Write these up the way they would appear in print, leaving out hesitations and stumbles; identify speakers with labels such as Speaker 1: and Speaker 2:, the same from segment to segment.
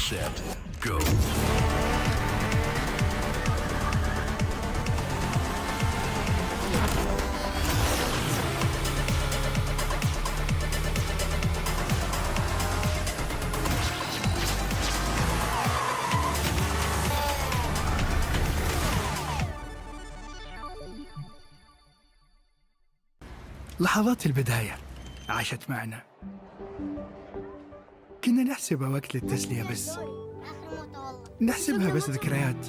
Speaker 1: set, go.
Speaker 2: لحظات البداية عاشت معنا. كنا نحسبها وقت للتسلية بس، نحسبها بس ذكريات.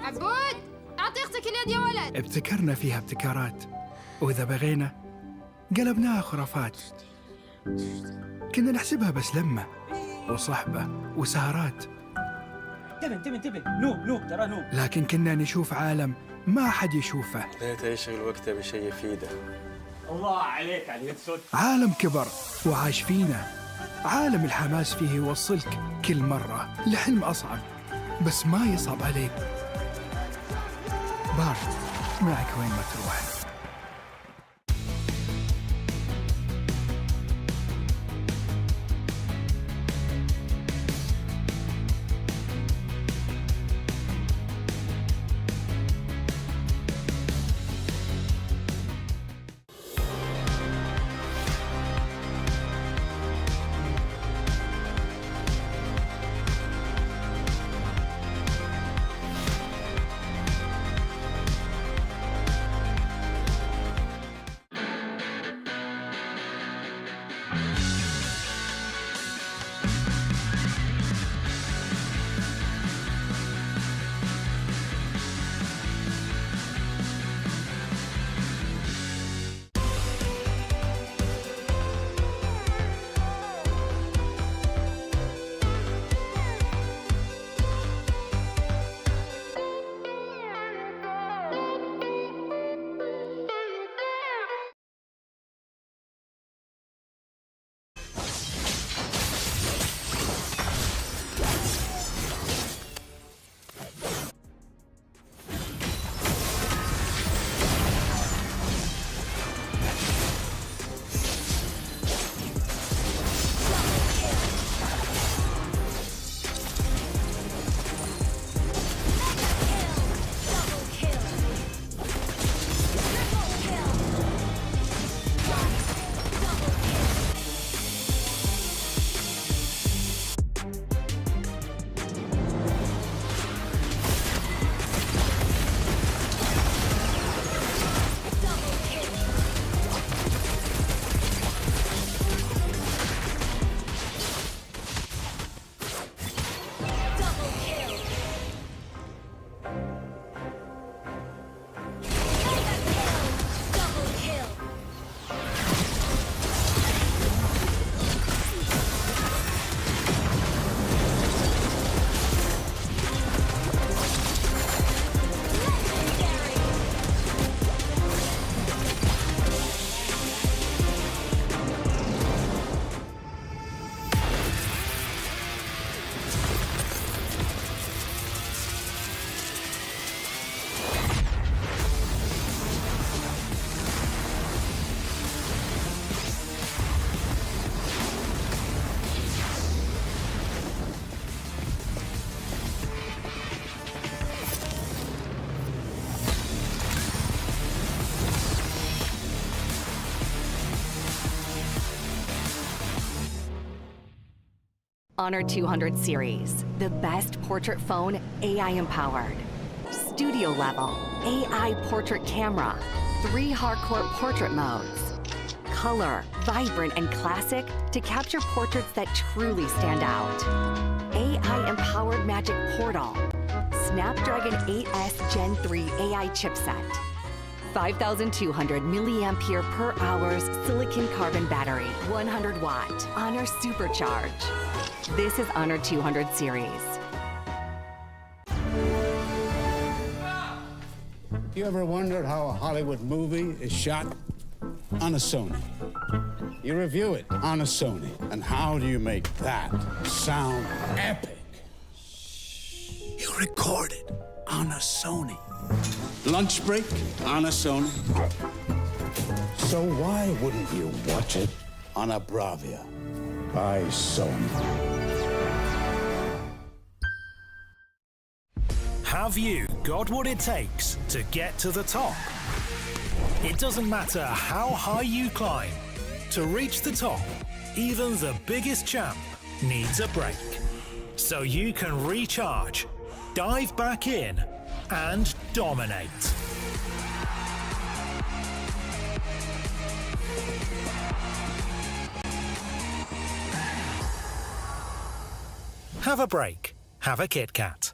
Speaker 3: عبود أعطي أختك اليد يا ولد.
Speaker 2: ابتكرنا فيها ابتكارات، وإذا بغينا قلبناها خرافات. كنا نحسبها بس لمة وصحبة وسهرات،
Speaker 4: انتبه نوب ترى نوب.
Speaker 2: لكن كنا نشوف عالم ما حد يشوفه.
Speaker 5: ليته يشغل وقته بشيء يفيده.
Speaker 4: الله عليك على اليد صوت.
Speaker 2: عالم كبر وعاش فينا، عالم الحماس فيه يوصلك كل مرة لحلم أصعب، بس ما يصعب عليك. بارد معك وين ما تروح.
Speaker 6: Honor 200 series, the best portrait phone AI empowered. Studio level, AI portrait camera, 3 hardcore portrait modes. Color, vibrant and classic to capture portraits that truly stand out. AI empowered magic portal. Snapdragon 8S Gen 3 AI chipset. 5,200 milliampere per hours silicon carbon battery, 100 watt, Honor Supercharge. This is Honor 200 series.
Speaker 7: You ever wondered how a Hollywood movie is shot? On a Sony. You review it on a Sony. And how do you make that sound epic? You record it on a Sony. Lunch break on a Sony. So why wouldn't you watch it on a Bravia by Sony?
Speaker 1: Have you got what it takes to get to the top? It doesn't matter how high you climb. To reach the top, even the biggest champ needs a break. So you can recharge, dive back in, and dominate. Have a break. Have a Kit Kat.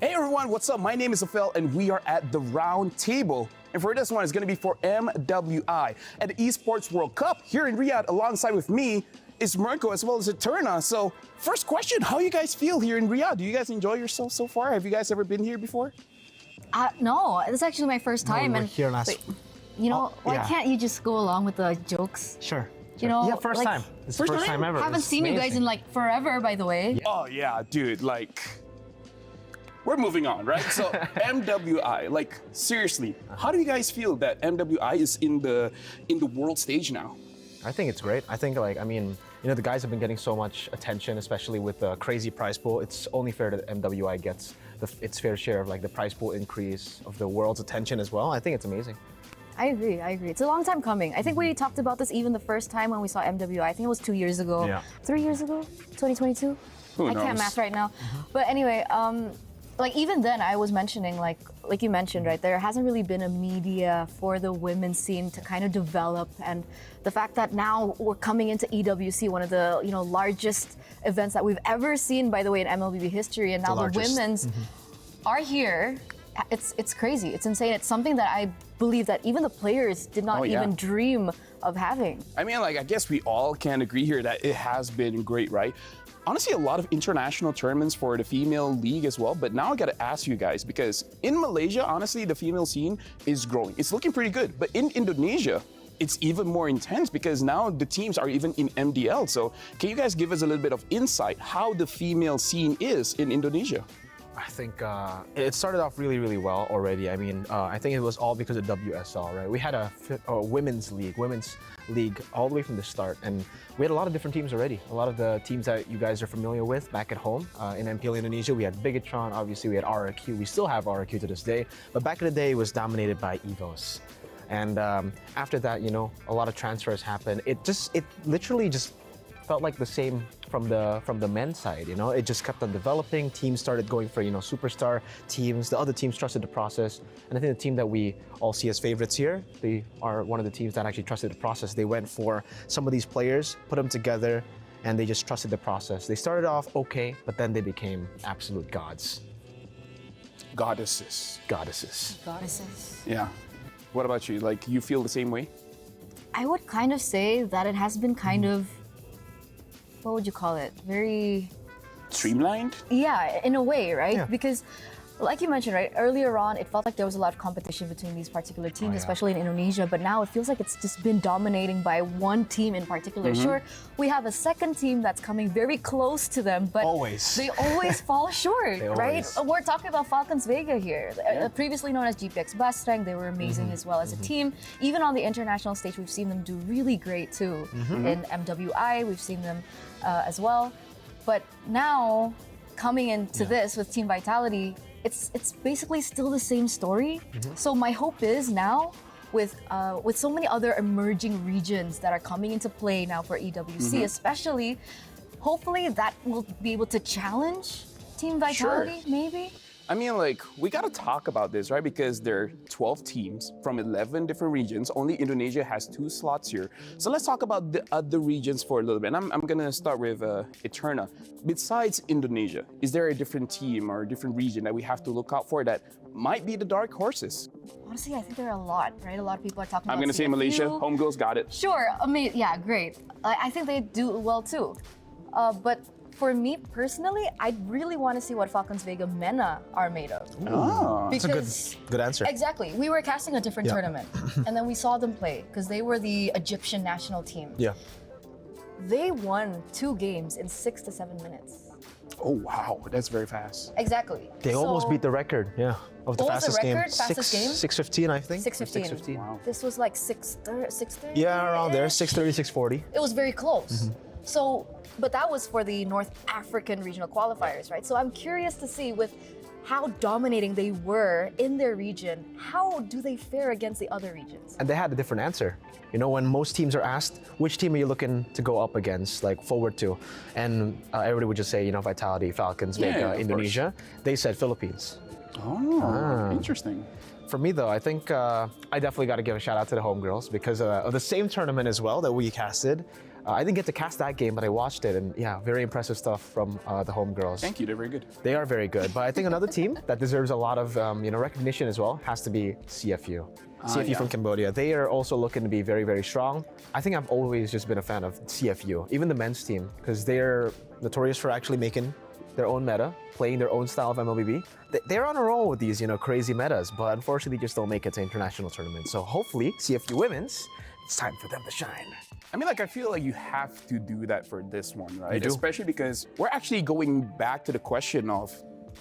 Speaker 8: Hey everyone, what's up? My name is Afel and we are at the round table. And for this one, it's going to be for MWI at the Esports World Cup here in Riyadh. Alongside with me is Mirko as well as Eterna. So first question, how you guys feel here in Riyadh? Do you guys enjoy yourself so far? Have you guys ever been here before?
Speaker 3: No, this is actually my first time.
Speaker 9: We were here last.
Speaker 3: You know, why can't you just go along with the jokes?
Speaker 9: Sure.
Speaker 3: You know,
Speaker 9: Yeah, first
Speaker 3: like,
Speaker 9: time. It's the first time ever.
Speaker 3: Haven't
Speaker 9: It's
Speaker 3: seen you guys in
Speaker 9: amazing.
Speaker 3: like forever, by the way.
Speaker 8: Oh yeah, dude, like we're moving on, right? So MWI, like seriously, how do you guys feel that MWI is in the world stage now?
Speaker 9: I think it's great. I think the guys have been getting so much attention, especially with the crazy prize pool. It's only fair that MWI gets its fair share of like the prize pool increase of the world's attention as well. I think it's amazing.
Speaker 3: I agree. It's a long time coming. I think we talked about this even the first time when we saw MWI. I think it was 2 years ago.
Speaker 9: Yeah.
Speaker 3: 3 years ago? 2022?
Speaker 8: Who
Speaker 3: I
Speaker 8: knows?
Speaker 3: can't math right now. But anyway, like even then I was mentioning, like you mentioned, right, there hasn't really been a media for the women's scene to kind of develop, and the fact that now we're coming into EWC, one of the largest events that we've ever seen, by the way, in MLBB history, and now the women's are here. It's crazy. It's insane. It's something that I believe that even the players did not even dream of having.
Speaker 8: I mean, like, I guess we all can agree here that it has been great, right? Honestly, a lot of international tournaments for the female league as well. But now I gotta ask you guys, because in Malaysia, honestly, the female scene is growing. It's looking pretty good. But in Indonesia, it's even more intense because now the teams are even in MDL. So can you guys give us a little bit of insight how the female scene is in Indonesia?
Speaker 9: I think it started off really, really well already. I mean, I think it was all because of WSL, right? We had a women's league all the way from the start, and we had a lot of different teams already. A lot of the teams that you guys are familiar with back at home in MPL Indonesia. We had Bigatron, obviously we had RRQ. We still have RRQ to this day, but back in the day it was dominated by EVOS. And after that, you know, a lot of transfers happened. It literally just felt like the same from the men's side, you know. It just kept on developing. Teams started going for, you know, superstar teams. The other teams trusted the process, and I think the team that we all see as favorites here, they are one of the teams that actually trusted the process. They went for some of these players, put them together, and they just trusted the process. They started off okay, but then they became absolute gods.
Speaker 8: Goddesses. Yeah. What about you? Like, you feel the same way?
Speaker 3: I would kind of say that it has been kind of, what would you call it? Very
Speaker 8: streamlined?
Speaker 3: Yeah, in a way, right?
Speaker 9: Yeah.
Speaker 3: Because like you mentioned, right, earlier on, it felt like there was a lot of competition between these particular teams, especially in Indonesia, but now it feels like it's just been dominating by one team in particular. Sure, we have a second team that's coming very close to them, but they always fall short, right? We're talking about Falcons Vega here, previously known as GPX Bastrang. They were amazing as well as a team. Even on the international stage, we've seen them do really great too. In MWI, we've seen them as well. But now, coming into this with Team Vitality, it's basically still the same story. So my hope is now, with so many other emerging regions that are coming into play now for EWC, especially, hopefully that will be able to challenge Team Vitality, maybe.
Speaker 8: I mean, like, we gotta talk about this, right? Because there are 12 teams from 11 different regions. Only Indonesia has 2 slots here. So let's talk about the other regions for a little bit. And I'm gonna start with Eterna. Besides Indonesia, is there a different team or a different region that we have to look out for that might be the dark horses?
Speaker 3: Honestly, I think there are a lot, right? A lot of people are talking about
Speaker 8: I'm gonna say Malaysia. Homegirls got it.
Speaker 3: Sure, yeah, great. I think they do well too. But for me personally, I really want to see what Falcons Vega MENA are made of.
Speaker 9: That's a good answer.
Speaker 3: Exactly. We were casting a different tournament, and then we saw them play because they were the Egyptian national team.
Speaker 9: Yeah.
Speaker 3: They won 2 games in 6 to 7 minutes.
Speaker 8: Oh, wow. That's very fast.
Speaker 3: Exactly.
Speaker 9: They almost beat the record, of the
Speaker 3: What was the
Speaker 9: fastest game.
Speaker 3: record? Fastest game?
Speaker 9: 6:15, I think.
Speaker 3: 6:15.
Speaker 9: Wow.
Speaker 3: This was like 6:30.
Speaker 9: Yeah, around there, 6:30, 6:40.
Speaker 3: It was very close. So, but that was for the North African regional qualifiers, right? So I'm curious to see with how dominating they were in their region, how do they fare against the other regions?
Speaker 9: And they had a different answer. You know, when most teams are asked, which team are you looking to go up against, like forward to? And everybody would just say, you know, Vitality, Falcons, Vega, Indonesia. They said Philippines.
Speaker 8: Oh, interesting.
Speaker 9: For me, though, I think I definitely got to give a shout out to the homegirls because of the same tournament as well that we casted. I didn't get to cast that game, but I watched it, and yeah, very impressive stuff from the homegirls.
Speaker 8: Thank you, they're very good.
Speaker 9: They are very good, but I think another team that deserves a lot of recognition as well has to be CFU. CFU from Cambodia. They are also looking to be very, very strong. I think I've always just been a fan of CFU, even the men's team, because they're notorious for actually making their own meta, playing their own style of MLBB. They're on a roll with these, crazy metas, but unfortunately just don't make it to international tournaments. So hopefully, CFU women's, it's time for them to shine.
Speaker 8: I mean, like, I feel like you have to do that for this one, right?
Speaker 9: You do.
Speaker 8: Especially because we're actually going back to the question of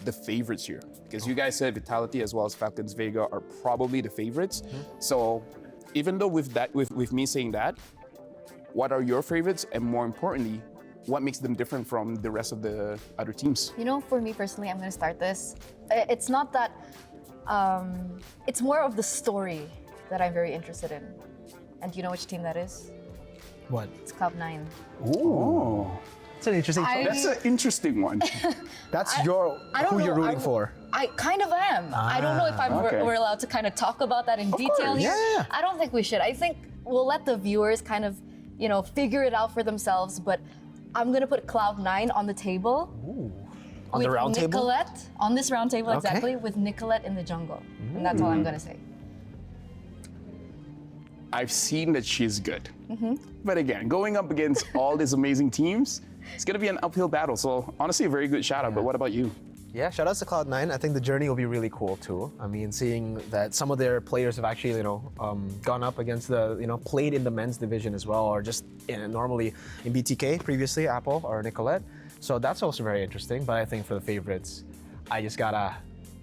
Speaker 8: the favorites here. Because you guys said Vitality as well as Falcons Vega are probably the favorites. So even though with me saying that, what are your favorites? And more importantly, what makes them different from the rest of the other teams?
Speaker 3: You know, for me personally, I'm going to start this. It's not that, it's more of the story that I'm very interested in. And do you know which team that is?
Speaker 9: What?
Speaker 3: It's Cloud9.
Speaker 8: Oh.
Speaker 9: It's an interesting choice.
Speaker 8: That's an interesting one.
Speaker 9: That's who you're rooting for.
Speaker 3: I kind of am. I don't know if we're allowed to kind of talk about that in detail here.
Speaker 9: Yeah.
Speaker 3: I don't think we should. I think we'll let the viewers kind of, figure it out for themselves. But I'm going to put Cloud9 on the table.
Speaker 9: Ooh. On the round table?
Speaker 3: Nicolette, on this round table, exactly, with Nicolette in the jungle. And that's all I'm going to say.
Speaker 8: I've seen that she's good. But again, going up against all these amazing teams, it's going to be an uphill battle. So honestly, a very good shout out. But what about you?
Speaker 9: Yeah, shout outs to Cloud9. I think the journey will be really cool too. I mean, seeing that some of their players have actually, gone up against played in the men's division as well, or just normally in BTK previously, Apple or Nicolette. So that's also very interesting. But I think for the favorites,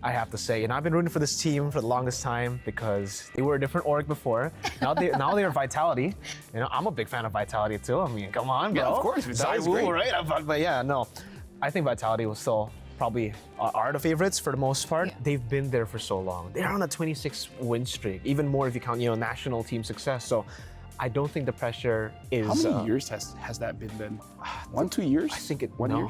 Speaker 9: I have to say, and I've been rooting for this team for the longest time because they were a different org before. Now they're Vitality. You know, I'm a big fan of Vitality too. I mean, come on, bro.
Speaker 8: Yeah, of course, Vitality's
Speaker 9: Zaiwu,
Speaker 8: great.
Speaker 9: right? But yeah, no, I think Vitality will still probably are the favorites for the most part.
Speaker 3: Yeah.
Speaker 9: They've been there for so long. They're on a 26 win streak, even more if you count, national team success. So I don't think the pressure is.
Speaker 8: How many years has that been then? 1, 2 years?
Speaker 9: I think it
Speaker 8: 1 year?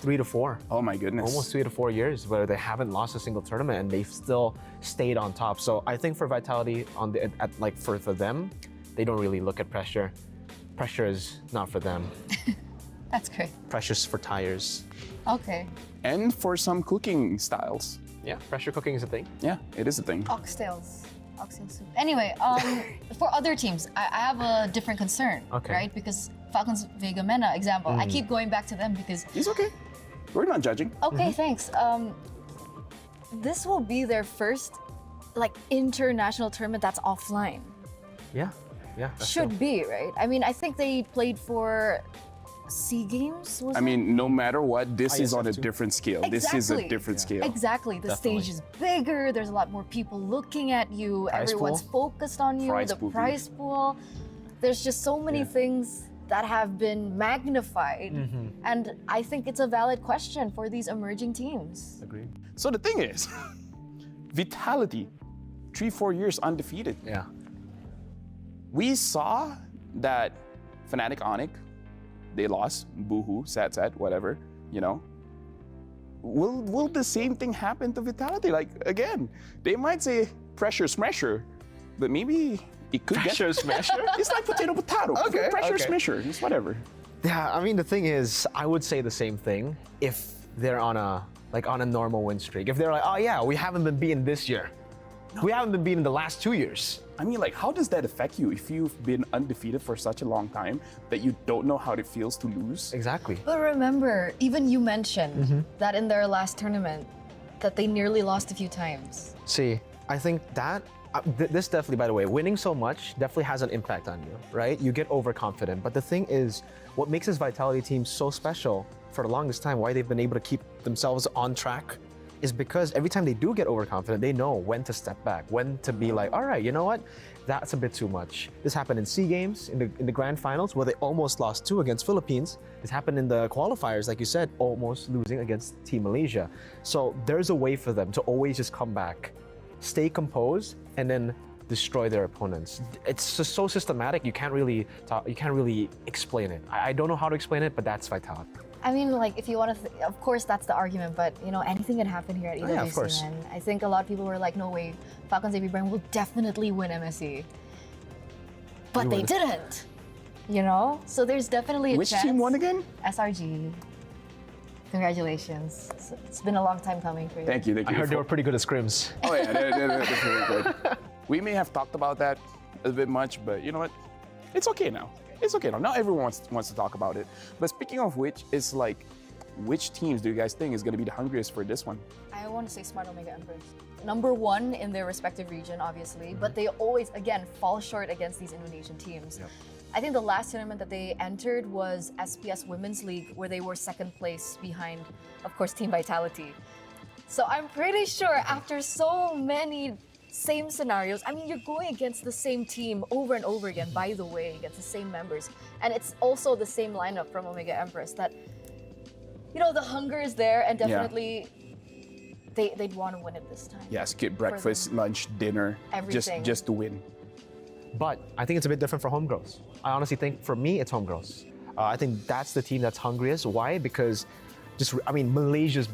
Speaker 9: 3 to 4.
Speaker 8: Oh my goodness.
Speaker 9: Almost 3 to 4 years where they haven't lost a single tournament and they've still stayed on top. So I think for Vitality for them, they don't really look at pressure. Pressure is not for them.
Speaker 3: That's great.
Speaker 9: Pressure's for tires.
Speaker 3: Okay.
Speaker 8: And for some cooking styles.
Speaker 9: Yeah, pressure cooking is a thing.
Speaker 8: Yeah, it is a thing.
Speaker 3: Oxtails. Oxtail soup. Anyway, for other teams, I have a different concern,
Speaker 9: Okay.
Speaker 3: right? Because Falcons Vega Mena example, I keep going back to them because.
Speaker 8: It's okay. We're not judging.
Speaker 3: Okay, thanks. This will be their first, international tournament that's offline.
Speaker 9: Yeah, that's
Speaker 3: Should be, right? I mean, I think they played for SEA Games. Was
Speaker 8: I
Speaker 3: it?
Speaker 8: mean, no matter what, this is on a
Speaker 9: ISF2.
Speaker 8: different scale. This is a different scale.
Speaker 3: Exactly. The stage is bigger. There's a lot more people looking at you.
Speaker 9: Prize
Speaker 3: Everyone's focused on you.
Speaker 8: Prize
Speaker 3: The
Speaker 8: pool.
Speaker 3: prize pool. There's just so many things that have been magnified. And I think it's a valid question for these emerging teams.
Speaker 9: Agreed.
Speaker 8: So the thing is, Vitality, 3-4 years undefeated.
Speaker 9: Yeah.
Speaker 8: We saw that Fnatic Onyx, they lost, boohoo, sad, whatever, Will the same thing happen to Vitality? Like, again, they might say pressure smasher, but maybe it could
Speaker 9: Pressure smasher?
Speaker 8: It's like potato.
Speaker 9: Okay,
Speaker 8: Pressure
Speaker 9: okay.
Speaker 8: smasher, it's whatever.
Speaker 9: Yeah, I mean, the thing is, I would say the same thing if they're on a normal win streak. If they're like, oh yeah, we haven't been beaten this year. We haven't been beaten the last 2 years.
Speaker 8: I mean, how does that affect you if you've been undefeated for such a long time that you don't know how it feels to lose?
Speaker 9: Exactly.
Speaker 3: But remember, even you mentioned that in their last tournament, that they nearly lost a few times.
Speaker 9: See, I think that this definitely, by the way, winning so much definitely has an impact on you, right? You get overconfident. But the thing is, what makes this Vitality team so special for the longest time, why they've been able to keep themselves on track, is because every time they do get overconfident, they know when to step back, when to be like, all right, you know what? That's a bit too much. This happened in SEA Games, in the grand finals, where they almost lost 2 against Philippines. This happened in the qualifiers, like you said, almost losing against Team Malaysia. So there's a way for them to always just come back, stay composed, and then destroy their opponents. It's just so systematic, you can't really explain it. I don't know how to explain it, but that's Vitality.
Speaker 3: I mean, if you want to, of course, that's the argument, but, anything can happen here at EWC.
Speaker 9: Yeah, of course.
Speaker 3: And I think a lot of people were like, no way, Falcons AB Brand will definitely win MSC. But they didn't, So there's definitely a
Speaker 8: Which
Speaker 3: chance.
Speaker 8: team won again?
Speaker 3: SRG. Congratulations. It's been a long time coming for you.
Speaker 8: Thank you.
Speaker 9: I heard they were pretty good at scrims.
Speaker 8: Oh yeah, they're very good. We may have talked about that a bit much, but you know what? It's okay now. It's okay now. Not everyone wants to talk about it. But speaking of which, it's which teams do you guys think is going to be the hungriest for this one?
Speaker 3: I want to say Smart Omega Empress. Number 1 in their respective region, obviously, but they always, again, fall short against these Indonesian teams.
Speaker 9: Yep.
Speaker 3: I think the last tournament that they entered was SPS Women's League, where they were second place behind, of course, Team Vitality. So I'm pretty sure after so many same scenarios, I mean, you're going against the same team over and over again, by the way, against the same members. And it's also the same lineup from Omega Empress that, the hunger is there and definitely they'd want to win it this time.
Speaker 8: Yeah, skip breakfast, lunch, dinner,
Speaker 3: Everything.
Speaker 8: just to win.
Speaker 9: But I think it's a bit different for homegirls. I honestly think, for me, it's homegirls. I think that's the team that's hungriest. Why? Because Malaysia's,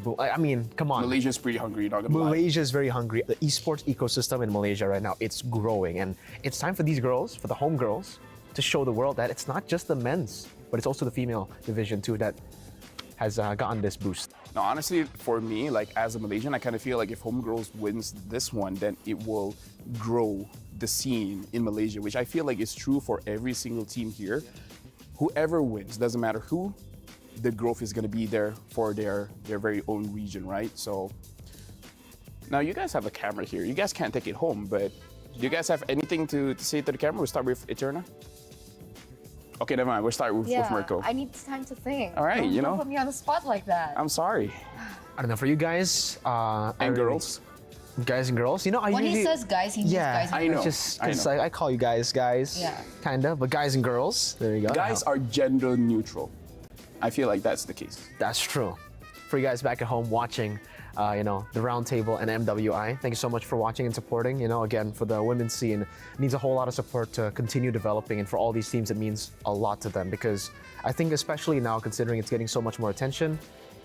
Speaker 9: come on.
Speaker 8: Malaysia's pretty hungry, you're not gonna lie.
Speaker 9: Malaysia's very hungry. The esports ecosystem in Malaysia right now, it's growing. And it's time for these girls, for the homegirls, to show the world that it's not just the men's, but it's also the female division too that has gotten this boost.
Speaker 8: Now, honestly, for me, as a Malaysian, I kind of feel like if Homegirls wins this one, then it will grow the scene in Malaysia, which I feel like is true for every single team here. Whoever wins, doesn't matter who, the growth is going to be there for their very own region, right? So now you guys have a camera here. You guys can't take it home, but do you guys have anything to say to the camera? We'll start with Eterna. Okay, never mind. We'll start with Mirko.
Speaker 3: I need time to think.
Speaker 8: All right,
Speaker 3: Don't put me on the spot like that.
Speaker 8: I'm sorry.
Speaker 9: I don't know, for you guys
Speaker 8: And girls.
Speaker 9: guys and girls, you know, I
Speaker 3: When
Speaker 9: usually
Speaker 3: he says guys, he means guys and
Speaker 8: I know.
Speaker 3: girls.
Speaker 9: just
Speaker 8: I
Speaker 9: because
Speaker 8: know.
Speaker 9: I call you guys,
Speaker 3: Yeah.
Speaker 9: kinda, but guys and girls, there you go.
Speaker 8: Guys are gender neutral. I feel like that's the case.
Speaker 9: That's true. For you guys back at home watching, you know, the Roundtable and MWI, thank you so much for watching and supporting. You know, again, for the women's scene, it needs a whole lot of support to continue developing, and for all these teams, it means a lot to them because I think, especially now, considering it's getting so much more attention,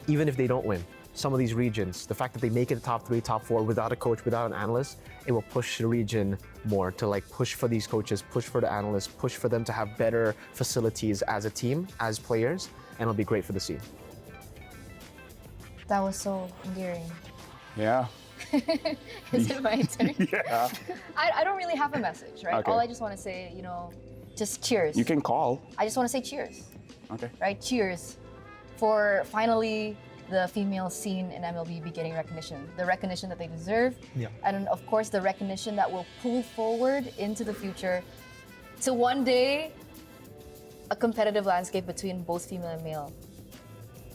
Speaker 9: even if they don't win, some of these regions, the fact that they make it top 3, top 4 without a coach, without an analyst, it will push the region more to like push for these coaches, push for the analysts, push for them to have better facilities as a team, as players, and it'll be great for the scene.
Speaker 3: That was so endearing.
Speaker 8: Yeah.
Speaker 3: Is it my turn?
Speaker 8: Yeah.
Speaker 3: I don't really have a message, right?
Speaker 8: Okay.
Speaker 3: All I just want to say, you know, just cheers.
Speaker 8: You can call.
Speaker 3: I just want to say cheers,
Speaker 8: Okay.
Speaker 3: right? Cheers for finally the female scene in MLB be getting recognition, the recognition that they deserve, and of course the recognition that will pull forward into the future to one day a competitive landscape between both female and male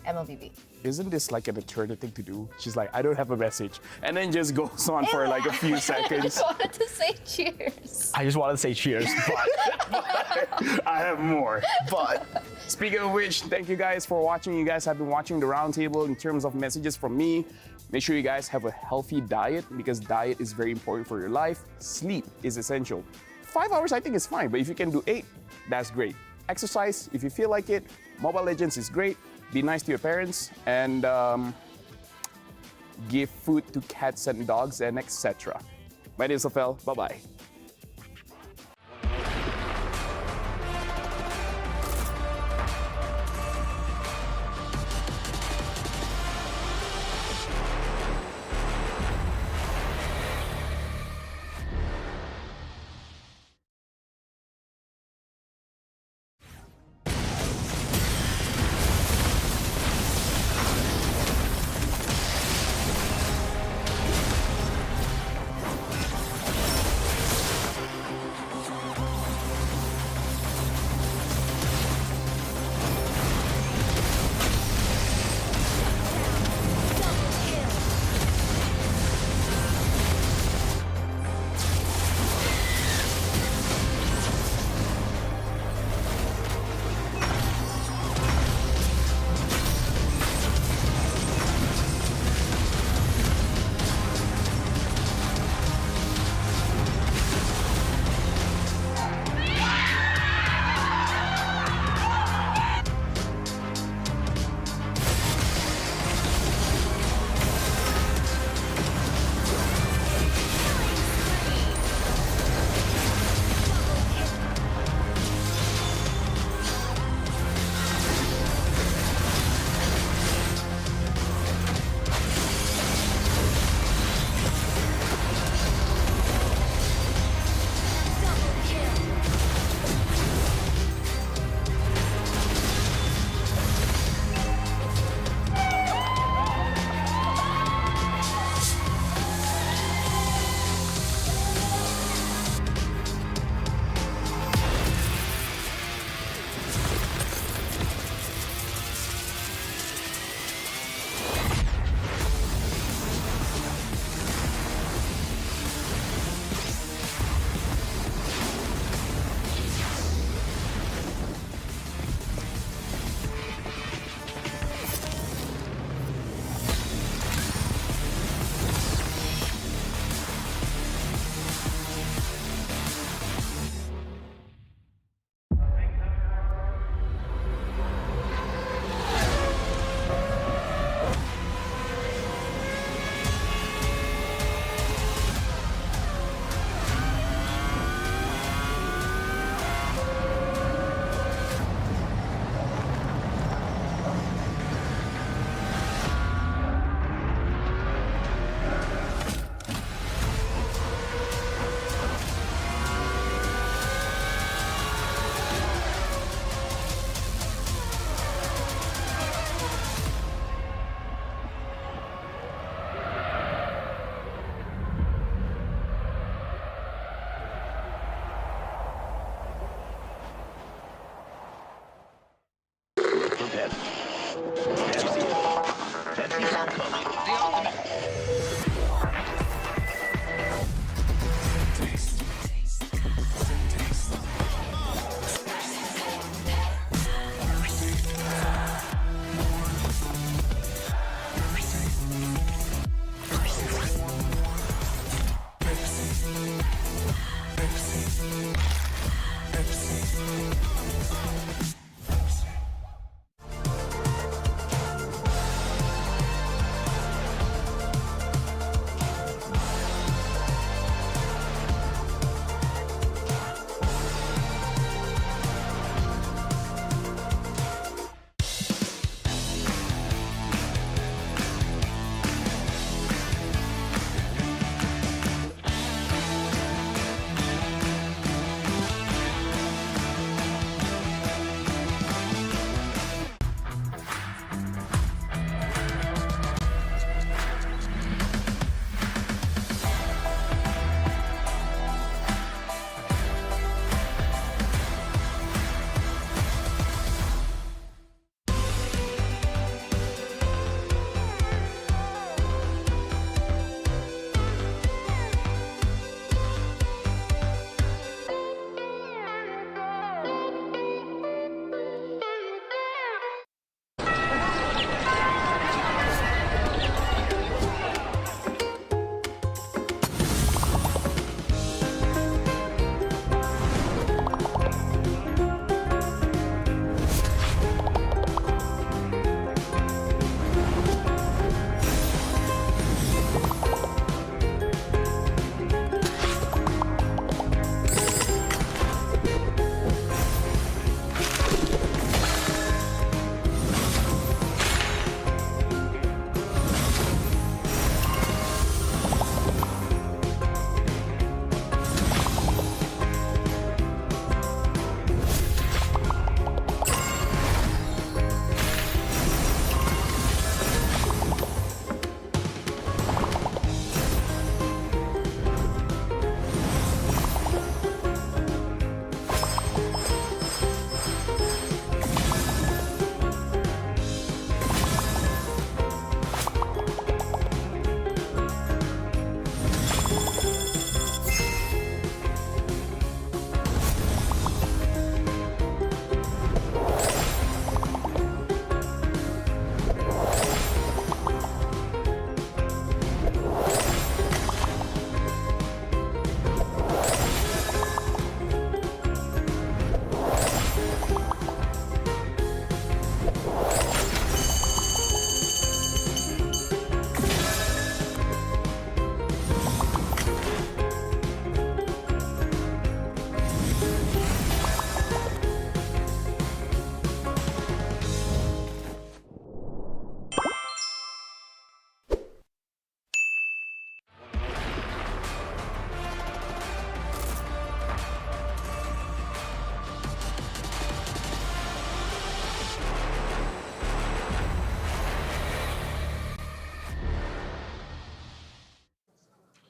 Speaker 3: MLBB.
Speaker 8: Isn't this like an eternal thing to do? She's like, I don't have a message. And then just goes on for like a few
Speaker 3: I
Speaker 8: seconds.
Speaker 3: just wanted to say cheers.
Speaker 9: I just wanted to say cheers, but
Speaker 8: I have more. But speaking of which, thank you guys for watching. You guys have been watching the Roundtable. In terms of messages from me, make sure you guys have a healthy diet because diet is very important for your life. Sleep is essential. 5 hours I think is fine, but if you can do 8, that's great. Exercise, if you feel like it. Mobile Legends is great. Be nice to your parents and give food to cats and dogs and etc. My name is Rafael. Bye-bye.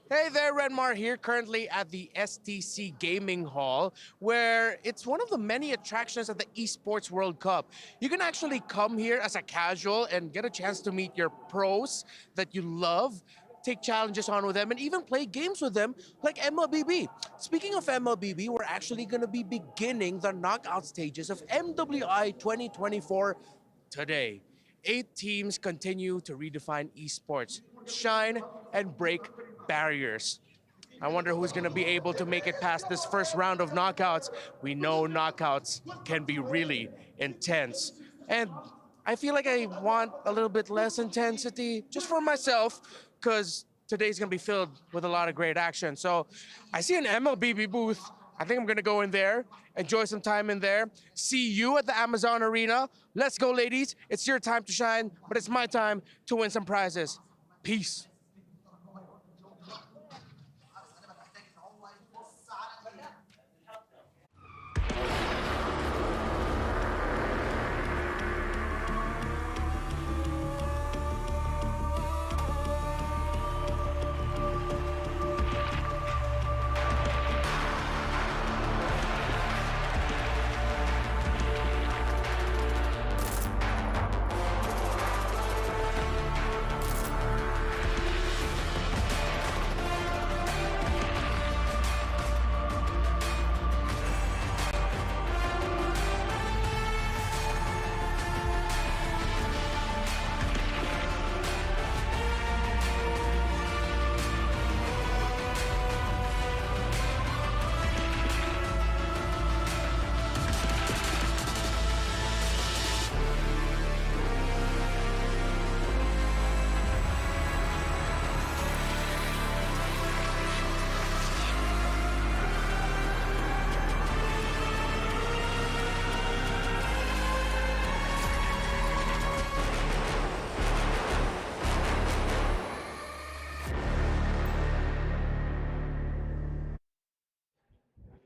Speaker 10: Hey there, Renmar here, currently at the STC Gaming Hall, where it's one of the many attractions at the Esports World Cup. You can actually come here as a casual and get a chance to meet your pros that you love, take challenges on with them, and even play games with them like MLBB. Speaking of MLBB, we're actually going to be beginning the knockout stages of MWI 2024 today. 8 teams continue to redefine esports, shine, and break barriers. I wonder who's going to be able to make it past this first round of knockouts. We know knockouts can be really intense. And I feel like I want a little bit less intensity just for myself, because today's going to be filled with a lot of great action. So I see an MLBB booth. I think I'm going to go in there, enjoy some time in there. See you at the Amazon Arena. Let's go, ladies. It's your time to shine, but it's my time to win some prizes. Peace.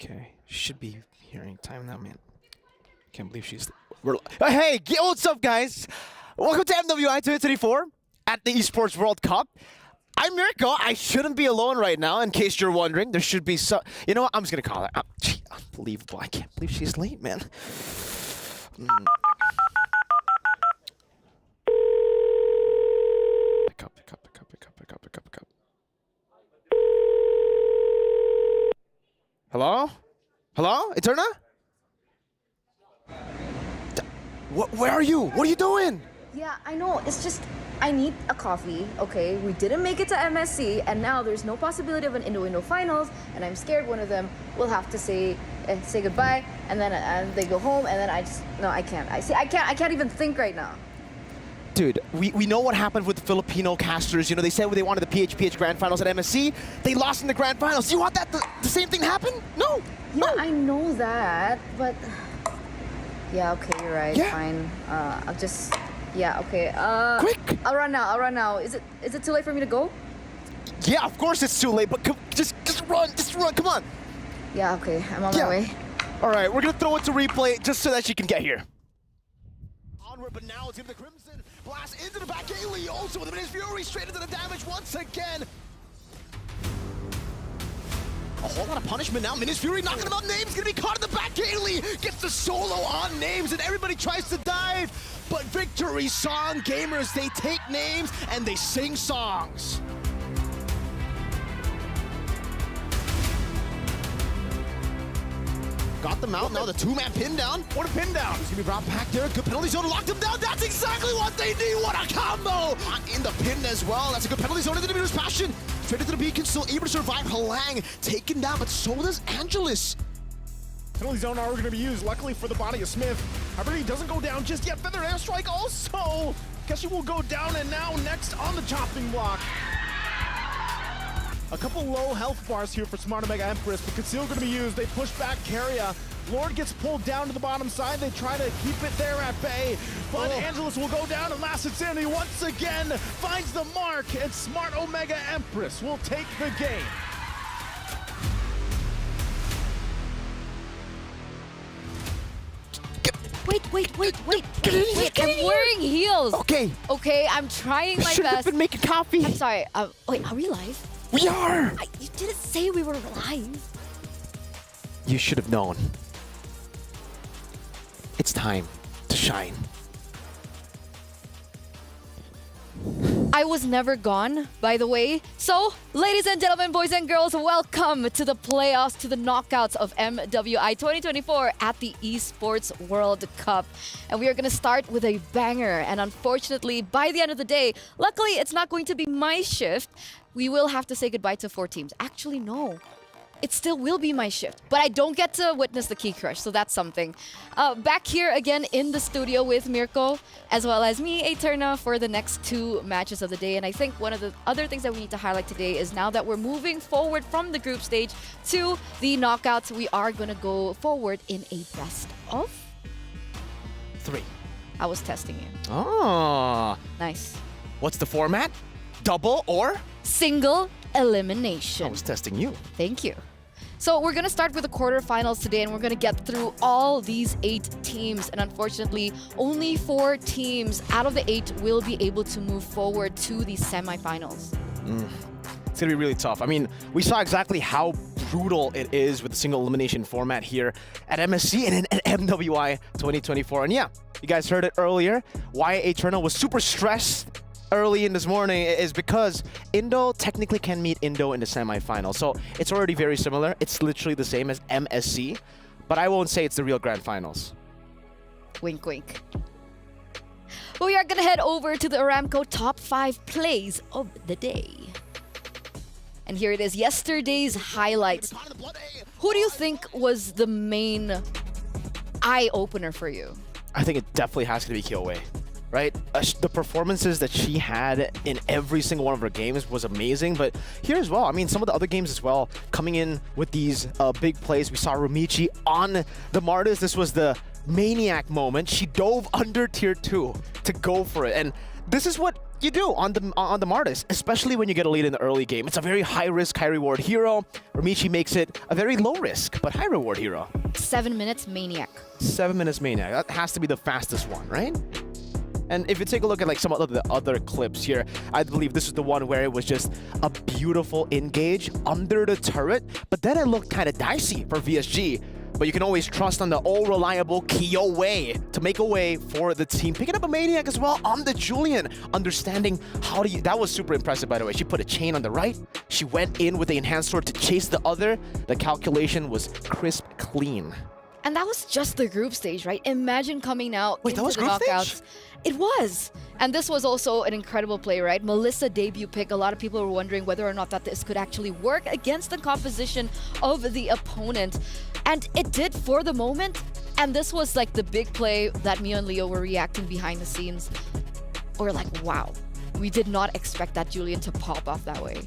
Speaker 11: Okay, should be hearing time now, man. Can't believe she's. Hey, what's up, guys? Welcome to MWI 2024 at the Esports World Cup. I'm Mirko. I shouldn't be alone right now, in case you're wondering. There should be some. You know what? I'm just gonna call her. Gee, unbelievable! I can't believe she's late, man. Pick up. Hello? Hello? Eterna? Where are you? What are you doing?
Speaker 3: Yeah, I know. It's just, I need a coffee, okay? We didn't make it to MSC, and now there's no possibility of an Indo-Indo finals, and I'm scared one of them will have to say goodbye, and then they go home, and then I can't. I can't even think right now.
Speaker 11: Dude, we know what happened with the Filipino casters. You know, they said they wanted the PHPH Grand Finals at MSC. They lost in the Grand Finals. Do you want that the same thing to happen? No.
Speaker 3: Yeah,
Speaker 11: no.
Speaker 3: I know that, but yeah, okay, you're right.
Speaker 11: Yeah.
Speaker 3: Fine. I'll just okay.
Speaker 11: Quick.
Speaker 3: I'll run now. Is it too late for me to go?
Speaker 11: Yeah, of course it's too late, but just run. Come on.
Speaker 3: Yeah, okay. I'm on my way.
Speaker 11: All right, we're gonna throw it to replay just so that she can get here. Onward, but now it's into the Crimson. Blast into the back. Ailey also with his Fury straight into the damage once again. A whole lot of punishment now. Minus Fury knocking him out. Names gonna be caught in the back. Ailey gets the solo on Names, and everybody tries to dive. But victory song gamers, they take names and they sing songs. Got them out, now the two-man pin down. What a pin down. He's gonna be brought back there. Good penalty zone, locked him down. That's exactly what they need. What a combo. In the pin as well. That's a good penalty zone into the Meter's Passion. Straight into the beacon, still able to survive. Halang taken down, but so does Angelus.
Speaker 8: Penalty zone are going to be used, luckily for the body of Smith. However, he doesn't go down just yet. Feather Airstrike also. Guess he will go down, and now next on the chopping block. A couple low health bars here for Smart Omega Empress, but Conceal going to be used. They push back Carria. Lord gets pulled down to the bottom side. They try to keep it there at bay, but Angelus will go down, and Last Insanity once again finds the mark, and Smart Omega Empress will take the game.
Speaker 3: Wait. I'm wearing heels.
Speaker 11: Okay.
Speaker 3: Okay, I'm trying my
Speaker 11: Should have
Speaker 3: best.
Speaker 11: been making coffee.
Speaker 3: I'm sorry. Wait, are we live?
Speaker 11: We are.
Speaker 3: You didn't say we were live.
Speaker 11: You should have known. It's time to shine.
Speaker 3: I was never gone, by the way. So, ladies and gentlemen, boys and girls, welcome to the playoffs, to the knockouts of MWI 2024 at the Esports World Cup. And we are going to start with a banger. And unfortunately, by the end of the day, luckily, it's not going to be my shift. We will have to say goodbye to 4 teams. Actually, no. It still will be my shift, but I don't get to witness the key crush, so that's something. Back here again in the studio with Mirko, as well as me, Eterna, for the next 2 matches of the day. And I think one of the other things that we need to highlight today is now that we're moving forward from the group stage to the knockouts, we are going to go forward in a best of
Speaker 11: 3.
Speaker 3: I was testing you.
Speaker 11: Oh.
Speaker 3: Nice.
Speaker 11: What's the format? Double or?
Speaker 3: Single elimination.
Speaker 11: I was testing you.
Speaker 3: Thank you. So we're going to start with the quarterfinals today, and we're going to get through all these 8 teams. And unfortunately, only 4 teams out of the 8 will be able to move forward to the semifinals.
Speaker 11: It's going to be really tough. I mean, we saw exactly how brutal it is with the single elimination format here at MSC and in MWI 2024. And yeah, you guys heard it earlier. Why Eternal was super stressed early in this morning is because Indo technically can meet Indo in the semifinal. So it's already very similar. It's literally the same as MSC, but I won't say it's the real grand finals.
Speaker 3: Wink, wink. We are going to head over to the Aramco top 5 plays of the day. And here it is, yesterday's highlights. Who do you think was the main eye-opener for you?
Speaker 11: I think it definitely has to be Kyoei. Right? The performances that she had in every single one of her games was amazing, but here as well, I mean, some of the other games as well, coming in with these big plays. We saw Rumichi on the Martis. This was the maniac moment. She dove under tier 2 to go for it, and this is what you do on the Martis, especially when you get a lead in the early game. It's a very high-risk, high-reward hero. Rumichi makes it a very low-risk, but high-reward hero.
Speaker 3: 7 minutes maniac.
Speaker 11: 7 minutes maniac. That has to be the fastest one, right? And if you take a look at like some of the other clips here, I believe this is the one where it was just a beautiful engage under the turret, but then it looked kind of dicey for VSG. But you can always trust on the all-reliable Kyoei to make a way for the team. Picking up a Maniac as well on the Julian, understanding how to... That was super impressive, by the way. She put a chain on the right. She went in with the enhanced sword to chase the other. The calculation was crisp clean.
Speaker 3: And that was just the group stage, right? Imagine coming out
Speaker 11: Wait,
Speaker 3: into
Speaker 11: that was
Speaker 3: the
Speaker 11: group
Speaker 3: knockouts.
Speaker 11: stage?
Speaker 3: It was. And this was also an incredible play, right? Melissa debut pick. A lot of people were wondering whether or not that this could actually work against the composition of the opponent. And it did for the moment. And this was like the big play that me and Leo were reacting behind the scenes. We're like, wow, we did not expect that Julian to pop off that way.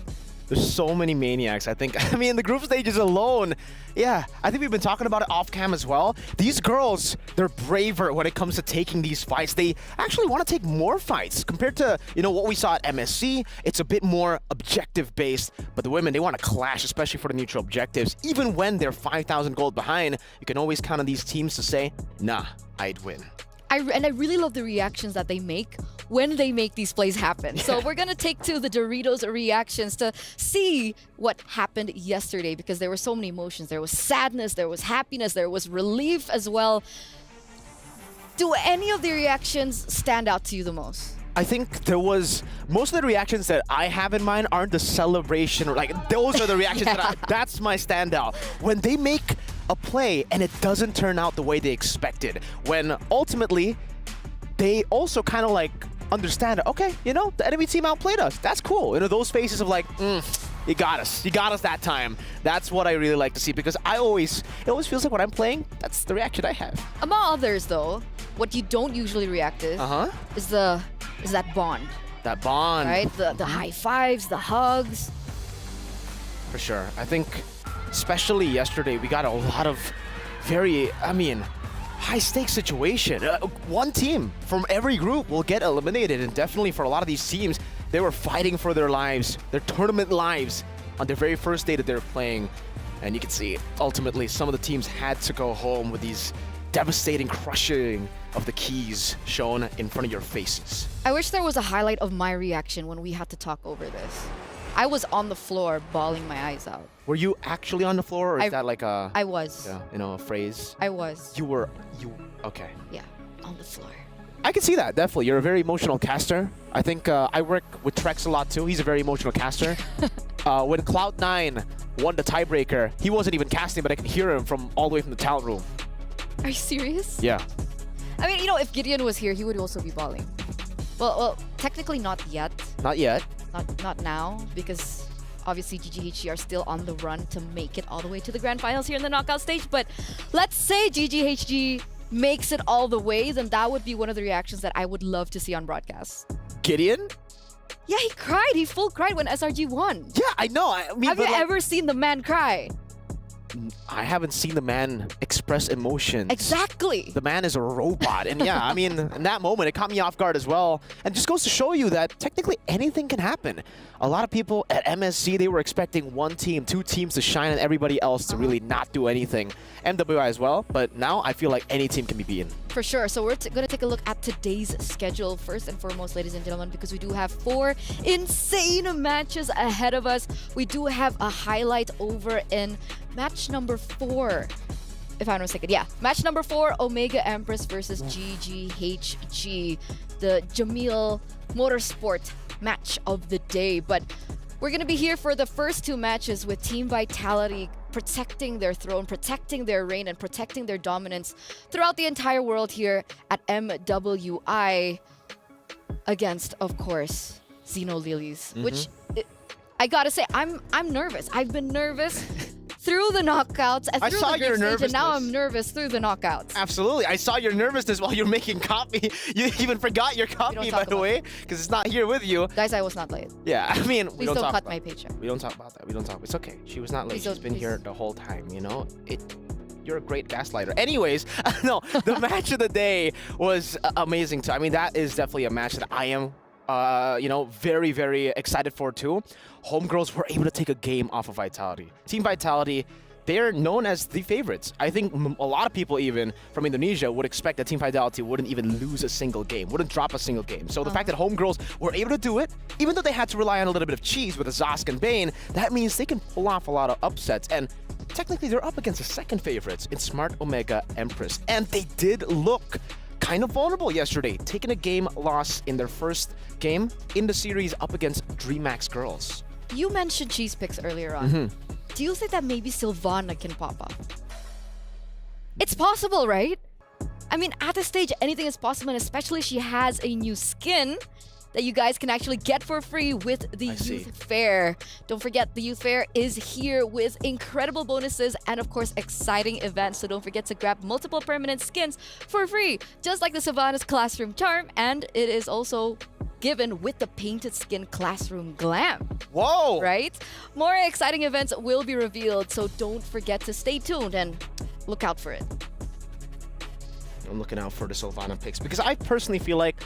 Speaker 11: There's so many maniacs, I think. I mean, the group stages alone, yeah, I think we've been talking about it off cam as well. These girls, they're braver when it comes to taking these fights. They actually want to take more fights compared to, you know, what we saw at MSC. It's a bit more objective based, but the women, they want to clash, especially for the neutral objectives. Even when they're 5,000 gold behind, you can always count on these teams to say, nah, I'd win.
Speaker 3: And I really love the reactions that they make when they make these plays happen. So we're going to take to the Doritos reactions to see what happened yesterday, because there were so many emotions. There was sadness, there was happiness, there was relief as well. Do any of the reactions stand out to you the most?
Speaker 11: I think there was, most of the reactions that I have in mind aren't the celebration, or like those are the reactions that's my standout. When they make a play and it doesn't turn out the way they expected, when ultimately they also kind of like understand, okay, you know, the enemy team outplayed us. That's cool. You know, those faces of like, you got us that time. That's what I really like to see, because it always feels like when I'm playing, that's the reaction I have.
Speaker 3: Among others though, what you don't usually react to is that bond.
Speaker 11: That bond.
Speaker 3: Right? The high fives, the hugs.
Speaker 11: For sure. I think especially yesterday, we got a lot of very, high-stakes situation. One team from every group will get eliminated, and definitely for a lot of these teams, they were fighting for their lives, their tournament lives, on their very first day that they're playing. And you can see, ultimately, some of the teams had to go home with these devastating crushing of the keys shown in front of your faces.
Speaker 3: I wish there was a highlight of my reaction when we had to talk over this. I was on the floor bawling my eyes out.
Speaker 11: Were you actually on the floor, or is that like a...
Speaker 3: I was.
Speaker 11: a phrase?
Speaker 3: I was.
Speaker 11: Okay.
Speaker 3: Yeah, on the floor.
Speaker 11: I can see that, definitely. You're a very emotional caster. I think I work with Trex a lot too. He's a very emotional caster. When Cloud9 won the tiebreaker, he wasn't even casting, but I could hear him from all the way from the talent room.
Speaker 3: Are you serious?
Speaker 11: Yeah.
Speaker 3: I mean, if Gideon was here, he would also be bawling. Well, technically not yet.
Speaker 11: Not yet.
Speaker 3: Not now, because obviously GGHG are still on the run to make it all the way to the grand finals here in the knockout stage. But let's say GGHG makes it all the way, then that would be one of the reactions that I would love to see on broadcast.
Speaker 11: Gideon?
Speaker 3: Yeah, he cried. He full cried when SRG won.
Speaker 11: Yeah, I know.
Speaker 3: Have you ever seen the man cry?
Speaker 11: I haven't seen the man express emotions.
Speaker 3: Exactly.
Speaker 11: The man is a robot. And yeah, I mean, in that moment, it caught me off guard as well. And just goes to show you that technically anything can happen. A lot of people at MSC, they were expecting one team, two teams to shine and everybody else to really not do anything. MWI as well, but now I feel like any team can be beaten.
Speaker 3: For sure. So we're going to take a look at today's schedule first and foremost, ladies and gentlemen, because we do have 4 insane matches ahead of us. We do have a highlight over in match number 4. If I'm not mistaken, yeah. Match number 4, Omega Empress versus GGHG. The Jamil Motorsport match of the day. But we're going to be here for the first 2 matches with Team Vitality protecting their throne, protecting their reign, and protecting their dominance throughout the entire world here at MWI against, of course, Xeno Lilies, which I gotta say, I'm nervous. I've been nervous through the knockouts and through the group stage, and now I'm nervous through the knockouts.
Speaker 11: Absolutely. I saw your nervousness while you're making copy. You even forgot your copy, by the way, because it's not here with you.
Speaker 3: Guys, I was not late.
Speaker 11: Yeah, I mean,
Speaker 3: Please don't cut my paycheck.
Speaker 11: We don't talk about that. We don't talk. It's okay. She was not late. She's been here the whole time, you know? You're a great gaslighter. Anyways, no, the match of the day was amazing too. I mean, that is definitely a match that I am very, very excited for too. Homegirls were able to take a game off of Vitality. Team Vitality, they're known as the favorites. I think a lot of people even from Indonesia would expect that Team Vitality wouldn't even lose a single game, wouldn't drop a single game. So the fact that Homegirls were able to do it, even though they had to rely on a little bit of cheese with Zosk and Bane, that means they can pull off a lot of upsets. And technically, they're up against the second favorites in Smart Omega Empress. And they did look kind of vulnerable yesterday, taking a game loss in their first game in the series up against DreamHack Girls.
Speaker 3: You mentioned cheese picks earlier on. Do you think that maybe Sylvana can pop up? It's possible, right? I mean, at this stage, anything is possible, and especially she has a new skin that you guys can actually get for free with the Youth Fair. Don't forget, the Youth Fair is here with incredible bonuses and, of course, exciting events. So don't forget to grab multiple permanent skins for free, just like the Sylvana's Classroom Charm, and it is also given with the Painted Skin Classroom Glam.
Speaker 11: Whoa!
Speaker 3: Right? More exciting events will be revealed, so don't forget to stay tuned and look out for it.
Speaker 11: I'm looking out for the Sylvana picks because I personally feel like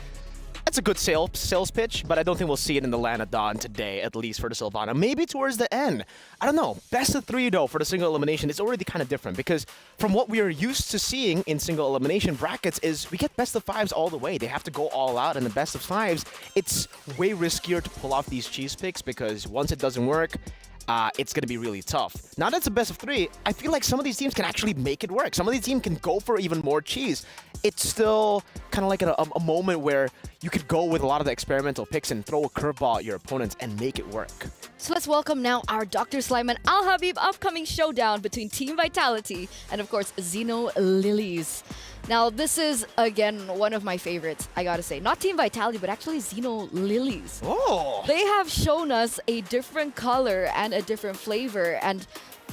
Speaker 11: that's a good sales pitch, but I don't think we'll see it in the Land of Dawn today, at least for the Sylvana. Maybe towards the end. I don't know. Best of 3, though, for the single elimination is already kind of different because from what we are used to seeing in single elimination brackets is we get best of 5s all the way. They have to go all out, and the best of 5s, it's way riskier to pull off these cheese picks because once it doesn't work, it's going to be really tough. Now that it's a best of 3, I feel like some of these teams can actually make it work. Some of these teams can go for even more cheese. It's still kind of like a moment where you could go with a lot of the experimental picks and throw a curveball at your opponents and make it work.
Speaker 3: So let's welcome now our Dr. Slime and Al Habib upcoming showdown between Team Vitality and, of course, Xeno Lilies. Now, this is, again, one of my favorites, I gotta say. Not Team Vitality, but actually Xeno Lilies.
Speaker 11: Oh!
Speaker 3: They have shown us a different color and a different flavor. And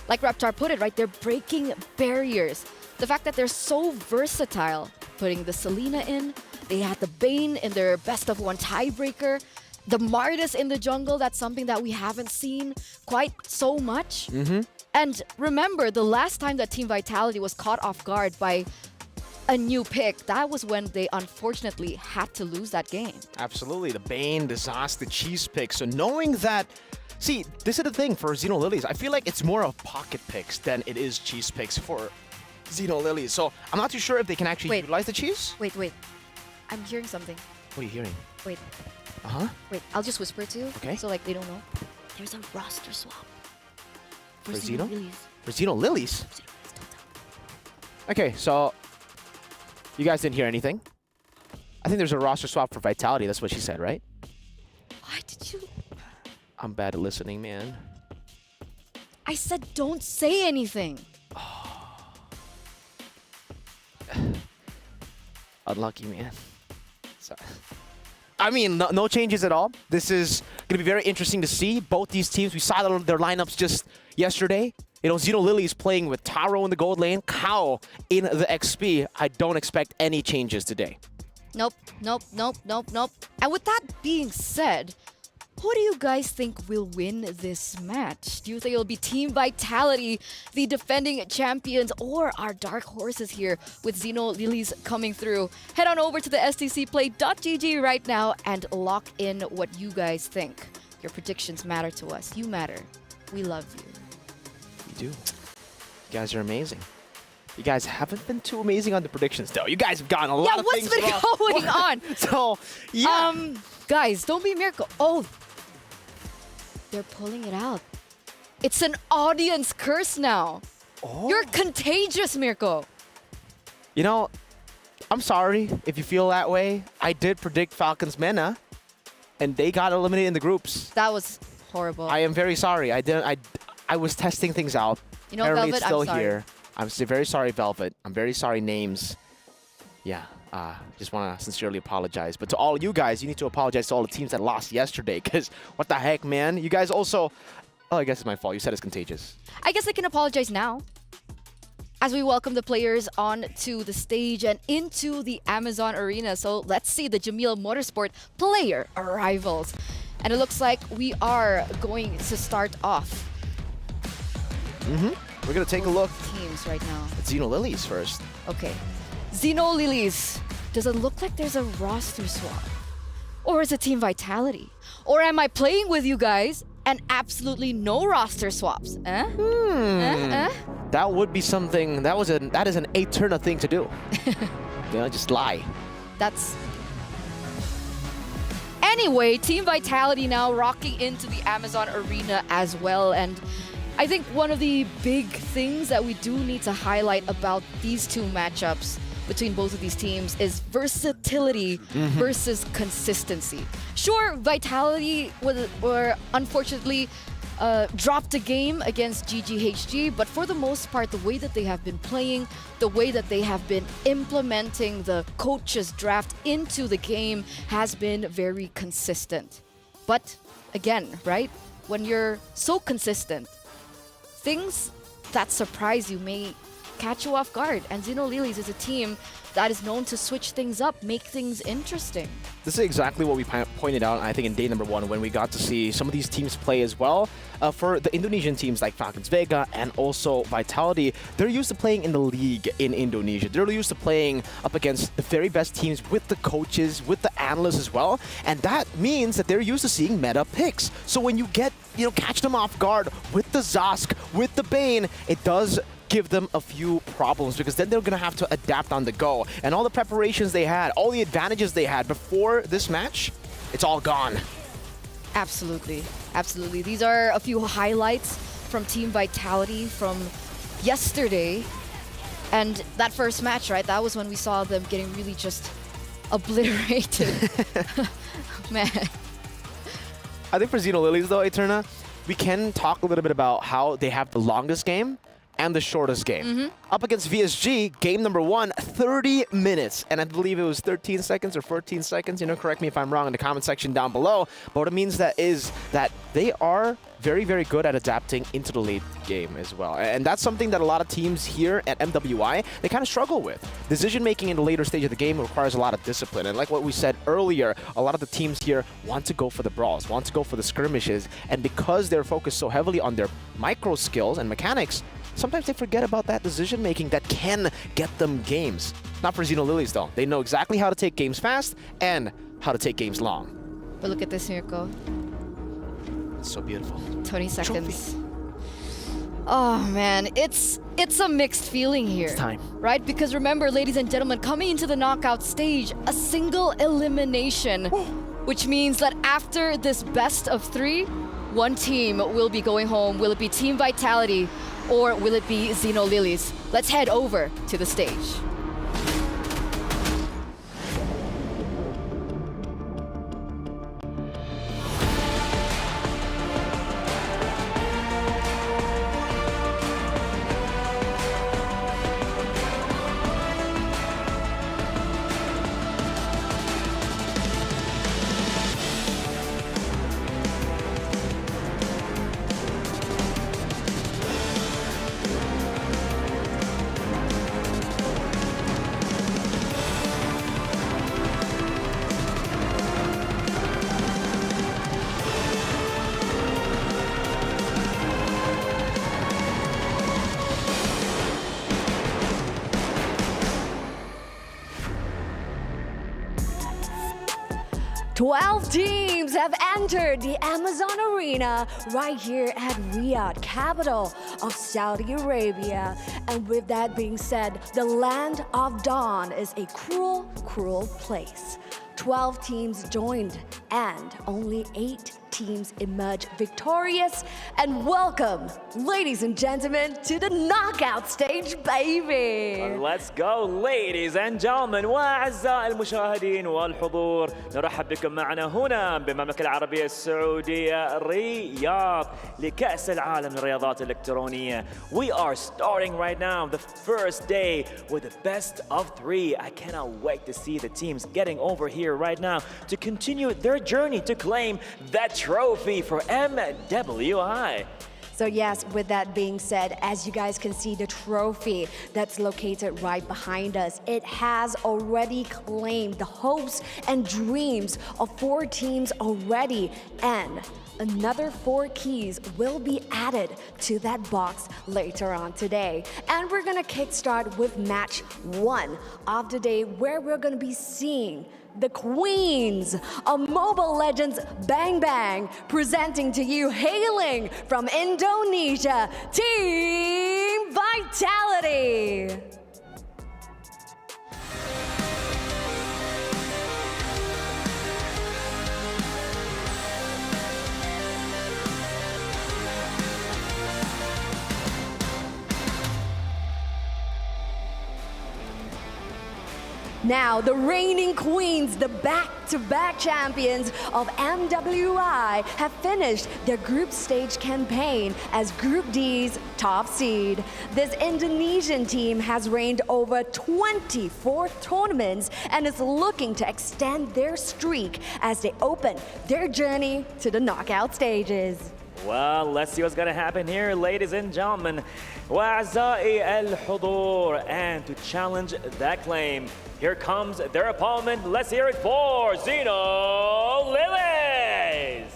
Speaker 3: like Raptar put it, right, they're breaking barriers. The fact that they're so versatile, putting the Selena in, they had the Bane in their best of 1 tiebreaker, the Mardis in the jungle, that's something that we haven't seen quite so much. And remember, the last time that Team Vitality was caught off guard by a new pick, that was when they unfortunately had to lose that game.
Speaker 11: Absolutely. The Bane, the Zosk, the cheese pick. So knowing that, see, this is the thing for Xeno Lilies. I feel like it's more of pocket picks than it is cheese picks for Xeno Lilies. So I'm not too sure if they can actually utilize the cheese.
Speaker 3: Wait. I'm hearing something.
Speaker 11: What are you hearing?
Speaker 3: Wait.
Speaker 11: Uh-huh.
Speaker 3: I'll just whisper it to you.
Speaker 11: Okay.
Speaker 3: So like they don't know. There's a roster swap.
Speaker 11: For Xeno?
Speaker 3: Lilies.
Speaker 11: For Xeno Lilies? Okay, so you guys didn't hear anything. I think there's a roster swap for Vitality. That's what she said, right?
Speaker 3: Why did you?
Speaker 11: I'm bad at listening, man.
Speaker 3: I said don't say anything.
Speaker 11: Unlucky, man. Sorry. I mean, no changes at all. This is going to be very interesting to see. Both these teams, we saw their lineups just yesterday. You know, Xeno Lilies playing with Taro in the gold lane, Kao in the XP. I don't expect any changes today.
Speaker 3: Nope. And with that being said, who do you guys think will win this match? Do you think it'll be Team Vitality, the defending champions, or our dark horses here with Xeno Lilies coming through? Head on over to the stcplay.gg right now and lock in what you guys think. Your predictions matter to us. You matter. We love you.
Speaker 11: We do. You guys are amazing. You guys haven't been too amazing on the predictions, though. You guys have gotten a lot of things wrong.
Speaker 3: Yeah, what's been going on?
Speaker 11: So, yeah.
Speaker 3: Guys, don't be Miracle. Oh, they're pulling it out. It's an audience curse now.
Speaker 11: Oh.
Speaker 3: You're contagious, Mirko.
Speaker 11: You know, I'm sorry if you feel that way. I did predict Falcons Mena, and they got eliminated in the groups.
Speaker 3: That was horrible.
Speaker 11: I am very sorry. I was testing things out.
Speaker 3: You know,
Speaker 11: Apparently
Speaker 3: Velvet,
Speaker 11: it's still
Speaker 3: I'm sorry.
Speaker 11: here. I'm very sorry, Velvet. I'm very sorry, Names. Yeah, just want to sincerely apologize. But to all you guys, you need to apologize to all the teams that lost yesterday, because what the heck, man? You guys also... Oh, I guess it's my fault. You said it's contagious.
Speaker 3: I guess I can apologize now. As we welcome the players onto the stage and into the Amazon Arena. So let's see the Jamil Motorsport player arrivals. And it looks like we are going to start off.
Speaker 11: We're going to take a look
Speaker 3: Teams right now.
Speaker 11: at Xeno Lilies first.
Speaker 3: Okay. Xeno Lilies. Does it look like there's a roster swap? Or is it Team Vitality? Or am I playing with you guys and absolutely no roster swaps?
Speaker 11: That would be something. That is an Eterna thing to do. You know, just lie.
Speaker 3: That's... Anyway, Team Vitality now rocking into the Amazon Arena as well. And I think one of the big things that we do need to highlight about these two matchups between both of these teams is versatility versus consistency. Sure, Vitality were unfortunately dropped a game against GGHG, but for the most part, the way that they have been playing, the way that they have been implementing the coaches draft into the game has been very consistent. But again, right, when you're so consistent, things that surprise you may catch you off guard. And Xeno Lilies is a team that is known to switch things up, make things interesting.
Speaker 11: This is exactly what we pointed out, I think, in day number 1 when we got to see some of these teams play as well. For the Indonesian teams like Falcons Vega and also Vitality, they're used to playing in the league in Indonesia. They're used to playing up against the very best teams with the coaches, with the analysts as well. And that means that they're used to seeing meta picks. So when you get, catch them off guard with the Zosk, with the Bane, it does give them a few problems, because then they're going to have to adapt on the go. And all the preparations they had, all the advantages they had before this match, it's all gone.
Speaker 3: Absolutely. Absolutely. These are a few highlights from Team Vitality from yesterday. And that first match, right? That was when we saw them getting really just obliterated. Man.
Speaker 11: I think for Xeno Lilies, though, Eterna, we can talk a little bit about how they have the longest game and the shortest game. Up against VSG, game number 1, 30 minutes. And I believe it was 13 seconds or 14 seconds. Correct me if I'm wrong in the comment section down below. But what it means is that they are very, very good at adapting into the late game as well. And that's something that a lot of teams here at MWI, they kind of struggle with. Decision-making in the later stage of the game requires a lot of discipline. And like what we said earlier, a lot of the teams here want to go for the brawls, want to go for the skirmishes. And because they're focused so heavily on their micro skills and mechanics, sometimes they forget about that decision-making that can get them games. Not for Xeno Lilies, though. They know exactly how to take games fast and how to take games long.
Speaker 3: But look at this, Mirko.
Speaker 11: It's so beautiful.
Speaker 3: 20 seconds. Oh man, it's a mixed feeling here.
Speaker 11: It's time.
Speaker 3: Right? Because remember, ladies and gentlemen, coming into the knockout stage, a single elimination, which means that after this best of 3, one team will be going home. Will it be Team Vitality or will it be Xeno Lilies? Let's head over to the stage.
Speaker 12: Twelve teams have entered the Amazon Arena right here at Riyadh, capital of Saudi Arabia. And with that being said, the land of dawn is a cruel, cruel place. 12 teams joined and only 8 teams emerge victorious. And welcome, ladies and gentlemen, to the knockout stage, baby.
Speaker 13: Let's go, ladies and gentlemen وأعزائي المشاهدين والحضور. نرحب بكم معنا هنا بالمملكة العربية السعودية رياض لكأس العالم للرياضات الإلكترونية. We are starting right now the first day with the best of 3. I cannot wait to see the teams getting over here right now to continue their journey to claim that trophy for MWI.
Speaker 12: So yes, with that being said, as you guys can see the trophy that's located right behind us, it has already claimed the hopes and dreams of 4 teams already, and another 4 keys will be added to that box later on today. And we're gonna kickstart with match 1 of the day, where we're gonna be seeing the queens of Mobile Legends Bang Bang, presenting to you, hailing from Indonesia, Team Vitality. Now, the reigning queens, the back-to-back champions of MWI, have finished their group stage campaign as Group D's top seed. This Indonesian team has reigned over 24 tournaments and is looking to extend their streak as they open their journey to the knockout stages.
Speaker 13: Well, let's see what's gonna happen here, ladies and gentlemen. وأعزائي الحضور, and to challenge that claim, here comes their opponent. Let's hear it for Xeno Lilies.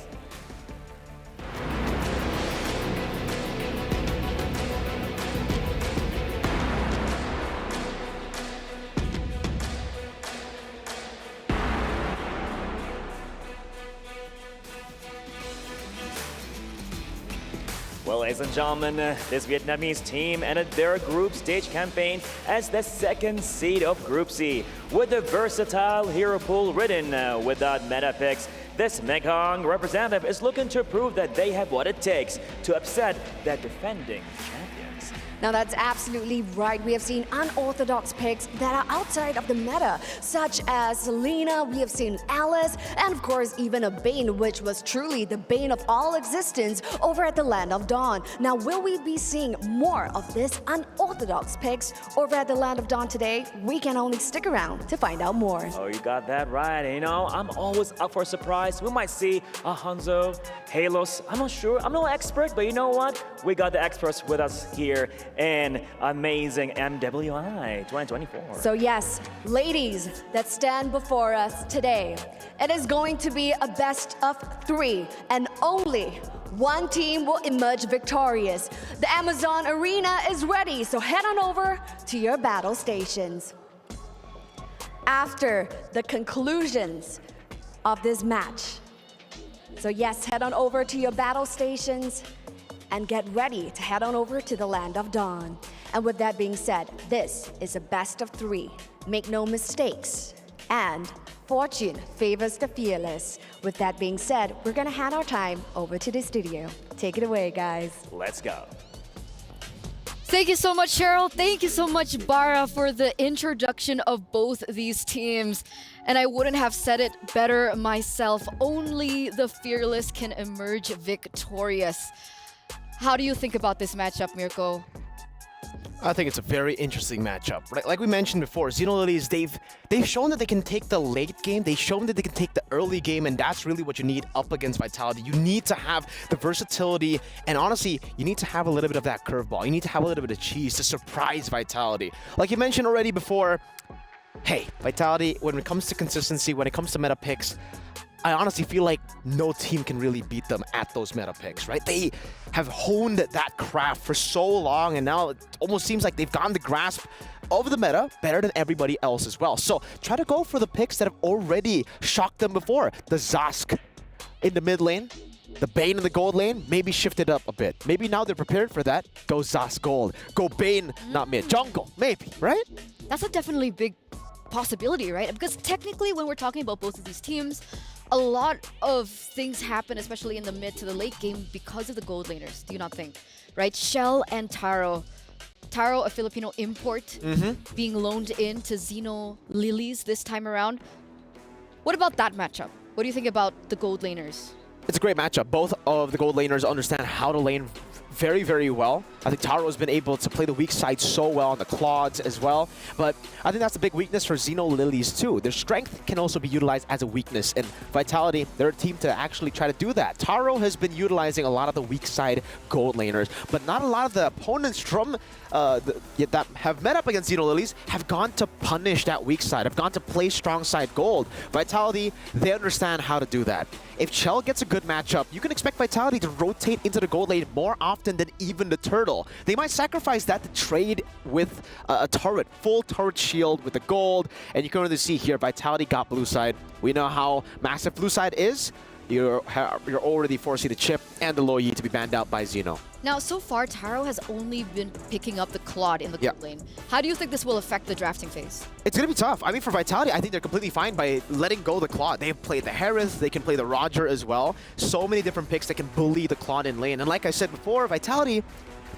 Speaker 13: Well, ladies and gentlemen, this Vietnamese team ended their group stage campaign as the 2nd seed of Group C, with a versatile hero pool ridden without meta picks. This Mekong representative is looking to prove that they have what it takes to upset the defending champions.
Speaker 12: Now that's absolutely right. We have seen unorthodox picks that are outside of the meta, such as Selena, we have seen Alice, and of course even a Bane, which was truly the bane of all existence over at the Land of Dawn. Now will we be seeing more of this unorthodox picks over at the Land of Dawn today? We can only stick around to find out more.
Speaker 13: Oh, you got that right. You know, I'm always up for a surprise. We might see a Hanzo, Halos. I'm not sure. I'm no expert, but you know what? We got the experts with us here in amazing MWI 2024.
Speaker 12: So yes, ladies that stand before us today, it is going to be a best of 3, and only one team will emerge victorious. The Amazon Arena is ready, so head on over to your battle stations. After the conclusions of this match, so yes, head on over to your battle stations, and get ready to head on over to the land of dawn. And with that being said, this is a best of 3. Make no mistakes. And fortune favors the fearless. With that being said, we're gonna hand our time over to the studio. Take it away, guys.
Speaker 13: Let's go.
Speaker 3: Thank you so much, Cheryl. Thank you so much, Bara, for the introduction of both these teams. And I wouldn't have said it better myself. Only the fearless can emerge victorious. How do you think about this matchup, Mirko?
Speaker 11: I think it's a very interesting matchup. Right? Like we mentioned before, Xeno Lilies, they've shown that they can take the late game, they've shown that they can take the early game, and that's really what you need up against Vitality. You need to have the versatility, and honestly, you need to have a little bit of that curveball. You need to have a little bit of cheese to surprise Vitality. Like you mentioned already before, hey, Vitality, when it comes to consistency, when it comes to meta picks, I honestly feel like no team can really beat them at those meta picks, right? They have honed that craft for so long, and now it almost seems like they've gotten the grasp of the meta better than everybody else as well. So try to go for the picks that have already shocked them before. The Zosk in the mid lane, the Bane in the gold lane, maybe shift it up a bit. Maybe now they're prepared for that. Go Zosk gold. Go Bane, not mid. Jungle, maybe, right?
Speaker 3: That's a definitely big possibility, right? Because technically, when we're talking about both of these teams, a lot of things happen, especially in the mid to the late game, because of the gold laners, do you not think? Right? Shell and Taro. Taro, a Filipino import, being loaned in to Xeno Lilies this time around. What about that matchup? What do you think about the gold laners?
Speaker 11: It's a great matchup. Both of the gold laners understand how to lane very, very well. I think Taro has been able to play the weak side so well on the Claudes as well. But I think that's a big weakness for Xeno Lilies too. Their strength can also be utilized as a weakness. And Vitality, they're a team to actually try to do that. Taro has been utilizing a lot of the weak side gold laners, but not a lot of the opponents from that have met up against Xeno Lilies have gone to punish that weak side, have gone to play strong side gold. Vitality, they understand how to do that. If Chell gets a good matchup, you can expect Vitality to rotate into the gold lane more often than even the Turtle. They might sacrifice that to trade with a turret, full turret shield with the gold, and you can already see here, Vitality got blue side. We know how massive blue side is. You're already forcing the chip and the Lo Yi to be banned out by Xeno.
Speaker 3: Now, so far, Taro has only been picking up the Claude in the gold lane. How do you think this will affect the drafting phase?
Speaker 11: It's going to be tough. I mean, for Vitality, I think they're completely fine by letting go the Claude. They've played the Harris, they can play the Roger as well. So many different picks that can bully the Claude in lane. And like I said before, Vitality,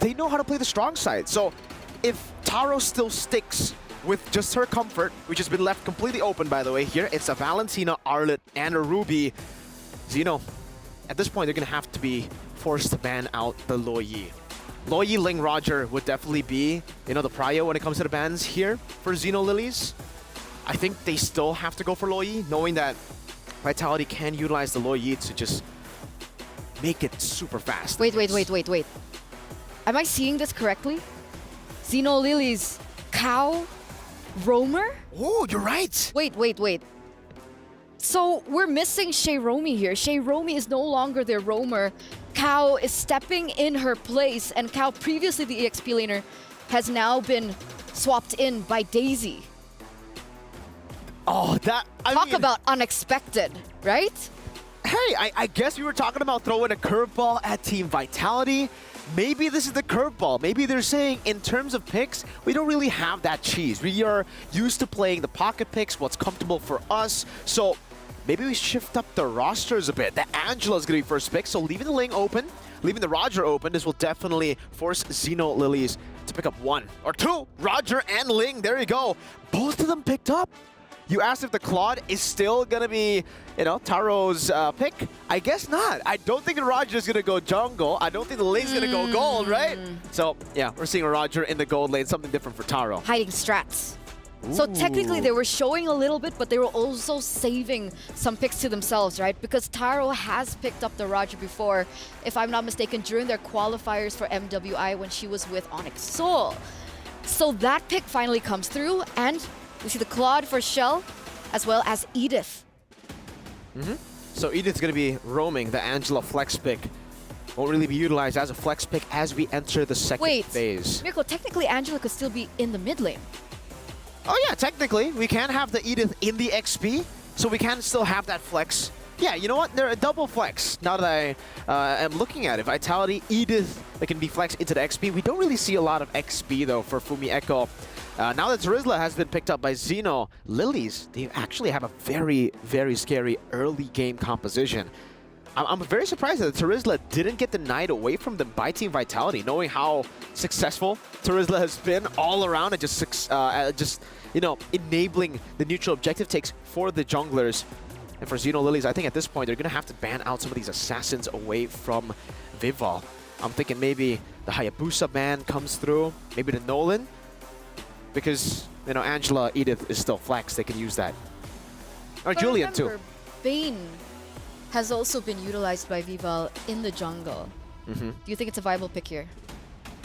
Speaker 11: they know how to play the strong side. So if Taro still sticks with just her comfort, which has been left completely open, by the way, here, it's a Valentina, Arlet, and a Ruby. Xeno, at this point, they're going to have to be forced to ban out the Lo Yi. Lo Yi, Ling, Roger would definitely be, the prio when it comes to the bans here for Xeno Lilies. I think they still have to go for Lo Yi, knowing that Vitality can utilize the Lo Yi to just make it super fast.
Speaker 3: Wait. Am I seeing this correctly? Xeno Lilies, Cow, Roamer?
Speaker 11: Oh, you're right.
Speaker 3: Wait. So we're missing Shay Romy here. Shay Romy is no longer their roamer. Cow is stepping in her place, and Cow, previously the EXP laner, has now been swapped in by Daisy.
Speaker 11: Oh,
Speaker 3: Talk about unexpected, right?
Speaker 11: Hey, I guess we were talking about throwing a curveball at Team Vitality. Maybe this is the curveball. Maybe they're saying, in terms of picks, we don't really have that cheese. We are used to playing the pocket picks, what's comfortable for us. So maybe we shift up the rosters a bit. The Angela is going to be first pick, so leaving the Ling open, leaving the Roger open, this will definitely force Xeno Lilies to pick up 1 or 2. Roger and Ling, there you go. Both of them picked up. You asked if the Claude is still going to be, Taro's pick? I guess not. I don't think the Roger is going to go jungle. I don't think the Ling's going to go gold, right? So, yeah, we're seeing a Roger in the gold lane, something different for Taro.
Speaker 3: Hiding strats. So technically they were showing a little bit, but they were also saving some picks to themselves, right? Because Taro has picked up the Roger before, if I'm not mistaken, during their qualifiers for MWI when she was with Onyx Soul. So that pick finally comes through, and we see the Claude for Shell, as well as Edith.
Speaker 11: So Edith's going to be roaming the Angela flex pick. Won't really be utilized as a flex pick as we enter the second phase.
Speaker 3: Mirko, technically Angela could still be in the mid lane.
Speaker 11: Oh yeah, technically. We can have the Edith in the XP, so we can still have that flex Yeah, you know what? They're a double flex. Now that I am looking at it, Vitality, Edith, that can be flexed into the XP. We don't really see a lot of XP, though, for Fumi Echo. Now that Terizla has been picked up by Xeno, Lilies, they actually have a very, very scary early game composition. I'm very surprised that Terizla didn't get denied away from them by Team Vitality, knowing how successful Terizla has been all around and just you know, enabling the neutral objective takes for the junglers. And for Xeno Lilies, I think at this point, they're going to have to ban out some of these assassins away from Vival. I'm thinking maybe the Hayabusa ban comes through, maybe the Nolan, because, you know, Angela, Edith is still flex. They can use that. Or
Speaker 3: But
Speaker 11: Julian,
Speaker 3: remember,
Speaker 11: too.
Speaker 3: Bane has also been utilized by Vival in the jungle. Do you think it's a viable pick here?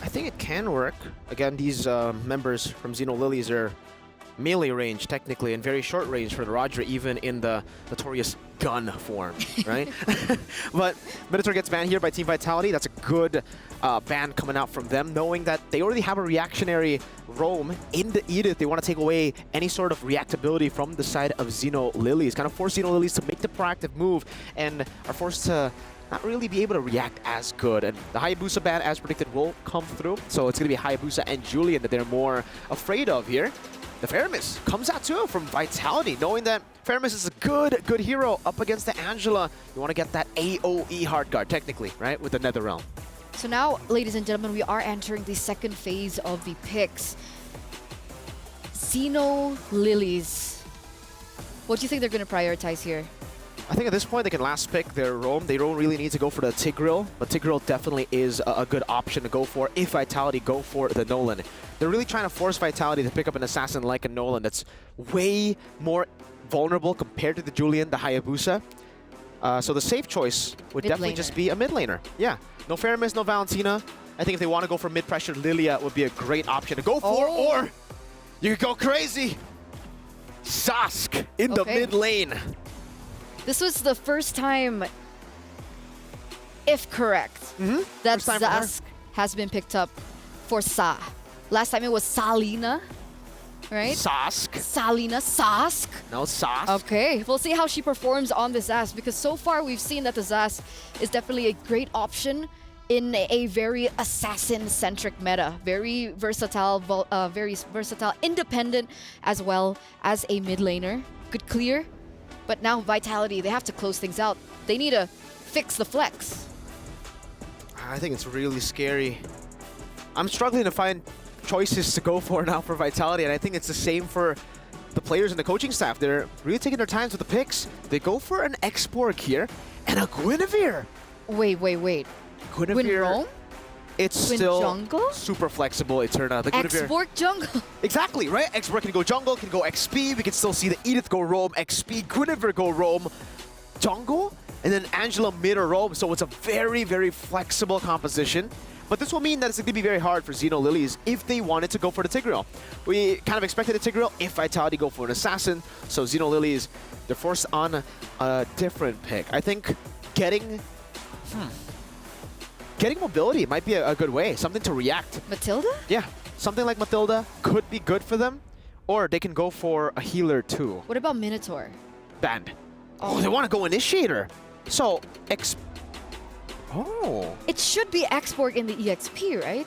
Speaker 11: I think it can work. Again, these members from Xeno Lilies are melee range, technically, and very short range for the Roger, even in the notorious gun form, right? But Minotaur gets banned here by Team Vitality. That's a good ban coming out from them, knowing that they already have a reactionary roam in the Edith. They want to take away any sort of reactability from the side of Xeno Lilies, kind of force Xeno Lilies to make the proactive move and are forced to not really be able to react as good. And the Hayabusa ban, as predicted, will come through. So it's going to be Hayabusa and Julian that they're more afraid of here. The Faramis comes out too from Vitality, knowing that Faramis is a good hero up against the Angela. You want to get that AoE hard guard, technically, right, with the Netherrealm.
Speaker 3: So now, ladies and gentlemen, we are entering the second phase of the picks. Xeno Lilies. What do you think they're going to prioritize here?
Speaker 11: I think at this point they can last pick their roam. They don't really need to go for the Tigreal, but Tigreal definitely is a good option to go for if Vitality go for the Nolan. They're really trying to force Vitality to pick up an assassin like a Nolan that's way more vulnerable compared to the Julian, the Hayabusa. So the safe choice would definitely just be a mid laner. Yeah, no Faramis, no Valentina. I think if they want to go for mid-pressure, Lilia would be a great option to go for, or you could go crazy. Sask in the mid lane.
Speaker 3: This was the first time, if correct, that Zask has been picked up for Sa. Last time it was Salina, right?
Speaker 11: Sask.
Speaker 3: Salina, Sask.
Speaker 11: No, Sask.
Speaker 3: Okay, we'll see how she performs on the Zask, because so far we've seen that the Zask is definitely a great option in a very assassin-centric meta. Very versatile, independent, as well as a mid laner. Good clear. But now Vitality, they have to close things out. They need to fix the flex.
Speaker 11: I think it's really scary. I'm struggling to find choices to go for now for Vitality, and I think it's the same for the players and the coaching staff. They're really taking their time with the picks. They go for an X-Borg here and a Guinevere.
Speaker 3: Wait.
Speaker 11: Guinevere.
Speaker 3: Roam?
Speaker 11: It's
Speaker 3: Gwyn
Speaker 11: still
Speaker 3: jungle?
Speaker 11: super flexible, Eterna. The Guinevere.
Speaker 3: X-Borg jungle.
Speaker 11: Exactly, right? X-Borg can go jungle, can go XP. We can still see the Edith go roam, XP, Guinevere go roam, jungle, and then Angela mid or roam. So it's a very, very flexible composition. But this will mean that it's going to be very hard for Xeno Lilies if they wanted to go for the Tigreal. We kind of expected a Tigreal if Vitality go for an Assassin. So Xeno Lilies, they're forced on a different pick. I think getting mobility might be a good way, something to react.
Speaker 3: Matilda?
Speaker 11: Yeah, something like Matilda could be good for them, or they can go for a healer too.
Speaker 3: What about Minotaur?
Speaker 11: Banned. Oh, they want to go Initiator. So,
Speaker 3: It should be X-Borg in the EXP, right?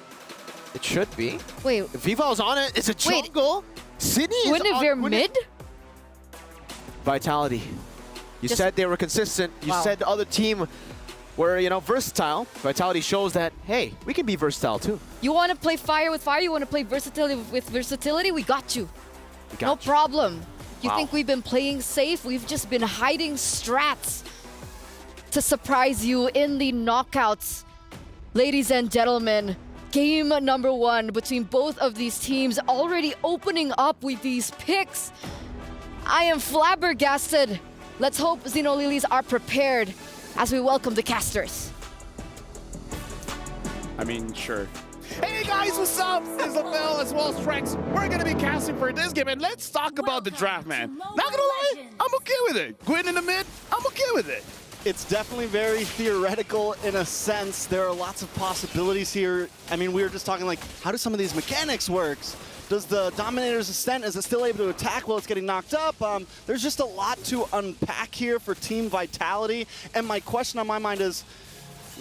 Speaker 11: It should be.
Speaker 3: Wait.
Speaker 11: Vival's on it. It's a jungle. Sydney is
Speaker 3: Guinevere
Speaker 11: on
Speaker 3: mid?
Speaker 11: Vitality. You said they were consistent. You said the other team were, you know, versatile. Vitality shows that, hey, we can be versatile too.
Speaker 3: You want to play fire with fire? You want to play versatility with versatility? We got you.
Speaker 11: No
Speaker 3: problem. You think we've been playing safe? We've just been hiding strats to surprise you in the knockouts. Ladies and gentlemen, game number 1 between both of these teams already opening up with these picks. I am flabbergasted. Let's hope Xeno Lilies are prepared as we welcome the casters.
Speaker 8: I mean, sure. Hey guys, what's up? It's Phil as well as Trex. We're gonna be casting for this game, and let's talk about the draft, man. Not gonna lie, I'm okay with it. Gwyn in the mid, I'm okay with it.
Speaker 11: it's definitely very theoretical in a sense. There are lots of possibilities here. I mean, we were just talking like, how do some of these mechanics work? Does the Dominator's Ascent, is it still able to attack while it's getting knocked up? There's just a lot to unpack here for Team Vitality. And my question on my mind is,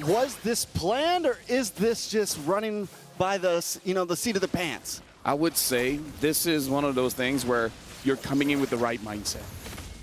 Speaker 11: was this planned or is this just running by the, the seat of the pants?
Speaker 8: I would say this is one of those things where you're coming in with the right mindset,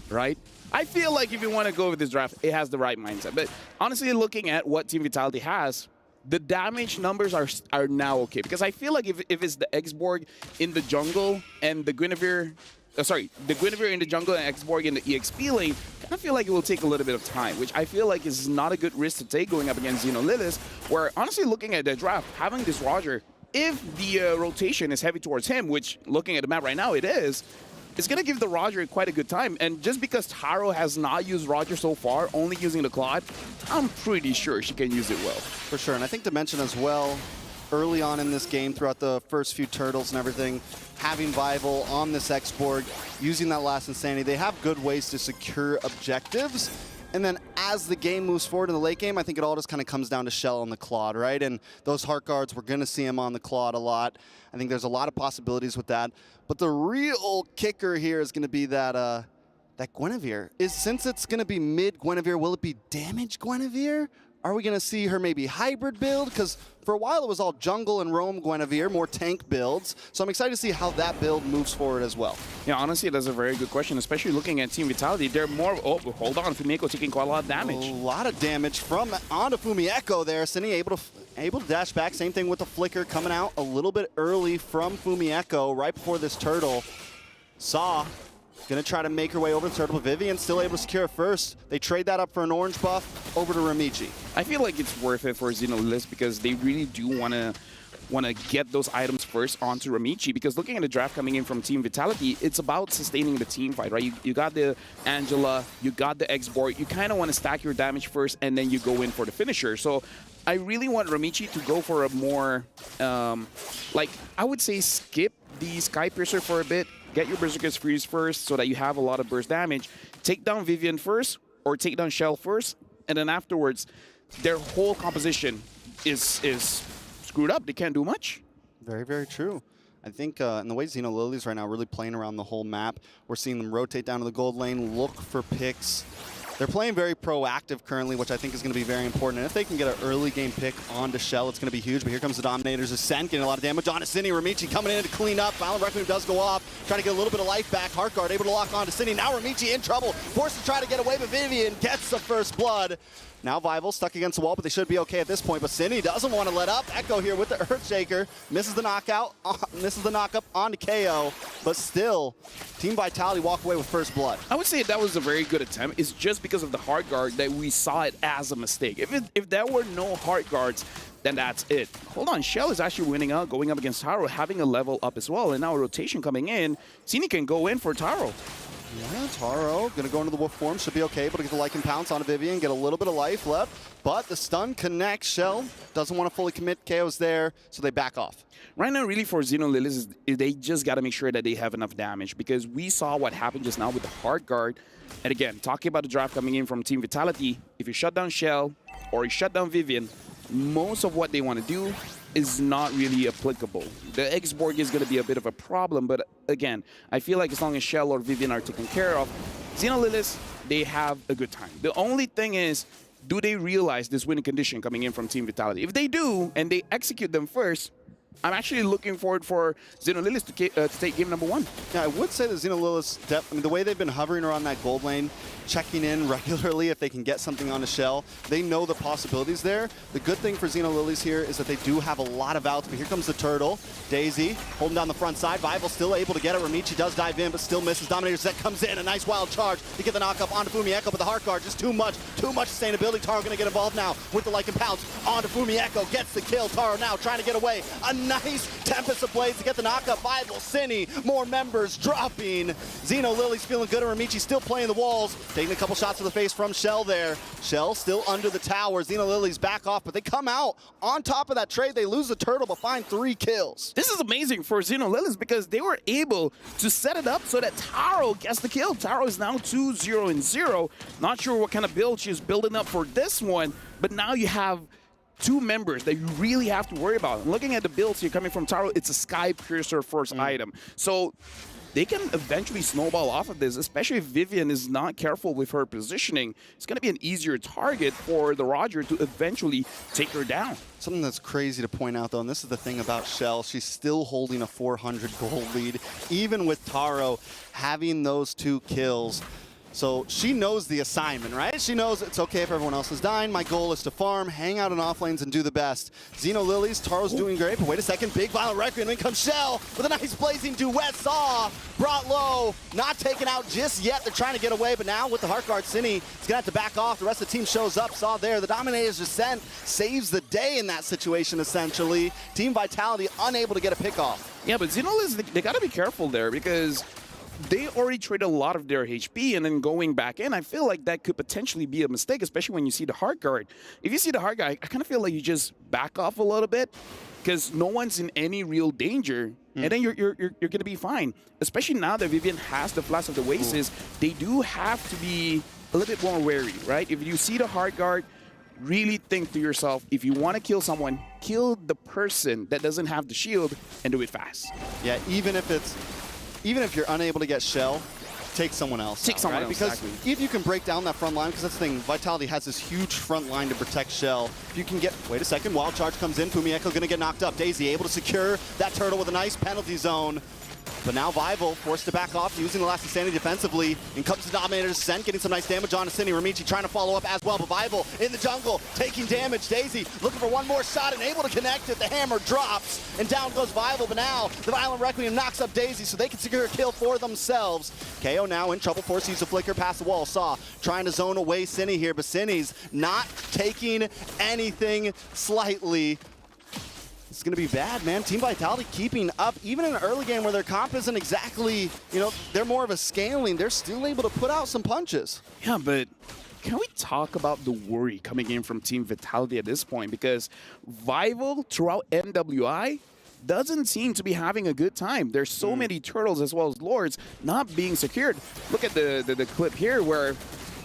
Speaker 8: right? I feel like if you want to go with this draft, it has the right mindset. But honestly, looking at what Team Vitality has, the damage numbers are now okay. Because I feel like if it's the X-Borg in the jungle and the Guinevere, the Guinevere in the jungle and X-Borg in the EXP lane, I feel like it will take a little bit of time, which I feel like is not a good risk to take going up against Xenolilith, where honestly looking at the draft, having this Roger, if the rotation is heavy towards him, which looking at the map right now it is, it's going to give the Roger quite a good time. And just because Taro has not used Roger so far, only using the Claude, I'm pretty sure she can use it well.
Speaker 11: For sure, and I think to mention as well, early on in this game, throughout the first few turtles and everything, having Vival on this X-Borg, using that last Insanity, they have good ways to secure objectives. And then as the game moves forward in the late game, I think it all just kind of comes down to Shell and the Claude, right? And those Heart Guards, we're going to see him on the Claude a lot. I think there's a lot of possibilities with that. But the real kicker here is going to be that that Guinevere. Since it's going to be mid Guinevere, will it be damage Guinevere? Are we going to see her maybe hybrid build? Because for a while it was all jungle and roam Guinevere, more tank builds. So I'm excited to see how that build moves forward as well.
Speaker 8: Yeah, honestly, that's a very good question, especially looking at Team Vitality. They're more, oh, hold on, Fumi taking quite a lot of damage.
Speaker 11: A lot of damage from onto Fumi there. Cine able to dash back. Same thing with the flicker coming out a little bit early from Fumi right before this turtle. Saw gonna try to make her way over the turtle, but Vivian still able to secure it first. They trade that up for an orange buff over to Ramichi.
Speaker 8: I feel like it's worth it for Xenolilith because they really do want to get those items first onto Ramichi, because looking at the draft coming in from Team Vitality, it's about sustaining the team fight, right? You got the Angela, you got the X-Borg, you kind of want to stack your damage first and then you go in for the finisher. So I really want Ramichi to go for a more, like, I would say skip the Sky Piercer for a bit, get your Berserker's Freeze first so that you have a lot of burst damage, take down Vivian first or take down Shell first, and then afterwards, their whole composition is screwed up. They can't do much.
Speaker 11: Very, very true. I think in the way Xenolili's right now really playing around the whole map, we're seeing them rotate down to the gold lane, look for picks. They're playing very proactive currently, which I think is going to be very important. And if they can get an early game pick onto Shell, it's going to be huge. But here comes the Dominator's Ascent, getting a lot of damage on Cine. Ramichi coming in to clean up. Violent Requiem does go off, trying to get a little bit of life back. Heartguard able to lock on to Cine. Now Ramichi in trouble, forced to try to get away, but Vivian gets the first blood. Now Vival stuck against the wall, but they should be okay at this point. But Cine doesn't want to let up. Echo here with the Earthshaker. Misses the knockout, misses the knockup onto KO. But still, Team Vitality walk away with first blood.
Speaker 8: I would say that was a very good attempt. It's just because of the Heart Guard that we saw it as a mistake. If there were no Heart Guards, then that's it. Hold on, Shell is actually winning out, going up against Taro, having a level up as well. And now a rotation coming in. Cine can go in for Taro.
Speaker 11: Yeah, Taro gonna go into the wolf form, should be okay, but get the Lycan Pounce onto Vivian, get a little bit of life left, but the stun connects. Shell doesn't want to fully commit, KO's there, so they back off.
Speaker 8: Right now, really for Xenolilith, they just got to make sure that they have enough damage, because we saw what happened just now with the Heart Guard. And again, talking about the draft coming in from Team Vitality, if you shut down Shell or you shut down Vivian, most of what they want to do is not really applicable. The X-Borg is going to be a bit of a problem, but again, I feel like as long as Shell or Vivian are taken care of, Xenolilith, they have a good time. The only thing is, do they realize this winning condition coming in from Team Vitality? If they do, and they execute them first, I'm actually looking forward for Xenolilith to take game number 1.
Speaker 11: Yeah, I would say that Xenolilith, the way they've been hovering around that gold lane, checking in regularly if they can get something on a Shell, they know the possibilities there. The good thing for Xenolilith here is that they do have a lot of outs, but here comes the turtle. Daisy holding down the front side. Vival still able to get it. Ramichi does dive in, but still misses. Dominator Set comes in, a nice wild charge to get the knockup onto Fumi, but the Heart Guard, just too much sustainability. Taro gonna get involved now with the Lycan Pounce onto Fumi, gets the kill. Taro now trying to get away.
Speaker 14: nice Tempest of Blades to get the knockup. Vival, Cine, more members dropping. Xeno Lily's feeling good, and Ramichi still playing the walls. Taking a couple shots to the face from Shell there. Shell still under the tower. Xeno Lily's back off, but they come out on top of that trade. They lose the turtle, but find 3 kills.
Speaker 8: This is amazing for Xeno Lilies because they were able to set it up so that Taro gets the kill. Taro is now 2-0-0. Not sure what kind of build she's building up for this one, but now you have 2 members that you really have to worry about. And looking at the builds here coming from Taro, it's a Sky Piercer first item. So they can eventually snowball off of this, especially if Vivian is not careful with her positioning. It's going to be an easier target for the Roger to eventually take her down.
Speaker 14: Something that's crazy to point out, though, and this is the thing about Shell, she's still holding a 400 gold lead, even with Taro having those 2 kills. So she knows the assignment, right? She knows it's okay if everyone else is dying. My goal is to farm, hang out in off lanes, and do the best. Xeno Lilies, Taro's doing great, but wait a second. Big Violent Requiem, in comes Shell with a nice blazing duet. Saw brought low, not taken out just yet. They're trying to get away, but now with the Heart Guard, Cine is going to have to back off. The rest of the team shows up. Saw there. The Dominator's Descent saves the day in that situation, essentially. Team Vitality unable to get a pick off.
Speaker 8: Yeah, but Xeno Lilies, they got to be careful there because they already traded a lot of their HP, and then going back in, I feel like that could potentially be a mistake, especially when you see the Heart Guard. If you see the Heart Guard, I kind of feel like you just back off a little bit because no one's in any real danger, and then you're going to be fine. Especially now that Vivian has the Flash of the Oasis, they do have to be a little bit more wary, right? If you see the Heart Guard, really think to yourself, if you want to kill someone, kill the person that doesn't have the shield and do it fast.
Speaker 14: Yeah, even if you're unable to get Shell, take someone else.
Speaker 8: Take someone else,
Speaker 14: because
Speaker 8: exactly.
Speaker 14: if you can break down that front line, because that's the thing, Vitality has this huge front line to protect Shell. If you can get, wait a second, Wild Charge comes in, Fumieko gonna get knocked up. Daisy able to secure that turtle with a nice penalty zone. But now Vival forced to back off, using the last insanity defensively. In comes the Dominator's Descent, getting some nice damage on Cine. Ramichi trying to follow up as well, but Vival in the jungle, taking damage. Daisy looking for one more shot and able to connect it. The hammer drops, and down goes Vival, but now the Violent Requiem knocks up Daisy so they can secure a kill for themselves. KO now in trouble, forced to use a flicker past the wall. Saw trying to zone away Cine here, but Cine's not taking anything slightly. It's going to be bad, man. Team Vitality keeping up, even in an early game where their comp isn't exactly, they're more of a scaling. They're still able to put out some punches.
Speaker 8: Yeah, but can we talk about the worry coming in from Team Vitality at this point? Because Vival throughout MWI doesn't seem to be having a good time. There's so many turtles as well as lords not being secured. Look at the clip here where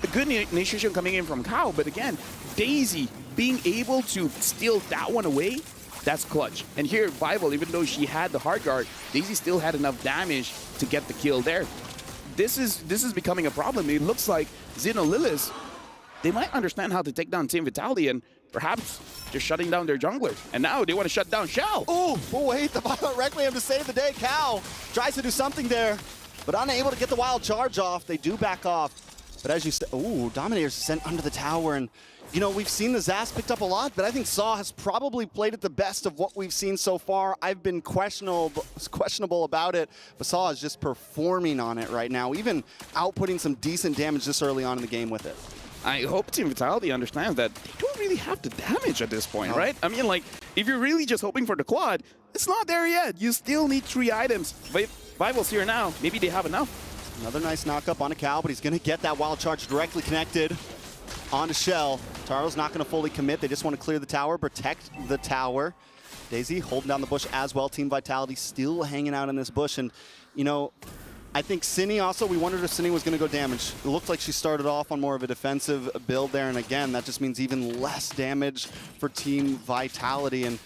Speaker 8: a good initiation coming in from Kao, but again, Daisy being able to steal that one away, that's clutch. And here, Vival, even though she had the Heart Guard, Daisy still had enough damage to get the kill there. This is becoming a problem. It looks like Xeno Lilies, they might understand how to take down Team Vitality and perhaps just shutting down their junglers. And now they want to shut down Shell.
Speaker 14: Oh, wait, the Violent Requiem to save the day. Kao tries to do something there, but unable to get the Wild Charge off. They do back off. But as you said, Dominator's sent under the tower, and we've seen the Zas picked up a lot, but I think Saw has probably played it the best of what we've seen so far. I've been questionable about it, but Saw is just performing on it right now, even outputting some decent damage this early on in the game with it.
Speaker 8: I hope Team Vitality understands that they don't really have the damage at this point, right? I mean, like, if you're really just hoping for the quad, it's not there yet. You still need 3 items. But Vival's here now. Maybe they have enough.
Speaker 14: Another nice knock-up on a Cow, but he's going to get that Wild Charge directly connected onto Shell. Taro's not going to fully commit. They just want to clear the tower, protect the tower. Daisy holding down the bush as well. Team Vitality still hanging out in this bush. And, I think Cine also, we wondered if Cine was going to go damage. It looked like she started off on more of a defensive build there. And again, that just means even less damage for Team Vitality. And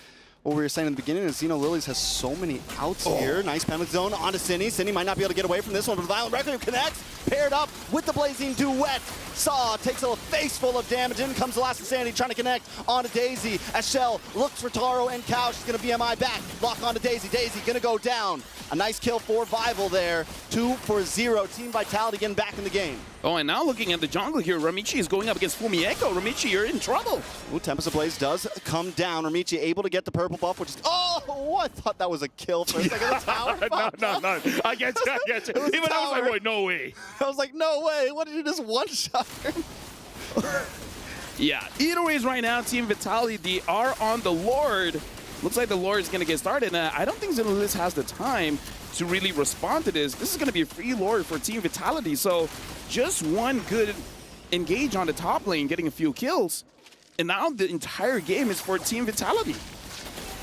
Speaker 14: what we were saying in the beginning is Xeno Lilies has so many outs here. Nice penalty zone onto Cine. Cine might not be able to get away from this one, but Violent Requiem connects, paired up with the Blazing Duet. Saw takes a face full of damage. In comes the last Insanity trying to connect onto Daisy as Shell looks for Taro and Cow. She's going to BMI back. Lock onto Daisy. Daisy going to go down. A nice kill for Vival there. 2-0. Team Vitality getting back in the game.
Speaker 8: Oh, and now looking at the jungle here, Ramichi is going up against Fumieko. Ramichi, you're in trouble.
Speaker 14: Ooh, Tempest of Blaze does come down. Ramichi able to get the purple buff, which is... Oh, I thought that was a kill for a second. The tower
Speaker 8: no. I get you. Even I was like, wait, no way.
Speaker 14: I was like, no way. What did you just one-shot him?
Speaker 8: Yeah, either ways right now, Team Vitality, they are on the Lord. Looks like the Lord is going to get started. And I don't think Xenolilith has the time to really respond to this. This is going to be a free Lord for Team Vitality. So just one good engage on the top lane, getting a few kills. And now the entire game is for Team Vitality.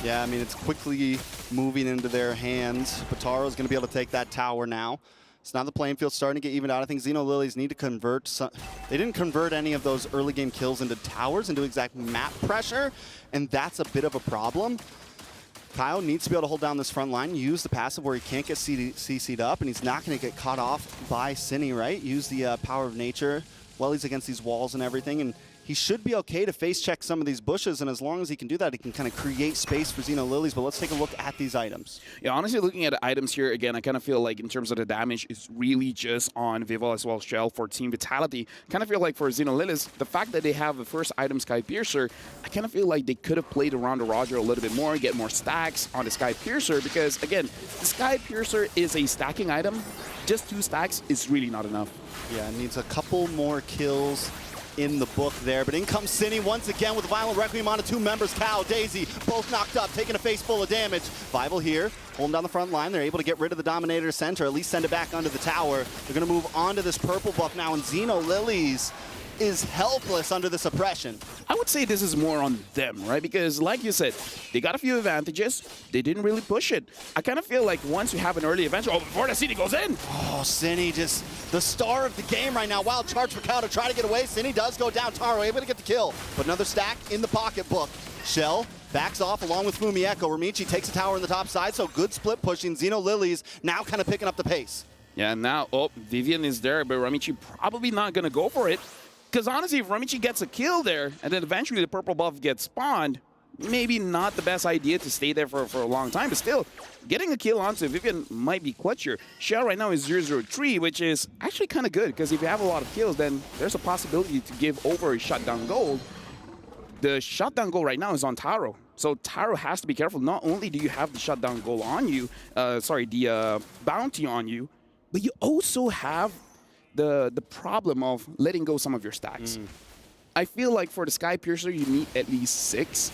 Speaker 14: Yeah, I mean, it's quickly moving into their hands. Bataro's going to be able to take that tower now. So now the playing field's starting to get evened out. I think Xenolilies need to convert some. They didn't convert any of those early game kills into towers, into exact map pressure, and that's a bit of a problem. Kyle needs to be able to hold down this front line, use the passive where he can't get CC'd up, and he's not going to get caught off by Cine, right? Use the power of nature while he's against these walls and everything, and he should be okay to face check some of these bushes, and as long as he can do that, he can kind of create space for Xenolilies. But let's take a look at these items.
Speaker 8: Yeah, honestly, looking at the items here, again, I kind of feel like in terms of the damage, it's really just on Vival as well as Shell for Team Vitality. Kind of feel like for Xenolilies, the fact that they have the first item, Sky Piercer, I kind of feel like they could have played around the Roger a little bit more, get more stacks on the Sky Piercer, because, again, the Sky Piercer is a stacking item. Just 2 stacks is really not enough.
Speaker 14: Yeah, it needs a couple more kills in the book there, but in comes Cine once again with a Violent Requiem onto 2 members, Cal, Daisy, both knocked up, taking a face full of damage. Vival here, holding down the front line. They're able to get rid of the Dominator center, at least send it back onto the tower. They're going to move on to this purple buff now, and Xenolilies is helpless under this oppression.
Speaker 8: I would say this is more on them, right? Because like you said, they got a few advantages. They didn't really push it. I kind of feel like once you have an early advantage, before the Cine goes in.
Speaker 14: Oh, Cine just the star of the game right now. Wild charge for Cal to try to get away. Cine does go down. Taro able to get the kill, but another stack in the pocketbook. Shell backs off along with Fumieko. Ramichi takes a tower on the top side, so good split pushing. Xenolilies now kind of picking up the pace.
Speaker 8: Yeah, now, Vivian is there, but Ramichi probably not going to go for it. Because honestly, if Ramichi gets a kill there, and then eventually the purple buff gets spawned, maybe not the best idea to stay there for a long time. But still, getting a kill onto Vivian might be clutch here. Shell right now is 0-0-3, which is actually kind of good, because if you have a lot of kills, then there's a possibility to give over a shutdown gold. The shutdown goal right now is on Taro. So Taro has to be careful. Not only do you have the shutdown goal on you, the bounty on you, but you also have the problem of letting go some of your stacks. I feel like for the Sky Piercer, you need at least 6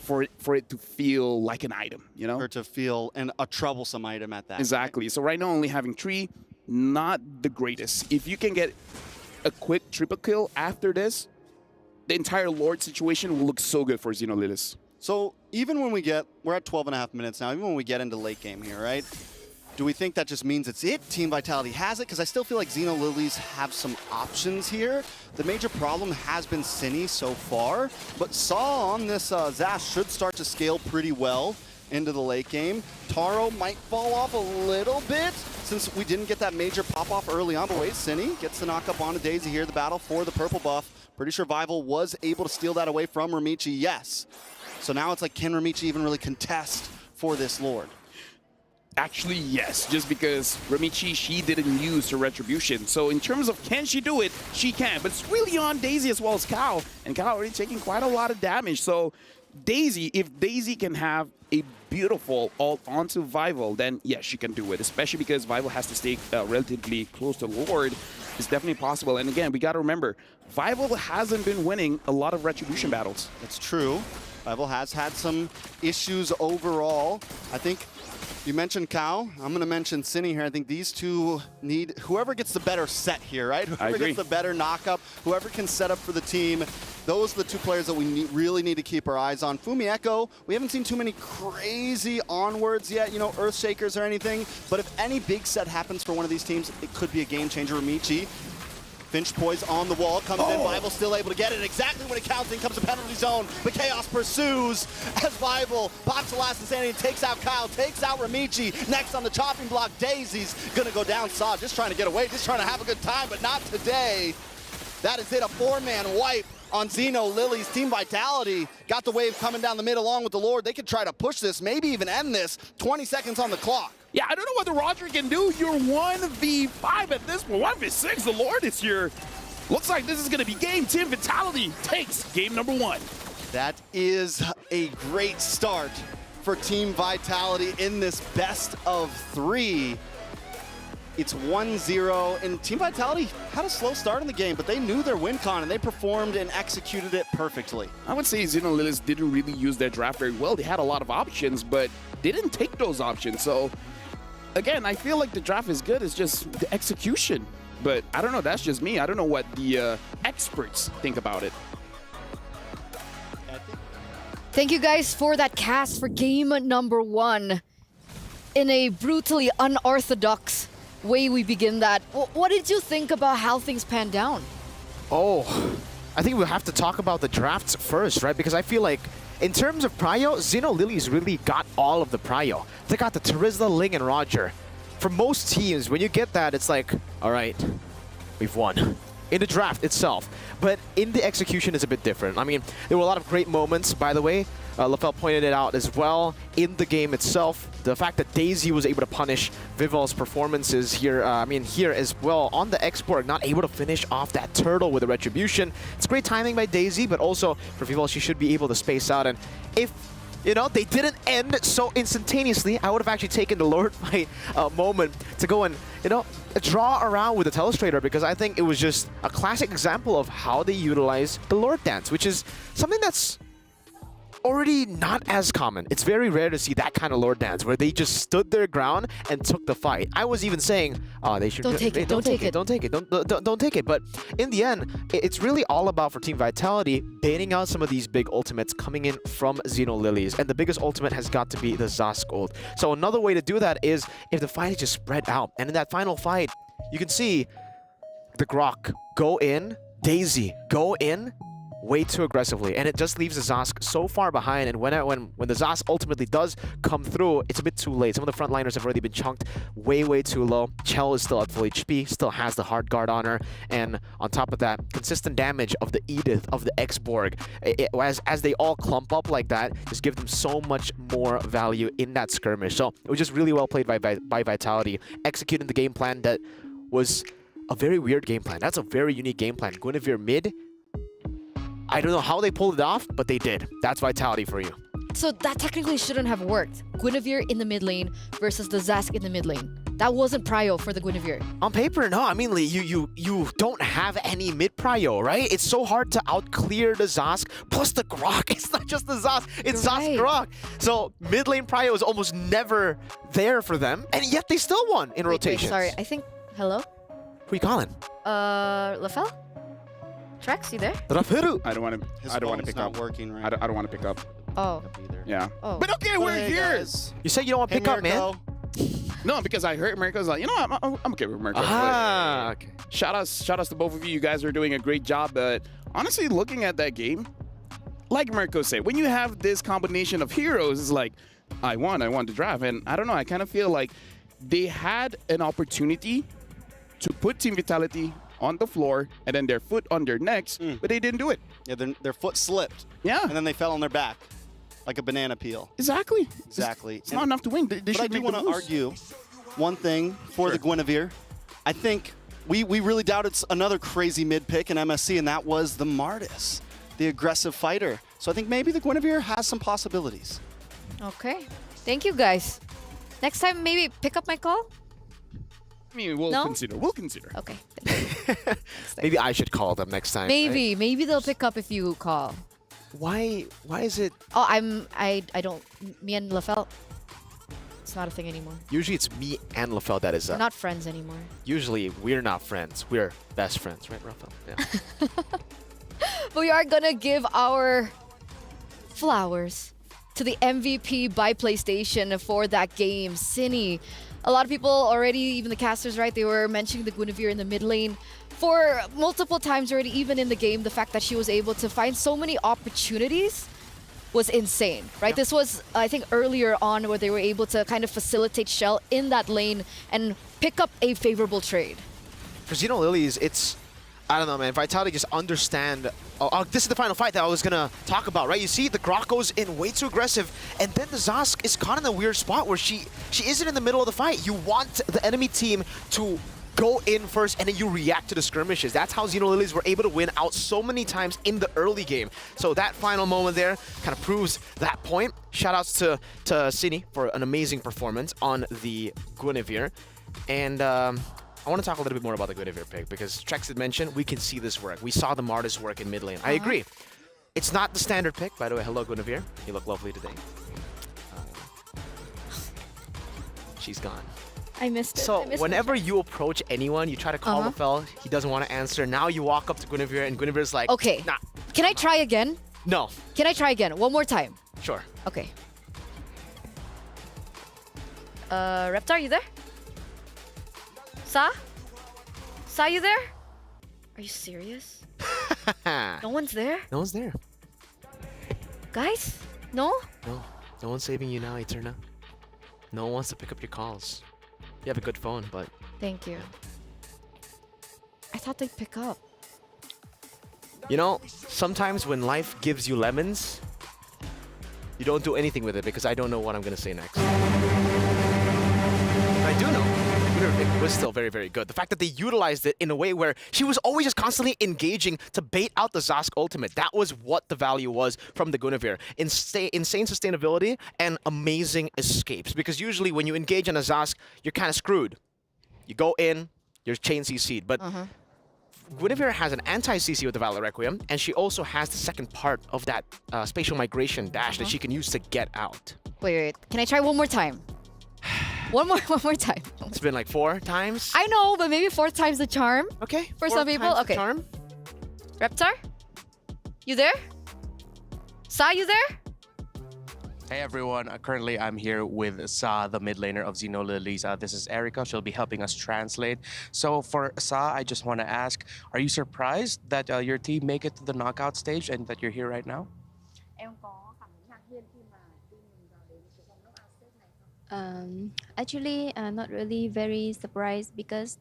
Speaker 8: for it to feel like an item, you know?
Speaker 14: Or to feel a troublesome item at that.
Speaker 8: Exactly. Right? So right now, only having 3, not the greatest. If you can get a quick triple kill after this, the entire Lord situation will look so good for Xenolilies.
Speaker 14: So even when we're at 12.5 minutes now, even when we get into late game here, right? Do we think that just means it's it? Team Vitality has it? Because I still feel like Xenolilies have some options here. The major problem has been Cine so far, but Saw on this Zash should start to scale pretty well into the late game. Taro might fall off a little bit since we didn't get that major pop-off early on, but wait, Cine gets the knock-up onto Daisy here, the battle for the purple buff. Pretty sure Vival was able to steal that away from Ramichi, yes. So now it's like, can Ramichi even really contest for this Lord?
Speaker 8: Actually, yes, just because Ramichi, she didn't use her Retribution. So in terms of can she do it, she can. But it's really on Daisy as well as Cal. And Cal already taking quite a lot of damage. So Daisy, if Daisy can have a beautiful ult onto Vival, then yes, she can do it. Especially because Vival has to stay relatively close to Lord. It's definitely possible. And again, we got to remember, Vival hasn't been winning a lot of Retribution battles.
Speaker 14: That's true. Vival has had some issues overall. I think you mentioned Cal. I'm going to mention Cine here. I think these two need whoever gets the better set here, right? Whoever gets the better knockup, whoever can set up for the team. Those are the 2 players that we really need to keep our eyes on. Fumieko, we haven't seen too many crazy onwards yet, you know, Earthshakers or anything. But if any big set happens for one of these teams, it could be a game changer. Ramichi. Finch poise on the wall, comes in, Vival still able to get it. Exactly when it counts in comes the penalty zone, but Chaos pursues as Vival pops the last insanity and takes out Kyle, takes out Ramichi. Next on the chopping block, Daisy's gonna go down. Saw just trying to get away, just trying to have a good time, but not today. That is it, a 4-man wipe on Xenolilies. Team Vitality got the wave coming down the mid along with the Lord. They could try to push this, maybe even end this. 20 seconds on the clock.
Speaker 8: Yeah, I don't know what the Roger can do. You're 1v5 at this point. 1v6, the Lord is here. Looks like this is going to be game. Team Vitality takes game number 1.
Speaker 14: That is a great start for Team Vitality in this best of 3. It's 1-0, and Team Vitality had a slow start in the game, but they knew their win con, and they performed and executed it perfectly.
Speaker 8: I would say Xeno Lilies didn't really use their draft very well. They had a lot of options, but they didn't take those options. So, again, I feel like the draft is good. It's just the execution. But I don't know. That's just me. I don't know what the experts think about it.
Speaker 3: Thank you guys for that cast for game number 1. In a brutally unorthodox way we begin that. What did you think about how things panned down?
Speaker 11: Oh, I think we'll have to talk about the drafts first, right? Because I feel like in terms of prio, Xeno Lilies really got all of the prio. They got the Terizla, Ling, and Roger. For most teams, when you get that, it's like, all right, we've won. In the draft itself. But in the execution, it's a bit different. I mean, there were a lot of great moments, by the way. LaFell pointed it out as well in the game itself. The fact that Daisy was able to punish Vival's performances here, here as well on the X-Borg, not able to finish off that turtle with a retribution. It's great timing by Daisy, but also for Vival, she should be able to space out. And if they didn't end so instantaneously, I would have actually taken the Lord fight moment to go and, draw around with the Telestrator, because I think it was just a classic example of how they utilize the Lord Dance, which is something that's already not as common. It's very rare to see that kind of Lord Dance where they just stood their ground and took the fight. I was even saying, they should
Speaker 3: don't take it. Don't take it.
Speaker 11: But in the end, it's really all about, for Team Vitality, baiting out some of these big ultimates coming in from Xeno Lilies, and the biggest ultimate has got to be the Zask ult. So another way to do that is if the fight is just spread out, and in that final fight, you can see the Grok go in, Daisy go in, way too aggressively, and it just leaves the Zask so far behind. And when the Zask ultimately does come through, it's a bit too late. Some of the frontliners have already been chunked way too low. Chell is still at full HP, still has the hard guard on her, and on top of that, consistent damage of the Edith, of the X-Borg, as they all clump up like that, just give them so much more value in that skirmish. So it was just really well played by Vitality, executing the game plan that was a very weird game plan. That's a very unique game plan. Guinevere mid, I don't know how they pulled it off, but they did. That's Vitality for you.
Speaker 3: So that technically shouldn't have worked. Guinevere in the mid lane versus the Zask in the mid lane. That wasn't prio for the Guinevere.
Speaker 11: On paper, no. I mean, you don't have any mid prio, right? It's so hard to outclear the Zask plus the Grok. It's not just the Zask, it's Zask Grok. So mid lane prio is almost never there for them, and yet they still won in rotations.
Speaker 3: Sorry, I think. Hello?
Speaker 11: Who you calling?
Speaker 3: LaFell? Trex, you there?
Speaker 8: Rafiru. I don't want to pick up.
Speaker 14: Working right.
Speaker 8: I don't want to pick up.
Speaker 3: Oh.
Speaker 8: Yeah.
Speaker 3: Oh.
Speaker 8: But okay, we're here.
Speaker 14: Guys.
Speaker 11: You said you don't want to pick up, man.
Speaker 8: No, because I heard Mirko's like, I'm okay with Mirko.
Speaker 11: Okay.
Speaker 8: Shout outs to both of you. You guys are doing a great job. But honestly, looking at that game, like Mirko said, when you have this combination of heroes, it's like, I won the draft. And I don't know, I kind of feel like they had an opportunity to put Team Vitality on the floor and then their foot on their necks, but they didn't do it.
Speaker 14: Yeah, their foot slipped.
Speaker 8: Yeah.
Speaker 14: And then they fell on their back like a banana peel.
Speaker 8: Exactly.
Speaker 14: It's
Speaker 8: not enough to win. They
Speaker 14: but I do want to argue one thing for the Guinevere. I think we really doubted another crazy mid pick in MSC, and that was the Martis, the aggressive fighter. So I think maybe the Guinevere has some possibilities.
Speaker 3: Okay. Thank you, guys. Next time, maybe pick up my call?
Speaker 8: I mean, we'll consider. We'll consider.
Speaker 3: Okay.
Speaker 11: Maybe I should call them next time.
Speaker 3: Maybe.
Speaker 11: Right?
Speaker 3: Maybe they'll pick up if you call.
Speaker 11: Why is it?
Speaker 3: Oh, I don't. Me and LaFell. It's not a thing anymore.
Speaker 11: Usually it's me and LaFell that is
Speaker 3: We're not friends anymore.
Speaker 11: Usually we're not friends. We're best friends, right, LaFell? Yeah.
Speaker 3: But we are gonna give our flowers to the MVP by PlayStation for that game, Cine. A lot of people already, even the casters, right, they were mentioning the Guinevere in the mid lane for multiple times already, even in the game. The fact that she was able to find so many opportunities was insane, right? This was, I think, earlier on where they were able to kind of facilitate Shell in that lane and pick up a favorable trade.
Speaker 11: For Xeno Lilies, it's, I don't know, man. Vitality just understand. This is the final fight that I was gonna talk about, right? You see, the Grok goes in way too aggressive, and then the Zask is caught in a weird spot where she isn't in the middle of the fight. You want the enemy team to go in first, and then you react to the skirmishes. That's how Xeno Lilies were able to win out so many times in the early game. So that final moment there kind of proves that point. Shoutouts to Cine for an amazing performance on the Guinevere. And I want to talk a little bit more about the Guinevere pick because Trex had mentioned we can see this work. We saw the Martis work in mid lane. I agree. It's not the standard pick, by the way. Hello, Guinevere. You look lovely today. She's gone.
Speaker 3: I missed it.
Speaker 11: So whenever you approach anyone, you try to call Fel, he doesn't want to answer. Now you walk up to Guinevere and Guinevere's like,
Speaker 15: okay.
Speaker 11: Nah.
Speaker 15: Can I try again?
Speaker 11: No.
Speaker 15: Can I try again? One more time.
Speaker 11: Sure.
Speaker 15: Okay. Reptar, you there? Sa? Sa, you there? Are you serious? No one's there?
Speaker 11: No one's there.
Speaker 15: Guys? No?
Speaker 11: No. No one's saving you now, Eterna. No one wants to pick up your calls. You have a good phone, but...
Speaker 15: Thank you. I thought they'd pick up.
Speaker 11: You know, sometimes when life gives you lemons, you don't do anything with it because I don't know what I'm going to say next. I do know. It was still very, very good. The fact that they utilized it in a way where she was always just constantly engaging to bait out the Zask ultimate. That was what the value was from the Guinevere. Insane sustainability and amazing escapes. Because usually when you engage on a Zask, you're kind of screwed. You go in, you're chain CC'd. But Guinevere has an anti-CC with the Valor Requiem, and she also has the second part of that spatial migration dash that she can use to get out.
Speaker 15: Wait. Can I try one more time? One more time.
Speaker 11: It's been like 4 times.
Speaker 15: I know, but maybe 4 times the charm.
Speaker 11: Okay.
Speaker 15: For some people, okay.
Speaker 11: Charm.
Speaker 15: Reptar, you there? Sa, you there?
Speaker 10: Hey everyone, currently I'm here with Sa, the mid laner of Xeno Lilies. This is Erica, she'll be helping us translate. So for Sa, I just want to ask, are you surprised that your team make it to the knockout stage and that you're here right now?
Speaker 16: Actually, not really very surprised because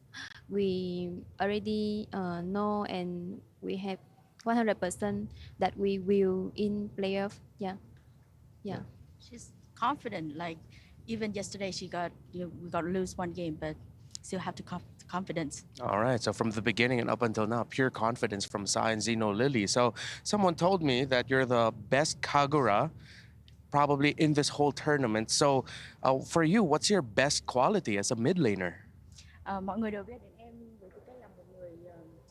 Speaker 16: we already know and we have 100% that we will in playoff. Yeah.
Speaker 17: She's confident. Like even yesterday, we got to lose 1 game, but still have to confidence.
Speaker 10: All right, so from the beginning and up until now, pure confidence from Sa and Xeno Lily. So someone told me that you're the best Kagura probably in this whole tournament. So for you, what's your best quality as a mid laner?
Speaker 17: Mọi người đều biết đến em với tư cách là một người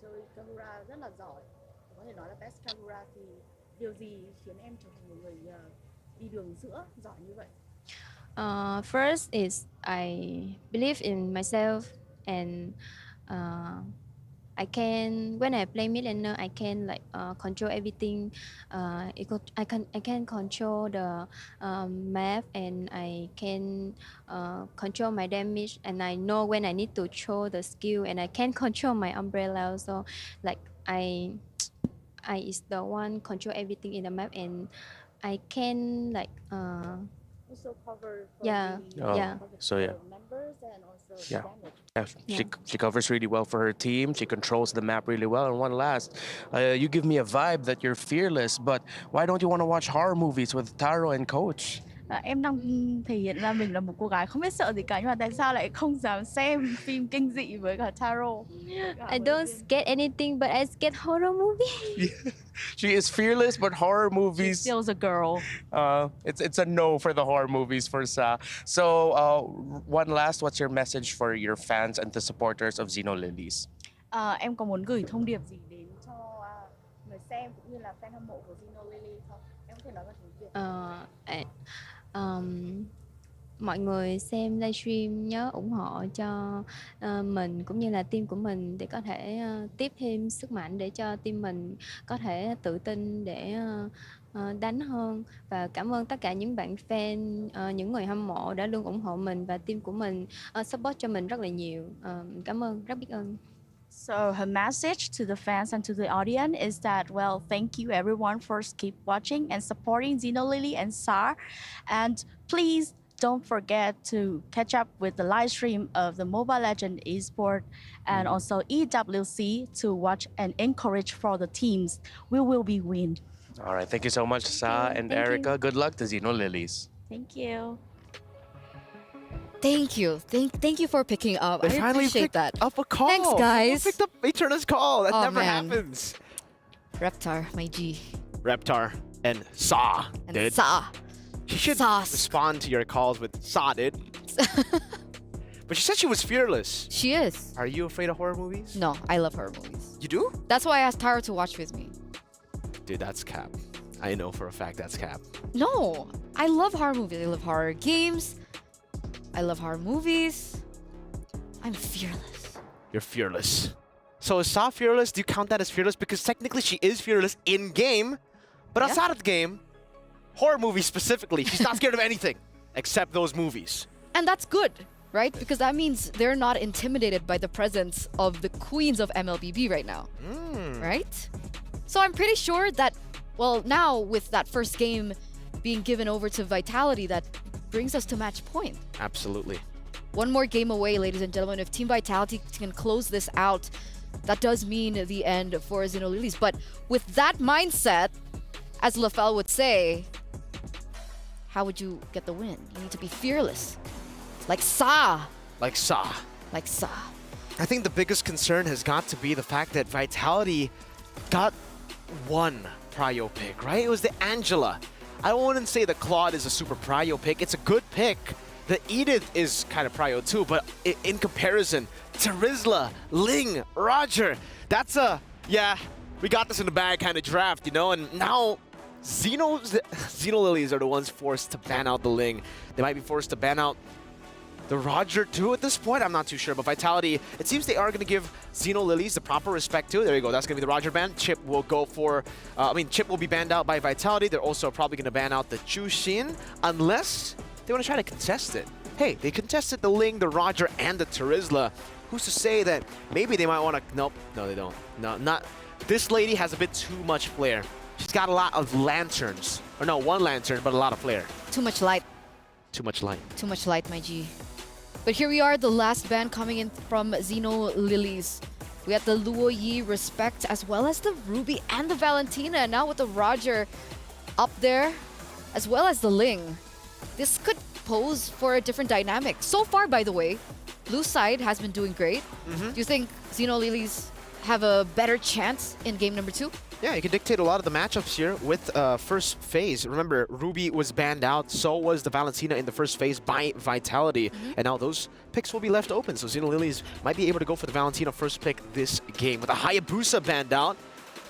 Speaker 17: chơi Kagura rất là giỏi. Có thể nói là best Kagura thì điều gì khiến em trở thành một người đi đường giữa giỏi như vậy?
Speaker 16: First is I believe in myself and I can, when I play mid laner, I can like control everything. I can control the map and I can control my damage, and I know when I need to throw the skill, and I can control my umbrella. So like I is the one control everything in the map, and I can like
Speaker 17: Also cover for
Speaker 10: the
Speaker 17: members and also damage.
Speaker 10: She covers really well for her team. She controls the map really well. And one last, you give me a vibe that you're fearless, but why don't you want to watch horror movies with Taro and Coach?
Speaker 17: Em đang thể hiện ra mình là một cô gái không biết sợ gì cả, nhưng mà tại sao lại không dám xem phim kinh dị với cả Taro?
Speaker 16: I don't scared anything, but I scared horror movie.
Speaker 10: She is fearless, but horror movies.
Speaker 17: She still a girl.
Speaker 10: It's a no for the horror movies for Sa. So one last, what's your message for your fans and the supporters of Xeno Lilies?
Speaker 17: Em có muốn gửi thông điệp gì đến cho người xem cũng như là fan hâm mộ của Xeno Lilies không? Em có thể nói bằng tiếng Việt.
Speaker 16: Mọi người xem livestream nhớ ủng hộ cho mình cũng như là team của mình để có thể tiếp thêm sức mạnh để cho team mình có thể tự tin để đánh hơn, và cảm ơn tất cả những bạn fan, những người hâm mộ đã luôn ủng hộ mình và team của mình support cho mình rất là nhiều. Cảm ơn, rất biết ơn.
Speaker 17: So her message to the fans and to the audience is that, well, thank you everyone for keep watching and supporting Xeno Lily and Sa, and please don't forget to catch up with the live stream of the Mobile Legends eSport and also EWC to watch and encourage for the teams. We will be win.
Speaker 10: All right, thank you so much, Sa and Erica.
Speaker 17: You.
Speaker 10: Good luck to Xeno Lilies.
Speaker 17: Thank you.
Speaker 15: Thank you. Thank you for picking up.
Speaker 11: They
Speaker 15: I
Speaker 11: finally
Speaker 15: appreciate
Speaker 11: picked
Speaker 15: that.
Speaker 11: up a call.
Speaker 15: Thanks, guys.
Speaker 11: Someone picked up Eterna's call. That
Speaker 15: Oh,
Speaker 11: never
Speaker 15: man.
Speaker 11: happens.
Speaker 15: Reptar, my G.
Speaker 11: Reptar and Sa did.
Speaker 15: Sa.
Speaker 11: She should respond to your calls with Sa did. But she said she was fearless.
Speaker 3: She is.
Speaker 11: Are you afraid of horror movies?
Speaker 3: No, I love horror movies.
Speaker 11: You do?
Speaker 3: That's why I asked Taro to watch with me.
Speaker 11: Dude, that's cap. I know for a fact that's cap.
Speaker 3: No, I love horror movies. I love horror games. I love horror movies. I'm fearless.
Speaker 11: You're fearless. So is Sa fearless? Do you count that as fearless? Because technically she is fearless in game, but outside of the game, horror movies specifically, she's not scared of anything except those movies.
Speaker 3: And that's good, right? Because that means they're not intimidated by the presence of the queens of MLBB right now, right? So I'm pretty sure that, well, now with that first game being given over to Vitality, that brings us to match point.
Speaker 11: Absolutely.
Speaker 3: One more game away, ladies and gentlemen. If Team Vitality can close this out, that does mean the end for Xenolilies. But with that mindset, as LaFell would say, how would you get the win? You need to be fearless. Like Sa.
Speaker 11: Like Sa.
Speaker 3: Like Sa.
Speaker 11: I think the biggest concern has got to be the fact that Vitality got one prio pick, right? It was the Angela. I wouldn't say the Claude is a super prio pick. It's a good pick. The Edith is kind of prio too, but in comparison, Terizla, Ling, Roger, that's a, yeah, we got this in the bag kind of draft, you know? And now Xenolilies are the ones forced to ban out the Ling. They might be forced to ban out the Roger too at this point. I'm not too sure, but Vitality, it seems they are going to give Xenolilies the proper respect too. There you go. That's going to be the Roger ban. Chip will go for, Chip will be banned out by Vitality. They're also probably going to ban out the Chushin unless they want to try to contest it. Hey, they contested the Ling, the Roger, and the Terizla. Who's to say that maybe they might want to... Nope. No, they don't. No, not... This lady has a bit too much flair. She's got a lot of lanterns. Or no, one lantern, but a lot of flair.
Speaker 3: Too much light.
Speaker 11: Too much light.
Speaker 3: Too much light, my G. But here we are, the last ban coming in from Xenolilies. We had the Luo Yi Respect, as well as the Ruby and the Valentina. And now with the Roger up there, as well as the Ling. This could pose for a different dynamic. So far, by the way, blue side has been doing great. Do you think Xenolilies have a better chance in game number 2?
Speaker 11: Yeah, you can dictate a lot of the matchups here with first phase. Remember, Ruby was banned out, so was the Valentina in the first phase by Vitality. And now those picks will be left open, so Xenolilies might be able to go for the Valentina first pick this game. With a Hayabusa banned out,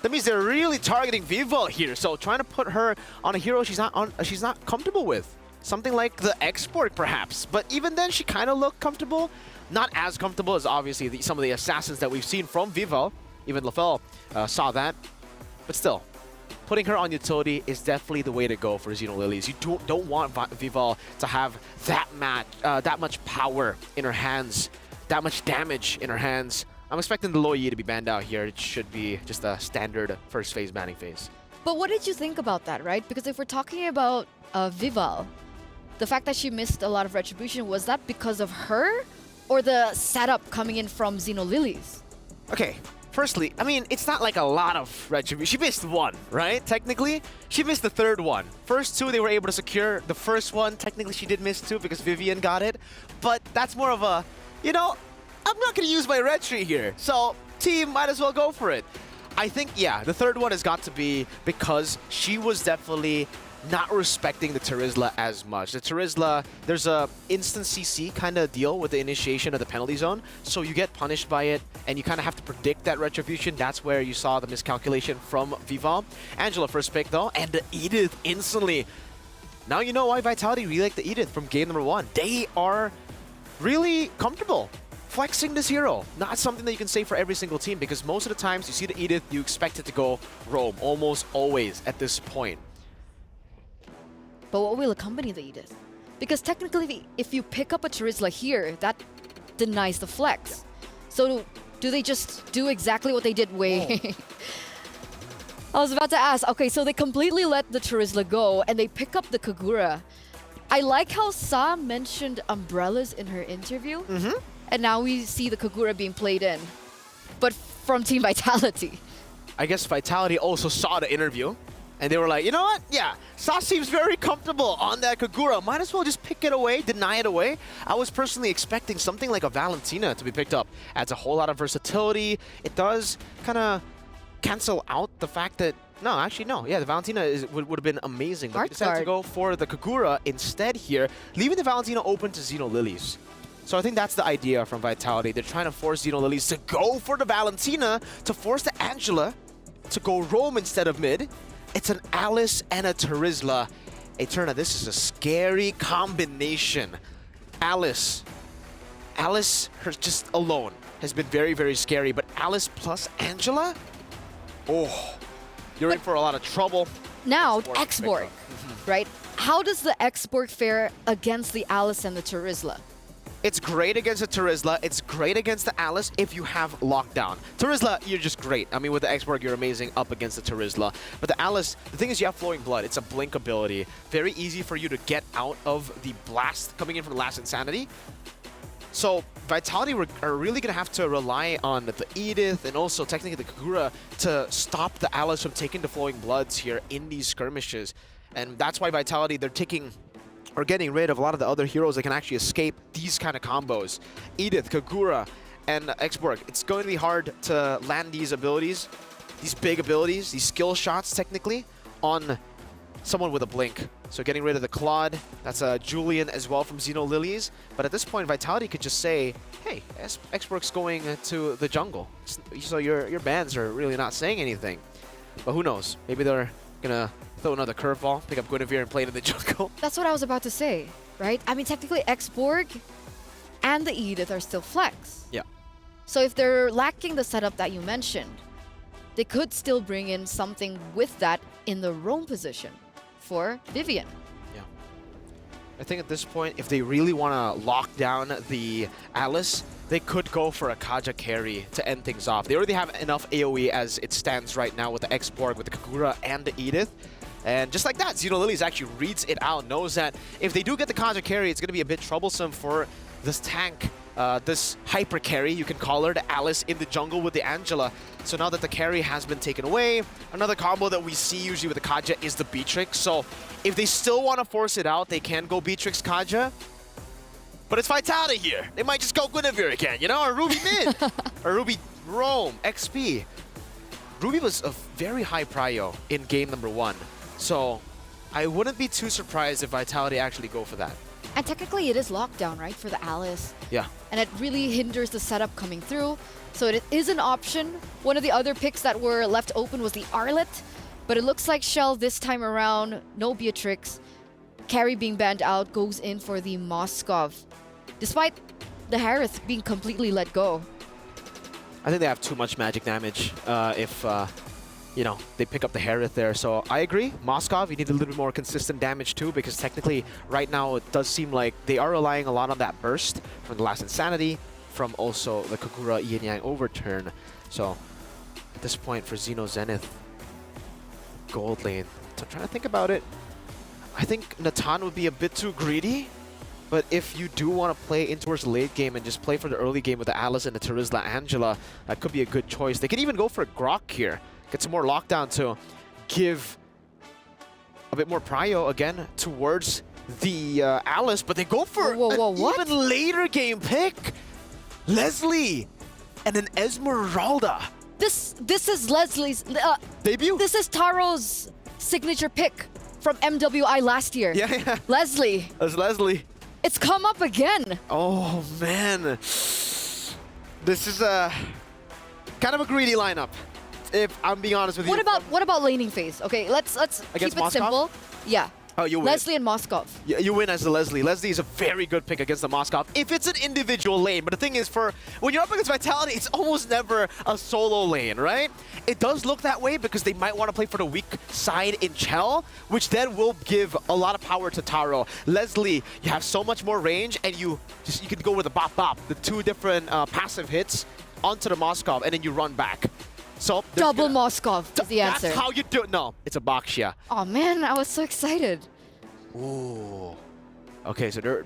Speaker 11: that means they're really targeting Vivo here. So trying to put her on a hero she's not comfortable with. Something like the Export, perhaps. But even then, she kind of looked comfortable. Not as comfortable as, obviously, some of the assassins that we've seen from Vivo. Even LaFell saw that. But still, putting her on utility is definitely the way to go for Xenolilies. You don't want Vivo to have that much power in her hands, that much damage in her hands. I'm expecting the Luo Yi to be banned out here. It should be just a standard first phase banning phase.
Speaker 3: But what did you think about that, right? Because if we're talking about Vival, the fact that she missed a lot of retribution, was that because of her or the setup coming in from Xenolilies?
Speaker 11: Okay, firstly, I mean, it's not like a lot of retribution. She missed one, right? Technically, she missed the third one. First two, they were able to secure. The first one, technically, she did miss two because Vivian got it. But that's more of a, you know, I'm not going to use my retri here. So, team, might as well go for it. I think, yeah, the third one has got to be because she was definitely not respecting the Terizla as much. The Terizla, there's a instant CC kind of deal with the initiation of the penalty zone, so you get punished by it, and you kind of have to predict that retribution. That's where you saw the miscalculation from Vival. Angela first pick, though, and the Edith instantly. Now you know why Vitality really like the Edith from game number 1. They are really comfortable flexing this hero. Not something that you can say for every single team, because most of the times you see the Edith, you expect it to go roam, almost always at this point.
Speaker 3: But what will accompany the Edith? Because technically, if you pick up a Terizla here, that denies the flex. So do they just do exactly what they did way? I was about to ask, okay, so they completely let the Terizla go and they pick up the Kagura. I like how Sa mentioned umbrellas in her interview. And now we see the Kagura being played in. But from Team Vitality.
Speaker 11: I guess Vitality also saw the interview. And they were like, you know what? Yeah, Sa seems very comfortable on that Kagura. Might as well just pick it away, deny it away. I was personally expecting something like a Valentina to be picked up. Adds a whole lot of versatility. It does kind of cancel out the fact that... No, actually, no. Yeah, the Valentina would have been amazing. But they decided to go for the Kagura instead here, leaving the Valentina open to Xenolilies. So I think that's the idea from Vitality. They're trying to force Xeno Lilies to go for the Valentina, to force the Angela to go roam instead of mid. It's an Alice and a Terizla. Eterna, this is a scary combination. Alice, her just alone has been very, very scary, but Alice plus Angela? Oh, you're in for a lot of trouble.
Speaker 3: Now, X-Borg, right? How does the X-Borg fare against the Alice and the Terizla?
Speaker 11: It's great against the Terizla. It's great against the Alice if you have lockdown. Terizla, you're just great. I mean, with the X-Borg, you're amazing up against the Terizla. But the Alice, the thing is you have Flowing Blood. It's a blink ability. Very easy for you to get out of the blast coming in from the last Insanity. So Vitality are really going to have to rely on the Edith and also technically the Kagura to stop the Alice from taking the Flowing Bloods here in these skirmishes. And that's why Vitality, they're taking or getting rid of a lot of the other heroes that can actually escape these kind of combos. Edith, Kagura, and X-Borg. It's going to be hard to land these abilities, these big abilities, these skill shots technically, on someone with a blink. So getting rid of the Claude, that's Julian as well from Xeno Lilies. But at this point, Vitality could just say, hey, X-Borg's going to the jungle. So your bans are really not saying anything. But who knows? Maybe they're gonna throw another curveball, pick up Guinevere and play it in the jungle.
Speaker 3: That's what I was about to say, right? I mean, technically, X-Borg and the Edith are still flex.
Speaker 11: Yeah.
Speaker 3: So if they're lacking the setup that you mentioned, they could still bring in something with that in the roam position for Vivian.
Speaker 11: Yeah. I think at this point, if they really want to lock down the Alice, they could go for a Kaja carry to end things off. They already have enough AoE as it stands right now with the X-Borg, with the Kagura, and the Edith. And just like that, Xeno Lilies actually reads it out, knows that if they do get the Kaja carry, it's going to be a bit troublesome for this tank, this hyper carry, you can call her, the Alice in the jungle with the Angela. So now that the carry has been taken away, another combo that we see usually with the Kaja is the Beatrix. So if they still want to force it out, they can go Beatrix Kaja. But it's Vitality here. They might just go Guinevere again, you know, or Ruby mid, or Ruby roam, XP. Ruby was a very high prio in game number 1. So I wouldn't be too surprised if Vitality actually go for that.
Speaker 3: And technically it is lockdown, right, for the Alice.
Speaker 11: Yeah.
Speaker 3: And it really hinders the setup coming through. So it is an option. One of the other picks that were left open was the Arlet. But it looks like Shell this time around, no Beatrix. Carry being banned out, goes in for the Moskov. Despite the Harith being completely let go.
Speaker 11: I think they have too much magic damage if, you know, they pick up the Harith there. So I agree. Moskov, you need a little bit more consistent damage too, because technically right now it does seem like they are relying a lot on that burst from the last Insanity, from also the Kagura Yin Yang overturn. So at this point for Xeno Zenith, gold lane. So I'm trying to think about it. I think Natan would be a bit too greedy. But if you do want to play in towards the late game and just play for the early game with the Alice and the Terizla Angela, that could be a good choice. They could even go for a Grok here. Get some more lockdown to give a bit more prio again towards the Alice, but they go for an even later game pick. Leslie and an Esmeralda.
Speaker 3: This is Leslie's
Speaker 11: debut.
Speaker 3: This is Taro's signature pick from MWI last year.
Speaker 11: Yeah.
Speaker 3: Leslie.
Speaker 11: That's Leslie.
Speaker 3: It's come up again.
Speaker 11: Oh man, this is a kind of a greedy lineup, if I'm being honest with you.
Speaker 3: What about laning phase? Okay, let's keep it
Speaker 11: Moskov?
Speaker 3: simple. Yeah.
Speaker 11: Oh, you win.
Speaker 3: Leslie and Moskov.
Speaker 11: Yeah, you win as the Leslie. Leslie is a very good pick against the Moskov if it's an individual lane. But the thing is, when you're up against Vitality, it's almost never a solo lane, right? It does look that way because they might want to play for the weak side in Chell, which then will give a lot of power to Taro. Leslie, you have so much more range, and you can go with the bop bop, the 2 different passive hits onto the Moskov, and then you run back. So
Speaker 3: double Moskov is the answer.
Speaker 11: That's how you do it. No, it's a Bakshia.
Speaker 3: Oh man, I was so excited.
Speaker 11: Ooh. Okay, so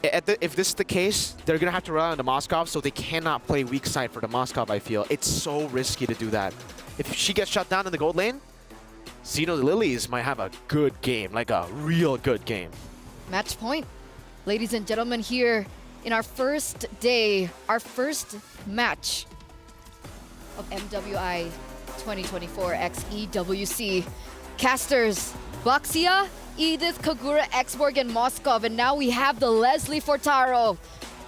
Speaker 11: if this is the case, they're going to have to rely on the Moskov, so they cannot play weak side for the Moskov, I feel. It's so risky to do that. If she gets shut down in the gold lane, Xeno Lilies might have a good game, like a real good game.
Speaker 3: Match point. Ladies and gentlemen, here in our first day, our first match of MWI 2024 X EWC. Casters, Baxia, Edith, Kagura, X-Borg, and Moskov. And now we have the Leslie for Taro.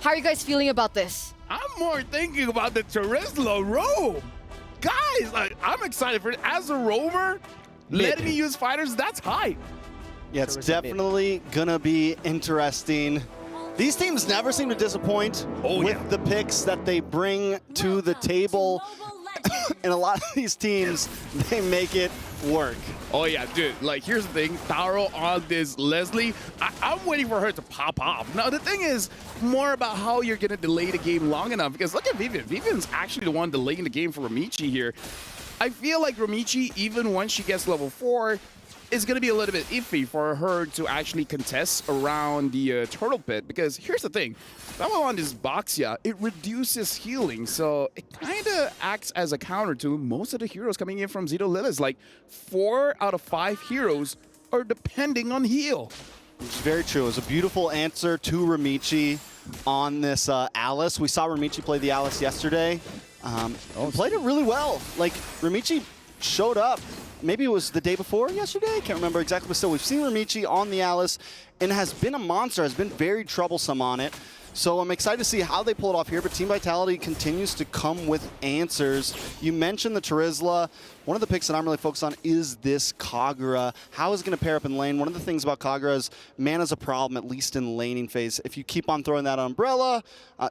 Speaker 15: How are you guys feeling about this?
Speaker 8: I'm more thinking about the Terizla roam. Guys, like, I'm excited for it. As a roamer, letting me use fighters, that's hype.
Speaker 14: Yeah, it's definitely going to be interesting. These teams never seem to disappoint with the picks that they bring to the table. And a lot of these teams, they make it work.
Speaker 8: Oh yeah, dude, like here's the thing, Taro on this Leslie, I'm waiting for her to pop off. Now the thing is more about how you're gonna delay the game long enough, because look at Vivian. Vivian's actually the one delaying the game for Ramichi here. I feel like Ramichi, even once she gets level 4, is going to be a little bit iffy for her to actually contest around the turtle pit, because here's the thing, level on this Boxia, it reduces healing, so it kind of acts as a counter to most of the heroes coming in from Zito Lilith. Like 4 out of 5 heroes are depending on heal.
Speaker 14: It's very true. It was a beautiful answer to Ramichi on this Alice. We saw Ramichi play the Alice yesterday. Played it really well. Like, Ramichi showed up. Maybe it was the day before yesterday, I can't remember exactly, but still, we've seen Ramichi on the Alice and has been a monster, has been very troublesome on it. So I'm excited to see how they pull it off here, but Team Vitality continues to come with answers. You mentioned the Terizla. One of the picks that I'm really focused on is this Kagura. How is it going to pair up in lane? One of the things about Kagura is mana's a problem, at least in laning phase. If you keep on throwing that umbrella,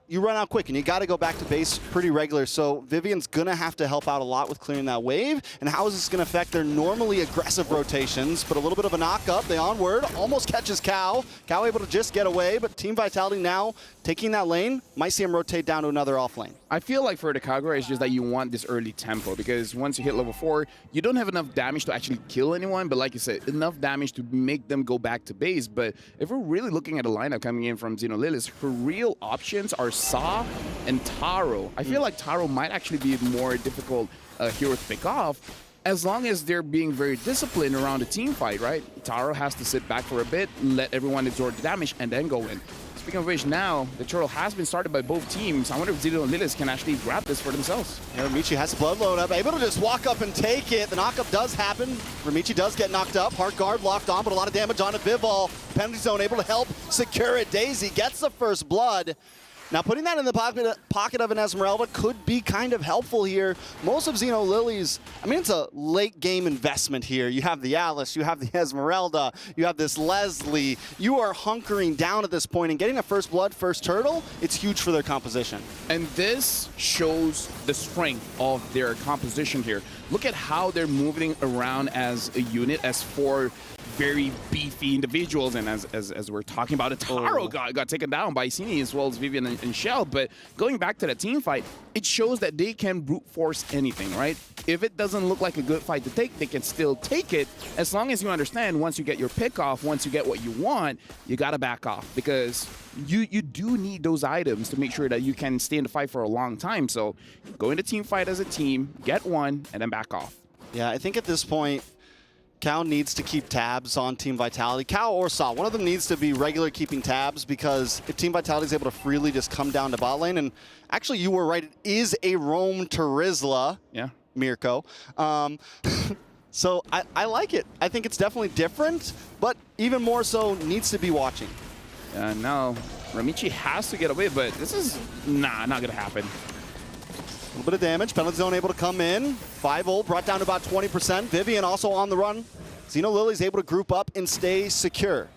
Speaker 14: you run out quick, and you got to go back to base pretty regular. So Vivian's going to have to help out a lot with clearing that wave. And how is this going to affect their normally aggressive rotations? But a little bit of a knock-up. They onward, almost catches Cow. Cow able to just get away, but Team Vitality now taking that lane, might see him rotate down to another off lane.
Speaker 8: I feel like for the Kagura, it's just that you want this early tempo, because once you hit level 4, you don't have enough damage to actually kill anyone, but like you said, enough damage to make them go back to base. But if we're really looking at a lineup coming in from Xeno Lilith, her real options are Sa and Taro. I feel like Taro might actually be a more difficult hero to pick off, as long as they're being very disciplined around the team fight, right? Taro has to sit back for a bit, let everyone absorb the damage, and then go in. Speaking of which, now the turtle has been started by both teams. I wonder if Zito and Lilith can actually grab this for themselves.
Speaker 14: Yeah, Ramichi has blood load up, able to just walk up and take it. The knockup does happen. Ramichi does get knocked up. Heart guard locked on, but a lot of damage on it. Bivol, penalty zone, able to help secure it. Daisy gets the first blood. Now, putting that in the pocket of an Esmeralda could be kind of helpful here. Most of Xeno Lily's, I mean, it's a late game investment here. You have the Alice, you have the Esmeralda, you have this Leslie. You are hunkering down at this point, and getting a first blood, first turtle, it's huge for their composition.
Speaker 8: And this shows the strength of their composition here. Look at how they're moving around as a unit, as 4 very beefy individuals, and as we're talking about, Taro got taken down by Sini as well as Vivian and Shell. But going back to the team fight, it shows that they can brute force anything, right? If it doesn't look like a good fight to take, they can still take it, as long as you understand once you get your pick off, once you get what you want, you gotta back off, because you do need those items to make sure that you can stay in the fight for a long time. So go into team fight as a team, get one, and then back off.
Speaker 14: Yeah, I think at this point, Cow needs to keep tabs on Team Vitality. Cow or Saw, one of them needs to be regular keeping tabs, because if Team Vitality is able to freely just come down to bot lane, and actually you were right, it is a roam Terizla,
Speaker 8: yeah,
Speaker 14: Mirko. So I like it. I think it's definitely different, but even more so needs to be watching.
Speaker 8: Now, Ramichi has to get away, but this is, not gonna happen.
Speaker 14: A little bit of damage. Penalty zone able to come in. 5-0 brought down to about 20%. Vivian also on the run. Xeno Lily's able to group up and stay secure.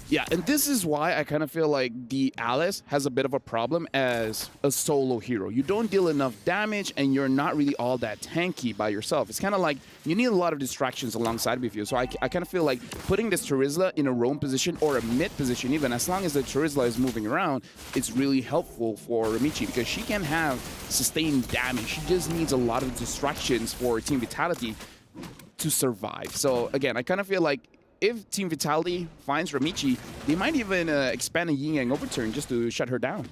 Speaker 8: Yeah, and this is why I kind of feel like the Alice has a bit of a problem as a solo hero. You don't deal enough damage, and you're not really all that tanky by yourself. It's kind of like you need a lot of distractions alongside with you. So I kind of feel like putting this Terizla in a roam position or a mid position even, as long as the Terizla is moving around, it's really helpful for Ramichi, because she can have sustained damage. She just needs a lot of distractions for Team Vitality to survive. So again, I kind of feel like if Team Vitality finds Ramichi, they might even expand a Yin Yang overturn just to shut her down.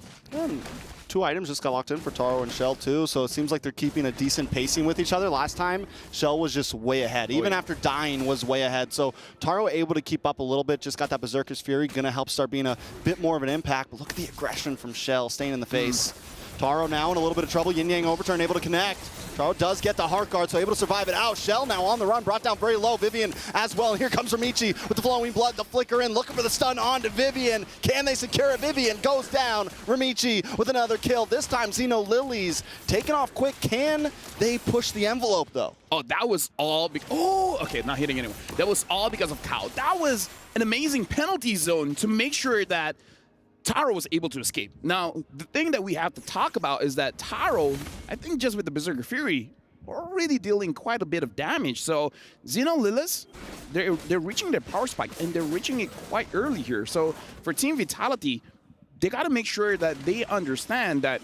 Speaker 14: 2 items just got locked in for Taro and Shell too, so it seems like they're keeping a decent pacing with each other. Last time, Shell was just way ahead. Even after dying, was way ahead. So Taro able to keep up a little bit, just got that Berserker's Fury, gonna help start being a bit more of an impact. But look at the aggression from Shell, staying in the face. Taro now in a little bit of trouble. Yin Yang overturn able to connect. Taro does get the heart guard, so able to survive it out. Shell now on the run, brought down very low. Vivian as well. And here comes Ramichi with the flowing blood, the flicker in, looking for the stun onto Vivian. Can they secure it? Vivian goes down. Ramichi with another kill. This time Xeno Lilies taking off quick. Can they push the envelope though?
Speaker 8: Oh, that was all because, oh, okay, not hitting anyone. That was all because of Kao. That was an amazing penalty zone to make sure that Taro was able to escape. Now, the thing that we have to talk about is that Taro, I think just with the Berserker Fury, already dealing quite a bit of damage. So Xeno Lilith, they're reaching their power spike, and they're reaching it quite early here. So for Team Vitality, they got to make sure that they understand that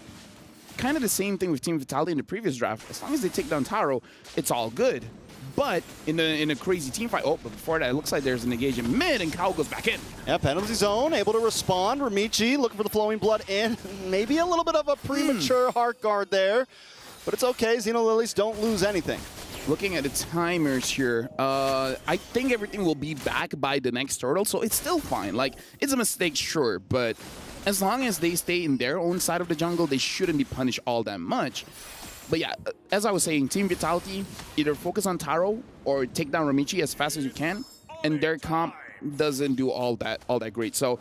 Speaker 8: kind of the same thing with Team Vitality in the previous draft. As long as they take down Taro, it's all good. But in a crazy team fight, oh, but before that, it looks like there's an engage in mid, and Kao goes back in.
Speaker 14: Yeah, penalty zone, able to respond. Ramichi looking for the flowing blood in. Maybe a little bit of a premature heart guard there, but it's okay. Xeno Lilies don't lose anything.
Speaker 8: Looking at the timers here, I think everything will be back by the next turtle, so it's still fine. Like, it's a mistake, sure, but as long as they stay in their own side of the jungle, they shouldn't be punished all that much. But yeah, as I was saying, Team Vitality, either focus on Taro or take down Ramichi as fast as you can, and their comp doesn't do all that great. So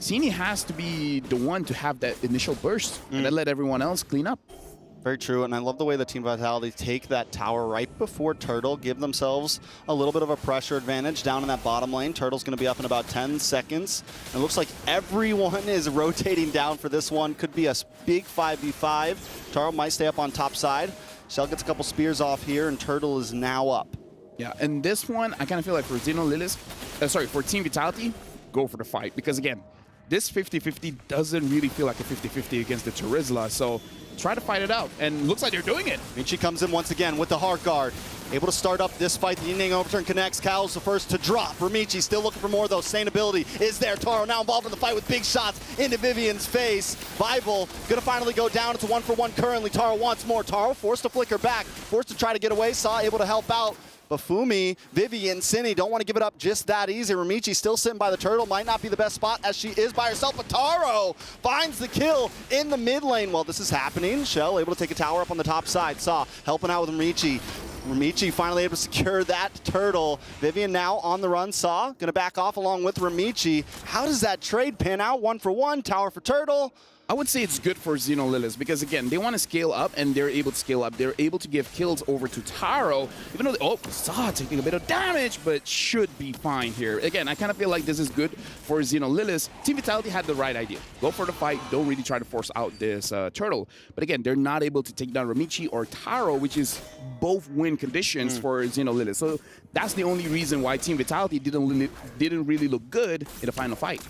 Speaker 8: Zini has to be the one to have that initial burst and then let everyone else clean up.
Speaker 14: Very true, and I love the way the Team Vitality take that tower right before Turtle, give themselves a little bit of a pressure advantage down in that bottom lane. Turtle's going to be up in about 10 seconds. It looks like everyone is rotating down for this one. Could be a big 5v5. Turtle might stay up on top side. Shell gets a couple spears off here, and Turtle is now up.
Speaker 8: Yeah, and this one, I kind of feel like for Xeno Lilith, for Team Vitality, go for the fight. Because again, this 50-50 doesn't really feel like a 50-50 against the Terizla, so try to fight it out, and looks like they're doing it.
Speaker 14: Michi comes in once again with the heart guard. Able to start up this fight. The Yin Yang overturn connects. Cal's the first to drop. Ramichi still looking for more though. Sustainability is there. Taro now involved in the fight with big shots into Vivian's face. Bible gonna finally go down. It's a 1-for-1 currently. Taro wants more. Taro forced to flicker back. Forced to try to get away. Saw able to help out. Bafumi, Vivian, Cine don't want to give it up just that easy. Ramichi still sitting by the turtle. Might not be the best spot as she is by herself, but Taro finds the kill in the mid lane. While this is happening, Shell able to take a tower up on the top side. Saw helping out with Ramichi. Ramichi finally able to secure that turtle. Vivian now on the run. Saw gonna back off along with Ramichi. How does that trade pan out? 1-for-1, tower for turtle.
Speaker 8: I would say it's good for Xeno Lilith because, again, they want to scale up, and they're able to scale up. They're able to give kills over to Taro, even though, Saw taking a bit of damage, but should be fine here. Again, I kind of feel like this is good for Xeno Lilith. Team Vitality had the right idea. Go for the fight. Don't really try to force out this turtle. But again, they're not able to take down Ramichi or Taro, which is both win conditions for Xeno Lilith. So that's the only reason why Team Vitality didn't really look good in the final fight.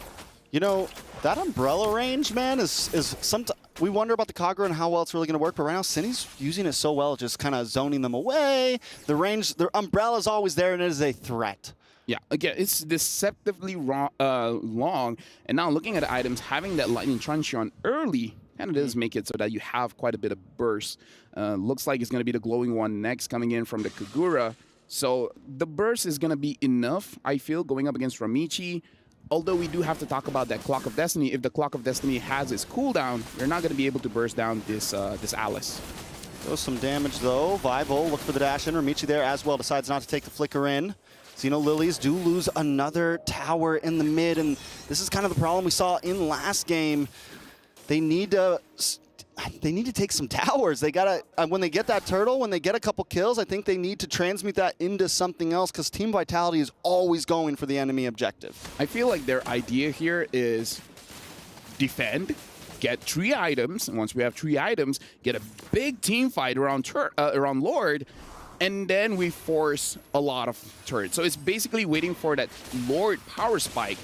Speaker 14: You know, that umbrella range, man, is sometimes we wonder about the Kagura and how well it's really going to work, but right now Cine's using it so well, just kind of zoning them away. The range, the umbrella is always there, and it is a threat.
Speaker 8: Yeah, again, it's deceptively long, and now looking at the items, having that Lightning Truncheon early kind of does make it so that you have quite a bit of burst. Looks like it's going to be the glowing one next coming in from the Kagura. So the burst is going to be enough, I feel, going up against Ramichi. Although we do have to talk about that Clock of Destiny. If the Clock of Destiny has its cooldown, you're not going to be able to burst down this Alice.
Speaker 14: Does some damage though. Vival look for the dash in. Ramichi there as well. Decides not to take the flicker in. Xeno Lilies do lose another tower in the mid, and this is kind of the problem we saw in last game. They need to take some towers. They gotta, when they get that turtle, when they get a couple kills, I think they need to transmute that into something else, because Team Vitality is always going for the enemy objective.
Speaker 8: I feel like their idea here is defend, get 3 items, and once we have 3 items, get a big team fight around Lord, and then we force a lot of turrets. So it's basically waiting for that Lord power spike,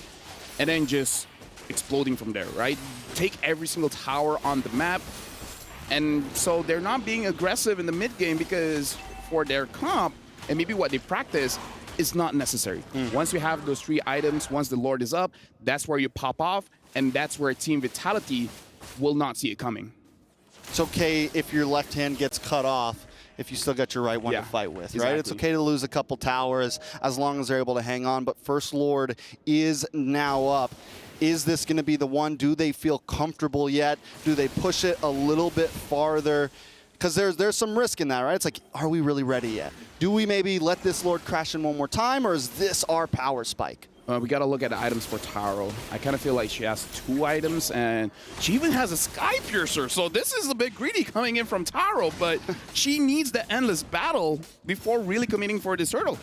Speaker 8: and then just exploding from there, right? Take every single tower on the map. And so they're not being aggressive in the mid game because for their comp and maybe what they practice is not necessary. Once you have those 3 items, once the Lord is up, that's where you pop off, and that's where Team Vitality will not see it coming.
Speaker 14: It's okay if your left hand gets cut off if you still got your right one to fight with, right? It's okay to lose a couple towers as long as they're able to hang on, but First Lord is now up. Is this going to be the one? Do they feel comfortable yet? Do they push it a little bit farther? Because there's some risk in that, right? It's like, are we really ready yet? Do we maybe let this Lord crash in one more time, or is this our power spike?
Speaker 8: We got to look at the items for Taro. I kind of feel like she has 2 items, and she even has a Sky Piercer. So this is a bit greedy coming in from Taro, but she needs the Endless Battle before really committing for this hurdle.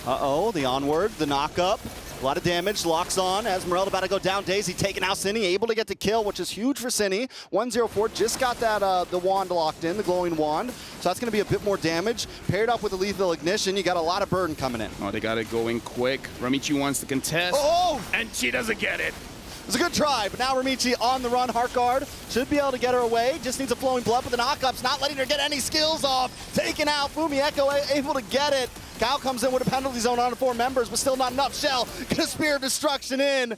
Speaker 14: Uh-oh, the onward, the knock-up. A lot of damage, locks on. Esmeralda about to go down. Daisy taking out Cine, able to get the kill, which is huge for Cine. 104, just got that the wand locked in, the glowing wand. So that's going to be a bit more damage. Paired up with the lethal ignition, you got a lot of burden coming in.
Speaker 8: Oh, they got it going quick. Ramichi wants to contest.
Speaker 14: Oh!
Speaker 8: And she doesn't get it.
Speaker 14: It was a good try, but now Ramichi on the run. Heart Guard should be able to get her away. Just needs a flowing blood, but the knockup's not letting her get any skills off. Taken out. Fumieko able to get it. Cal comes in with a penalty zone on 4 members, but still not enough. Shell, get a Spear of Destruction in.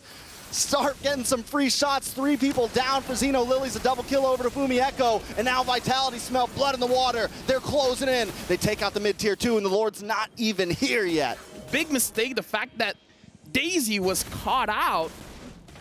Speaker 14: Start getting some free shots. 3 people down for Xeno Lilies. A double kill over to Fumieko. And now Vitality smell blood in the water. They're closing in. They take out the mid-tier 2, and the Lord's not even here yet.
Speaker 8: Big mistake, the fact that Daisy was caught out.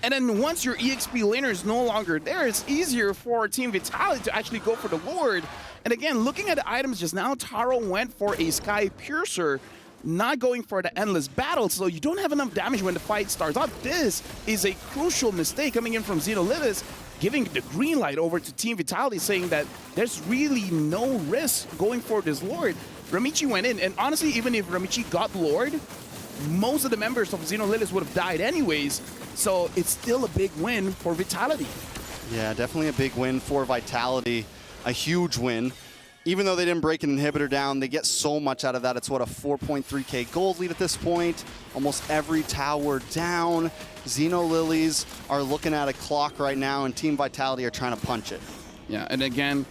Speaker 8: And then once your EXP laner is no longer there, it's easier for Team Vitality to actually go for the Lord. And again, looking at the items just now, Taro went for a Sky Piercer, not going for the Endless Battle, so you don't have enough damage when the fight starts off. This is a crucial mistake coming in from Xenolithis, giving the green light over to Team Vitality, saying that there's really no risk going for this Lord. Ramichi went in, and honestly, even if Ramichi got Lord, most of the members of Xenolithis would have died anyways, so it's still a big win for Vitality.
Speaker 14: Yeah, definitely a big win for Vitality. A huge win. Even though they didn't break an inhibitor down, they get so much out of that. It's what, a 4.3k gold lead at this point. Almost every tower down. Xeno Lilies are looking at a clock right now, and Team Vitality are trying to punch it.
Speaker 8: Yeah, and again,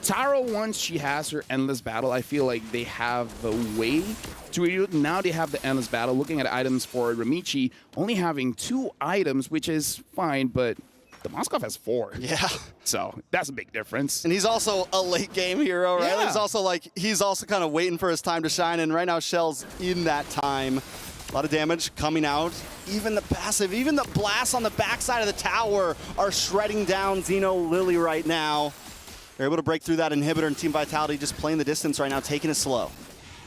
Speaker 8: Taro, once she has her Endless Battle, I feel like they have a way to now they have the Endless Battle. Looking at items for Ramichi, only having 2 items, which is fine, but the Moskov has 4.
Speaker 14: Yeah.
Speaker 8: So that's a big difference.
Speaker 14: And he's also a late game hero, right?
Speaker 8: Yeah.
Speaker 14: He's also kind of waiting for his time to shine, and right now Shell's in that time. A lot of damage coming out. Even the passive, even the blasts on the backside of the tower are shredding down Xeno Lily right now. They're able to break through that inhibitor, and Team Vitality just playing the distance right now, taking it slow.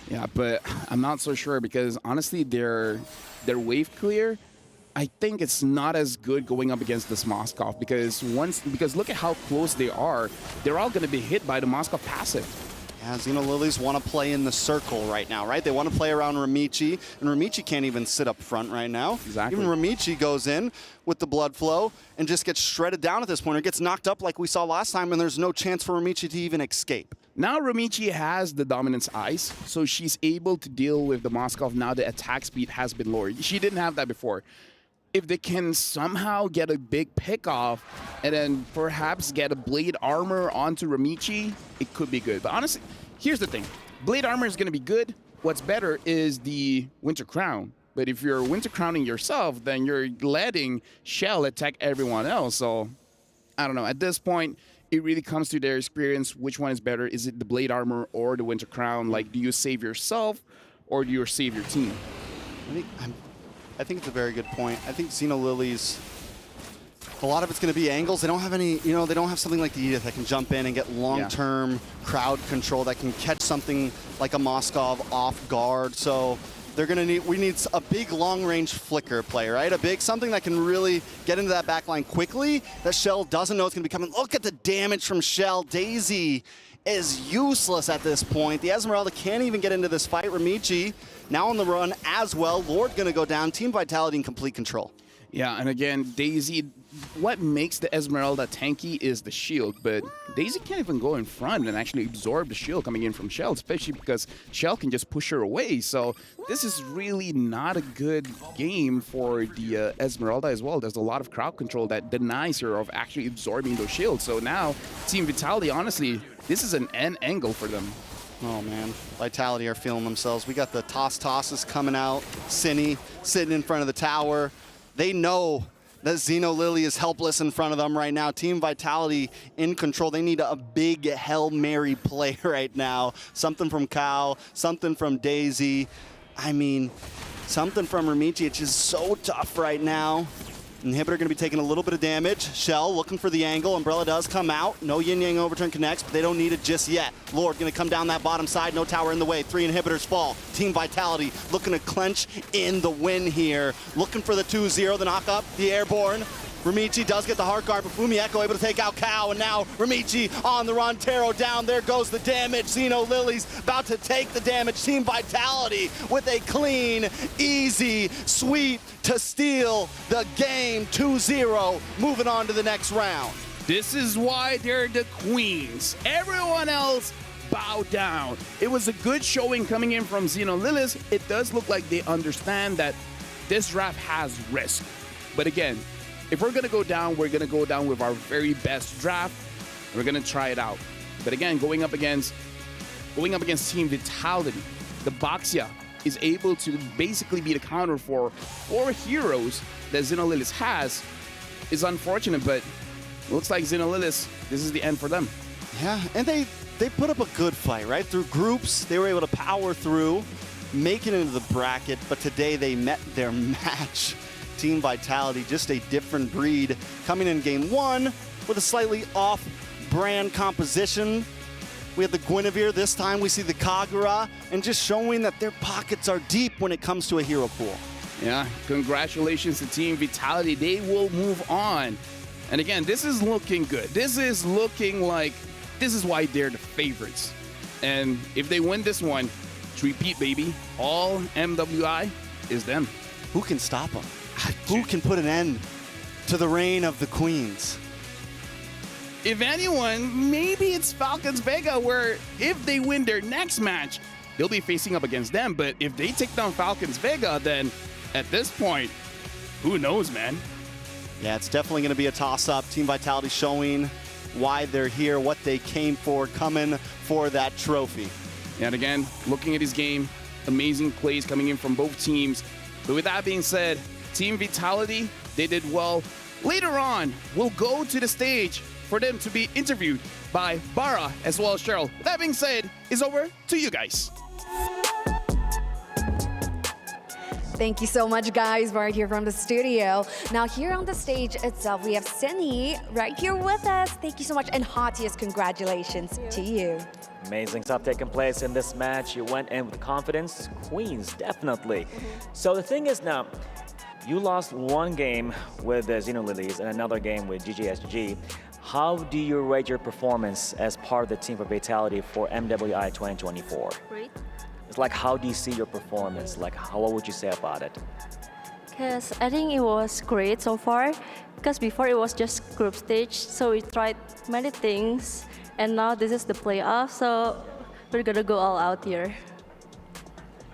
Speaker 8: Yeah, but I'm not so sure because honestly, their wave clear, I think it's not as good going up against this Moskov because look at how close they are. They're all going to be hit by the Moskov passive.
Speaker 14: Yeah, Xeno Lilies want to play in the circle right now, right? They want to play around Ramichi, and Ramichi can't even sit up front right now.
Speaker 8: Exactly.
Speaker 14: Even Ramichi goes in with the blood flow and just gets shredded down at this point, or gets knocked up like we saw last time, and there's no chance for Ramichi to even escape.
Speaker 8: Now Ramichi has the Dominance Ice, so she's able to deal with the Moskov. Now the attack speed has been lowered. She didn't have that before. If they can somehow get a big pick off and then perhaps get a Blade Armor onto Ramichi, it could be good. But honestly, here's the thing. Blade Armor is going to be good. What's better is the Winter Crown. But if you're Winter Crowning yourself, then you're letting Shell attack everyone else. So, I don't know. At this point, it really comes to their experience. Which one is better? Is it the Blade Armor or the Winter Crown? Like, do you save yourself or do you save your team?
Speaker 14: I think it's a very good point. I think Xeno Lilies, a lot of it's going to be angles. They don't have any, they don't have something like the Edith that can jump in and get long-term crowd control that can catch something like a Moskov off guard. So they're going to we need a big long-range flicker play, right? Something that can really get into that backline quickly that Shell doesn't know it's going to be coming. Look at the damage from Shell. Daisy is useless at this point. The Esmeralda can't even get into this fight. Ramichi now on the run as well. Lord gonna go down. Team Vitality in complete control.
Speaker 8: Yeah, and again, Daisy, what makes the Esmeralda tanky is the shield, but Daisy can't even go in front and actually absorb the shield coming in from Shell, especially because Shell can just push her away. So this is really not a good game for the Esmeralda as well. There's a lot of crowd control that denies her of actually absorbing those shields. So now, Team Vitality, honestly, this is an end angle for them.
Speaker 14: Oh man, Vitality are feeling themselves. We got the tosses coming out. Cine sitting in front of the tower. They know that Xeno Lily is helpless in front of them right now. Team Vitality in control. They need a big Hail Mary play right now. Something from Cal, something from Daisy. I mean, something from Ramichi. It's just so tough right now. Inhibitor going to be taking a little bit of damage. Shell looking for the angle. Umbrella does come out. No yin-yang overturn connects, but they don't need it just yet. Lord going to come down that bottom side. No tower in the way. 3 inhibitors fall. Team Vitality looking to clench in the win here. Looking for the 2-0, the knock up, the airborne. Ramichi does get the hard guard, but Fumieko able to take out Cow, and now Ramichi on the run. Taro down, there goes the damage. Xeno Lilies about to take the damage. Team Vitality with a clean, easy sweep to steal the game. 2-0, moving on to the next round.
Speaker 8: This is why they're the queens. Everyone else bow down. It was a good showing coming in from Xeno Lilies. It does look like they understand that this draft has risk. But again, if we're gonna go down, we're gonna go down with our very best draft. We're gonna try it out. But again, going up against Team Vitality, the Baxia is able to basically be the counter for 4 heroes that Xeno Lilies has. Is unfortunate, but it looks like Xeno Lilies, this is the end for them.
Speaker 14: Yeah, and they put up a good fight, right? Through groups, they were able to power through, make it into the bracket, but today they met their match. Team Vitality, just a different breed, coming in game 1 with a slightly off-brand composition. We have the Guinevere, this time we see the Kagura, and just showing that their pockets are deep when it comes to a hero pool.
Speaker 8: Yeah, congratulations to Team Vitality. They will move on. And again, this is looking good. This is looking like, this is why they're the favorites. And if they win this one, to repeat, baby, all MWI is them.
Speaker 14: Who can stop them? Who can put an end to the reign of the queens?
Speaker 8: If anyone, maybe it's Falcons Vega, where if they win their next match, they'll be facing up against them. But if they take down Falcons Vega, then at this point, who knows, man?
Speaker 14: Yeah, it's definitely going to be a toss-up. Team Vitality showing why they're here, what they came for, coming for that trophy.
Speaker 8: And again, looking at his game, amazing plays coming in from both teams. But with that being said, Team Vitality, they did well. Later on, we'll go to the stage for them to be interviewed by Bara as well as Cheryl. With that being said, it's over to you guys.
Speaker 12: Thank you so much, guys, right here from the studio. Now, here on the stage itself, we have Cindy right here with us. Thank you so much, and heartiest congratulations to you.
Speaker 13: Amazing stuff taking place in this match. You went in with confidence. Queens, definitely. So the thing is now, you lost one game with the Xeno Lilies and another game with GGSG. How do you rate your performance as part of the team for Vitality for MWI 2024?
Speaker 16: Great.
Speaker 13: It's like, how do you see your performance? Like, what would you say about it?
Speaker 16: Because I think it was great so far. Because before it was just group stage, so we tried many things. And now this is the playoff, so we're gonna go all out here.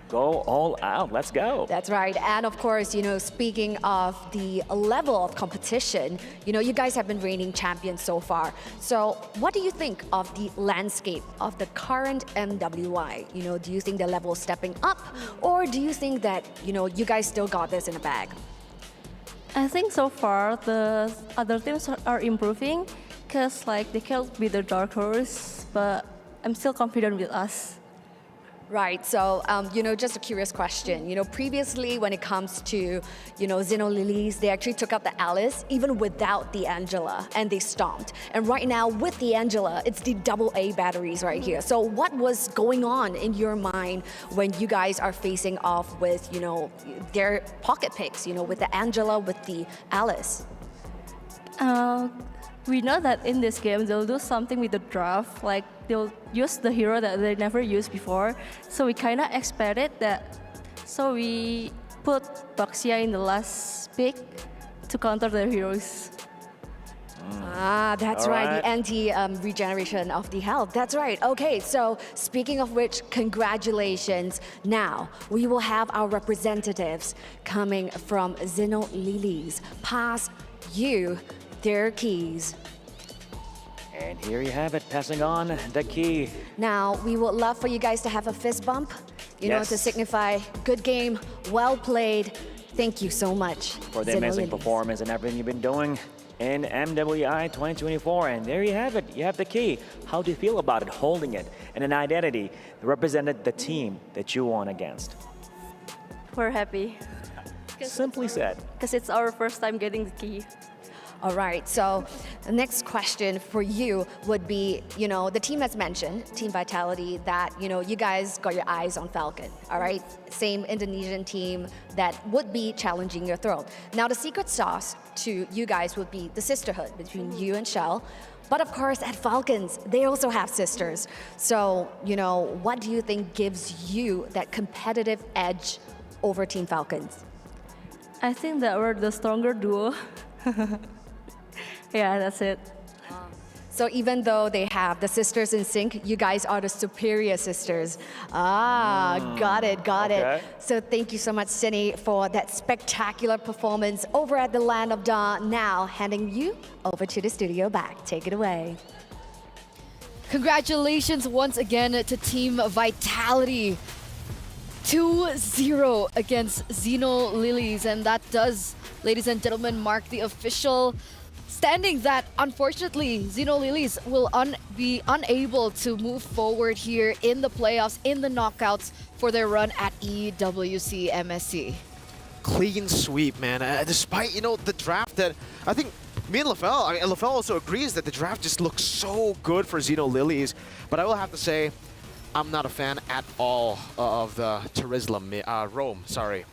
Speaker 13: Go all out, let's go.
Speaker 12: That's right. And of course, speaking of the level of competition, you guys have been reigning champions so far. So what do you think of the landscape of the current MWI? Do you think the level is stepping up, or do you think that, you guys still got this in the bag?
Speaker 16: I think so far the other teams are improving, because they can't be the dark horse, but I'm still confident with us.
Speaker 12: Right, so, just a curious question. Previously when it comes to, Xeno Lilies, they actually took out the Alice even without the Angela, and they stomped. And right now with the Angela, it's the AA batteries right here. So what was going on in your mind when you guys are facing off with, their pocket picks, with the Angela, with the Alice?
Speaker 16: We know that in this game, they'll do something with the draft, like they'll use the hero that they never used before. So we kind of expected that. So we put Baxia in the last pick to counter their heroes.
Speaker 12: That's right, the anti-regeneration of the health. That's right. Okay, so speaking of which, congratulations. Now, we will have our representatives coming from Xeno Lilies pass you their keys.
Speaker 13: And here you have it, passing on the key.
Speaker 12: Now, we would love for you guys to have a fist bump, to signify good game, well played. Thank you so much
Speaker 13: for the amazing performance and everything you've been doing in MWI 2024. And there you have it. You have the key. How do you feel about it, holding it, and an identity that represented the team that you won against?
Speaker 16: We're happy.
Speaker 13: Simply said.
Speaker 18: Because it's our first time getting the key.
Speaker 12: All right, so the next question for you would be, the team has mentioned, Team Vitality, that, you guys got your eyes on Falcon, all right? Same Indonesian team that would be challenging your throne. Now, the secret sauce to you guys would be the sisterhood between you and Shell. But of course, at Falcons, they also have sisters. So, what do you think gives you that competitive edge over Team Falcons?
Speaker 18: I think that we're the stronger duo. Yeah, that's it.
Speaker 12: So even though they have the sisters in sync, you guys are the superior sisters. Got it. So thank you so much, Cindy, for that spectacular performance over at the Land of Dawn. Now, handing you over to the studio back. Take it away.
Speaker 3: Congratulations once again to Team Vitality. 2-0 against Xeno Lilies, and that does, ladies and gentlemen, mark the official standing that unfortunately Xeno Lilies will be unable to move forward here in the playoffs, in the knockouts for their run at EWC MSC.
Speaker 11: Clean sweep, man. Despite, the draft that I think me and LaFell also agrees that the draft just looks so good for Xeno Lilies. But I will have to say, I'm not a fan at all of the Turisla Rome, sorry.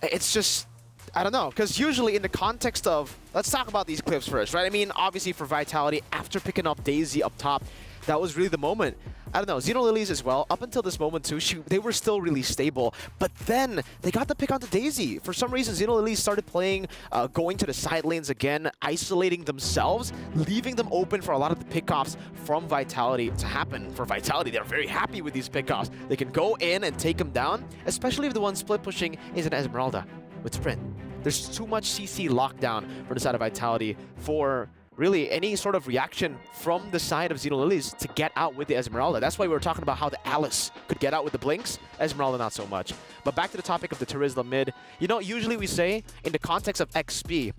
Speaker 11: It's just, I don't know, because usually in the context of, let's talk about these clips first, right? I mean, obviously for Vitality, after picking up Daisy up top, that was really the moment. I don't know, Xeno Lilies as well, up until this moment too, they were still really stable, but then they got the pick onto Daisy. For some reason, Xeno Lilies started playing, going to the side lanes again, isolating themselves, leaving them open for a lot of the pickoffs from Vitality to happen. For Vitality, they're very happy with these pickoffs. They can go in and take them down, especially if the one split pushing is an Esmeralda with Sprint. There's too much CC lockdown from the side of Vitality for really any sort of reaction from the side of Xeno Lilies to get out with the Esmeralda. That's why we were talking about how the Alice could get out with the Blinks, Esmeralda not so much. But back to the topic of the Turisla mid, usually we say in the context of XP,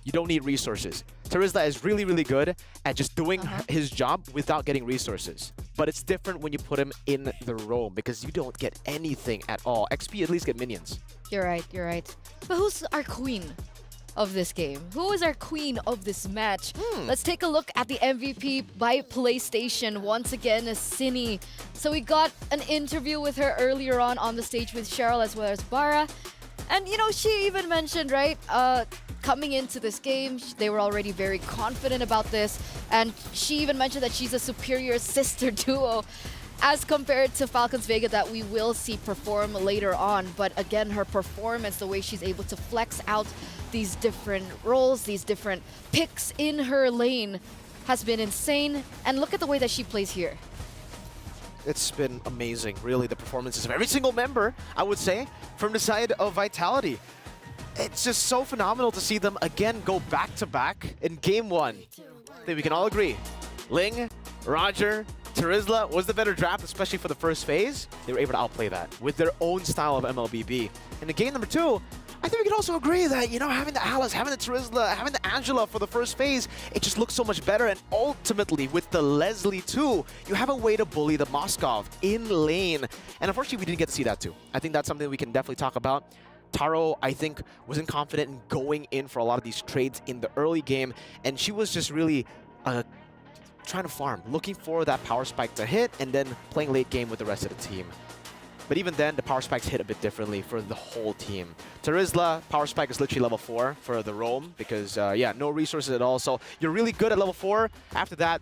Speaker 11: you don't need resources. Turisla is really, really good at just doing his job without getting resources. But it's different when you put him in the roam because you don't get anything at all. XP at least get minions.
Speaker 3: You're right. But who's our queen of this game? Who is our queen of this match? Let's take a look at the MVP by PlayStation. Once again, Cini. So we got an interview with her earlier on the stage with Cheryl as well as Bara. And she even mentioned, right, coming into this game, they were already very confident about this. And she even mentioned that she's a superior sister duo as compared to Falcons Vega that we will see perform later on. But again, her performance, the way she's able to flex out these different roles, these different picks in her lane has been insane. And look at the way that she plays here.
Speaker 11: It's been amazing, really, the performances of every single member, I would say, from the side of Vitality. It's just so phenomenal to see them again go back-to-back in Game 1. I think we can all agree. Ling, Roger, Turisla was the better draft, especially for the first phase. They were able to outplay that with their own style of MLBB. In the game number 2, I think we can also agree that, having the Alice, having the Turisla, having the Angela for the first phase, it just looks so much better. And ultimately, with the Leslie too, you have a way to bully the Moskov in lane. And unfortunately, we didn't get to see that too. I think that's something we can definitely talk about. Taro, I think, wasn't confident in going in for a lot of these trades in the early game. And she was just really trying to farm, looking for that power spike to hit, and then playing late game with the rest of the team. But even then, the power spikes hit a bit differently for the whole team. Turisla, power spike is literally level 4 for the roam because, no resources at all. So you're really good at level 4. After that,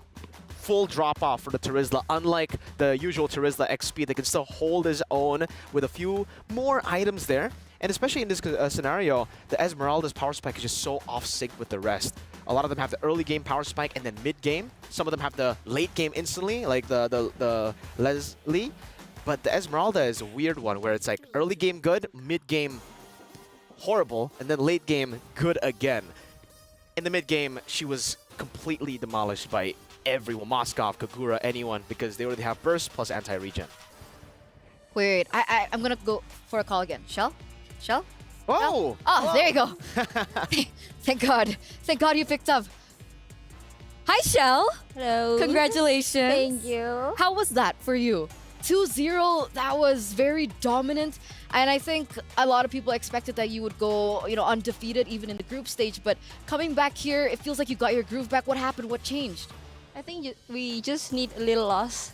Speaker 11: full drop-off for the Turisla. Unlike the usual Turisla XP, they can still hold his own with a few more items there. And especially in this scenario, the Esmeralda's power spike is just so off-sync with the rest. A lot of them have the early game power spike and then mid game. Some of them have the late game instantly, like the Leslie. But the Esmeralda is a weird one where it's like early game good, mid game horrible, and then late game good again. In the mid game, she was completely demolished by everyone, Moskov, Kagura, anyone, because they already have burst plus anti-regen.
Speaker 3: Wait, I'm gonna go for a call again. Shell?
Speaker 11: Oh!
Speaker 3: Oh, there you go. Thank God you picked up. Hi, Shell.
Speaker 16: Hello.
Speaker 3: Congratulations.
Speaker 16: Thank you.
Speaker 3: How was that for you 2-0, that was very dominant. And I think a lot of people expected that you would go, you know, undefeated even in the group stage. But coming back here, it feels like you got your groove back. What happened? What changed?
Speaker 18: I think we just need a little loss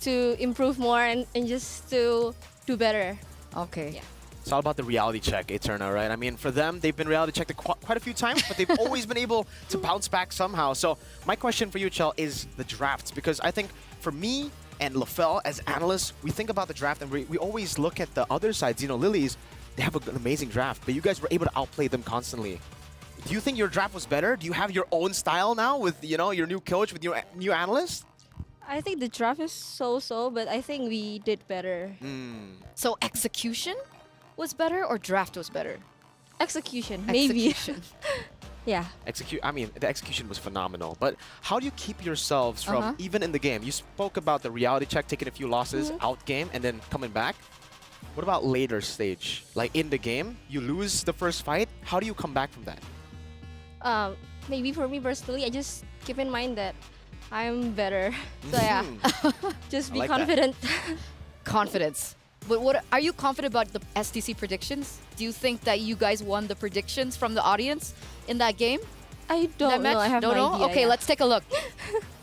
Speaker 18: to improve more and just to do better.
Speaker 3: Okay.
Speaker 18: Yeah.
Speaker 11: It's all about the reality check, Eterna, right? I mean, for them, they've been reality checked quite a few times, but they've always been able to bounce back somehow. So my question for you, Chell, is the drafts. Because I think for me and LaFell as analysts, we think about the draft and we always look at the other side, Xenolilies. They have an amazing draft, but you guys were able to outplay them constantly. Do you think your draft was better? Do you have your own style now with, you know, your new coach, with your new analyst?
Speaker 18: I think the draft is so-so, but I think we did better.
Speaker 3: So execution was better or draft was better?
Speaker 18: Execution, maybe.
Speaker 3: Execution.
Speaker 18: Yeah.
Speaker 11: I mean, the execution was phenomenal. But how do you keep yourselves from, even in the game? You spoke about the reality check, taking a few losses out game and then coming back. What about later stage? Like in the game, you lose the first fight. How do you come back from that?
Speaker 18: Maybe for me personally, I just keep in mind that I'm better. So yeah, just be confident.
Speaker 3: Confidence. But what are you confident about the STC predictions? Do you think that you guys won the predictions from the audience in that game?
Speaker 18: I don't know. I have no idea.
Speaker 3: Okay, let's take a look.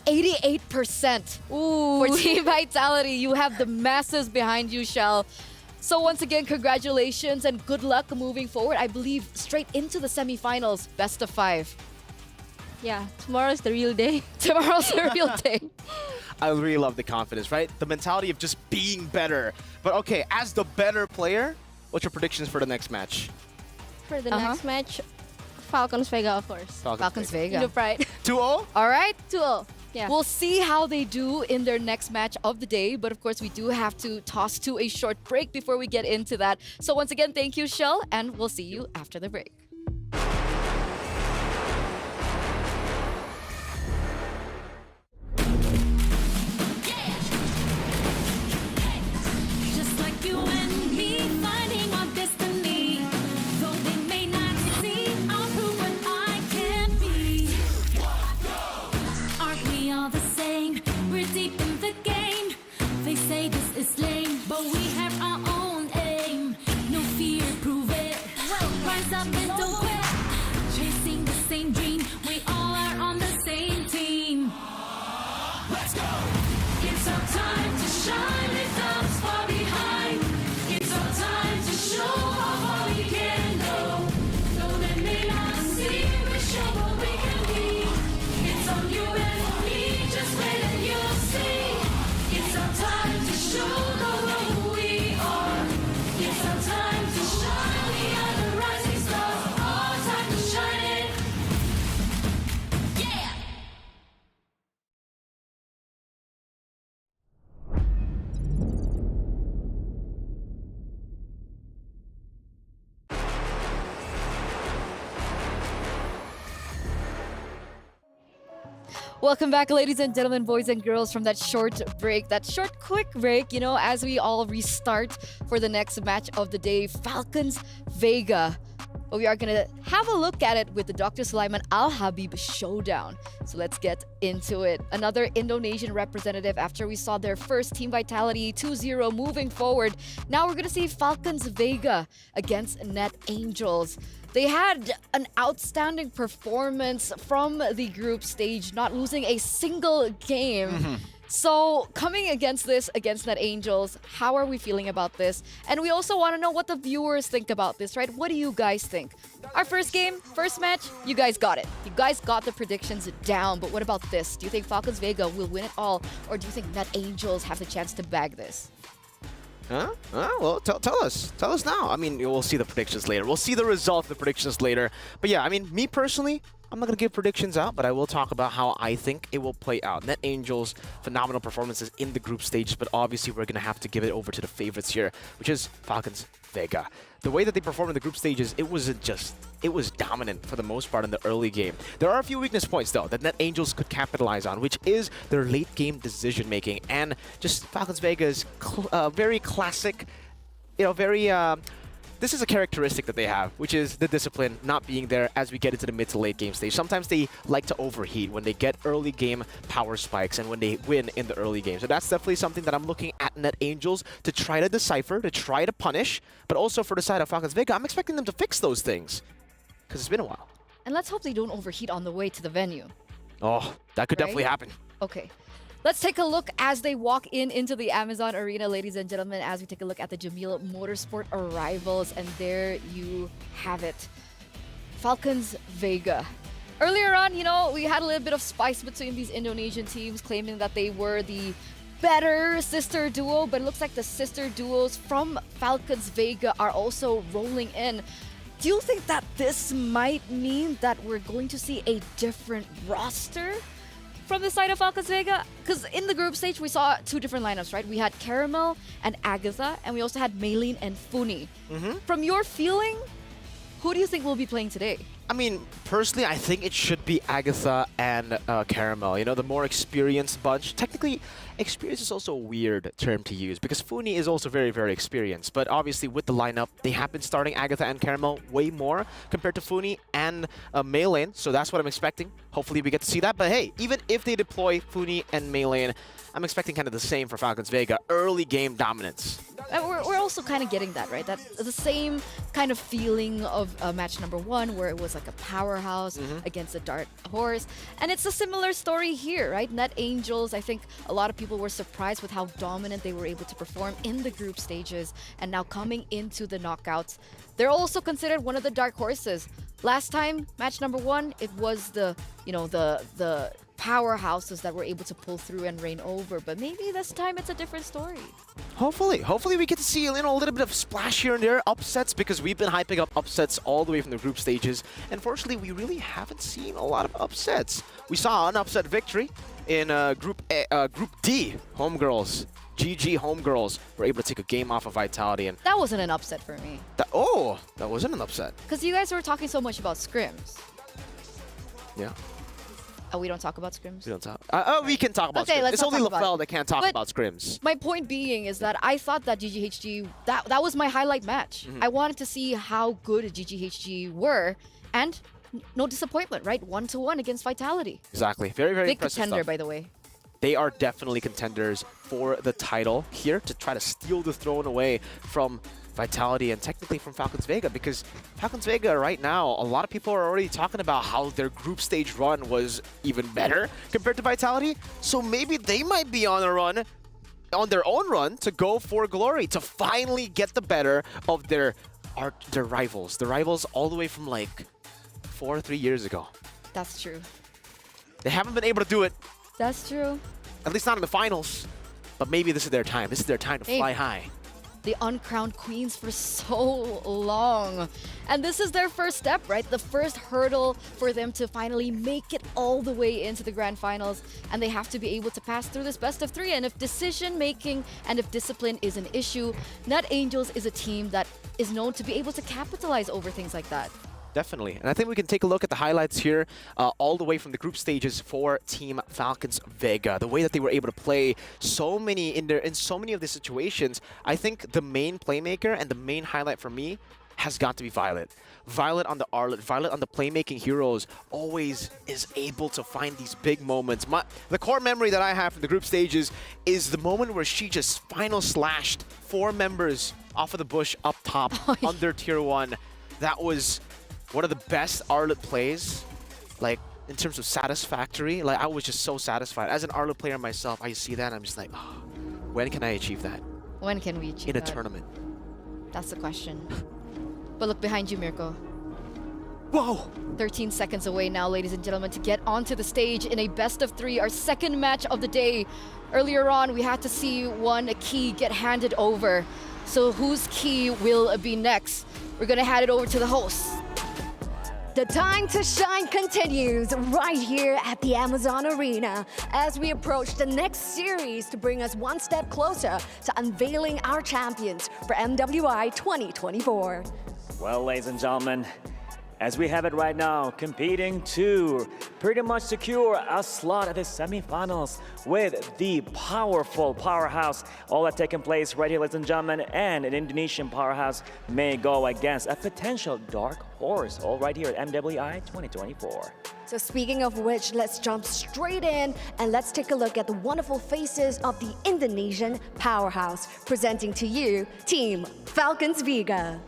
Speaker 3: 88% for Team Vitality. You have the masses behind you, Shell. So once again, congratulations and good luck moving forward. I believe straight into the semifinals, best of 5.
Speaker 18: Yeah, tomorrow's the real day.
Speaker 3: Tomorrow's the real day.
Speaker 11: I really love the confidence, right? The mentality of just being better. But okay, as the better player, what's your predictions for the next match?
Speaker 18: For the next match, Falcons Vega, of course.
Speaker 3: Falcons Vega.
Speaker 18: The pride.
Speaker 11: 2-0?
Speaker 3: All right.
Speaker 18: 2-0. Yeah.
Speaker 3: We'll see how they do in their next match of the day. But of course, we do have to toss to a short break before we get into that. So once again, thank you, Shell, and we'll see you after the break. Welcome back, ladies and gentlemen, boys and girls, from that short break, that short, quick break, you know, as we all restart for the next match of the day, Falcons Vega. But we are going to have a look at it with the Dr. Sulaiman Al Habib showdown. So let's get into it. Another Indonesian representative after we saw their first Team Vitality 2-0 moving forward. Now we're going to see Falcons Vega against Net Angels. They had an outstanding performance from the group stage, not losing a single game. So coming against Net Angels, how are we feeling about this? And we also want to know what the viewers think about this, right? What do you guys think? Our first game, first match, you guys got it. You guys got the predictions down, but what about this? Do you think Falcons Vega will win it all? Or do you think Net Angels have the chance to bag this?
Speaker 11: Well, tell us now. I mean, we'll see the predictions later. We'll see the result of the predictions later. But yeah, I mean, me personally, I'm not going to give predictions out, but I will talk about how I think it will play out. Net Angels, phenomenal performances in the group stages, but obviously we're going to have to give it over to the favorites here, which is Falcons Vega. The way that they performed in the group stages, it was dominant for the most part in the early game. There are a few weakness points, though, that Net Angels could capitalize on, which is their late-game decision-making and just Falcons Vega's very classic, very this is a characteristic that they have, which is the discipline not being there as we get into the mid to late game stage. Sometimes they like to overheat when they get early game power spikes and when they win in the early game. So that's definitely something that I'm looking at Net Angels to try to decipher, to try to punish, but also for the side of Falcons Vega, I'm expecting them to fix those things because it's been a while.
Speaker 3: And let's hope they don't overheat on the way to the venue.
Speaker 11: Oh, that could definitely happen.
Speaker 3: Okay. Let's take a look as they walk into the Amazon Arena, ladies and gentlemen, as we take a look at the Jamil Motorsport arrivals. And there you have it. Falcons Vega. Earlier on, you know, we had a little bit of spice between these Indonesian teams, claiming that they were the better sister duo, but it looks like the sister duos from Falcons Vega are also rolling in. Do you think that this might mean that we're going to see a different roster from the side of Falcons Vega? Because in the group stage, we saw two different lineups, right? We had Caramel and Agatha, and we also had Maylene and Funi. From your feeling, who do you think will be playing today?
Speaker 11: I mean, personally, I think it should be Agatha and Caramel. You know, the more experienced bunch. Technically, experience is also a weird term to use because Funi is also very, very experienced. But obviously, with the lineup, they have been starting Agatha and Caramel way more compared to Funi and Maylene. So that's what I'm expecting. Hopefully, we get to see that. But hey, even if they deploy Funi and Maylene, I'm expecting kind of the same for Falcons Vega. Early game dominance.
Speaker 3: We're also kind of getting that, right? That's the same kind of feeling of match number 1 where it was like a powerhouse against a dark horse. And it's a similar story here, right? Net Angels, I think a lot of people were surprised with how dominant they were able to perform in the group stages. And now coming into the knockouts, they're also considered one of the dark horses. Last time, match number 1, it was the, you know, the powerhouses that were able to pull through and reign over, but maybe this time it's a different story.
Speaker 11: Hopefully we get to see a little bit of splash here and there, upsets, because we've been hyping up upsets all the way from the group stages. Unfortunately, we really haven't seen a lot of upsets. We saw an upset victory in Group D. Homegirls, GG Homegirls were able to take a game off of Vitality, and
Speaker 3: that wasn't an upset for me.
Speaker 11: That wasn't an upset.
Speaker 3: Because you guys were talking so much about scrims.
Speaker 11: Yeah.
Speaker 3: Oh, we don't talk about scrims?
Speaker 11: We don't talk. We can talk about scrims. It's only LaFell that can't talk about scrims.
Speaker 3: My point being is that I thought that GGHG, that was my highlight match. I wanted to see how good GGHG were, and no disappointment, right? 1-1 against Vitality.
Speaker 11: Exactly. Very, very
Speaker 3: big
Speaker 11: impressive
Speaker 3: contender,
Speaker 11: stuff.
Speaker 3: by the way.
Speaker 11: They are definitely contenders for the title here to try to steal the throne away from Vitality and technically from Falcons Vega, because Falcons Vega right now, a lot of people are already talking about how their group stage run was even better compared to Vitality. So maybe they might be on their own run to go for glory, to finally get the better of their rivals. The rivals all the way from like 3 years ago.
Speaker 3: That's true.
Speaker 11: They haven't been able to do it.
Speaker 3: That's true.
Speaker 11: At least not in the finals. But maybe this is their time. This is their time to fly high.
Speaker 3: The uncrowned queens for so long. And this is their first step, right? The first hurdle for them to finally make it all the way into the grand finals. And they have to be able to pass through this best of 3. And if decision making and if discipline is an issue, Net Angels is a team that is known to be able to capitalize over things like that.
Speaker 11: Definitely. And I think we can take a look at the highlights here all the way from the group stages for Team Falcons Vega. The way that they were able to play so many in so many of the situations. I think the main playmaker and the main highlight for me has got to be Violet. Violet on the Arlet, Violet on the playmaking heroes always is able to find these big moments. The core memory that I have from the group stages is the moment where she just final slashed 4 members off of the bush up top under tier 1. That was one of the best Arlet plays, like in terms of satisfactory. Like I was just so satisfied. As an Arlet player myself, I see that and I'm just like, oh, when can I achieve that?
Speaker 3: When can we achieve
Speaker 11: that? In a
Speaker 3: that?
Speaker 11: tournament.
Speaker 3: That's the question. But look behind you, Mirko.
Speaker 11: Whoa!
Speaker 3: 13 seconds away now, ladies and gentlemen, to get onto the stage in a best of 3, our second match of the day. Earlier on, we had to see one key get handed over. So whose key will be next? We're gonna hand it over to the host.
Speaker 12: The time to shine continues right here at the Amazon Arena as we approach the next series to bring us one step closer to unveiling our champions for MWI 2024.
Speaker 13: Well, ladies and gentlemen, as we have it right now, competing to pretty much secure a slot at the semifinals with the powerful powerhouse. All that taking place right here, ladies and gentlemen, and an Indonesian powerhouse may go against a potential dark horse, all right here at MWI 2024.
Speaker 12: So speaking of which, let's jump straight in and let's take a look at the wonderful faces of the Indonesian powerhouse. Presenting to you, Team Falcons Vega.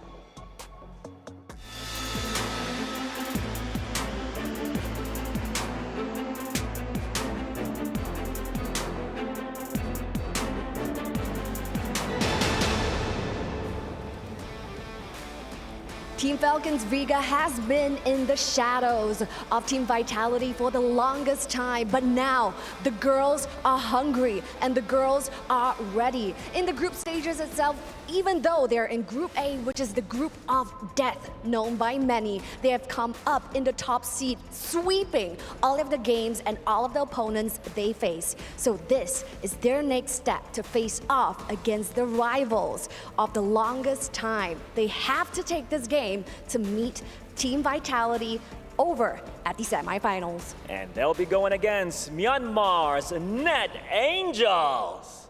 Speaker 12: Team Falcons Vega has been in the shadows of Team Vitality for the longest time, but now the girls are hungry and the girls are ready. In the group stages itself, even though they're in Group A, which is the group of death known by many, they have come up in the top seed, sweeping all of the games and all of the opponents they face. So this is their next step to face off against the rivals of the longest time. They have to take this game to meet Team Vitality over at the semifinals.
Speaker 13: And they'll be going against Myanmar's Net Angels.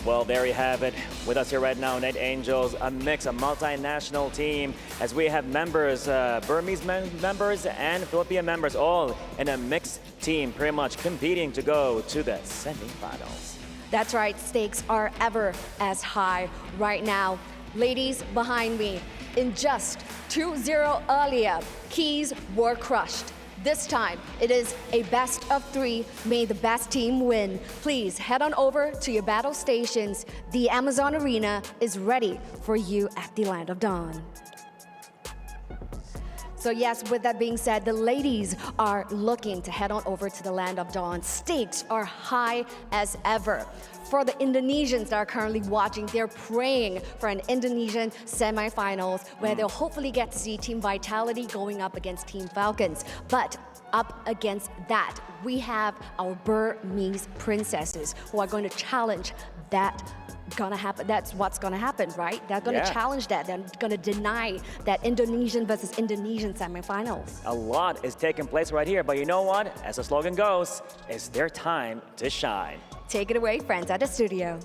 Speaker 13: Well, there you have it. With us here right now, Net Angels, a mix, a multinational team, as we have members, Burmese members and Philippine members, all in a mixed team, pretty much competing to go to the semifinals.
Speaker 12: That's right, stakes are ever as high right now. Ladies behind me, in just 2-0 earlier, keys were crushed. This time, it is a best of 3. May the best team win. Please head on over to your battle stations. The Amazon Arena is ready for you at the Land of Dawn. So yes, with that being said, the ladies are looking to head on over to the Land of Dawn. Stakes are high as ever. For the Indonesians that are currently watching, they're praying for an Indonesian semifinals where they'll hopefully get to see Team Vitality going up against Team Falcons. But up against that, we have our Burmese princesses who are going to challenge that. Gonna happen. That's what's gonna happen, right? They're gonna challenge that. They're gonna deny that Indonesian versus Indonesian semifinals.
Speaker 13: A lot is taking place right here, but you know what? As the slogan goes, it's their time to shine.
Speaker 12: Take it away, friends at the studio.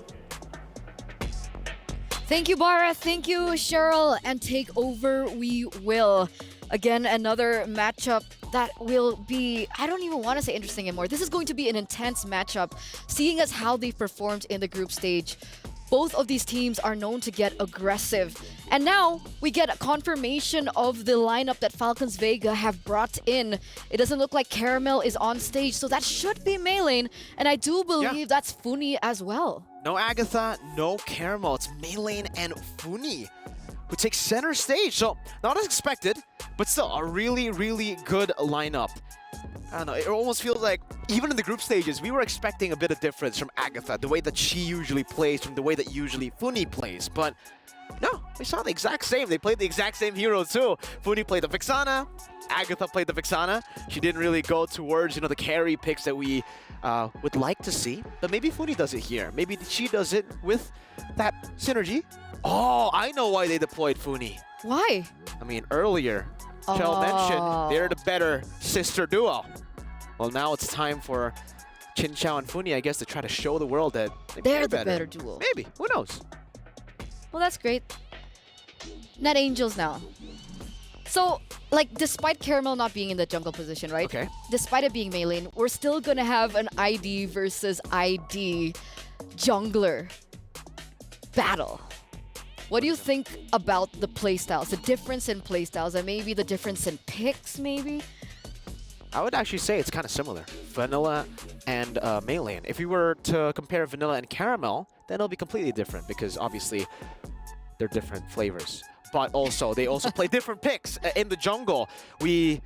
Speaker 3: Thank you, Bara. Thank you, Cheryl. And take over we will. Again, another matchup that will be, I don't even want to say interesting anymore. This is going to be an intense matchup, seeing as how they've performed in the group stage. Both of these teams are known to get aggressive. And now we get a confirmation of the lineup that Falcons Vega have brought in. It doesn't look like Caramel is on stage, so that should be Maylane. And I do believe that's Funi as well.
Speaker 11: No Agatha, no Caramel. It's Maylane and Funi who take center stage. So not as expected, but still a really, really good lineup. I don't know, it almost feels like even in the group stages, we were expecting a bit of difference from Agatha, the way that she usually plays from the way that usually Funi plays. But no, we saw the exact same. They played the exact same hero too. Funi played the Vixana, Agatha played the Vixana. She didn't really go towards, the carry picks that we would like to see. But maybe Funi does it here. Maybe she does it with that synergy. Oh, I know why they deployed Funi.
Speaker 3: Why?
Speaker 11: I mean, earlier, Chell mentioned they're the better sister duo. Well, now it's time for Chin Chao and Funi, I guess, to try to show the world that
Speaker 3: they're the better duo.
Speaker 11: Maybe, who knows?
Speaker 3: Well, that's great. Net Angels now. So, despite Caramel not being in the jungle position, right?
Speaker 11: Okay.
Speaker 3: Despite it being Maylane, we're still gonna have an ID versus ID jungler battle. What do you think about the playstyles, the difference in playstyles, and maybe the difference in picks, maybe?
Speaker 11: I would actually say it's kind of similar. Vanilla and Maylane. If we were to compare Vanilla and Caramel, then it'll be completely different because obviously they're different flavors. But also, they also play different picks in the jungle. We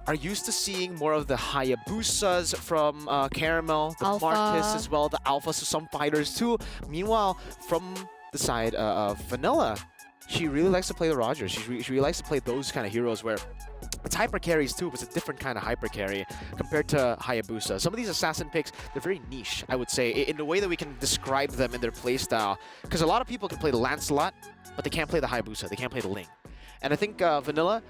Speaker 11: are used to seeing more of the Hayabusas from Caramel, the
Speaker 3: Alpha.
Speaker 11: Martis as well, the Alphas of some fighters too. Meanwhile, from the side of Vanilla, she really likes to play the Rogers. She really likes to play those kind of heroes where It's hyper carries too, but it's a different kind of hyper carry compared to Hayabusa. Some of these assassin picks, they're very niche, I would say, in the way that we can describe them in their playstyle. Because a lot of people can play the Lancelot, but they can't play the Hayabusa, they can't play the Ling. And I think Vanilla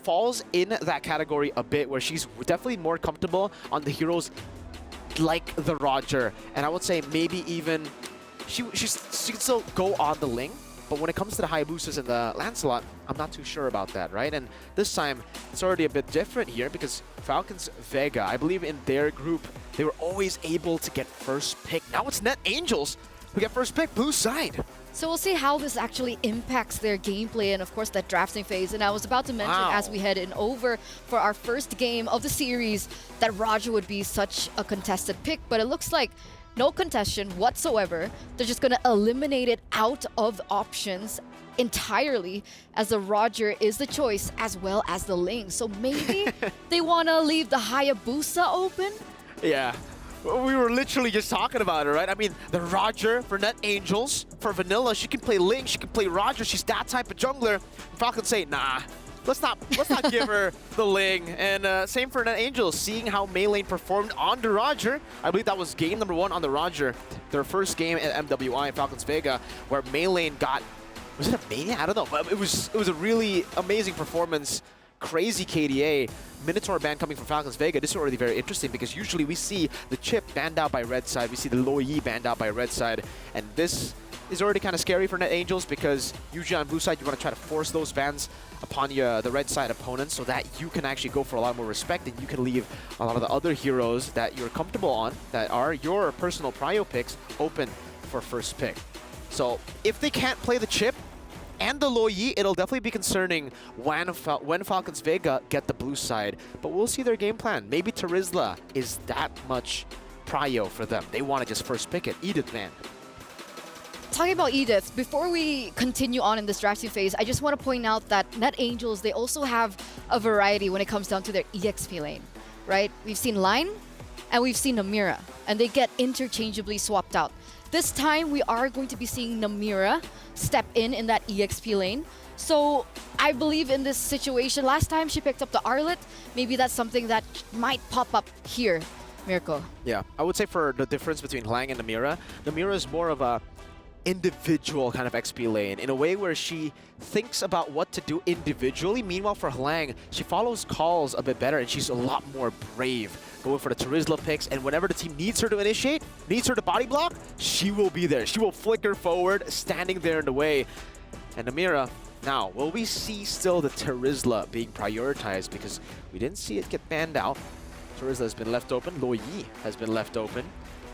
Speaker 11: falls in that category a bit, where she's definitely more comfortable on the heroes like the Roger. And I would say maybe even she can still go on the Ling, but when it comes to the Hayabusas and the Lancelot, I'm not too sure about that, right? And this time, it's already a bit different here because Falcons Vega, I believe in their group, they were always able to get first pick. Now it's Net Angels who get first pick, blue side.
Speaker 3: So we'll see how this actually impacts their gameplay and, of course, that drafting phase. And I was about to mention, as we head in over for our first game of the series, that Roger would be such a contested pick. But it looks like no contestation whatsoever. They're just going to eliminate it out of options entirely, as the Roger is the choice as well as the Ling. So maybe they want to leave the Hayabusa open?
Speaker 11: Yeah. We were literally just talking about it, right? I mean, the Roger for Net Angels. For Vanilla, she can play Ling, she can play Roger. She's that type of jungler. Falcons say, nah, let's not give her the Ling. And same for Net Angels, seeing how Mei Lane performed on the Roger. I believe that was game number 1 on the Roger. Their first game at MWI, Falcons Vega, where Mei Lane got, was it a Mania? I don't know, but it was a really amazing performance. Crazy KDA. Minotaur ban coming from Falcons Vega. This is already very interesting because usually we see the Chip banned out by red side. We see the Lo Yi banned out by red side. And this is already kind of scary for Net Angels because usually on blue side you want to try to force those bans upon the red side opponents so that you can actually go for a lot more respect and you can leave a lot of the other heroes that you're comfortable on, that are your personal prio picks, open for first pick. So if they can't play the Chip and the Lo Yi, it'll definitely be concerning when Falcons Vega get the blue side. But we'll see their game plan. Maybe Terizla is that much prio for them. They want to just first pick it. Edith, man.
Speaker 3: Talking about Edith, before we continue on in this drafting phase, I just want to point out that Net Angels, they also have a variety when it comes down to their EXP lane, right? We've seen Line and we've seen Namira, and they get interchangeably swapped out. This time, we are going to be seeing Namira step in that EXP lane. So I believe in this situation, last time she picked up the Arlet, maybe that's something that might pop up here, Mirko.
Speaker 11: Yeah, I would say for the difference between Lang and Namira, Namira is more of a individual kind of XP lane in a way where she thinks about what to do individually. Meanwhile, for Lang, she follows calls a bit better and she's a lot more brave, going for the Terizla picks, and whenever the team needs her to initiate, needs her to body block, she will be there. She will flicker forward, standing there in the way. And Namira, now, will we see still the Terizla being prioritized? Because we didn't see it get banned out. Terizla has been left open. Lo Yi has been left open.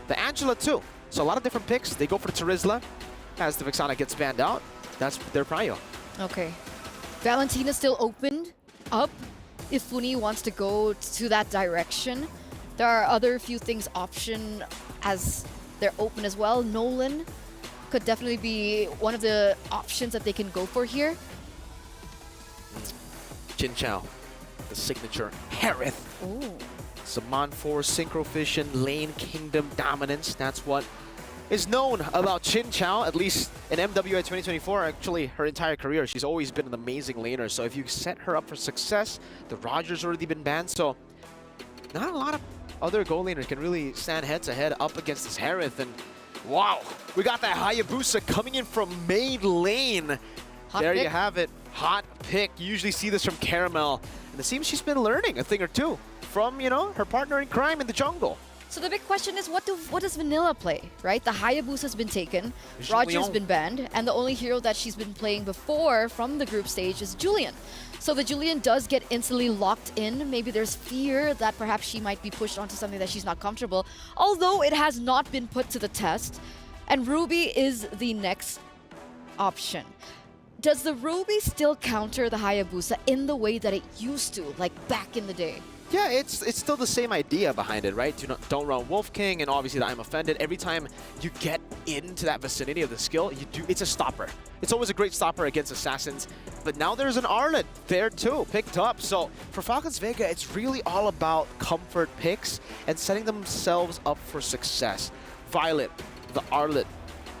Speaker 11: The Angela too. So a lot of different picks. They go for the Terizla. As the Vexana gets banned out, that's their prio.
Speaker 3: Okay. Valentina still opened up if Funi wants to go to that direction. There are other few things option as they're open as well. Nolan could definitely be one of the options that they can go for here.
Speaker 11: Jin Chao, the signature Harith.
Speaker 3: Ooh.
Speaker 11: Zaman 4, Synchrovision, Lane Kingdom Dominance. That's what is known about Jin Chao, at least in MWI 2024. Actually, her entire career, she's always been an amazing laner. So if you set her up for success, the Roger's already been banned. So not a lot of other goal laners can really stand head-to-head up against this Harith. And wow, we got that Hayabusa coming in from main lane. There you have it. Hot pick. You usually see this from Caramel. And it seems she's been learning a thing or two from, you know, her partner in crime in the jungle.
Speaker 3: So the big question is, what does Vanilla play, right? The Hayabusa's been taken, Roger's been banned, and the only hero that she's been playing before from the group stage is Julian. So the Julian does get instantly locked in. Maybe there's fear that perhaps she might be pushed onto something that she's not comfortable, although it has not been put to the test. And Ruby is the next option. Does the Ruby still counter the Hayabusa in the way that it used to, like back in the day?
Speaker 11: Yeah, it's still the same idea behind it, right? Don't run Wolf King, and obviously the I'm Offended. Every time you get into that vicinity of the skill, it's a stopper. It's always a great stopper against assassins. But now there's an Arlet there too, picked up. So for Falcons Vega, it's really all about comfort picks and setting themselves up for success. Violet, the Arlet,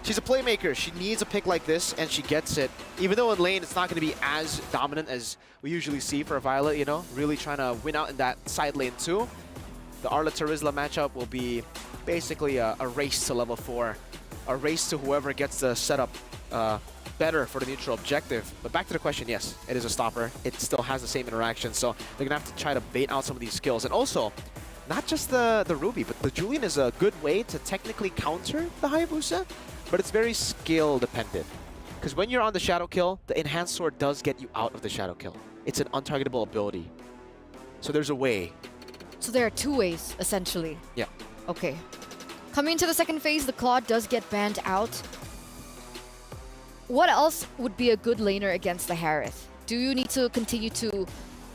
Speaker 11: she's a playmaker. She needs a pick like this, and she gets it. Even though in lane, it's not going to be as dominant as we usually see for a Violet, you know, really trying to win out in that side lane too. The Arla-Terizla matchup will be basically a race to level 4, a race to whoever gets the setup better for the neutral objective. But back to the question, yes, it is a stopper. It still has the same interaction, so they're going to have to try to bait out some of these skills. And also, not just the Ruby, but the Julian is a good way to technically counter the Hayabusa, but it's very skill dependent. Because when you're on the Shadow Kill, the Enhanced Sword does get you out of the Shadow Kill. It's an untargetable ability. So there's a way.
Speaker 3: So there are 2 ways, essentially.
Speaker 11: Yeah.
Speaker 3: Okay. Coming into the second phase, the Claude does get banned out. What else would be a good laner against the Harith? Do you need to continue to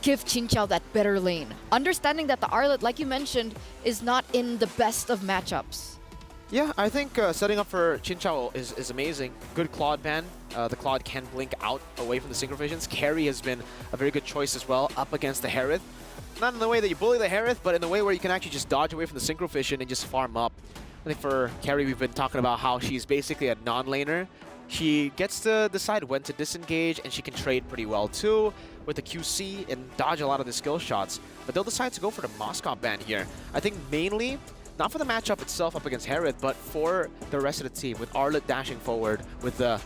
Speaker 3: give Chinchao that better lane? Understanding that the Arlet, like you mentioned, is not in the best of matchups.
Speaker 11: Yeah, I think setting up for Chinchao is amazing. Good Claude ban. The Claude can blink out away from the Synchro Visions. Carry has been a very good choice as well up against the Harith. Not in the way that you bully the Harith, but in the way where you can actually just dodge away from the Synchro Vision and just farm up. I think for Carry, we've been talking about how she's basically a non-laner. She gets to decide when to disengage, and she can trade pretty well too with the QC and dodge a lot of the skill shots. But they'll decide to go for the Moskov ban here. I think mainly, not for the matchup itself up against Harith, but for the rest of the team, with Arlet dashing forward, with the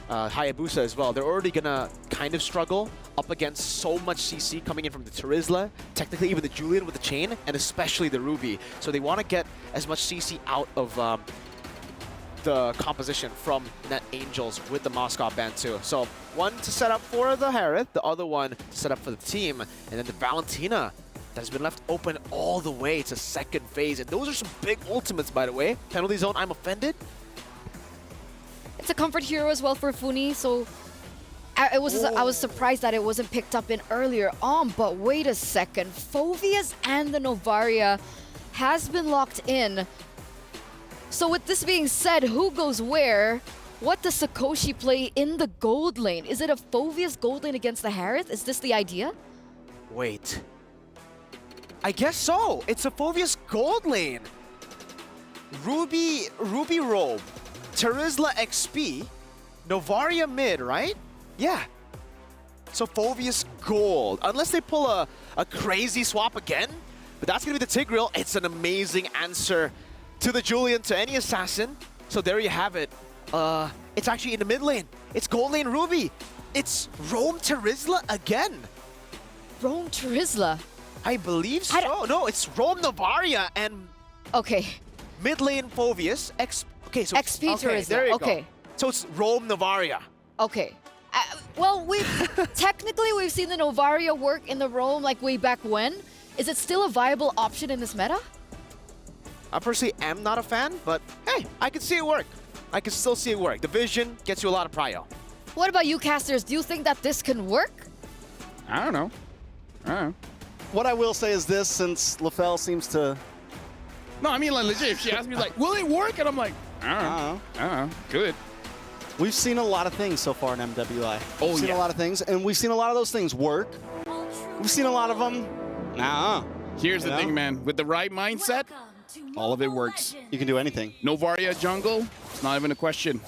Speaker 11: Hayabusa as well. They're already gonna kind of struggle up against so much CC coming in from the Terizla, technically even the Julian with the chain, and especially the Ruby. So they want to get as much CC out of the composition from Net Angels with the Moskov ban too. So one to set up for the Harith, the other one to set up for the team, and then the Valentina that's been left open all the way to second phase. And those are some big ultimates, by the way. Penalty zone, I'm offended.
Speaker 3: It's a comfort hero as well for Funi, so I was surprised that it wasn't picked up in earlier on, but wait a second. Phoveus and the Novaria has been locked in. So with this being said, who goes where? What does Sakoshi play in the gold lane? Is it a Phoveus gold lane against the Harith? Is this the idea?
Speaker 11: Wait. I guess so. It's a Phoveus gold lane. Ruby robe, Terizla XP, Novaria mid, right? Yeah. So Phoveus gold. Unless they pull a crazy swap again, but that's going to be the Tigreal. It's an amazing answer to the Julian, to any assassin. So there you have it. It's actually in the mid lane. It's gold lane Ruby. It's Roam Terizla again.
Speaker 3: Roam Terizla?
Speaker 11: I believe so. No, it's Roam Novaria and...
Speaker 3: Okay.
Speaker 11: Mid lane Phoveus. Okay, so...
Speaker 3: XP Terizla.
Speaker 11: There you
Speaker 3: go.
Speaker 11: So it's Roam Novaria.
Speaker 3: Okay. Well, technically we've seen the Novaria work in the Roam like way back when. Is it still a viable option in this meta?
Speaker 11: I personally am not a fan, but hey, I can see it work. I can still see it work. The vision gets you a lot of prio.
Speaker 3: What about you, casters? Do you think that this can work?
Speaker 8: I don't know.
Speaker 14: What I will say is this, since LaFell seems to...
Speaker 8: No, I mean, like, legit, if she asked me, like, will it work? And I'm like, I don't know. Good.
Speaker 14: We've seen a lot of things so far in MWI.
Speaker 8: Oh,
Speaker 14: We've seen a lot of things, and we've seen a lot of those things work. We've seen a lot of them,
Speaker 8: Here's the thing, man. With the right mindset, all of it works.
Speaker 14: You can do anything.
Speaker 8: Novaria jungle, it's not even a question.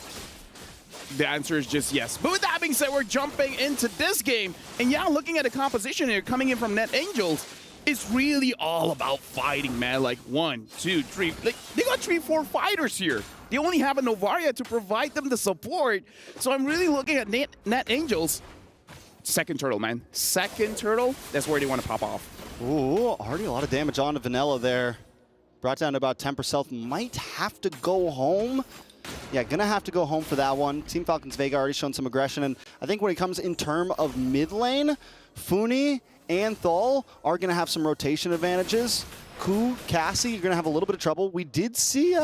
Speaker 8: The answer is just yes. But with that being said, we're jumping into this game. And yeah, looking at the composition here, coming in from Net Angels, it's really all about fighting, man. Like 1, 2, 3. Like, they got 3, 4 fighters here. They only have a Novaria to provide them the support. So I'm really looking at Net Angels. Second turtle, man. Second turtle, that's where they want to pop off.
Speaker 14: Ooh, already a lot of damage on to Vanilla there. Brought down to about 10%. Might have to go home. Yeah, gonna have to go home for that one. Team Falcons Vega already shown some aggression, and I think when it comes in term of mid lane, Funi and Thol are gonna have some rotation advantages. Ku, Cassie, you're gonna have a little bit of trouble. We did see,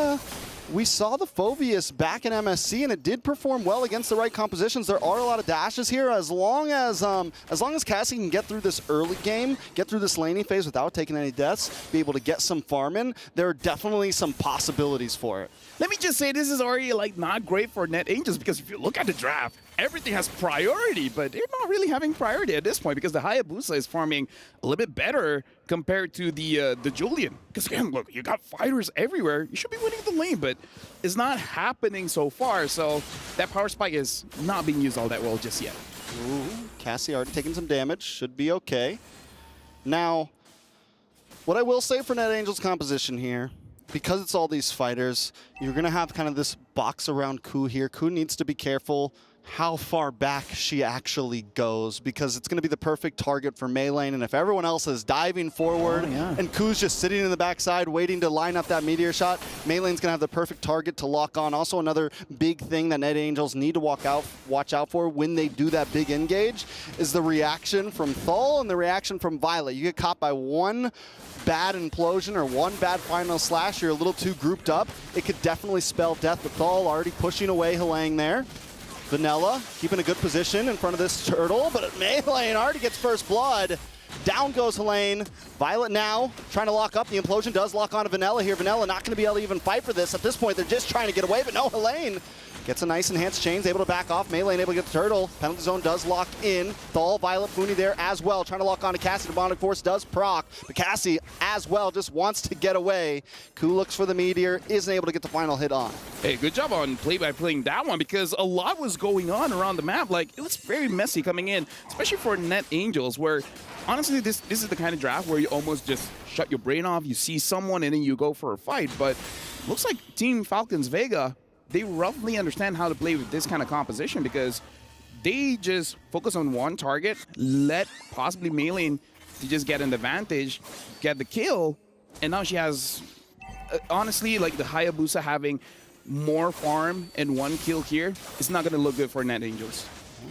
Speaker 14: we saw the Phoveus back in MSC, and it did perform well against the right compositions. There are a lot of dashes here. As long as Cassie can get through this early game, get through this laning phase without taking any deaths, be able to get some farm in, there are definitely some possibilities for it.
Speaker 8: Let me just say, this is already like not great for Net Angels, because if you look at the draft, everything has priority, but they're not really having priority at this point because the Hayabusa is farming a little bit better compared to the Julian. Because again, look, you got fighters everywhere. You should be winning the lane, but it's not happening so far. So that power spike is not being used all that well just yet.
Speaker 14: Ooh, Cassie already taking some damage. Should be okay. Now, what I will say for NetAngel's composition here, because it's all these fighters, you're going to have kind of this box around Ku here. Ku needs to be careful how far back she actually goes, because it's going to be the perfect target for Melee. And if everyone else is diving forward and Ku's just sitting in the backside waiting to line up that meteor shot, Melee's going to have the perfect target to lock on. Also, another big thing that NetAngels need to watch out for when they do that big engage is the reaction from Thal and the reaction from Violet. You get caught by one bad implosion or one bad final slash, you're a little too grouped up, it could definitely spell death. But Thal already pushing away Halang there. Vanilla keeping a good position in front of this turtle, but Melee already gets first blood. Down goes Helene. Violet now trying to lock up. The implosion does lock onto Vanilla here. Vanilla not going to be able to even fight for this. At this point, they're just trying to get away, but no, Helene gets a nice enhanced chains, able to back off. Melee able to get the turtle. Penalty zone does lock in. Thal, Violet, Fooney there as well, trying to lock onto Cassie. Demonic Force does proc, but Cassie as well just wants to get away. Ku looks for the meteor, isn't able to get the final hit on.
Speaker 8: Hey, good job on play by playing that one, because a lot was going on around the map. Like, it was very messy coming in, especially for NetAngels, where honestly, this is the kind of draft where you almost just shut your brain off. You see someone and then you go for a fight. But looks like Team Falcons Vega, they roughly understand how to play with this kind of composition, because they just focus on one target, let possibly Melee to just get an advantage, get the kill, and now she has, honestly, like the Hayabusa having more farm and one kill here, it's not going to look good for NetAngels.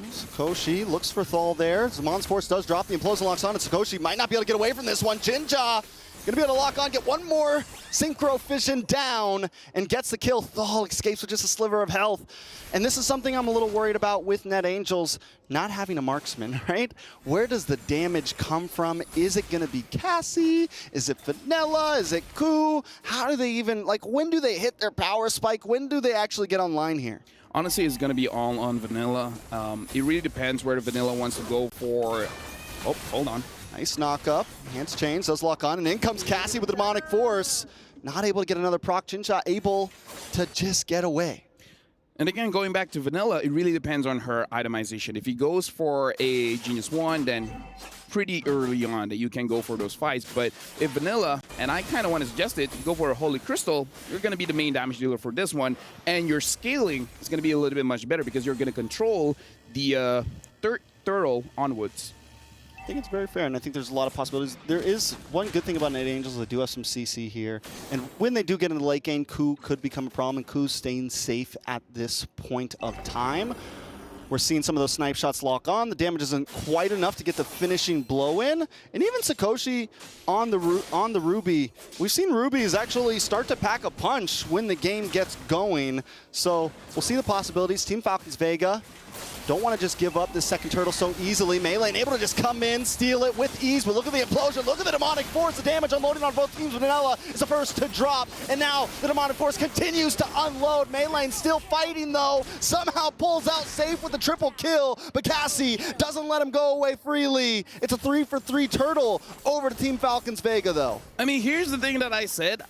Speaker 14: Sakoshi looks for Thal there. Zamon's Force does drop, the implosion locks on, and Sakoshi might not be able to get away from this one. Jinja gonna be able to lock on, get one more synchro fission down, and gets the kill. Thal escapes with just a sliver of health. And this is something I'm a little worried about with NetAngels not having a marksman, right? Where does the damage come from? Is it gonna be Cassie? Is it Vanilla? Is it Ku? How do they even, like, when do they hit their power spike? When do they actually get online here?
Speaker 8: Honestly, it's going to be all on Vanilla. It really depends where the Vanilla wants to go for. Oh, hold on.
Speaker 14: Nice knock up. Hands chains, does lock on, and in comes Cassie with the Demonic Force. Not able to get another proc. Jinja able to just get away.
Speaker 8: And again, going back to Vanilla, it really depends on her itemization. If he goes for a Genius 1, then pretty early on that you can go for those fights. But if Vanilla, and I kind of want to suggest it, go for a Holy Crystal, you're going to be the main damage dealer for this one. And your scaling is going to be a little bit much better because you're going to control the turtle onwards.
Speaker 14: I think it's very fair, and I think there's a lot of possibilities. There is one good thing about NetAngels, they do have some CC here. And when they do get into the late game, Ku could become a problem, and Ku's staying safe at this point of time. We're seeing some of those snipe shots lock on. The damage isn't quite enough to get the finishing blow in. And even Sakoshi on the Ruby. We've seen Rubies actually start to pack a punch when the game gets going. So we'll see the possibilities. Team Falcons Vega don't want to just give up this second turtle so easily. Melee able to just come in, steal it with ease. But look at the implosion. Look at the Demonic Force. The damage unloading on both teams. Vanilla is the first to drop. And now the Demonic Force continues to unload. Melee still fighting, though. Somehow pulls out safe with the triple kill. But Cassie doesn't let him go away freely. It's a 3-for-3 turtle over to Team Falcons Vega, though.
Speaker 8: I mean, here's the thing that I said.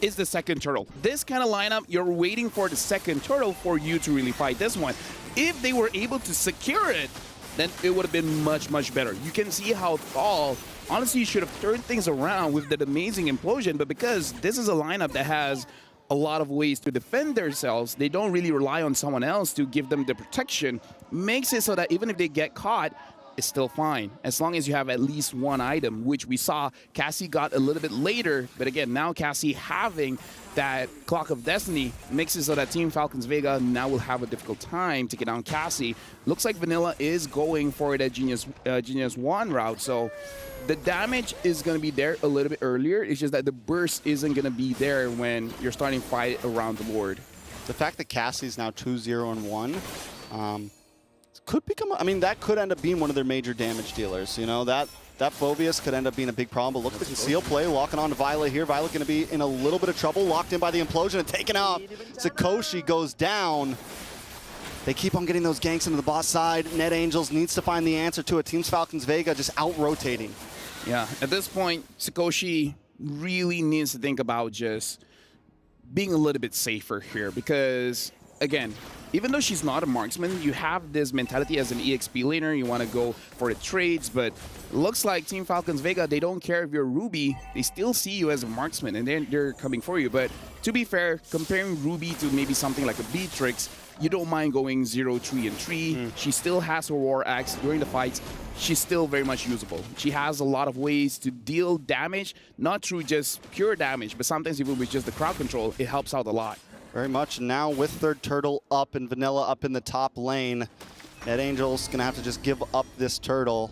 Speaker 8: Is the second turtle. This kind of lineup, you're waiting for the second turtle for you to really fight this one. If they were able to secure it, then it would have been much, much better. You can see how Thal, honestly, should have turned things around with that amazing implosion, but because this is a lineup that has a lot of ways to defend themselves, they don't really rely on someone else to give them the protection, makes it so that even if they get caught, it's still fine, as long as you have at least one item, which we saw Cassie got a little bit later. But again, now Cassie having that Clock of Destiny makes it so that Team Falcons Vega now will have a difficult time to get down Cassie. Looks like Vanilla is going for that Genius 1 route, so the damage is going to be there a little bit earlier. It's just that the burst isn't going to be there when you're starting to fight around the Lord.
Speaker 14: The fact that Cassie's now 2-0-1, could become, I mean, that could end up being one of their major damage dealers. You know, that Phobius could end up being a big problem. But look at the conceal play, locking on to Violet here. Violet going to be in a little bit of trouble, locked in by the implosion and taken off. Sakoshi goes down. They keep on getting those ganks into the bot side. Net Angels needs to find the answer to it. Team Falcons Vega just out-rotating.
Speaker 8: Yeah, at this point, Sakoshi really needs to think about just being a little bit safer here because, again, even though she's not a marksman, you have this mentality as an EXP laner. You want to go for the trades, but it looks like Team Falcons Vega, they don't care if you're Ruby. They still see you as a marksman, and they're coming for you. But to be fair, comparing Ruby to maybe something like a Beatrix, you don't mind going 0, 3, and 3. She still has her War Axe during the fights. She's still very much usable. She has a lot of ways to deal damage, not through just pure damage, but sometimes even with just the crowd control, it helps out a lot.
Speaker 14: Very much. Now with Third Turtle up and Vanilla up in the top lane, Net Angels going to have to just give up this Turtle.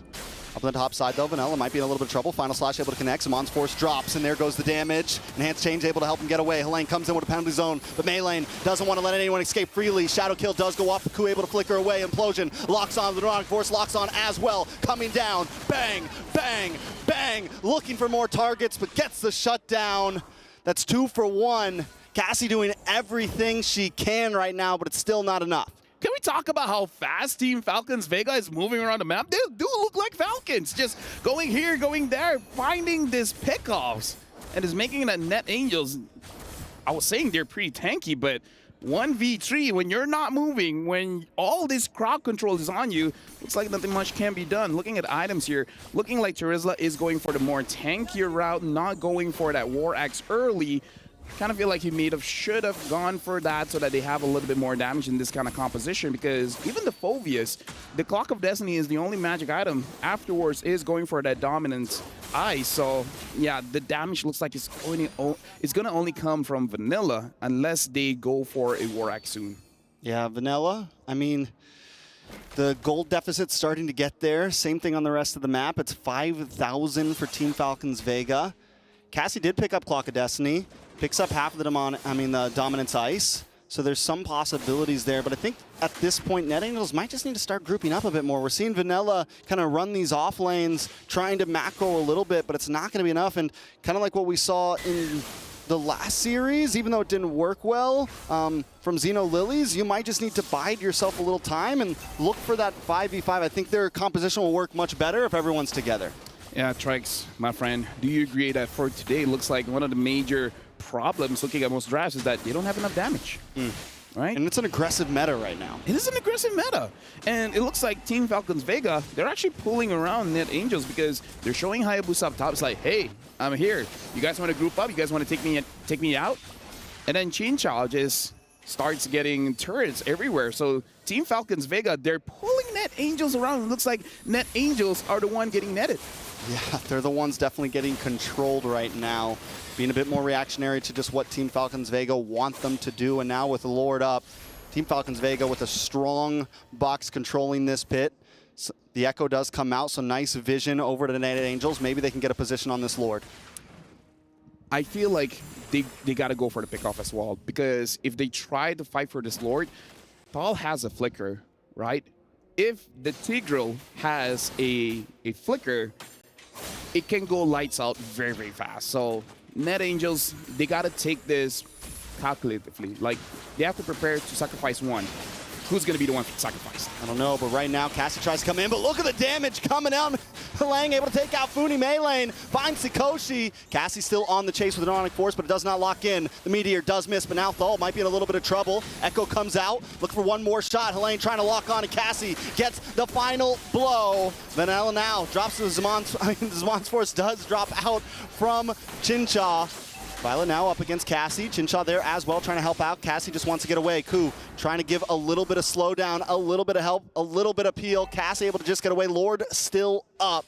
Speaker 14: Up on the top side, though, Vanilla might be in a little bit of trouble. Final Slash able to connect. Zamon's Force drops, and there goes the damage. Enhanced Change able to help him get away. Helene comes in with a penalty zone, but Maylane doesn't want to let anyone escape freely. Shadow Kill does go off. The Coup able to flicker away. Implosion locks on. The Neurotic Force locks on as well. Coming down. Bang, bang, bang. Looking for more targets, but gets the shutdown. That's 2 for 1. Cassie doing everything she can right now, but it's still not enough.
Speaker 8: Can we talk about how fast Team Falcons Vega is moving around the map? They do look like Falcons, just going here, going there, finding these pickoffs, and is making it at Net Angels. I was saying they're pretty tanky, but 1v3, when you're not moving, when all this crowd control is on you, looks like nothing much can be done. Looking at items here, looking like Terizla is going for the more tankier route, not going for that War Axe early. Kind of feel like he should have gone for that so that they have a little bit more damage in this kind of composition, because even the Phoveus, the Clock of Destiny is the only magic item. Afterwards is going for that dominant ice. So yeah, the damage looks like it's going to only come from Vanilla unless they go for a War Axe soon.
Speaker 14: Yeah, Vanilla, I mean, the gold deficit's starting to get there. Same thing on the rest of the map. It's 5,000 for Team Falcons Vega. Cassie did pick up Clock of Destiny. Picks up half of the Dominance Ice. So there's some possibilities there. But I think at this point, Net Angels might just need to start grouping up a bit more. We're seeing Vanilla kind of run these off lanes, trying to macro a little bit, but it's not going to be enough. And kind of like what we saw in the last series, even though it didn't work well, from Xeno Lilies, you might just need to bide yourself a little time and look for that 5v5. I think their composition will work much better if everyone's together.
Speaker 8: Yeah, Trex, my friend, do you agree that for today, looks like one of the major problems looking at most drafts is that they don't have enough damage, right?
Speaker 14: And it's an aggressive meta right now.
Speaker 8: It is an aggressive meta. And it looks like Team Falcons Vega, they're actually pulling around Net Angels because they're showing Hayabusa up top. It's like, hey, I'm here. You guys want to group up? You guys want to take me out? And then Chincha just starts getting turrets everywhere. So Team Falcons Vega, they're pulling Net Angels around. It looks like Net Angels are the one getting netted.
Speaker 14: Yeah, they're the ones definitely getting controlled right now, being a bit more reactionary to just what Team Falcons Vega want them to do. And now with the Lord up, Team Falcons Vega with a strong box controlling this pit. So the Echo does come out, so nice vision over to the Net Angels. Maybe they can get a position on this Lord.
Speaker 8: I feel like they got to go for the pickoff as well, because if they try to fight for this Lord, Paul has a flicker, right? If the Tigreal has a flicker, it can go lights out very, very fast. So Net Angels, they got to take this calculatively. Like, they have to prepare to sacrifice one. Who's going to be the one sacrificed?
Speaker 14: I don't know, but right now, Cassie tries to come in, but look at the damage coming out. Lang able to take out Funi Maylane, finds Sakoshi. Cassie still on the chase with the Neurotic Force, but it does not lock in. The Meteor does miss, but now Thal might be in a little bit of trouble. Echo comes out, looking for one more shot. Helene trying to lock on, and Cassie gets the final blow. Vanilla now drops to Zamon's Force does drop out from Chincha. Violet now up against Cassie. Chincha there as well, trying to help out. Cassie just wants to get away. Coup trying to give a little bit of slowdown, a little bit of help, a little bit of peel. Cassie able to just get away. Lord still up.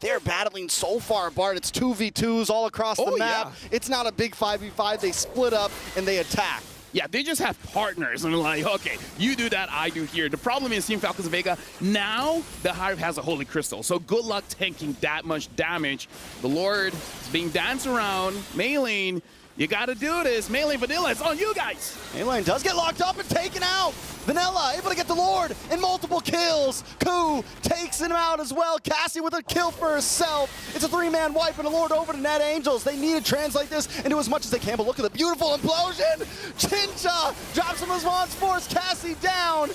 Speaker 14: They're battling so far apart. It's 2v2s all across the map. Yeah. It's not a big 5v5. They split up and they attack.
Speaker 8: Yeah, they just have partners. And like, okay, you do that, I do here. The problem is Team Falcons Vega, now the Hive has a Holy Crystal. So good luck tanking that much damage. The Lord is being danced around. Maylane, you got to do this. Maylane, Vanilla, it's on you guys.
Speaker 14: Maylane does get locked up and taken out. Vanilla able to get the Lord in multiple kills. Coup takes him out as well. Cassie with a kill for herself. It's a 3-man wipe and a Lord over to Net Angels. They need to translate this into as much as they can, but look at the beautiful implosion. Chincha drops him as Zamon's Force. Cassie down.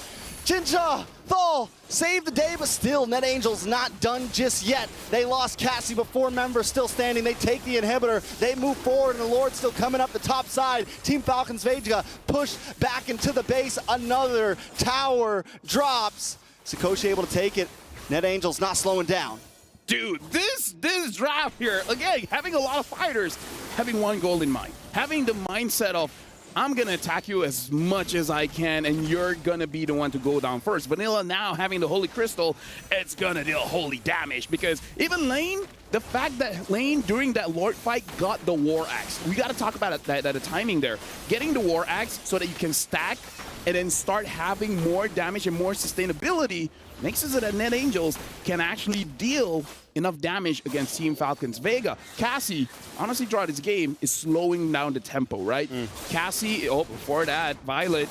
Speaker 14: Jinja, Thal, save the day, but still, Net Angels not done just yet. They lost Cassie, but 4 members still standing. They take the inhibitor. They move forward, and the Lord still coming up the top side. Team Falcons Vega push back into the base. Another tower drops. Sakoshi able to take it. Net Angels not slowing down.
Speaker 8: Dude, this draft here, again, having a lot of fighters, having one goal in mind, having the mindset of, I'm going to attack you as much as I can, and you're going to be the one to go down first. Vanilla now having the Holy Crystal, it's going to deal holy damage, because even Lane, the fact that Lane during that Lord fight got the War Axe. We got to talk about that the timing there. Getting the War Axe so that you can stack and then start having more damage and more sustainability makes it so that Net Angels can actually deal enough damage against Team Falcons Vega. Cassie, honestly, throughout this game, is slowing down the tempo, right? Cassie, before that, Violet.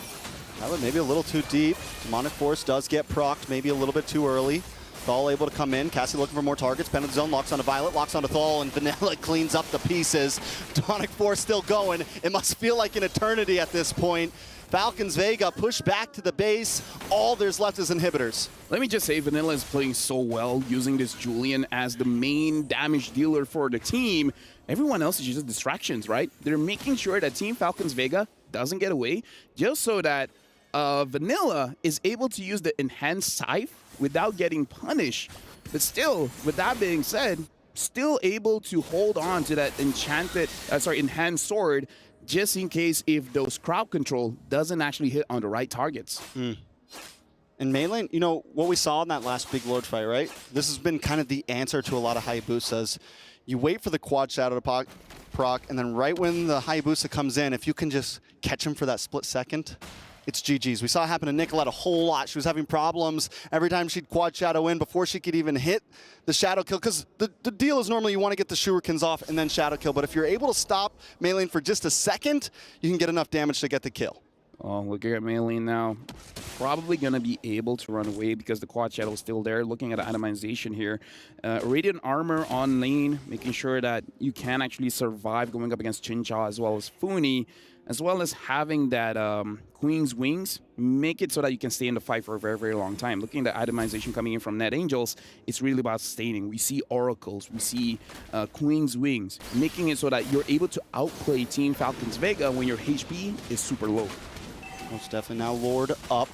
Speaker 14: Violet maybe a little too deep. Demonic Force does get procced, maybe a little bit too early. Thal able to come in. Cassie looking for more targets. Penalty zone locks onto Violet, locks onto Thal, and Vanilla cleans up the pieces. Demonic Force still going. It must feel like an eternity at this point. Falcons Vega push back to the base. All there's left is inhibitors.
Speaker 8: Let me just say, Vanilla is playing so well, using this Julian as the main damage dealer for the team. Everyone else is just distractions, right? They're making sure that Team Falcons Vega doesn't get away, just so that Vanilla is able to use the enhanced scythe without getting punished. But still, with that being said, still able to hold on to that enhanced sword, just in case if those crowd control doesn't actually hit on the right targets.
Speaker 14: And Melee, you know, what we saw in that last big Lord fight, right? This has been kind of the answer to a lot of Hayabusas. You wait for the quad shadow to proc, and then right when the Hayabusa comes in, if you can just catch him for that split second, it's GG's. We saw it happen to Nicolette a whole lot. She was having problems every time she'd quad shadow in before she could even hit the shadow kill, because the deal is normally you want to get the shurikens off and then shadow kill, but if you're able to stop Melee for just a second, you can get enough damage to get the kill.
Speaker 8: Oh, look at Melee now. Probably going to be able to run away because the quad shadow is still there. Looking at the itemization here. Radiant armor on lane, making sure that you can actually survive going up against Chincha as well as Funi, as well as having that Queen's Wings, make it so that you can stay in the fight for a very, very long time. Looking at the itemization coming in from Net Angels, it's really about sustaining. We see Oracles, we see Queen's Wings, making it so that you're able to outplay Team Falcons Vega when your HP is super low.
Speaker 14: Most definitely. Now Lord up.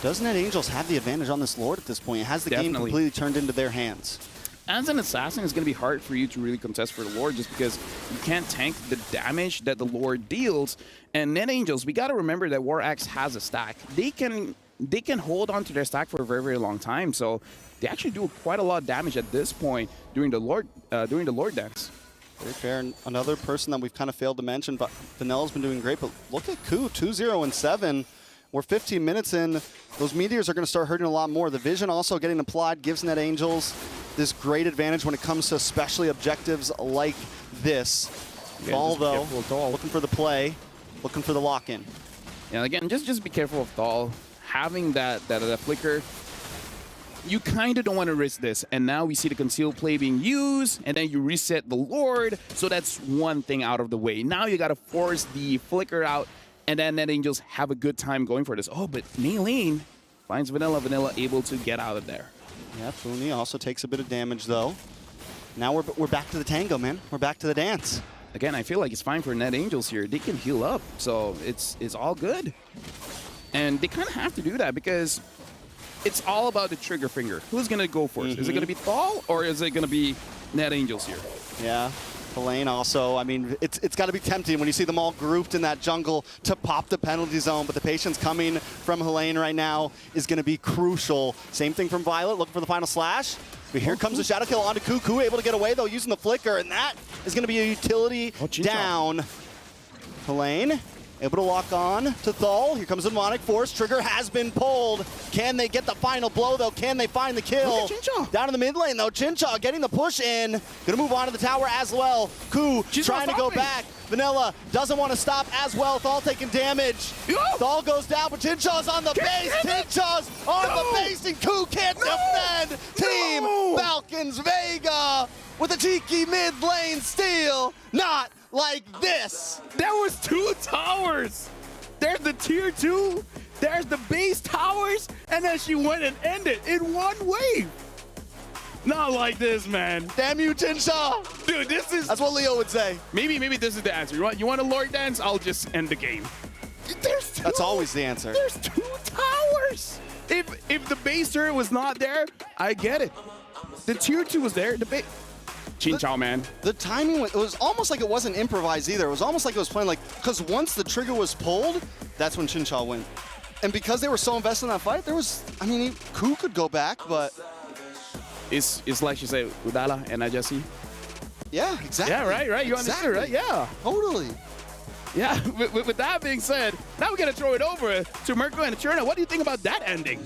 Speaker 14: Does Net Angels have the advantage on this Lord at this point? It has the game completely turned into their hands.
Speaker 8: As an assassin, it's going to be hard for you to really contest for the Lord just because you can't tank the damage that the Lord deals. And Net Angels, we got to remember that War Axe has a stack. They can hold on to their stack for a very, very long time. So they actually do quite a lot of damage at this point during the Lord dance.
Speaker 14: Very fair. And another person that we've kind of failed to mention, but Vanilla's been doing great. But look at Ku, 2-0-7. We're 15 minutes in. Those meteors are going to start hurting a lot more. The vision also getting applied gives Net Angels this great advantage when it comes to especially objectives like this. Thal, though, looking for the play, looking for the lock-in.
Speaker 8: Yeah, again, just be careful of Thal. Having that flicker, you kind of don't want to risk this. And now we see the concealed play being used, and then you reset the Lord. So that's one thing out of the way. Now you got to force the flicker out, and then Net Angels have a good time going for this. Oh, but Maylene finds Vanilla. Vanilla able to get out of there.
Speaker 14: Yeah, Funi also takes a bit of damage, though. Now we're back to the tango, man. We're back to the dance.
Speaker 8: Again, I feel like it's fine for Net Angels here. They can heal up, so it's all good. And they kind of have to do that because it's all about the trigger finger. Who's going to go first? Is it going to be Thal, or is it going to be Net Angels here?
Speaker 14: Yeah. Helene also, I mean, it's got to be tempting when you see them all grouped in that jungle to pop the penalty zone, but the patience coming from Helene right now is going to be crucial. Same thing from Violet, looking for the final slash. But here comes the shadow kill onto Ku, able to get away, though, using the flicker, and that is going to be a utility down. Helene able to lock on to Thal. Here comes the Demonic Force. Trigger has been pulled. Can they get the final blow, though? Can they find the kill? Down in the mid lane, though. Chincha getting the push in. Gonna move on to the tower as well. Ku trying to go back. Vanilla doesn't want to stop as well. Thal taking damage. Thal goes down, but Chincha's on the base. Chincha's on the base, and Ku can't defend. Team Falcons Vega with a cheeky mid lane steal. Not like this.
Speaker 8: That was 2 towers. There's the tier 2 There's the base towers, and then she went and ended in one wave. Not like this, man.
Speaker 11: Damn you, Tinshaw.
Speaker 8: Dude, this is...
Speaker 11: That's what Leo would say.
Speaker 8: Maybe this is the answer. You want a Lord dance? I'll just end the game. There's two.
Speaker 14: That's always the answer.
Speaker 8: There's 2 towers. If the base turret was not there, I get it. The tier 2 was there. The base... Chinchao, man.
Speaker 14: The timing, it was almost like it wasn't improvised either. It was almost like it was playing like, because once the trigger was pulled, that's when Chinchao went. And because they were so invested in that fight, there was, I mean, Ku could go back, but...
Speaker 8: It's like you say, Udala and Ajasi.
Speaker 14: Yeah, exactly.
Speaker 8: Yeah, right. You understood, right? Yeah.
Speaker 14: Totally.
Speaker 8: Yeah, with that being said, now we're going to throw it over to Mirko and Cherna. What do you think about that ending?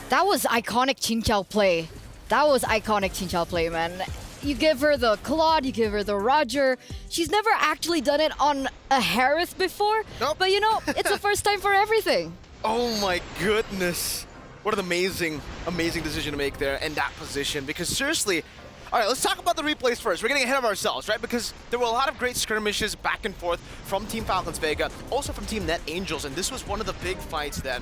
Speaker 3: That was iconic Chinchao play. That was iconic Chinchao play, man. You give her the Claude, you give her the Roger. She's never actually done it on a Harith before.
Speaker 11: Nope.
Speaker 3: But you know, it's the first time for everything.
Speaker 11: Oh my goodness. What an amazing decision to make there in that position. Because seriously, all right, let's talk about the replays first. We're getting ahead of ourselves, right? Because there were a lot of great skirmishes back and forth from Team Falcons Vega, also from Team Net Angels. And this was one of the big fights that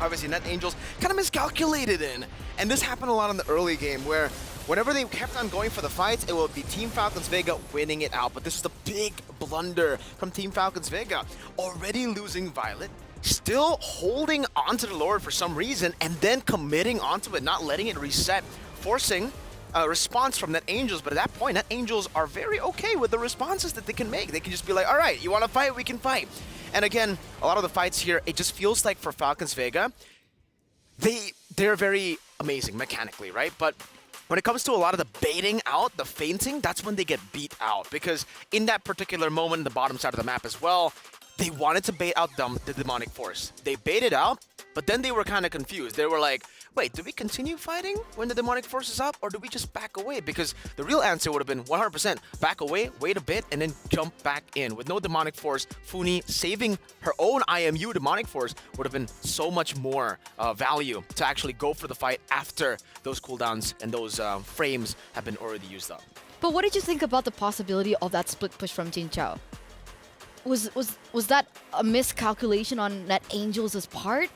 Speaker 11: obviously Net Angels kind of miscalculated in. And this happened a lot in the early game where whenever they kept on going for the fights, it would be Team Falcons Vega winning it out. But this is the big blunder from Team Falcons Vega. Already losing Violet, still holding onto the Lord for some reason, and then committing onto it, not letting it reset, forcing a response from Net Angels. But at that point, Net Angels are very okay with the responses that they can make. They can just be like, all right, you want to fight? We can fight. And again, a lot of the fights here, it just feels like for Falcons Vega, they're very amazing mechanically, right? But when it comes to a lot of the baiting out, the feinting, that's when they get beat out. Because in that particular moment, the bottom side of the map as well, they wanted to bait out the demonic force. They baited out, but then they were kind of confused. They were like, wait, do we continue fighting when the demonic force is up, or do we just back away? Because the real answer would have been 100% back away, wait a bit, and then jump back in. With no demonic force, Funi saving her own IMU demonic force would have been so much more value to actually go for the fight after those cooldowns and those frames have been already used up.
Speaker 3: But what did you think about the possibility of that split push from Chinchao? Was that a miscalculation on Net Angels' part?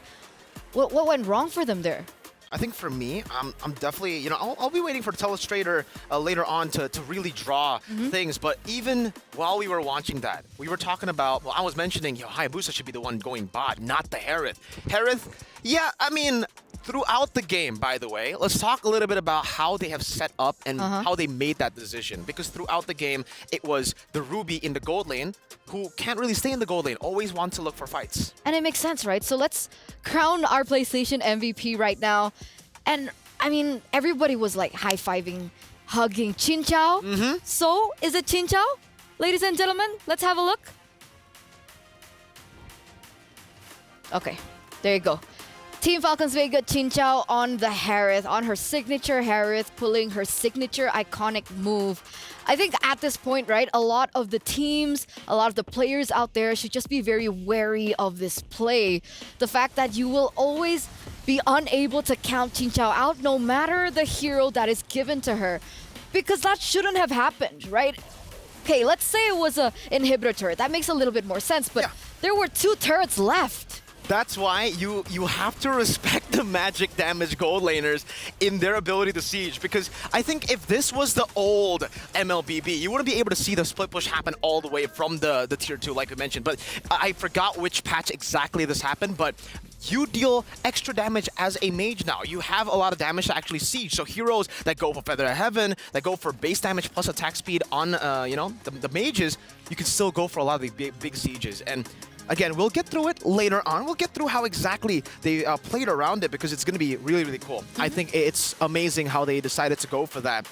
Speaker 3: What went wrong for them there?
Speaker 11: I think for me, I'm definitely, you know, I'll be waiting for the telestrator later on to really draw things. But even while we were watching that, we were talking about, well, I was mentioning, Hayabusa should be the one going bot, not the Harith. Harith, yeah, I mean, throughout the game, by the way, let's talk a little bit about how they have set up and how they made that decision. Because throughout the game, it was the Ruby in the gold lane who can't really stay in the gold lane, always want to look for fights.
Speaker 3: And it makes sense, right? So let's crown our PlayStation MVP right now. And I mean, everybody was like high-fiving, hugging Chinchao. So is it Chinchao? Ladies and gentlemen, let's have a look. Okay, there you go. Team Falcons Vega, Chinchao on the Harith, on her signature Harith, pulling her signature iconic move. I think at this point, right, a lot of the teams, a lot of the players out there should just be very wary of this play. The fact that you will always be unable to count Chinchao out no matter the hero that is given to her. Because that shouldn't have happened, right? Okay, let's say it was a inhibitor turret. That makes a little bit more sense, but there were 2 turrets left.
Speaker 11: That's why you have to respect the magic damage gold laners in their ability to siege, because I think if this was the old MLBB, you wouldn't be able to see the split push happen all the way from the tier 2 like we mentioned. But I forgot which patch exactly this happened, but you deal extra damage as a mage now. You have a lot of damage to actually siege. So heroes that go for Feather of Heaven, that go for base damage plus attack speed on the mages, you can still go for a lot of the big sieges. And again, we'll get through it later on. We'll get through how exactly they played around it, because it's going to be really, really cool. I think it's amazing how they decided to go for that.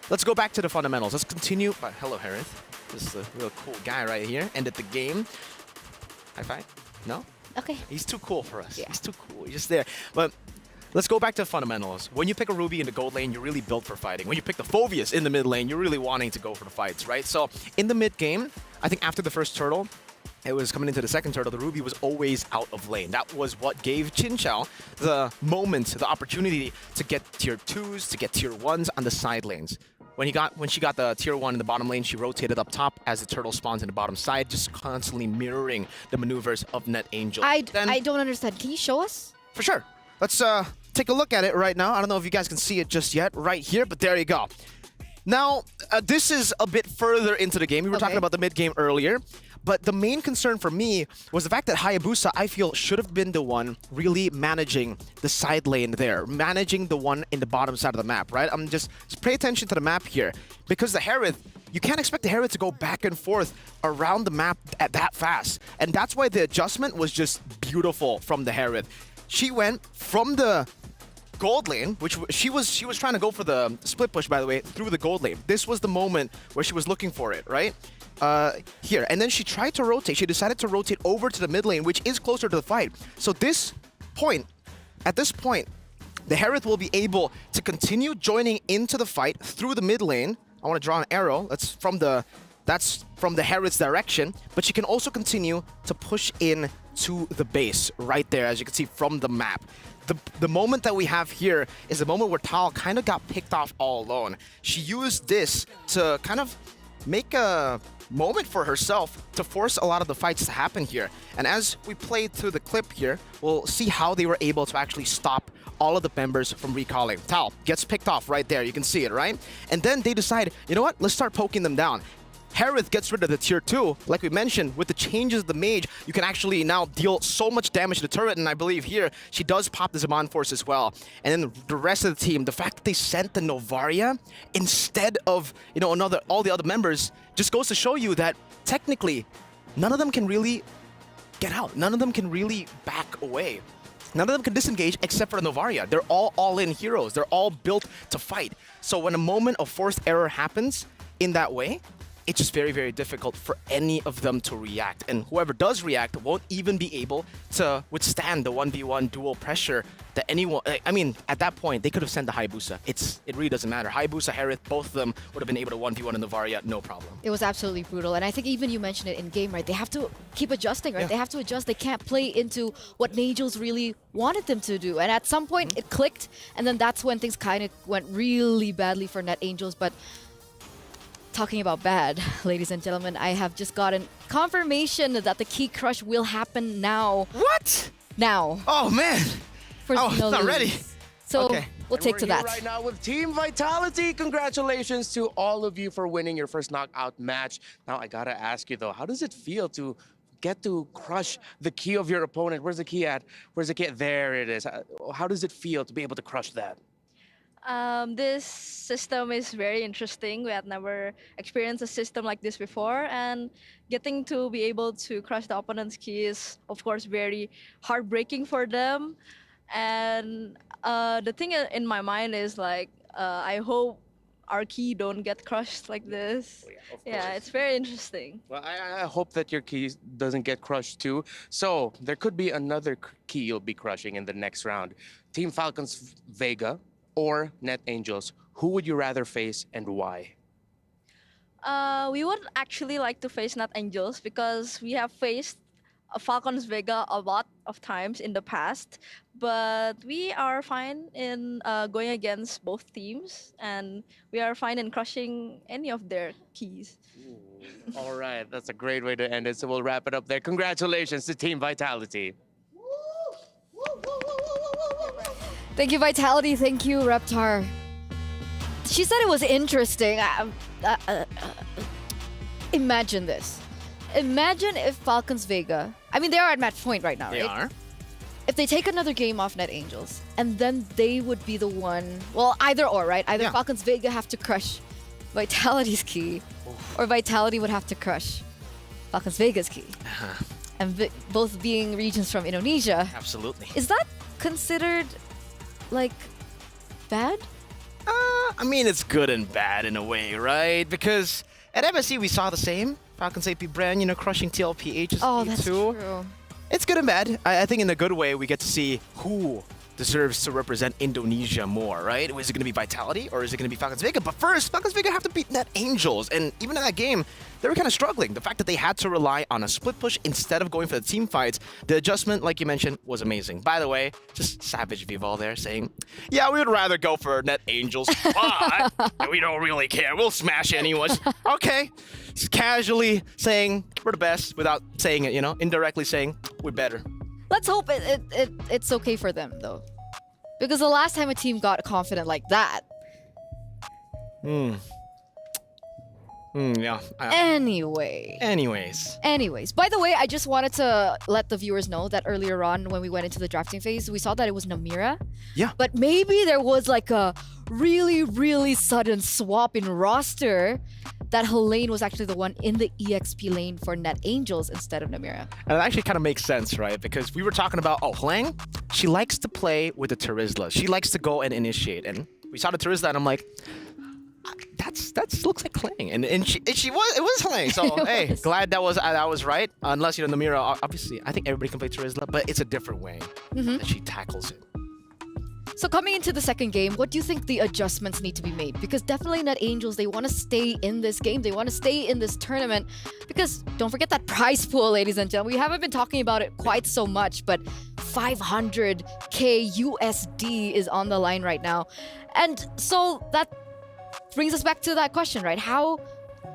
Speaker 11: Let's go back to the fundamentals. Let's continue. Hello, Harith. This is a real cool guy right here. Ended the game. High five? No?
Speaker 3: Okay.
Speaker 11: He's too cool for us. Yeah. He's too cool. He's just there. But let's go back to the fundamentals. When you pick a Ruby in the gold lane, you're really built for fighting. When you pick the Phoveus in the mid lane, you're really wanting to go for the fights, right? So in the mid game, I think after the first turtle, it was coming into the second turtle, the Ruby was always out of lane. That was what gave Chinchao the moment, the opportunity to get tier 2s, to get tier 1s on the side lanes. when she got the tier 1 in the bottom lane, she rotated up top as the turtle spawns in the bottom side, just constantly mirroring the maneuvers of NetAngel.
Speaker 3: I don't understand. Can you show us?
Speaker 11: For sure. Let's take a look at it right now. I don't know if you guys can see it just yet right here, but there you go. Now, this is a bit further into the game. We were talking about the mid game earlier. But the main concern for me was the fact that Hayabusa, I feel, should have been the one really managing the side lane there, managing the one in the bottom side of the map, right? Just pay attention to the map here, because the Harith, you can't expect the Harith to go back and forth around the map that fast. And that's why the adjustment was just beautiful from the Harith. She went from the gold lane, which she was trying to go for the split push, by the way, through the gold lane. This was the moment where she was looking for it, right? Here, and then she tried to rotate. She decided to rotate over to the mid lane, which is closer to the fight. So at this point, the Harith will be able to continue joining into the fight through the mid lane. I want to draw an arrow. That's from the Harith's direction, but she can also continue to push in to the base right there, as you can see from the map. The moment that we have here is the moment where Tal kind of got picked off all alone. She used this to kind of make a moment for herself to force a lot of the fights to happen here. And as we play through the clip here, we'll see how they were able to actually stop all of the members from recalling. Tal gets picked off right there. You can see it, right? And then they decide, you know what? Let's start poking them down. Harith gets rid of the tier 2. Like we mentioned, with the changes of the mage, you can actually now deal so much damage to the turret, and I believe here, she does pop the Zaman Force as well. And then the rest of the team, the fact that they sent the Novaria instead of, you know, all the other members, just goes to show you that technically, none of them can really get out. None of them can really back away. None of them can disengage except for the Novaria. They're all-in heroes. They're all built to fight. So when a moment of forced error happens in that way, it's just very, very difficult for any of them to react. And whoever does react won't even be able to withstand the 1v1 dual pressure that anyone... I mean, at that point, they could have sent the Hayabusa. It really doesn't matter. Hayabusa, Harith, both of them would have been able to 1v1 in the Varia, no problem.
Speaker 3: It was absolutely brutal. And I think even you mentioned it in game, right? They have to keep adjusting, right? Yeah. They have to adjust. They can't play into what Angels really wanted them to do. And at some point, it clicked. And then that's when things kind of went really badly for NetAngels. But talking about bad, ladies and gentlemen, I have just gotten confirmation that the key crush will happen now.
Speaker 11: What?
Speaker 3: Now.
Speaker 11: Oh, man.
Speaker 3: Oh,
Speaker 11: it's not ready.
Speaker 3: So
Speaker 11: okay.
Speaker 3: We'll take to that.
Speaker 10: Right now with Team Vitality. Congratulations to all of you for winning your first knockout match. Now, I gotta ask you though, how does it feel to get to crush the key of your opponent? Where's the key at? Where's the key? There it is. How does it feel to be able to crush that?
Speaker 18: This system is very interesting. We had never experienced a system like this before, and getting to be able to crush the opponent's key is, of course, very heartbreaking for them. And the thing in my mind is like, I hope our key don't get crushed like this. Yeah, it's very interesting.
Speaker 10: Well, I hope that your key doesn't get crushed too. So there could be another key you'll be crushing in the next round. Team Falcons Vega or NetAngels, who would you rather face and why?
Speaker 18: We would actually like to face NetAngels because we have faced Falcons Vega a lot of times in the past, but we are fine in going against both teams, and we are fine in crushing any of their keys.
Speaker 10: Ooh. All right, that's a great way to end it, so we'll wrap it up there. Congratulations to Team Vitality.
Speaker 3: Thank you, Vitality. Thank you, Reptar. She said it was interesting. Imagine this. Imagine if Falcons Vega, I mean, they are at match point right now, right?
Speaker 11: They are.
Speaker 3: If they take another game off NetAngels, and then they would be the one, well, either or, right? Either Falcons Vega have to crush Vitality's key, or Vitality would have to crush Falcons Vega's key. And both being regions from Indonesia.
Speaker 11: Absolutely.
Speaker 3: Is that considered, like, bad?
Speaker 11: I mean, it's good and bad in a way, right? Because at MSC, we saw the same. Falcons AP brand, you know, crushing TLP HSP
Speaker 3: Oh, that's
Speaker 11: too.
Speaker 3: true.
Speaker 11: It's good and bad. I think in a good way, we get to see who deserves to represent Indonesia more, right? Is it going to be Vitality or is it going to be Falcons Vega? But first, Falcons Vega have to beat Net Angels. And even in that game, they were kind of struggling. The fact that they had to rely on a split push instead of going for the team fights, the adjustment, like you mentioned, was amazing. By the way, just savage Vival there saying, yeah, we would rather go for Net Angels, but we don't really care. We'll smash anyone. Okay. Just casually saying we're the best without saying it, indirectly saying we're better.
Speaker 3: Let's hope it's okay for them, though. Because the last time a team got confident like that.
Speaker 11: Yeah.
Speaker 3: Anyways. By the way, I just wanted to let the viewers know that earlier on when we went into the drafting phase, we saw that it was Namira.
Speaker 11: Yeah.
Speaker 3: But maybe there was like a really, really sudden swap in roster that Helene was actually the one in the EXP lane for Net Angels instead of Namira.
Speaker 11: And it actually kind of makes sense, right? Because we were talking about, Helene, she likes to play with the Terizla. She likes to go and initiate. And we saw the Terizla and I'm like, that looks like Hling. And it was Hling. So hey, glad that was right. Unless, Namira, obviously, I think everybody can play Terizla, but it's a different way that she tackles it.
Speaker 3: So coming into the second game, what do you think the adjustments need to be made? Because definitely Net Angels, they want to stay in this game. They want to stay in this tournament. Because don't forget that prize pool, ladies and gentlemen. We haven't been talking about it quite so much, but 500k USD is on the line right now. And so that brings us back to that question, right? How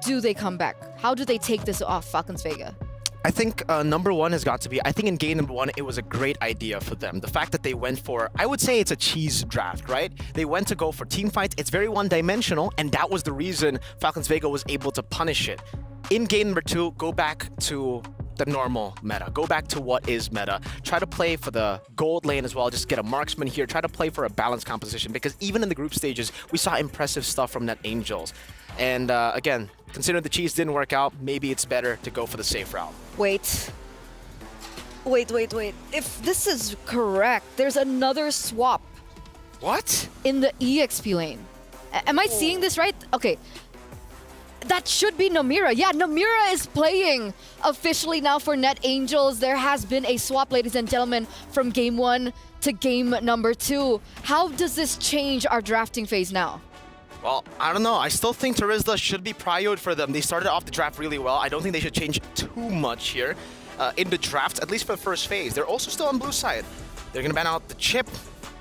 Speaker 3: do they come back? How do they take this off Falcons Vega?
Speaker 11: I think number one has got to be, I think in game number one, it was a great idea for them. The fact that they went for, I would say it's a cheese draft, right? They went to go for team fights. It's very one-dimensional, and that was the reason Falcons Vega was able to punish it. In game number two, go back to the normal meta. Go back to what is meta. Try to play for the gold lane as well. Just get a marksman here. Try to play for a balanced composition, because even in the group stages, we saw impressive stuff from Net Angels. And again, considering the cheese didn't work out, maybe it's better to go for the safe route.
Speaker 3: Wait. If this is correct, there's another swap.
Speaker 11: What?
Speaker 3: In the EXP lane. Am I seeing this right? Okay. That should be Namira. Yeah, Namira is playing officially now for Net Angels. There has been a swap, ladies and gentlemen, from game one to game number two. How does this change our drafting phase now?
Speaker 11: Well, I don't know. I still think Terizla should be prioed for them. They started off the draft really well. I don't think they should change too much here in the draft, at least for the first phase. They're also still on blue side. They're going to ban out the chip.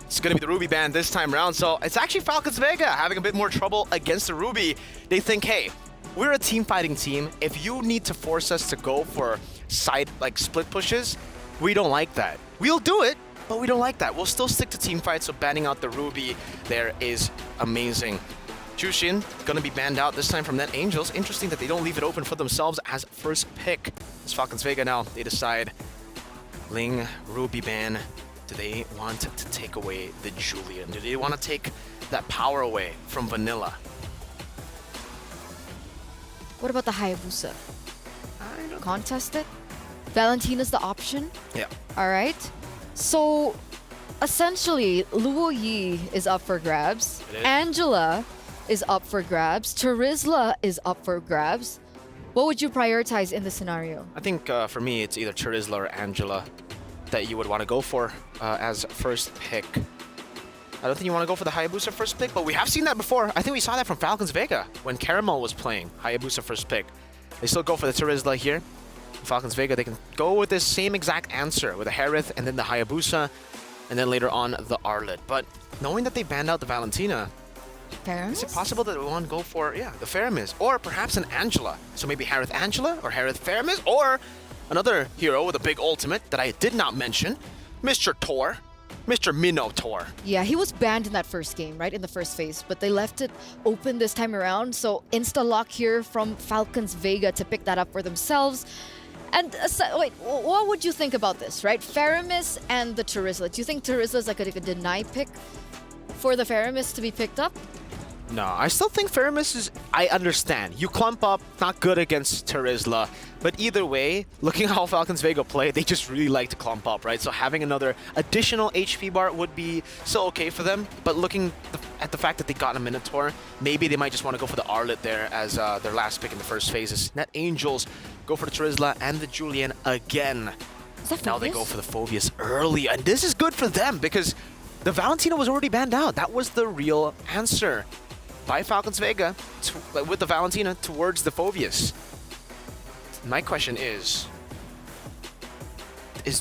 Speaker 11: It's going to be the Ruby ban this time around. So it's actually Falcons Vega having a bit more trouble against the Ruby. They think, hey, we're a team fighting team. If you need to force us to go for side, like split pushes, we don't like that. We'll do it, but we don't like that. We'll still stick to team fights, so banning out the Ruby there is amazing. Jushin gonna be banned out this time from Net Angels. Interesting that they don't leave it open for themselves as first pick. It's Falcons Vega now. They decide Ling, Ruby ban. Do they want to take away the Julian? Do they want to take that power away from Vanilla?
Speaker 3: What about the Hayabusa? Contest it? Valentina's the option?
Speaker 11: Yeah.
Speaker 3: All right. So essentially, Luo Yi is up for grabs. Angela is up for grabs. Terizla is up for grabs. What would you prioritize in this scenario?
Speaker 11: I think for me, it's either Terizla or Angela that you would want to go for as first pick. I don't think you want to go for the Hayabusa first pick, but we have seen that before. I think we saw that from Falcons Vega when Caramel was playing Hayabusa first pick. They still go for the Terizla here. Falcons Vega, they can go with this same exact answer with the Harith and then the Hayabusa, and then later on the Arlet. But knowing that they banned out the Valentina, is it possible that we want to go for, the Faramis, or perhaps an Angela? So maybe Harith Angela or Harith Faramis, or another hero with a big ultimate that I did not mention, Mr. Tor, Mr. Minotaur.
Speaker 3: Yeah, he was banned in that first game, right? In the first phase, but they left it open this time around. So insta-lock here from Falcons Vega to pick that up for themselves. And wait, what would you think about this, right? Faramis and the Terizla. Do you think Terizla is like a deny pick for the Faramis to be picked up?
Speaker 11: No, I still think Faramis is... I understand. You clump up, not good against Terizla. But either way, looking how Falcons Vega play, they just really like to clump up, right? So having another additional HP bar would be still okay for them. But looking at the fact that they got a Minotaur, maybe they might just want to go for the Arlet there as their last pick in the first phases. Net Angels go for the Terizla and the Julian again.
Speaker 3: Is that
Speaker 11: now they go for the Phobius early. And this is good for them because the Valentina was already banned out. That was the real answer by Falcons Vega with the Valentina towards the Phoveus. My question is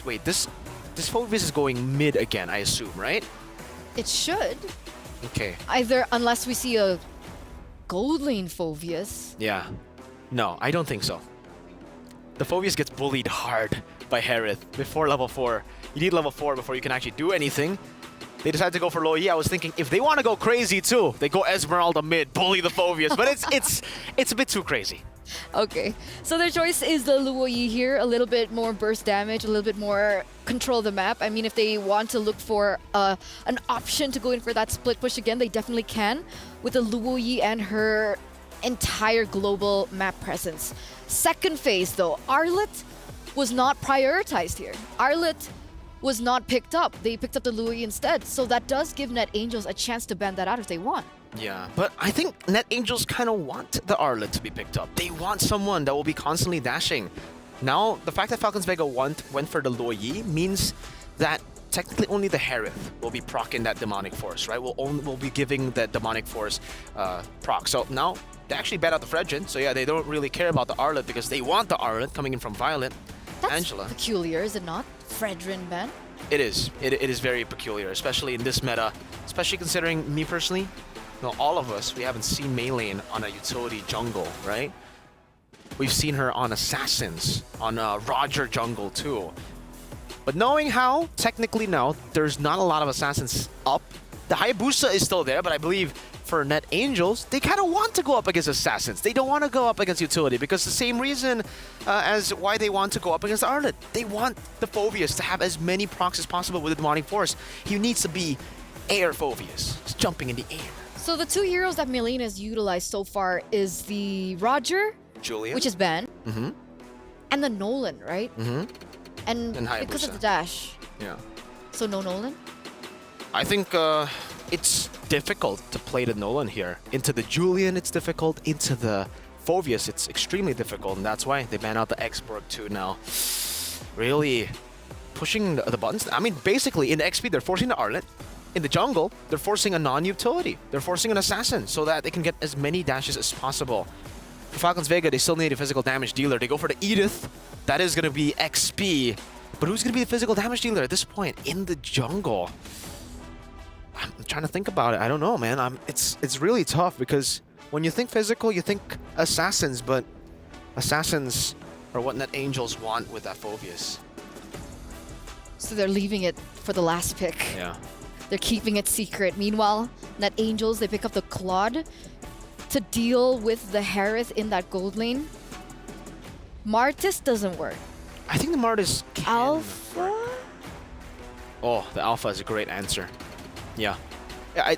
Speaker 11: wait, this Phoveus is going mid again, I assume, right?
Speaker 3: It should.
Speaker 11: Okay.
Speaker 3: Either, unless we see a gold lane Phoveus.
Speaker 11: Yeah. No, I don't think so. The Phoveus gets bullied hard by Harith before level 4. You need level 4 before you can actually do anything. They decided to go for Luo Yi. I was thinking, if they want to go crazy too, they go Esmeralda mid, bully the Phoveus. But it's a bit too crazy.
Speaker 3: Okay, so their choice is the Luo Yi here. A little bit more burst damage, a little bit more control of the map. I mean, if they want to look for an option to go in for that split push again, they definitely can with the Luo Yi and her entire global map presence. Second phase though, Arlet was not prioritized here. Arlet was not picked up. They picked up the Luo Yi instead. So that does give Net Angels a chance to ban that out if they want.
Speaker 11: Yeah, but I think Net Angels kind of want the Arlet to be picked up. They want someone that will be constantly dashing. Now, the fact that Falcons Vega went for the Luo Yi means that technically only the Harith will be proccing that Demonic Force, right? We'll be giving that Demonic Force proc. So now, they actually ban out the Fredrin. So yeah, they don't really care about the Arlet because they want the Arlet coming in from Violet.
Speaker 3: That's
Speaker 11: Angela.
Speaker 3: peculiar, is it not? Fredrin ban?
Speaker 11: It is. It is very peculiar, especially in this meta. Especially considering me personally, all of us, we haven't seen Mei Lane on a utility jungle, right? We've seen her on Assassins, on Roger jungle too. But knowing how, technically now, there's not a lot of Assassins up. The Hayabusa is still there, but I believe for Net Angels, they kind of want to go up against Assassins. They don't want to go up against utility because the same reason as why they want to go up against Arlet. They want the Phoveus to have as many procs as possible with the Demonic Force. He needs to be air Phoveus, just jumping in the air.
Speaker 3: So the two heroes that Mei Lane has utilized so far is the Roger,
Speaker 11: Julian,
Speaker 3: which is banned, and the Nolan, right? And because of the dash.
Speaker 11: Yeah.
Speaker 3: So no Nolan?
Speaker 11: I think it's difficult to play the Nolan here. Into the Julian, it's difficult. Into the Phoveus, it's extremely difficult, and that's why they ban out the X-Borg too now. Really pushing the buttons. I mean, basically, in the XP, they're forcing the Arlet. In the jungle, they're forcing a non-utility. They're forcing an assassin so that they can get as many dashes as possible. For Falcons Vega, they still need a physical damage dealer. They go for the Edith. That is going to be XP. But who's going to be the physical damage dealer at this point in the jungle? I'm trying to think about it. I don't know, man. It's really tough because when you think physical, you think assassins, but assassins are what Net Angels want with that Phoveus.
Speaker 3: So they're leaving it for the last pick.
Speaker 11: Yeah.
Speaker 3: They're keeping it secret. Meanwhile, Net Angels, they pick up the Claude to deal with the Harith in that gold lane. Martis doesn't work.
Speaker 11: I think the Martis can
Speaker 3: Alpha?
Speaker 11: work. Oh, the Alpha is a great answer. Yeah. I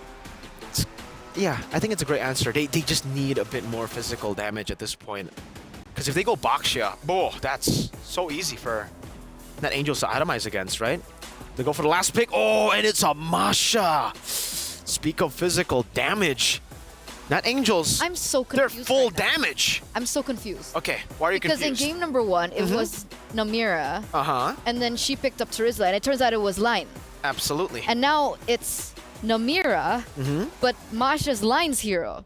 Speaker 11: think it's a great answer. They just need a bit more physical damage at this point. Because if they go Baxia, that's so easy for Net Angels to itemize against, right? They go for the last pick. Oh, and it's a Masha. Speak of physical damage. Net Angels.
Speaker 3: I'm so confused.
Speaker 11: They're full damage.
Speaker 3: I'm so confused.
Speaker 11: Okay, why are you confused?
Speaker 3: Because in game number 1, it was Namira. And then she picked up Terizla, and it turns out it was Line.
Speaker 11: Absolutely.
Speaker 3: And now it's Namira, but Masha's Line's hero.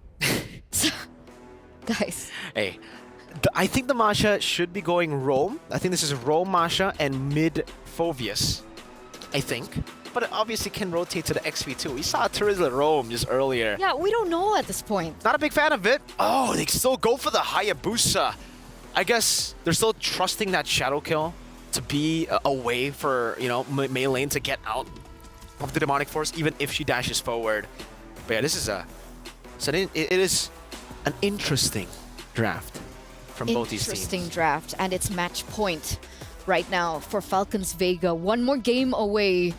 Speaker 3: So, guys.
Speaker 11: Hey, I think the Masha should be going Roam. I think this is Roam Masha and mid Phoveus. I think. But it obviously can rotate to the XP2. We saw Terizla roam just earlier.
Speaker 3: Yeah, we don't know at this point.
Speaker 11: Not a big fan of it. Oh, they still go for the Hayabusa. I guess they're still trusting that Shadow Kill to be a way for, Mei Lane to get out of the Demonic Force, even if she dashes forward. But yeah, this is it is an interesting draft from both these teams.
Speaker 3: Interesting draft, and it's match point right now for Falcons Vega. One more game away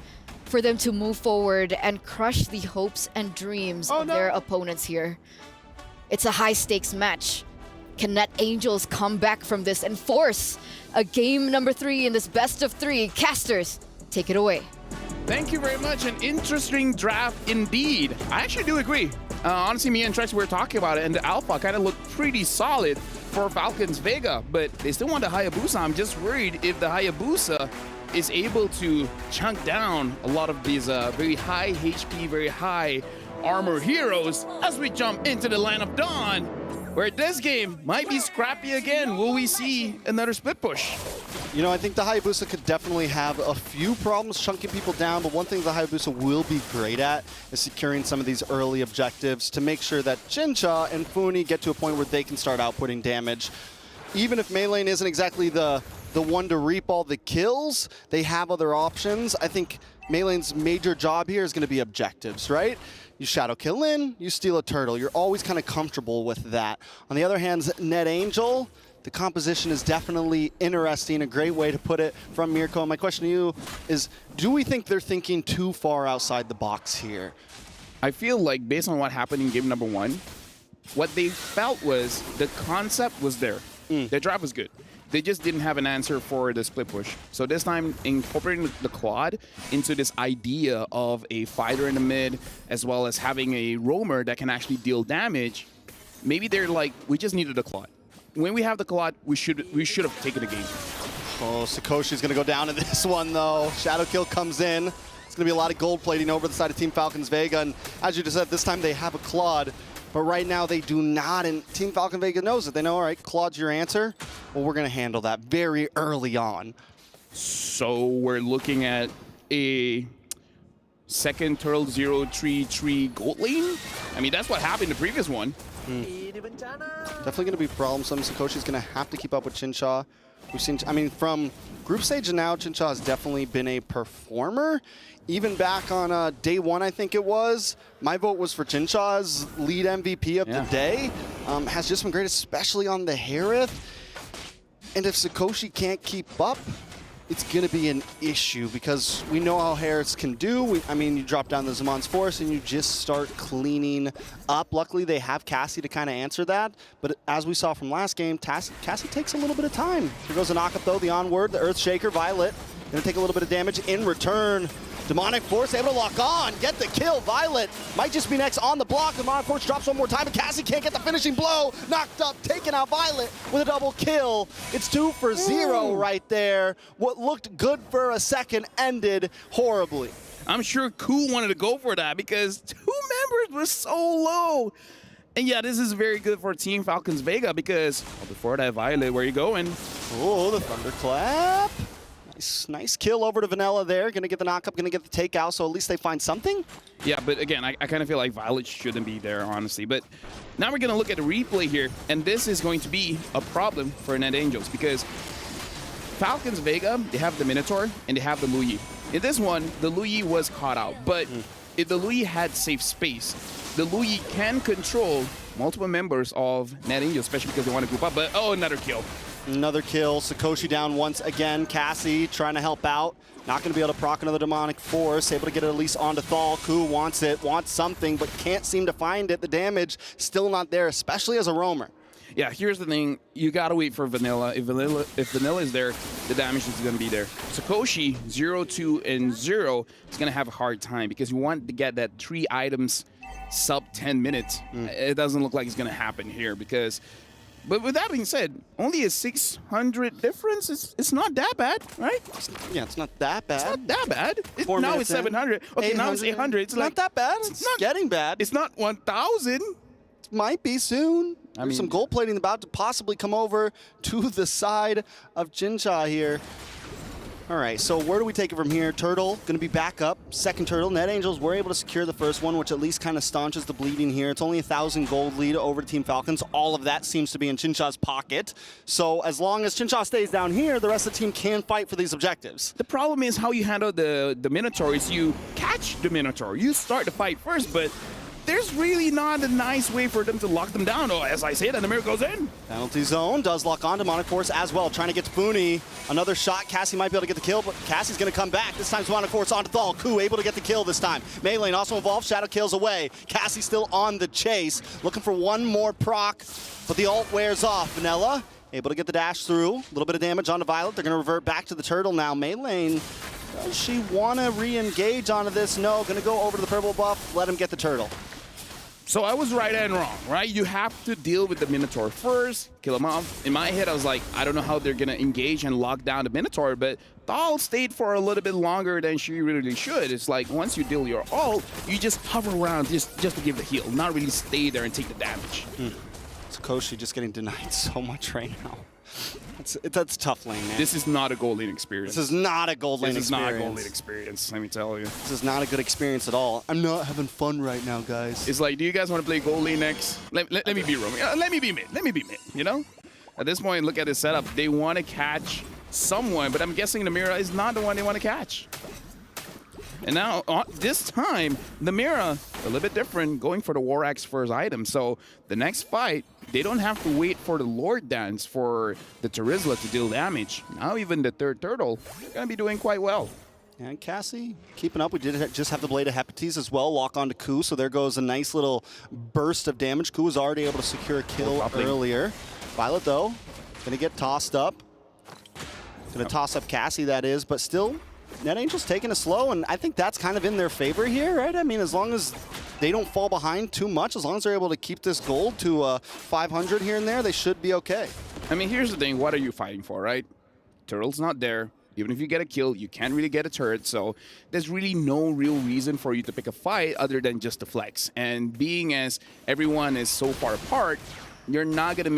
Speaker 3: for them to move forward and crush the hopes and dreams of their opponents here. It's a high-stakes match. Can Net Angels come back from this and force a game number 3 in this best of 3? Casters, take it away.
Speaker 8: Thank you very much. An interesting draft indeed. I actually do agree. Honestly, me and Trex were talking about it, and the Alpha kind of looked pretty solid for Falcons Vega, but they still want the Hayabusa. I'm just worried if the Hayabusa is able to chunk down a lot of these very high HP, very high armor heroes as we jump into the line of Dawn, where this game might be scrappy again. Will we see another split push?
Speaker 14: You know, I think the Hayabusa could definitely have a few problems chunking people down, but one thing the Hayabusa will be great at is securing some of these early objectives to make sure that Jincha and Funi get to a point where they can start outputting damage. Even if Meilane isn't exactly the one to reap all the kills, they have other options. I think Meilane's major job here is going to be objectives, right? You shadow kill in, you steal a turtle. You're always kind of comfortable with that. On the other hand, NetAngel, the composition is definitely interesting, a great way to put it from Mirko. My question to you is, do we think they're thinking too far outside the box here?
Speaker 8: I feel like based on what happened in game number 1, what they felt was the concept was there. Their drive was good. They just didn't have an answer for the split push. So this time, incorporating the Claude into this idea of a fighter in the mid, as well as having a roamer that can actually deal damage, maybe they're like, we just needed a Claude. When we have the Claude, we should have taken the game.
Speaker 14: Oh, Sakoshi's gonna go down in this one though. Shadow kill comes in. It's gonna be a lot of gold plating over the side of Team Falcons Vega, and as you just said, this time they have a Claude, but right now they do not, and Team Falcon Vega knows it. They know, all right, Claude's your answer. Well, we're gonna handle that very early on.
Speaker 8: So we're looking at a second Turtle 033 gold lane? I mean, that's what happened in the previous one.
Speaker 14: Definitely going to be problems. Sakoshi's going to have to keep up with Chincha. We've seen, I mean, from group stage to now, Chincha has definitely been a performer. Even back on day 1, I think it was, my vote was for Chincha's lead MVP of the day. Has just been great, especially on the Harith. And if Sakoshi can't keep up, it's going to be an issue because we know how Harris can do. I mean, you drop down the Zamon's Force and you just start cleaning up. Luckily, they have Cassie to kind of answer that. But as we saw from last game, Cassie takes a little bit of time. Here goes the knockup, though. The onward, the Earthshaker, Violet. Going to take a little bit of damage in return. Demonic Force able to lock on, get the kill. Violet might just be next on the block. Demonic Force drops one more time, but Cassie can't get the finishing blow. Knocked up, taking out Violet with a double kill. It's 2 for 0 right there. What looked good for a second ended horribly.
Speaker 8: I'm sure Cool wanted to go for that because 2 members were so low. And yeah, this is very good for Team Falcons Vega because before that, Violet, where are you going?
Speaker 14: Oh, the Thunderclap. Nice kill over to Vanilla there. Going to get the knockup, going to get the takeout, so at least they find something.
Speaker 8: Yeah, but again, I kind of feel like Violet shouldn't be there, honestly. But now we're going to look at the replay here, and this is going to be a problem for NetAngels because Falcons Vega, they have the Minotaur, and they have the Luyi. In this one, the Luyi was caught out, but if the Luyi had safe space, the Luyi can control multiple members of NetAngels, especially because they want to group up. But, oh, another kill.
Speaker 14: Another kill. Sakoshi down once again. Cassie trying to help out. Not going to be able to proc another Demonic Force. Able to get it at least onto Thal. Ku wants it, wants something, but can't seem to find it. The damage still not there, especially as a roamer.
Speaker 8: Yeah, here's the thing. You got to wait for Vanilla. If Vanilla is there, the damage is going to be there. Sakoshi, 0, 2, and 0 is going to have a hard time because you want to get that 3 items sub 10 minutes. It doesn't look like it's going to happen here because... But with that being said, only a 600 difference. It's not that bad, right?
Speaker 14: Yeah, it's not that bad.
Speaker 8: It's not that bad. Now it's 700. Okay, now it's 800. It's
Speaker 14: not that bad. It's not getting bad.
Speaker 8: It's not 1,000.
Speaker 14: It might be soon. There's some gold plating about to possibly come over to the side of Jincha here. All right, so where do we take it from here? Turtle going to be back up. Second Turtle. NetAngels were able to secure the first one, which at least kind of staunches the bleeding here. It's only 1,000 gold lead over to Team Falcons. All of that seems to be in Chincha's pocket. So as long as Chincha stays down here, the rest of the team can fight for these objectives.
Speaker 8: The problem is how you handle the Minotaur is you catch the Minotaur. You start the fight first, but there's really not a nice way for them to lock them down. Oh, as I say that, the mirror goes in.
Speaker 14: Penalty zone does lock on Demonic Force as well, trying to get to Funi. Another shot. Cassie might be able to get the kill, but Cassie's going to come back. This time Demonic Force onto Thal. Ku able to get the kill this time. Meilane also involved. Shadow kills away. Cassie still on the chase, looking for one more proc, but the ult wears off. Vanilla able to get the dash through. A little bit of damage onto Violet. They're going to revert back to the Turtle now. Meilane, does she want to re-engage onto this? No, going to go over to the purple buff. Let him get the Turtle.
Speaker 8: So I was right and wrong, right? You have to deal with the Minotaur first, kill him off. In my head, I was like, I don't know how they're going to engage and lock down the Minotaur, but Thal stayed for a little bit longer than she really should. It's like once you deal your ult, you just hover around just to give the heal, not really stay there and take the damage.
Speaker 14: Koshi just getting denied so much right now. That's a tough lane, man.
Speaker 8: This is not a gold lane experience.
Speaker 14: This is not a gold lane experience.
Speaker 8: This is not a gold lane experience, let me tell you.
Speaker 14: This is not a good experience at all. I'm not having fun right now, guys.
Speaker 8: It's like, do you guys want to play gold lane next? Let me be roaming. Let me be mid. Let me be mid, you know? At this point, look at this setup. They want to catch someone, but I'm guessing Namira is not the one they want to catch. And now, this time, Namira, a little bit different, going for the War Axe first item. So the next fight, they don't have to wait for the Lord Dance for the Terizla to deal damage. Now even the third turtle, they're going to be doing quite well.
Speaker 14: And Cassie keeping up. We did just have the Blade of Hepates as well, lock onto Ku, so there goes a nice little burst of damage. Ku was already able to secure a kill earlier. Violet, though, going to get tossed up. Going to toss up Cassie, that is, but still, NetAngel's taking it slow, and I think that's kind of in their favor here, right? I mean, as long as they don't fall behind too much, as long as they're able to keep this gold to 500 here and there, they should be okay.
Speaker 8: I mean, here's the thing. What are you fighting for, right? Turtle's not there. Even if you get a kill, you can't really get a turret, so there's really no real reason for you to pick a fight other than just to flex. And being as everyone is so far apart, you're not gonna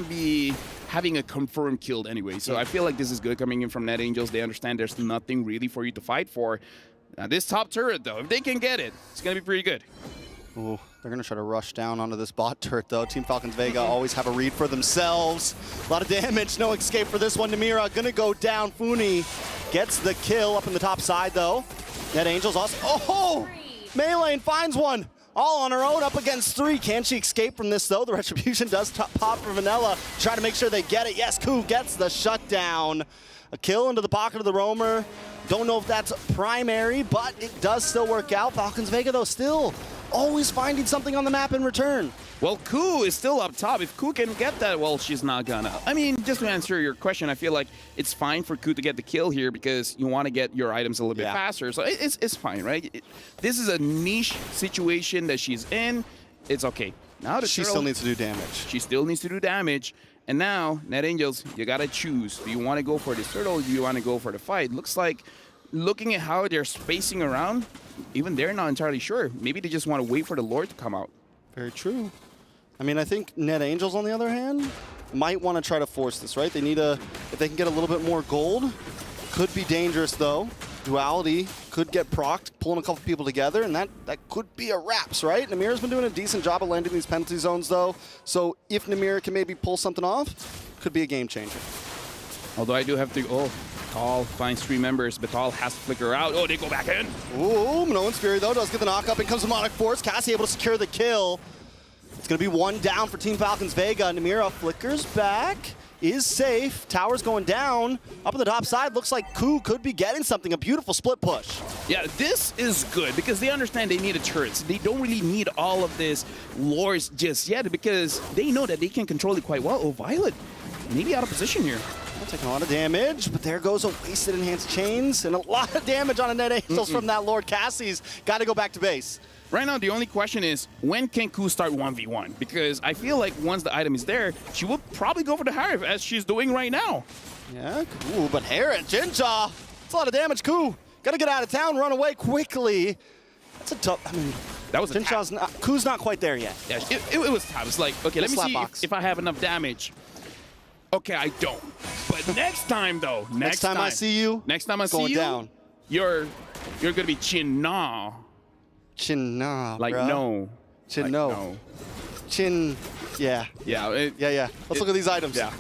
Speaker 8: be having a confirmed kill anyway. So I feel like this is good coming in from NetAngels. They understand there's nothing really for you to fight for. Now this top turret though, if they can get it, it's gonna be pretty good.
Speaker 14: Ooh, they're gonna try to rush down onto this bot turret though. Team Falcons Vega always have a read for themselves. A lot of damage, no escape for this one. Namira gonna go down. Funi gets the kill up in the top side though. NetAngels also, oh! Melee finds one. All on her own, up against 3. Can she escape from this, though? The Retribution does pop for Vanilla. Try to make sure they get it. Yes, Ku gets the shutdown. A kill into the pocket of the Roamer. Don't know if that's primary, but it does still work out. Falcons Vega, though, still always finding something on the map in return.
Speaker 8: Well, Ku is still up top. If Ku can get that, well, she's not gonna. I mean, just to answer your question, I feel like it's fine for Ku to get the kill here because you want to get your items a little bit faster. So it's fine, right? This is a niche situation that she's in. It's okay. Now
Speaker 14: she still needs to do damage.
Speaker 8: She still needs to do damage. And now, NetAngels, you gotta choose. Do you want to go for this turtle or do you want to go for the fight? Looks like, looking at how they're spacing around, even they're not entirely sure. Maybe they just want to wait for the Lord to come out.
Speaker 14: Very true. I mean, I think NetAngels, on the other hand, might want to try to force this, right? They need if they can get a little bit more gold, could be dangerous though. Duality could get procced, pulling a couple people together, and that could be a wraps, right? Namira's been doing a decent job of landing these penalty zones though, so if Namira can maybe pull something off, could be a game changer.
Speaker 8: Although I do have to, Tal finds 3 members, but Tal has to flicker out. Oh, they go back in.
Speaker 14: Ooh, Minoan's Fury though does get the knock up. In comes Demonic Force. Cassie able to secure the kill. It's going to be 1 down for Team Falcons Vega. Namira flickers back, is safe. Tower's going down. Up on the top side, looks like Ku could be getting something. A beautiful split push.
Speaker 8: Yeah, this is good because they understand they need a turret. They don't really need all of this lores just yet because they know that they can control it quite well. Oh, Violet, maybe out of position here.
Speaker 14: Taking a lot of damage, but there goes a wasted enhanced chains and a lot of damage on a NetAngels from that Lord. Cassie's got to go back to base.
Speaker 8: Right now, the only question is, when can Ku start 1v1? Because I feel like once the item is there, she will probably go for the Harif, as she's doing right now.
Speaker 14: Yeah, ooh, but Harif, Jinja, it's a lot of damage, Ku. Got to get out of town, run away quickly. That's a tough, I mean,
Speaker 8: that was
Speaker 14: Jinja's Ku's not quite there yet.
Speaker 8: Yeah, it was tough. It's like, okay, let me see if I have enough damage. Okay, I don't. But next time, though,
Speaker 14: next time I see you,
Speaker 8: down. You're gonna be Chin Na.
Speaker 14: Chin Na,
Speaker 8: like
Speaker 14: bro.
Speaker 8: No.
Speaker 14: Chin
Speaker 8: like
Speaker 14: no. Chin, yeah.
Speaker 8: Yeah.
Speaker 14: Yeah. Let's look at these items.
Speaker 8: Yeah.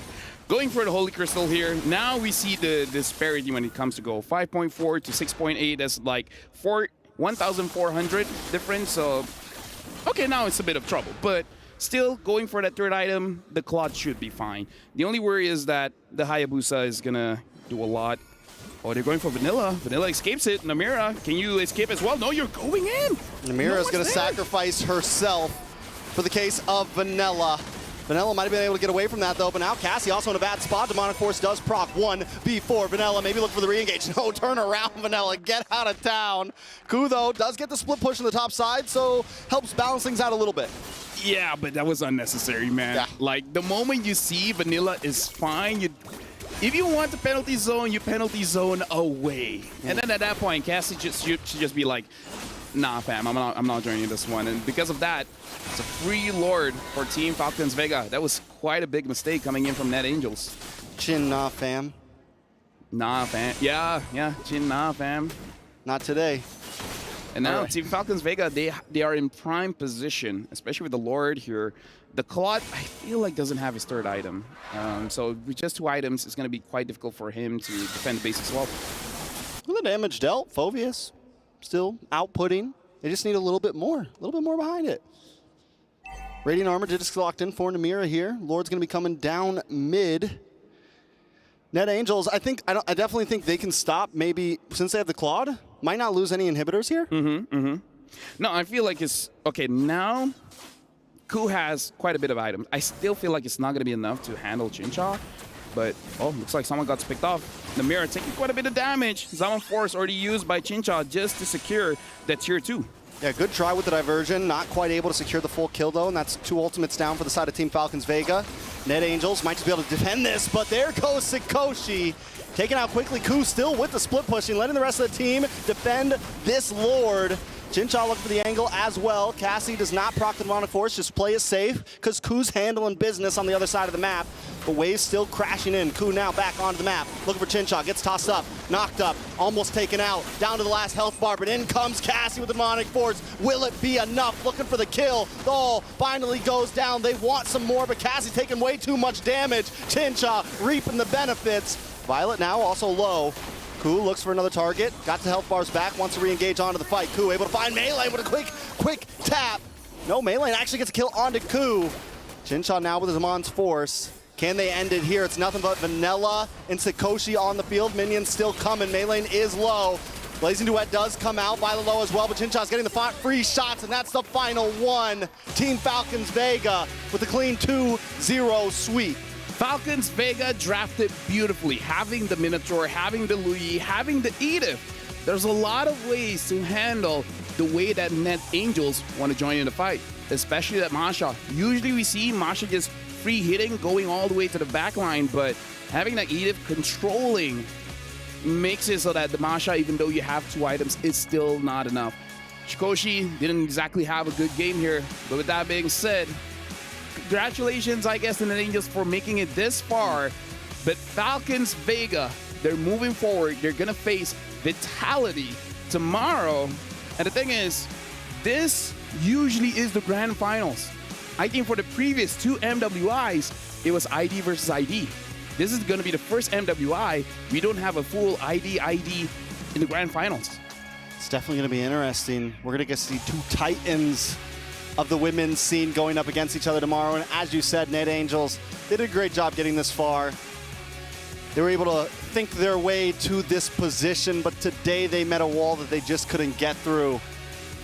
Speaker 8: Going for the Holy Crystal here. Now we see the disparity when it comes to gold. 5.4 to 6.8. That's like 1,400 difference. So, okay, now it's a bit of trouble, but. Still, going for that third item, the Claude should be fine. The only worry is that the Hayabusa is going to do a lot. Oh, they're going for Vanilla. Vanilla escapes it. Namira, can you escape as well? No, you're going in.
Speaker 14: Namira is going to sacrifice herself for the case of Vanilla. Vanilla might have been able to get away from that, though, but now Cassie also in a bad spot. Demonic Force does proc one before Vanilla. Maybe look for the re-engage. No, turn around, Vanilla. Get out of town. Ku, though, does get the split push on the top side, so helps balance things out a little bit.
Speaker 8: Yeah, but that was unnecessary, man.
Speaker 14: Yeah.
Speaker 8: Like, the moment you see Vanilla is fine, if you want the penalty zone, you penalty zone away. And then at that point, Cassie should just be like, nah, fam, I'm not joining this one. And because of that, it's a free Lord for Team Falcons Vega. That was quite a big mistake coming in from Net Angels.
Speaker 14: Chin, nah, fam.
Speaker 8: Nah, fam. Yeah, chin, nah, fam.
Speaker 14: Not today.
Speaker 8: And now Team Falcons Vega, they are in prime position, especially with the Lord here. The Claude, I feel like, doesn't have his third item. So with just 2 items, it's going to be quite difficult for him to defend the base as well.
Speaker 14: Well, the damage dealt. Phoveus still outputting. They just need a little bit more behind it. Radiant Armor just locked in for Namira here. Lord's going to be coming down mid. Net Angels, I definitely think they can stop, maybe, since they have the Claude, might not lose any inhibitors here.
Speaker 8: No, I feel like it's, okay, now Ku has quite a bit of items. I still feel like it's not going to be enough to handle Chincha, but, oh, looks like someone got picked off. Namira taking quite a bit of damage. Zaman Force already used by Chincha just to secure that tier 2.
Speaker 14: Yeah, good try with the diversion. Not quite able to secure the full kill, though, and that's 2 ultimates down for the side of Team Falcons Vega. Net Angels might just be able to defend this, but there goes Sikoshi. Taken out quickly. Ku still with the split pushing, letting the rest of the team defend this Lord. Chincha looking for the angle as well. Cassie does not proc the Demonic Force, just play it safe, because Ku's handling business on the other side of the map. But Wave's still crashing in. Ku now back onto the map. Looking for Chincha, gets tossed up, knocked up, almost taken out, down to the last health bar, but in comes Cassie with the Demonic Force. Will it be enough? Looking for the kill. The ult finally goes down. They want some more, but Cassie taking way too much damage. Chincha reaping the benefits. Violet now also low. Ku looks for another target. Got the health bars back. Wants to re-engage onto the fight. Ku able to find Melee with a quick tap. No, Melee actually gets a kill onto Ku. Chincha now with his Demon's Force. Can they end it here? It's nothing but Vanilla and Sikoshi on the field. Minions still coming. Melee is low. Blazing Duet does come out. Violet low as well, but Chincha's getting the free shots, and that's the final one. Team Falcons Vega with a clean 2-0 sweep.
Speaker 8: Falcons Vega drafted beautifully, having the Minotaur, having the Luyi, having the Edith. There's a lot of ways to handle the way that Net Angels want to join in the fight, especially that Masha. Usually we see Masha just free hitting, going all the way to the back line, but having that Edith controlling makes it so that the Masha, even though you have 2 items, is still not enough. Sikoshi didn't exactly have a good game here, but with that being said, congratulations, I guess, to the Angels for making it this far. But Falcons Vega, they're moving forward. They're going to face Vitality tomorrow. And the thing is, this usually is the grand finals. I think for the previous 2 MWIs, it was ID versus ID. This is going to be the first MWI. We don't have a full ID in the grand finals.
Speaker 14: It's definitely going to be interesting. We're going to get to see 2 titans of the women's scene going up against each other tomorrow. And as you said, Net Angels, they did a great job getting this far. They were able to think their way to this position, but today they met a wall that they just couldn't get through.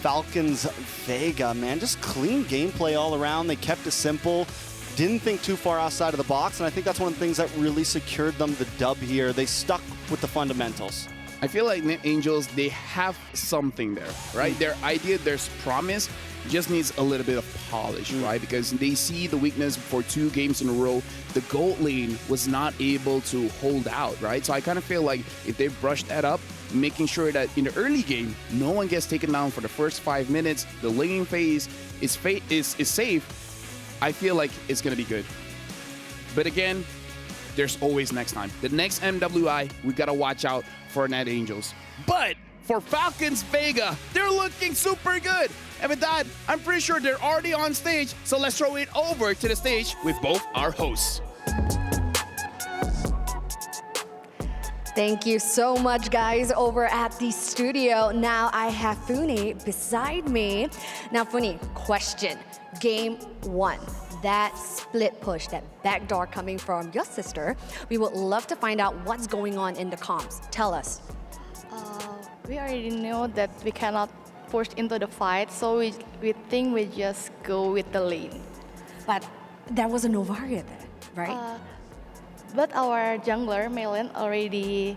Speaker 14: Falcons Vega, man, just clean gameplay all around. They kept it simple. Didn't think too far outside of the box, and I think that's one of the things that really secured them the dub here. They stuck with the fundamentals.
Speaker 8: I feel like Net Angels, they have something there, right? Their idea, their promise just needs a little bit of polish, right? Because they see the weakness for 2 games in a row. The gold lane was not able to hold out, right? So I kind of feel like if they brush that up, making sure that in the early game, no one gets taken down for the first 5 minutes, the laning phase is safe, I feel like it's going to be good. But again, there's always next time. The next MWI, we got to watch out for Net Angels. But for Falcons Vega, they're looking super good. And with that, I'm pretty sure they're already on stage. So let's throw it over to the stage with both our hosts.
Speaker 12: Thank you so much, guys, over at the studio. Now I have Funi beside me. Now, Funi, question. Game 1. That split push, that backdoor coming from your sister. We would love to find out what's going on in the comms. Tell us.
Speaker 19: We already know that we cannot push into the fight, so we think we just go with the lane.
Speaker 12: But there was a Novaria there, right?
Speaker 19: But our jungler, Maylin, already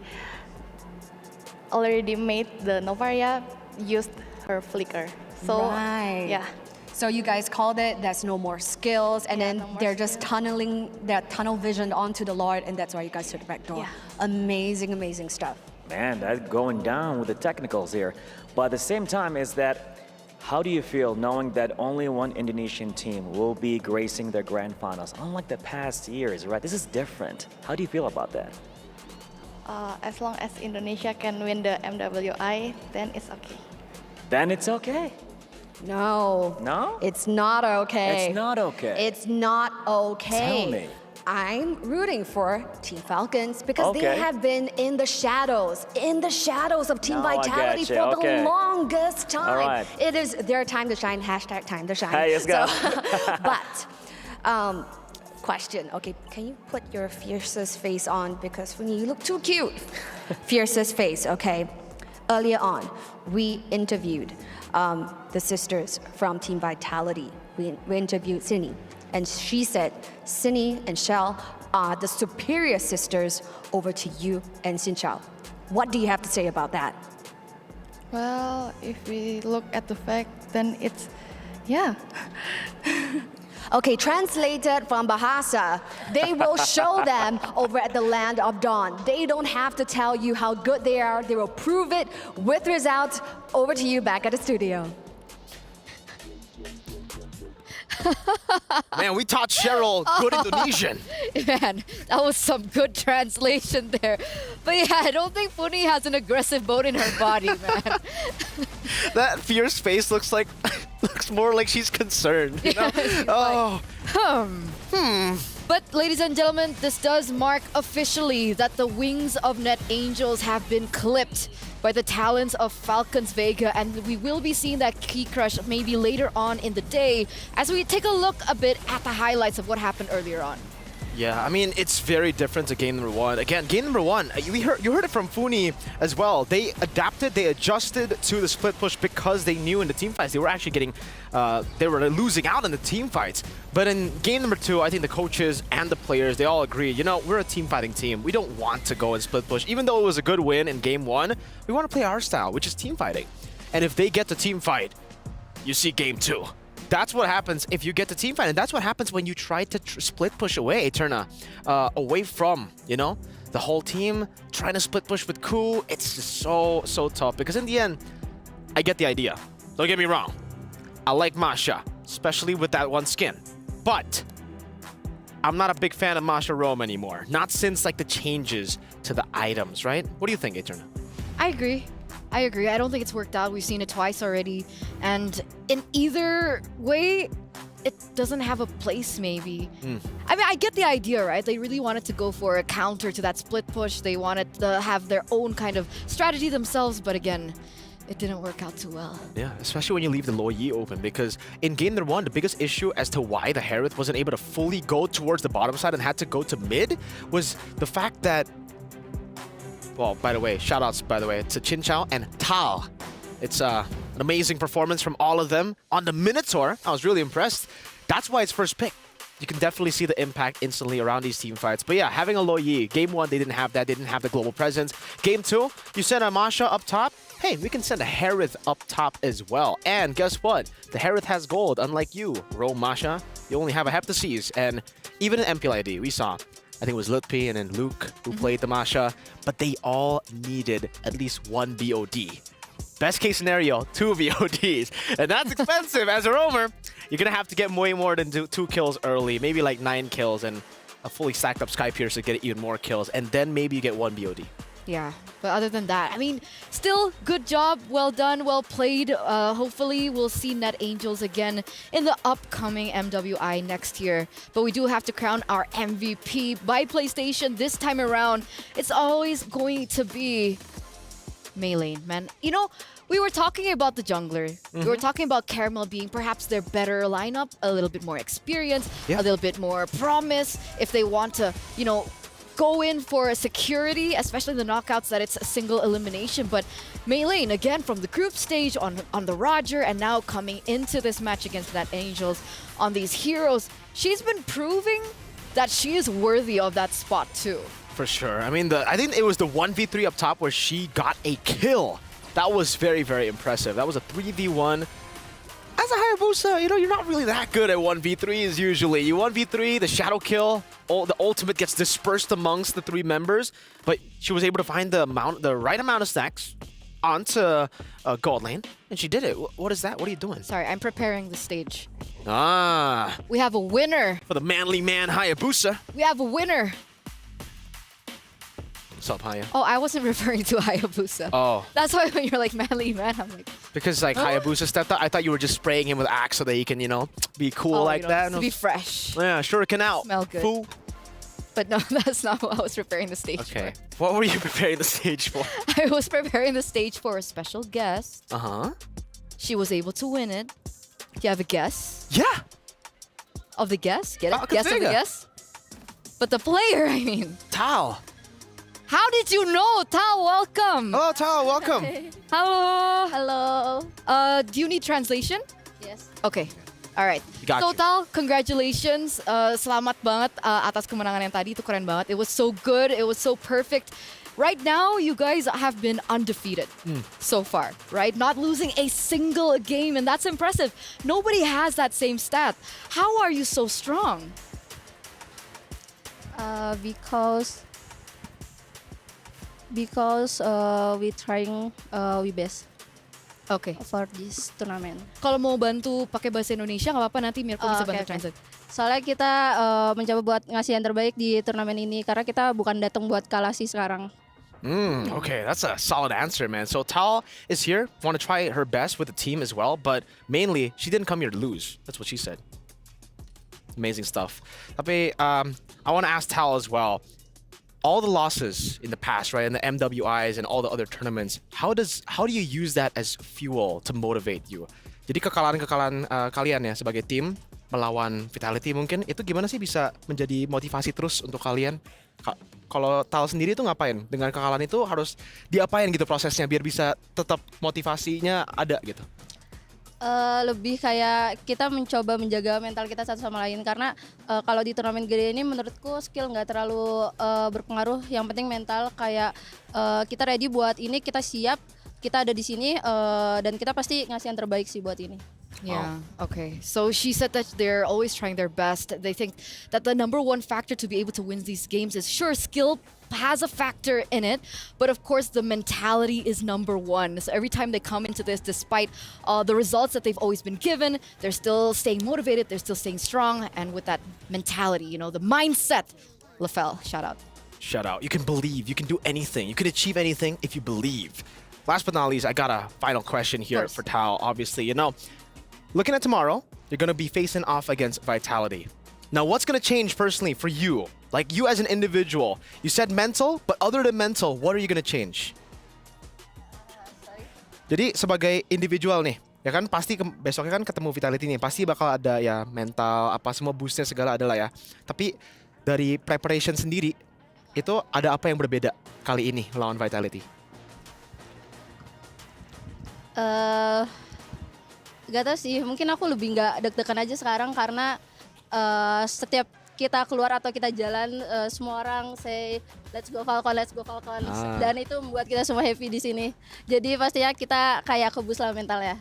Speaker 19: made the Novaria, used her flicker. So,
Speaker 12: right.
Speaker 19: yeah.
Speaker 12: So you guys called it, there's no more skills, and then they're just tunneling their tunnel vision onto the Lord, and that's why you guys took the back door.
Speaker 19: Yeah.
Speaker 12: Amazing, amazing stuff.
Speaker 13: Man, that's going down with the technicals here. But at the same time is that, how do you feel knowing that only one Indonesian team will be gracing their grand finals, unlike the past years, right? This is different. How do you feel about that?
Speaker 19: As long as Indonesia can win the MWI, then it's okay.
Speaker 13: Then it's okay.
Speaker 12: No.
Speaker 13: No?
Speaker 12: It's not okay.
Speaker 13: It's not okay.
Speaker 12: It's not okay.
Speaker 13: Tell me.
Speaker 12: I'm rooting for Team Falcons because they
Speaker 13: Okay.
Speaker 12: have been in the shadows of Team
Speaker 13: No, I
Speaker 12: Vitality
Speaker 13: get you.
Speaker 12: for
Speaker 13: Okay.
Speaker 12: the longest time.
Speaker 13: All right.
Speaker 12: It is their time to shine, hashtag time to shine.
Speaker 13: Hey, let's go.
Speaker 12: But, question, okay, can you put your fiercest face on because when you look too cute. Fiercest face, okay. Earlier on, we interviewed the sisters from Team Vitality. We interviewed Cindy, and she said Cindy and Shell are the superior sisters over to you and Xin Chao. What do you have to say about that?
Speaker 19: Well, if we look at the fact, then it's, yeah.
Speaker 12: Okay, translated from Bahasa, they will show them over at the Land of Dawn. They don't have to tell you how good they are. They will prove it with results. Over to you back at the studio.
Speaker 11: Man, we taught Cheryl good Indonesian.
Speaker 20: Man, that was some good translation there. But yeah, I don't think Funi has an aggressive bone in her body, man.
Speaker 11: That fierce face looks more like she's concerned. You know?
Speaker 20: But ladies and gentlemen, this does mark officially that the wings of Net Angels have been clipped by the talents of Falcons Vega, and we will be seeing that key crush maybe later on in the day as we take a look a bit at the highlights of what happened earlier on.
Speaker 11: Yeah, I mean, it's very different to game number one. Again, game number one, you heard it from Funi as well. They adapted, they adjusted to the split push because they knew in the team fights they were actually getting, they were losing out in the team fights. But in game number two, I think the coaches and the players, they all agree, you know, we're a team fighting team. We don't want to go and split push. Even though it was a good win in game one, we want to play our style, which is team fighting. And if they get the team fight, you see game two. That's what happens if you get the team fight, and that's what happens when you try to split push away, turn away from, you know, the whole team, trying to split push with Ku. It's just so tough because in the end, I get the idea. Don't get me wrong. I like Masha, especially with that one skin, but I'm not a big fan of Masha Rome anymore. Not since like the changes to the items, right? What do you think, Eterna?
Speaker 20: I agree. I don't think it's worked out. We've seen it twice already. And in either way, it doesn't have a place maybe. I mean, I get the idea, right? They really wanted to go for a counter to that split push. They wanted to have their own kind of strategy themselves. But again, it didn't work out too well.
Speaker 11: Yeah, especially when you leave the Lo Yi open, because in game number one, the biggest issue as to why the Harith wasn't able to fully go towards the bottom side and had to go to mid was the fact that, well, by the way, shoutouts, by the way, to Chin Chao and Tal. It's an amazing performance from all of them. On the Minotaur, I was really impressed. That's why it's first pick. You can definitely see the impact instantly around these team fights. But yeah, having a Lo Yi, game one, they didn't have that. They didn't have the global presence. Game two, you send a Masha up top. Hey, we can send a Harith up top as well. And guess what? The Harith has gold, unlike you, Rome Masha. You only have a Heptases. And even in MPLID, we saw, I think it was Lutpi and then Luke who played the Masha, but they all needed at least one BOD. Best case scenario, 2 VODs. And that's expensive. As a roamer, you're going to have to get way more than two kills early, maybe like 9 kills and a fully stacked up Sky Pierce to get even more kills, and then maybe you get 1 BOD.
Speaker 20: Yeah, but other than that, I mean, still good job, well done, well played. Hopefully we'll see Net Angels again in the upcoming MWI next year. But we do have to crown our MVP by PlayStation this time around. It's always going to be Maylane, man. You know, we were talking about the jungler. We were talking about Caramel being perhaps their better lineup, a little bit more experience, a little bit more promise if they want to, you know, go in for a security, especially the knockouts that it's a single elimination. But Maylane, again, from the group stage on the Roger, and now coming into this match against Net Angels on these heroes, she's been proving that she is worthy of that spot too.
Speaker 11: For sure. I mean, I think it was the 1v3 up top where she got a kill. That was very, very impressive. That was a 3v1. As a Hayabusa, you know, you're not really that good at 1v3s usually. You 1v3, the shadow kill, the ultimate gets dispersed amongst the 3 members, but she was able to find the right amount of stacks onto gold lane, and she did it. What is that? What are you doing?
Speaker 20: Sorry, I'm preparing the stage.
Speaker 11: Ah.
Speaker 20: We have a winner.
Speaker 11: For the manly man, Hayabusa.
Speaker 20: We have a winner.
Speaker 11: What's up, Haya?
Speaker 20: Oh, I wasn't referring to Hayabusa.
Speaker 11: Oh.
Speaker 20: That's why when you're like manly man, I'm like...
Speaker 11: Because like Hayabusa stepped up, I thought you were just spraying him with Axe so that he can, you know, be cool like that.
Speaker 20: To be fresh.
Speaker 11: Yeah, shuriken out.
Speaker 20: Smell good.
Speaker 11: Fool.
Speaker 20: But no, that's not what I was preparing the stage
Speaker 11: for. What were you preparing the stage for?
Speaker 20: I was preparing the stage for a special guest.
Speaker 11: Uh-huh.
Speaker 20: She was able to win it. Do you have a guess?
Speaker 11: Yeah.
Speaker 20: Of the guest? Get it? Guess of the guest? But the player, I mean.
Speaker 11: Tao.
Speaker 20: How did you know? Tao, welcome.
Speaker 11: Hello, Tao, welcome.
Speaker 20: Hello.
Speaker 16: Hello.
Speaker 20: Do you need translation?
Speaker 16: Yes.
Speaker 20: Okay. All right.
Speaker 11: Got
Speaker 20: so
Speaker 11: you.
Speaker 20: Tao, congratulations. Selamat banget atas kemenangan yang tadi. Itu keren banget. It was so good. It was so perfect. Right now, you guys have been undefeated so far, right? Not losing a single game, and that's impressive. Nobody has that same stat. How are you so strong?
Speaker 16: Because we trying we best.
Speaker 20: Okay.
Speaker 16: For this tournament.
Speaker 20: Kalau mau bantu pakai bahasa Indonesia nggak apa-apa, nanti Mirko bisa bantu translate.
Speaker 16: Soalnya kita mencoba buat ngasih yang terbaik di turnamen ini karena kita bukan datang buat kalah sih sekarang.
Speaker 11: Okay, that's a solid answer, man. So Tao is here, want to try her best with the team as well, but mainly she didn't come here to lose. That's what she said. Amazing stuff. Tapi I want to ask Tao as well. All the losses in the past, right, and the MWIs and all the other tournaments, how do you use that as fuel to motivate you? Jadi kekalahan-kekalahan kalian ya sebagai tim melawan Vitality mungkin itu gimana sih bisa menjadi motivasi terus untuk kalian? Kalau Tal sendiri itu ngapain? Dengan kekalahan itu harus diapain gitu prosesnya biar bisa tetap motivasinya ada gitu?
Speaker 16: Lebih kayak kita mencoba menjaga mental kita satu sama lain karena kalau di turnamen gede ini menurutku skill nggak terlalu berpengaruh, yang penting mental. Kayak kita ready buat ini, kita siap, kita ada di sini dan kita pasti ngasih yang terbaik sih buat ini.
Speaker 20: Yeah, okay. So she said that they're always trying their best. They think that the number one factor to be able to win these games is, sure, skill has a factor in it, but of course the mentality is number one. So every time they come into this, despite the results that they've always been given, they're still staying motivated, they're still staying strong, and with that mentality, you know, the mindset. LaFell, shout out.
Speaker 11: Shout out. You can believe, you can do anything, you can achieve anything if you believe. Last but not least, I got a final question here for Tao. Obviously, you know, looking at tomorrow, you're going to be facing off against Vitality. Now, what's going to change personally for you? Like you as an individual. You said mental, but other than mental, what are you going to change? Jadi sebagai individual nih, ya kan pasti besoknya kan ketemu Vitality nih, pasti bakal ada ya mental, apa semua boostnya segala ada lah ya. Tapi dari preparation sendiri, itu ada apa yang berbeda kali ini melawan Vitality?
Speaker 16: Gak tau sih, mungkin aku lebih nggak deg-degan aja sekarang karena setiap kita keluar atau kita jalan semua orang say let's go Falcon, dan itu membuat kita semua happy di sini. Jadi pastinya kita kayak kebus lah mental ya.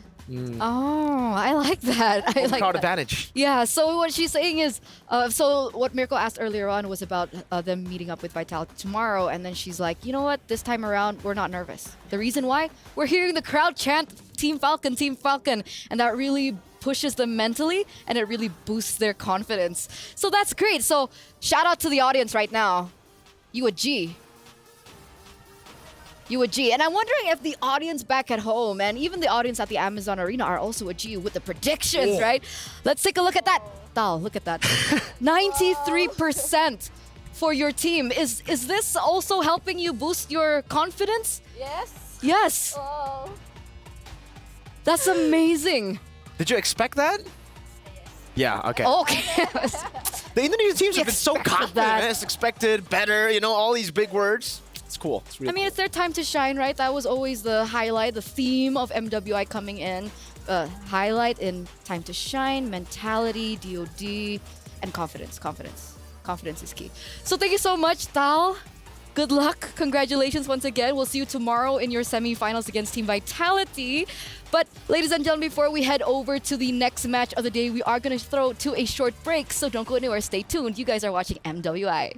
Speaker 20: Oh, I like that. I like
Speaker 11: crowd
Speaker 20: that.
Speaker 11: advantage.
Speaker 20: Yeah, so what she's saying is, so what Mirko asked earlier on was about them meeting up with Vitality tomorrow, and then she's like, you know what, this time around, we're not nervous. The reason why? We're hearing the crowd chant Team Falcon, and that really pushes them mentally, and it really boosts their confidence. So that's great. So shout out to the audience right now. You a G. You a G. And I'm wondering if the audience back at home and even the audience at the Amazon Arena are also a G with the predictions, right? Let's take a look at that. Tal, look at that. 93% for your team. Is this also helping you boost your confidence?
Speaker 16: Yes.
Speaker 20: Yes.
Speaker 16: Oh.
Speaker 20: That's amazing.
Speaker 11: Did you expect that? Yeah, okay.
Speaker 20: Okay.
Speaker 11: The Indonesian teams have been so confident, as expected, better, you know, all these big words. It's cool. It's really
Speaker 20: it's their time to shine, right? That was always the highlight, the theme of MWI coming in. Highlight in time to shine, mentality, DOD, and confidence. Confidence is key. So thank you so much, Tal. Good luck. Congratulations once again. We'll see you tomorrow in your semifinals against Team Vitality. But ladies and gentlemen, before we head over to the next match of the day, we are going to throw to a short break. So don't go anywhere. Stay tuned. You guys are watching MWI.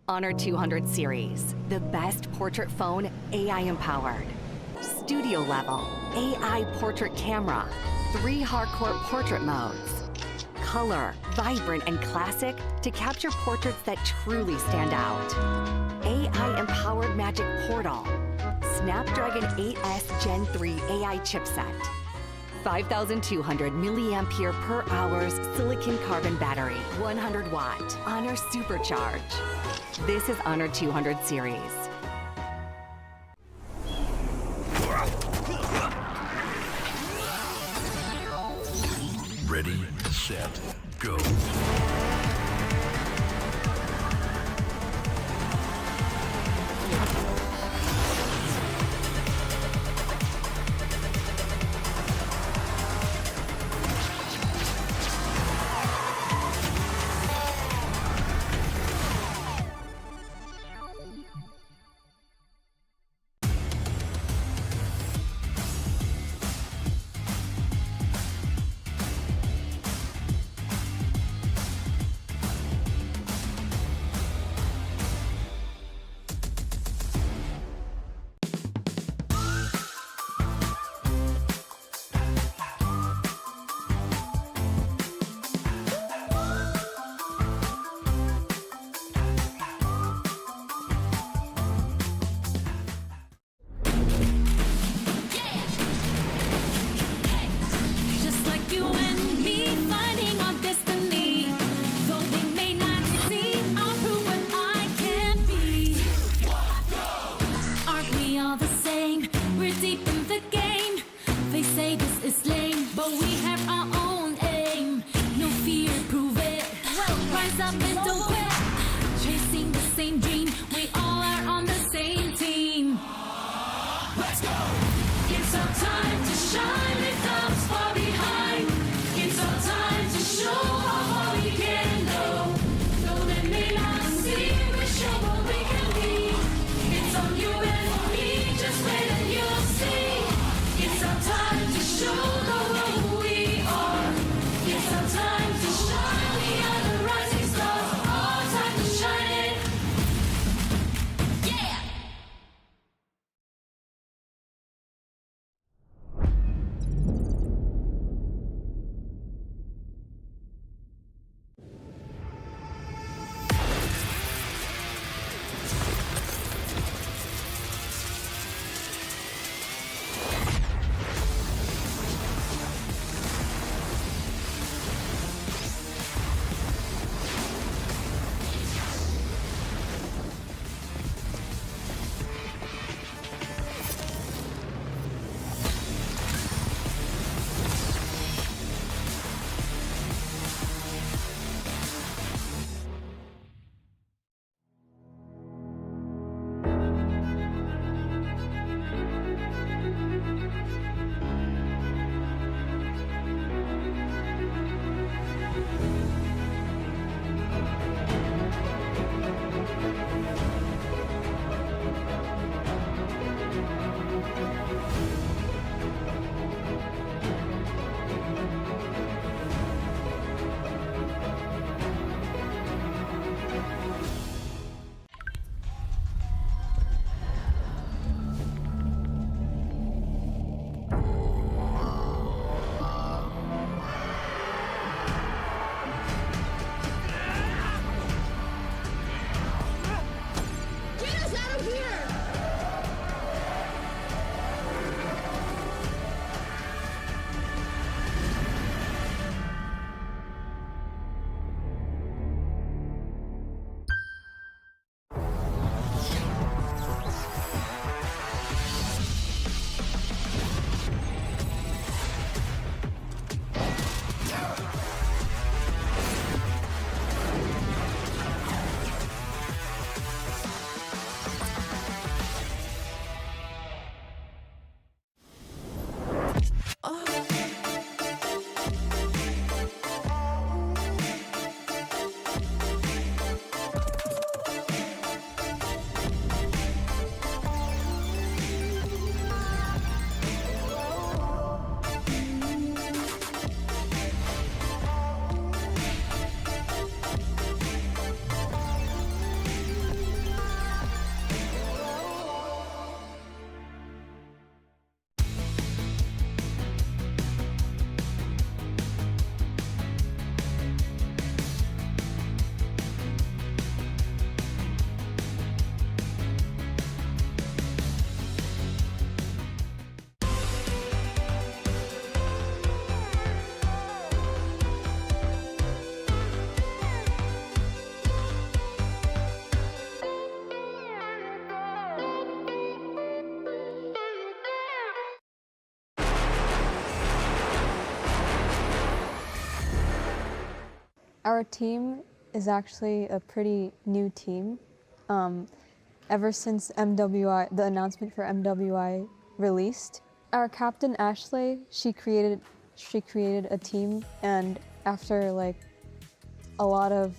Speaker 6: Honor 200 series, the best portrait phone AI empowered. Studio level, AI portrait camera, 3 hardcore portrait modes. Color, vibrant and classic to capture portraits that truly stand out. AI empowered magic portal. Snapdragon 8S Gen 3 AI chipset. 5,200 milliampere per hours silicon carbon battery, 100 watt, Honor Supercharge. This is Honor 200 series.
Speaker 1: Ready, set, go.
Speaker 21: Just like you and me finding our destiny. Though they may not see, I'll prove what I can be. Aren't we all the same? We're deep in the game. They say this is lame, but we have our own aim. No fear, prove it. Rise up and don't quit. Chasing the same dream. We all are on the same team. Let's go. It's our time to shine. Lift up far behind. It's our time to show how far we can go. Though they may not see, we show what we can be. It's on you and me. Just wait and you'll see. It's our time to show the world who we are. It's our time to shine. We are the rising stars. Our time to shine it. Yeah.
Speaker 5: Our team is actually a pretty new team. Ever since MWI, the announcement for MWI released, our captain Ashley, she created a team, and after like a lot of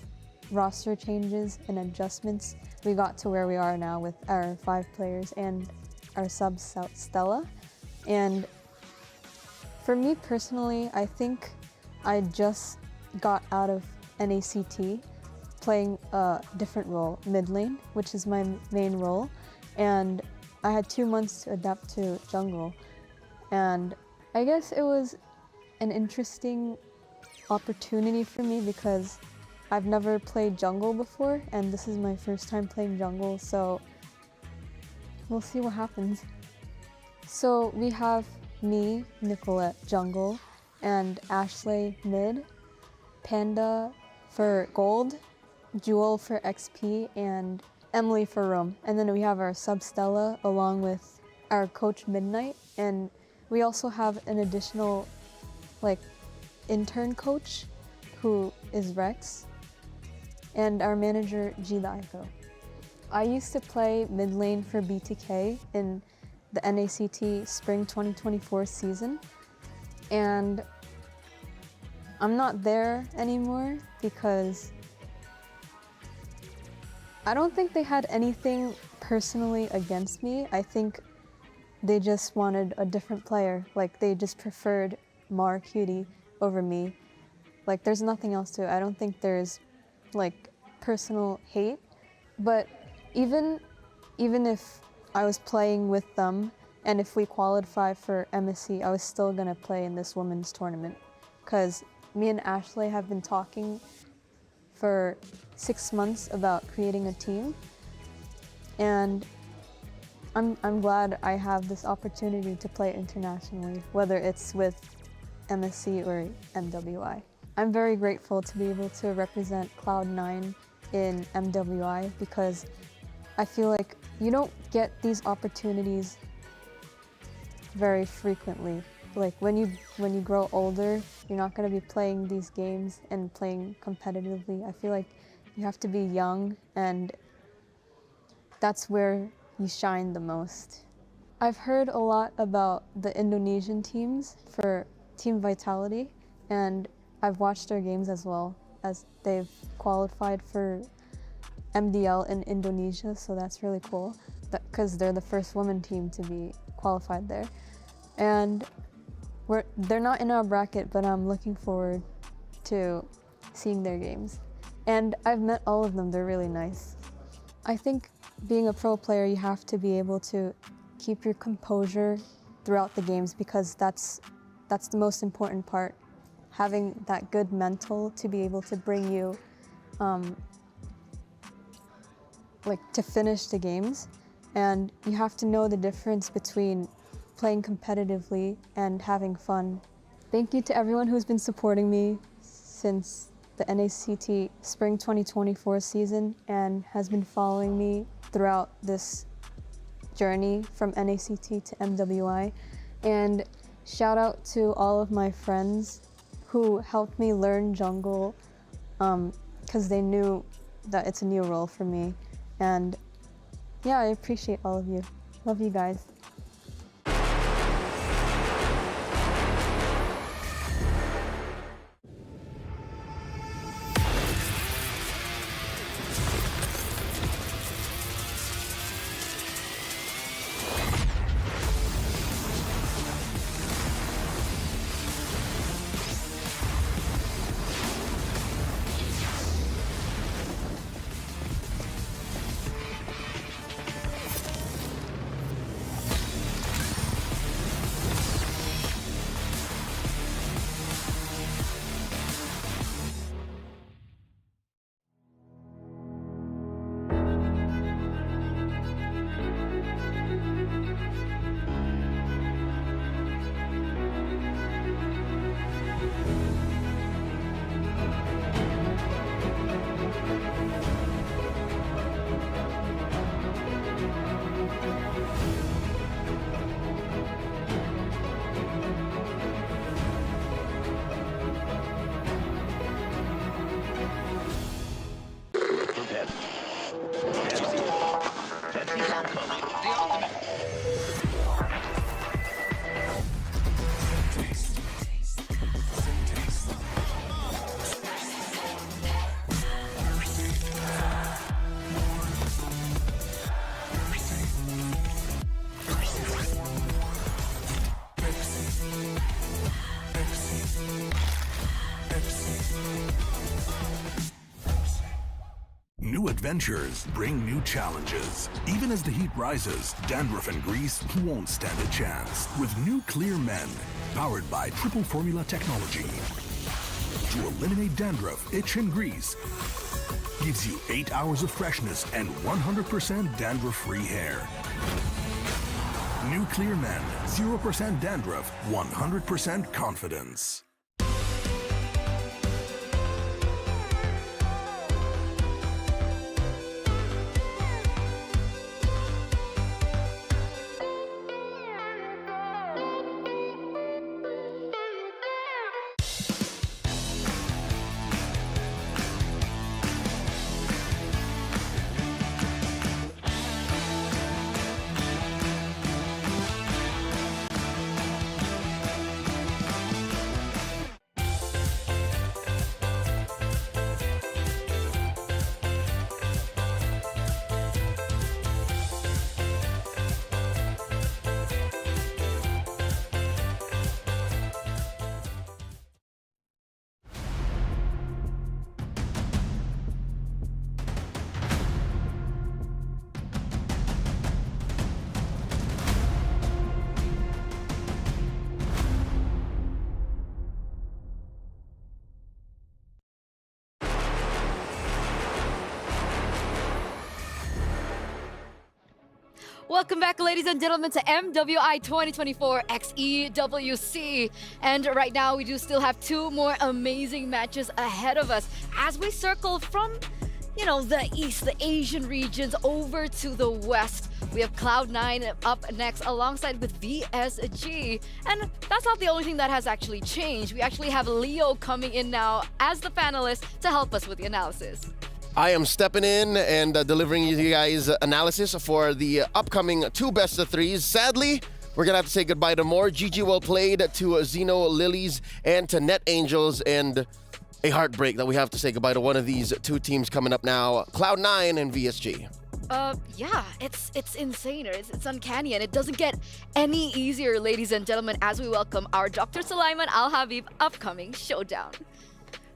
Speaker 5: roster changes and adjustments, we got to where we are now with our 5 players and our sub Stella. And for me personally, I think I just got out of NACT playing a different role, mid lane, which is my main role, and I had 2 months to adapt to jungle. And I guess it was an interesting opportunity for me because I've never played jungle before, and this is my first time playing jungle, so we'll see what happens. So we have me, Nicolette, jungle, and Ashley mid, Panda for gold, Jewel for XP, and Emily for roam. And then we have our sub Stella along with our coach Midnight, and we also have an additional like intern coach who is Rex, and our manager G the Ico. I used to play mid lane for BTK in the NACT Spring 2024 season, and I'm not there anymore because I don't think they had anything personally against me. I think they just wanted a different player. Like, they just preferred Mar Cutie over me. Like, there's nothing else to it. I don't think there's like personal hate. But even if I was playing with them and if we qualify for MSC, I was still gonna play in this women's tournament because me and Ashley have been talking for 6 months about creating a team, and I'm glad I have this opportunity to play internationally, whether it's with MSC or MWI. I'm very grateful to be able to represent Cloud9 in MWI because I feel like you don't get these opportunities very frequently. Like when you grow older, you're not going to be playing these games and playing competitively. I feel like you have to be young, and that's where you shine the most. I've heard a lot about the Indonesian teams for Team Vitality, and I've watched their games as well, as they've qualified for MDL in Indonesia, so that's really cool because they're the first women team to be qualified there. And they're not in our bracket, but I'm looking forward to seeing their games. And I've met all of them, they're really nice. I think being a pro player, you have to be able to keep your composure throughout the games because that's the most important part. Having that good mental to be able to bring you like to finish the games. And you have to know the difference between playing competitively and having fun. Thank you to everyone who's been supporting me since the NACT Spring 2024 season and has been following me throughout this journey from NACT to MWI. And shout out to all of my friends who helped me learn jungle because they knew that it's a new role for me. And yeah, I appreciate all of you. Love you guys.
Speaker 4: adventures bring new challenges. Even as the heat rises, dandruff and grease won't stand a chance. With new Clear Men, powered by triple formula technology. To eliminate dandruff, itch, and grease, gives you 8 hours of freshness and 100% dandruff-free hair. New Clear Men, 0% dandruff, 100% confidence.
Speaker 20: Welcome back, ladies and gentlemen, to MWI 2024 X EWC. And right now, we do still have 2 more amazing matches ahead of us as we circle from, you know, the East, the Asian regions, over to the West. We have Cloud9 up next alongside with VSG. And that's not the only thing that has actually changed. We actually have Leo coming in now as the panelist to help us with the analysis.
Speaker 22: I am stepping in and delivering you guys analysis for the upcoming 2 best of 3s. Sadly, we're going to have to say goodbye to more. GG well played to Xeno Lilies and to Net Angels, and a heartbreak that we have to say goodbye to one of these 2 teams coming up now, Cloud9 and VSG.
Speaker 20: Yeah, it's insane. It's uncanny, and it doesn't get any easier, ladies and gentlemen, as we welcome our Dr. Sulaiman Al Habib upcoming showdown.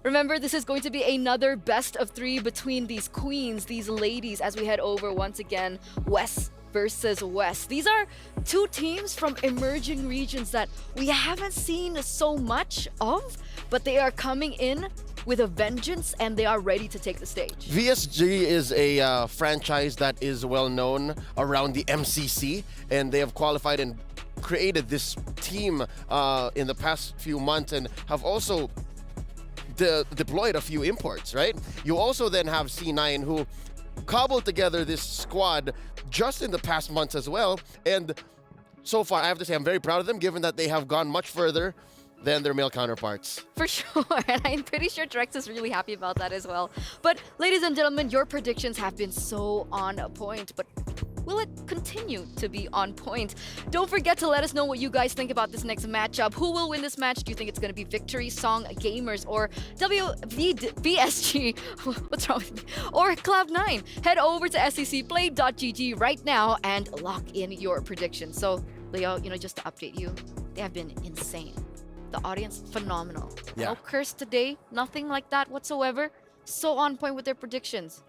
Speaker 20: Remember, this is going to be another best of 3 between these queens, these ladies, as we head over once again, West versus West. These are 2 teams from emerging regions that we haven't seen so much of, but they are coming in with a vengeance and they are ready to take the stage.
Speaker 22: VSG is a franchise that is well known around the MCC, and they have qualified and created this team in the past few months and have also deployed a few imports, right? You also then have C9, who cobbled together this squad just in the past months as well. And so far, I have to say, I'm very proud of them, given that they have gone much further than their male counterparts.
Speaker 20: For sure, and I'm pretty sure Drex is really happy about that as well. But ladies and gentlemen, your predictions have been so on point, but will it continue to be on point? Don't forget to let us know what you guys think about this next matchup. Who will win this match? Do you think it's going to be Victory, Song, Gamers, or VSG? What's wrong with me? Or Cloud9? Head over to sccplay.gg right now and lock in your predictions. So, Leo, just to update you, they have been insane. The audience, phenomenal.
Speaker 22: Yeah.
Speaker 20: No curse today, nothing like that whatsoever. So on point with their predictions.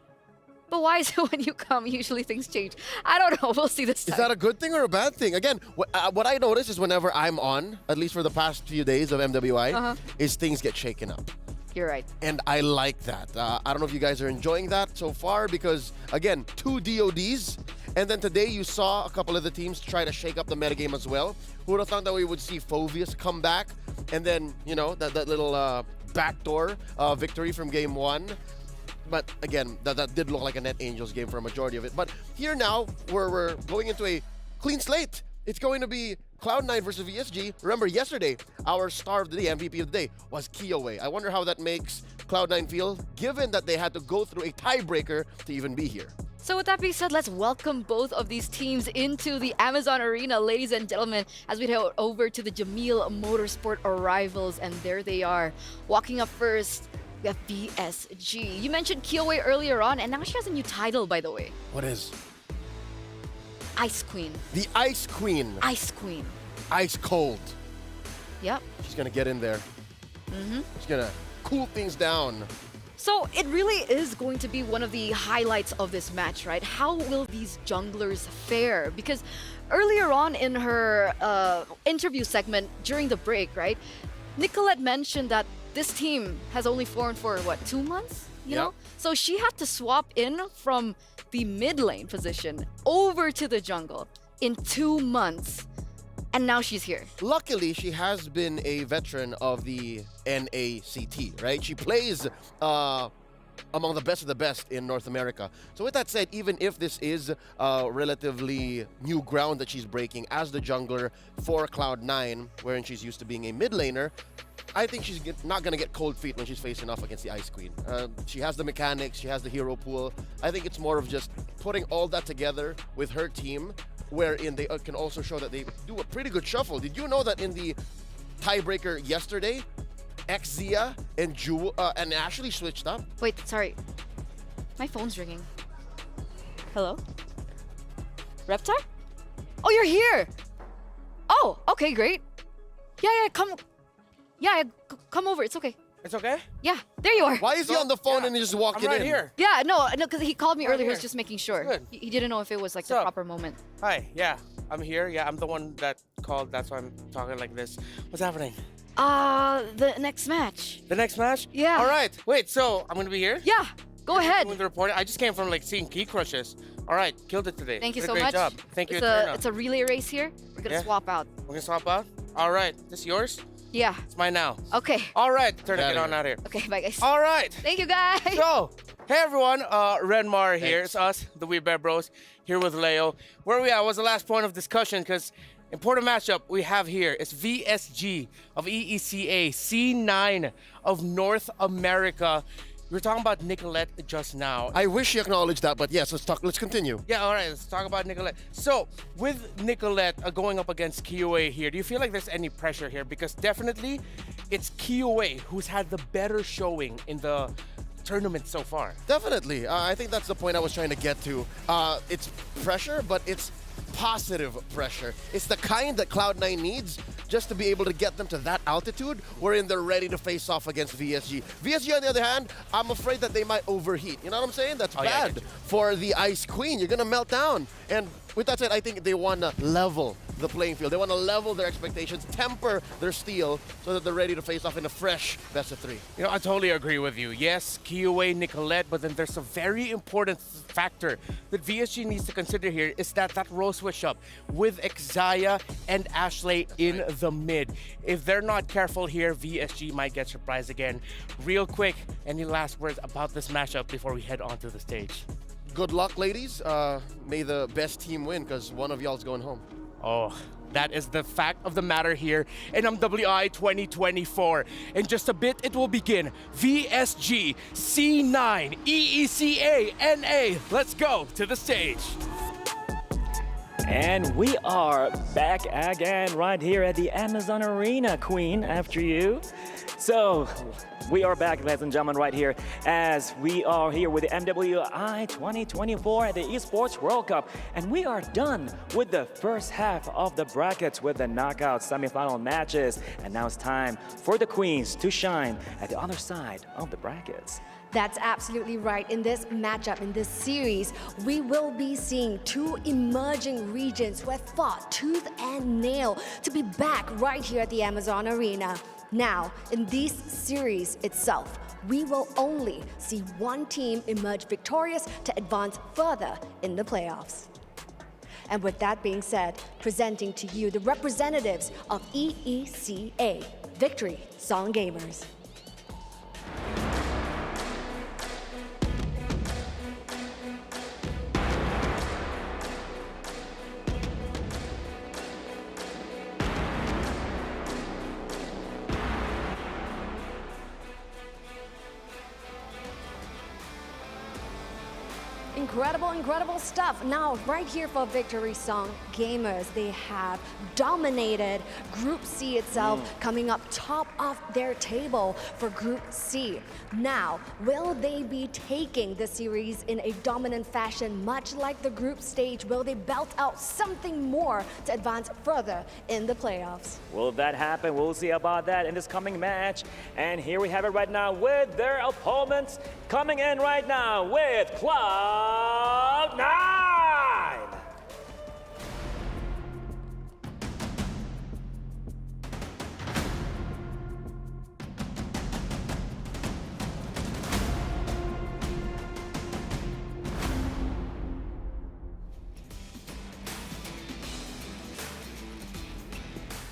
Speaker 20: But why is it when you come, usually things change? I don't know. We'll see this time.
Speaker 22: Is that a good thing or a bad thing? Again, what I notice is whenever I'm on, at least for the past few days of MWI, is things get shaken up.
Speaker 20: You're right.
Speaker 22: And I like that. I don't know if you guys are enjoying that so far because, again, 2 DODs. And then today you saw a couple of the teams try to shake up the metagame as well. Who would have thought that we would see Phovius come back? And then, that little backdoor victory from game 1. But again, that did look like a Net Angels game for a majority of it. But here now, we're going into a clean slate. It's going to be Cloud9 versus VSG. Remember, yesterday, our star of the day, MVP of the day, was Kiowe. I wonder how that makes Cloud9 feel, given that they had to go through a tiebreaker to even be here.
Speaker 20: So with that being said, let's welcome both of these teams into the Amazon Arena, ladies and gentlemen, as we head over to the Jamil Motorsport Arrivals. And there they are. Walking up first, we have VSG. You mentioned Kiowe earlier on, and now she has a new title, by the way.
Speaker 22: What is?
Speaker 20: Ice Queen.
Speaker 22: The Ice Queen.
Speaker 20: Ice Queen.
Speaker 22: Ice cold.
Speaker 20: Yep.
Speaker 22: She's going to get in there. She's going to cool things down.
Speaker 20: So it really is going to be one of the highlights of this match, right? How will these junglers fare? Because earlier on in her interview segment during the break, right, Nicolette mentioned that this team has only formed for, what, 2 months? You know? So she had to swap in from the mid lane position over to the jungle in 2 months. And now she's here.
Speaker 22: Luckily, she has been a veteran of the NACT, right? She plays among the best of the best in North America. So with that said, even if this is relatively new ground that she's breaking as the jungler for Cloud9, wherein she's used to being a mid laner, I think she's not going to get cold feet when she's facing off against the Ice Queen. She has the mechanics, she has the hero pool. I think it's more of just putting all that together with her team, wherein they can also show that they do a pretty good shuffle. Did you know that in the tiebreaker yesterday, Xia and Ashley switched up?
Speaker 20: Wait, sorry. My phone's ringing. Hello? Reptar? Oh, you're here! Oh, okay, great. Yeah, come over. It's okay.
Speaker 10: It's okay?
Speaker 20: Yeah, there you are.
Speaker 22: Why is he on the phone and he just walking
Speaker 10: I'm right
Speaker 22: in?
Speaker 10: here.
Speaker 20: Yeah, no, because he called me
Speaker 10: Right
Speaker 20: earlier. He was
Speaker 10: here.
Speaker 20: just making sure.
Speaker 10: Good.
Speaker 20: He didn't know if it was like
Speaker 10: What's
Speaker 20: the
Speaker 10: up?
Speaker 20: proper moment.
Speaker 10: Hi, yeah, I'm here. Yeah, I'm the one that called. That's why I'm talking like this. What's happening?
Speaker 20: The next match.
Speaker 10: The next match?
Speaker 20: Yeah.
Speaker 10: All right. Wait, so I'm gonna be here?
Speaker 20: Yeah, go ahead.
Speaker 10: Doing the reporting. I just came from like seeing Key Crushes. All right, killed it today.
Speaker 20: Thank you
Speaker 10: Did
Speaker 20: so
Speaker 10: a great
Speaker 20: much.
Speaker 10: job. Thank you.
Speaker 20: It's a relay race here. We're gonna
Speaker 10: Yeah.
Speaker 20: swap out.
Speaker 10: We're gonna swap out. All right, this yours?
Speaker 20: Yeah.
Speaker 10: It's mine now.
Speaker 20: Okay.
Speaker 10: All right, turn it on out here.
Speaker 20: Okay, bye guys.
Speaker 10: All right.
Speaker 20: Thank you guys.
Speaker 10: So, hey everyone, Renmar here. It's us, the Wee Bear Bros, here with Leo. Where we at was the last point of discussion because important matchup we have here is VSG of EECA, C9 of North America. We were talking about Nicolette just now.
Speaker 22: I wish you acknowledged that, but yes, let's continue.
Speaker 10: Yeah, all right, let's talk about Nicolette. So, with Nicolette going up against KOA here, do you feel like there's any pressure here? Because definitely, it's KOA who's had the better showing in the tournament so far.
Speaker 22: Definitely. I think that's the point I was trying to get to. It's pressure, but it's positive pressure. It's the kind that Cloud9 needs just to be able to get them to that altitude wherein they're ready to face off against VSG. VSG, on the other hand, I'm afraid that they might overheat. You know what I'm saying? That's bad for the Ice Queen. You're going to melt down. And with that said, I think they want to level the playing field. They want to level their expectations, temper their steel so that they're ready to face off in a fresh best of 3.
Speaker 10: You know, I totally agree with you. Yes, KOA, Nicolette, but then there's a very important factor that VSG needs to consider here is that role switch up with Xia and Ashley in the mid. If they're not careful here, VSG might get surprised again. Real quick, any last words about this matchup before we head onto the stage?
Speaker 22: Good luck, ladies. May the best team win because one of y'all's going home.
Speaker 10: Oh, that is the fact of the matter here in MWI 2024. In just a bit, it will begin. VSG, C9, EECA, NA. Let's go to the stage.
Speaker 13: And we are back again right here at the Amazon Arena, Queen, after you. So, we are back, ladies and gentlemen, right here as we are here with the MWI 2024 at the Esports World Cup. And we are done with the first half of the brackets with the knockout semifinal matches. And now it's time for the Queens to shine at the other side of the brackets.
Speaker 12: That's absolutely right. In this matchup, in this series, we will be seeing 2 emerging regions who have fought tooth and nail to be back right here at the Amazon Arena. Now, in this series itself, we will only see one team emerge victorious to advance further in the playoffs. And with that being said, presenting to you the representatives of EECA, Victory Song Gamers. incredible stuff. Now, right here for Victory Song Gamers, they have dominated Group C itself, coming up top of their table for Group C. Now, will they be taking the series in a dominant fashion, much like the group stage? Will they belt out something more to advance further in the playoffs?
Speaker 13: Will that happen? We'll see about that in this coming match. And here we have it right now with their opponents coming in right now with Cloud9!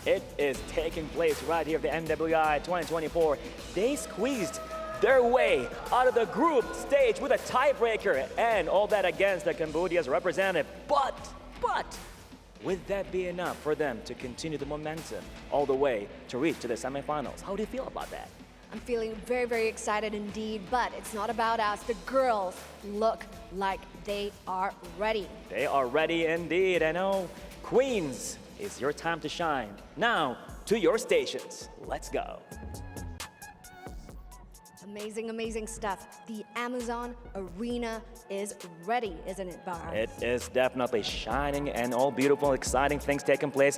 Speaker 13: It is taking place right here at the MWI 2024. They squeezed their way out of the group stage with a tiebreaker and all that against the Cambodia's representative. But, would that be enough for them to continue the momentum all the way to reach to the semifinals? How do you feel about that?
Speaker 12: I'm feeling very, very excited indeed, but it's not about us. The girls look like they are ready.
Speaker 13: They are ready indeed. I know, Queens, it's your time to shine. Now, to your stations. Let's go.
Speaker 12: Amazing stuff. The Amazon Arena is ready, isn't it, Bar?
Speaker 13: It is definitely shining and all beautiful, exciting things taking place,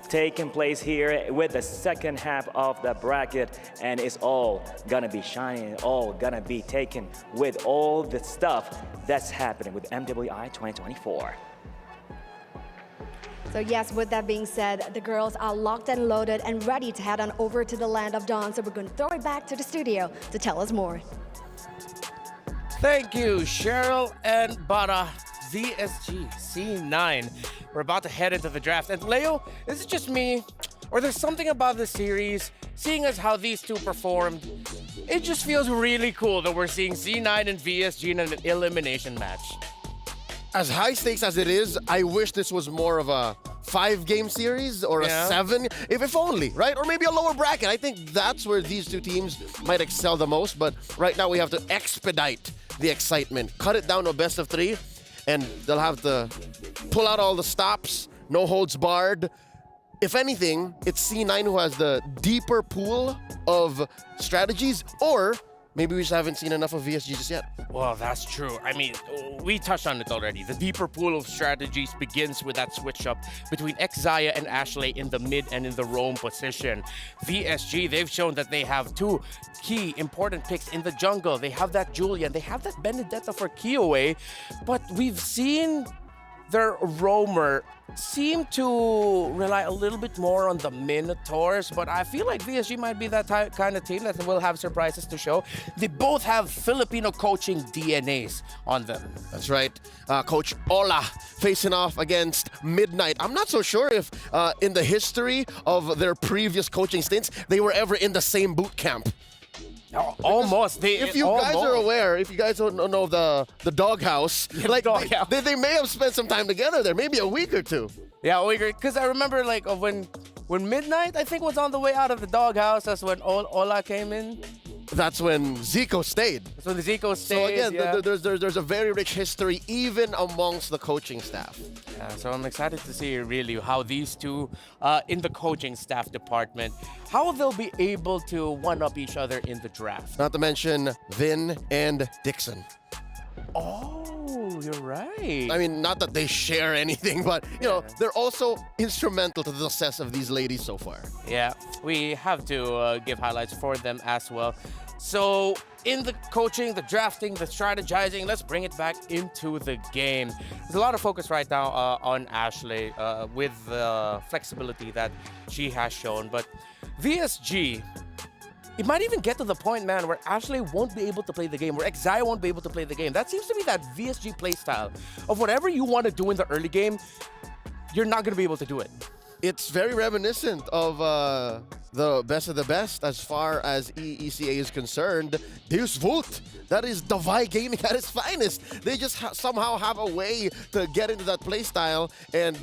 Speaker 13: taking place here with the second half of the bracket, and it's all gonna be shining, all gonna be taken with all the stuff that's happening with MWI 2024.
Speaker 12: So yes, with that being said, the girls are locked and loaded and ready to head on over to the land of dawn. So we're going to throw it back to the studio to tell us more.
Speaker 10: Thank you, Cheryl and Bara. VSG C9. We're about to head into the draft. And Leo, is it just me, or there's something about the series, seeing as how these two performed, it just feels really cool that we're seeing C9 and VSG in an elimination match.
Speaker 22: As high stakes as it is, I wish this was more of a 5-game series or a 7, if only, right? Or maybe a lower bracket. I think that's where these two teams might excel the most, but right now we have to expedite the excitement, cut it down to a best of 3, and they'll have to pull out all the stops, no holds barred. If anything, it's C9 who has the deeper pool of strategies, or maybe we just haven't seen enough of VSG just yet.
Speaker 10: Well, that's true. I mean, we touched on it already. The deeper pool of strategies begins with that switch up between Xia and Ashley in the mid and in the roam position. VSG, they've shown that they have 2 key important picks in the jungle. They have that Julian, they have that Benedetta for Kiowe, but we've seen their roamer seem to rely a little bit more on the Minotaurs, but I feel like VSG might be that kind of team that will have surprises to show. They both have Filipino coaching DNAs on them.
Speaker 22: That's right. Coach Ola facing off against Midnight. I'm not so sure if in the history of their previous coaching stints, they were ever in the same boot camp.
Speaker 10: Almost.
Speaker 22: If you guys are aware, if you guys don't know the doghouse, like they may have spent some time together there, maybe a week or 2.
Speaker 10: Yeah, a week, because I remember like when Midnight, I think, was on the way out of the doghouse, that's when Ola came in.
Speaker 22: That's when Zico stayed.
Speaker 10: That's when the Zico stayed.
Speaker 22: So again, there's a very rich history even amongst the coaching staff.
Speaker 10: Yeah, so I'm excited to see really how these two in the coaching staff department, how they'll be able to one-up each other in the draft.
Speaker 22: Not to mention Vin and Dixon.
Speaker 10: Oh, you're right.
Speaker 22: I mean, not that they share anything, but you know, they're also instrumental to the success of these ladies so far.
Speaker 10: Yeah, we have to give highlights for them as well. So in the coaching, the drafting, the strategizing, let's bring it back into the game. There's a lot of focus right now on Ashley with the flexibility that she has shown. But VSG, it might even get to the point, man, where Ashley won't be able to play the game, where Xia won't be able to play the game. That seems to be that VSG playstyle of whatever you want to do in the early game, you're not going to be able to do it.
Speaker 22: It's very reminiscent of the best of the best as far as ECA is concerned. Deus Vult, that is Davai Gaming at its finest. They just somehow have a way to get into that play style. And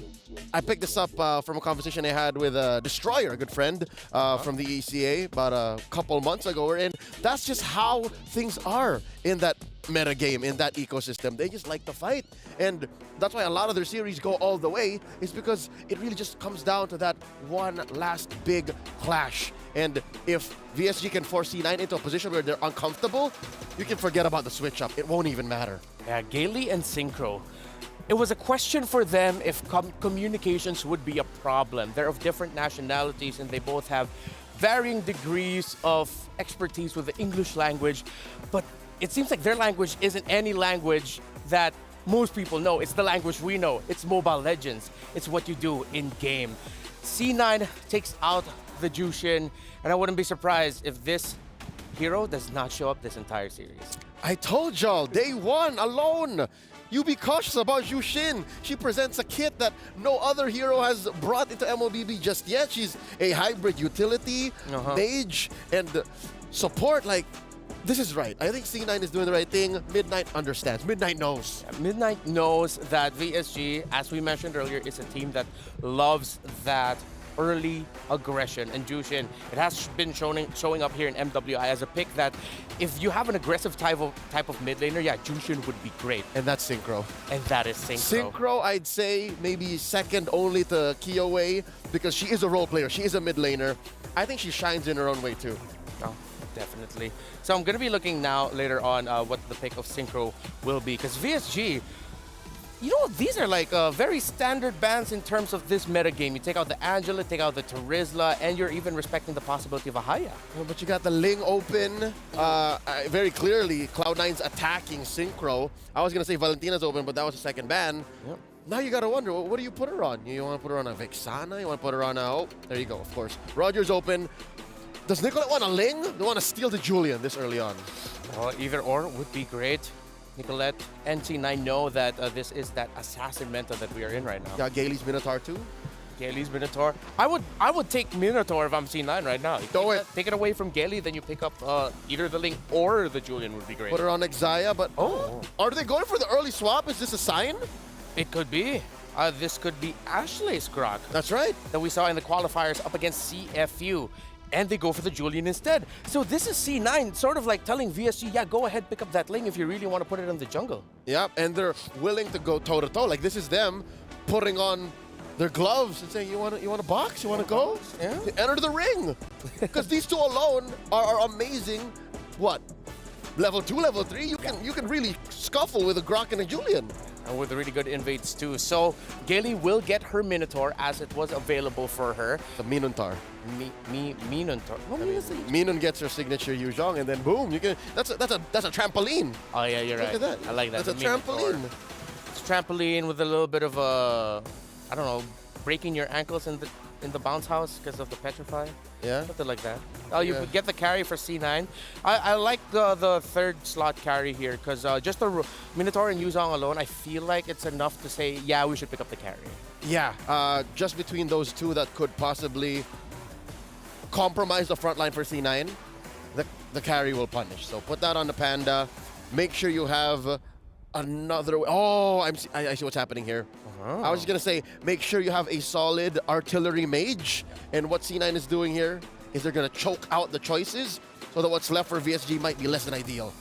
Speaker 22: I picked this up from a conversation I had with Destroyer, a good friend from the ECA about a couple months ago. And that's just how things are in that meta game in that ecosystem. They just like to fight. And that's why a lot of their series go all the way, is because it really just comes down to that one last big clash. And if VSG can force C9 into a position where they're uncomfortable, you can forget about the switch up. It won't even matter.
Speaker 10: Yeah, Gailey and Synchro. It was a question for them if communications would be a problem. They're of different nationalities and they both have varying degrees of expertise with the English language, but it seems like their language isn't any language that most people know. It's the language we know. It's Mobile Legends. It's what you do in-game. C9 takes out the Jushin, and I wouldn't be surprised if this hero does not show up this entire series.
Speaker 22: I told y'all, day one alone. You be cautious about Jushin. She presents a kit that no other hero has brought into MLBB just yet. She's a hybrid utility, mage, and support. Like, this is right. I think C9 is doing the right thing. Midnight understands. Midnight knows.
Speaker 10: Yeah, Midnight knows that VSG, as we mentioned earlier, is a team that loves that early aggression. And Jushin, it has been showing up here in MWI as a pick that if you have an aggressive type of mid laner, yeah, Jushin would be great.
Speaker 22: And that's Synchro.
Speaker 10: And that is Synchro.
Speaker 22: Synchro, I'd say maybe second only to Kiyoway, because she is a role player. She is a mid laner. I think she shines in her own way too.
Speaker 10: Oh, definitely. So I'm going to be looking now later on what the pick of Synchro will be, because VSG, you know, these are like very standard bans in terms of this meta game. You take out the Angela, take out the Terizla, and you're even respecting the possibility of a Haya.
Speaker 22: Well, but you got the Ling open. Very clearly, Cloud9's attacking Synchro. I was going to say Valentina's open, but that was a second ban.
Speaker 10: Yep.
Speaker 22: Now you got to wonder, what do you put her on? You want to put her on a Vexana? You want to put her on a... Oh, there you go, of course. Roger's open. Does Nicolette want a Ling? They want to steal the Julian this early on.
Speaker 10: Well, either or would be great. Nicolette and C9 know that this is that assassin meta that we are in right now.
Speaker 22: Yeah, Gailey's Minotaur too.
Speaker 10: Gailey's Minotaur. I would take Minotaur if I'm C9 right now. Take it away from Gailey, then you pick up either the Ling or the Julian would be great.
Speaker 22: Put her on Xayah, but are they going for the early swap? Is this a sign?
Speaker 10: It could be. This could be Ashley's Grok.
Speaker 22: That's right.
Speaker 10: That we saw in the qualifiers up against CFU. And they go for the Julian instead. So this is C9 sort of like telling VSG, yeah, go ahead, pick up that Ling if you really want to put it in the jungle.
Speaker 22: Yeah, and they're willing to go toe-to-toe. Like, this is them putting on their gloves and saying, you want to box? You want to go?
Speaker 10: Yeah.
Speaker 22: Enter the ring. Because these two alone are amazing. What? Level 2, level 3? You can really scuffle with a Grok and a Julian.
Speaker 10: And with really good invades too. So Gailey will get her Minotaur as it was available for her.
Speaker 22: The Minotaur.
Speaker 10: Minotaur.
Speaker 22: Minun gets her signature Yuzhong, and then boom, you can. That's a trampoline.
Speaker 10: Oh yeah, you're right.
Speaker 22: Look at that.
Speaker 10: I like that.
Speaker 22: That's a trampoline.
Speaker 10: It's a trampoline with a little bit of a, I don't know, breaking your ankles in the bounce house because of the petrify.
Speaker 22: Yeah.
Speaker 10: Something like that. Oh, you get the carry for C9. I like the third slot carry here because just the Minotaur and Yuzhong alone, I feel like it's enough to say, yeah, we should pick up the carry.
Speaker 22: Yeah, just between those two that could possibly compromise the front line for C9, the carry will punish. So put that on the Panda. Make sure you have another... Oh, I see what's happening here. I was just going to say, make sure you have a solid artillery mage. And what C9 is doing here is they're going to choke out the choices so that what's left for VSG might be less than ideal.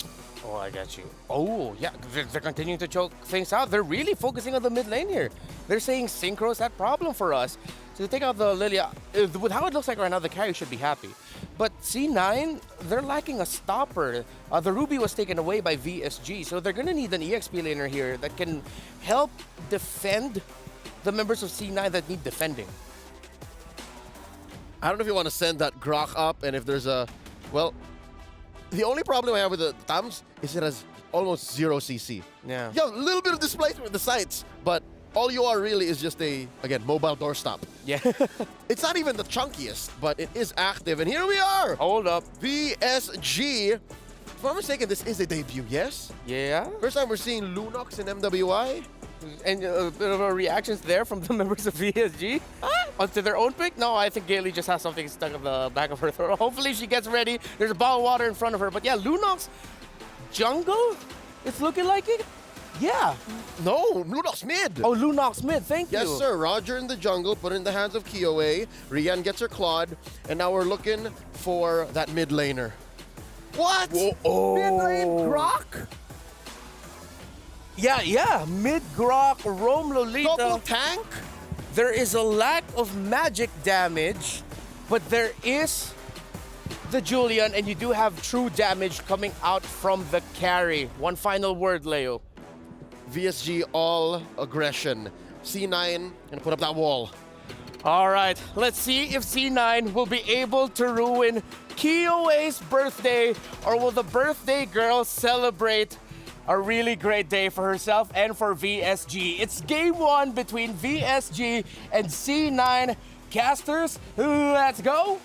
Speaker 10: Oh, I got you. Oh, yeah, they're continuing to choke things out. They're really focusing on the mid lane here. They're saying Synchro's that problem for us. So to take out the Lilia, with how it looks like right now, the carry should be happy. But C9, they're lacking a stopper. The Ruby was taken away by VSG, so they're going to need an EXP laner here that can help defend the members of C9 that need defending.
Speaker 22: I don't know if you want to send that Grok up, and if there's a... Well, the only problem I have with the Tams is it has almost 0 CC.
Speaker 10: Yeah.
Speaker 22: You have a little bit of displacement with the sights, but all you are really is just a, again, mobile doorstop.
Speaker 10: Yeah.
Speaker 22: It's not even the chunkiest, but it is active. And here we are.
Speaker 10: Hold up.
Speaker 22: VSG. If I'm mistaken, this is a debut, yes?
Speaker 10: Yeah.
Speaker 22: First time we're seeing Lunox in MWI.
Speaker 10: And a bit of a reactions there from the members of VSG onto their own pick. No, I think Gailey just has something stuck in the back of her throat. Hopefully she gets ready. There's a bottle of water in front of her. But yeah, Lunox jungle? It's looking like it? Yeah.
Speaker 22: No, Lunox mid.
Speaker 10: Oh, Lunox mid. Thank you.
Speaker 22: Yes, sir. Roger in the jungle, put in the hands of Kiyoway. Rian gets her Claude. And now we're looking for that mid laner. What?
Speaker 10: Whoa, oh.
Speaker 22: Mid lane Grok?
Speaker 10: Yeah. Mid-Grok, Roam Lolita.
Speaker 22: Double tank?
Speaker 10: There is a lack of magic damage, but there is the Julian, and you do have true damage coming out from the carry. One final word, Leo.
Speaker 22: VSG all aggression. C9 gonna put up that wall.
Speaker 10: All right, let's see if C9 will be able to ruin Kiowa's birthday, or will the birthday girl celebrate a really great day for herself and for VSG. It's game 1 between VSG and C9. Casters, let's go.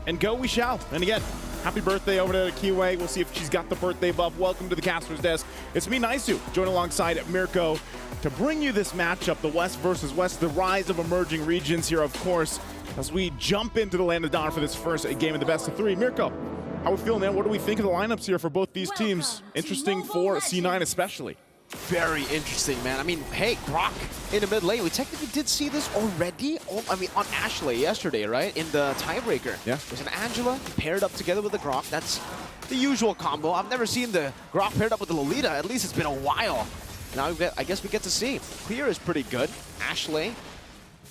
Speaker 2: And go we shall. And again, happy birthday over to Kiwi. We'll see if she's got the birthday buff. Welcome to the Caster's Desk. It's me, Naisu, joined alongside Mirko to bring you this matchup, the West versus West, the rise of emerging regions here, of course, as we jump into the Land of Dawn for this first game of the best of 3. Mirko, how we feeling, man? What do we think of the lineups here for both these teams? Interesting for C9 especially.
Speaker 11: Very interesting, man. I mean, hey, Grok in the mid lane. We technically did see this already. I mean, on Ashley yesterday, right? In the tiebreaker.
Speaker 2: Yeah.
Speaker 11: There's an Angela paired up together with the Grok. That's the usual combo. I've never seen the Grok paired up with the Lolita. At least it's been a while. Now I guess we get to see. Clear is pretty good. Ashley,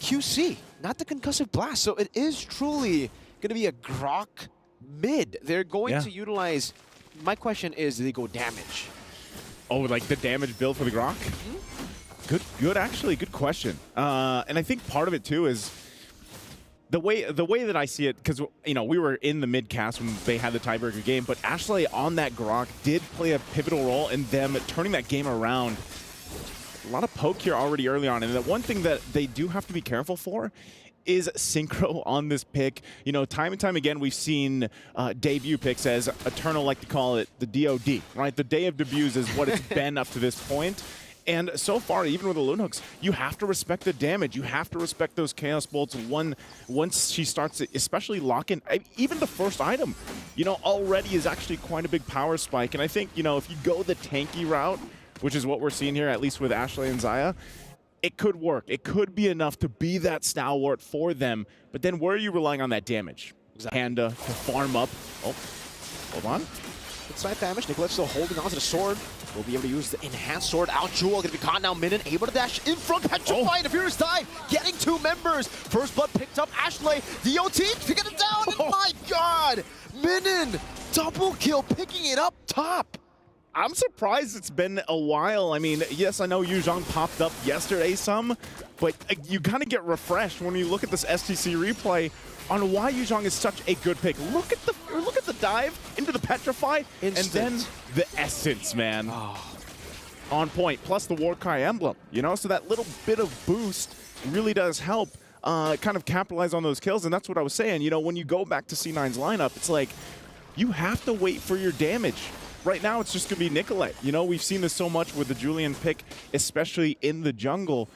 Speaker 11: QC, not the concussive blast. So it is truly going to be a Grok mid. They're going to utilize. My question is, do they go damage?
Speaker 2: Oh, like the damage build for the Grok? Good, actually, good question. And I think part of it too is the way that I see it, because we were in the mid cast when they had the tiebreaker game, but Ashley on that Grok did play a pivotal role in them turning that game around. A lot of poke here already early on, and the one thing that they do have to be careful for is synchro on this pick. Time and time again, we've seen debut picks, as Eternal like to call it, the DOD, right? The day of debuts is what it's been up to this point. And so far, even with the Loon Hooks, you have to respect the damage. You have to respect those Chaos Bolts once she starts to especially lock in. Even the first item, already is actually quite a big power spike. And I think, if you go the tanky route, which is what we're seeing here, at least with Ashley and Xayah, it could work. It could be enough to be that stalwart for them. But then where are you relying on that damage? Panda to farm up. Oh, hold on.
Speaker 11: Good side damage. Nicolette still holding on to the sword. Will be able to use the enhanced sword. Out Jewel going to be caught now. Minin able to dash in front. Petrified. The Furious dive. Getting 2 members. First blood picked up. Ashley. DOT to get it down. And my God. Minin. Double kill. Picking it up top.
Speaker 2: I'm surprised it's been a while. I mean, yes, I know Yuzhong popped up yesterday some, but you kind of get refreshed when you look at this STC replay on why Yuzhong is such a good pick. Look at the dive into the Petrify,
Speaker 11: Instant.
Speaker 2: and then the Essence, man. On point, plus the Warcry emblem, so that little bit of boost really does help kind of capitalize on those kills, and that's what I was saying. When you go back to C9's lineup, it's like you have to wait for your damage. Right now, it's just going to be Nicolette. We've seen this so much with the Julian pick, especially in the jungle.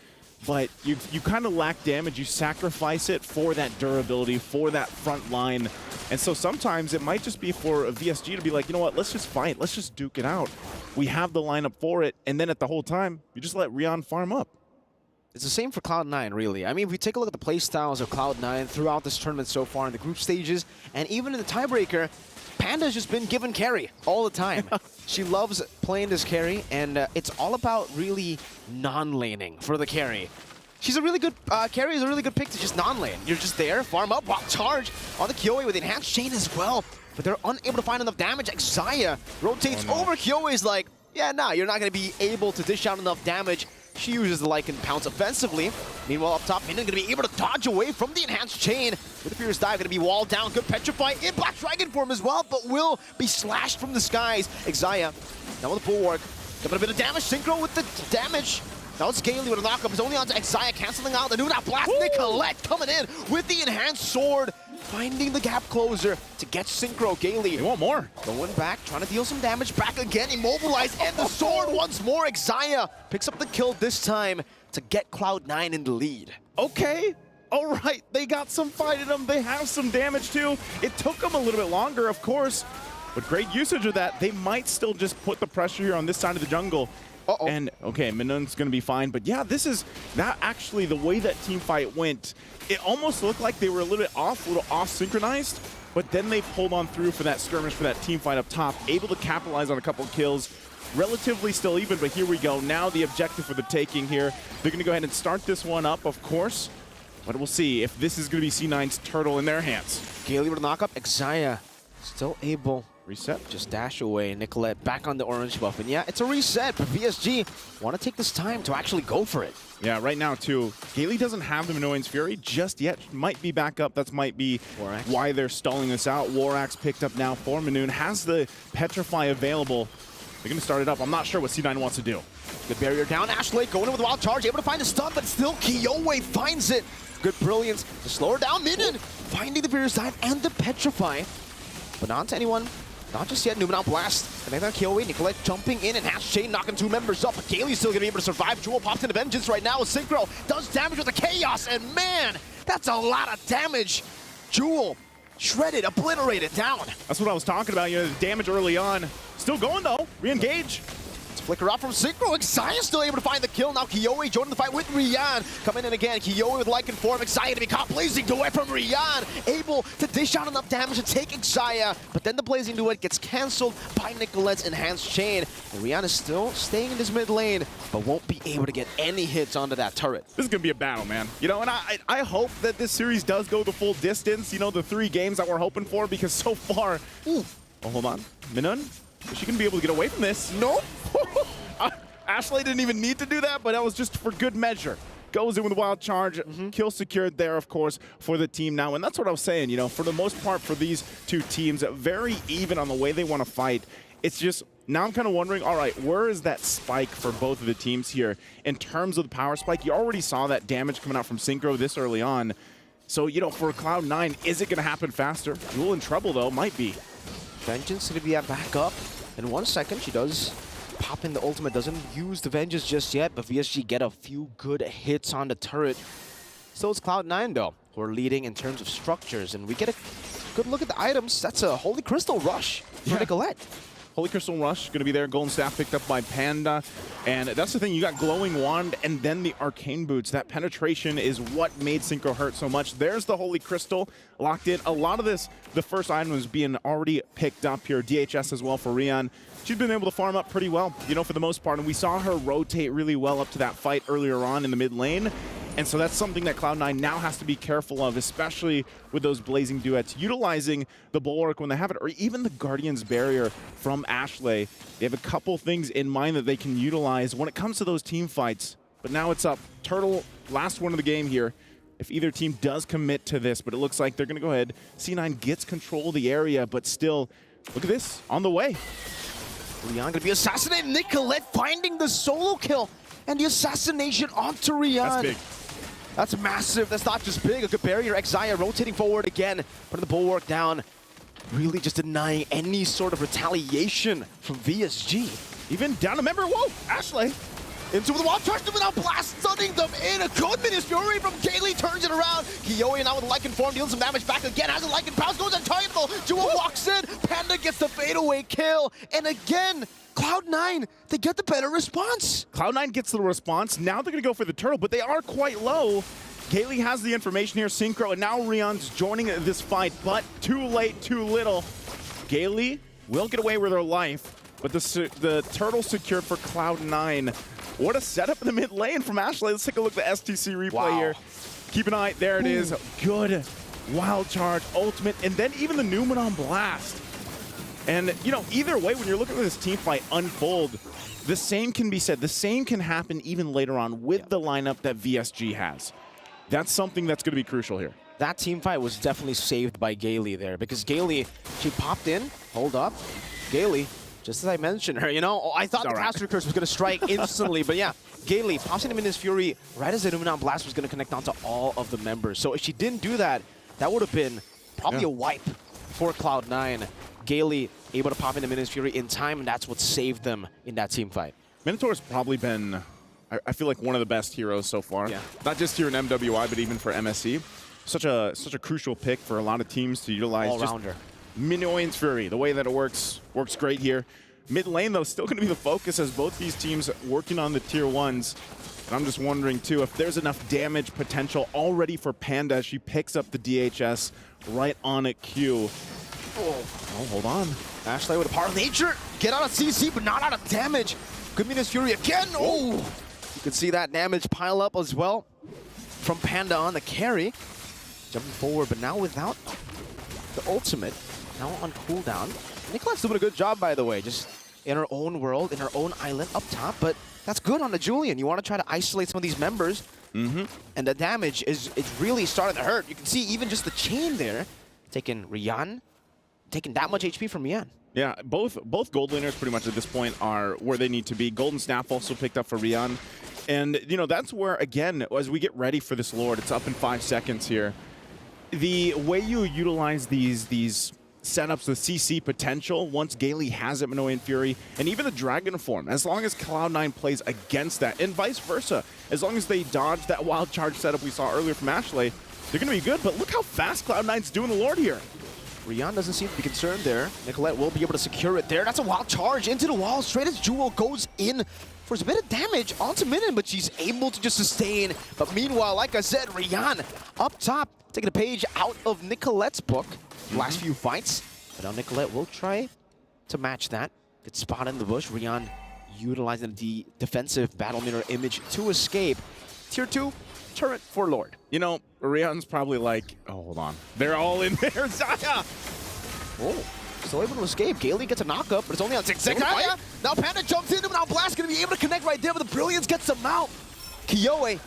Speaker 2: But you kind of lack damage. You sacrifice it for that durability, for that front line. And so sometimes it might just be for a VSG to be like, you know what, let's just fight. Let's just duke it out. We have the lineup for it. And then at the whole time, you just let Rion farm up.
Speaker 11: It's the same for Cloud9, really. I mean, if we take a look at the play styles of Cloud9 throughout this tournament so far in the group stages, and even in the tiebreaker, Panda's just been given carry all the time. She loves playing this carry, and it's all about really non-laning for the carry. She's a really good, carry is a really good pick to just non-lane. You're just there, farm up, while charge on the Kyoe with the enhanced chain as well. But they're unable to find enough damage. Xayah rotates over. Kyoe's like, yeah, nah, you're not going to be able to dish out enough damage. She uses the Lycan Pounce offensively. Meanwhile, up top, Minion going to be able to dodge away from the enhanced chain. With the Fierce Dive, going to be walled down. Good Petrify in Black Dragon form as well, but will be slashed from the skies. Xayah, now with the Bulwark. Got a bit of damage. Synchro with the damage. Now it's Gaily with a knockup. It's only on to Xayah, canceling out the new blast. Nicolette coming in with the enhanced sword. Finding the gap closer to get Synchro. Gaily.
Speaker 2: They want more.
Speaker 11: Going back, trying to deal some damage. Back again, immobilized, and the sword once more. Xayah picks up the kill this time to get Cloud9 in the lead.
Speaker 2: Okay. All right. They got some fight in them. They have some damage too. It took them a little bit longer, of course, but great usage of that. They might still just put the pressure here on this side of the jungle. And, okay, Minun's going to be fine. But, yeah, this is not actually the way that team fight went. It almost looked like they were a little bit off-synchronized. But then they pulled on through for that skirmish, for that team fight up top. Able to capitalize on a couple of kills. relatively still even, but here we go. Now the objective for the taking here. They're going to go ahead and start this one up, of course. But we'll see if this is going to be C9's turtle in their hands.
Speaker 11: Gaily with a knock up. Xayah still able.
Speaker 2: Reset.
Speaker 11: Just dash away. Nicolette back on the orange buff. And yeah, it's a reset, but VSG want to take this time to actually go for it.
Speaker 2: Yeah, right now, too. Gaily doesn't have the Minoan's Fury just yet. Might be back up. That might be why they're stalling this out. Warax picked up now for Minoon. Has the Petrify available. They're going to start it up. I'm not sure what C9 wants to do.
Speaker 11: Good barrier down. Ashley going in with a wild charge. Able to find a stun, but still Kiowe finds it. Good brilliance to slow her down. Minion finding the barrier side and the Petrify. But not to anyone. Not just yet. Numenal Blast. And then Kiowe, Nicolette jumping in and has Chain knocking 2 members up. But Gaily's still going to be able to survive. Jewel pops into Vengeance right now. Synchro does damage with the Chaos. And man, that's a lot of damage. Jewel shredded, obliterated down.
Speaker 2: That's what I was talking about. You know, the damage early on. Still going, though. Re-engage.
Speaker 11: Flicker out from Synchro. Xayah still able to find the kill. Now Kiowe joining the fight with Rian. Coming in again. Kiowe with Lycan form. Xayah to be caught. Blazing Duet from Rian. Able to dish out enough damage to take Xayah. But then the Blazing Duet gets cancelled by Nicolette's Enhanced Chain. And Rian is still staying in his mid lane, but won't be able to get any hits onto that turret.
Speaker 2: This is going to be a battle, man. You know, and I hope that this series does go the full distance. You know, the 3 games that we're hoping for, because so far... Ooh. Oh, hold on. Minun? Is she going to be able to get away from this?
Speaker 11: No.
Speaker 2: Ashley didn't even need to do that, but that was just for good measure. Goes in with a wild charge. Kill secured there, of course, for the team now. And that's what I was saying, you know, for the most part for these 2 teams, very even on the way they want to fight. It's just, now I'm kind of wondering, all right, where is that spike for both of the teams here in terms of the power spike? You already saw that damage coming out from Synchro this early on. So, you know, for Cloud9, is it going to happen faster? Jewel in trouble, though, might be.
Speaker 11: Vengeance to be back up. In 1 second, she does pop in the ultimate. Doesn't use the Vengeance just yet, but VSG get a few good hits on the turret. Still it's Cloud9, though, who are leading in terms of structures. And we get a good look at the items. That's a Holy Crystal Rush for Nicolette.
Speaker 2: Holy Crystal Rush going to be there. Golden Staff picked up by Panda. And that's the thing. You got Glowing Wand and then the Arcane Boots. That penetration is what made Synchro hurt so much. There's the Holy Crystal locked in. A lot of this, the first item was being already picked up here. DHS as well for Rian. She's been able to farm up pretty well, you know, for the most part. And we saw her rotate really well up to that fight earlier on in the mid lane. And so that's something that Cloud9 now has to be careful of, especially with those Blazing Duets. Utilizing the Bulwark when they have it, or even the Guardian's Barrier from Ashley. They have a couple things in mind that they can utilize when it comes to those team fights. But now it's up. Turtle, last one of the game here. If either team does commit to this, but it looks like they're going to go ahead. C9 gets control of the area, but still, look at this, on the way.
Speaker 11: Rian going to be assassinated. Nicolette finding the solo kill and the assassination onto Rian.
Speaker 2: That's big.
Speaker 11: That's massive. That's not just big. A good barrier. Xayah rotating forward again, putting the Bulwark down. Really just denying any sort of retaliation from VSG.
Speaker 2: Even down a member. Whoa, Ashley.
Speaker 11: Into the wall, charge them without blast, stunning them in. A good Minions Fury from Gaily turns it around. Kiowe now with Lycan form, deals some damage back again. Has a Lycan pounce, goes untargetable. Jewel walks in. Panda gets the fadeaway kill. And again, Cloud9, they get the better response.
Speaker 2: Cloud9 gets the response. Now they're going to go for the turtle, but they are quite low. Gaily has the information here. Synchro, and now Rian's joining this fight, but too late, too little. Gaily will get away with her life, but the turtle secured for Cloud9. What a setup in the mid lane from Ashley. Let's take a look at the STC replay here. Keep an eye. There it is. Good wild charge, ultimate, and then even the Numenal Blast. And, you know, either way, when you're looking at this team fight unfold, the same can be said. The same can happen even later on with the lineup that VSG has. That's something that's going to be crucial here.
Speaker 11: That team fight was definitely saved by Gaily there, because Gaily, she popped in, hold up. Gaily, just as I mentioned her, you know, I thought the Caster Curse was going to strike instantly, but yeah, Gaily pops into Minions Fury right as the Numenal Blast was going to connect onto all of the members. So if she didn't do that, that would have been probably a wipe for Cloud9. Gaily able to pop into Minions Fury in time, and that's what saved them in that team fight.
Speaker 2: Minotaur's probably been, I feel like, one of the best heroes so far. Yeah. Not just here in MWI, but even for MSC. Such a crucial pick for a lot of teams to utilize.
Speaker 11: All-rounder.
Speaker 2: Minions Fury, the way that it works great here. Mid lane, though, still going to be the focus as both these teams working on the tier 1s. And I'm just wondering, too, if there's enough damage potential already for Panda as she picks up the DHS right on a Q.
Speaker 11: Oh, hold on. Ashley with a power of nature. Get out of CC, but not out of damage. Good Minas Fury again. Oh! You can see that damage pile up as well from Panda on the carry. Jumping forward, but now without the ultimate. Now on cooldown. Nicolette's doing a good job, by the way. Just in her own world, in her own island up top. But that's good on the Julian. You want to try to isolate some of these members. And the damage is really starting to hurt. You can see even just the chain there. Taking Rian. Taking that much HP from Rian.
Speaker 2: Yeah, both gold laners pretty much at this point are where they need to be. Golden Staff also picked up for Rian. And, you know, that's where, again, as we get ready for this Lord, it's up in 5 seconds here. The way you utilize these setups with CC potential, once Gailey has it, MWI and Fury, and even the Dragon form, as long as Cloud9 plays against that, and vice versa, as long as they dodge that wild charge setup we saw earlier from Ashley, they're going to be good. But look how fast Cloud9's doing the Lord here.
Speaker 11: Rian doesn't seem to be concerned there. Nicolette will be able to secure it there. That's a wild charge into the wall. Straight as Jewel goes in for a bit of damage onto Minion, but she's able to just sustain. But meanwhile, like I said, Rian up top, taking a page out of Nicolette's book. Last few fights. But now Nicolette will try to match that. Good spot in the bush. Rian utilizing the defensive battle mirror image to escape. Tier 2 turret for Lord.
Speaker 2: You know, Rian's probably like, oh, hold on. They're all in there. Zaya!
Speaker 11: Oh, still able to escape. Gailey gets a knock-up, but it's only on 6 seconds. Now Panda jumps into him. Now Blast going to be able to connect right there, but the Brilliance gets him out. Kyoe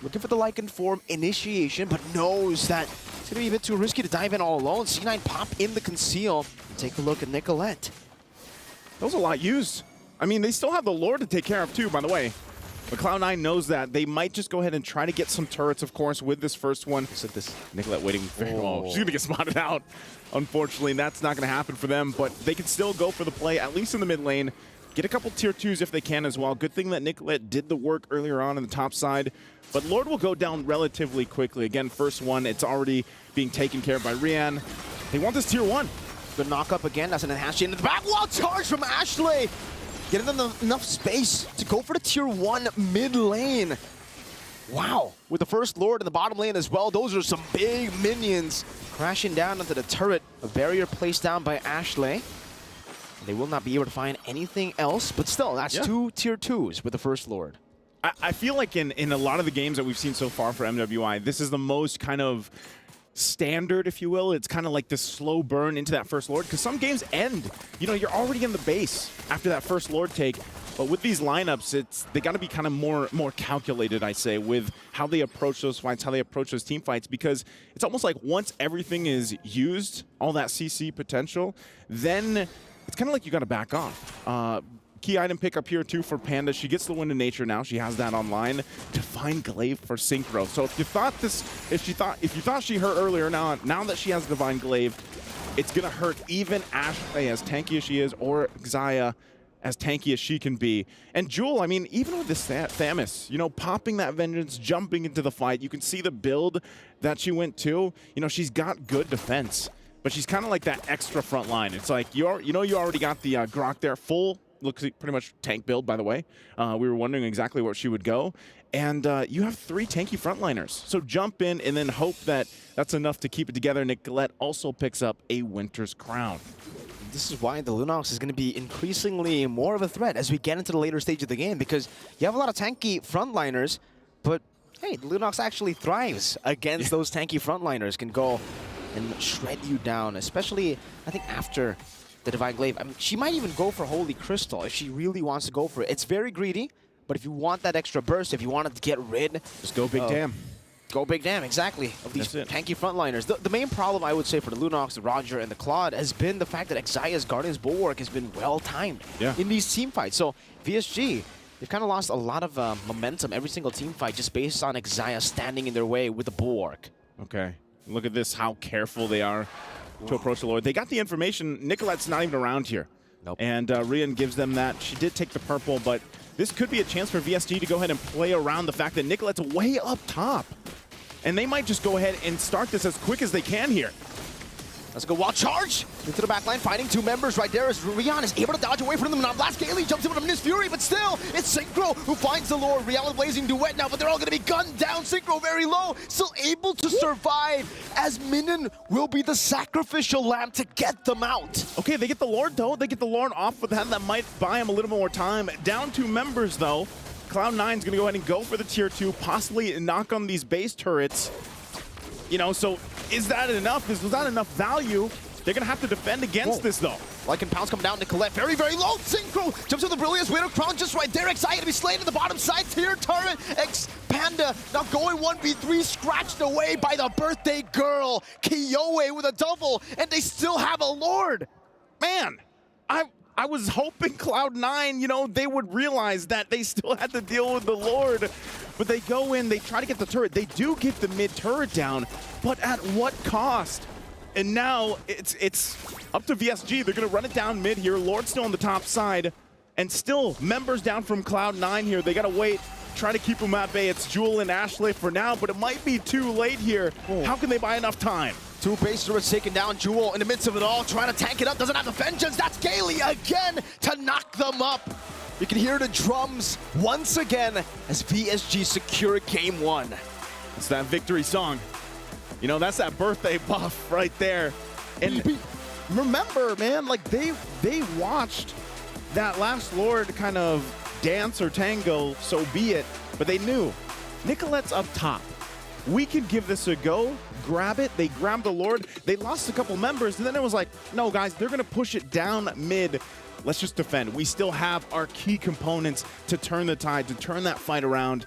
Speaker 11: looking for the Lycan form initiation, but knows that it's going to be a bit too risky to dive in all alone. C9 pop in the conceal. Take a look at Nicolette.
Speaker 2: That was a lot used. I mean, they still have the Lord to take care of, too, by the way. But Cloud9 knows that. They might just go ahead and try to get some turrets, of course, with this first one.
Speaker 11: Look at this.
Speaker 2: Nicolette waiting very well. She's going to get spotted out. Unfortunately, that's not going to happen for them. But they can still go for the play, at least in the mid lane. Get a couple tier 2s if they can as well. Good thing that Nicolette did the work earlier on the top side. But Lord will go down relatively quickly. Again, first one, it's already being taken care of by Rian. They want this tier 1.
Speaker 11: Good knock up again. That's an enhanced chain in the back. Wall charge from Ashley. Getting them enough space to go for the tier 1 mid lane. Wow. With the first Lord in the bottom lane as well, those are some big minions crashing down into the turret. A barrier placed down by Ashley. They will not be able to find anything else, but still, that's 2 tier 2s with the first Lord.
Speaker 2: I feel like in a lot of the games that we've seen so far for MWI, this is the most kind of standard, if you will. It's kind of like this slow burn into that first Lord, because some games end. You know, you're already in the base after that first Lord take. But with these lineups, they got to be kind of more calculated, I say, with how they approach those fights, how they approach those team fights, because it's almost like once everything is used, all that CC potential, then it's kind of like you got to back off. Key item pickup here too for Panda. She gets the Wind of Nature now. She has that online. Divine Glaive for Synchro. So if you thought she hurt earlier, now that she has Divine Glaive, it's gonna hurt even Ashley, as tanky as she is, or Xayah, as tanky as she can be. And Jewel, I mean, even with this Thamus, you know, popping that Vengeance, jumping into the fight, you can see the build that she went to. You know, she's got good defense, but she's kind of like that extra front line. It's like, you already got the Grok there, full, looks like pretty much tank build, by the way. We were wondering exactly where she would go. And you have 3 tanky frontliners. So jump in and then hope that that's enough to keep it together. Nicolette also picks up a Winter's Crown.
Speaker 11: This is why the Lunox is going to be increasingly more of a threat as we get into the later stage of the game, because you have a lot of tanky frontliners, but hey, the Lunox actually thrives against those tanky frontliners, can go and shred you down, especially, I think, after the Divine Glaive. I mean, she might even go for Holy Crystal if she really wants to go for it. It's very greedy, but if you want that extra burst, if you wanted to get rid...
Speaker 2: Just go Big Damn.
Speaker 11: Go Big Damn, exactly, of these tanky frontliners. The main problem, I would say, for the Lunox, the Roger, and the Claude has been the fact that Xayah's Guardian's Bulwark has been well-timed in these team fights. So VSG, they've kind of lost a lot of momentum every single team fight just based on Xayah standing in their way with the Bulwark.
Speaker 2: Okay. Look at this, how careful they are to approach the Lord. They got the information. Nicolette's not even around here.
Speaker 11: Nope.
Speaker 2: And Rian gives them that. She did take the purple, but this could be a chance for VSG to go ahead and play around the fact that Nicolette's way up top. And they might just go ahead and start this as quick as they can here.
Speaker 11: Let's go wild charge into the back line, finding two members right there as Rian is able to dodge away from them. Now Blast Gailey jumps in with a Miss Fury, but still, it's Synchro who finds the Lord. Rian with Blazing Duet now, but they're all going to be gunned down. Synchro very low, still able to survive as Minion will be the sacrificial lamb to get them out.
Speaker 2: Okay, they get the Lord though. They get the Lord off with them. That might buy him a little more time. Down two members though. Cloud9's going to go ahead and go for the tier 2, possibly knock on these base turrets. You know, so is that enough? Was that enough value? They're going to have to defend against this, though.
Speaker 11: Like and Pounds come down to collect very, very low. Synchro jumps with the Brilliance. Widow Crown just right there. Excited to be slain to the bottom side. Tier turret. X Panda now going 1v3, scratched away by the birthday girl. Kiyoe with a double, and they still have a Lord.
Speaker 2: Man, I was hoping Cloud9, you know, they would realize that they still had to deal with the Lord. But they go in, they try to get the turret. They do get the mid turret down, but at what cost? And now it's up to VSG. They're going to run it down mid here. Lord still on the top side. And still, members down from Cloud9 here. They got to wait, try to keep them at bay. It's Jewel and Ashley for now, but it might be too late here. How can they buy enough time?
Speaker 11: Two base turrets taking down. Jewel in the midst of it all, trying to tank it up. Doesn't have the vengeance. That's Gailey again to knock them up. You can hear the drums once again as VSG secure game 1.
Speaker 2: It's that victory song. You know, that's that birthday buff right there. And remember, man, like they watched that last Lord kind of dance or tango, so be it. But they knew Nicolette's up top. We can give this a go, grab it. They grabbed the Lord. They lost a couple members, and then it was like, no, guys, they're going to push it down mid. Let's just defend. We still have our key components to turn the tide, to turn that fight around.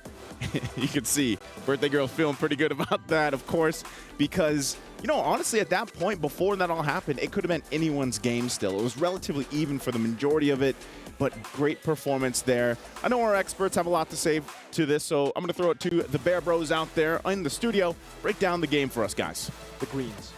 Speaker 2: You can see Birthday Girl feeling pretty good about that, of course, because, you know, honestly, at that point, before that all happened, it could have been anyone's game still. It was relatively even for the majority of it, but great performance there. I know our experts have a lot to say to this, so I'm going to throw it to the Bear Bros out there in the studio. Break down the game for us, guys.
Speaker 11: The Greens.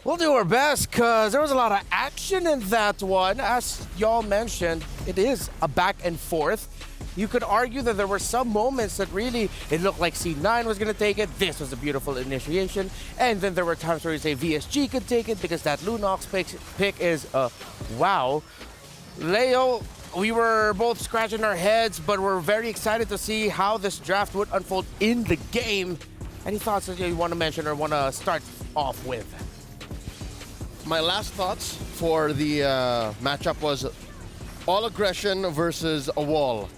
Speaker 7: We'll do our best because there was a lot of action in that one. As y'all mentioned, it is a back and forth. You could argue that there were some moments that really, it looked like C9 was going to take it. This was a beautiful initiation. And then there were times where you say VSG could take it because that Lunox pick is wow. Leo, we were both scratching our heads, but we're very excited to see how this draft would unfold in the game. Any thoughts that you want to mention or want to start off with?
Speaker 22: My last thoughts for the matchup was all aggression versus a wall.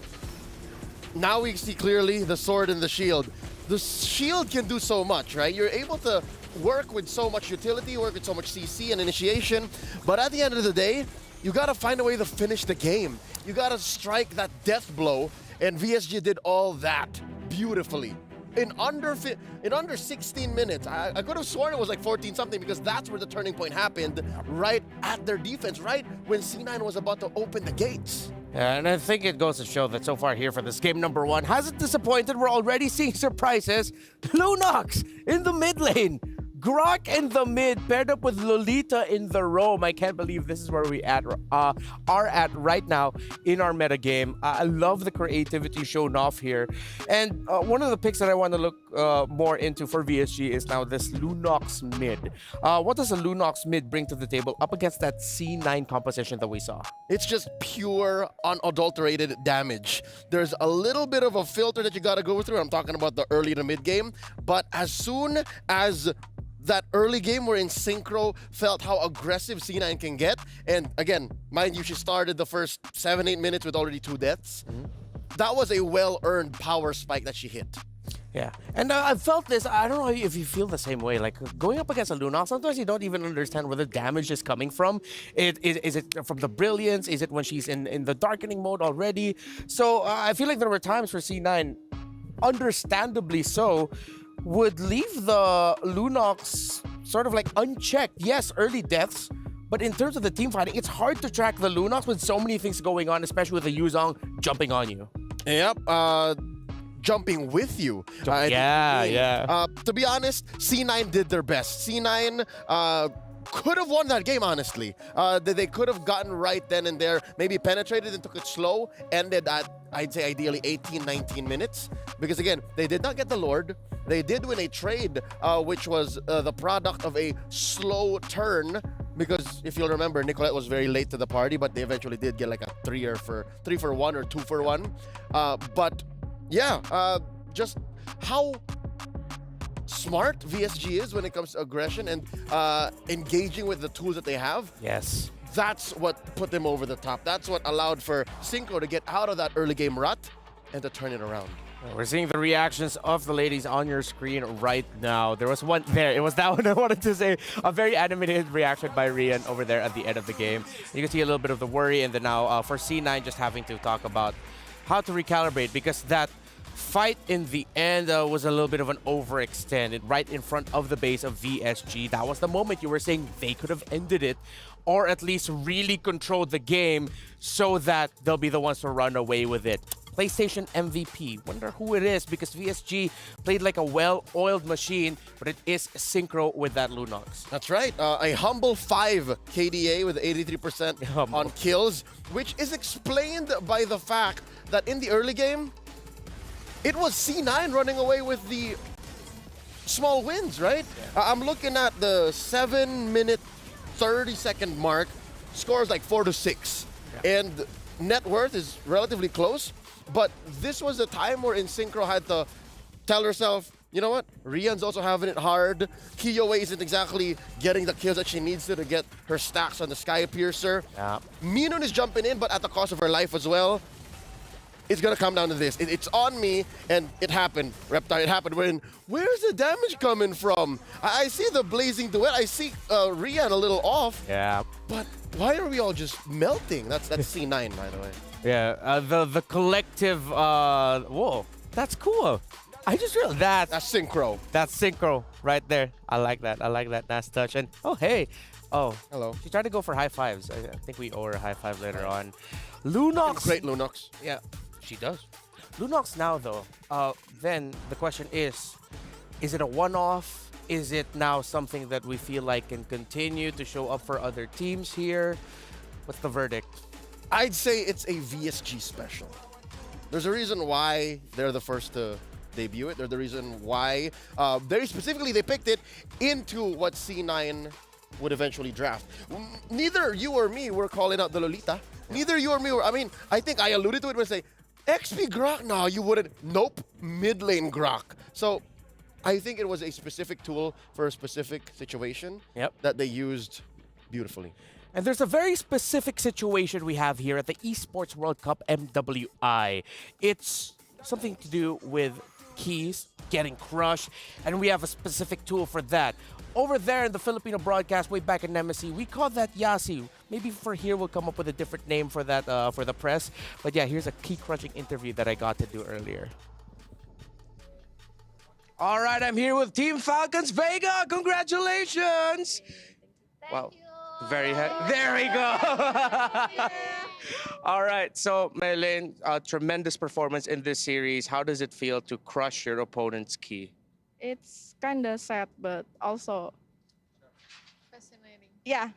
Speaker 22: Now we see clearly the sword and the shield. The shield can do so much, right? You're able to work with so much utility, work with so much CC and initiation, but at the end of the day, you gotta find a way to finish the game. You gotta strike that death blow, and VSG did all that beautifully. In under 16 minutes. I could have sworn it was like 14 something because that's where the turning point happened, right at their defense, right when C9 was about to open the gates.
Speaker 7: And I think it goes to show that so far here for this game number 1 hasn't disappointed. We're already seeing surprises. Lunox in the mid lane. Grok in the mid, paired up with Lolita in the roam. I can't believe this is where we are at right now in our meta game. I love the creativity shown off here. And one of the picks that I want to look more into for VSG is now this Lunox mid. What does a Lunox mid bring to the table up against that C9 composition that we saw?
Speaker 22: It's just pure, unadulterated damage. There's a little bit of a filter that you got to go through. I'm talking about the early to mid game. But as soon as that early game wherein Synchro felt how aggressive C9 can get, and again, mind you, she started the first 7-8 minutes with already 2 deaths. That was a well-earned power spike that she hit.
Speaker 7: Yeah, and I felt this, I don't know if you feel the same way, like going up against a Lunox, sometimes you don't even understand where the damage is coming from. Is it from the Brilliance? Is it when she's in the darkening mode already? So I feel like there were times for C9, understandably so, would leave the Lunox sort of like unchecked. Yes, early deaths, but in terms of the team fighting, it's hard to track the Lunox with so many things going on, especially with the Yuzong jumping on you.
Speaker 22: Yep, jumping with you.
Speaker 7: Yeah.
Speaker 22: To be honest, C9 did their best. C9 could have won that game, honestly. They could have gotten right then and there, maybe penetrated and took it slow, ended at, I'd say, ideally 18, 19 minutes. Because again, they did not get the Lord. They did win a trade, which was the product of a slow turn. Because if you'll remember, Nicolette was very late to the party, but they eventually did get like a 3 for 1 or 2 for 1. But yeah, just how smart VSG is when it comes to aggression and engaging with the tools that they have.
Speaker 7: Yes.
Speaker 22: That's what put them over the top. That's what allowed for Synchro to get out of that early game rut and to turn it around.
Speaker 7: We're seeing the reactions of the ladies on your screen right now. There was one there. It was that one I wanted to say. A very animated reaction by Rian over there at the end of the game. You can see a little bit of the worry, and then now for C9 just having to talk about how to recalibrate, because that fight in the end was a little bit of an overextend right in front of the base of VSG. That was the moment you were saying they could have ended it, or at least really controlled the game so that they'll be the ones to run away with it. PlayStation MVP. Wonder who it is, because VSG played like a well-oiled machine, but it is Synchro with that Lunox.
Speaker 22: That's right. A humble 5 KDA with 83% on kills, which is explained by the fact that in the early game, it was C9 running away with the small wins, right? I'm looking at the 7-minute, 30-second mark. Scores like 4-6. Yeah. And net worth is relatively close. But this was a time where Synchro had to tell herself, you know what? Rian's also having it hard. Kiyoi isn't exactly getting the kills that she needs to get her stacks on the Sky Piercer.
Speaker 7: Yeah.
Speaker 22: Minun is jumping in, but at the cost of her life as well. It's going to come down to this. It's on me, and it happened. Reptile, it happened. Where's the damage coming from? I see the blazing duet. I see Rian a little off.
Speaker 7: Yeah.
Speaker 22: But why are we all just melting? That's C9, by the way.
Speaker 7: Yeah, the collective, whoa, that's cool. I just realized that's
Speaker 22: Synchro.
Speaker 7: That's Synchro right there. I like that. I like that nice touch. And oh, hey. Oh,
Speaker 22: hello.
Speaker 7: She tried to go for high fives. I think we owe her a high five later on. Lunox.
Speaker 22: Great Lunox.
Speaker 7: Yeah, she does. Lunox now, though, then the question is it a one-off? Is it now something that we feel like can continue to show up for other teams here? What's the verdict?
Speaker 22: I'd say it's a VSG special. There's a reason why they're the first to debut it. They're the reason why, very specifically, they picked it into what C9 would eventually draft. Neither you or me were calling out the Lolita. Neither you or me were, I think I alluded to it when I say, XP Grok? No, you wouldn't. Nope, mid lane Grok. So I think it was a specific tool for a specific situation that they used beautifully.
Speaker 7: And there's a very specific situation we have here at the Esports World Cup MWI. It's something to do with keys getting crushed, and we have a specific tool for that. Over there in the Filipino broadcast, way back in MSC, we call that Yasi. Maybe for here we'll come up with a different name for that for the press. But yeah, here's a key crushing interview that I got to do earlier.
Speaker 10: All right, I'm here with Team Falcons Vega. Congratulations! Wow. Very happy. There we go. All right. So, Maylene, tremendous performance in this series. How does it feel to crush your opponent's key?
Speaker 18: It's kind of sad, but also fascinating. Yeah.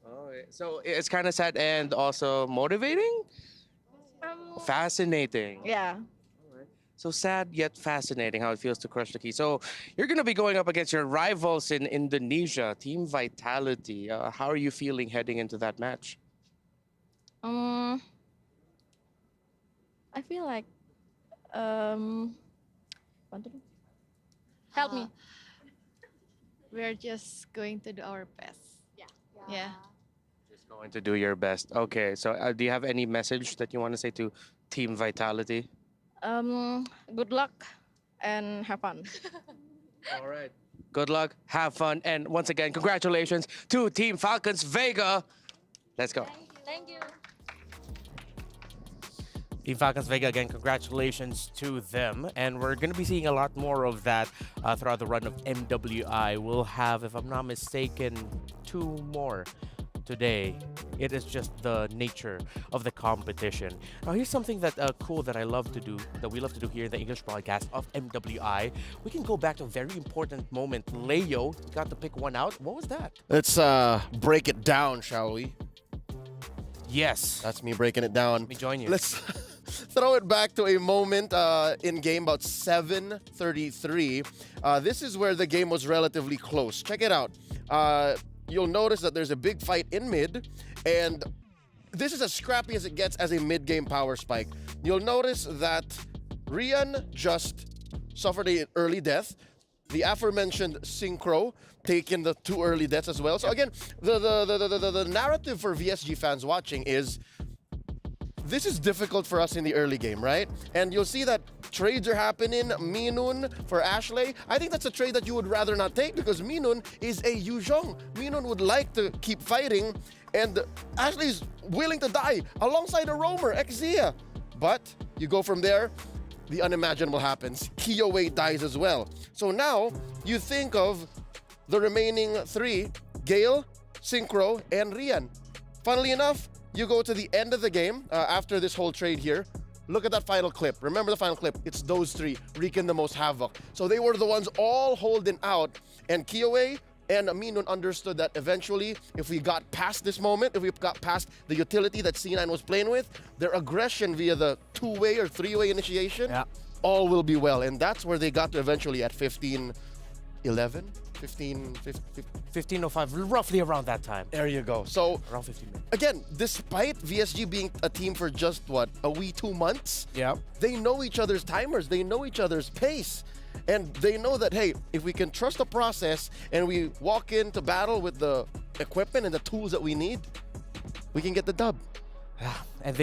Speaker 10: Oh, so it's kind of sad and also motivating? Fascinating.
Speaker 18: Yeah.
Speaker 10: So sad yet fascinating how it feels to crush the key. So you're going to be going up against your rivals in Indonesia, Team Vitality. How are you feeling heading into that match?
Speaker 18: I feel like help me.
Speaker 9: We're just going to do our best. Yeah.
Speaker 10: Just going to do your best. Okay. So do you have any message that you want to say to Team Vitality?
Speaker 18: Good luck and have fun.
Speaker 10: All right. Good luck, have fun, and once again, congratulations to Team Falcons Vega. Let's go.
Speaker 18: Thank you.
Speaker 7: Team Falcons Vega, again, congratulations to them. And we're going to be seeing a lot more of that throughout the run of MWI. We'll have, if I'm not mistaken, 2 more
Speaker 10: today. It is just the nature of the competition. Now, here's something that cool that I love to do, that we love to do here in the English broadcast of MWI. We can go back to a very important moment. Leo got to pick one out. What was that?
Speaker 22: Let's break it down, shall we?
Speaker 10: Yes.
Speaker 22: That's me breaking it down.
Speaker 10: Let me join you.
Speaker 22: Let's throw it back to a moment in game about 7:33. This is where the game was relatively close. Check it out. You'll notice that there's a big fight in mid, and this is as scrappy as it gets as a mid-game power spike. You'll notice that Rian just suffered an early death. The aforementioned Synchro taking the 2 early deaths as well. So again, the narrative for VSG fans watching is this is difficult for us in the early game, right? And you'll see that trades are happening. Minun for Ashley. I think that's a trade that you would rather not take because Minun is a Yuzhong. Minun would like to keep fighting, and Ashley's willing to die alongside a roamer, X Zia. But you go from there, the unimaginable happens. Kiyowei dies as well. So now you think of the remaining 3, Gale, Synchro, and Rian. Funnily enough, you go to the end of the game after this whole trade here. Look at that final clip. Remember the final clip? It's those 3 wreaking the most havoc. So they were the ones all holding out. And Kiyowei and Minun understood that eventually, if we got past this moment, if we got past the utility that C9 was playing with, their aggression via the 2-way or 3-way initiation, all will be well. And that's where they got to eventually at 15-11?
Speaker 10: 15:05, roughly around that time.
Speaker 22: There you go. So
Speaker 10: around 15 minutes.
Speaker 22: Again, despite VSG being a team for just what, a wee 2 months, they know each other's timers, they know each other's pace. And they know that, hey, if we can trust the process and we walk into battle with the equipment and the tools that we need, we can get the dub.
Speaker 10: And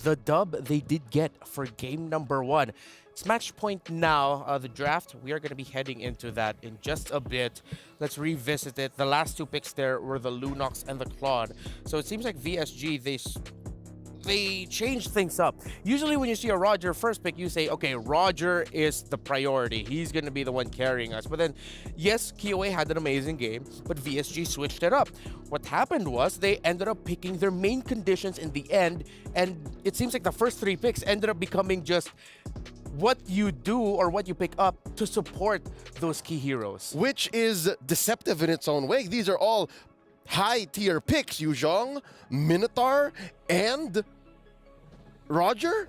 Speaker 10: the dub they did get for game number 1. It's match point now, the draft. We are going to be heading into that in just a bit. Let's revisit it. The last 2 picks there were the Lunox and the Claude. So it seems like VSG, they changed things up. Usually when you see a Roger first pick, you say, okay, Roger is the priority. He's going to be the one carrying us. But then, yes, Kiyowei had an amazing game, but VSG switched it up. What happened was they ended up picking their main conditions in the end, and it seems like the first 3 picks ended up becoming just what you do or what you pick up to support those key heroes.
Speaker 22: Which is deceptive in its own way. These are all high-tier picks. Yuzhong, Minotaur, and Roger.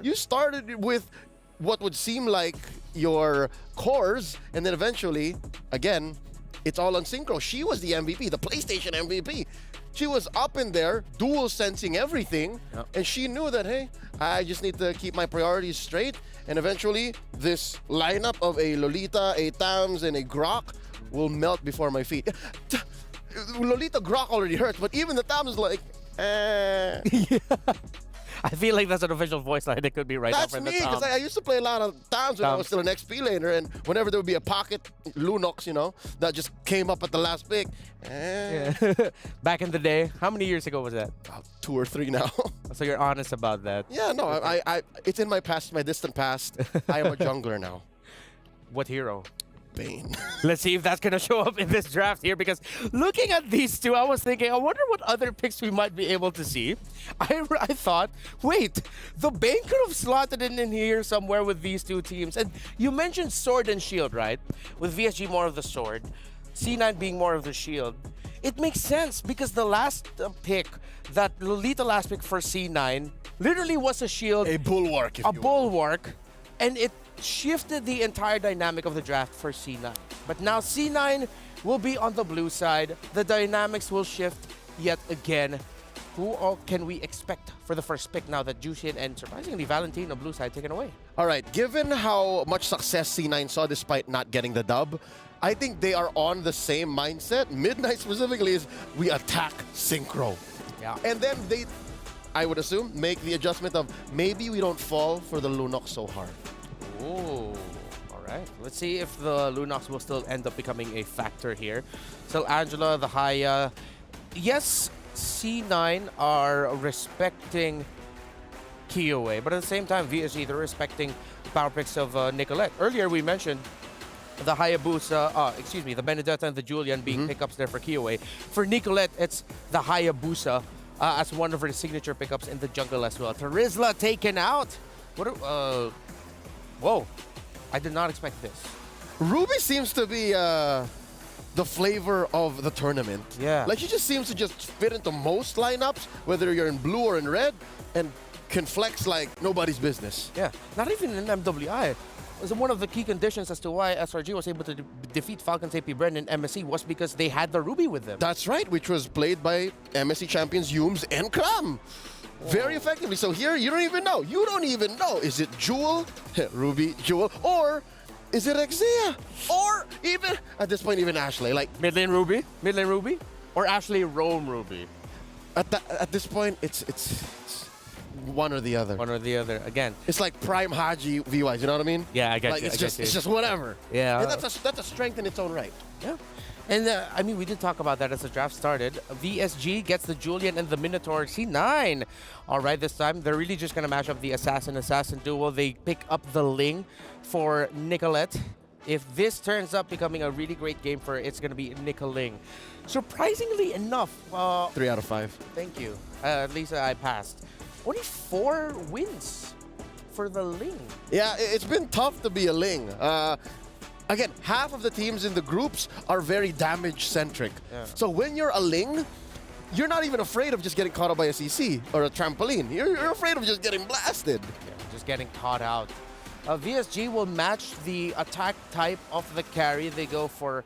Speaker 22: You started with what would seem like your cores, and then eventually, again, it's all on Synchro. She was the MVP, the PlayStation MVP. She was up in there, dual sensing everything, and she knew that, hey, I just need to keep my priorities straight, and eventually this lineup of a Lolita, a Tams, and a Grok will melt before my feet. Lolita Grok already hurts, but even the Tams is like,
Speaker 10: I feel like that's an official voice line. It could be right.
Speaker 22: That's me, because I used to play a lot of Tams when I was still an XP laner, and whenever there would be a pocket Lunox, that just came up at the last pick.
Speaker 10: Back in the day, how many years ago was that?
Speaker 22: About 2 or 3 now.
Speaker 10: So you're honest about that.
Speaker 22: Yeah, no, I it's in my past, my distant past. I am a jungler now.
Speaker 10: What hero?
Speaker 22: Bane.
Speaker 10: Let's see if that's going to show up in this draft here, because looking at these 2, I was thinking, I wonder what other picks we might be able to see. I thought, wait, the Bane could have slotted in here somewhere with these 2 teams. And you mentioned Sword and Shield, right? With VSG more of the Sword, C9 being more of the Shield. It makes sense because the last pick, that Lolita last pick for C9, literally was a shield.
Speaker 22: A bulwark, if you will.
Speaker 10: A bulwark. And it shifted the entire dynamic of the draft for C9. But now C9 will be on the blue side. The dynamics will shift yet again. Who all can we expect for the first pick now that Jushin and surprisingly Valentino blue side taken away?
Speaker 22: All right, given how much success C9 saw despite not getting the dub, I think they are on the same mindset. Midnight specifically is we attack Synchro.
Speaker 10: Yeah.
Speaker 22: And then they, I would assume, make the adjustment of maybe we don't fall for the Lunox so hard.
Speaker 10: Oh, all right. Let's see if the Lunox will still end up becoming a factor here. So Angela, the Haya. Yes, C9 are respecting Kiyowei, but at the same time, VSG, they're respecting power picks of Nicolette. Earlier, we mentioned
Speaker 7: the Hayabusa, excuse me, the Benedetta and the Julian being pickups there for Kiowa. For Nicolette, it's the Hayabusa as one of her signature pickups in the jungle as well. Terizla taken out. Whoa, I did not expect this.
Speaker 22: Ruby seems to be the flavor of the tournament.
Speaker 7: Yeah.
Speaker 22: Like, she just seems to just fit into most lineups, whether you're in blue or in red, and can flex like nobody's business.
Speaker 7: Yeah, not even in MWI. It was one of the key conditions as to why SRG was able to defeat Falcons AP Bren in MSC was because they had the Ruby with them.
Speaker 22: That's right, which was played by MSC champions Yums and Kram. Very effectively. So here, you don't even know. You don't even know. Is it Jewel, Ruby, Jewel, or is it Exia? Or even, at this point, even Ashley. Like,
Speaker 7: Mid lane Ruby, or Ashley Rome Ruby.
Speaker 22: At this point, it's one or the other.
Speaker 7: One or the other. Again,
Speaker 22: it's like Prime Haji VYs. You know what I mean?
Speaker 7: Yeah, I get you.
Speaker 22: It's just whatever.
Speaker 7: Yeah.
Speaker 22: And that's a strength in its own right.
Speaker 7: Yeah. And I mean, we did talk about that as the draft started. VSG gets the Julian and the Minotaur C9. All right, this time they're really just gonna mash up the assassin duo. They pick up the Ling for Nicolette. If this turns up becoming a really great game for her, it's gonna be Nicoling. Surprisingly enough,
Speaker 22: 3 out of 5.
Speaker 7: Thank you. At least I passed. Only 4 wins for the Ling.
Speaker 22: Yeah, it's been tough to be a Ling. Again, half of the teams in the groups are very damage-centric.
Speaker 7: Yeah.
Speaker 22: So when you're a Ling, you're not even afraid of just getting caught up by a CC or a trampoline. You're afraid of just getting blasted.
Speaker 7: Yeah, just getting caught out. VSG will match the attack type of the carry. They go for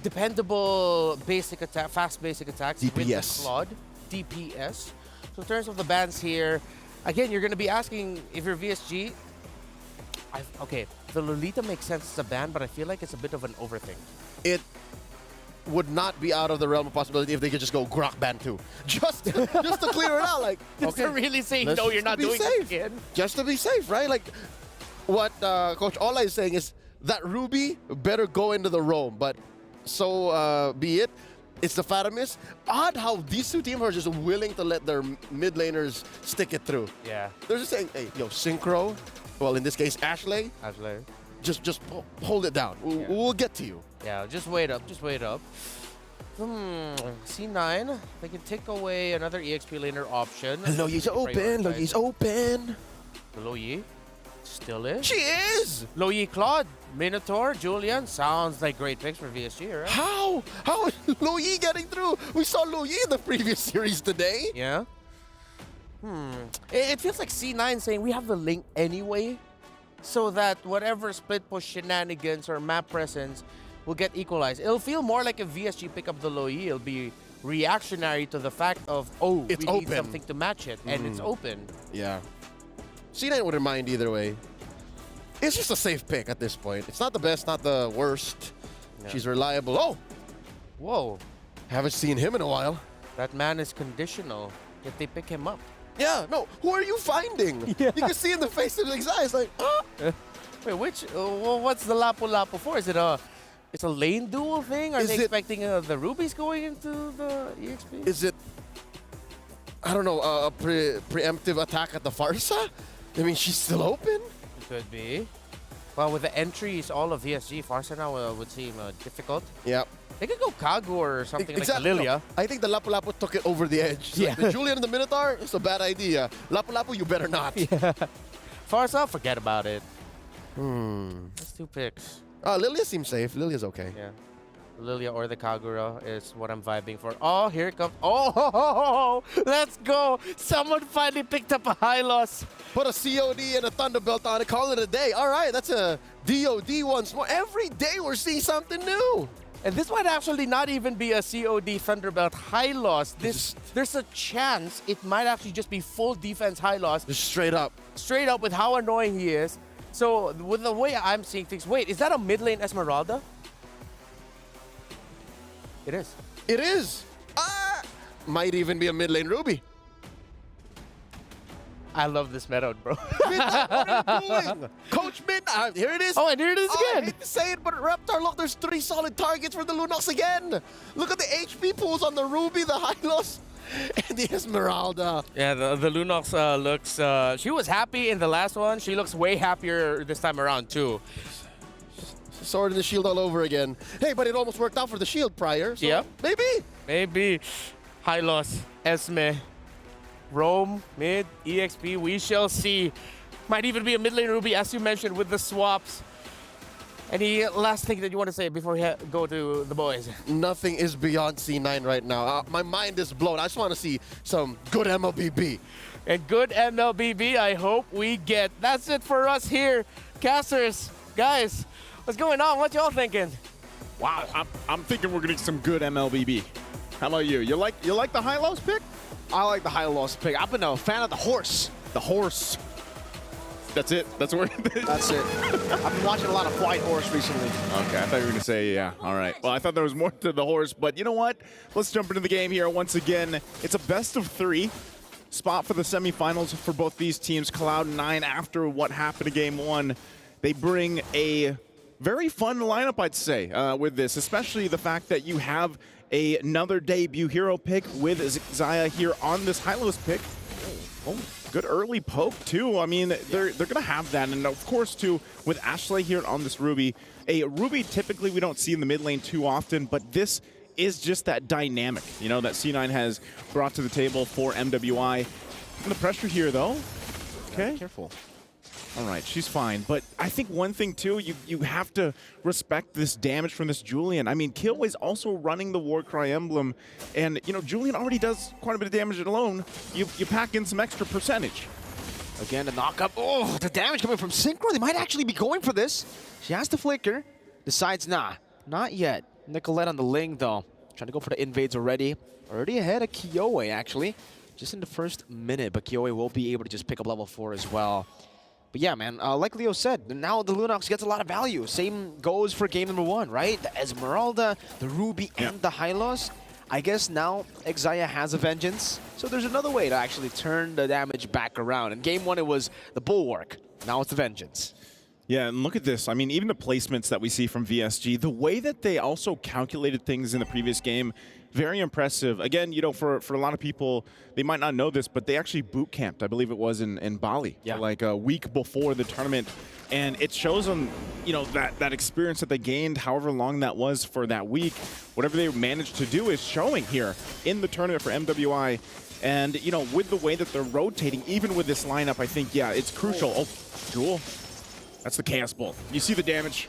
Speaker 7: dependable basic attack, fast basic attacks with the Claude, DPS. So in terms of the bans here, again, you're going to be asking if you're VSG. Okay, the Lolita makes sense as a ban, but I feel like it's a bit of an overthink.
Speaker 22: It would not be out of the realm of possibility if they could just go Grok ban 2. Just to clear it out. Like,
Speaker 7: just to really say, no, you're not doing it again.
Speaker 22: Just to be safe, right? Like, what Coach Ola is saying is that Ruby better go into the roam, but so be it. It's the Fatamis. Odd how these two teams are just willing to let their mid laners stick it through.
Speaker 7: Yeah.
Speaker 22: They're just saying, hey, yo, Synchro, well, in this case, Ashley, just hold it down. We'll get to you.
Speaker 7: Yeah, just wait up. C9, they can take away another EXP laner option.
Speaker 22: Loyi's open. Loyi's open.
Speaker 7: Loyi still is.
Speaker 22: She is.
Speaker 7: Loyi, Claude, Minotaur, Julian. Sounds like great picks for VSG, right?
Speaker 22: How is Loyi getting through? We saw Loyi in the previous series today.
Speaker 7: Yeah. It feels like C9 saying we have the link anyway, so that whatever split push shenanigans or map presence will get equalized. It'll feel more like if VSG pick up the Loyi, it'll be reactionary to the fact of, oh,
Speaker 22: it's
Speaker 7: we
Speaker 22: open.
Speaker 7: need something to match it, and it's open.
Speaker 22: Yeah. C9 wouldn't mind either way. It's just a safe pick at this point. It's not the best, not the worst.
Speaker 7: Yeah.
Speaker 22: She's reliable. Oh!
Speaker 7: Whoa.
Speaker 22: Haven't seen him in a while.
Speaker 7: That man is conditional, yet they pick him up.
Speaker 22: Yeah, no. Who are you finding? Yeah. You can see in the face of his eyes, like,
Speaker 7: Wait, which? What's the Lapu-Lapu for? Is it it's a lane duel thing? Are they expecting the rubies going into the EXP?
Speaker 22: Is it, I don't know, a preemptive attack at the Farsa? I mean, she's still open?
Speaker 7: It could be. Well, with the entries, all of VSG, Farsa now would seem difficult.
Speaker 22: Yeah.
Speaker 7: They could go Kagu or something
Speaker 22: exactly.
Speaker 7: like Lilia.
Speaker 22: No, I think the Lapu-Lapu took it over the edge.
Speaker 7: Yeah.
Speaker 22: Like the Julian and the Minotaur, it's a bad idea. Lapu-Lapu, you better not.
Speaker 7: Yeah. Farsa, forget about it. That's 2 picks.
Speaker 22: Lilia seems safe. Lilia's okay.
Speaker 7: Yeah. Lilia or the Kagura is what I'm vibing for. Oh, here it comes. Oh, let's go. Someone finally picked up a high loss.
Speaker 22: Put a COD and a Thunderbelt on it. Call it a day. All right, that's a DOD once more. Every day we're seeing something new.
Speaker 7: And this might actually not even be a COD Thunderbelt high loss. There's a chance it might actually just be full defense high loss.
Speaker 22: Just straight up.
Speaker 7: Straight up with how annoying he is. So with the way I'm seeing things, wait, is that a mid lane Esmeralda? It is.
Speaker 22: It is. Might even be a mid lane Ruby.
Speaker 7: I love this meta, bro.
Speaker 22: Midnight, what are you doing? Coach Midnight, here it is.
Speaker 7: Oh, and here it is again.
Speaker 22: I hate to say it, but Reptar, look, there's 3 solid targets for the Lunox again. Look at the HP pools on the Ruby, the Hylos, and the Esmeralda.
Speaker 7: Yeah, the Lunox looks, she was happy in the last one. She looks way happier this time around, too.
Speaker 22: Sword and the shield all over again. Hey, but it almost worked out for the shield prior. So
Speaker 10: Yep.
Speaker 22: Maybe.
Speaker 10: High loss. Esme. Rome, mid, EXP, we shall see. Might even be a mid lane Ruby, as you mentioned, with the swaps. Any last thing that you want to say before we go to the boys?
Speaker 22: Nothing is beyond C9 right now. My mind is blown. I just want to see some good MLBB.
Speaker 10: And good MLBB, I hope we get. That's it for us here. Casters, guys, what's going on? What y'all thinking?
Speaker 2: Wow, I'm thinking we're getting some good MLBB. How about you? You like the high-lows pick?
Speaker 11: I like the high-lows pick. I've been a fan of the horse.
Speaker 2: The horse. That's it? That's where
Speaker 11: That's it. I've been watching a lot of White Horse recently.
Speaker 2: Okay, I thought you were going to say, yeah. All right. Well, I thought there was more to the horse, but you know what? Let's jump into the game here once again. It's a best-of-3 spot for the semifinals for both these teams. Cloud9, after what happened in Game 1, they bring a very fun lineup, I'd say, with this, especially the fact that you have another debut hero pick with Xayah here on this high-lows pick. Oh, good early poke, too. I mean, they're going to have that. And, of course, too, with Ashley here on this Ruby. A Ruby, typically, we don't see in the mid lane too often, but this is just that dynamic, you know, that C9 has brought to the table for MWI. And the pressure here, though. Okay.
Speaker 11: Careful.
Speaker 2: All right, she's fine. But I think one thing, too, you have to respect this damage from this Julian. I mean, Killway's also running the Warcry emblem. And, you know, Julian already does quite a bit of damage alone. You pack in some extra percentage.
Speaker 11: Again, the knockup. Oh, the damage coming from Synchro. They might actually be going for this. She has the flicker. Decides, nah, not yet. Nicolette on the Ling, though. Trying to go for the invades already. Already ahead of Kiyoi, actually. Just in the first minute, but Kiyoi will be able to just pick up level 4 as well. But yeah, man, like Leo said, now the Lunox gets a lot of value. Same goes for game number 1, right? The Esmeralda, the Ruby, and the Hylos. I guess now Xayah has a Vengeance, so there's another way to actually turn the damage back around. In game 1, it was the Bulwark. Now it's the Vengeance.
Speaker 2: Yeah, and look at this. I mean, even the placements that we see from VSG, the way that they also calculated things in the previous game, very impressive. Again, you know, for a lot of people, they might not know this, but they actually boot camped, I believe it was in Bali, like a week before the tournament. And it shows them, you know, that experience that they gained, however long that was for that week, whatever they managed to do is showing here in the tournament for MWI. And, you know, with the way that they're rotating, even with this lineup, I think, yeah, it's crucial. Oh, Jewel. That's the Chaos Bolt. You see the damage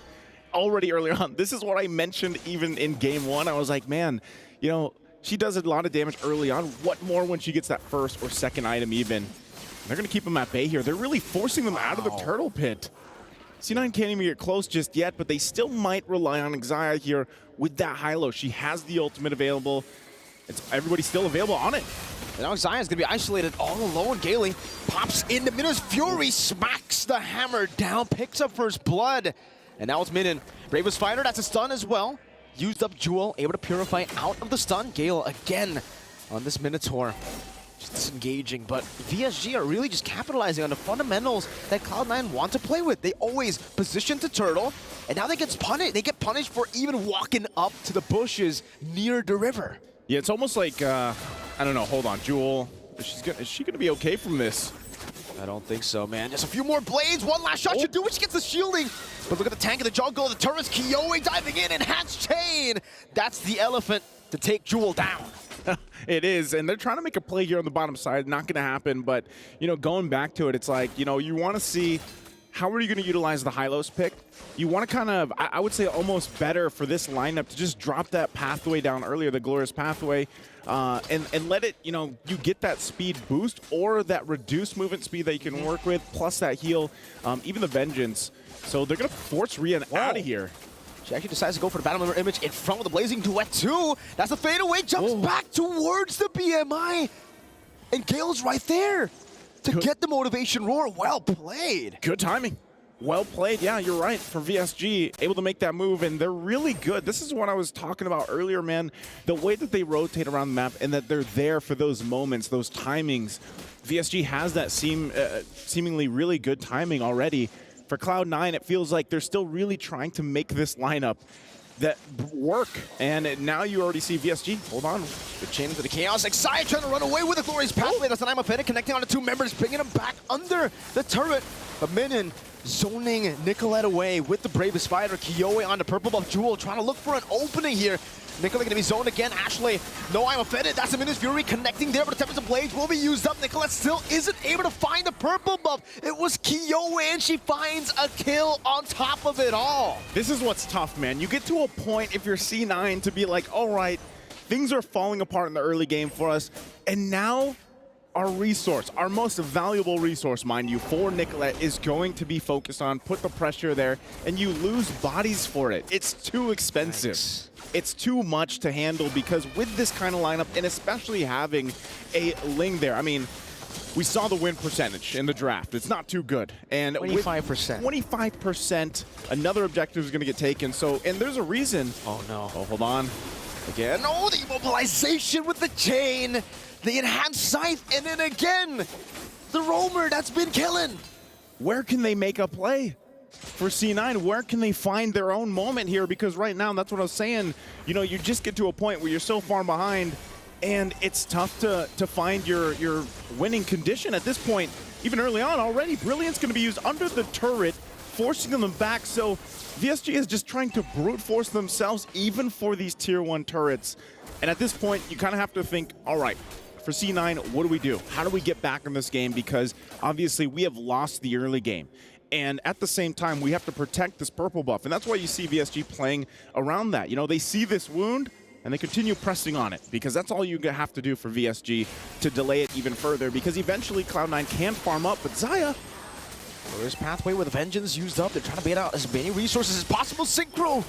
Speaker 2: already early on. This is what I mentioned even in game 1. I was like, man, you know, she does a lot of damage early on. What more when she gets that first or second item even? They're going to keep them at bay here. They're really forcing them out of the turtle pit. C9 can't even get close just yet, but they still might rely on Xayah here with that high-low. She has the ultimate available. Everybody's still available on it.
Speaker 11: And now Xayah's going to be isolated all alone. Gailey pops into Minno's Fury, smacks the hammer down, picks up first blood. And now it's Minnon. Bravest Fighter, that's a stun as well. Used up Jewel, able to purify out of the stun. Gale again on this Minotaur. Just disengaging, but VSG are really just capitalizing on the fundamentals that Cloud9 want to play with. They always position to turtle, and now they get punished. They get punished for even walking up to the bushes near the river.
Speaker 2: Yeah, it's almost like, I don't know, hold on, Jewel, is she gonna be okay from this?
Speaker 11: I don't think so, man. Just a few more blades, one last shot should do it. She gets the shielding, but look at the tank in the jungle, the turrets, Kiyoi diving in, enhanced chain. That's the elephant to take Jewel down.
Speaker 2: It is, and they're trying to make a play here on the bottom side. Not gonna happen, but, you know, going back to it, it's like, you know, you wanna see how are you going to utilize the high-lows pick? You want to kind of, I would say almost better for this lineup to just drop that pathway down earlier, the Glorious Pathway, and let it, you know, you get that speed boost or that reduced movement speed that you can work with, plus that heal, even the Vengeance. So they're going to force Rian out of here.
Speaker 11: She actually decides to go for the Battle Member image in front of the Blazing Duet too. That's the fadeaway, jumps back towards the BMI. And Gale's right there to get the motivation roar. Well played.
Speaker 2: Good timing. Well played. Yeah, you're right. For VSG, able to make that move, and they're really good. This is what I was talking about earlier, man. The way that they rotate around the map and that they're there for those moments, those timings. VSG has that seemingly really good timing already. For Cloud9, it feels like they're still really trying to make this lineup that work, and now you already see VSG. Hold on.
Speaker 11: Good chain into the chaos. Xayah trying to run away with the Glorious Pathway. That's an Imopedic connecting on the two members, bringing them back under the turret. But Minin zoning Nicolette away with the Bravest Fighter. Kyoe on the purple buff. Jewel trying to look for an opening here. Nicolette going to be zoned again. Ashley, no, I'm offended. That's a Minus Fury connecting there, but the Tempest of Blades will be used up. Nicolette still isn't able to find the purple buff. It was Kyoe, and she finds a kill on top of it all.
Speaker 2: This is what's tough, man. You get to a point if you're C9 to be like, all right, things are falling apart in the early game for us, and now our resource, our most valuable resource, mind you, for Nicolette is going to be focused on, put the pressure there, and you lose bodies for it. It's too expensive. Nice. It's too much to handle because with this kind of lineup, and especially having a Ling there, I mean, we saw the win percentage in the draft. It's not too good. And
Speaker 11: 25%.
Speaker 2: 25%, another objective is going to get taken. So, and there's a reason.
Speaker 11: Oh, no.
Speaker 2: Oh, hold on.
Speaker 11: Again, oh, the immobilization with the chain, the enhanced scythe, and then again, the roamer that's been killing.
Speaker 2: Where can they make a play for C9? Where can they find their own moment here? Because right now, that's what I was saying, you know, you just get to a point where you're so far behind, and it's tough to find your winning condition at this point. Even early on already, Brilliant's going to be used under the turret, forcing them back. So VSG is just trying to brute force themselves even for these tier 1 turrets. And at this point, you kind of have to think, all right, for C9, what do we do? How do we get back in this game? Because obviously we have lost the early game. And at the same time, we have to protect this purple buff. And that's why you see VSG playing around that. You know, they see this wound and they continue pressing on it because that's all you have to do for VSG to delay it even further because eventually Cloud9 can farm up, but Xayah,
Speaker 11: there's Pathway with Vengeance used up. They're trying to bait out as many resources as possible. Synchro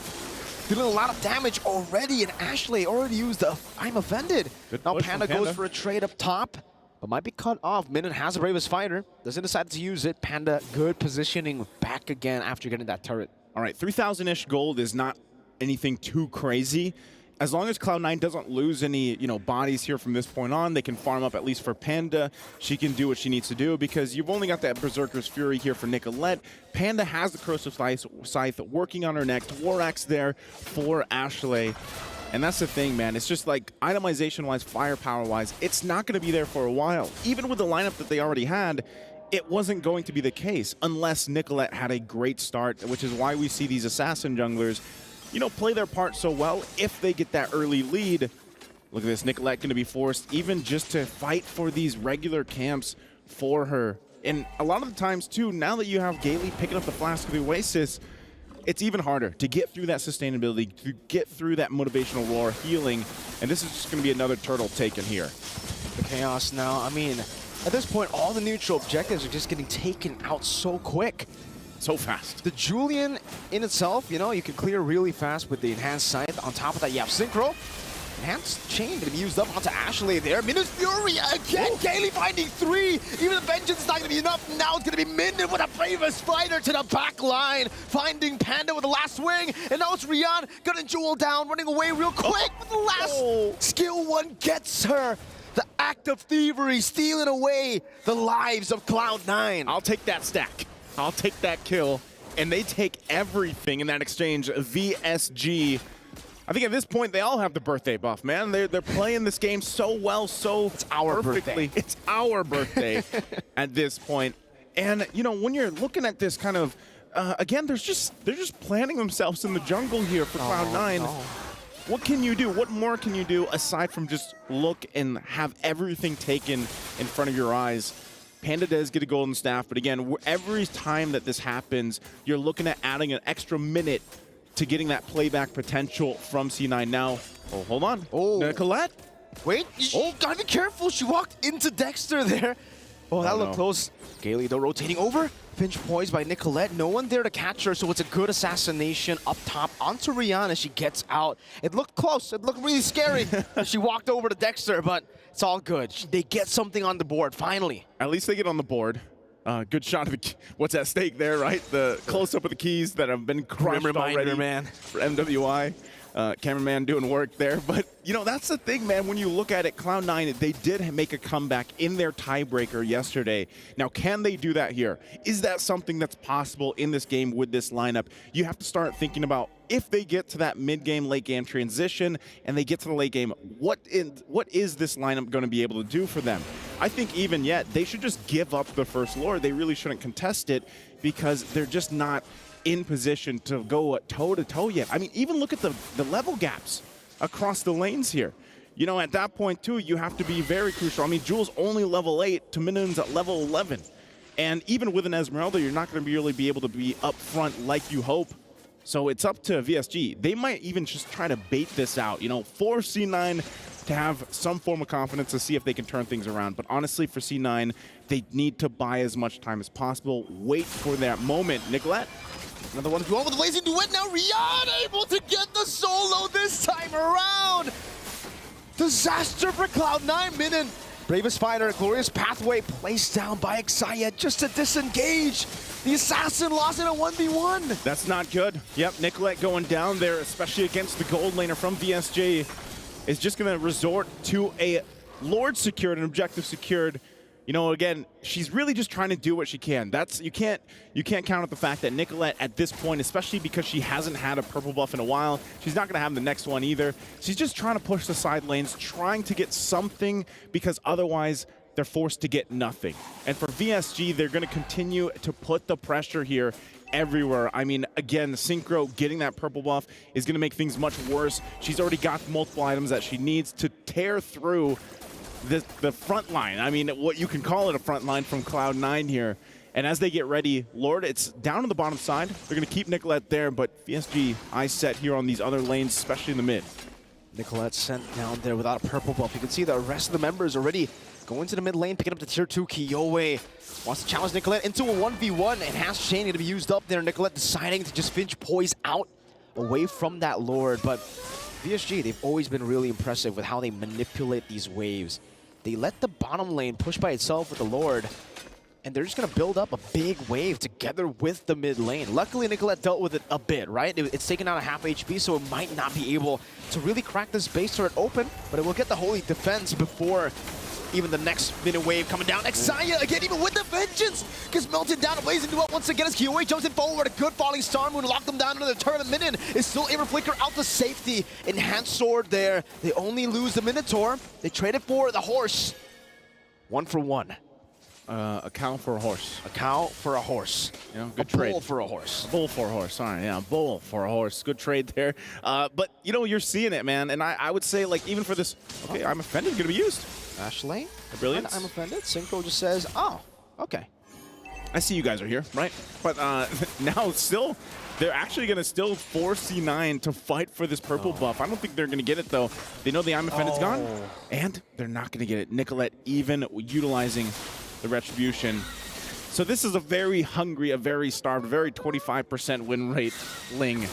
Speaker 11: dealing a lot of damage already, and Ashley already used the I'm Offended. Now Panda goes for a trade up top, but might be cut off. Minin has the Bravest Fighter. Doesn't decide to use it. Panda, good positioning back again after getting that turret.
Speaker 2: All right, 3,000-ish gold is not anything too crazy. As long as Cloud9 doesn't lose any, you know, bodies here from this point on, they can farm up at least for Panda. She can do what she needs to do because you've only got that Berserker's Fury here for Nicolette. Panda has the Corrosive Scythe working on her next. War Axe there for Ashley. And that's the thing, man. It's just like itemization-wise, firepower-wise, it's not going to be there for a while. Even with the lineup that they already had, it wasn't going to be the case unless Nicolette had a great start, which is why we see these assassin junglers, you know, play their part so well if they get that early lead. Look at this, Nicolette going to be forced even just to fight for these regular camps for her. And a lot of the times, too, now that you have Gailey picking up the Flask of the Oasis, it's even harder to get through that sustainability, to get through that motivational roar, healing, and this is just going to be another turtle taken here.
Speaker 11: The Chaos now, I mean, at this point, all the neutral objectives are just getting taken out so quick.
Speaker 2: So fast.
Speaker 11: The Julian in itself, you know, you can clear really fast with the Enhanced Scythe. On top of that, you have Synchro. Enhanced Chain going to be used up onto Ashley there. Minus Fury again. Gailey finding 3. Even the Vengeance is not going to be enough. Now it's going to be Minden with a Bravest Fighter to the back line. Finding Panda with the last swing. And now it's Rian. Gunning Jewel down. Running away real quick with the last skill one gets her. The act of thievery stealing away the lives of Cloud9.
Speaker 2: I'll take that stack. I'll take that kill. And they take everything in that exchange. VSG. I think at this point, they all have the birthday buff, man. They're playing this game so well, so
Speaker 11: it's our
Speaker 2: perfectly.
Speaker 11: Birthday.
Speaker 2: It's our birthday at this point. And, you know, when you're looking at this kind of, again, they're just planting themselves in the jungle here for Cloud9.
Speaker 11: No.
Speaker 2: What can you do? What more can you do aside from just look and have everything taken in front of your eyes? Panda does get a golden staff, but again, every time that this happens, you're looking at adding an extra minute to getting that playback potential from C9 now. Oh, hold on.
Speaker 11: Oh.
Speaker 2: Nicolette?
Speaker 11: Wait. Oh, gotta be careful. She walked into Dexter there. Oh, that looked close. Gailey, though, rotating over. Pinch poised by Nicolette. No one there to catch her, so it's a good assassination up top onto Rihanna as she gets out. It looked close. It looked really scary. She walked over to Dexter, but it's all good. They get something on the board, finally.
Speaker 2: At least they get on the board. Good shot of what's at stake there, right? The close-up of the keys that have been crushed already,
Speaker 11: man.
Speaker 2: For MWI. Cameraman doing work there. But, you know, that's the thing, man. When you look at it, Cloud9, they did make a comeback in their tiebreaker yesterday. Now, can they do that here? Is that something that's possible in this game with this lineup? You have to start thinking about if they get to that mid-game, late-game transition and they get to the late game, what is this lineup going to be able to do for them? I think even yet, they should just give up the first Lord. They really shouldn't contest it because they're just not in position to go toe-to-toe yet. I mean, even look at the level gaps across the lanes here. You know, at that point, too, you have to be very crucial. I mean, Jules only level 8 to Minun's at level 11. And even with an Esmeralda, you're not going to really be able to be up front like you hope. So it's up to VSG. They might even just try to bait this out. You know, for C9 to have some form of confidence to see if they can turn things around. But honestly, for C9, they need to buy as much time as possible. Wait for that moment. Nicolette?
Speaker 11: Another one going with the blazing duet now. Rian able to get the solo this time around. Disaster for Cloud9. Minun, bravest fighter, glorious pathway placed down by Xayah just to disengage. The assassin lost in a 1v1.
Speaker 2: That's not good. Yep, Nicolette going down there, especially against the gold laner from VSG, is just going to resort to a Lord secured, an objective secured. You know, again, she's really just trying to do what she can. That's you can't count out the fact that Nicolette at this point, especially because she hasn't had a purple buff in a while, she's not going to have the next one either. She's just trying to push the side lanes, trying to get something because otherwise they're forced to get nothing. And for VSG, they're going to continue to put the pressure here everywhere. I mean, again, Synchro getting that purple buff is going to make things much worse. She's already got multiple items that she needs to tear through the front line. I mean, what you can call it a front line from Cloud9 here. And as they get ready, Lord, it's down on the bottom side. They're going to keep Nicolette there, but VSG eyes set here on these other lanes, especially in the mid.
Speaker 11: Nicolette sent down there without a purple buff. You can see the rest of the members already going to the mid lane, picking up the tier 2. Kiyoi wants to challenge Nicolette into a 1v1. Enhanced chain going to be used up there. Nicolette deciding to just finch poise out away from that Lord. But VSG, they've always been really impressive with how they manipulate these waves. They let the bottom lane push by itself with the Lord, and they're just going to build up a big wave together with the mid lane. Luckily, Nicolette dealt with it a bit, right? It's taken out a half HP, so it might not be able to really crack this base turret open, but it will get the holy defense before even the next minute wave coming down. Xayah again, even with the vengeance, gets melted down. Blazing duet once again as Kiyoi jumps in forward. A good falling star moon locked them down into the turret. Minun is still able to flicker out to safety. Enhanced sword there. They only lose the Minotaur. They traded for the horse. 1 for 1.
Speaker 2: A cow for a horse.
Speaker 11: A cow for a horse.
Speaker 2: You know, good trade.
Speaker 11: A bull for a horse.
Speaker 2: A bull for a horse. Sorry, yeah, a bull for a horse. Good trade there. But, you know, you're seeing it, man. And I would say, like, even for this, okay, I'm offended, going to be used.
Speaker 11: Ash lane.
Speaker 2: Brilliant.
Speaker 11: I'm offended. Synchro just says, oh, okay.
Speaker 2: I see you guys are here, right? But now still, they're actually going to still force C9 to fight for this purple buff. I don't think they're going to get it, though. They know the I'm offended's gone, and they're not going to get it. Nicolette even utilizing the retribution. So this is a very hungry, a very starved, very 25% win rate Ling.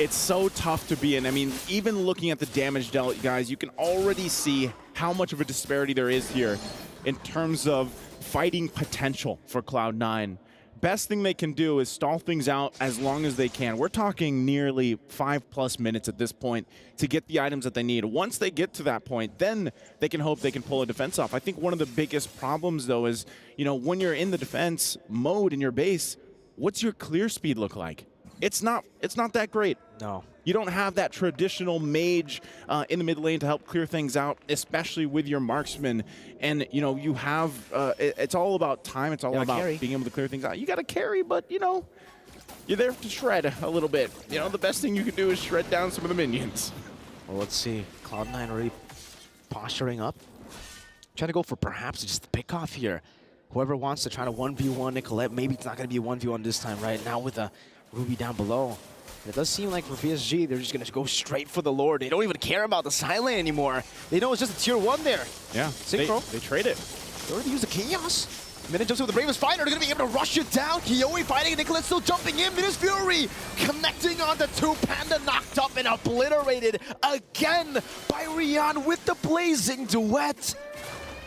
Speaker 2: It's so tough to be in. I mean, even looking at the damage dealt, guys, you can already see how much of a disparity there is here in terms of fighting potential for Cloud9. Best thing they can do is stall things out as long as they can. We're talking nearly 5+ minutes at this point to get the items that they need. Once they get to that point, then they can hope they can pull a defense off. I think one of the biggest problems, though, is, you know, when you're in the defense mode in your base, what's your clear speed look like? It's not that great.
Speaker 11: No.
Speaker 2: You don't have that traditional mage in the mid lane to help clear things out, especially with your marksman. And, you know, you have, it's all about time. It's all about being able to clear things out. You got to carry, but, you know, you're there to shred a little bit. You know, the best thing you can do is shred down some of the minions.
Speaker 11: Well, let's see. Cloud9 already posturing up. Trying to go for perhaps just the pick off here. Whoever wants to try to 1v1 Nicolette, maybe it's not going to be a 1v1 this time, right? Now with a Ruby down below. It does seem like for PSG, they're just going to go straight for the Lord. They don't even care about the side lane anymore. They know it's just a tier 1 there.
Speaker 2: Yeah,
Speaker 11: Synchro.
Speaker 2: They trade it.
Speaker 11: They already use the Chaos. Minun jumps in with the bravest fighter. They're going to be able to rush it down. Kiyoi fighting. Nicolette still jumping in. Minun's Fury connecting on the 2. Panda knocked up and obliterated again by Rian with the blazing duet.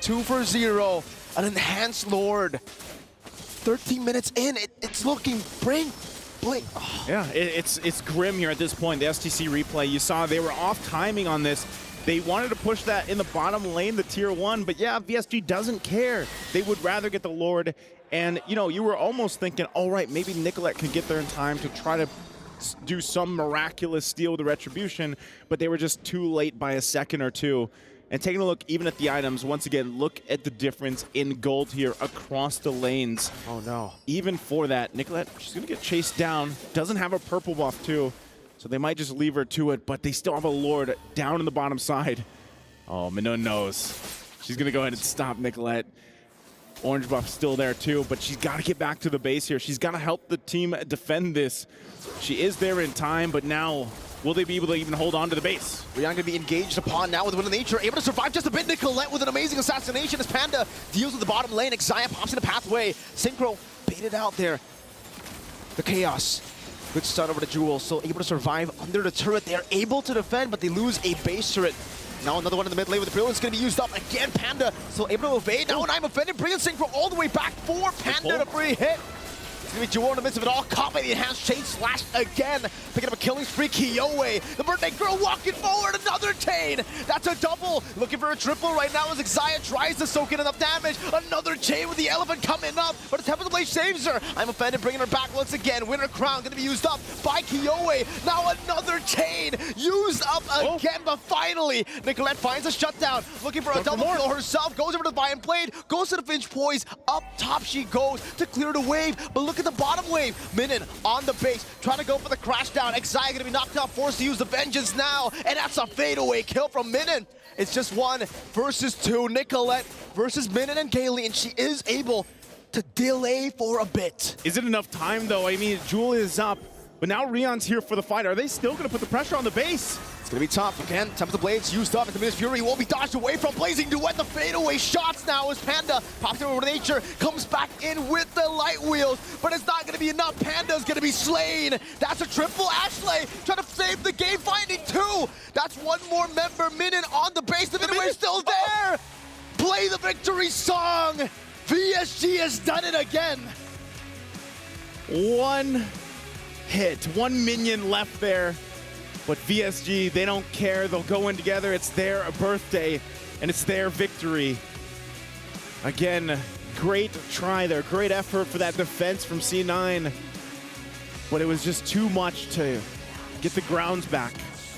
Speaker 11: 2 for 0. An enhanced Lord. 13 minutes in. It's looking blink. Oh.
Speaker 2: Yeah, it's grim here at this point. The STC replay, you saw they were off timing on this. They wanted to push that in the bottom lane, the tier 1, but yeah, VSG doesn't care. They would rather get the Lord, and you know, you were almost thinking, all right, maybe Nicolette could get there in time to try to do some miraculous steal with the retribution, but they were just too late by a second or two. And taking a look even at the items, once again, look at the difference in gold here across the lanes.
Speaker 11: Oh no.
Speaker 2: Even for that, Nicolette, she's gonna get chased down. Doesn't have a purple buff too, so they might just leave her to it, but they still have a Lord down in the bottom side. Oh, Minun knows. She's gonna go ahead and stop Nicolette. Orange buff still there too, but she's gotta get back to the base here. She's gotta help the team defend this. She is there in time, but now will they be able to even hold on to the base?
Speaker 11: Rion going to be engaged upon now with Wind of Nature, able to survive just a bit. Nicolette with an amazing assassination as Panda deals with the bottom lane. Xayah pops in the pathway. Synchro baited out there. The Chaos. Good stun over the Jewel, so able to survive under the turret. They're able to defend, but they lose a base turret. Now another one in the mid lane with the Brilliance going to be used up. Again, Panda still able to evade. Now I'm offended. Brilliant Synchro all the way back for Panda to free hit. It's going to be Jewel in the midst of it all. Caught by the enhanced chain slash again. Picking up a killing spree. Kiowe, the birthday girl walking forward. Another chain. That's a double. Looking for a triple right now as Xayah tries to soak in enough damage. Another chain with the elephant coming up. But the Temple of the Blade saves her. I'm offended, bringing her back once again. Winter Crown going to be used up by Kiowe. Now another chain used up again. But finally, Nicolette finds a shutdown. Looking for a double kill herself. Goes over to the Bion Blade. Goes to the Finch Poise. Up top she goes to clear the wave. But look at the bottom wave. Minun on the base, trying to go for the crash down. Xayah going to be knocked out, forced to use the Vengeance now, and that's a fadeaway kill from Minun. It's just 1 versus 2. Nicolette versus Minun and Kaylee, and she is able to delay for a bit.
Speaker 2: Is it enough time though? I mean, Jewel is up, but now Rion's here for the fight. Are they still going to put the pressure on the base?
Speaker 11: It's going to be tough. Again, Temple of the Blades used up, and the Miss Fury won't be dodged away from. Blazing Duet, the fadeaway shots now as Panda pops over to Nature, comes back in with the light wheels, but it's not going to be enough. Panda's going to be slain. That's a triple. Ashley trying to save the game, finding 2. That's 1 more member. Minun on the base. The Minun Wave's still there. Play the victory song. VSG has done it again.
Speaker 2: 1 hit, 1 minion left there. But VSG, they don't care. They'll go in together. It's their birthday, and it's their victory. Again, great try there. Great effort for that defense from C9. But it was just too much to get the grounds back.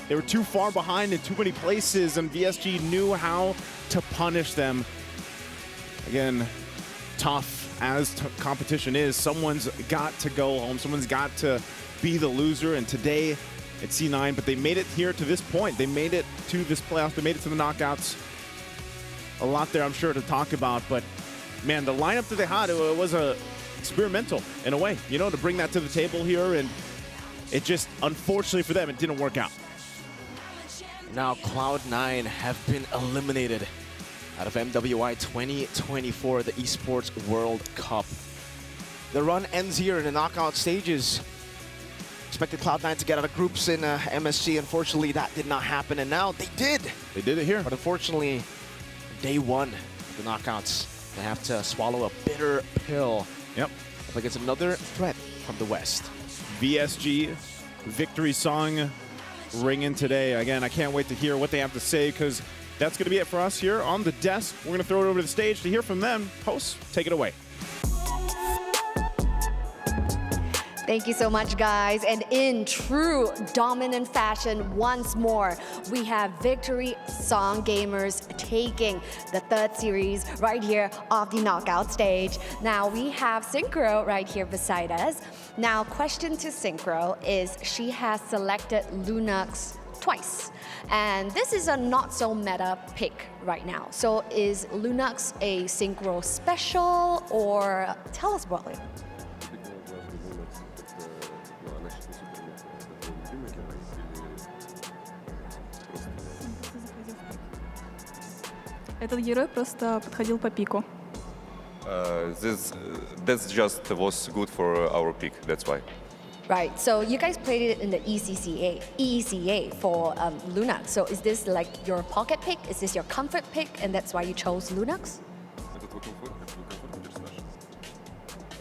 Speaker 2: They were too far behind in too many places, and VSG knew how to punish them. Again, tough as competition is. Someone's got to go home. Someone's got to be the loser, and today, it's C9, but they made it here to this point. They made it to this playoff. They made it to the knockouts. A lot there, I'm sure, to talk about. But, man, the lineup that they had, it was experimental in a way, you know, to bring that to the table here. And it just, unfortunately for them, it didn't work out.
Speaker 11: Now Cloud9 have been eliminated out of MWI 2024, the Esports World Cup. The run ends here in the knockout stages. Expected Cloud9 to get out of groups in MSC. Unfortunately, that did not happen, and now they did.
Speaker 2: They did it here.
Speaker 11: But unfortunately, day 1 of the knockouts, they have to swallow a bitter pill.
Speaker 2: Yep.
Speaker 11: Like it's another threat from the West.
Speaker 2: VSG victory song ringing today. Again, I can't wait to hear what they have to say, because that's going to be it for us here on the desk. We're going to throw it over to the stage to hear from them. Hosts, take it away.
Speaker 12: Thank you so much, guys. And in true dominant fashion, once more, we have Victory Song Gamers taking the 3rd series right here off the knockout stage. Now, we have Synchro right here beside us. Now, question to Synchro is she has selected Lunox twice. And this is a not so meta pick right now. So is Lunox a Synchro special, or tell us about it?
Speaker 15: Этот герой просто подходил по пику.
Speaker 17: That's just was good for our pick. That's why.
Speaker 12: Right. So you guys played it in the EECA for Lunox. So is this like your pocket pick? Is this your comfort pick, and that's why you chose Lunox?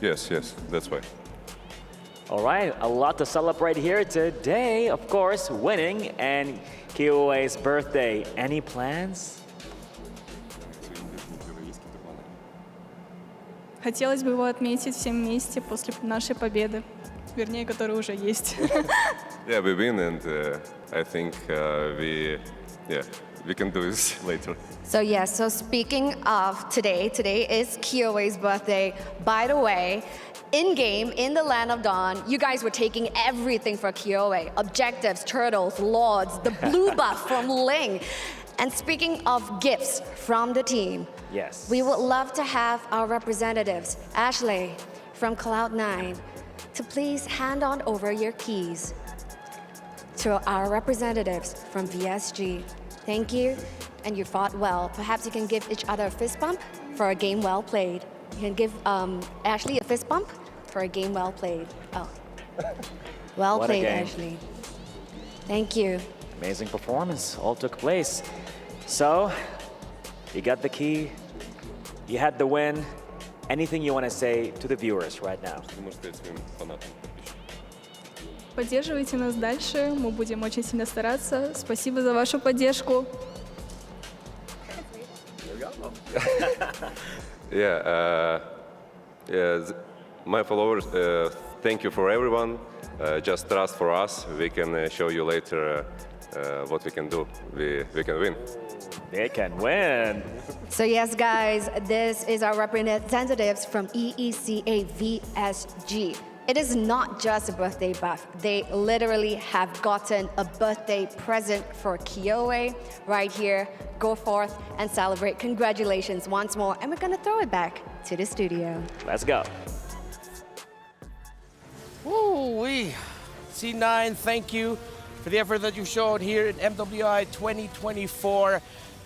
Speaker 17: Yes, that's why.
Speaker 13: All right, a lot to celebrate here today. Of course, winning and Kiowe's birthday. Any plans?
Speaker 15: Хотелось бы его отметить всем вместе после нашей победы, вернее, которая уже есть.
Speaker 17: Yeah, we win, and I think we Yeah, we can do this later.
Speaker 12: So yes, so speaking of today is Kyoei's birthday. By the way, in-game, in the Land of Dawn, you guys were taking everything for Kyoei. Objectives, turtles, lords, the blue buff from Ling. And speaking of gifts from the team,
Speaker 13: yes,
Speaker 12: we would love to have our representatives, Ashley from Cloud9, to please hand on over your keys to our representatives from VSG. Thank you, and you fought well. Perhaps you can give each other a fist bump for a game well played. You can give Ashley a fist bump for a game well played. Oh, well
Speaker 13: What a
Speaker 12: played,
Speaker 13: game.
Speaker 12: Ashley. Thank you.
Speaker 13: Amazing performance all took place. So, you got the key, you had the win. Anything you want to say to the viewers right now?
Speaker 15: Поддерживайте нас дальше, мы будем очень сильно стараться. Спасибо за вашу поддержку.
Speaker 17: Yeah, my followers, thank you for everyone. Just trust for us. We can show you later what we can do. We can win.
Speaker 13: They can win.
Speaker 12: So yes, guys, this is our representatives from EECA VSG. It is not just a birthday buff. They literally have gotten a birthday present for Kyoei right here. Go forth and celebrate. Congratulations once more. And we're gonna throw it back to the studio.
Speaker 13: Let's go.
Speaker 7: Woo-wee. C9, thank you for the effort that you showed here in MWI 2024.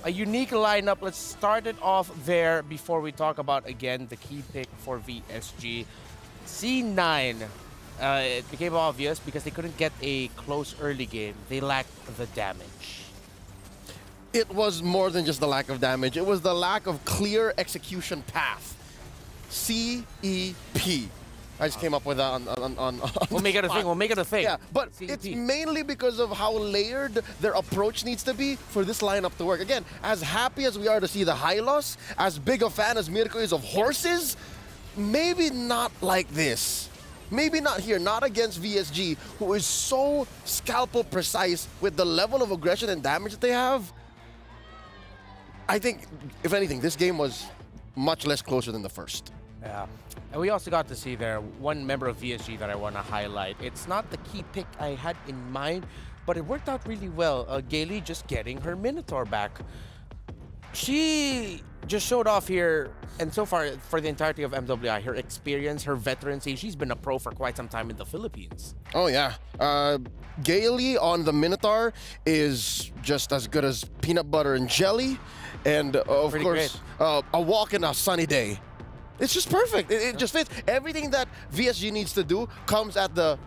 Speaker 7: A unique lineup. Let's start it off there before we talk about, again, the key pick for VSG. C9, it became obvious because they couldn't get a close early game. They lacked the damage.
Speaker 22: It was more than just the lack of damage. It was the lack of clear execution path. CEP. I just came up with that on
Speaker 7: We'll make it a thing. We'll make it a thing.
Speaker 22: Yeah, but
Speaker 7: CEP.
Speaker 22: it's mainly because of how layered their approach needs to be for this lineup to work. Again, as happy as we are to see the Hylos, as big a fan as Mirko is of horses, maybe not like this. Maybe not here, not against VSG, who is so scalpel precise with the level of aggression and damage that they have. I think, if anything, this game was much less closer than the first.
Speaker 7: Yeah. And we also got to see there one member of VSG that I want to highlight. It's not the key pick I had in mind, but it worked out really well. Gailey just getting her Minotaur back. She just showed off here, and so far for the entirety of MWI, her experience, her veterancy. She's been a pro for quite some time in the Philippines.
Speaker 22: Oh, yeah. Gailey on the Minotaur is just as good as peanut butter and jelly. And, of
Speaker 7: Pretty
Speaker 22: course, a walk in a sunny day. It's just perfect. It just fits. Everything that VSG needs to do comes at the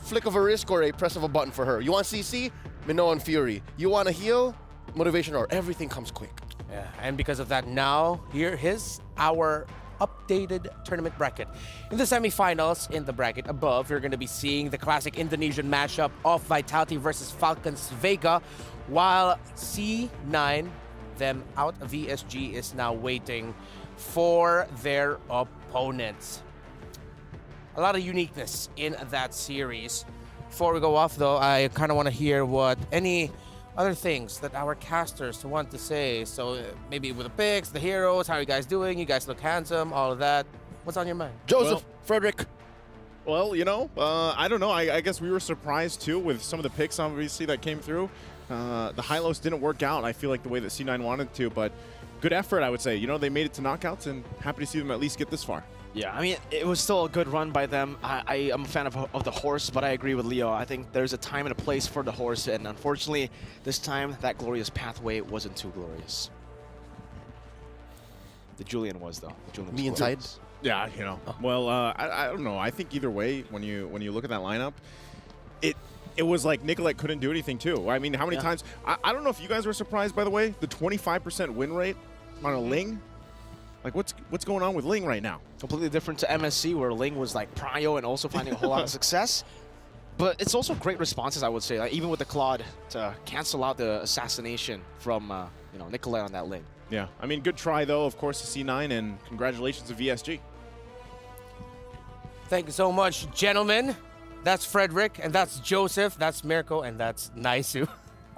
Speaker 22: flick of a wrist or a press of a button for her. You want CC? Minoan and Fury. You want to heal? Motivation or everything comes quick.
Speaker 7: Yeah, and because of that, now here is our updated tournament bracket. In the semifinals, in the bracket above, you're going to be seeing the classic Indonesian mashup of Vitality versus Falcons Vega, while C9, them out of VSG, is now waiting for their opponents. A lot of uniqueness in that series. Before we go off, though, I kind of want to hear what any other things that our casters want to say. So maybe with the picks, the heroes, how are you guys doing? You guys look handsome, all of that. What's on your mind?
Speaker 22: Joseph, Frederick.
Speaker 2: Well, you know, I don't know. I guess we were surprised, too, with some of the picks, obviously, that came through. The Hylos didn't work out, I feel like, the way that C9 wanted to, but good effort, I would say. You know, they made it to knockouts, and happy to see them at least get this far.
Speaker 11: Yeah, I mean, it was still a good run by them. I am a fan of the horse, but I agree with Leo. I think there's a time and a place for the horse, and unfortunately, this time, that glorious pathway wasn't too glorious. The Julian was, though. The Julian was
Speaker 22: Me inside?
Speaker 11: glorious.
Speaker 2: Yeah, you know. Well, I don't know. I think either way, when you look at that lineup, it was like Nicolette couldn't do anything, too. I mean, how many times? I don't know if you guys were surprised, by the way, the 25% win rate on a Ling. Like, what's going on with Ling right now?
Speaker 11: Completely different to MSC, where Ling was like prio and also finding a whole lot of success. But it's also great responses, I would say, like, even with the Claude to cancel out the assassination from Nicolette on that Ling.
Speaker 2: Yeah, I mean, good try, though, of course, to C9, and congratulations to VSG.
Speaker 7: Thank you so much, gentlemen. That's Frederick, and that's Joseph, that's Mirko, and that's Naisu.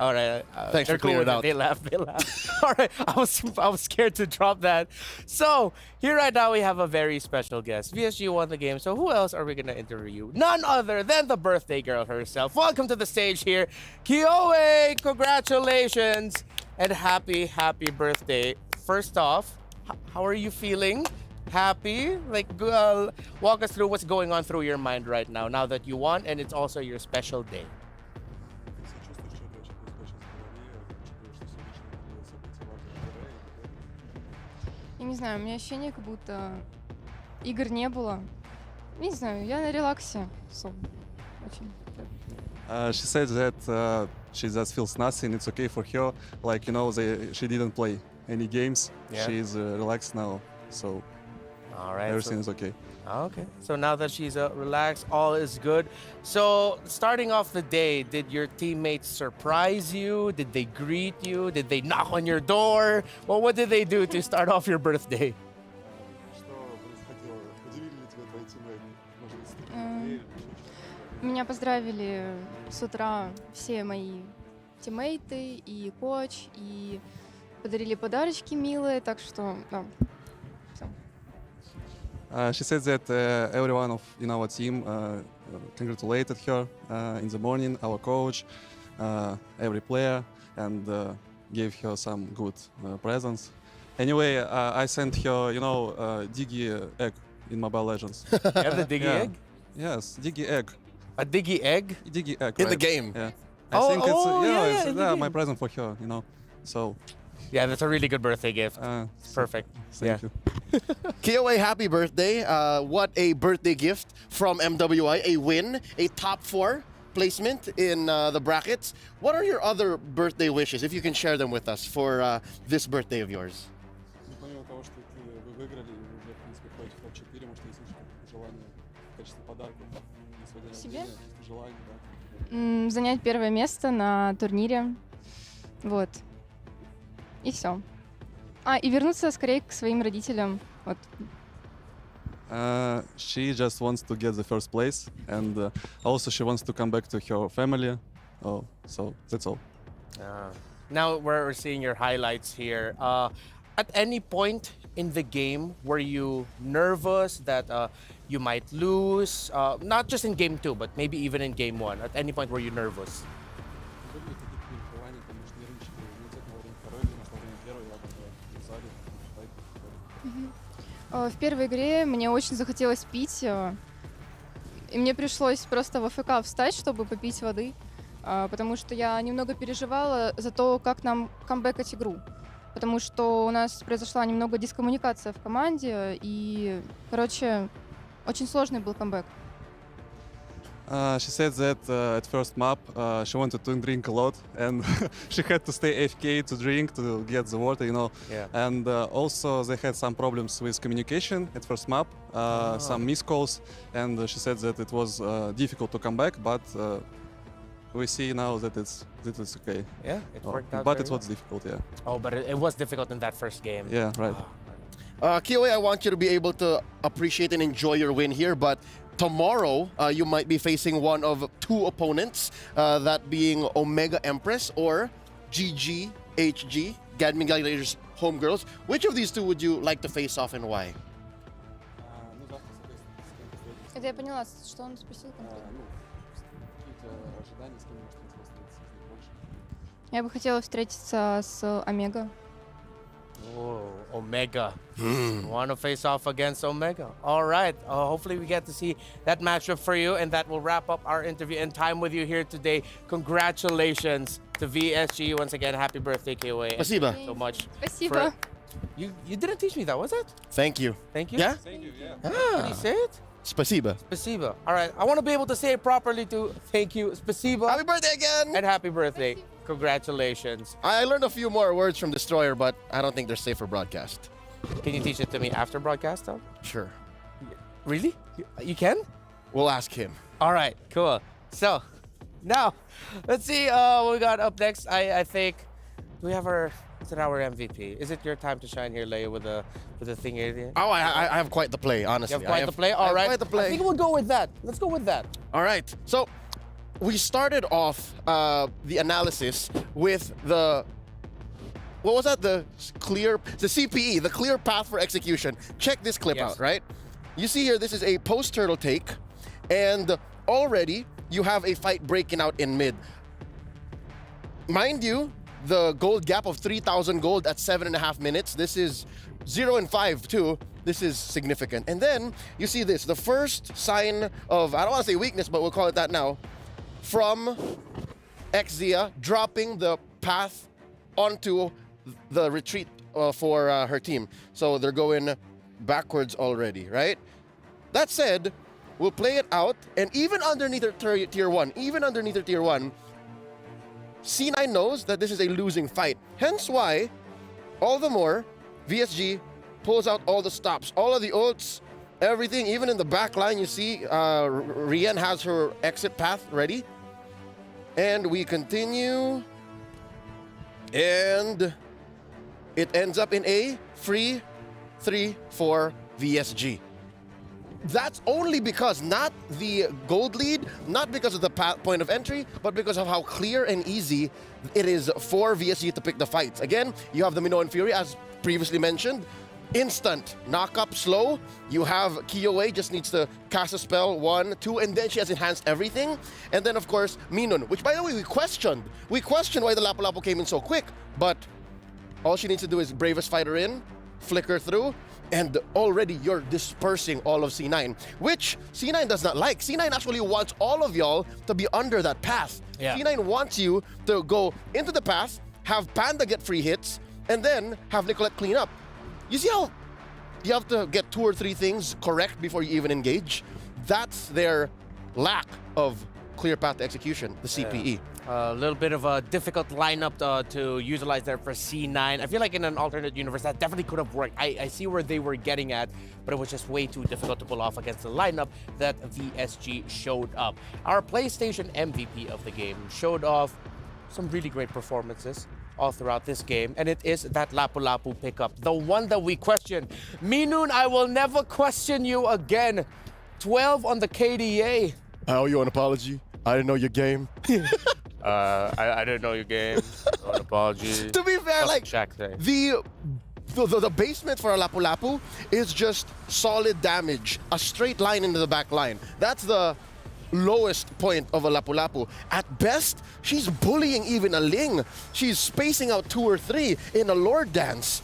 Speaker 7: All right.
Speaker 22: Thanks
Speaker 7: they're
Speaker 22: for clearing
Speaker 7: cool
Speaker 22: it
Speaker 7: with
Speaker 22: out.
Speaker 7: They laughed. They laughed. All right. I was scared to drop that. So here right now we have a very special guest. VSG won the game. So who else are we gonna interview? None other than the birthday girl herself. Welcome to the stage here, Kiowe. Congratulations and happy birthday. First off, how are you feeling? Happy? Like, walk us through what's going on through your mind right now that you won and it's also your special day.
Speaker 3: Я не знаю, у меня ощущение, как будто игр не было. Не знаю, я на релаксе. Очень.
Speaker 14: She said that she just feels nothing. It's okay for her. Like, you know, she didn't play any games.
Speaker 7: Yeah.
Speaker 14: She's relaxed now, so
Speaker 7: all right,
Speaker 14: everything is okay.
Speaker 7: Okay, so now that she's relaxed, all is good. So starting off the day, did your teammates surprise you? Did they greet you? Did they knock on your door? Well, what did they do to start off your birthday?
Speaker 3: Меня поздравили с утра все мои тиммейты и коуч, и подарили подарочки милые, так что, да, всё.
Speaker 14: She said that everyone in our team congratulated her in the morning, our coach, every player, and gave her some good presents. Anyway, I sent her, you know, Diggy egg in Mobile Legends.
Speaker 7: You have the Diggy egg?
Speaker 14: Yes, Diggy egg.
Speaker 7: A Diggy egg?
Speaker 14: Diggy egg.
Speaker 22: In the
Speaker 14: right.
Speaker 22: game?
Speaker 14: Yeah.
Speaker 7: Oh,
Speaker 14: I think it's,
Speaker 7: oh,
Speaker 14: you know,
Speaker 7: yeah,
Speaker 14: it's
Speaker 7: in the game.
Speaker 14: my present for her, you know. So.
Speaker 7: Yeah, that's a really good birthday gift. It's perfect.
Speaker 14: Thank you.
Speaker 22: Kiowe, happy birthday. What a birthday gift from MWI. A win, a top 4 placement in the brackets. What are your other birthday wishes, if you can share them with us for this birthday of yours?
Speaker 14: Помимо того, что вы выиграли, уже, в принципе, против топ-4, может, есть еще желание в качестве подарка на свой день
Speaker 3: Себе?
Speaker 14: рождения, если желание, да.
Speaker 3: Занять первое место на турнире. Вот. И все. И вернуться скорее к своим родителям. Вот.
Speaker 14: She just wants to get the first place, and also she wants to come back to her family. Oh, so that's all.
Speaker 7: Now we're seeing your highlights here. At any point in the game, were you nervous that you might lose? Not just in game 2, but maybe even in game 1. At any point, were you nervous?
Speaker 3: В первой игре мне очень захотелось пить, и мне пришлось просто в АФК встать, чтобы попить воды, потому что я немного переживала за то, как нам камбэкать игру, потому что у нас произошла немного дискоммуникация в команде, и, короче, очень сложный был камбэк.
Speaker 14: She said that at first map she wanted to drink a lot, and she had to stay AFK to drink to get the water, you know.
Speaker 7: Yeah.
Speaker 14: And also they had some problems with communication at first map, some missed calls, and she said that it was difficult to come back, but we see now that it's okay.
Speaker 7: Yeah, it worked out
Speaker 14: But
Speaker 7: very
Speaker 14: it was difficult, yeah.
Speaker 7: Oh, but it was difficult in that first game.
Speaker 14: Yeah, right.
Speaker 22: Kiowe, I want you to be able to appreciate and enjoy your win here, but tomorrow you might be facing one of 2 opponents, that being Omega Empress or GGHG, Gadmin Gladiators Homegirls. Which of these 2 would you like to face off and why?
Speaker 3: Это я поняла, что он спросил конкретно. Я бы хотела встретиться с Омега.
Speaker 7: Oh, Omega. Want to face off against Omega. All right. Hopefully we get to see that matchup for you, and that will wrap up our interview and time with you here today. Congratulations to VSG. Once again, happy birthday, Kiowe.
Speaker 22: Spasiba.
Speaker 7: Thank you so much.
Speaker 3: Spasiba.
Speaker 7: You didn't teach me that, was it?
Speaker 22: Thank you.
Speaker 7: Thank you?
Speaker 22: Yeah?
Speaker 14: Thank you, yeah.
Speaker 7: Can you say it?
Speaker 22: Spasiba.
Speaker 7: Spasiba. All right. I want to be able to say it properly too. Thank you. Spasiba.
Speaker 22: Happy birthday again!
Speaker 7: And happy birthday. Congratulations.
Speaker 22: I learned a few more words from Destroyer, but I don't think they're safe for broadcast.
Speaker 7: Can you teach it to me after broadcast, Tom?
Speaker 22: Sure.
Speaker 7: Really? You can?
Speaker 22: We'll ask him.
Speaker 7: All right, cool. So, now, let's see what we got up next. I think, do we have our MVP? Is it your time to shine here, Leia, with the thing here?
Speaker 22: Oh, I have quite the play, honestly.
Speaker 7: You have quite the play? All right.
Speaker 22: Quite the play.
Speaker 7: I think we'll go with that. Let's go with that.
Speaker 22: All right. So, we started off the analysis with the what was that? The CPE, the clear path for execution. Check this clip out, right? You see here, this is a post-turtle take, and already you have a fight breaking out in mid. Mind you, the gold gap of 3,000 gold at 7.5 minutes. This is 0 and 5 too. This is significant. And then you see this, the first sign of, I don't want to say weakness, but we'll call it that now, from X dropping the path onto the retreat for her team. So they're going backwards already, right? That said, we'll play it out, and even underneath their tier 1, C9 knows that this is a losing fight. Hence why, all the more, VSG pulls out all the stops, all of the ults, everything. Even in the back line, you see Rian has her exit path ready. And we continue. And it ends up in a free 3 for VSG. That's only because not the gold lead, not because of the point of entry, but because of how clear and easy it is for VSG to pick the fights. Again, you have the Minoan Fury, as previously mentioned. Instant knock up slow. You have Kiyoi just needs to cast a spell 1, 2, and then she has enhanced everything. And then of course Minun, which by the way we questioned why the Lapu Lapu came in so quick, but all she needs to do is Bravest Fighter in, flicker through, and already you're dispersing all of C9, which C9 does not like. C9 actually wants all of y'all to be under that path.
Speaker 7: Yeah.
Speaker 22: C9 wants you to go into the path, have Panda get free hits, and then have Nicolette clean up. You see how you have to get 2 or 3 things correct before you even engage? That's their lack of clear path to execution, the CPE.
Speaker 7: A little bit of a difficult lineup to utilize there for C9. I feel like in an alternate universe, that definitely could have worked. I see where they were getting at, but it was just way too difficult to pull off against the lineup that VSG showed up. Our PlayStation MVP of the game showed off some really great performances all throughout this game, and it is that Lapu Lapu pickup, the one that we questioned. Minun, I will never question you again. 12 on the KDA.
Speaker 22: I owe you an apology. I didn't know your game.
Speaker 7: I didn't know your game. An apology.
Speaker 22: To be fair, like the basement for a Lapu Lapu is just solid damage, a straight line into the back line. That's the lowest point of a Lapu Lapu. At best, she's bullying even a Ling. She's spacing out 2 or 3 in a Lord Dance.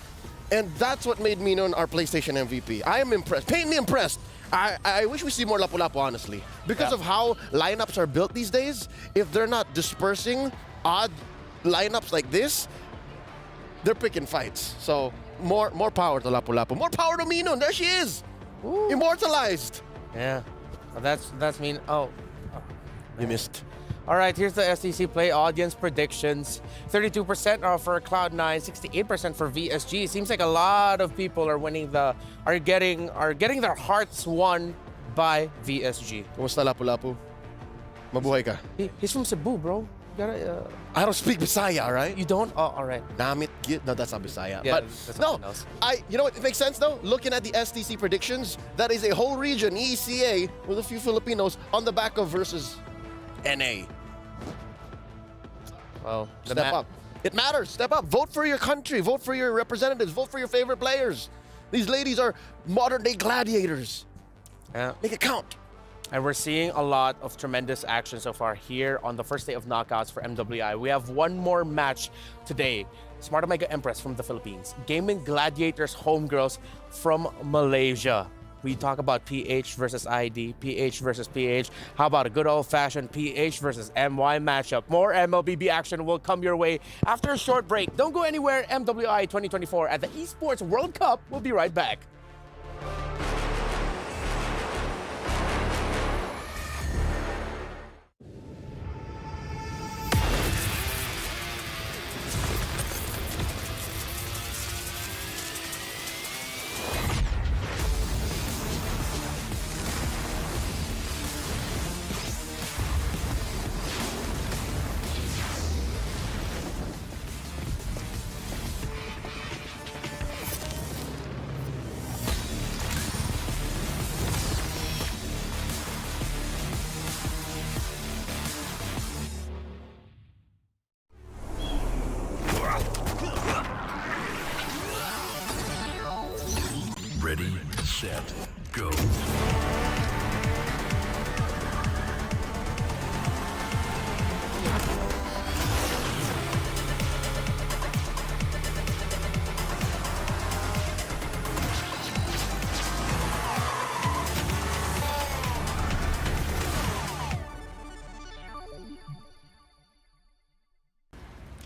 Speaker 22: And that's what made Minun our PlayStation MVP. I am impressed. Paint me impressed. I wish we see more Lapu Lapu, honestly. Because of how lineups are built these days, if they're not dispersing odd lineups like this, they're picking fights. So more power to Lapu Lapu. More power to Minun. There she is. Ooh. Immortalized.
Speaker 7: Yeah. That's mean. Oh.
Speaker 22: You missed.
Speaker 7: All right, here's the STC Play audience predictions. 32% are for Cloud9, 68% for VSG. Seems like a lot of people are getting their hearts won by VSG.
Speaker 22: Kumusta Lapu Lapu? Mabuhay ka?
Speaker 7: He's from Cebu, bro.
Speaker 22: I don't speak Bisaya, right?
Speaker 7: You don't? Oh, all right.
Speaker 22: Namit, no, that's not Bisaya.
Speaker 7: Yeah,
Speaker 22: but no, you know what? It makes sense though. Looking at the STC predictions, that is a whole region, ECA, with a few Filipinos on the back of versus NA.
Speaker 7: Well,
Speaker 22: step up. It matters. Step up. Vote for your country. Vote for your representatives. Vote for your favorite players. These ladies are modern-day gladiators.
Speaker 7: Yeah.
Speaker 22: Make it count.
Speaker 7: And we're seeing a lot of tremendous action so far here on the first day of knockouts for MWI. We have one more match today. Smart Omega Empress from the Philippines. Gaming Gladiators Homegirls from Malaysia. We talk about PH versus ID, PH versus PH. How about a good old-fashioned PH versus MY matchup? More MLBB action will come your way after a short break. Don't go anywhere. MWI 2024 at the Esports World Cup. We'll be right back.
Speaker 4: Ready, set, go.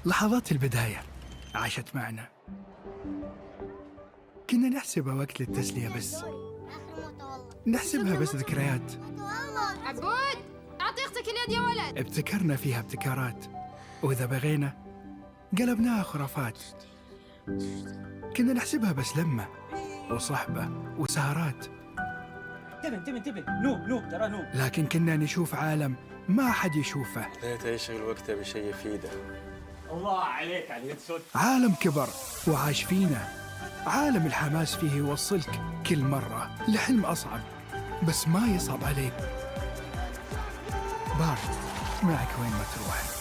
Speaker 8: لحظات البداية عاشت معنا. كنا نحسبها وقت للتسلية بس. نحسبها بس ذكريات.
Speaker 19: عبود أعطي أختك اليد يا ولد.
Speaker 8: ابتكرنا فيها ابتكارات، وإذا بغينا قلبناها خرافات. كنا نحسبها بس لمة وصحبة وسهرات.
Speaker 23: انتبه نوب ترى نوب.
Speaker 8: لكن كنا نشوف عالم ما أحد يشوفه.
Speaker 23: ليت يشغل وقته بشيء يفيده. الله عليك على اليد سود.
Speaker 8: عالم كبر وعاش فينا. عالم الحماس فيه يوصلك كل مرة لحلم أصعب، بس ما يصعب عليك. بارد معك وين ما تروح.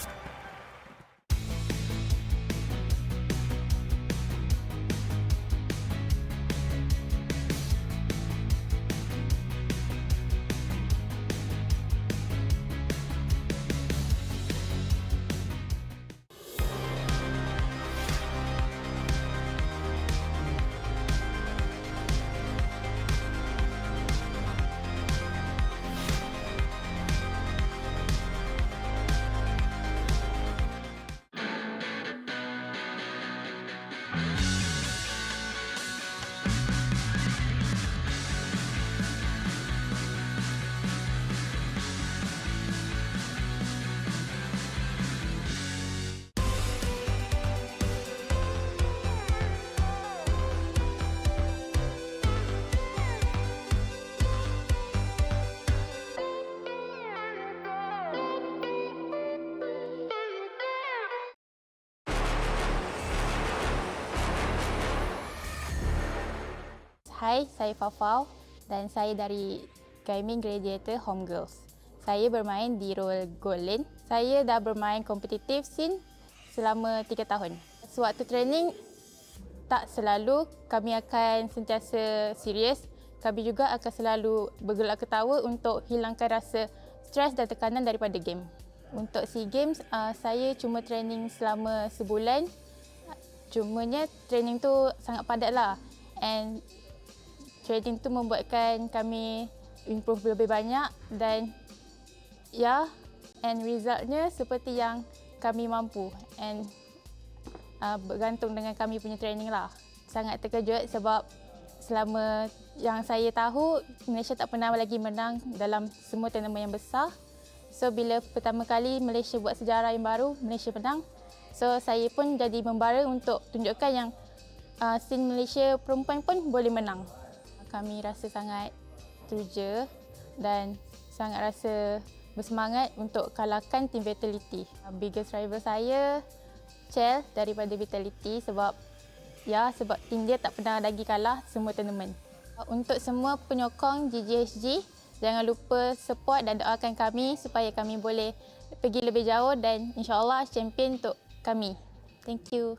Speaker 24: Hai, saya Fafau dan saya dari Gaming Gladiator Homegirls. Saya bermain di role Gold Lane. Saya dah bermain kompetitif scene selama 3 tahun. Sewaktu training, tak selalu kami akan sentiasa serius. Kami juga akan selalu bergelak ketawa untuk hilangkan rasa stres dan tekanan daripada game. Untuk SEA Games, saya cuma training selama sebulan. Cumanya training tu sangat padat lah. And training tu membuatkan kami improve lebih banyak dan and resultnya seperti yang kami mampu and bergantung dengan kami punya training lah. Sangat terkejut sebab selama yang saya tahu Malaysia tak pernah lagi menang dalam semua tournament yang besar. So bila pertama kali Malaysia buat sejarah yang baru, Malaysia menang. So saya pun jadi membara untuk tunjukkan yang scene Malaysia perempuan pun boleh menang. Kami rasa sangat teruja dan sangat rasa bersemangat untuk kalahkan tim Vitality. Biggest rival saya, Chell daripada Vitality sebab tim dia tak pernah lagi kalah semua tournament. Untuk semua penyokong GGHG, jangan lupa support dan doakan kami supaya kami boleh pergi lebih jauh dan insyaAllah champion untuk kami. Thank you.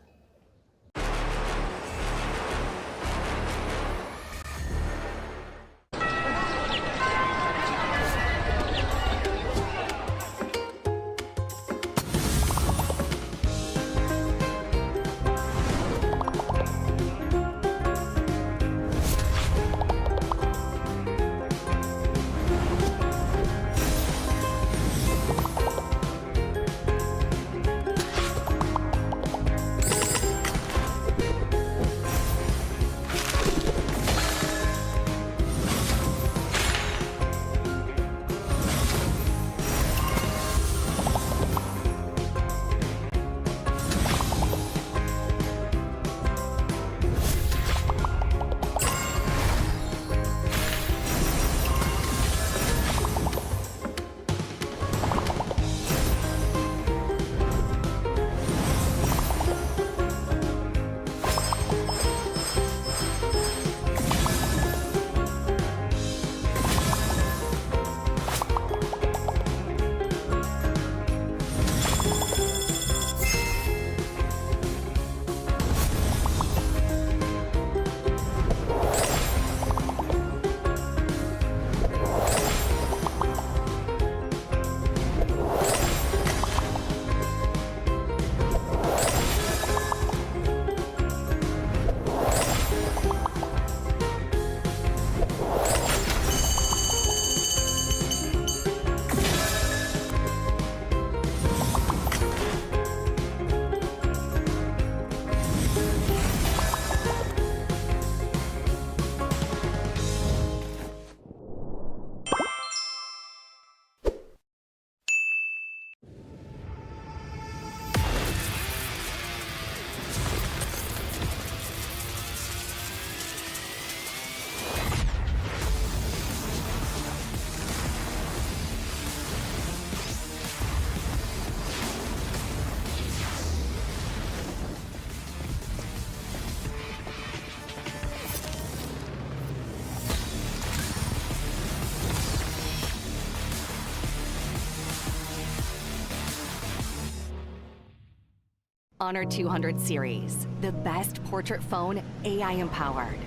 Speaker 1: Honor 200 series, the best portrait phone AI-empowered.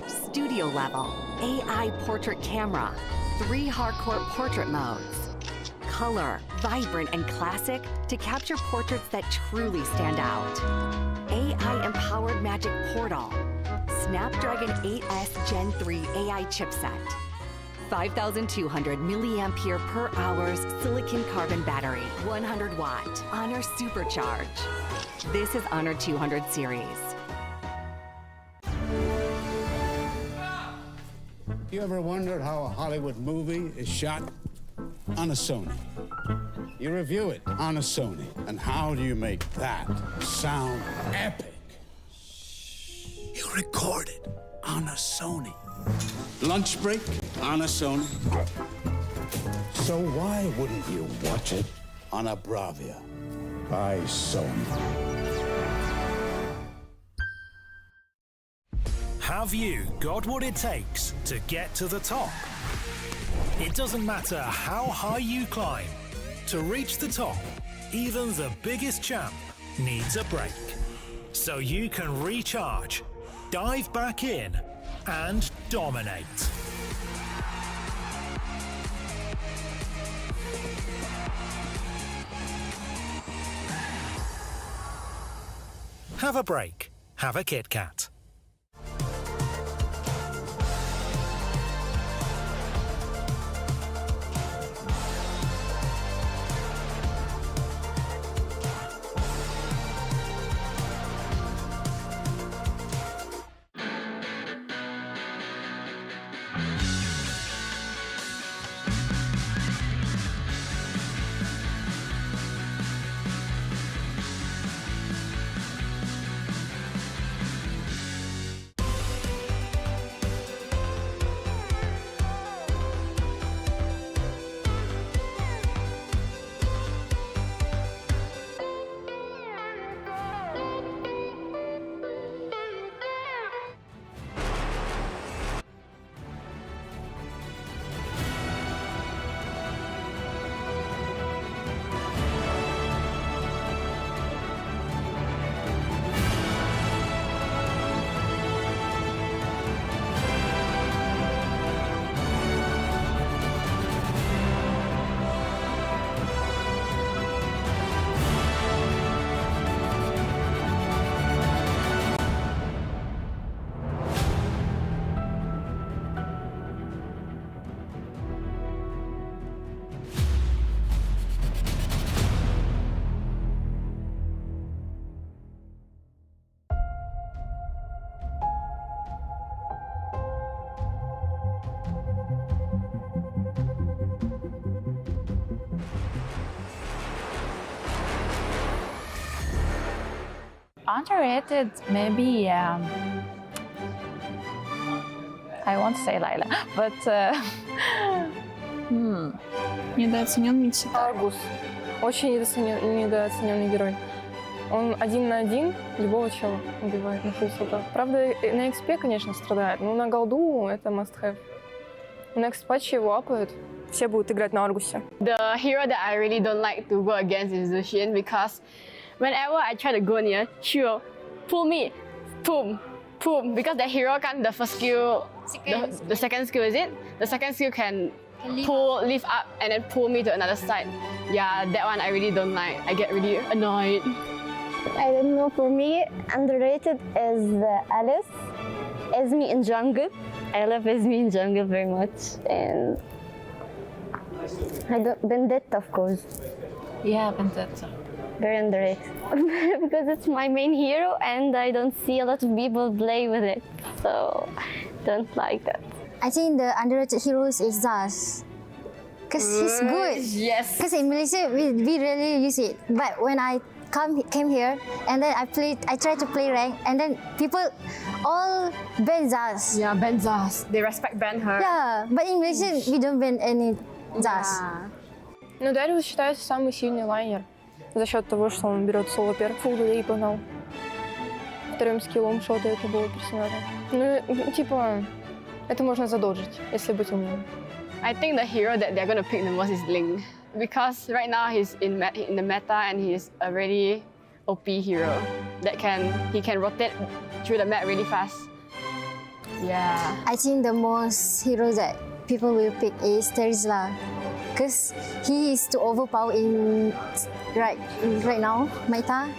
Speaker 1: Studio level, AI portrait camera, 3 hardcore portrait modes. Color, vibrant and classic to capture portraits that truly stand out. AI-empowered magic portal. Snapdragon 8S Gen 3 AI chipset. 5,200 milliampere per hours silicon carbon battery. 100 watt. Honor Supercharge. This is Honor 200 series.
Speaker 6: You ever wondered how a Hollywood movie is shot? On a Sony. You review it on a Sony. And how do you make that sound epic? You record it on a Sony. Lunch break on a Sony. So why wouldn't you watch it on a Bravia by Sony?
Speaker 16: Have you got what it takes to get to the top? It doesn't matter how high you climb. To reach the top, even the biggest champ needs a break. So you can recharge, dive back in, and dominate. Have a break. Have a Kit Kat.
Speaker 21: Underrated, maybe. I won't say Layla, but
Speaker 3: Недооцененный Аргус. Очень недооцененный герой. Он 1 на 1 любого чела убивает на фулсотах. Правда, на XP, конечно, страдает, но на голду это must-have. В next патче его апают. Все будут играть на Аргусе.
Speaker 25: The hero that I really don't like to go against is Lucian because whenever I try to go near, she will pull me, boom, boom. Because the hero can the first skill, the second skill is it? The second skill can lift up and then pull me to another side. Yeah, that one I really don't like. I get really annoyed.
Speaker 26: I don't know, for me, underrated is Alice. Esme in jungle. I love Esme in jungle very much. And Vendetta, of course.
Speaker 21: Yeah, Vendetta.
Speaker 26: Very underrated. Because it's my main hero and I don't see a lot of people play with it. So, don't like that.
Speaker 27: I think the underrated heroes is Zaz. Because he's good.
Speaker 25: Yes.
Speaker 27: Because in Malaysia, we really use it. But when I came here and then I tried to play rank and then people all ban Zaz.
Speaker 25: Yeah, ban Zaz. They ban her.
Speaker 27: Yeah, but in Malaysia, we don't ban any Zaz.
Speaker 3: Но Дариус считается самый сильный лайнер за счет того, что он берет соло перк, фулл и погнал. Вторым скиллом шотает любого персонажа. Ну, типа, это можно задоджить, если быть умным.
Speaker 25: I think the hero that they're gonna pick the most is Ling. Because right now he's in the meta and he's already OP hero that he can rotate through the map really fast. Yeah.
Speaker 27: I think the most hero that people will pick is Tesla, because he is too overpowered in right now meta.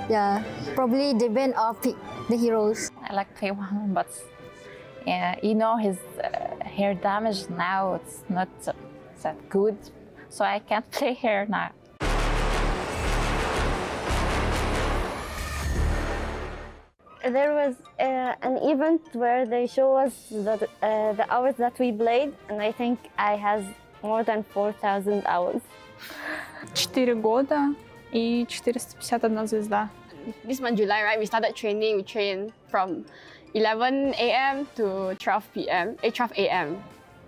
Speaker 27: Yeah, probably they ban or pick the heroes.
Speaker 21: I like K1, but you know his hair damage now, it's not that good, so I can't play hair now.
Speaker 26: There was an event where they show us the hours that we played, and I think I has more than 4,000 hours.
Speaker 25: 4 года и 451 звезда. This month, July, right? We started training. We trained from 11 a.m. to 12 p.m. 12 a.m.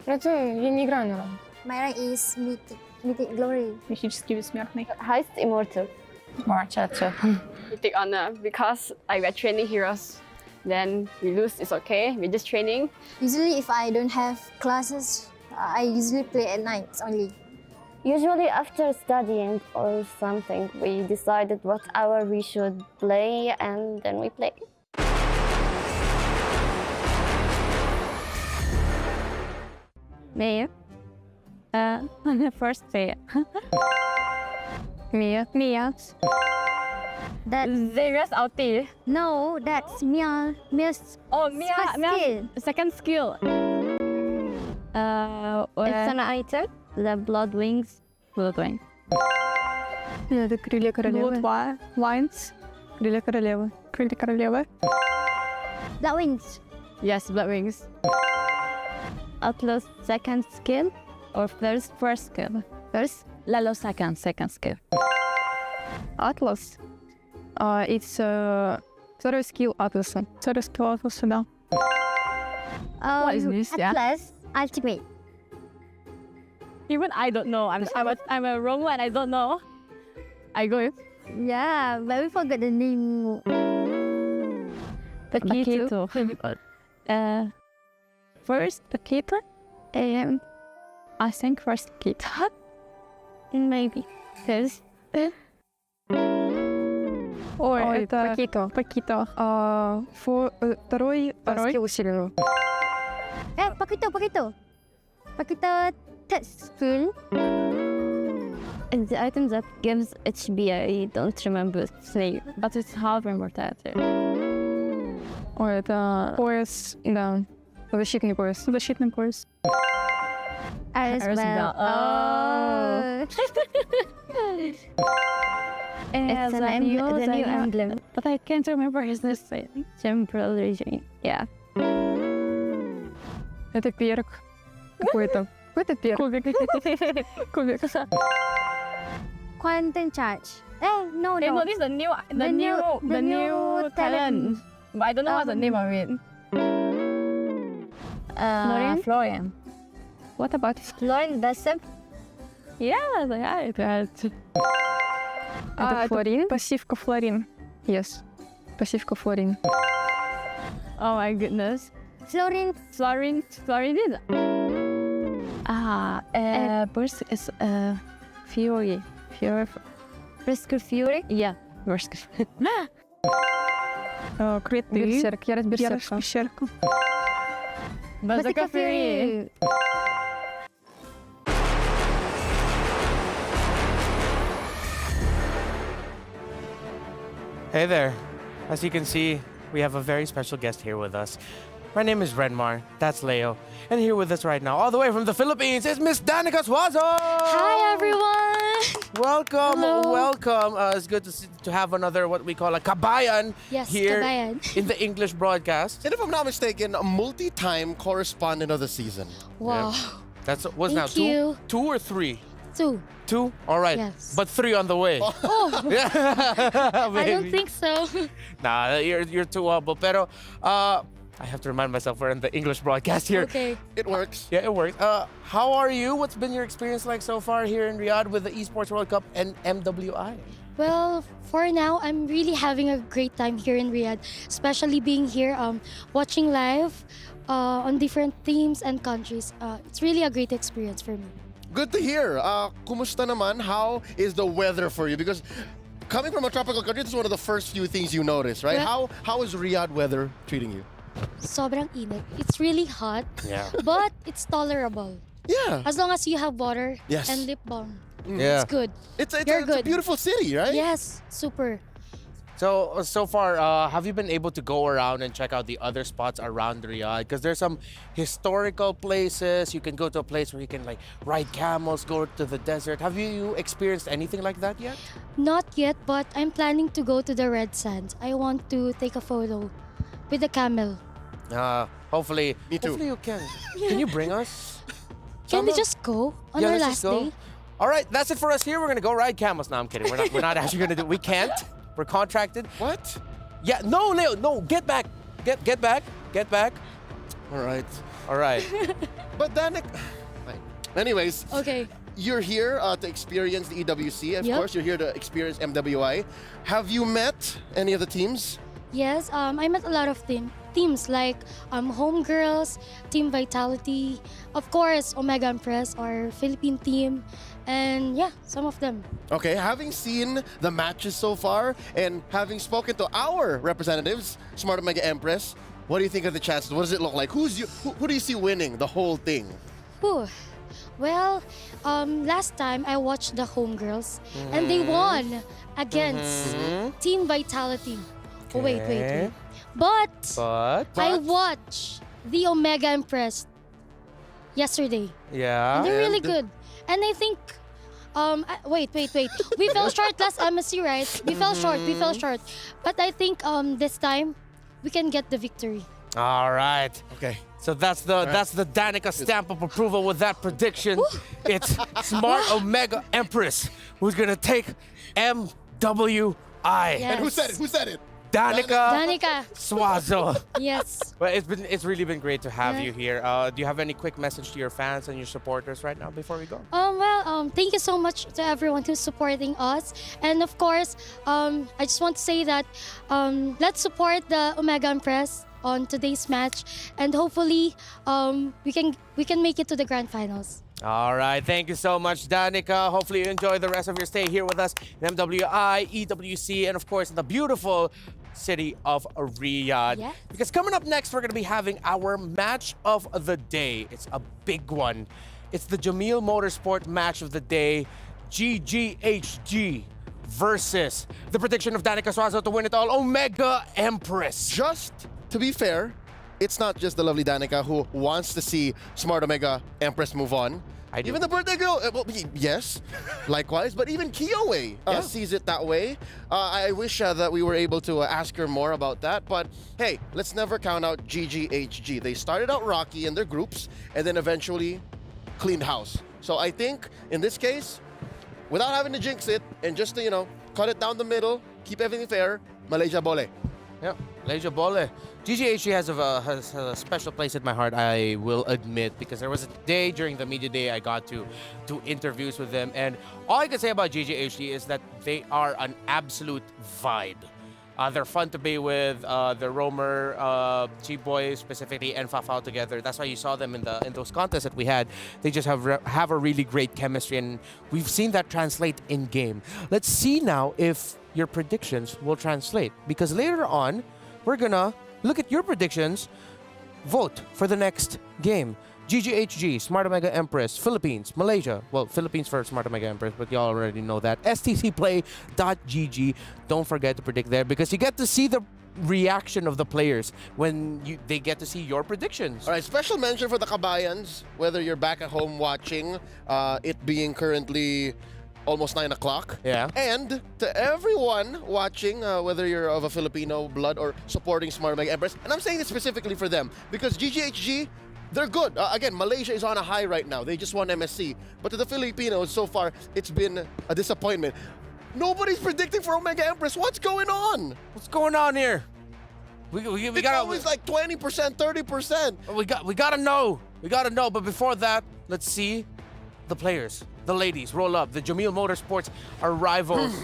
Speaker 3: Это я не играю на ранг.
Speaker 27: My rank is mythic glory.
Speaker 25: Мифический бессмертный. Highest immortal.
Speaker 21: Immortal too.
Speaker 25: Mythic honor, because like we're training heroes. Then we lose, it's okay. We're just training.
Speaker 27: Usually, if I don't have classes, I usually play at night only.
Speaker 26: Usually after studying or something, we decided what hour we should play, and then we play.
Speaker 25: Mia. On the first day. Mia.
Speaker 27: That
Speaker 25: Xavier's ulti.
Speaker 27: No, that's Mia's
Speaker 25: Oh, Mia.
Speaker 27: skill.
Speaker 25: Second skill.
Speaker 26: It's an item. The blood wings.
Speaker 25: Blood wings. Это крылья королевы. Blood wings. Крылья королевы. Крылья королевы.
Speaker 26: Blood wings.
Speaker 25: Yes, blood wings.
Speaker 26: Atlas second skill or first skill? First?
Speaker 21: Lalo second skill.
Speaker 25: Atlas. It's второй скилл Атласа. Второй скилл Атласа, да.
Speaker 21: What is this?
Speaker 26: Atlas ultimate.
Speaker 25: Even I don't know. I'm a wrong one. I don't know. I go with.
Speaker 26: Yeah, but we forgot the name.
Speaker 25: Paquito. First Paquito. I think first Paquito.
Speaker 26: Maybe. Because.
Speaker 25: Ой, это Paquito. Второй скилл усиленный.
Speaker 26: Paquito. Paquito third skill. And the item that gives HP, I don't remember its name.
Speaker 21: But it's half immortality.
Speaker 25: Ой, это пояс, да. Защитный пояс. Защитный пояс.
Speaker 26: Arizbell.
Speaker 21: Oh.
Speaker 26: It's the new emblem.
Speaker 21: But I can't remember his name.
Speaker 26: Temporal region. Yeah.
Speaker 25: Это перк. Какой-то перк. Кубик.
Speaker 26: Quantum charge. No.
Speaker 25: No, this is the new talent. But I don't know what's the name of it.
Speaker 21: Florian.
Speaker 25: What about
Speaker 26: Florian Bessep?
Speaker 21: Yeah, это
Speaker 25: Флорин? Пассивка Флорин. Yes. Пассивка Флорин.
Speaker 21: Oh my goodness.
Speaker 26: Florin
Speaker 21: is burst is Fury.
Speaker 26: Brisker Fury?
Speaker 21: Yeah, Brisker.
Speaker 25: Криты. Берсерк. Я берсерка.
Speaker 21: Bazooka Fury.
Speaker 7: Hey there. As you can see, we have a very special guest here with us. My name is Renmar. That's Leo. And here with us right now, all the way from the Philippines, is Miss Danica Suazo!
Speaker 5: Hi, everyone!
Speaker 7: Welcome,
Speaker 5: Hello.
Speaker 7: welcome. It's good to have another, what we call a kabayan here
Speaker 5: kabayan.
Speaker 7: in the English broadcast.
Speaker 22: And if I'm not mistaken, a multi-time correspondent of the season.
Speaker 5: Wow.
Speaker 7: That's what's now
Speaker 5: Thank you.
Speaker 7: two or three?
Speaker 5: Two.
Speaker 7: All right.
Speaker 5: Yes.
Speaker 7: But 3 on the way.
Speaker 5: Oh, I don't
Speaker 7: Maybe.
Speaker 5: think so.
Speaker 7: Nah, you're too humble. Pero I have to remind myself we're in the English broadcast here.
Speaker 5: Okay.
Speaker 22: It works.
Speaker 7: Yeah, it works. How are you? What's been your experience like so far here in Riyadh with the Esports World Cup and MWI?
Speaker 5: Well, for now, I'm really having a great time here in Riyadh, especially being here, watching live on different teams and countries. It's really a great experience for me.
Speaker 22: Good to hear. Kumusta naman? How is the weather for you? Because coming from a tropical country, this is one of the first few things you notice, right?
Speaker 5: Well-
Speaker 22: How is Riyadh weather treating you?
Speaker 5: Sobrang init. It's really hot,
Speaker 7: Yeah.
Speaker 5: but it's tolerable.
Speaker 22: Yeah.
Speaker 5: As long as you have water
Speaker 22: Yes.
Speaker 5: and lip balm.
Speaker 7: Yeah.
Speaker 5: It's good.
Speaker 22: It's
Speaker 5: You're
Speaker 22: a
Speaker 5: good.
Speaker 22: beautiful city, right?
Speaker 5: Yes, super.
Speaker 7: So far, have you been able to go around and check out the other spots around Riyadh? Because there's some historical places. You can go to a place where you can like ride camels, go to the desert. Have you experienced anything like that yet?
Speaker 5: Not yet, but I'm planning to go to the Red Sands. I want to take a photo with the camel.
Speaker 7: Hopefully.
Speaker 22: Me too.
Speaker 7: Hopefully you can. Can you bring us?
Speaker 5: Can we
Speaker 7: Sama?
Speaker 5: just go on
Speaker 7: Yeah,
Speaker 5: our
Speaker 7: let's
Speaker 5: last
Speaker 7: just go.
Speaker 5: day?
Speaker 7: All right, that's it for us here. We're gonna go ride camels. No, I'm kidding. We're not actually gonna do. We can't. We're contracted.
Speaker 22: What?
Speaker 7: Yeah. No, Leo. No. Get back. Get back. Get back.
Speaker 22: All right.
Speaker 7: All right.
Speaker 22: But then, anyways,
Speaker 5: Okay.
Speaker 22: you're here to experience the EWC. Of
Speaker 5: Yep.
Speaker 22: course, you're here to experience MWI. Have you met any of the teams?
Speaker 5: Yes, I met a lot of teams like Homegirls, Team Vitality, of course, Omega Empress, our Philippine team, and yeah, some of them.
Speaker 22: Okay, having seen the matches so far and having spoken to our representatives, Smart Omega Empress, what do you think of the chances? What does it look like? Who do you see winning the whole thing?
Speaker 5: Whew. Well, last time I watched the Homegirls and they won against Team Vitality. Oh, wait. But I watched the Omega Empress yesterday.
Speaker 7: Yeah.
Speaker 5: And they're really good. And I think, wait. We fell short last MSC, right? We fell short. But I think this time we can get the victory.
Speaker 7: All right.
Speaker 22: Okay.
Speaker 7: So that's the Danica stamp of approval with that prediction. It's Smart Omega Empress who's gonna take MWI.
Speaker 5: Yes.
Speaker 22: And who said it?
Speaker 5: Danica.
Speaker 7: Swazo.
Speaker 5: Yes.
Speaker 7: Well, it's really been great to have you here. Do you have any quick message to your fans and your supporters right now before we go?
Speaker 5: Thank you so much to everyone who's supporting us. And of course, I just want to say that let's support the Omega Empress on today's match, and hopefully we can make it to the grand finals.
Speaker 7: All right, thank you so much, Danica. Hopefully you enjoy the rest of your stay here with us in MWI, EWC, and of course in the beautiful city of Riyadh.
Speaker 5: Yes.
Speaker 7: Because coming up next, we're going to be having our match of the day. It's a big one. It's the Jamil Motorsport match of the day, GGHG versus the prediction of Danica Suazo to win it all, Omega Empress.
Speaker 22: Just to be fair, it's not just the lovely Danica who wants to see Smart Omega Empress move on.
Speaker 7: I do.
Speaker 22: Even the birthday girl, yes, likewise. But even Kiowe sees it that way. I wish that we were able to ask her more about that. But hey, let's never count out GGHG. They started out rocky in their groups and then eventually cleaned house. So I think in this case, without having to jinx it and just to, cut it down the middle, keep everything fair, Malaysia Bole.
Speaker 7: Yeah, Malaysia Bole. GGHG has a special place in my heart, I will admit, because there was a day during the media day I got to do interviews with them, and all I can say about GGHG is that they are an absolute vibe. They're fun to be with. The Romer, Cheap Boy specifically, and Fafao together. That's why you saw them in those contests that we had. They just have a really great chemistry, and we've seen that translate in game. Let's see now if your predictions will translate, because later on we're gonna look at your predictions, vote for the next game. GGHG, Smart Omega Empress, Philippines, Malaysia. Well, Philippines for Smart Omega Empress, but y'all already know that. stcplay.gg. Don't forget to predict there, because you get to see the reaction of the players when they get to see your predictions.
Speaker 22: All right, special mention for the Kabayans, whether you're back at home watching, it being currently almost 9 o'clock.
Speaker 7: Yeah.
Speaker 22: And to everyone watching, whether you're of a Filipino blood or supporting Smart Omega Empress, and I'm saying this specifically for them, because GGHG, they're good. Again, Malaysia is on a high right now. They just won MSC. But to the Filipinos, so far, it's been a disappointment. Nobody's predicting for Omega Empress. What's going on?
Speaker 7: What's going on here? We
Speaker 22: It's
Speaker 7: gotta
Speaker 22: always like 20%, 30%.
Speaker 7: We gotta know. We gotta know. But before that, let's see the players, the ladies, roll up. The Jamil Motorsports are rivals,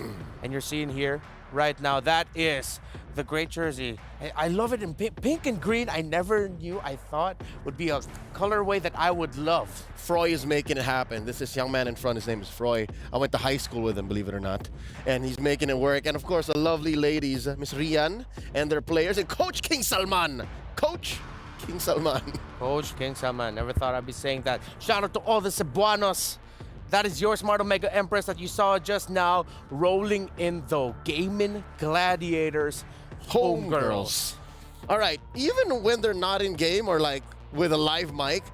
Speaker 7: and you're seeing here right now, that is the great jersey. I love it in pink and green. I never knew, I thought would be a colorway that I would love.
Speaker 22: Froy is making it happen. This young man in front, his name is Froy. I went to high school with him, believe it or not. And he's making it work. And of course, the lovely ladies, Miss Rian and their players, and Coach King Salman. Coach King Salman.
Speaker 7: Coach King Salman. Never thought I'd be saying that. Shout out to all the Cebuanos. That is your Smart Omega Empress that you saw just now rolling in the Gaming Gladiators Homegirls.
Speaker 22: All right, even when they're not in game or like with a live mic,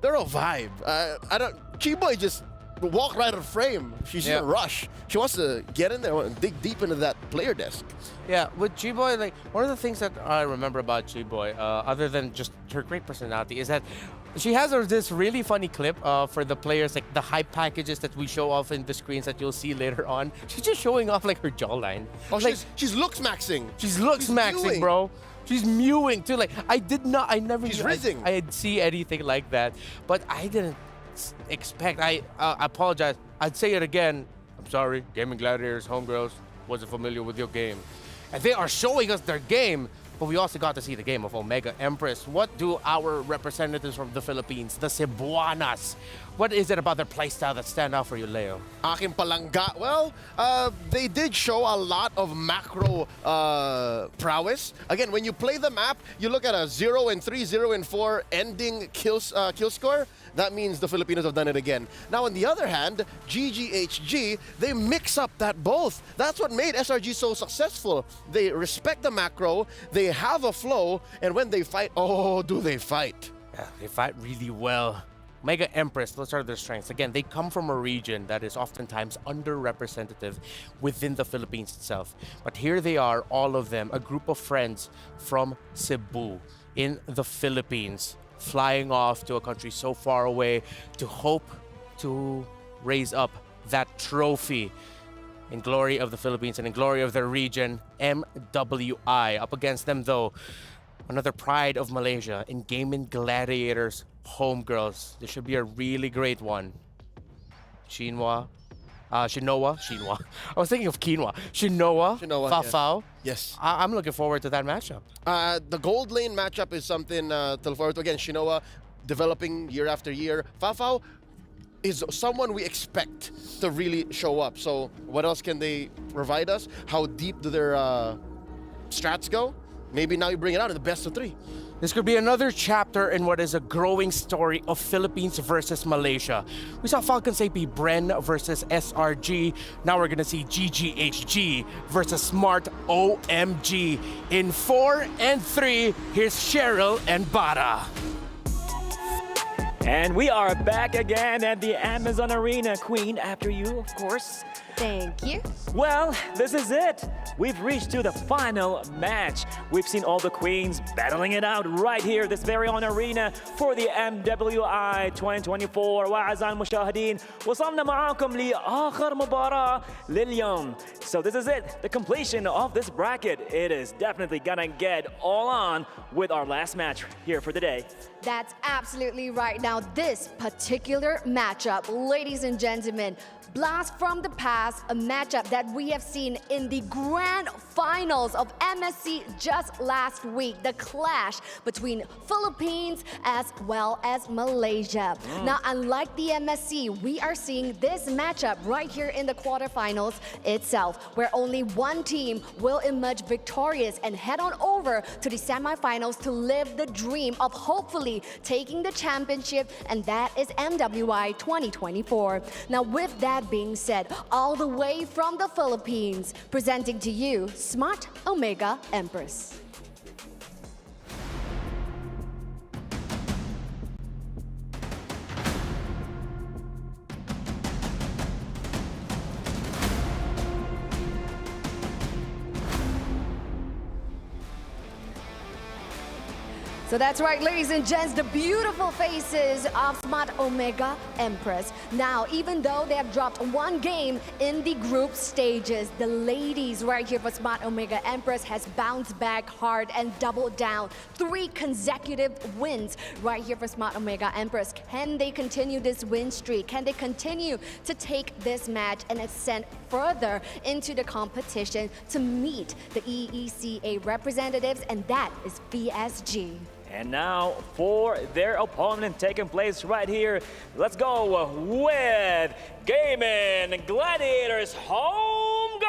Speaker 22: they're a vibe. I don't. Chiboy just walk right out of frame. She's in a rush. She wants to get in there and dig deep into that player desk.
Speaker 7: Yeah, with Chiboy, like one of the things that I remember about Chiboy, other than just her great personality, is that she has this really funny clip for the players, like the hype packages that we show off in the screens that you'll see later on. She's just showing off like her jawline.
Speaker 22: Oh,
Speaker 7: like,
Speaker 22: she's looks maxing.
Speaker 7: She's looks maxing, bro. She's mewing too. Like I never
Speaker 22: She's
Speaker 7: knew
Speaker 22: rizzing.
Speaker 7: I'd see anything like that, but I didn't expect. I apologize. I'd say it again. I'm sorry, Gaming Gladiators, Homegirls, wasn't familiar with your game. And they are showing us their game, but we also got to see the game of Omega Empress. What do our representatives from the Philippines, the Cebuanas, what is it about their playstyle that stand out for you, Leo?
Speaker 22: Aking palangga. Well, they did show a lot of macro prowess. Again, when you play the map, you look at a 0 and 3, 0 and 4 ending kill score. That means the Filipinos have done it again. Now, on the other hand, GGHG, they mix up that both. That's what made SRG so successful. They respect the macro, they have a flow, and when they fight, oh, do they fight.
Speaker 7: Yeah, they fight really well. Mega Empress, those are their strengths. Again, they come from a region that is oftentimes underrepresented within the Philippines itself. But here they are, all of them, a group of friends from Cebu in the Philippines, flying off to a country so far away to hope to raise up that trophy in glory of the Philippines and in glory of their region, MWI. Up against them, though, another pride of Malaysia in Gaming Gladiators Homegirls. This should be a really great one. Shinoa. I was thinking of quinoa. Shinoa, Fafao.
Speaker 22: Yes.
Speaker 7: I'm looking forward to that matchup.
Speaker 22: The gold lane matchup is something to look forward to. Again, Shinoa developing year after year. Fafao is someone we expect to really show up. So what else can they provide us? How deep do their strats go? Maybe now you bring it out in the best of 3.
Speaker 7: This could be another chapter in what is a growing story of Philippines versus Malaysia. We saw Falcon Sapi Bren versus SRG. Now we're going to see GGHG versus Smart OMG. In 4 and 3, here's Cheryl and Bara.
Speaker 13: And we are back again at the Amazon Arena. Queen, after you, of course.
Speaker 9: Thank you.
Speaker 13: Well, this is it. We've reached to the final match. We've seen all the queens battling it out right here, this very own arena for the MWI 2024. وأعزائي المشاهدين وصلنا معاكم لآخر مباراة لليوم. So this is it, the completion of this bracket. It is definitely gonna get all on with our last match here for the day.
Speaker 9: That's absolutely right. Now, this particular matchup, ladies and gentlemen, blast from the past, a matchup that we have seen in the grand finals of MSC just last week, the clash between Philippines as well as Malaysia. Now, unlike the MSC, we are seeing this matchup right here in the quarterfinals itself, where only one team will emerge victorious and head on over to the semifinals to live the dream of hopefully taking the championship, and that is MWI 2024. Now, with that being said, all the way from the Philippines, presenting to you Smart Omega Empress. So that's right, ladies and gents, the beautiful faces of Smart Omega Empress. Now, even though they have dropped one game in the group stages, the ladies right here for Smart Omega Empress has bounced back hard and doubled down. 3 consecutive wins right here for Smart Omega Empress. Can they continue this win streak? Can they continue to take this match and ascend further into the competition to meet the EECA representatives? And that is VSG.
Speaker 13: And now for their opponent taking place right here, let's go with Gaming Gladiators Homegirls.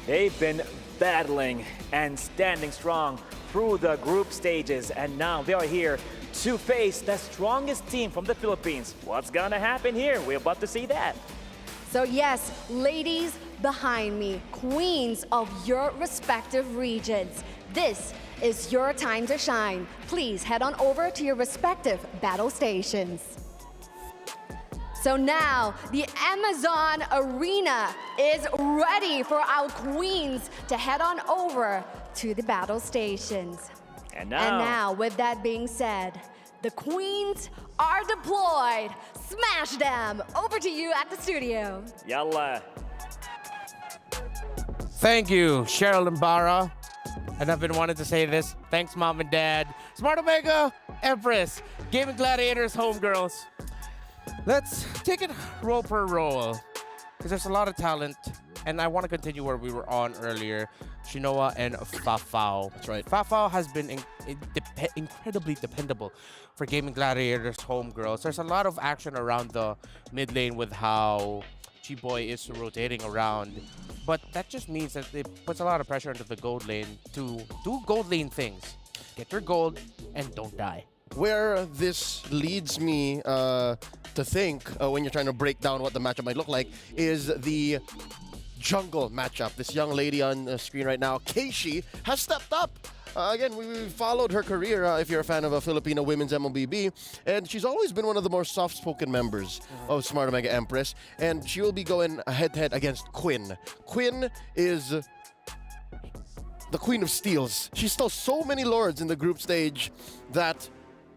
Speaker 13: They've been battling and standing strong through the group stages, and now they are here to face the strongest team from the Philippines. What's gonna happen here? We're about to see that.
Speaker 9: So yes, ladies behind me, queens of your respective regions, this is your time to shine. Please head on over to your respective battle stations. So now, the Amazon Arena is ready for our queens to head on over to the battle stations.
Speaker 13: And now,
Speaker 9: with that being said, the queens are deployed. Smash them! Over to you at the studio.
Speaker 13: Yalla.
Speaker 7: Thank you, Cheryl and Bara. And I've been wanting to say this. Thanks, Mom and Dad. Smart Omega, Empress, Gaming Gladiators, Homegirls. Let's take it roll per roll, because there's a lot of talent, and I want to continue where we were on earlier. Shinoa and Fafao.
Speaker 22: That's right.
Speaker 7: Fafao has been incredibly dependable for Gaming Gladiators Homegirls. There's a lot of action around the mid lane with how G-Boy is rotating around, but that just means that it puts a lot of pressure into the gold lane to do gold lane things. Get your gold and don't die.
Speaker 22: Where this leads me to think, when you're trying to break down what the matchup might look like, is the jungle matchup. This young lady on the screen right now, Keishi, has stepped up. Again, we followed her career, if you're a fan of a Filipino women's MLBB, and she's always been one of the more soft-spoken members of Smart Omega Empress, and she will be going head-to-head against Quinn. Quinn is the Queen of Steals. She stole so many lords in the group stage that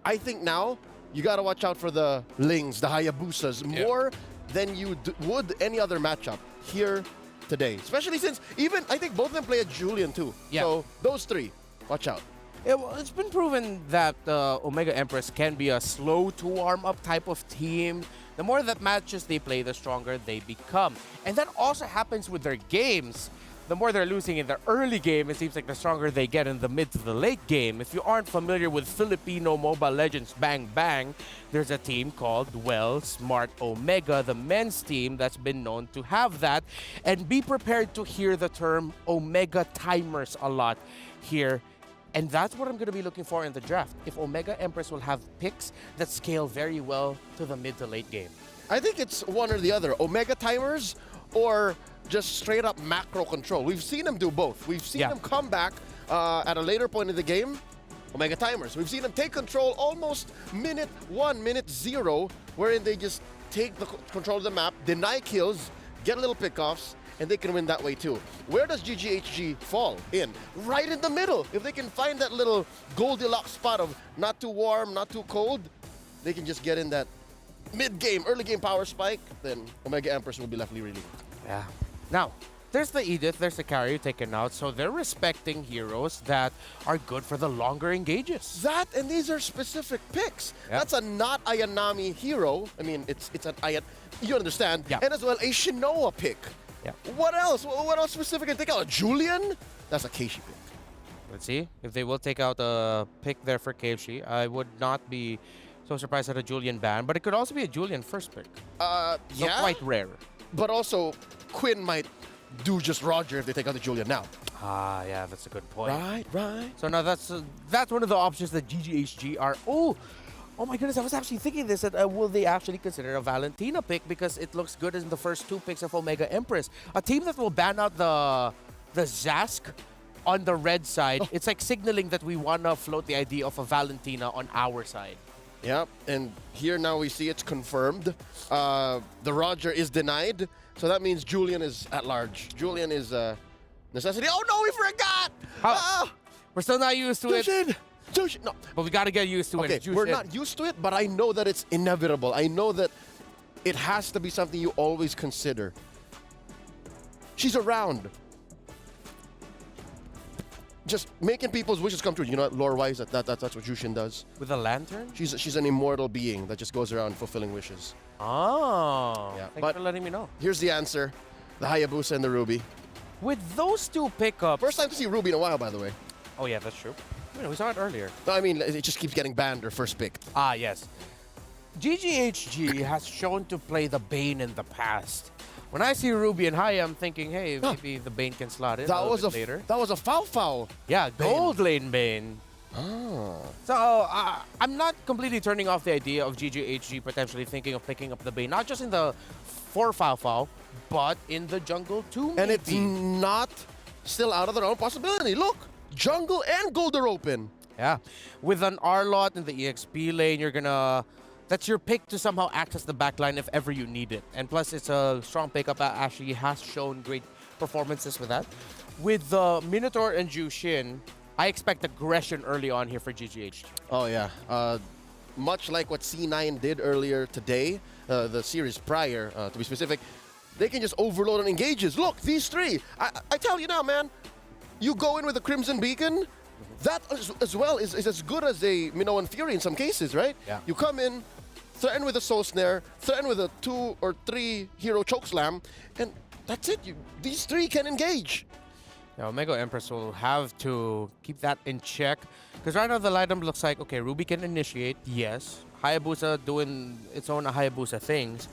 Speaker 22: I think now you got to watch out for the Lings, the Hayabusas, more than you would any other matchup here today. Especially since even, I think both of them play a Julian too.
Speaker 7: Yeah.
Speaker 22: So those 3, watch out.
Speaker 7: It's been proven that Omega Empress can be a slow to warm up type of team. The more that matches they play, the stronger they become. And that also happens with their games. The more they're losing in the early game, it seems like the stronger they get in the mid to the late game. If you aren't familiar with Filipino Mobile Legends Bang Bang, there's a team called, well, Smart Omega, the men's team that's been known to have that. And be prepared to hear the term Omega timers a lot here. And that's what I'm going to be looking for in the draft. If Omega Empress will have picks that scale very well to the mid to late game.
Speaker 22: I think it's one or the other. Omega timers or just straight up macro control. We've seen them do both. We've seen them come back at a later point in the game, Omega timers. We've seen them take control almost minute 1, minute 0, wherein they just take the control of the map, deny kills, get little pickoffs, and they can win that way too. Where does GGHG fall in? Right in the middle. If they can find that little Goldilocks spot of not too warm, not too cold, they can just get in that mid-game, early-game power spike, then Omega Empress will be left really.
Speaker 7: Yeah. Now, there's the Edith, there's the carrier taken out, so they're respecting heroes that are good for the longer engages.
Speaker 22: That, and these are specific picks. That's a not Ayanami hero. I mean, it's an Ayan, you understand. And as well, a Shinoa pick. What else? What else specifically take out? A Julian? That's a Keishi pick.
Speaker 7: Let's see if they will take out a pick there for Keishi. I would not be so surprised at a Julian ban, but it could also be a Julian first pick. So quite rare.
Speaker 22: But also, Quinn might do just Roger if they take out the Julian now.
Speaker 7: Ah, yeah, that's a good point.
Speaker 22: Right.
Speaker 7: So now that's one of the options that GGHG are. Oh my goodness! I was actually thinking this. That will they actually consider a Valentina pick because it looks good in the first 2 picks of Omega Empress, a team that will ban out the Zask on the red side, it's like signaling that we want to float the idea of a Valentina on our side.
Speaker 22: Yeah, and here now we see it's confirmed. The Roger is denied, so that means Julian is at large. Julian is necessity. Oh no, we forgot!
Speaker 7: We're still not used to it.
Speaker 22: Jushin, no.
Speaker 7: But we got to get used to it.
Speaker 22: We're not used to it, but I know that it's inevitable. I know that it has to be something you always consider. She's around. Just making people's wishes come true. You know, lore-wise, that's what Jushin does.
Speaker 7: With a lantern?
Speaker 22: She's an immortal being that just goes around fulfilling wishes.
Speaker 7: Oh,
Speaker 22: yeah.
Speaker 7: Thanks for letting me know.
Speaker 22: Here's the answer. The Hayabusa and the Ruby.
Speaker 7: With those two pickups...
Speaker 22: First time to see Ruby in a while, by the way.
Speaker 7: Oh, yeah, that's true. We saw it earlier.
Speaker 22: No, I mean, it just keeps getting banned or first picked.
Speaker 7: Ah, yes. GGHG has shown to play the Bane in the past. When I see Ruby and Haya, I'm thinking, hey, maybe the Bane can slot in later.
Speaker 22: That was a foul.
Speaker 7: Yeah, gold lane Bane.
Speaker 22: Oh.
Speaker 7: So, I'm not completely turning off the idea of GGHG potentially thinking of picking up the Bane, not just in the 4 foul, but in the jungle too, maybe.
Speaker 22: And it's not still out of the realm of possibility. Look, jungle and gold are open.
Speaker 7: Yeah. With an R-Lot in the EXP lane, you're gonna... That's your pick to somehow access the backline if ever you need it. And plus, it's a strong pickup. Ashley has shown great performances with that. With the Minotaur and Jushin, I expect aggression early on here for GGH.
Speaker 22: Oh, yeah. Much like what C9 did earlier today, the series prior, to be specific, they can just overload on engages. Look, these three. I tell you now, man, you go in with a Crimson Beacon, that as well is as good as a Minoan Fury in some cases, right?
Speaker 7: Yeah.
Speaker 22: You come in, threaten with a Soul Snare, threaten with a 2 or 3 hero Chokeslam, and that's it. These three can engage.
Speaker 7: Yeah, Omega Empress will have to keep that in check. Because right now the lineup looks like, okay, Ruby can initiate, yes. Hayabusa doing its own Hayabusa things.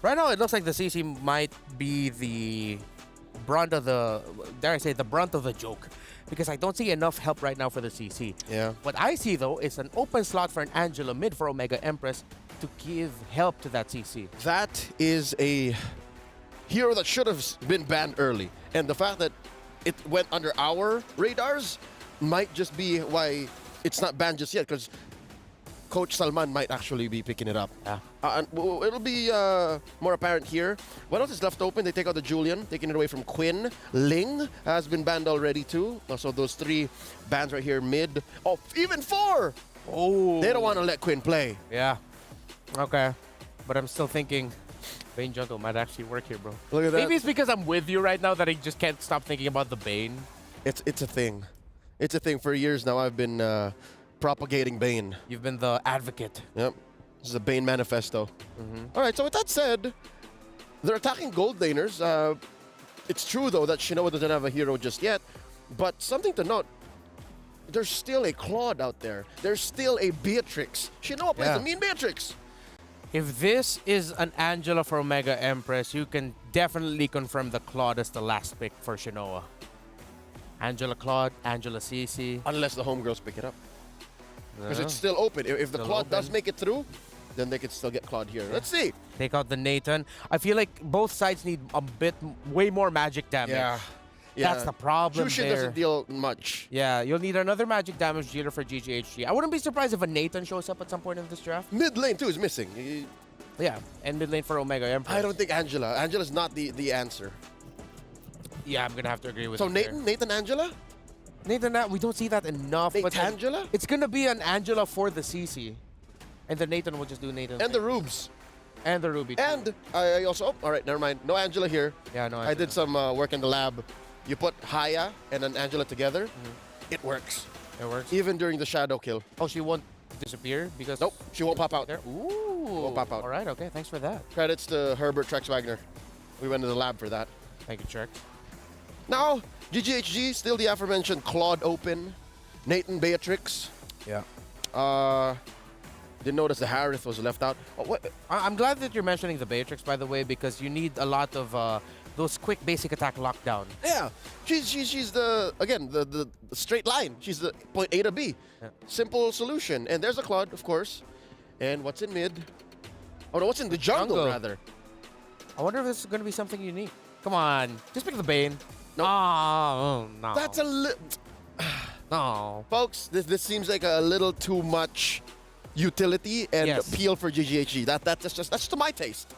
Speaker 7: Right now it looks like the CC might be the brunt of the, dare I say, the brunt of the joke. Because I don't see enough help right now for the CC.
Speaker 22: Yeah.
Speaker 7: What I see, though, is an open slot for an Angela mid for Omega Empress to give help to that CC.
Speaker 22: That is a hero that should have been banned early. And the fact that it went under our radars might just be why it's not banned just yet, because Coach Salman might actually be picking it up.
Speaker 7: Yeah.
Speaker 22: And it'll be more apparent here. What else is left open? They take out the Julian, taking it away from Quinn. Ling has been banned already too. So those 3 bans right here mid. Oh, even 4!
Speaker 7: Oh.
Speaker 22: They don't want to let Quinn play.
Speaker 7: Yeah. Okay. But I'm still thinking Bane jungle might actually work here, bro.
Speaker 22: Look at that.
Speaker 7: Maybe it's because I'm with you right now that I just can't stop thinking about the Bane.
Speaker 22: It's a thing. It's a thing. For years now, I've been propagating Bane.
Speaker 7: You've been the advocate.
Speaker 22: Yep. This is a Bane manifesto. All right, so with that said, they're attacking gold laners. It's true, though, that Shinoa doesn't have a hero just yet. But something to note, there's still a Claude out there. There's still a Beatrix. Shinoa plays the mean Beatrix.
Speaker 7: If this is an Angela for Omega Empress, you can definitely confirm the Claude as the last pick for Shinoa. Angela Claude, Angela CC.
Speaker 22: Unless the homegirls pick it up. Because
Speaker 7: Yeah.
Speaker 22: it's still open. If the
Speaker 7: Still
Speaker 22: Claude does
Speaker 7: open.
Speaker 22: make it through, then they could still get Claude here. Let's see.
Speaker 7: Take out the Nathan. I feel like both sides need a bit, way more magic damage.
Speaker 22: Yeah.
Speaker 7: That's the problem
Speaker 22: Jushin
Speaker 7: there.
Speaker 22: doesn't deal much.
Speaker 7: Yeah, you'll need another magic damage dealer for GGHG. I wouldn't be surprised if a Nathan shows up at some point in this draft.
Speaker 22: Mid lane, too, is missing.
Speaker 7: Yeah, and mid lane for Omega Empress.
Speaker 22: I don't think Angela. Angela's not the answer.
Speaker 7: Yeah, I'm going to have to agree with
Speaker 22: So
Speaker 7: you there.
Speaker 22: Nathan Angela?
Speaker 7: Nathan, we don't see that enough. But
Speaker 22: Angela?
Speaker 7: It's going to be an Angela for the CC. And the Nathan will just do Nathan.
Speaker 22: And the Rubes.
Speaker 7: And the Ruby, too.
Speaker 22: And I also... Oh, all right, never mind. No Angela here.
Speaker 7: Yeah, no
Speaker 22: I
Speaker 7: Angela.
Speaker 22: did some work in the lab. You put Haya and an Angela together, it works.
Speaker 7: It works?
Speaker 22: Even during the shadow kill.
Speaker 7: Oh, she won't disappear? Because
Speaker 22: Nope, she won't pop out.
Speaker 7: There? Ooh.
Speaker 22: Won't pop out.
Speaker 7: All right, okay. Thanks for that.
Speaker 22: Credits to Herbert Trex Wagner. We went to the lab for that.
Speaker 7: Thank you, Trex.
Speaker 22: Now, GGHG, still the aforementioned Claude open. Nathan Beatrix.
Speaker 7: Yeah.
Speaker 22: Didn't notice the Harith was left out. Oh, what?
Speaker 7: I'm glad that you're mentioning the Beatrix, by the way, because you need a lot of those quick basic attack lockdown.
Speaker 22: Yeah, she's the, again, the straight line. She's the point A to B.
Speaker 7: Yeah.
Speaker 22: Simple solution. And there's a Claude, of course. And what's in mid? Oh, no, what's in the jungle, rather?
Speaker 7: I wonder if this is going to be something unique. Come on, just pick the Bane.
Speaker 22: Nope.
Speaker 7: Oh, no.
Speaker 22: That's a little...
Speaker 7: No.
Speaker 22: Folks, this seems like a little too much utility and appeal for GGHG. That's just to my taste.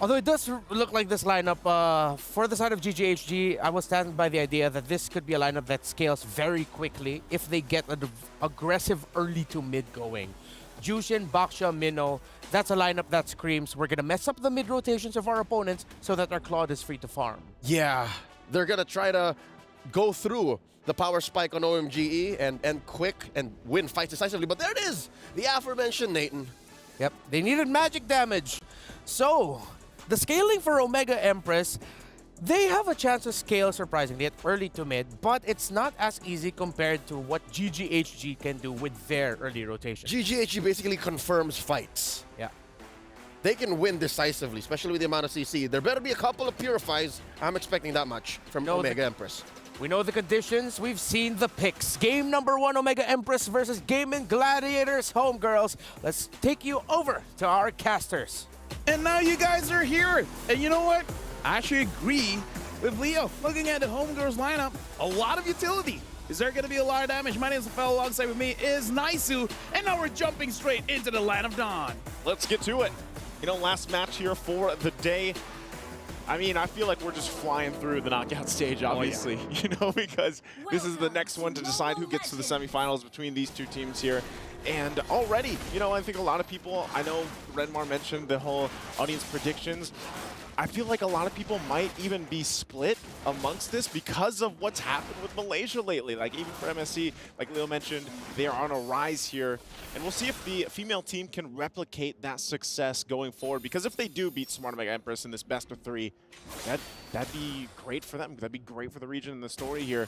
Speaker 7: Although it does look like this lineup, for the side of GGHG, I will stand by the idea that this could be a lineup that scales very quickly if they get an aggressive early to mid going. Jushin, Baksha, Minnow, that's a lineup that screams, we're going to mess up the mid rotations of our opponents so that our Claude is free to farm.
Speaker 22: Yeah, they're going to try to go through the power spike on OMGE and quick and win fights decisively. But there it is, the aforementioned Nathan.
Speaker 7: Yep, they needed magic damage. So, the scaling for Omega Empress, they have a chance to scale surprisingly at early to mid, but it's not as easy compared to what GGHG can do with their early rotation.
Speaker 22: GGHG basically confirms fights.
Speaker 7: Yeah.
Speaker 22: They can win decisively, especially with the amount of CC. There better be a couple of Purifies. I'm expecting that much from Omega Empress.
Speaker 7: We know the conditions. We've seen the picks. Game number 1, Omega Empress versus Gaming Gladiators Homegirls. Let's take you over to our casters.
Speaker 10: And now you guys are here. And you know what? I actually agree with Leo. Looking at the Homegirls lineup, a lot of utility. Is there going to be a lot of damage? My name is Rafael. Alongside with me is Naisu. And now we're jumping straight into the Land of Dawn.
Speaker 2: Let's get to it. You know, last match here for the day. I mean, I feel like we're just flying through the knockout stage, obviously, you know, because this is the next one to decide who gets to the semifinals between these two teams here. And already, you know, I think a lot of people, I know Renmar mentioned the whole audience predictions. I feel like a lot of people might even be split amongst this because of what's happened with Malaysia lately. Like, even for MSC, like Leo mentioned, they are on a rise here. And we'll see if the female team can replicate that success going forward. Because if they do beat Smart Omega Empress in this best of 3, that'd be great for them. That'd be great for the region and the story here.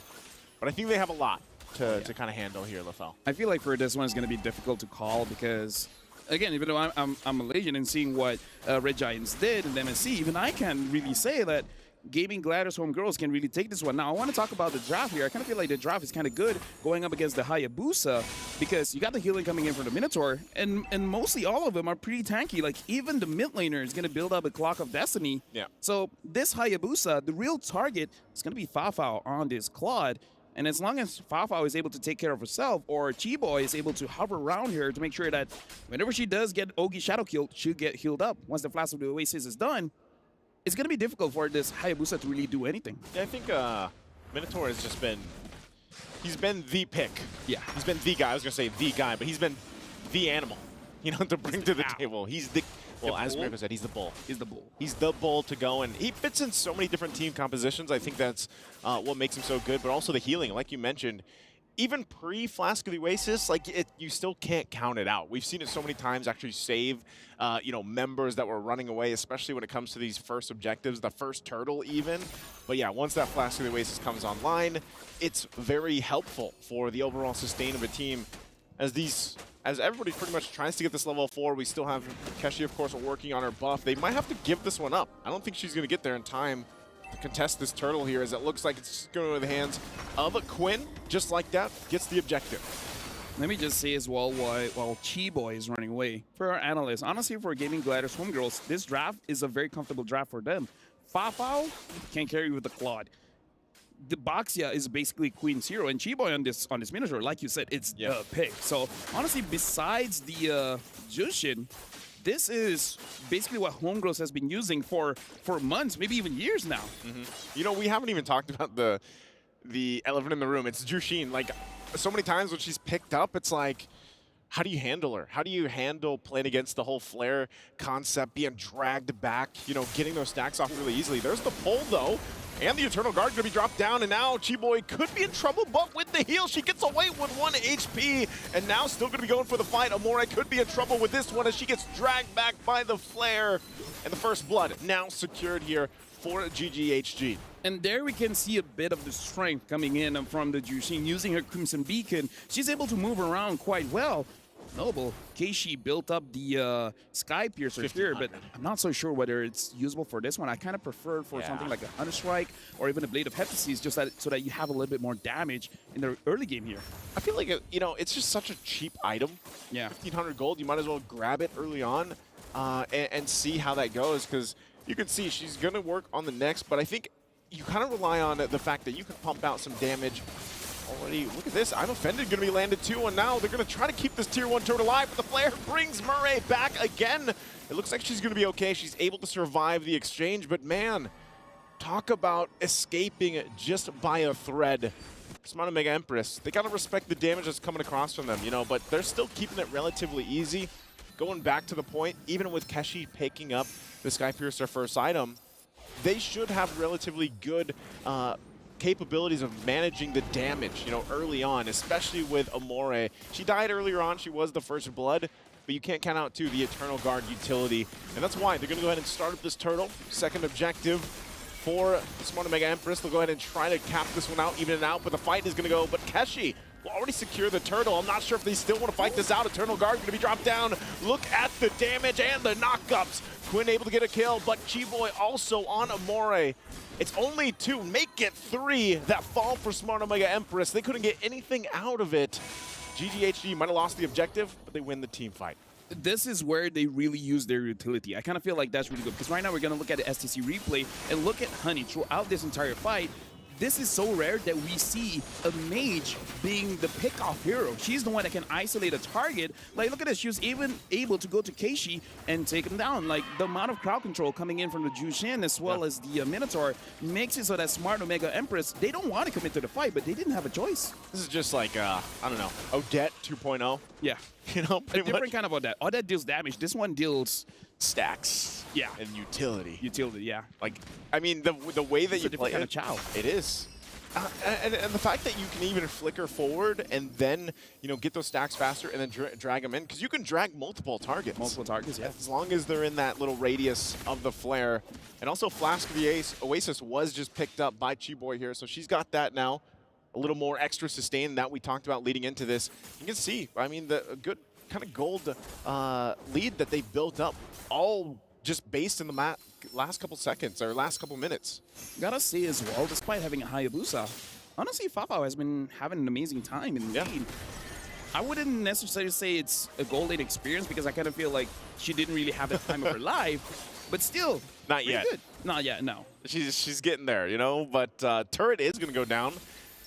Speaker 2: But I think they have a lot to kind of handle here, Lafel.
Speaker 10: I feel like for this one, it's going to be difficult to call because, again, even though I'm Malaysian and seeing what Red Giants did in MSC, even I can really say that Gaming Gladiators Homegirls can really take this one. Now, I want to talk about the draft here. I kind of feel like the draft is kind of good going up against the Hayabusa because you got the healing coming in from the Minotaur, and mostly all of them are pretty tanky. Like, even the mid laner is going to build up a Clock of Destiny.
Speaker 2: Yeah.
Speaker 10: So this Hayabusa, the real target is going to be Fafao on this Claude. And as long as Fafao is able to take care of herself, or Chiboy is able to hover around here to make sure that whenever she does get Ogi Shadow killed, she'll get healed up. Once the Flash of the Oasis is done, it's going to be difficult for this Hayabusa to really do anything.
Speaker 2: Yeah, I think Minotaur has just been, he's been the pick.
Speaker 10: Yeah.
Speaker 2: He's been the guy. I was going to say the guy, but he's been the animal, you know, to bring to the table. He's the, well, as Mirko said, he's the bull.
Speaker 10: He's the bull.
Speaker 2: He's the bull to go, and he fits in so many different team compositions. I think that's what makes him so good, but also the healing, like you mentioned. Even pre-Flask of the Oasis, like you still can't count it out. We've seen it so many times actually save, you know, members that were running away, especially when it comes to these first objectives, the first turtle even. But yeah, once that Flask of the Oasis comes online, it's very helpful for the overall sustain of a team. As everybody pretty much tries to get this level 4, we still have Keshi, of course, working on her buff. They might have to give this one up. I don't think she's going to get there in time to contest this turtle here, as it looks like it's going to the hands of Quinn. Just like that, gets the objective.
Speaker 10: Let me just say as well, while Chiboy is running away, for our analysts, honestly, for Gaming Gladiators Homegirls, this draft is a very comfortable draft for them. Fafao can carry with the Claude. The Baxia is basically Queen's hero, and Chiboy on this Minotaur, like you said, it's the pick. So honestly, besides the Jushin, this is basically what Homegirls has been using for months, maybe even years now.
Speaker 2: You know, we haven't even talked about the elephant in the room. It's Jushin. Like, so many times when she's picked up, it's like, how do you handle her? How do you handle playing against the whole flare concept, being dragged back, you know, getting those stacks off really easily? There's the pull, though. And the Eternal Guard going to be dropped down, and now Chiboy could be in trouble, but with the heal, she gets away with 1 HP, and now still going to be going for the fight. Amore could be in trouble with this one as she gets dragged back by the flare, and the first blood now secured here for GGHG.
Speaker 10: And there we can see a bit of the strength coming in from the Jushin using her Crimson Beacon. She's able to move around quite well. Noble, Keishi built up the Sky Piercer here, but I'm not so sure whether it's usable for this one. I kind of prefer it for something like a Hunter Strike or even a Blade of Hephaestus, just so that you have a little bit more damage in the early game here.
Speaker 2: I feel like, you know, it's just such a cheap item.
Speaker 10: Yeah.
Speaker 2: 1,500 gold, you might as well grab it early on and see how that goes, because you can see she's going to work on the next, but I think you kind of rely on the fact that you can pump out some damage. Already, look at this. I'm Offended going to be landed too, and now they're going to try to keep this tier 1 turret alive, but the flare brings Murray back again. It looks like she's going to be okay. She's able to survive the exchange, but man, talk about escaping just by a thread. Smart Omega Empress, they got to respect the damage that's coming across from them, you know, but they're still keeping it relatively easy. Going back to the point, even with Keshi picking up the Sky Piercer first item, they should have relatively good capabilities of managing the damage, you know, early on, especially with Amore. She died earlier on. She was the first blood, but you can't count out, too, the Eternal Guard utility. And that's why they're going to go ahead and start up this turtle. Second objective for Smart Omega Empress. They'll go ahead and try to cap this one out, even it out, but the fight is going to go. But Keshi will already secure the turtle. I'm not sure if they still want to fight this out. Eternal Guard going to be dropped down. Look at the damage and the knockups. Quinn able to get a kill, but Chiboy also on Amore. It's only 2, make it 3 that fall for Smart Omega Empress. They couldn't get anything out of it. GGHG might have lost the objective, but they win the team fight.
Speaker 10: This is where they really use their utility. I kind of feel like that's really good, because right now we're going to look at the STC replay and look at Honey throughout this entire fight. This is so rare that we see a mage being the pick-off hero. She's the one that can isolate a target. Like, look at this. She was even able to go to Keishi and take him down. Like, the amount of crowd control coming in from the Jushin as well as the Minotaur makes it so that Smart Omega Empress, they don't want to commit to the fight, but they didn't have a choice.
Speaker 2: This is just like, I don't know, Odette 2.0.
Speaker 10: Yeah.
Speaker 2: You know,
Speaker 10: a different kind of Odette. Odette deals damage. This one deals
Speaker 2: stacks.
Speaker 10: Yeah.
Speaker 2: And utility.
Speaker 10: Utility, yeah.
Speaker 2: Like, I mean, the way that you play
Speaker 10: kind of Chow.
Speaker 2: It is. And the fact that you can even flicker forward and then, you know, get those stacks faster and then drag them in, because you can drag multiple targets.
Speaker 10: Multiple targets, yeah.
Speaker 2: As long as they're in that little radius of the flare. And also Flask of the Oasis was just picked up by Chiboy here, so she's got that now. A little more extra sustain that we talked about leading into this. You can see, I mean, the good kind of gold lead that they built up, all just based in the last couple seconds or last couple minutes.
Speaker 10: Gotta say as well, despite having a Hayabusa, honestly, Fafao has been having an amazing time in the lead. I wouldn't necessarily say it's a gold lane experience, because I kind of feel like she didn't really have the time of her life, but still,
Speaker 2: not yet.
Speaker 10: Good. Not yet, no.
Speaker 2: She's getting there, you know, but turret is going to go down.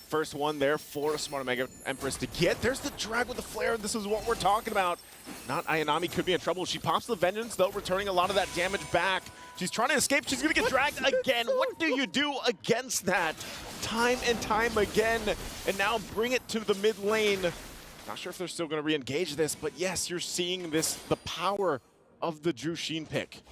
Speaker 2: First one there for Smart Omega Empress to get. There's the drag with the flare. This is what we're talking about. Not Ayanami could be in trouble. She pops the Vengeance, though, returning a lot of that damage back. She's trying to escape. She's going to get dragged again. What do you do against that? Time and time again. And now bring it to the mid lane. Not sure if they're still going to re-engage this, but yes, you're seeing this, the power of the Jushin pick.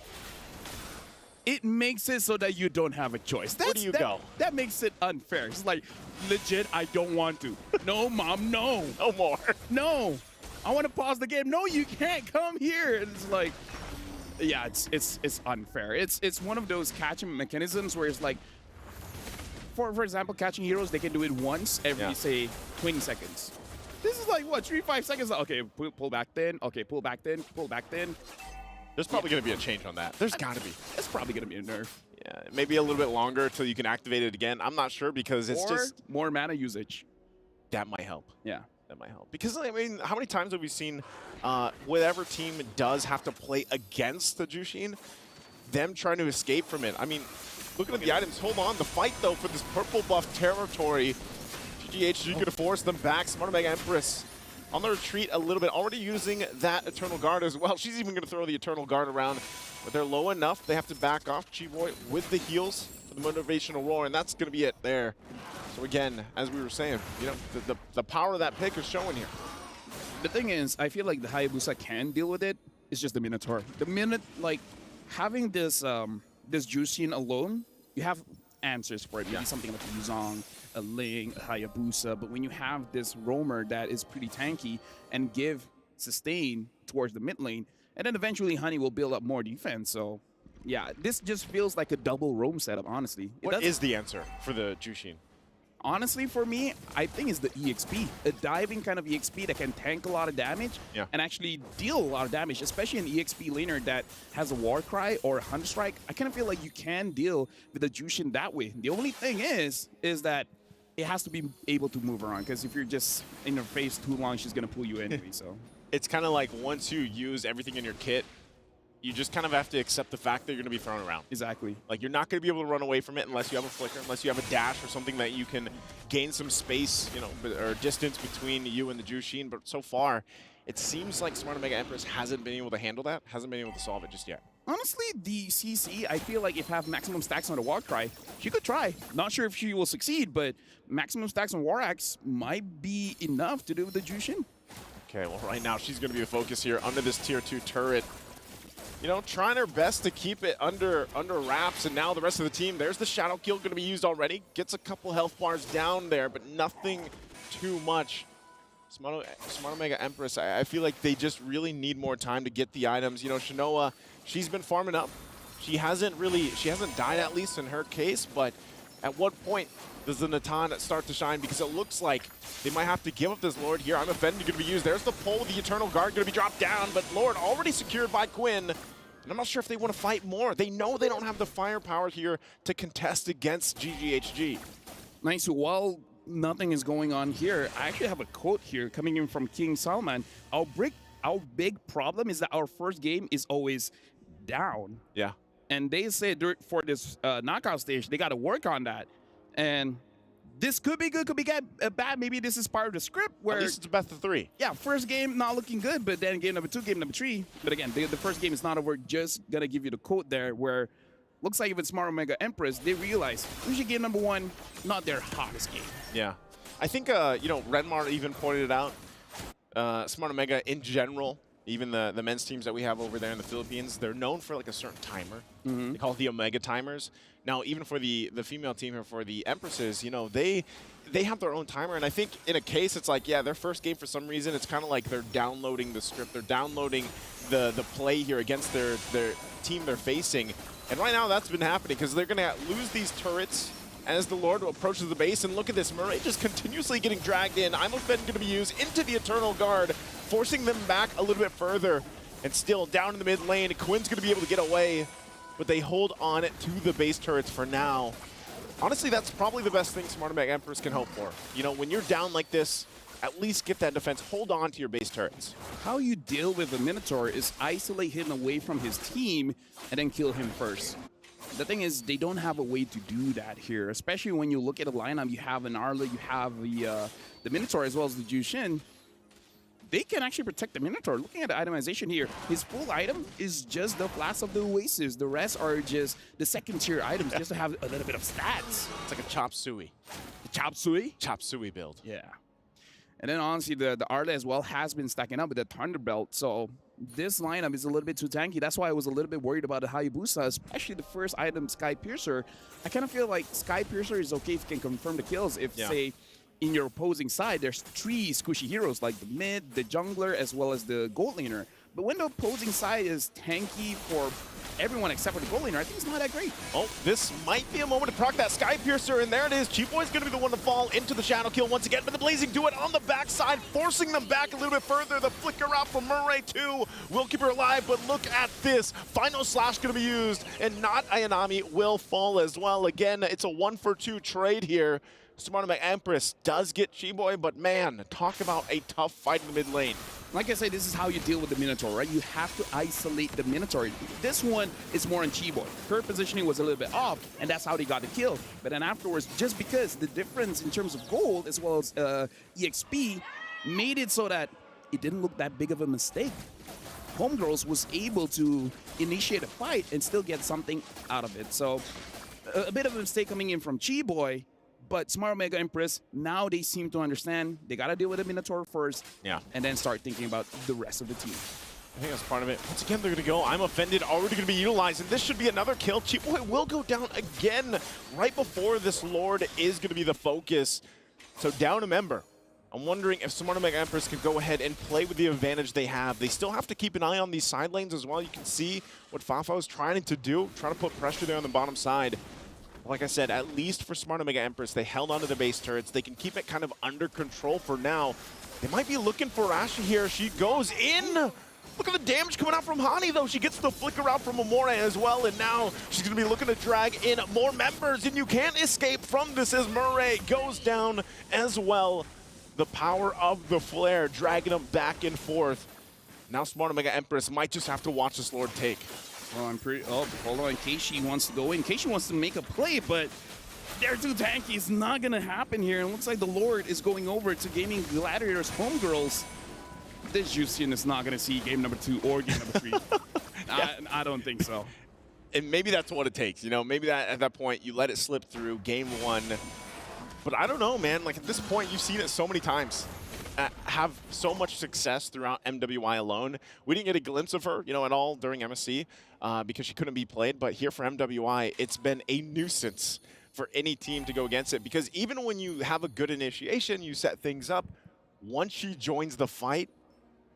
Speaker 10: It makes it so that you don't have a choice.
Speaker 2: Where do you go?
Speaker 10: That makes it unfair. It's like, legit, I don't want to. No, Mom, no.
Speaker 2: No more.
Speaker 10: No. I want to pause the game. No, you can't come here. And it's like, yeah, it's unfair. It's one of those catching mechanisms where it's like, for example, catching heroes, they can do it once every, say, 20 seconds. This is like, what, 3-5 seconds? Okay, pull back then. Okay, pull back then. Pull back then.
Speaker 2: There's probably going to be a change on that. There's got to be.
Speaker 10: It's probably going to be a nerf.
Speaker 2: Yeah, maybe a little bit longer until you can activate it again. I'm not sure, because it's just
Speaker 10: more mana usage.
Speaker 2: That might help.
Speaker 10: Yeah.
Speaker 2: That might help. Because, I mean, how many times have we seen whatever team does have to play against the Jushin, them trying to escape from it? I mean, looking at the items, hold on. The fight, though, for this purple buff territory, GGHG could have forced them back. Smart Omega Empress on the retreat a little bit, already using that Eternal Guard as well. She's even going to throw the Eternal Guard around, but they're low enough. They have to back off. Chiboy with the heals for the motivational roar, and that's going to be it there. So again, as we were saying, you know, the power of that pick is showing here.
Speaker 10: The thing is, I feel like the Hayabusa can deal with it. It's just the Minotaur. The minute, like, having this this Jushin alone, you have answers for it. Maybe something like a Yuzong, a Ling, a Hayabusa, but when you have this roamer that is pretty tanky and give sustain towards the mid lane, and then eventually Honey will build up more defense. So yeah, this just feels like a double roam setup, honestly.
Speaker 2: What is the answer for the Jushin?
Speaker 10: Honestly, for me, I think it's the EXP. A diving kind of EXP that can tank a lot of damage and actually deal a lot of damage, especially an EXP laner that has a War Cry or a Hunter Strike. I kind of feel like you can deal with the Jushin that way. The only thing is that it has to be able to move around, because if you're just in her face too long, she's going to pull you anyway. So
Speaker 2: it's kind of like once you use everything in your kit, You just kind of have to accept the fact that you're going to be thrown around.
Speaker 10: Exactly.
Speaker 2: Like, you're not going to be able to run away from it unless you have a flicker, unless you have a dash or something that you can gain some space, you know, or distance between you and the Jushin. But so far, it seems like Smart Omega Empress hasn't been able to handle that, hasn't been able to solve it just yet.
Speaker 10: Honestly, the CC, I feel like if have maximum stacks on the Warcry, she could try. Not sure if she will succeed, but maximum stacks on War Axe might be enough to do with the Jushin.
Speaker 2: Okay, well, right now she's going to be the focus here under this tier 2 turret. You know, trying her best to keep it under wraps, and now the rest of the team, there's the Shadow Kill going to be used already. Gets a couple health bars down there, but nothing too much. Smart Omega Empress, I feel like they just really need more time to get the items. You know, Shinoa, she's been farming up. She hasn't died, at least in her case, but at what point does the Natan start to shine? Because it looks like they might have to give up this Lord here. I'm offended going to be used. There's the pull, the Eternal Guard going to be dropped down, but Lord already secured by Quinn. And I'm not sure if they want to fight more. They know they don't have the firepower here to contest against GGHG.
Speaker 10: Nice. So while nothing is going on here, I actually have a quote here coming in from King Salman. Our big problem is that our first game is always down.
Speaker 2: Yeah.
Speaker 10: And they said for this knockout stage, they got to work on that. And this could be good, could be bad. Maybe this is part of the script where...
Speaker 2: At least it's a best of 3.
Speaker 10: Yeah, first game not looking good, but then game number 2, game number 3. But again, the first game is not over. Just going to give you the quote there where looks like if it's Smart Omega Empress, they realize usually game number 1, not their hottest game.
Speaker 2: Yeah. I think, you know, Renmar even pointed it out. Smart Omega in general, even the men's teams that we have over there in the Philippines, they're known for like a certain timer. They call it the Omega timers. Now, even for the female team here, for the Empresses, you know, they have their own timer. And I think in a case, it's like, yeah, their first game for some reason, it's kind of like they're downloading the script. They're downloading the play here against their team they're facing. And right now, that's been happening because they're going to lose these turrets as the Lord approaches the base. And look at this, Murray just continuously getting dragged in. I'm going to be used into the Eternal Guard, forcing them back a little bit further. And still down in the mid lane, Quinn's going to be able to get away, but they hold on to the base turrets for now. Honestly, that's probably the best thing Smart Omega Empress can hope for. You know, when you're down like this, at least get that defense. Hold on to your base turrets.
Speaker 10: How you deal with the Minotaur is isolate him away from his team and then kill him first. The thing is, they don't have a way to do that here, especially when you look at the lineup. You have an Arla, you have the Minotaur as well as the Jushin. They can actually protect the Minotaur. Looking at the itemization here, his full item is just the Flask of the Oasis. The rest are just the second-tier items, just to have a little bit of stats.
Speaker 2: It's like a Chop Suey.
Speaker 10: The Chop Suey?
Speaker 2: Chop Suey build.
Speaker 10: Yeah. And then, honestly, the Arla as well has been stacking up with the Thunderbelt, so this lineup is a little bit too tanky. That's why I was a little bit worried about the Hayabusa, especially the first item, Sky Piercer. I kind of feel like Sky Piercer is okay if you can confirm the kills. If, say, in your opposing side, there's 3 squishy heroes, like the mid, the jungler, as well as the gold laner. But when the opposing side is tanky for everyone except for the gold laner, I think it's not that great.
Speaker 2: Oh, this might be a moment to proc that Sky Piercer, and there it is. Chiboy's going to be the one to fall into the Shadow Kill once again, but the Blazing do it on the backside, forcing them back a little bit further. The flicker out from Murray, too, will keep her alive, but look at this. Final Slash going to be used, and not Ayanami will fall as well. Again, it's a 1-for-2 trade here. Smart Omega Empress does get Chiboy, but man, talk about a tough fight in the mid lane.
Speaker 10: Like I said, this is how you deal with the Minotaur, right? You have to isolate the Minotaur. This one is more on Chiboy. Her positioning was a little bit off, and that's how they got the kill. But then afterwards, just because the difference in terms of gold as well as EXP made it so that it didn't look that big of a mistake. Homegirls was able to initiate a fight and still get something out of it. So a bit of a mistake coming in from Chiboy. But Smart Omega Empress, now they seem to understand they got to deal with the Minotaur first, and then start thinking about the rest of the team.
Speaker 2: I think that's part of it. Once again, they're going to go. I'm offended, already going to be utilized, and this should be another kill. Chiboy will go down again right before this Lord is going to be the focus. So down a member. I'm wondering if Smart Omega Empress can go ahead and play with the advantage they have. They still have to keep an eye on these side lanes as well. You can see what Fafo is trying to do, trying to put pressure there on the bottom side. Like I said, at least for Smart Omega Empress, they held onto the base turrets. They can keep it kind of under control for now. They might be looking for Asha here. She goes in. Look at the damage coming out from Hani, though. She gets the flicker out from Amore as well, and now she's going to be looking to drag in more members, and you can't escape from this as Murray goes down as well. The power of the flare, dragging them back and forth. Now Smart Omega Empress might just have to watch this Lord take.
Speaker 10: Oh, hold on. Keishi wants to go in. Keishi wants to make a play, but they're too tanky. It's not going to happen here. And it looks like the Lord is going over to Gaming Gladiators Homegirls. This Justin is not going to see game number 2 or game number 3. I don't think so.
Speaker 2: And maybe that's what it takes. You know, maybe that at that point you let it slip through game 1. But I don't know, man. Like at this point, you've seen it so many times. Have so much success throughout MWI alone. We didn't get a glimpse of her, you know, at all during MSC because she couldn't be played. But here for MWI, it's been a nuisance for any team to go against it, because even when you have a good initiation, you set things up, once she joins the fight,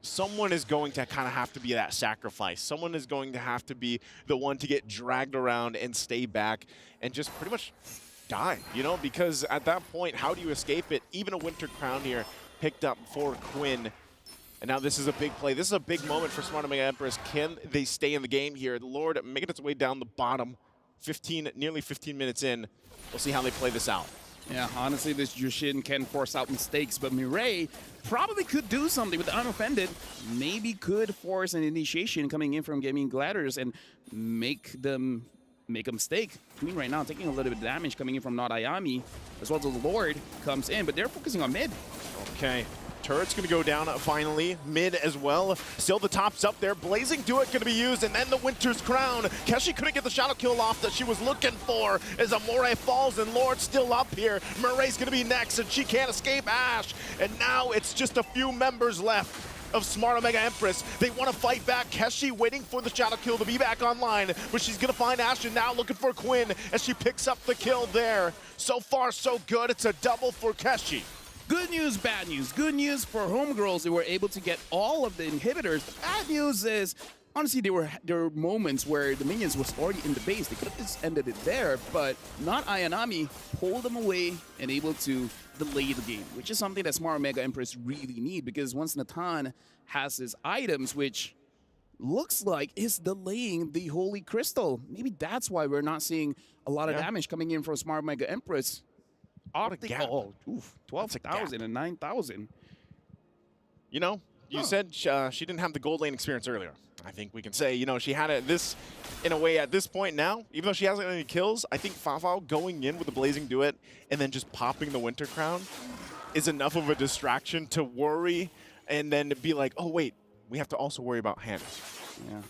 Speaker 2: someone is going to kind of have to be that sacrifice. Someone is going to have to be the one to get dragged around and stay back and just pretty much die, you know, because at that point, how do you escape it? Even a Winter Crown here picked up for Quinn. And now this is a big play. This is a big moment for Smart Omega Empress. Can they stay in the game here? The Lord making its way down the bottom, nearly 15 minutes in. We'll see how they play this out.
Speaker 10: Yeah, honestly, this Jushin can force out mistakes, but Mireille probably could do something with the Unoffended. Maybe could force an initiation coming in from Gaming Gladiators and make them make a mistake. I mean, right now, taking a little bit of damage coming in from Not Ayami, as well as the Lord comes in, but they're focusing on mid.
Speaker 2: Okay. Turret's going to go down finally. Mid as well. Still the top's up there. Blazing Duet going to be used, and then the Winter's Crown. Keshi couldn't get the shadow kill off that she was looking for as Amore falls, and Lord's still up here. Murray's going to be next, and she can't escape Ash. And now it's just a few members left of Smart Omega Empress. They want to fight back. Keshi waiting for the shadow kill to be back online, but she's going to find Ash, and now looking for Quinn as she picks up the kill there. So far, so good. It's a double for Keshi.
Speaker 10: Good news, bad news. Good news for Homegirls, they were able to get all of the inhibitors. Bad news is, honestly, there were moments where the minions was already in the base. They could have just ended it there, but not Ayanami pulled them away and able to delay the game, which is something that Smart Omega Empress really need, because once Natan has his items, which looks like is delaying the Holy Crystal, maybe that's why we're not seeing a lot of damage coming in from Smart Omega Empress. Oh, 12,000 and 9,000.
Speaker 2: You know, you said she didn't have the gold lane experience earlier. I think we can say, you know, she had it in a way at this point now, even though she hasn't any kills, I think Fafao going in with the Blazing Duet and then just popping the Winter Crown is enough of a distraction to worry and then be like, oh, wait, we have to also worry about Hannah.
Speaker 10: Yeah.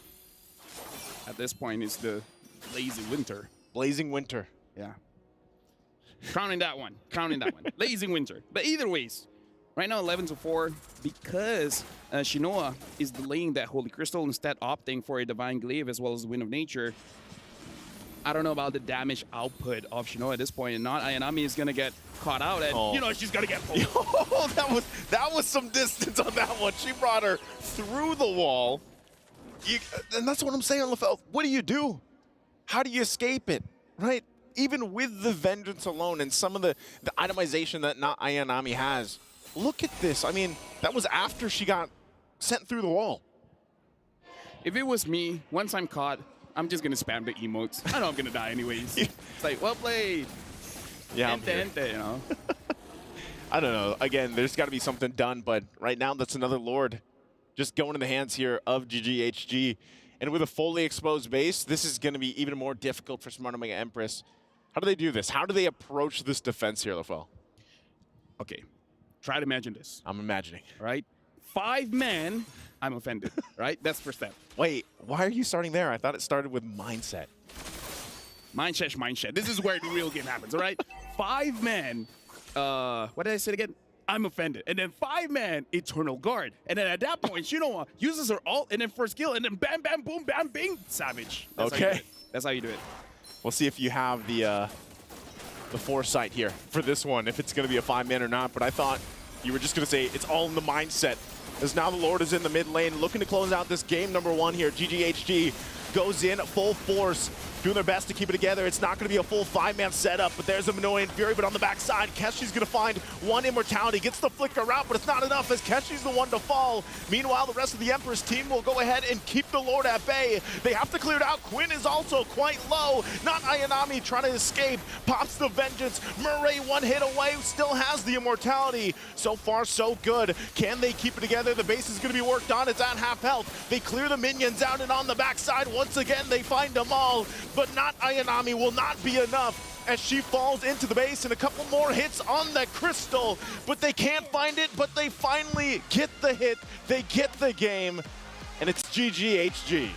Speaker 10: At this point, it's the Lazy Winter.
Speaker 2: Blazing Winter.
Speaker 10: Yeah. Crowning that one. Lazy Winter. But either ways, right now 11-4, because Shinoa is delaying that Holy Crystal, instead opting for a Divine Glaive as well as the Wind of Nature. I don't know about the damage output of Shinoa at this point, and not Ayanami is going to get caught out, and you know she's going to get pulled.
Speaker 2: Oh, that was some distance on that one. She brought her through the wall. And that's what I'm saying, LaFell. What do? How do you escape it, right? Even with the Vengeance alone and some of the itemization that not Ayanami has. Look at this. I mean, that was after she got sent through the wall.
Speaker 10: If it was me, once I'm caught, I'm just going to spam the emotes. I know I'm going to die anyways. It's like, well played.
Speaker 2: Yeah,
Speaker 10: you know.
Speaker 2: I don't know. Again, there's got to be something done, but right now that's another Lord just going in the hands here of GGHG. And with a fully exposed base, this is going to be even more difficult for Smart Omega Empress. How do they do this? How do they approach this defense here, LaFell?
Speaker 10: Okay, try to imagine this.
Speaker 2: I'm imagining.
Speaker 10: Right? 5 men, I'm offended, right? That's first step.
Speaker 2: Wait, why are you starting there? I thought it started with mindset.
Speaker 10: Mindset. This is where the real game happens, all right? 5 men, what did I say again? I'm offended. And then 5 men, Eternal Guard. And then at that point, Shinoa uses her ult, and then first kill, and then bam, bam, boom, bam, bing, Savage. That's how you do it.
Speaker 2: We'll see if you have the foresight here for this one, if it's going to be a 5-man or not. But I thought you were just going to say it's all in the mindset, as now the Lord is in the mid lane looking to close out this game number 1 here. GGHG
Speaker 11: goes in full force, doing their best to keep it together. It's not going to be a full 5-man setup, but there's a Minoan Fury. But on the backside, Keshi's going to find one Immortality, gets the flicker out, but it's not enough as Keshi's the one to fall. Meanwhile, the rest of the Empress team will go ahead and keep the Lord at bay. They have to clear it out. Quinn is also quite low. Not Ayanami trying to escape. Pops the Vengeance. Murray one hit away, still has the Immortality. So far, so good. Can they keep it together? The base is going to be worked on. It's at half health. They clear the minions out, and on the backside, once again, they find them all. But not Ayanami will not be enough as she falls into the base, and a couple more hits on the crystal, but they can't find it, but they finally get the hit. They get the game, and it's GGHG.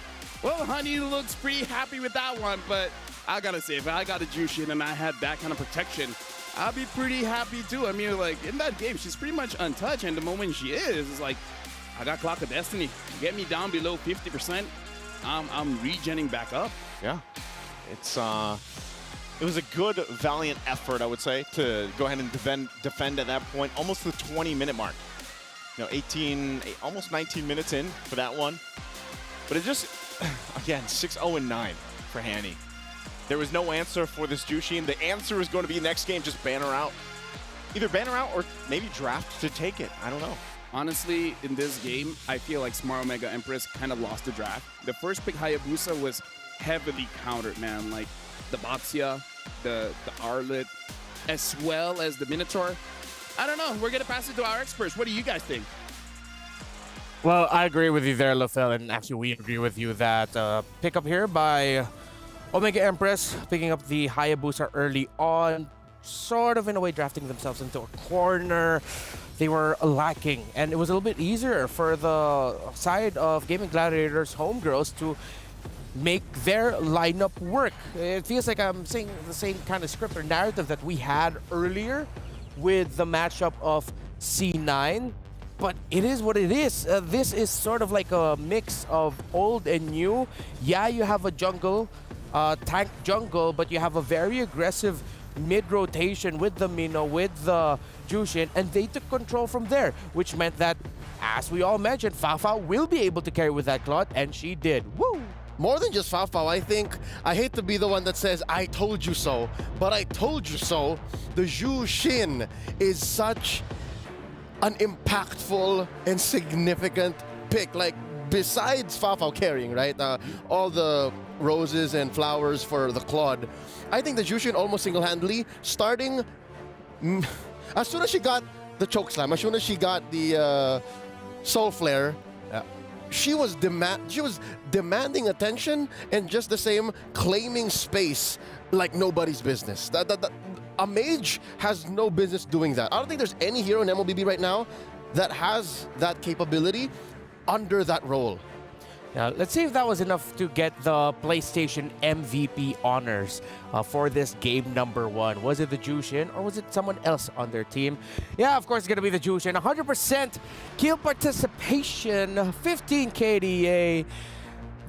Speaker 10: Well, Honey looks pretty happy with that one, but I gotta say, if I got a Jushin and I had that kind of protection, I'll be pretty happy too. I mean, like, in that game, she's pretty much untouched, and the moment she is, it's like, I got Clock of Destiny. Get me down below 50%, I'm regenning back up.
Speaker 11: Yeah. It was a good, valiant effort, I would say, to go ahead and defend at that point, almost the 20-minute mark. You know, almost 19 minutes in for that one. But it just, again, 6-0-9 for Hanny. There was no answer for this Jushin. The answer is going to be next game, just ban her out. Either ban her out or maybe draft to take it. I don't know.
Speaker 10: Honestly, in this game, I feel like Smart Omega Empress kind of lost the draft. The first pick, Hayabusa, was heavily countered, man. Like the Batsia, the Arlet, as well as the Minotaur. I don't know. We're going to pass it to our experts. What do you guys think?
Speaker 7: Well, I agree with you there, Lafel, and actually we agree with you that pick up here by Omega Empress, picking up the Hayabusa early on, sort of in a way drafting themselves into a corner. They were lacking, and it was a little bit easier for the side of Gaming Gladiators homegirls to make their lineup work. It feels like I'm seeing the same kind of script or narrative that we had earlier with the matchup of C9, but it is what it is. This is sort of like a mix of old and new. Yeah, you have a jungle, tank jungle, but you have a very aggressive mid-rotation with the Mino, with the Jushin, and they took control from there, which meant that, as we all mentioned, Fafa will be able to carry with that Claude, and she did. Woo!
Speaker 22: More than just Fafa, I think, I hate to be the one that says, I told you so, but I told you so. The Jushin is such an impactful and significant pick. Like, besides Fafa carrying, right? All the roses and flowers for the Claude. I think the Jushin almost single-handedly, starting as soon as she got the chokeslam, as soon as she got the Soul Flare, she was demanding attention and just the same claiming space like nobody's business. A mage has no business doing that. I don't think there's any hero in MLBB right now that has that capability under that role.
Speaker 7: Now, let's see if that was enough to get the PlayStation MVP honors for this game number 1. Was it the Jushin or was it someone else on their team? Yeah, of course, it's going to be the Jushin. 100% kill participation, 15 KDA.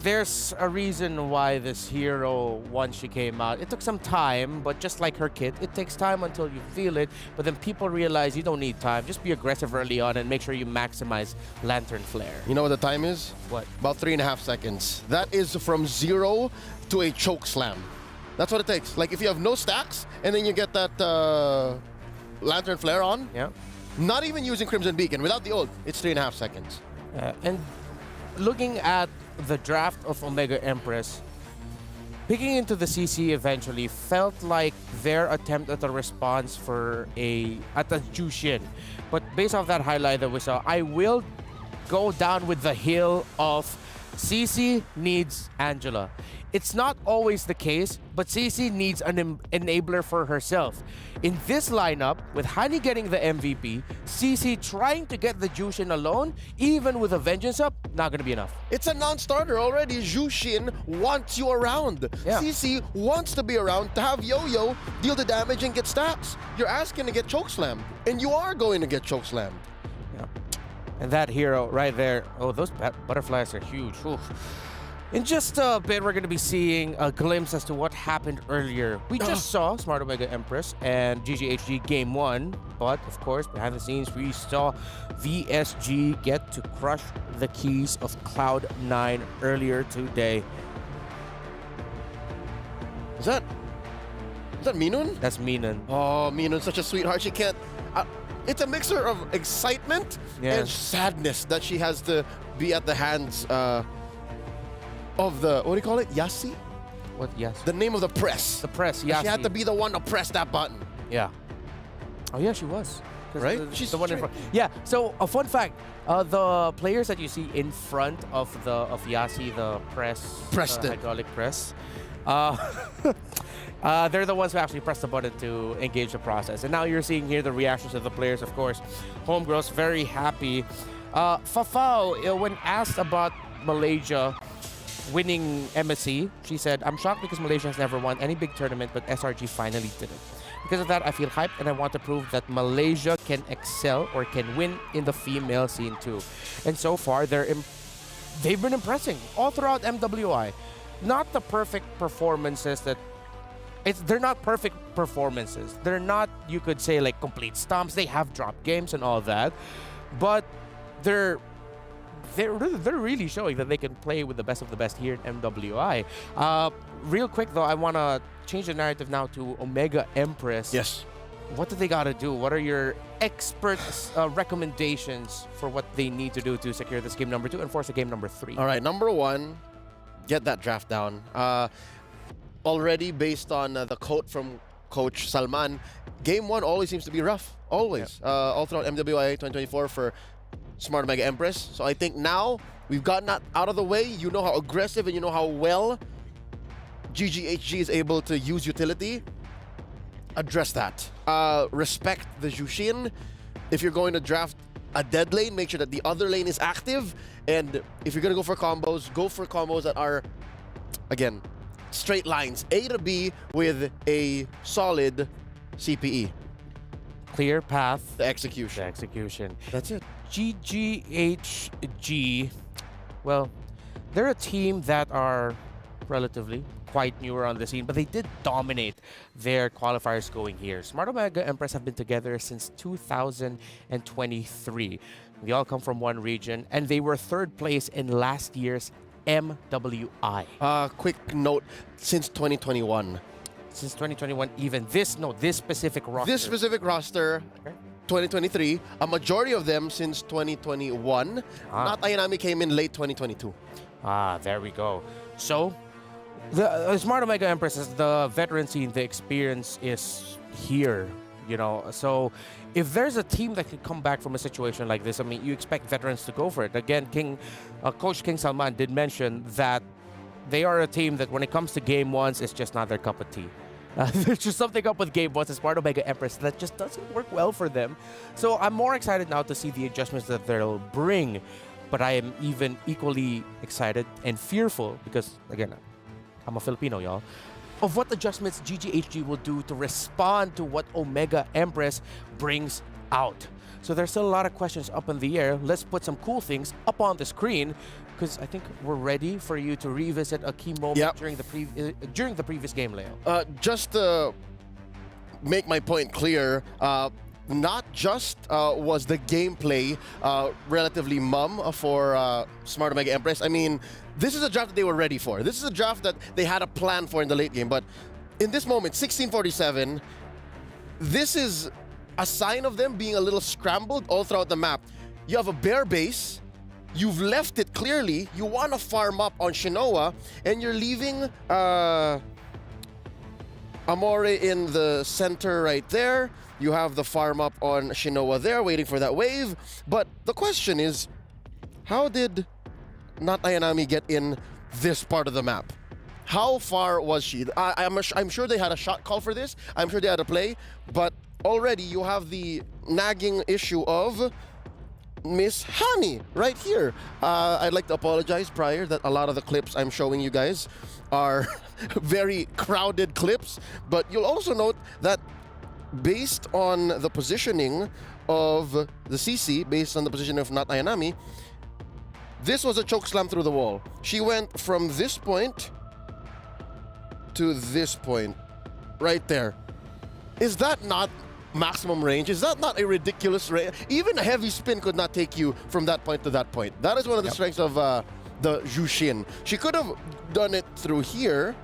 Speaker 7: There's a reason why this hero, once she came out, it took some time, but just like her kit, it takes time until you feel it, but then people realize you don't need time. Just be aggressive early on and make sure you maximize Lantern Flare.
Speaker 22: You know what the time is?
Speaker 7: What?
Speaker 22: About 3.5 seconds. That is from 0 to a choke slam. That's what it takes. Like if you have no stacks and then you get that Lantern Flare on,
Speaker 7: yeah,
Speaker 22: not even using Crimson Beacon, without the ult, it's 3.5 seconds.
Speaker 7: And looking at the draft of Omega Empress, picking into the CC eventually felt like their attempt at a response at the Jushin. But based off that highlight that we saw, I will go down with the hill of CC needs Angela. It's not always the case, but CC needs an enabler for herself. In this lineup, with Hani getting the MVP, CC trying to get the Jushin alone, even with a Vengeance up, not going to be enough.
Speaker 22: It's a non-starter already. Jushin wants you around.
Speaker 7: Yeah.
Speaker 22: CC wants to be around to have Yo-Yo deal the damage and get stats. You're asking to get chokeslammed, and you are going to get chokeslammed.
Speaker 7: Yeah. And that hero right there, oh, those butterflies are huge. Oof. In just a bit, we're going to be seeing a glimpse as to what happened earlier. We just saw Smart Omega Empress and GGHG Game 1, but of course, behind the scenes, we saw VSG get to crush the keys of Cloud9 earlier today.
Speaker 22: Is that Minun?
Speaker 7: That's Minun.
Speaker 22: Oh, Minun's such a sweetheart. She can't... it's a mixer of excitement and sadness that she has to be at the hands of the... What do you call it? Yasi?
Speaker 7: What, yes?
Speaker 22: The name of the press.
Speaker 7: The press,
Speaker 22: She
Speaker 7: Yasi.
Speaker 22: had to be the one to press that button.
Speaker 7: Yeah. Oh, yeah, she was.
Speaker 22: Right?
Speaker 7: She's the one in front. Yeah, so a fun fact. The players that you see in front of Yasi, the
Speaker 22: Preston.
Speaker 7: hydraulic press, they're the ones who actually press the button to engage the process. And now you're seeing here the reactions of the players, of course. Homegirls very happy. Fafao, when asked about Malaysia winning MSC, she said, "I'm shocked because Malaysia has never won any big tournament, but SRG finally did it. Because of that, I feel hyped and I want to prove that Malaysia can excel or can win in the female scene too." And so far, they've been impressing all throughout MWI. Not the perfect performances that... They're not perfect performances. They're not, you could say, like complete stomps. They have drop games and all that. But they're really showing that they can play with the best of the best here in MWI. Real quick though, I want to change the narrative now to Omega Empress.
Speaker 22: Yes.
Speaker 7: What do they got to do? What are your expert recommendations for what they need to do to secure this game number 2 and force a game number 3?
Speaker 22: All right, number 1, get that draft down. Already based on the quote from Coach Salman, game 1 always seems to be rough. Always. All throughout MWI 2024 for Smart Omega Empress. So I think now we've gotten that out of the way. You know how aggressive and you know how well GGHG is able to use utility. Address that. Respect the Jushin. If you're going to draft a dead lane, make sure that the other lane is active. And if you're going to go for combos that are, again, straight lines. A to B with a solid CPE.
Speaker 7: Clear path.
Speaker 22: The execution.
Speaker 7: The execution.
Speaker 22: That's it.
Speaker 7: GGHG, well, they're a team that are relatively quite newer on the scene, but they did dominate their qualifiers going here. Smart Omega Empress have been together since 2023. They all come from one region, and they were 3rd place in last year's MWI.
Speaker 22: Quick note, since 2021.
Speaker 7: Since 2021, even this specific roster.
Speaker 22: This specific roster, 2023, a majority of them since 2021. Not Ayanami came in late 2022.
Speaker 7: There we go. So, the Smart Omega Empress is the veteran scene, the experience is here, you know. So, if there's a team that can come back from a situation like this, I mean, you expect veterans to go for it. Again, Coach King Salman did mention that they are a team that when it comes to game 1s, it's just not their cup of tea. There's just something up with game 1s as Smart Omega Empress that just doesn't work well for them. So I'm more excited now to see the adjustments that they'll bring. But I am even equally excited and fearful because, again, I'm a Filipino, y'all, of what adjustments GGHG will do to respond to what Omega Empress brings out. So there's still a lot of questions up in the air. Let's put some cool things up on the screen because I think we're ready for you to revisit a key moment during the previous game, Leo.
Speaker 22: Just to make my point clear, not just was the gameplay relatively mum for Smart Omega Empress. I mean, this is a draft that they were ready for. This is a draft that they had a plan for in the late game. But in this moment, 1647, this is a sign of them being a little scrambled all throughout the map. You have a bare base. You've left it clearly. You want to farm up on Shinoa, and you're leaving Amore in the center right there. You have the farm up on Shinoa there, waiting for that wave. But the question is, how did not Ayanami get in this part of the map? How far was she? I'm sure they had a shot call for this. I'm sure they had a play. But already you have the nagging issue of Miss Hani right here. I'd like to apologize prior that a lot of the clips I'm showing you guys are very crowded clips. But you'll also note that based on the positioning of the CC, based on the position of Not Ayanami, this was a choke slam through the wall. She went from this point to this point, right there. Is that not maximum range? Is that not a ridiculous range? Even a heavy spin could not take you from that point to that point. That is one of the strengths of the Jushin. She could have done it through here,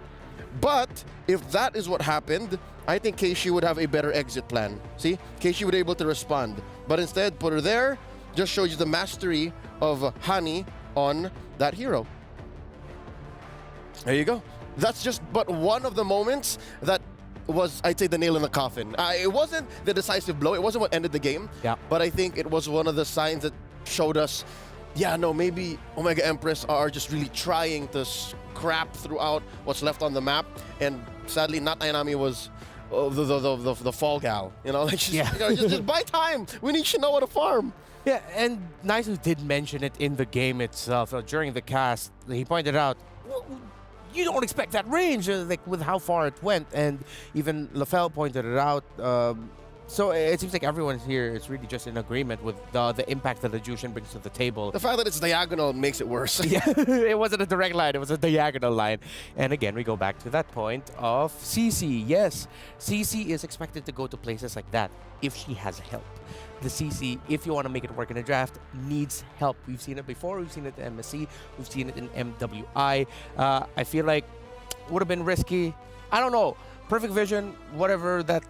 Speaker 22: But if that is what happened, I think Keishi would have a better exit plan. See? Keishi would be able to respond. But instead, put her there, just shows you the mastery of Hani on that hero. There you go. That's just but one of the moments that was, I'd say, the nail in the coffin. It wasn't the decisive blow. It wasn't what ended the game.
Speaker 7: Yeah.
Speaker 22: But I think it was one of the signs that showed us, yeah, no, maybe Omega Empress are just really trying to scrap throughout what's left on the map. And sadly, not Ayanami was the fall gal. You know, like she's,
Speaker 7: Yeah.
Speaker 22: you know, just buy time. We need Shinoa to farm.
Speaker 7: Yeah, and Naisu did mention it in the game itself. During the cast, he pointed out, well, you don't expect that range, like with how far it went. And even LaFell pointed it out. So it seems like everyone here is really just in agreement with the impact that the Jushin brings to the table.
Speaker 22: The fact that it's diagonal makes it worse.
Speaker 7: Yeah, it wasn't a direct line, it was a diagonal line. And again, we go back to that point of CC. Yes, CC is expected to go to places like that if she has help. The CC, if you want to make it work in a draft, needs help. We've seen it before, we've seen it in MSC, we've seen it in MWI. I feel like it would have been risky. I don't know. Perfect Vision, whatever that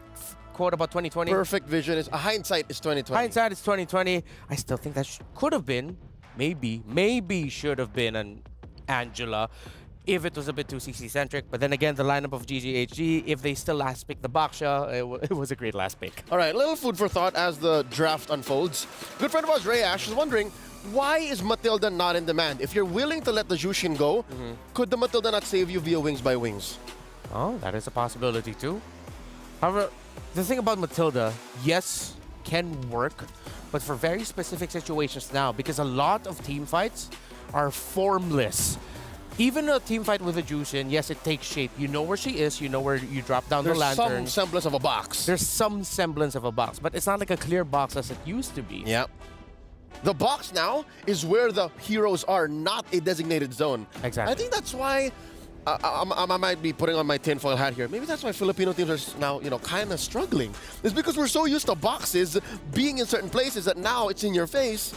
Speaker 7: quote about 2020.
Speaker 22: Perfect Vision is hindsight is 2020.
Speaker 7: Hindsight is 2020. I still think that could have been, maybe should have been an Angela if it was a bit too CC-centric. But then again, the lineup of GGHG, if they still last pick the Baksha, it was a great last pick.
Speaker 22: All right, little food for thought as the draft unfolds. Good friend of ours, Ray Ash, is wondering, why is Matilda not in demand? If you're willing to let the Jushin go, could the Matilda not save you via Wings by Wings?
Speaker 7: Oh, that is a possibility too. However, the thing about Matilda, yes, can work, but for very specific situations now, because a lot of team fights are formless. Even a team fight with a Jushin, yes, it takes shape. You know where she is, you know where you drop down the lantern.
Speaker 22: There's some semblance of a box.
Speaker 7: There's some semblance of a box, but it's not like a clear box as it used to be.
Speaker 22: Yeah. The box now is where the heroes are, not a designated zone.
Speaker 7: Exactly.
Speaker 22: I think that's why I might be putting on my tinfoil hat here. Maybe that's why Filipino teams are now, kind of struggling. It's because we're so used to boxes being in certain places that now it's in your face.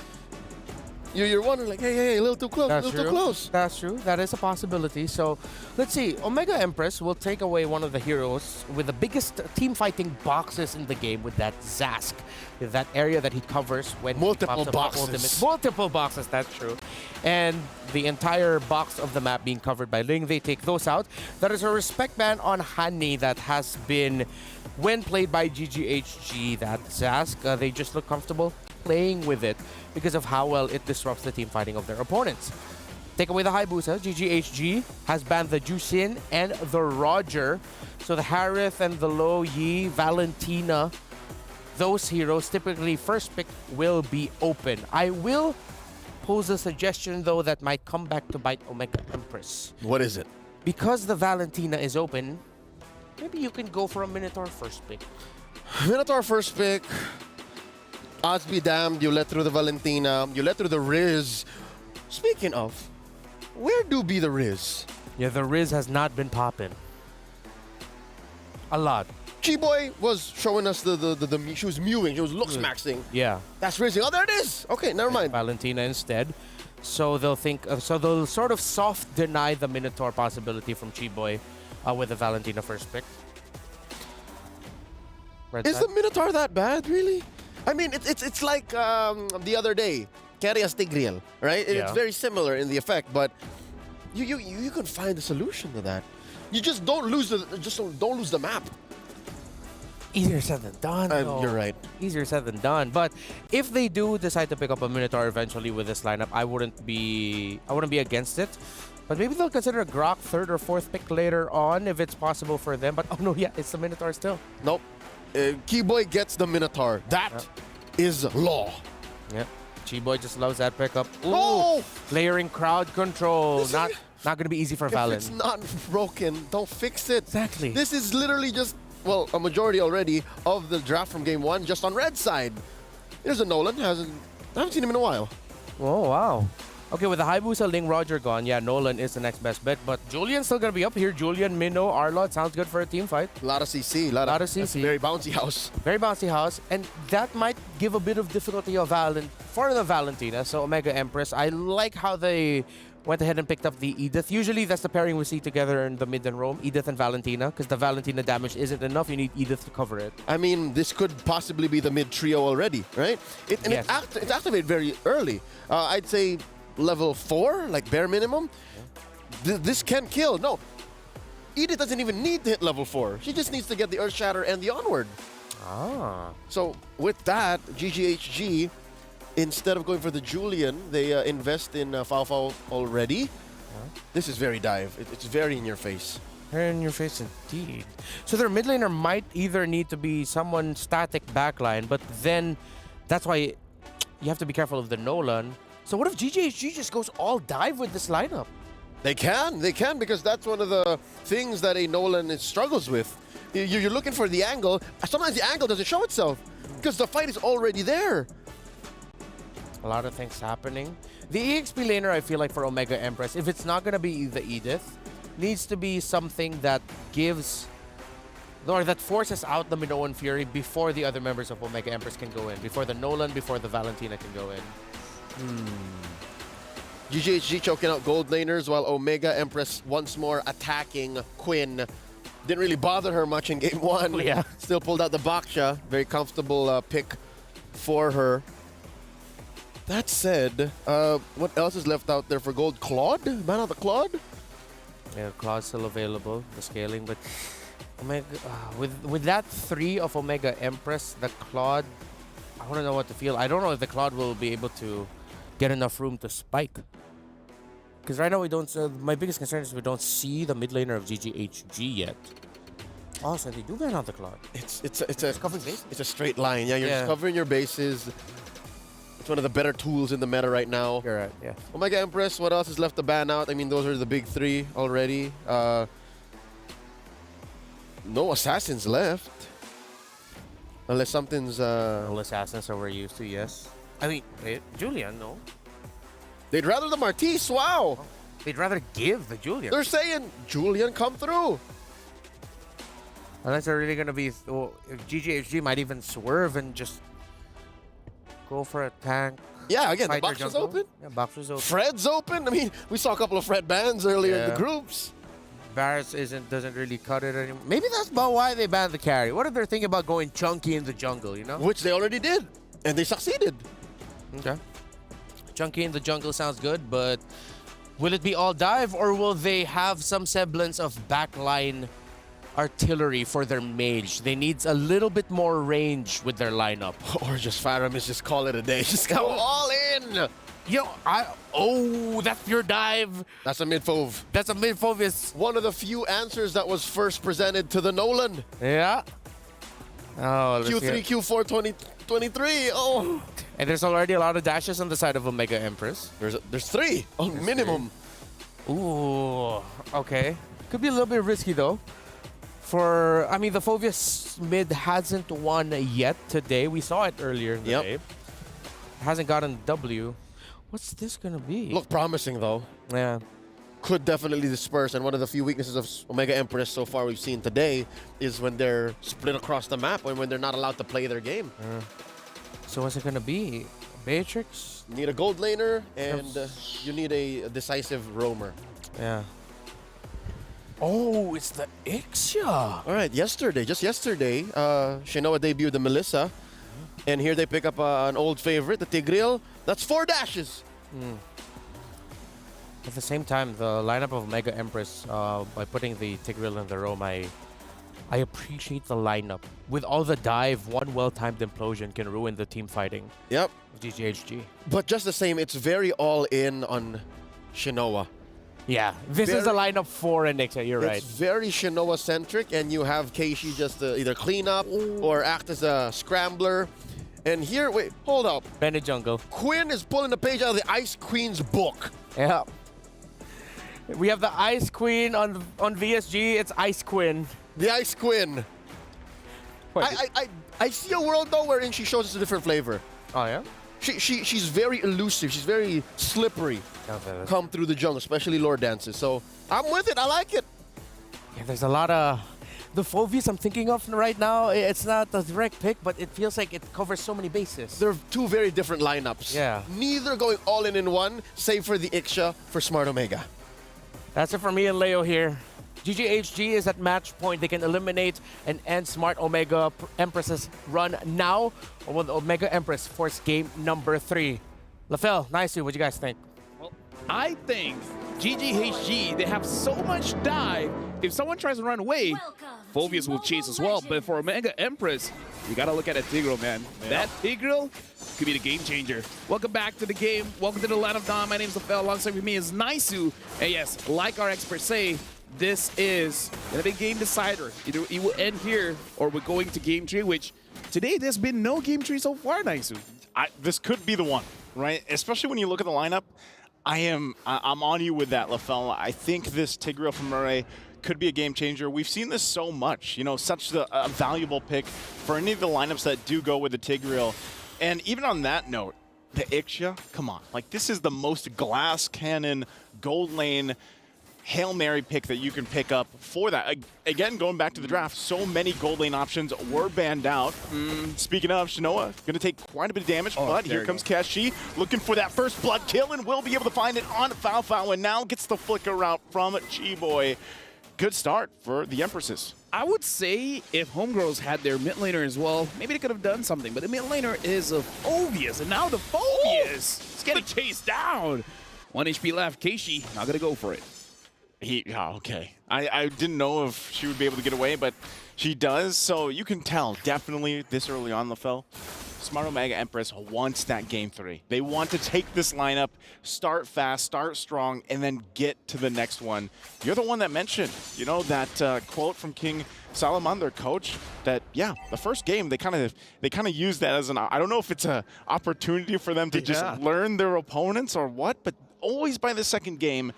Speaker 22: You're wondering, like, hey, a little too close, too close.
Speaker 7: That's true. That is a possibility. So, let's see. Omega Empress will take away one of the heroes with the biggest team fighting boxes in the game with that Zask. That area that he covers when
Speaker 22: multiple
Speaker 7: he
Speaker 22: boxes.
Speaker 7: Multiple boxes, that's true. And the entire box of the map being covered by Ling, they take those out. That is a respect ban on Hani that has been, when played by GGHG, that Zask, they just look comfortable playing with it because of how well it disrupts the team fighting of their opponents. Take away the Hayabusa, GGHG has banned the Jushin and the Roger. So the Harith and the Lo Yi, Valentina, those heroes, typically first pick will be open. I will pose a suggestion though that might come back to bite Omega Empress.
Speaker 22: What is it?
Speaker 7: Because the Valentina is open, maybe you can go for a Minotaur first pick.
Speaker 22: Minotaur first pick. Odds be damned, you let through the Valentina, you let through the Riz. Speaking of, where do be the Riz?
Speaker 7: Yeah, the Riz has not been popping. A lot.
Speaker 22: G-Boy was showing us she was mewing, she was looks-maxing.
Speaker 7: Yeah.
Speaker 22: That's Rizzing. Oh, there it is! Okay, never mind.
Speaker 7: Valentina instead. So they'll think, so they'll sort of soft deny the Minotaur possibility from G-Boy with the Valentina first pick.
Speaker 22: Is the Minotaur that bad, really? I mean, it's like the other day, Karias Tigreal, right?
Speaker 7: Yeah.
Speaker 22: It's very similar in the effect, but you can find a solution to that. You just don't lose don't lose the map.
Speaker 7: Easier said than done.
Speaker 22: You're right.
Speaker 7: Easier said than done. But if they do decide to pick up a Minotaur eventually with this lineup, I wouldn't be against it. But maybe they'll consider a Grok third or fourth pick later on if it's possible for them. But oh no, yeah, it's the Minotaur still.
Speaker 22: Nope. Keyboy gets the Minotaur. That is law.
Speaker 7: Yeah. G-Boy just loves that pickup. Ooh,
Speaker 22: oh!
Speaker 7: Layering crowd control. Not going to be easy for Valen.
Speaker 22: If it's not broken, don't fix it.
Speaker 7: Exactly.
Speaker 22: This is literally just, well, a majority already of the draft from game one just on red side. There's a Nolan. I haven't seen him in a while.
Speaker 7: Oh, wow. Okay, with the Hayabusa, Ling, Roger gone, yeah, Nolan is the next best bet. But Julian's still going to be up here. Julian, Minnow, Arlot. Sounds good for a team fight.
Speaker 22: A lot of CC. A lot of CC. Very bouncy house.
Speaker 7: Very bouncy house. And that might give a bit of difficulty for the Valentina. So Omega Empress, I like how they went ahead and picked up the Edith. Usually that's the pairing we see together in the mid and roam, Edith and Valentina, because the Valentina damage isn't enough. You need Edith to cover it.
Speaker 22: I mean, this could possibly be the mid trio already, right? It's activated very early. I'd say level 4, like bare minimum. This can kill. No, Edith doesn't even need to hit level 4. She just needs to get the Earth Shatter and the Onward. So with that, GGHG, instead of going for the Julian, they invest in Fao already. This is very dive. It's very in your face.
Speaker 7: Very in your face indeed. So their mid laner might either need to be someone static backline, but then that's why you have to be careful of the Nolan. So what if GGHG just goes all dive with this lineup?
Speaker 22: They can, because that's one of the things that a Nolan struggles with. You're looking for the angle. Sometimes the angle doesn't show itself because the fight is already there.
Speaker 7: A lot of things happening. The EXP laner, I feel like for Omega Empress, if it's not going to be the Edith, needs to be something that gives, or that forces out the Minoan Fury before the other members of Omega Empress can go in, before the Nolan, before the Valentina can go in.
Speaker 22: GGHG choking out gold laners while Omega Empress once more attacking Quinn. Didn't really bother her much in game 1.
Speaker 7: Yeah.
Speaker 22: Still pulled out the Baksha. Very comfortable pick for her. That said, what else is left out there for gold? Claude? Ban out the Claude?
Speaker 7: Yeah, Claude's still available, the scaling, but Omega, with that 3 of Omega Empress, the Claude, I want to know what to feel. I don't know if the Claude will be able to get enough room to spike. Because right now we don't, my biggest concern is we don't see the mid laner of GGHG yet. Oh, so they do ban out the Claude.
Speaker 22: It's a straight line. Yeah, you're just covering your bases. It's one of the better tools in the meta right now.
Speaker 7: You're right, yeah.
Speaker 22: Omega Empress, what else is left to ban out? I mean, those are the big 3 already. No assassins left. Unless something's...
Speaker 7: No assassins are we're used to, yes. I mean, Julian, no.
Speaker 22: They'd rather the Martis, wow.
Speaker 7: They'd rather give the Julian.
Speaker 22: They're saying, Julian, come through.
Speaker 7: Unless they're really going to be... GGHG might even swerve and just go for a tank.
Speaker 22: Yeah, again, the box was open.
Speaker 7: Yeah, box was open.
Speaker 22: Fred's open. I mean, we saw a couple of Fred bans earlier in the groups.
Speaker 7: Varus doesn't really cut it anymore. Maybe that's about why they banned the carry. What if they're thinking about going chunky in the jungle, you know?
Speaker 22: Which they already did, and they succeeded.
Speaker 7: Okay. Chunky in the jungle sounds good, but will it be all dive, or will they have some semblance of backline artillery for their mage? They need a little bit more range with their lineup.
Speaker 22: Or just Faramis, just call it a day. Just go all in.
Speaker 7: Yo, that's pure dive.
Speaker 22: That's a mid-fove.
Speaker 7: That's a mid-fove. Is
Speaker 22: one of the few answers that was first presented to the Nolan.
Speaker 7: Yeah. Oh,
Speaker 22: Q3, Q4, 2023. Oh.
Speaker 7: And there's already a lot of dashes on the side of Omega Empress.
Speaker 22: There's 3 on minimum.
Speaker 7: 3. Ooh, okay. Could be a little bit risky though. I mean, the Phoveus mid hasn't won yet today. We saw it earlier in the day. Hasn't gotten W. What's this gonna be?
Speaker 22: Look promising though.
Speaker 7: Yeah.
Speaker 22: Could definitely disperse, and one of the few weaknesses of Omega Empress so far we've seen today is when they're split across the map and when they're not allowed to play their game.
Speaker 7: So what's it gonna be? Matrix?
Speaker 22: You need a gold laner, and you need a decisive roamer.
Speaker 7: Yeah. Oh, it's the Ixia.
Speaker 22: All right, just yesterday, Shinoa debuted the Melissa, and here they pick up an old favorite, the Tigreal. That's 4 dashes.
Speaker 7: At the same time, the lineup of Omega Empress, by putting the Tigreal in the roam, I appreciate the lineup. With all the dive, one well-timed implosion can ruin the team fighting.
Speaker 22: Yep.
Speaker 7: GGHG.
Speaker 22: But just the same, it's very all-in on Shinoa.
Speaker 7: Yeah, this is a lineup for Ixia, you're right.
Speaker 22: It's very Shinoa-centric, and you have Keishi just to either clean up or act as a scrambler. And here, wait, hold up.
Speaker 7: Bennett jungle.
Speaker 22: Quinn is pulling the page out of the Ice Queen's book.
Speaker 7: Yeah. We have the Ice Queen on VSG. It's Ice Quinn.
Speaker 22: The Ice Quinn. I see a world though wherein she shows us a different flavor.
Speaker 7: Oh yeah.
Speaker 22: She's very elusive. She's very slippery.
Speaker 7: Okay.
Speaker 22: Come through the jungle, especially lore dances. So I'm with it. I like it.
Speaker 7: Yeah, there's a lot of The Phobius I'm thinking of right now, it's not a direct pick, but it feels like it covers so many bases.
Speaker 22: They're two very different lineups.
Speaker 7: Yeah.
Speaker 22: Neither going all in one, save for the Ixia for Smart Omega.
Speaker 7: That's it for me and Leo here. GGHG is at match point. They can eliminate and end Smart Omega Empress's run now, or will the Omega Empress force game number 3? LaFell, nice. What do you guys think?
Speaker 10: Well, I think GGHG, they have so much dive. If someone tries to run away, Phobius will chase as well. But for Omega Empress, you gotta look at a Tigreal, man. Yep. That Tigreal could be the game changer. Welcome back to the game. Welcome to the Land of Dawn. My name is LaFell. Alongside with me is Naisu. And yes, like our experts say, this is gonna be a game decider. Either it will end here or we're going to game 3, which today there's been no game 3 so far, Naisu.
Speaker 2: This could be the one, right? Especially when you look at the lineup. I'm on you with that, LaFell. I think this Tigreal from Murray could be a game changer. We've seen this so much, you know, such a valuable pick for any of the lineups that do go with the Tigreal. And even on that note, the Ixia, come on. Like, this is the most glass cannon, gold lane, Hail Mary pick that you can pick up for that. Again, going back to the draft, so many gold lane options were banned out. Speaking of, Shinoa going to take quite a bit of damage, but here comes Kashi looking for that first blood kill and will be able to find it on Fao and now gets the flicker route from Chiboy. Good start for the Empresses.
Speaker 10: I would say if Homegirls had their mid laner as well, maybe they could have done something, but the mid laner is a Phobius, and now the Phobius is getting chased down. 1 HP left, Keishi not going to go for it.
Speaker 2: Okay. I didn't know if she would be able to get away, but she does. So you can tell, definitely this early on, LaFell, Smart Omega Empress wants that game 3. They want to take this lineup, start fast, start strong, and then get to the next one. You're the one that mentioned, you know, that quote from King Solomon, their coach, that, yeah, the first game, they kind of use that as I don't know if it's an opportunity for them to just learn their opponents or what, but always by the second game,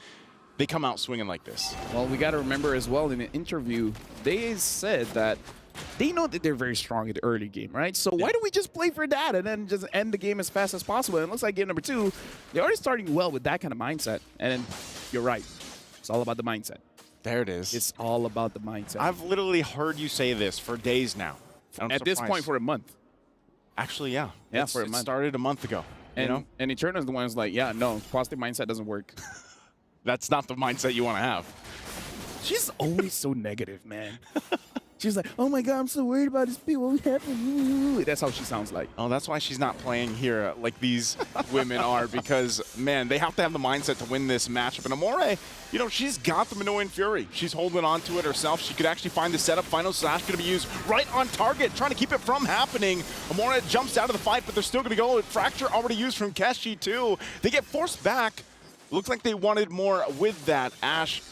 Speaker 2: they come out swinging like this.
Speaker 10: Well, we got to remember as well in an interview, they said that they know that they're very strong in the early game, right? So why don't we just play for that and then just end the game as fast as possible? And it looks like game number 2, they're already starting well with that kind of mindset. And you're right. It's all about the mindset.
Speaker 2: There it is.
Speaker 10: It's all about the mindset.
Speaker 2: I've literally heard you say this for days now.
Speaker 10: At this point, for a month.
Speaker 2: Actually, yeah.
Speaker 10: Yeah, for a month.
Speaker 2: It started a month ago.
Speaker 10: And,
Speaker 2: you know?
Speaker 10: And Eterna's the one who's like, yeah, no, positive mindset doesn't work.
Speaker 2: That's not the mindset you want to have.
Speaker 10: She's always so negative, man. She's like, oh my God, I'm so worried about these people. That's how she sounds like.
Speaker 2: Oh, that's why she's not playing here like these women are, because, man, they have to have the mindset to win this matchup. And Amore, you know, she's got the Minoan Fury. She's holding on to it herself. She could actually find the setup. Final Slash going to be used right on target, trying to keep it from happening. Amore jumps out of the fight, but they're still going to go. Fracture already used from Keshi, too. They get forced back. Looks like they wanted more with that Ashe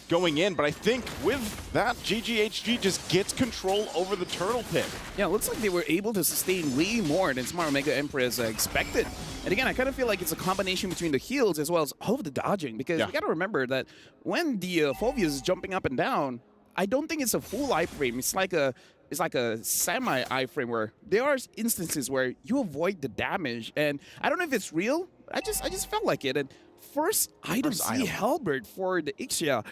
Speaker 2: going in, but I think with that, GGHG just gets control over the turtle pit.
Speaker 10: Yeah, it looks like they were able to sustain way more than Smart Omega Empress expected. And again, I kind of feel like it's a combination between the heals as well as all of the dodging, because you got to remember that when the Phobius is jumping up and down, I don't think it's a full iframe. It's like a semi iframe where there are instances where you avoid the damage, and I don't know if it's real. I just felt like it. And first item C Halberd for the Ixia.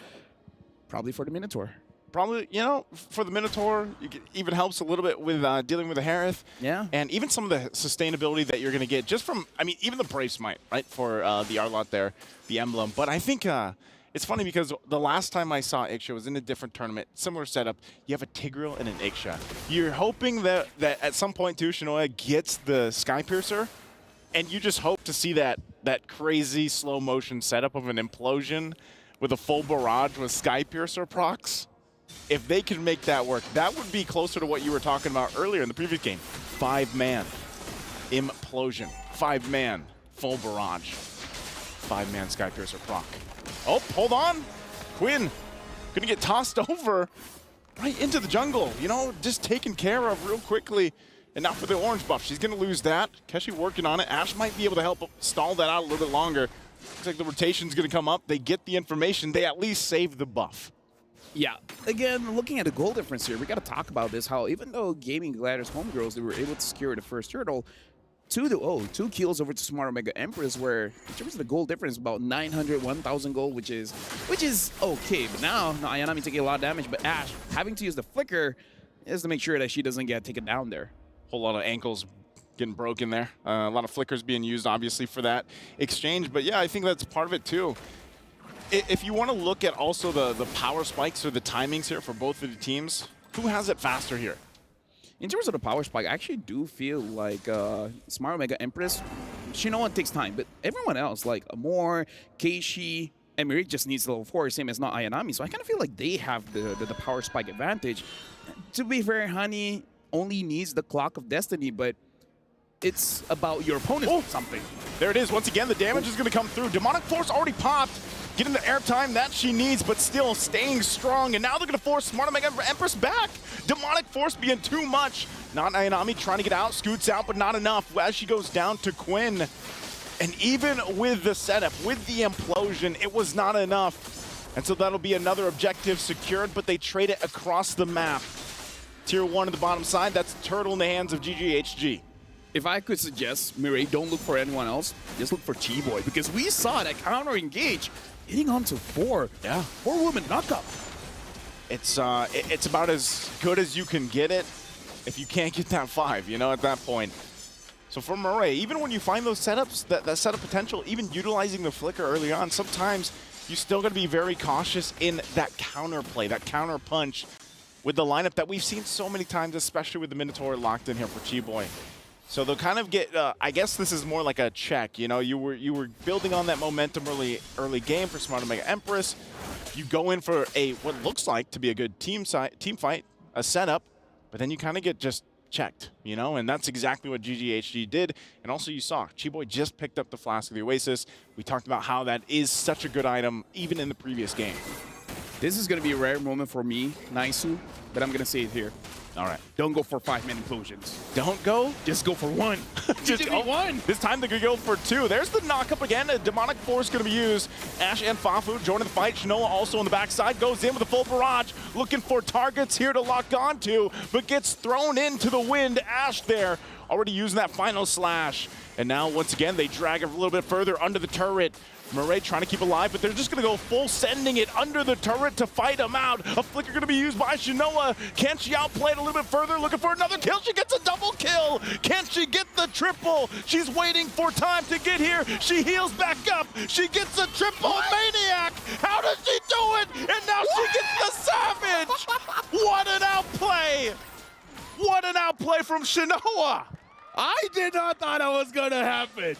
Speaker 10: Probably for the Minotaur.
Speaker 2: Probably, you know, for the Minotaur, it even helps a little bit with dealing with the Harith.
Speaker 10: Yeah.
Speaker 2: And even some of the sustainability that you're going to get just from, I mean, even the Brave Smite, right, for the Arlott there, the emblem. But I think it's funny because the last time I saw Ixia was in a different tournament, similar setup. You have a Tigreal and an Ixia. You're hoping that at some point, too, Shinoa gets the Sky Piercer, and you just hope to see that crazy slow motion setup of an implosion with a full barrage with Sky Piercer procs. If they can make that work, that would be closer to what you were talking about earlier in the previous game. 5-man implosion. 5-man full barrage. 5-man Sky Piercer proc. Oh, hold on. Quinn gonna get tossed over right into the jungle. You know, just taken care of real quickly. And now for the orange buff, she's gonna lose that. Keshi working on it. Ashe might be able to help stall that out a little bit longer. Looks like the rotation's going to come up. They get the information. They at least save the buff.
Speaker 10: Yeah. Again, looking at the goal difference here, we got to talk about this, how even though Gaming Gladiators Homegirls, they were able to secure the first turtle, 2 kills over to Smart Omega Empress, where in terms of the gold difference, about 900, 1,000 gold, which is okay. But now Ayanami taking a lot of damage, but Ash having to use the flicker is to make sure that she doesn't get taken down there.
Speaker 2: Whole lot of ankles getting broken there. A lot of flickers being used, obviously, for that exchange. But yeah, I think that's part of it too. If you want to look at also the power spikes or the timings here for both of the teams, who has it faster here?
Speaker 10: In terms of the power spike, I actually do feel like Smart Omega Empress, Shinoa takes time, but everyone else, like Amor, Keishi, and Mirik just needs level 4, same as not Ayanami. So I kind of feel like they have the power spike advantage. To be fair, Honey only needs the Clock of Destiny, but it's about your opponent something.
Speaker 2: There it is. Once again, the damage is going to come through. Demonic Force already popped. Getting the airtime that she needs, but still staying strong. And now they're going to force Smart Omega Empress back. Demonic Force being too much. Not Ayanami trying to get out, scoots out, but not enough as she goes down to Quinn. And even with the setup, with the implosion, it was not enough. And so that'll be another objective secured, but they trade it across the map. Tier 1 on the bottom side, that's Turtle in the hands of GGHG.
Speaker 10: If I could suggest, Mirai, don't look for anyone else. Just look for Chiboy, because we saw that counter engage hitting on to 4.
Speaker 2: Yeah.
Speaker 10: 4 woman knockup.
Speaker 2: It's about as good as you can get it if you can't get that 5, you know, at that point. So for Mirai, even when you find those setups, that setup potential, even utilizing the flicker early on, sometimes you still got to be very cautious in that counter play, that counter punch with the lineup that we've seen so many times, especially with the Minotaur locked in here for Chiboy. So they'll kind of get, I guess this is more like a check, you know, you were building on that momentum early game for Smart Omega Empress. You go in for what looks like to be a good team fight, a setup, but then you kind of get just checked, you know, and that's exactly what GGHG did. And also you saw, Chiboy just picked up the Flask of the Oasis. We talked about how that is such a good item, even in the previous game.
Speaker 10: This is going to be a rare moment for me, Naisu, but I'm going to say it here.
Speaker 2: All right.
Speaker 10: Don't go for 5-man implosions.
Speaker 2: Don't go?
Speaker 10: Just go for 1.
Speaker 2: Just go 1. This time they're going to go for 2. There's the knock-up again. A Demonic Force going to be used. Ash and Fafu joining the fight. Shinoa also on the backside. Goes in with a full barrage. Looking for targets here to lock onto, but gets thrown into the wind. Ash there already using that final slash. And now, once again, they drag it a little bit further under the turret. Murray trying to keep alive, but they're just going to go full sending it under the turret to fight him out. A flicker going to be used by Shinoa. Can she outplay it a little bit further? Looking for another kill. She gets a double kill. Can she get the triple? She's waiting for time to get here. She heals back up. She gets a triple. Maniac. How does she do it? And now she gets the Savage. What an outplay. What an outplay from Shinoa.
Speaker 10: I did not thought that was going to happen.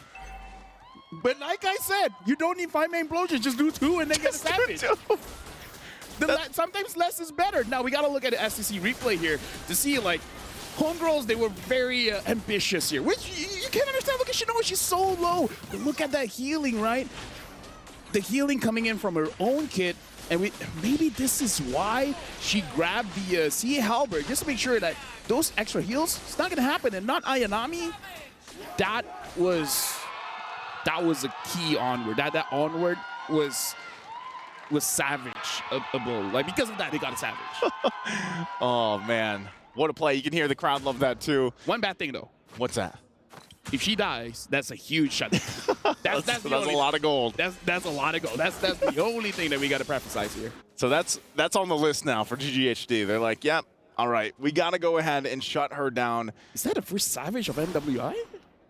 Speaker 10: But like I said, you don't need 5-man implosions. Just do 2 and then get a Savage. Sometimes less is better. Now, we got to look at the SCC replay here to see, like, homegirls, they were very ambitious here, which you can't understand. Look at Shinoa. She's so low. But look at that healing, right? The healing coming in from her own kit. And maybe this is why she grabbed the CA Halberd, just to make sure that those extra heals, it's not going to happen. And not Ayanami, that was a key onward. That onward was savage-able. Like, because of that, they got a Savage.
Speaker 2: Oh, man. What a play. You can hear the crowd love that, too.
Speaker 10: One bad thing, though.
Speaker 2: What's that?
Speaker 10: If she dies, that's a huge shutdown. That's
Speaker 2: a lot of gold.
Speaker 10: That's a lot of gold. That's the only thing that we got to preface here.
Speaker 2: So that's on the list now for GGHD. They're like, yep, all right, we got to go ahead and shut her down.
Speaker 10: Is that the first Savage of MWI?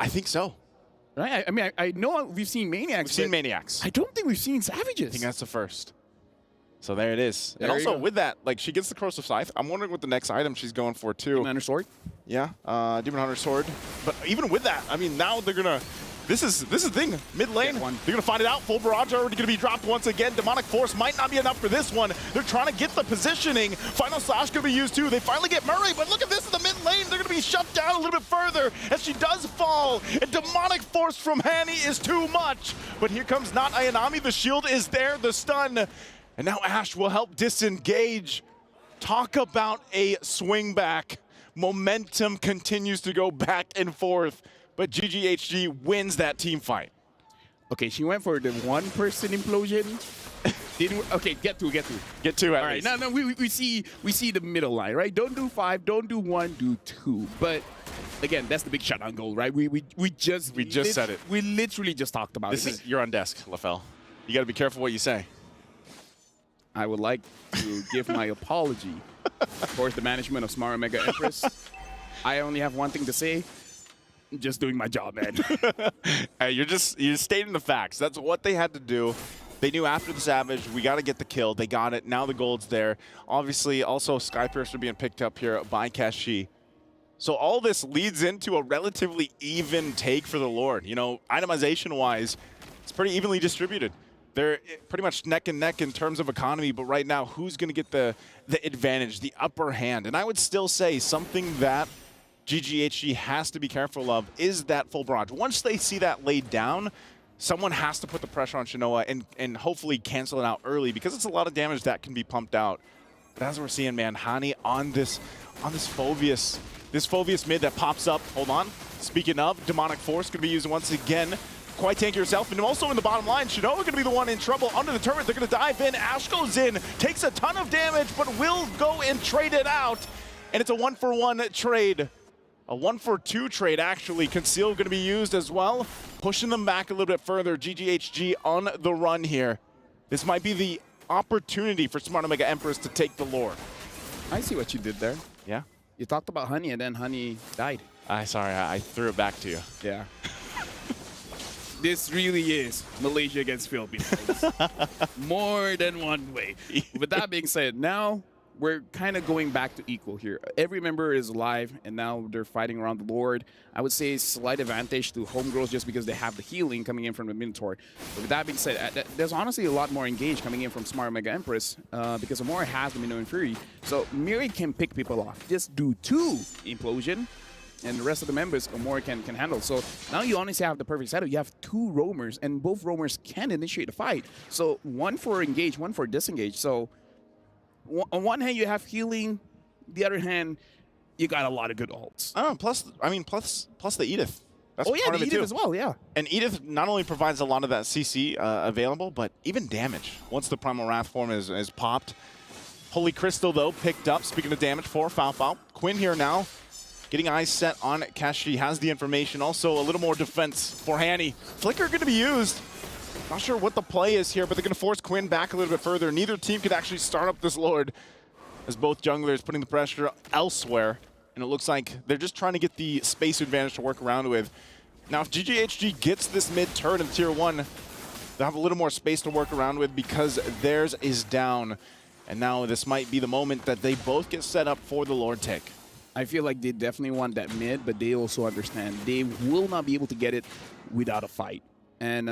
Speaker 2: I think so.
Speaker 10: Right? I mean, I know we've seen Maniacs.
Speaker 2: We've seen Maniacs.
Speaker 10: I don't think we've seen Savages.
Speaker 2: I think that's the first. So there it is. And also with that, like, she gets the Corrosive Scythe. I'm wondering what the next item she's going for, too.
Speaker 10: Demon Hunter Sword?
Speaker 2: Yeah, Demon Hunter Sword. But even with that, I mean, now they're going to... This is the thing. Mid lane, they're going to find it out. Full barrage already going to be dropped once again. Demonic Force might not be enough for this one. They're trying to get the positioning. Final Slash going to be used, too. They finally get Murray, but look at this in the mid lane. They're going to be shut down a little bit further as she does fall. And Demonic Force from Hanny is too much. But here comes not Ayanami. The shield is there, the stun. And now Ash will help disengage. Talk about a swing back. Momentum continues to go back and forth, but GGHG wins that team fight.
Speaker 10: Okay, she went for the one-person implosion. Okay, get two.
Speaker 2: Get 2 at
Speaker 10: All
Speaker 2: least.
Speaker 10: right, now we see the middle line, right? Don't do 5, don't do 1, do 2. But again, that's the big shutdown goal, right? We just
Speaker 2: said it.
Speaker 10: We literally just talked about it.
Speaker 2: You're on desk, LaFell. You got to be careful what you say.
Speaker 10: I would like to give my apology towards the management of Smart Omega Empress. I only have one thing to say. I'm just doing my job, man.
Speaker 2: Hey, you're stating the facts. That's what they had to do. They knew after the Savage, we got to get the kill. They got it. Now the gold's there. Obviously, also Skypiercer being picked up here by Kashi. So all this leads into a relatively even take for the Lord. You know, itemization-wise, it's pretty evenly distributed. They're pretty much neck and neck in terms of economy, but right now, who's going to get the advantage, the upper hand? And I would still say something that GGHG has to be careful of is that full barrage. Once they see that laid down, someone has to put the pressure on Shinoa and hopefully cancel it out early because it's a lot of damage that can be pumped out. But as we're seeing, man, Hani on this Phoveus, mid that pops up. Hold on. Speaking of, Demonic Force going to be used once again. Quite tanky yourself, and also in the bottom line, Shinoa going to be the one in trouble under the turret. They're going to dive in. Ash goes in, takes a ton of damage, but will go and trade it out. And it's a 1-for-1 trade. A 1-for-2 trade, actually. Conceal going to be used as well, pushing them back a little bit further. GGHG on the run here. This might be the opportunity for Smart Omega Empress to take the Lord.
Speaker 10: I see what you did there.
Speaker 2: Yeah?
Speaker 10: You talked about Honey, and then Honey died.
Speaker 2: Sorry, I threw it back to you.
Speaker 10: Yeah. This really is Malaysia against Philippines. More than one way. With that being said, now we're kind of going back to equal here. Every member is alive, and now they're fighting around the Lord. I would say slight advantage to Homegirls just because they have the healing coming in from the Minotaur. But with that being said, there's honestly a lot more engaged coming in from Smart Omega Empress because Amora has the Minotaur Fury. So Miri can pick people off. Just do 2 Implosion, and the rest of the members Amora can handle. So now you honestly have the perfect setup. You have 2 roamers, and both roamers can initiate the fight. So 1 for engage, 1 for disengage. So on one hand, you have healing. The other hand, you got a lot of good ults.
Speaker 2: Oh, plus the Edith. That's
Speaker 10: part of it Edith as well, yeah.
Speaker 2: And Edith not only provides a lot of that CC available, but even damage once the Primal Wrath form is popped. Holy Crystal, though, picked up. Speaking of damage for Foul. Quinn here now, getting eyes set on Kashi. Has the information. Also, a little more defense for Hanny. Flicker going to be used. Not sure what the play is here, but they're going to force Quinn back a little bit further. Neither team could actually start up this Lord as both junglers putting the pressure elsewhere. And it looks like they're just trying to get the space advantage to work around with. Now, if GGHG gets this mid turret in Tier 1, they'll have a little more space to work around with because theirs is down. And now this might be the moment that they both get set up for the Lord take.
Speaker 10: I feel like they definitely want that mid, but they also understand they will not be able to get it without a fight. And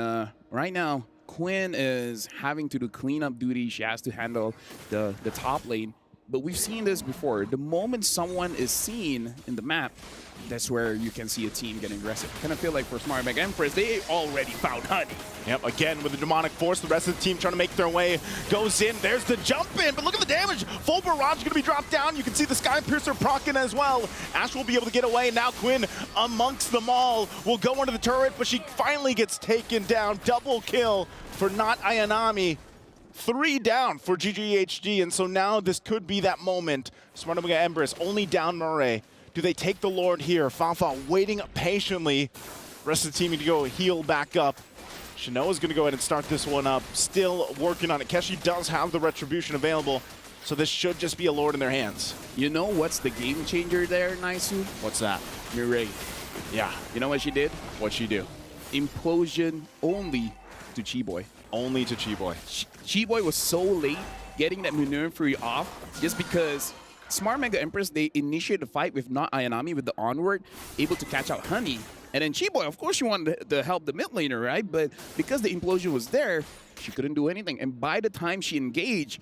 Speaker 10: right now, Quinn is having to do cleanup duty. She has to handle the top lane. But we've seen this before. The moment someone is seen in the map, that's where you can see a team getting aggressive. Kind of feel like for Smart Omega Empress, they already found Honey.
Speaker 2: Yep, again with the Demonic Force, the rest of the team trying to make their way. Goes in, there's the jump in, but look at the damage. Full barrage going to be dropped down. You can see the Skypiercer proccing as well. Ash will be able to get away. Now Quinn amongst them all will go under the turret, but she finally gets taken down. Double kill for not Ayanami. 3 down for GGHG, and so now this could be that moment. Smart Omega Empress only down Murray. Do they take the Lord here? Fafa waiting patiently. Rest of the team need to go heal back up. Shinoa's going to go ahead and start this one up. Still working on it. Keshi does have the Retribution available, so this should just be a Lord in their hands.
Speaker 10: You know what's the game changer there, Naisu?
Speaker 2: What's that?
Speaker 10: Mireille.
Speaker 2: Yeah.
Speaker 10: You know what she did?
Speaker 2: What'd she do?
Speaker 10: Implosion only to Chi-Boy.
Speaker 2: Only to Chi-Boy.
Speaker 10: Chi-Boy was so late getting that Minotaur Fury off just because Smart Mega Empress, they initiated the fight with not Ayanami with the onward, able to catch out Honey. And then Chi-Boy, of course, she wanted to help the mid laner, right? But because the implosion was there, she couldn't do anything. And by the time she engaged,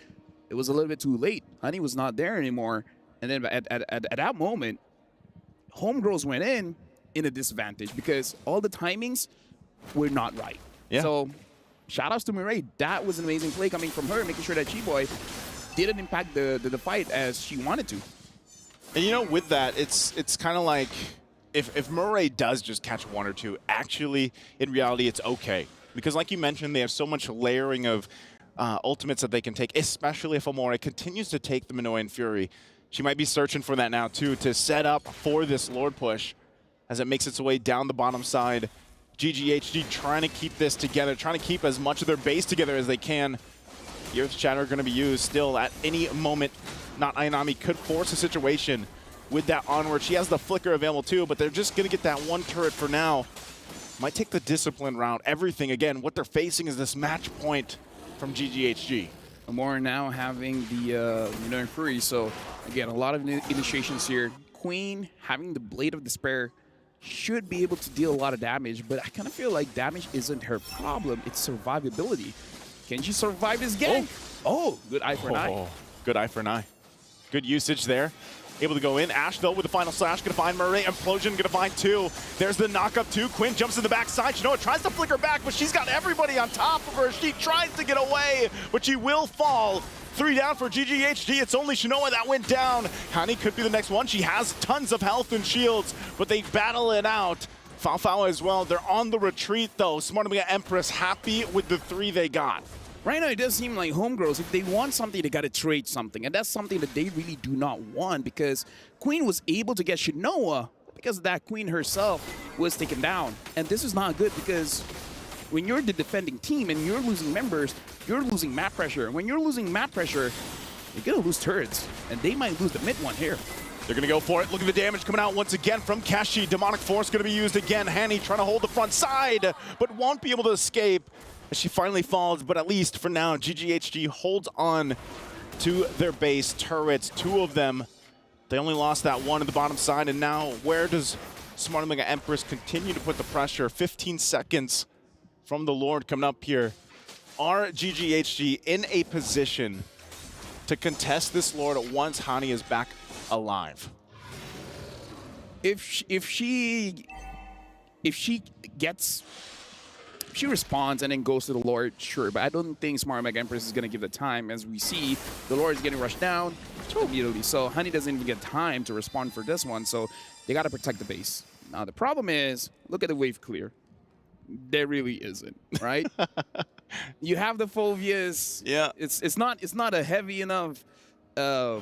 Speaker 10: it was a little bit too late. Honey was not there anymore. And then at that moment, Homegirls went in a disadvantage because all the timings were not right.
Speaker 2: Yeah.
Speaker 10: So shout outs to Mireille. That was an amazing play coming from her, making sure that Chi-Boy didn't impact the fight as she wanted to.
Speaker 2: And you know, with that, it's kind of like if Murray does just catch 1 or 2, actually, in reality, it's okay. Because like you mentioned, they have so much layering of ultimates that they can take, especially if Amore continues to take the Minoan Fury. She might be searching for that now, too, to set up for this Lord push. as it makes its way down the bottom side. GGHG trying to keep this together, trying to keep as much of their base together as they can. The Earth Shatter going to be used still at any moment. Not Ayanami could force a situation with that onward. She has the flicker available too, but they're just going to get that one turret for now. Might take the discipline route. Everything, again, what they're facing is this match point from GGHG.
Speaker 10: More now having the Fury, so again, a lot of initiations here. Queen having the Blade of Despair should be able to deal a lot of damage, but I kind of feel like damage isn't her problem, it's survivability. Can she survive this game? Oh, good eye for an eye.
Speaker 2: Good eye for an eye. Good usage there. Able to go in. Ash, though, with the final slash. Going to find Murray. Implosion going to find 2. There's the knock-up 2. Quinn jumps in the backside. Shinoa tries to flicker back, but she's got everybody on top of her. She tries to get away, but she will fall. 3 down for GGHG. It's only Shinoa that went down. Hani could be the next one. She has tons of health and shields, but they battle it out. Fao as well. They're on the retreat, though. Smart Omega Empress happy with the 3 they got.
Speaker 10: Right now, it does seem like Homegirls, if they want something, they got to trade something. And that's something that they really do not want, because Queen was able to get Shinoa because that Queen herself was taken down. And this is not good, because when you're the defending team and you're losing members, you're losing map pressure. And when you're losing map pressure, you're going to lose turrets. And they might lose the mid one here.
Speaker 2: They're going to go for it. Look at the damage coming out once again from Kashi. Demonic Force going to be used again. Hani trying to hold the front side, but won't be able to escape as she finally falls. But at least for now, GGHG holds on to their base turrets. 2 of them. They only lost that one at the bottom side. And now where does Smart Omega Empress continue to put the pressure? 15 seconds from the Lord coming up here. Are GGHG in a position to contest this Lord once Hani is back alive?
Speaker 10: If she responds and then goes to the Lord, sure, but I don't think Smart Omega Empress is going to give the time. As we see, the Lord is getting rushed down immediately, so Hani doesn't even get time to respond for this one, so they got to protect the base. Now the problem is, look at the wave clear. There really isn't, right? You have the Phobias.
Speaker 2: Yeah.
Speaker 10: It's not a heavy enough. What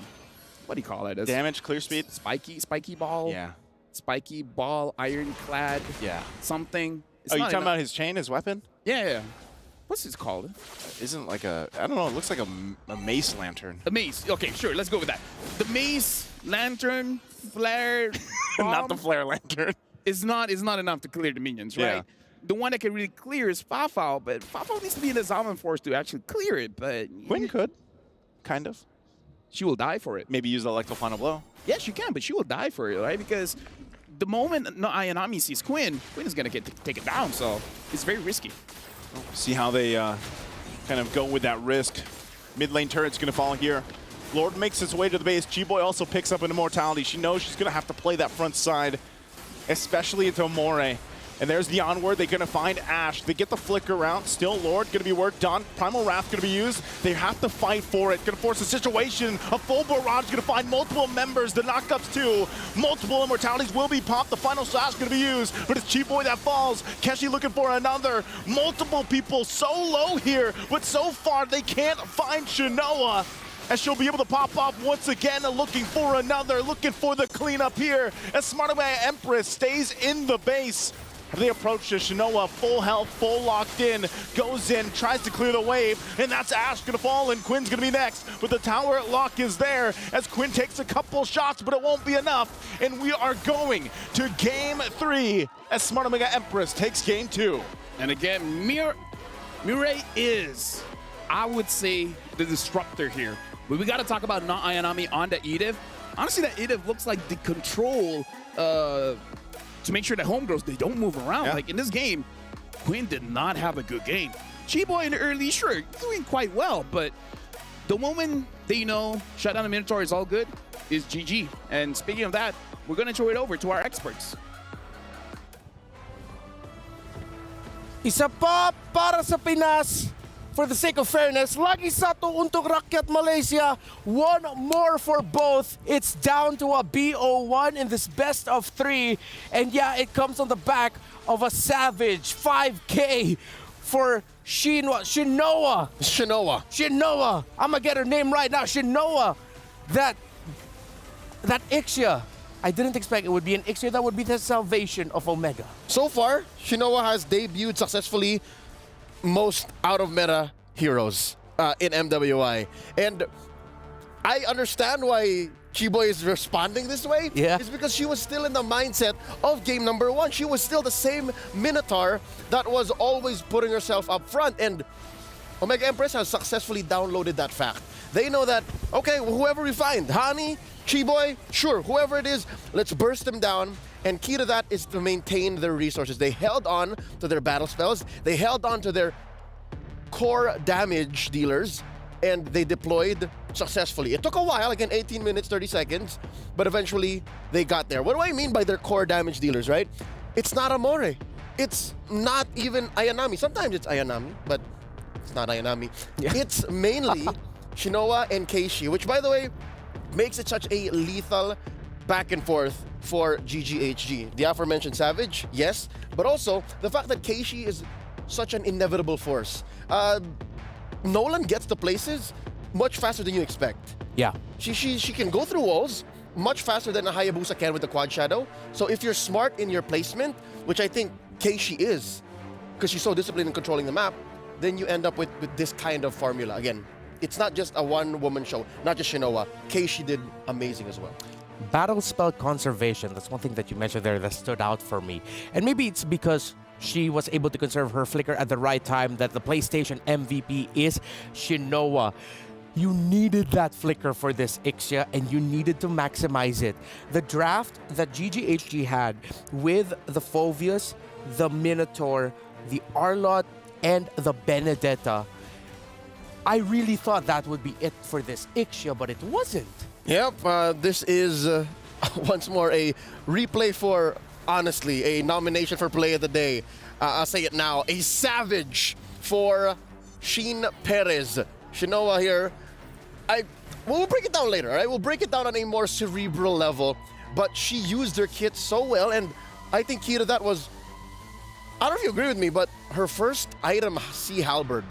Speaker 10: do you call it?
Speaker 2: Damage, clear speed,
Speaker 10: spiky ball.
Speaker 2: Yeah.
Speaker 10: Spiky ball, ironclad.
Speaker 2: Yeah.
Speaker 10: Something.
Speaker 2: Oh, you talking about his chain, his weapon?
Speaker 10: Yeah. What's it called?
Speaker 2: Isn't like a, I don't know, it looks like a mace lantern.
Speaker 10: A mace. Okay, sure, let's go with that. The mace, lantern, flare,
Speaker 2: not the flare lantern.
Speaker 10: Is not enough to clear the minions, right?
Speaker 2: Yeah.
Speaker 10: The one that can really clear is Fafao, but Fafao needs to be in the Zaman Force to actually clear it, but...
Speaker 2: Quinn could, kind of.
Speaker 10: She will die for it.
Speaker 2: Maybe use the Electro Final Blow.
Speaker 10: Yeah, she can, but she will die for it, right? Because the moment Ayanami sees Quinn is going to get taken down, so it's very risky.
Speaker 2: See how they kind of go with that risk. Mid lane turret's going to fall here. Lord makes his way to the base. G-Boy also picks up an Immortality. She knows she's going to have to play that front side, especially into Amore. And there's the onward. They're going to find Ash. They get the flicker out. Still Lord going to be worked on. Primal Wrath going to be used. They have to fight for it. Going to force a situation. A full barrage going to find multiple members. The knockups too. Multiple immortalities will be popped. The final slash going to be used. But it's Cheap Boy that falls. Keshi looking for another. Multiple people so low here. But so far they can't find Shinoa. As she'll be able to pop off once again, looking for another. Looking for the cleanup here. As Smart Omega Empress stays in the base. They approach to Shinoa, full health, full locked in, goes in, tries to clear the wave, and that's Ash gonna fall, and Quinn's gonna be next. But the tower lock is there as Quinn takes a couple shots, but it won't be enough. And we are going to game 3 as Smart Omega Empress takes game 2.
Speaker 10: And again, Mirai is, I would say, the disruptor here. But we gotta talk about not Ayanami on the Edith. Honestly, that Edith looks like the control to make sure that homegirls, they don't move around.
Speaker 2: Yeah.
Speaker 10: Like in this game, Quinn did not have a good game. Chi-Boy in the early, sure, doing quite well, but the moment they shut down the Minotaur is all good, is GG. And speaking of that, we're gonna throw it over to our experts.
Speaker 7: Isa pa para sa Pinas. For the sake of fairness, lagi satu untuk rakyat Malaysia. One more for both. It's down to a BO1 in this best of 3. And yeah, it comes on the back of a savage 5K for Shinoa. I'm gonna get her name right now. Shinoa. That Ixia I didn't expect it would be an Ixia that would be the salvation of Omega.
Speaker 22: So far, Shinoa has debuted successfully most out-of-meta heroes in MWI. And I understand why Chiboy is responding this way.
Speaker 7: Yeah.
Speaker 22: It's because she was still in the mindset of game number 1. She was still the same Minotaur that was always putting herself up front. And Omega Empress has successfully downloaded that fact. They know that, okay, whoever we find, Hani, Chiboy, sure, whoever it is, let's burst them down. And key to that is to maintain their resources. They held on to their battle spells. They held on to their core damage dealers, and they deployed successfully. It took a while, again, 18 minutes, 30 seconds, but eventually they got there. What do I mean by their core damage dealers, right? It's not Amore. It's not even Ayanami. Sometimes it's Ayanami, but it's not Ayanami. Yeah. It's mainly Shinoa and Keishi, which, by the way, makes it such a lethal back and forth for GGHG. The aforementioned Savage, yes, but also the fact that Keishi is such an inevitable force. Nolan gets to places much faster than you expect.
Speaker 7: Yeah.
Speaker 22: She can go through walls much faster than a Hayabusa can with the Quad Shadow. So if you're smart in your placement, which I think Keishi is, because she's so disciplined in controlling the map, then you end up with this kind of formula. Again, it's not just a one-woman show, not just Shinoa. Keishi did amazing as well.
Speaker 7: Battle spell conservation, that's one thing that you mentioned there that stood out for me. And maybe it's because she was able to conserve her flicker at the right time that the PlayStation MVP is Shinoa. You needed that flicker for this Ixia, and you needed to maximize it. The draft that GGHG had with the Phoveus, the Minotaur, the Arlott, and the Benedetta, I really thought that would be it for this Ixia, but it wasn't.
Speaker 22: Yep, this is once more a replay for, honestly, a nomination for Play of the Day. I'll say it now, a savage for Sheen Perez. Shinoa here. We'll break it down later, all right? We'll break it down on a more cerebral level, but she used her kit so well, and I think key to that was, I don't know if you agree with me, but her first item, Sea Halberd,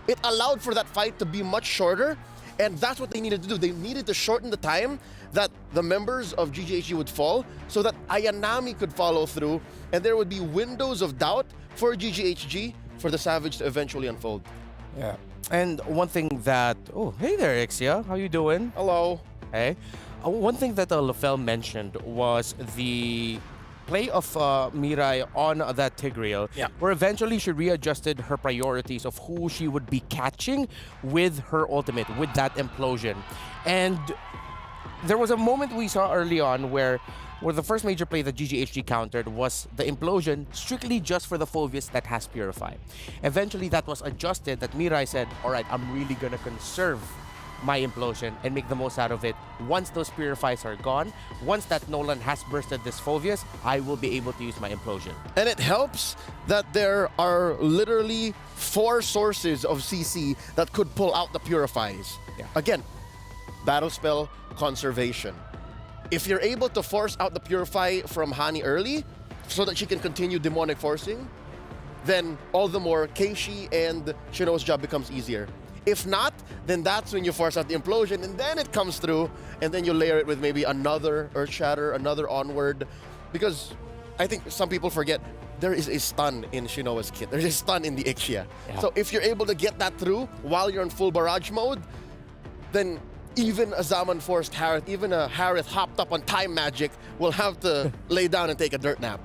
Speaker 22: it allowed for that fight to be much shorter, and that's what they needed to do. They needed to shorten the time that the members of GGHG would fall so that Ayanami could follow through, and there would be windows of doubt for GGHG for the Savage to eventually unfold.
Speaker 7: Yeah. And one thing that... Oh, hey there, Ixia. How you doing?
Speaker 22: Hello.
Speaker 7: Hey. One thing that Lafel mentioned was the play of Mirai on that Tigreal, where eventually she readjusted her priorities of who she would be catching with her ultimate, with that implosion. And there was a moment we saw early on where the first major play that GGHG countered was the implosion strictly just for the Phoveus that has Purify. Eventually that was adjusted, that Mirai said, all right, I'm really gonna conserve my implosion and make the most out of it. Once those Purifies are gone, once that Nolan has bursted this Phoveus, I will be able to use my implosion.
Speaker 22: And it helps that there are literally 4 sources of CC that could pull out the Purifies.
Speaker 7: Yeah.
Speaker 22: Again, battle spell conservation. If you're able to force out the Purify from Hani early so that she can continue demonic forcing, then all the more Keishi and Shinoa's job becomes easier. If not, then that's when you force out the implosion, and then it comes through, and then you layer it with maybe another Earth Shatter, another Onward, because I think some people forget there is a stun in Shinoa's kit. There's a stun in the Ixia.
Speaker 7: Yeah.
Speaker 22: So if you're able to get that through while you're in full barrage mode, then even a Zaman forced Harith, even a Harith hopped up on time magic will have to lay down and take a dirt nap.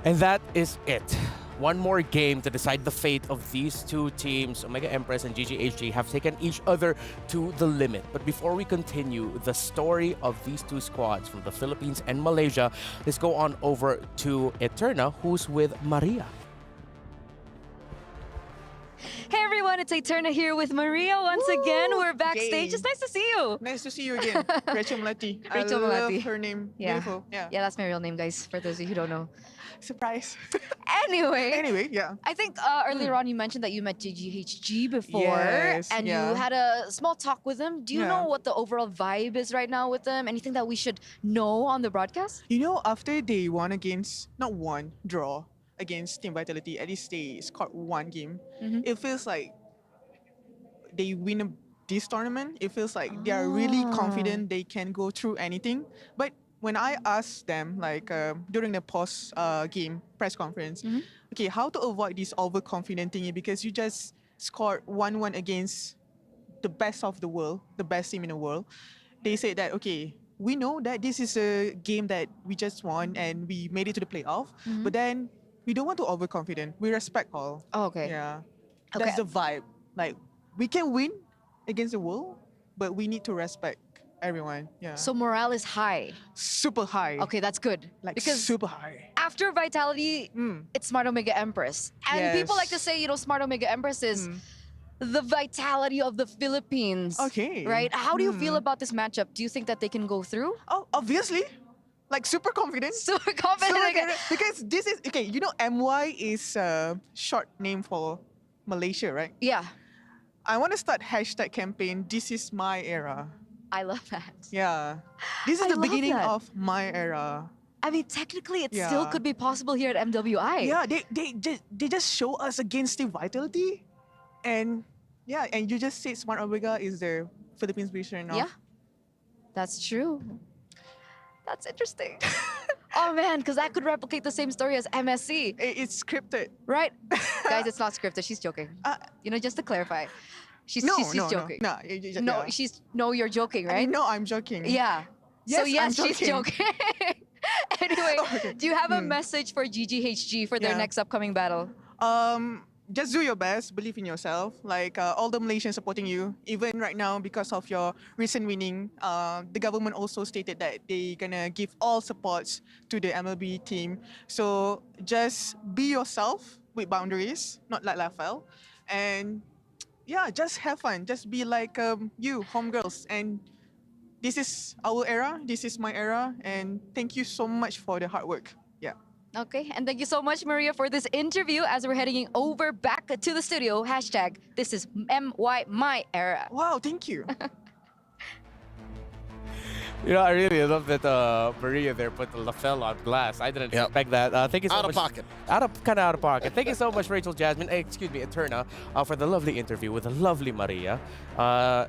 Speaker 7: And that is it. One more game to decide the fate of these two teams. Omega Empress and GGHG have taken each other to the limit. But before we continue the story of these two squads from the Philippines and Malaysia, let's go on over to Eterna, who's with Maria.
Speaker 4: Hey everyone, it's Eterna here with Maria once again. We're backstage. It's nice to see you.
Speaker 12: Nice to see you again. Rachel Malati.
Speaker 4: Rachel
Speaker 12: I
Speaker 4: Malati.
Speaker 12: love her name.
Speaker 4: Yeah.
Speaker 12: Beautiful. Yeah.
Speaker 4: Yeah, that's my real name, guys, for those of you who don't know.
Speaker 12: Surprise.
Speaker 4: Anyway,
Speaker 12: yeah.
Speaker 4: I think earlier on you mentioned that you met GGHG before
Speaker 12: Yes,
Speaker 4: and
Speaker 12: yeah.
Speaker 4: you had a small talk with them. Do you
Speaker 12: Yeah.
Speaker 4: know what the overall vibe is right now with them? Anything that we should know on the broadcast?
Speaker 12: You know, after they won against, not one, draw against Team Vitality, at least they scored one game, it feels like they win this tournament. It feels like they are really confident they can go through anything. But when I asked them, like during the post game press conference, okay, how to avoid this overconfident thingy, because you just scored 1-1 against the best of the world, the best team in the world. They said that, okay, we know that this is a game that we just won and we made it to the playoff, but then we don't want to overconfident. We respect all.
Speaker 9: Oh, okay.
Speaker 12: Yeah.
Speaker 9: Okay.
Speaker 12: That's the vibe. Like, we can win against the world, but we need to respect everyone. Yeah.
Speaker 9: So morale is high.
Speaker 12: Super high.
Speaker 9: Okay, that's good.
Speaker 12: Like
Speaker 9: because
Speaker 12: super high.
Speaker 9: after Vitality, it's Smart Omega Empress. And people like to say, Smart Omega Empress is the vitality of the Philippines.
Speaker 12: Okay.
Speaker 9: Right? How do you feel about this matchup? Do you think that they can go through?
Speaker 12: Oh, obviously. Like super confident.
Speaker 9: Super confident.
Speaker 12: Because this is, okay, MY is a short name for Malaysia, right?
Speaker 9: Yeah.
Speaker 12: I want to start hashtag campaign, this is my era.
Speaker 9: I love that.
Speaker 12: Yeah. This is
Speaker 9: I
Speaker 12: the
Speaker 9: love
Speaker 12: beginning
Speaker 9: that.
Speaker 12: of my era.
Speaker 9: I mean, technically, it still could be possible here at MWI.
Speaker 12: Yeah, they just show us against the Vitality. And yeah, and you just said Smart Omega is the Philippines version of...
Speaker 9: Yeah. That's true. That's interesting. Oh man, because that could replicate the same story as MSC.
Speaker 12: It's scripted.
Speaker 9: Right? Guys, it's not scripted. She's joking. Just to clarify. She's joking.
Speaker 12: No,
Speaker 9: you're joking, right?
Speaker 12: No, I'm joking.
Speaker 9: Yeah.
Speaker 12: Yes,
Speaker 9: So yes,
Speaker 12: I'm
Speaker 9: she's joking. Anyway, do you have a
Speaker 12: Hmm.
Speaker 9: message for GGHG for their
Speaker 12: Yeah.
Speaker 9: next upcoming battle?
Speaker 12: Just do your best, believe in yourself. Like all the Malaysians supporting you, even right now because of your recent winning. The government also stated that they're gonna give all supports to the MLB team. So just be yourself with boundaries, not like Lafel. And yeah, just have fun. Just be like you, homegirls. And this is our era. This is my era. And thank you so much for the hard work. Yeah.
Speaker 9: Okay, and thank you so much, Maria, for this interview as we're heading over back to the studio. Hashtag, this is MY my era.
Speaker 12: Wow, thank you.
Speaker 7: I really love that Maria there put the Lafell on glass. I didn't expect that. Thank you so much.
Speaker 22: Out of pocket.
Speaker 7: Kind of out of pocket. Thank you so much, Rachel Jasmine, Eterna, for the lovely interview with the lovely Maria.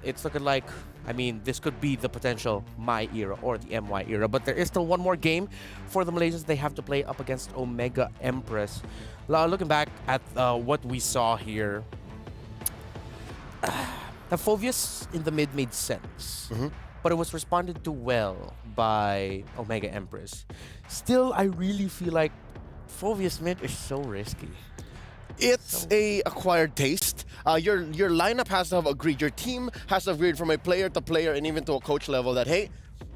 Speaker 7: It's looking like, this could be the potential my era or the MY era, but there is still one more game for the Malaysians. They have to play up against Omega Empress. Looking back at what we saw here, the Phovius in the mid made sense. But it was responded to well by Omega Empress. Still, I really feel like Phovius mid is so risky.
Speaker 22: It's a acquired taste. Your lineup has to have agreed. Your team has to have agreed from a player to player and even to a coach level that, hey,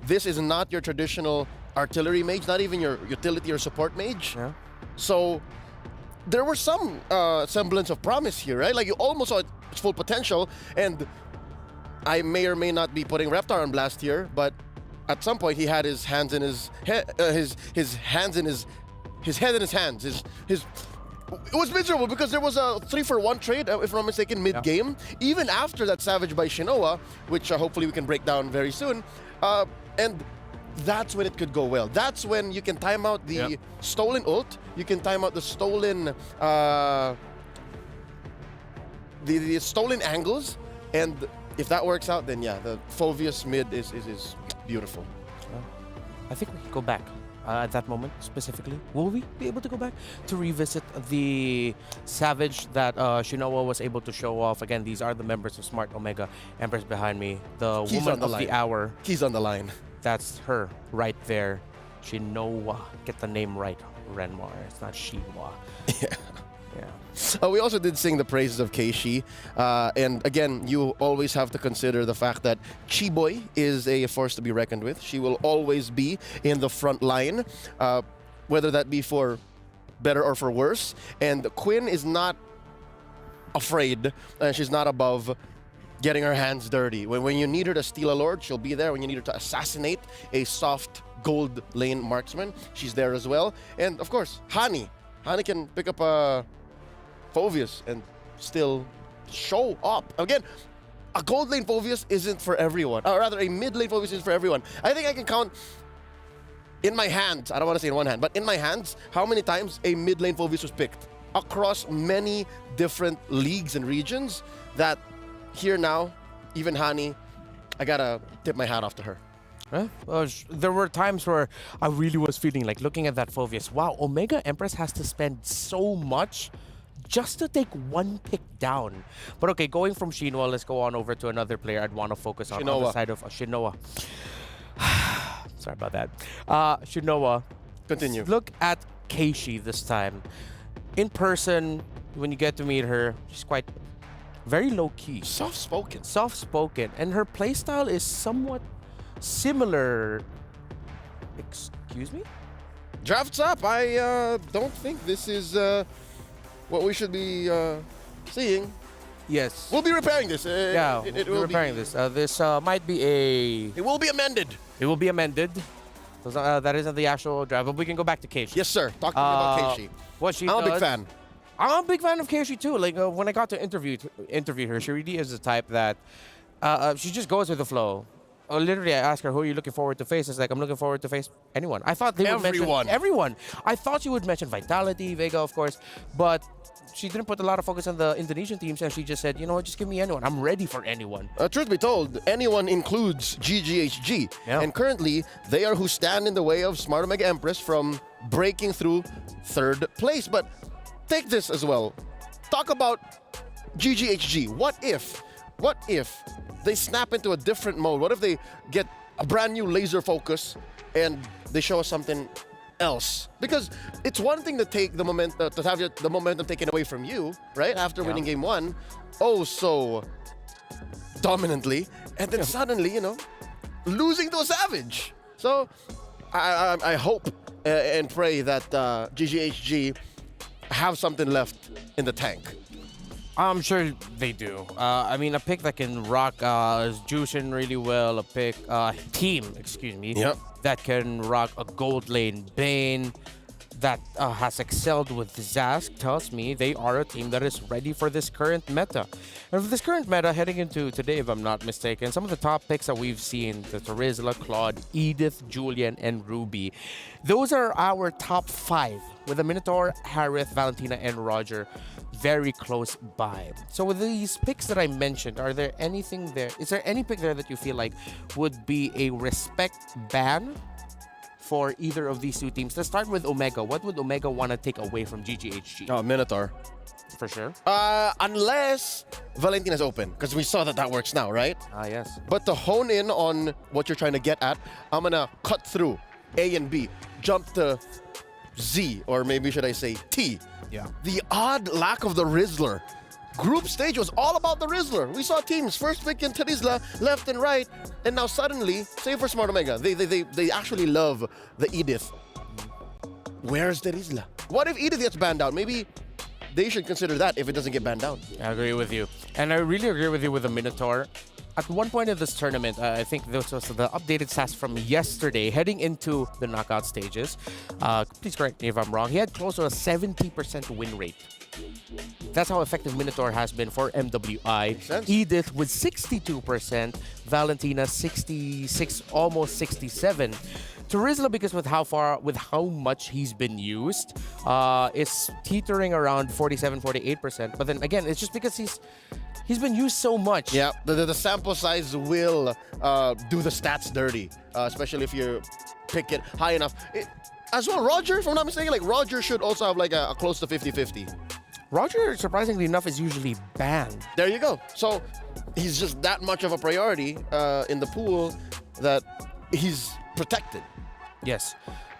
Speaker 22: this is not your traditional artillery mage, not even your utility or support mage.
Speaker 7: Yeah.
Speaker 22: So there was some semblance of promise here, right? Like you almost saw its full potential, and I may or may not be putting Reptar on blast here, but at some point he had his hands in his head, his hands in his head in his hands. It was miserable because there was a 3-for-1 trade, if I'm not mistaken, mid-game. Even after that Savage by Shinoa, which hopefully we can break down very soon. And that's when it could go well. That's when you can time out the stolen ult. You can time out the stolen the stolen angles, and if that works out, then yeah, the Phovius mid is beautiful.
Speaker 7: I think we can go back at that moment specifically. Will we be able to go back to revisit the Savage that Shinoa was able to show off? Again, these are the members of Smart Omega Empress behind me. The
Speaker 22: Keys
Speaker 7: woman
Speaker 22: on the
Speaker 7: of
Speaker 22: line.
Speaker 7: the hour.
Speaker 22: Keys on the line.
Speaker 7: That's her right there. Shinoa. Get the name right, Renmar. It's not Shinwa.
Speaker 22: We also did sing the praises of Keishi. And again, you always have to consider the fact that Chiboy is a force to be reckoned with. She will always be in the front line, whether that be for better or for worse. And Quinn is not afraid, and she's not above getting her hands dirty. When you need her to steal a lord, she'll be there. When you need her to assassinate a soft gold lane marksman, she's there as well. And of course, Hani. Hani can pick up a Phovius and still show up. Again, a gold lane Phovius isn't for everyone. Or rather, a mid lane Phovius isn't for everyone. I think I can count in my hands, I don't want to say in one hand, but in my hands, how many times a mid lane Phovius was picked across many different leagues and regions that here now, even Hani, I gotta tip my hat off to her.
Speaker 7: Huh? There were times where I really was feeling like looking at that Phoveus. Wow, Omega Empress has to spend so much just to take one pick down. But okay, going from Shinwa, let's go on over to another player I'd want to focus on the side of Shinoa. Sorry about that. Shinoa.
Speaker 22: Continue.
Speaker 7: Look at Keishi this time. In person, when you get to meet her, she's quite very low-key.
Speaker 22: Soft-spoken.
Speaker 7: Soft-spoken. And her playstyle is somewhat similar. Excuse me?
Speaker 22: Drafts up. I don't think this is what we should be seeing.
Speaker 7: Yes.
Speaker 22: We'll be repairing this.
Speaker 7: Yeah,
Speaker 22: it
Speaker 7: we're
Speaker 22: will
Speaker 7: repairing this. This might be a...
Speaker 22: It will be amended.
Speaker 7: It will be amended. That isn't the actual draft, but we can go back to Keishi.
Speaker 22: Yes, sir. Talk to me about Keishi.
Speaker 7: What she
Speaker 22: I'm a big
Speaker 7: does-
Speaker 22: fan.
Speaker 7: I'm a big fan of Keishi too. Like when I got to interview her, she really is the type that she just goes with the flow. Literally, I asked her, "Who are you looking forward to face?" It's like, "I'm looking forward to face anyone." I thought they would mention everyone. I thought she would mention Vitality, Vega, of course, but she didn't put a lot of focus on the Indonesian teams, and she just said, "You know what? Just give me anyone. I'm ready for anyone."
Speaker 22: Truth be told, anyone includes GGHG. And currently, they are who stand in the way of Smart Omega Empress from breaking through third place. But take this as well. Talk about GGHG. What if they snap into a different mode? What if they get a brand new laser focus and they show us something else? Because it's one thing to take the to have the momentum taken away from you, right? After winning game one, oh so dominantly, and then suddenly, losing to a Savage. So I hope and pray that GGHG have something left in the tank.
Speaker 7: I'm sure they do. I mean, a pick that can rock Jushin really well, a pick, team, excuse me, that can rock a gold lane Bane, that has excelled with Zask, tells me they are a team that is ready for this current meta. And for this current meta, heading into today, if I'm not mistaken, some of the top picks that we've seen, the Terizla, Claude, Edith, Julian, and Ruby, those are our top 5, with the Minotaur, Harith, Valentina, and Roger very close by. So with these picks that I mentioned, are there anything there? Is there any pick there that you feel like would be a respect ban for either of these two teams? Let's start with Omega. What would Omega want to take away from GGHG?
Speaker 22: Oh, Minotaur.
Speaker 7: For sure.
Speaker 22: Unless Valentina's open, because we saw that works now, right?
Speaker 7: Yes.
Speaker 22: But to hone in on what you're trying to get at, I'm gonna cut through A and B, jump to Z, or maybe should I say T.
Speaker 7: Yeah.
Speaker 22: The odd lack of the Rizzler. Group stage was all about the Rizzler. We saw teams first pick in Terizla, left and right, and now suddenly, save for Smart Omega, they actually love the Edith. Where's the Rizzler? What if Edith gets banned out? Maybe they should consider that if it doesn't get banned out.
Speaker 7: I agree with you. And I really agree with you with the Minotaur. At one point in this tournament, I think this was the updated stats from yesterday, heading into the knockout stages. Please correct me if I'm wrong. He had close to a 70% win rate. That's how effective Minotaur has been for MWI. Edith with 62%, Valentina 66, almost 67. Terizla, because with how much he's been used, is teetering around 47-48%. But then again, it's just because he's been used so much.
Speaker 22: Yeah, the sample size will do the stats dirty, especially if you pick it high enough. As well, Roger, if I'm not mistaken, Roger should also have a close to 50-50.
Speaker 7: Roger, surprisingly enough, is usually banned.
Speaker 22: There you go. So he's just that much of a priority in the pool that he's protected.
Speaker 7: Yes.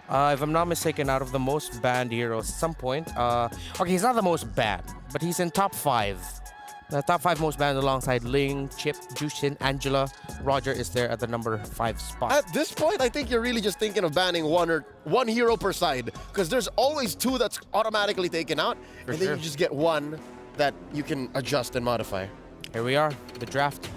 Speaker 7: If I'm not mistaken, out of the most banned heroes at some point, okay, he's not the most banned, but he's in top 5. The top 5 most banned alongside Ling, Chip, Jushin, Angela. Roger is there at the number 5 spot.
Speaker 22: At this point, I think you're really just thinking of banning one hero per side, because there's always 2 that's automatically taken out, and then you just get 1 that you can adjust and modify.
Speaker 7: Here we are, the draft.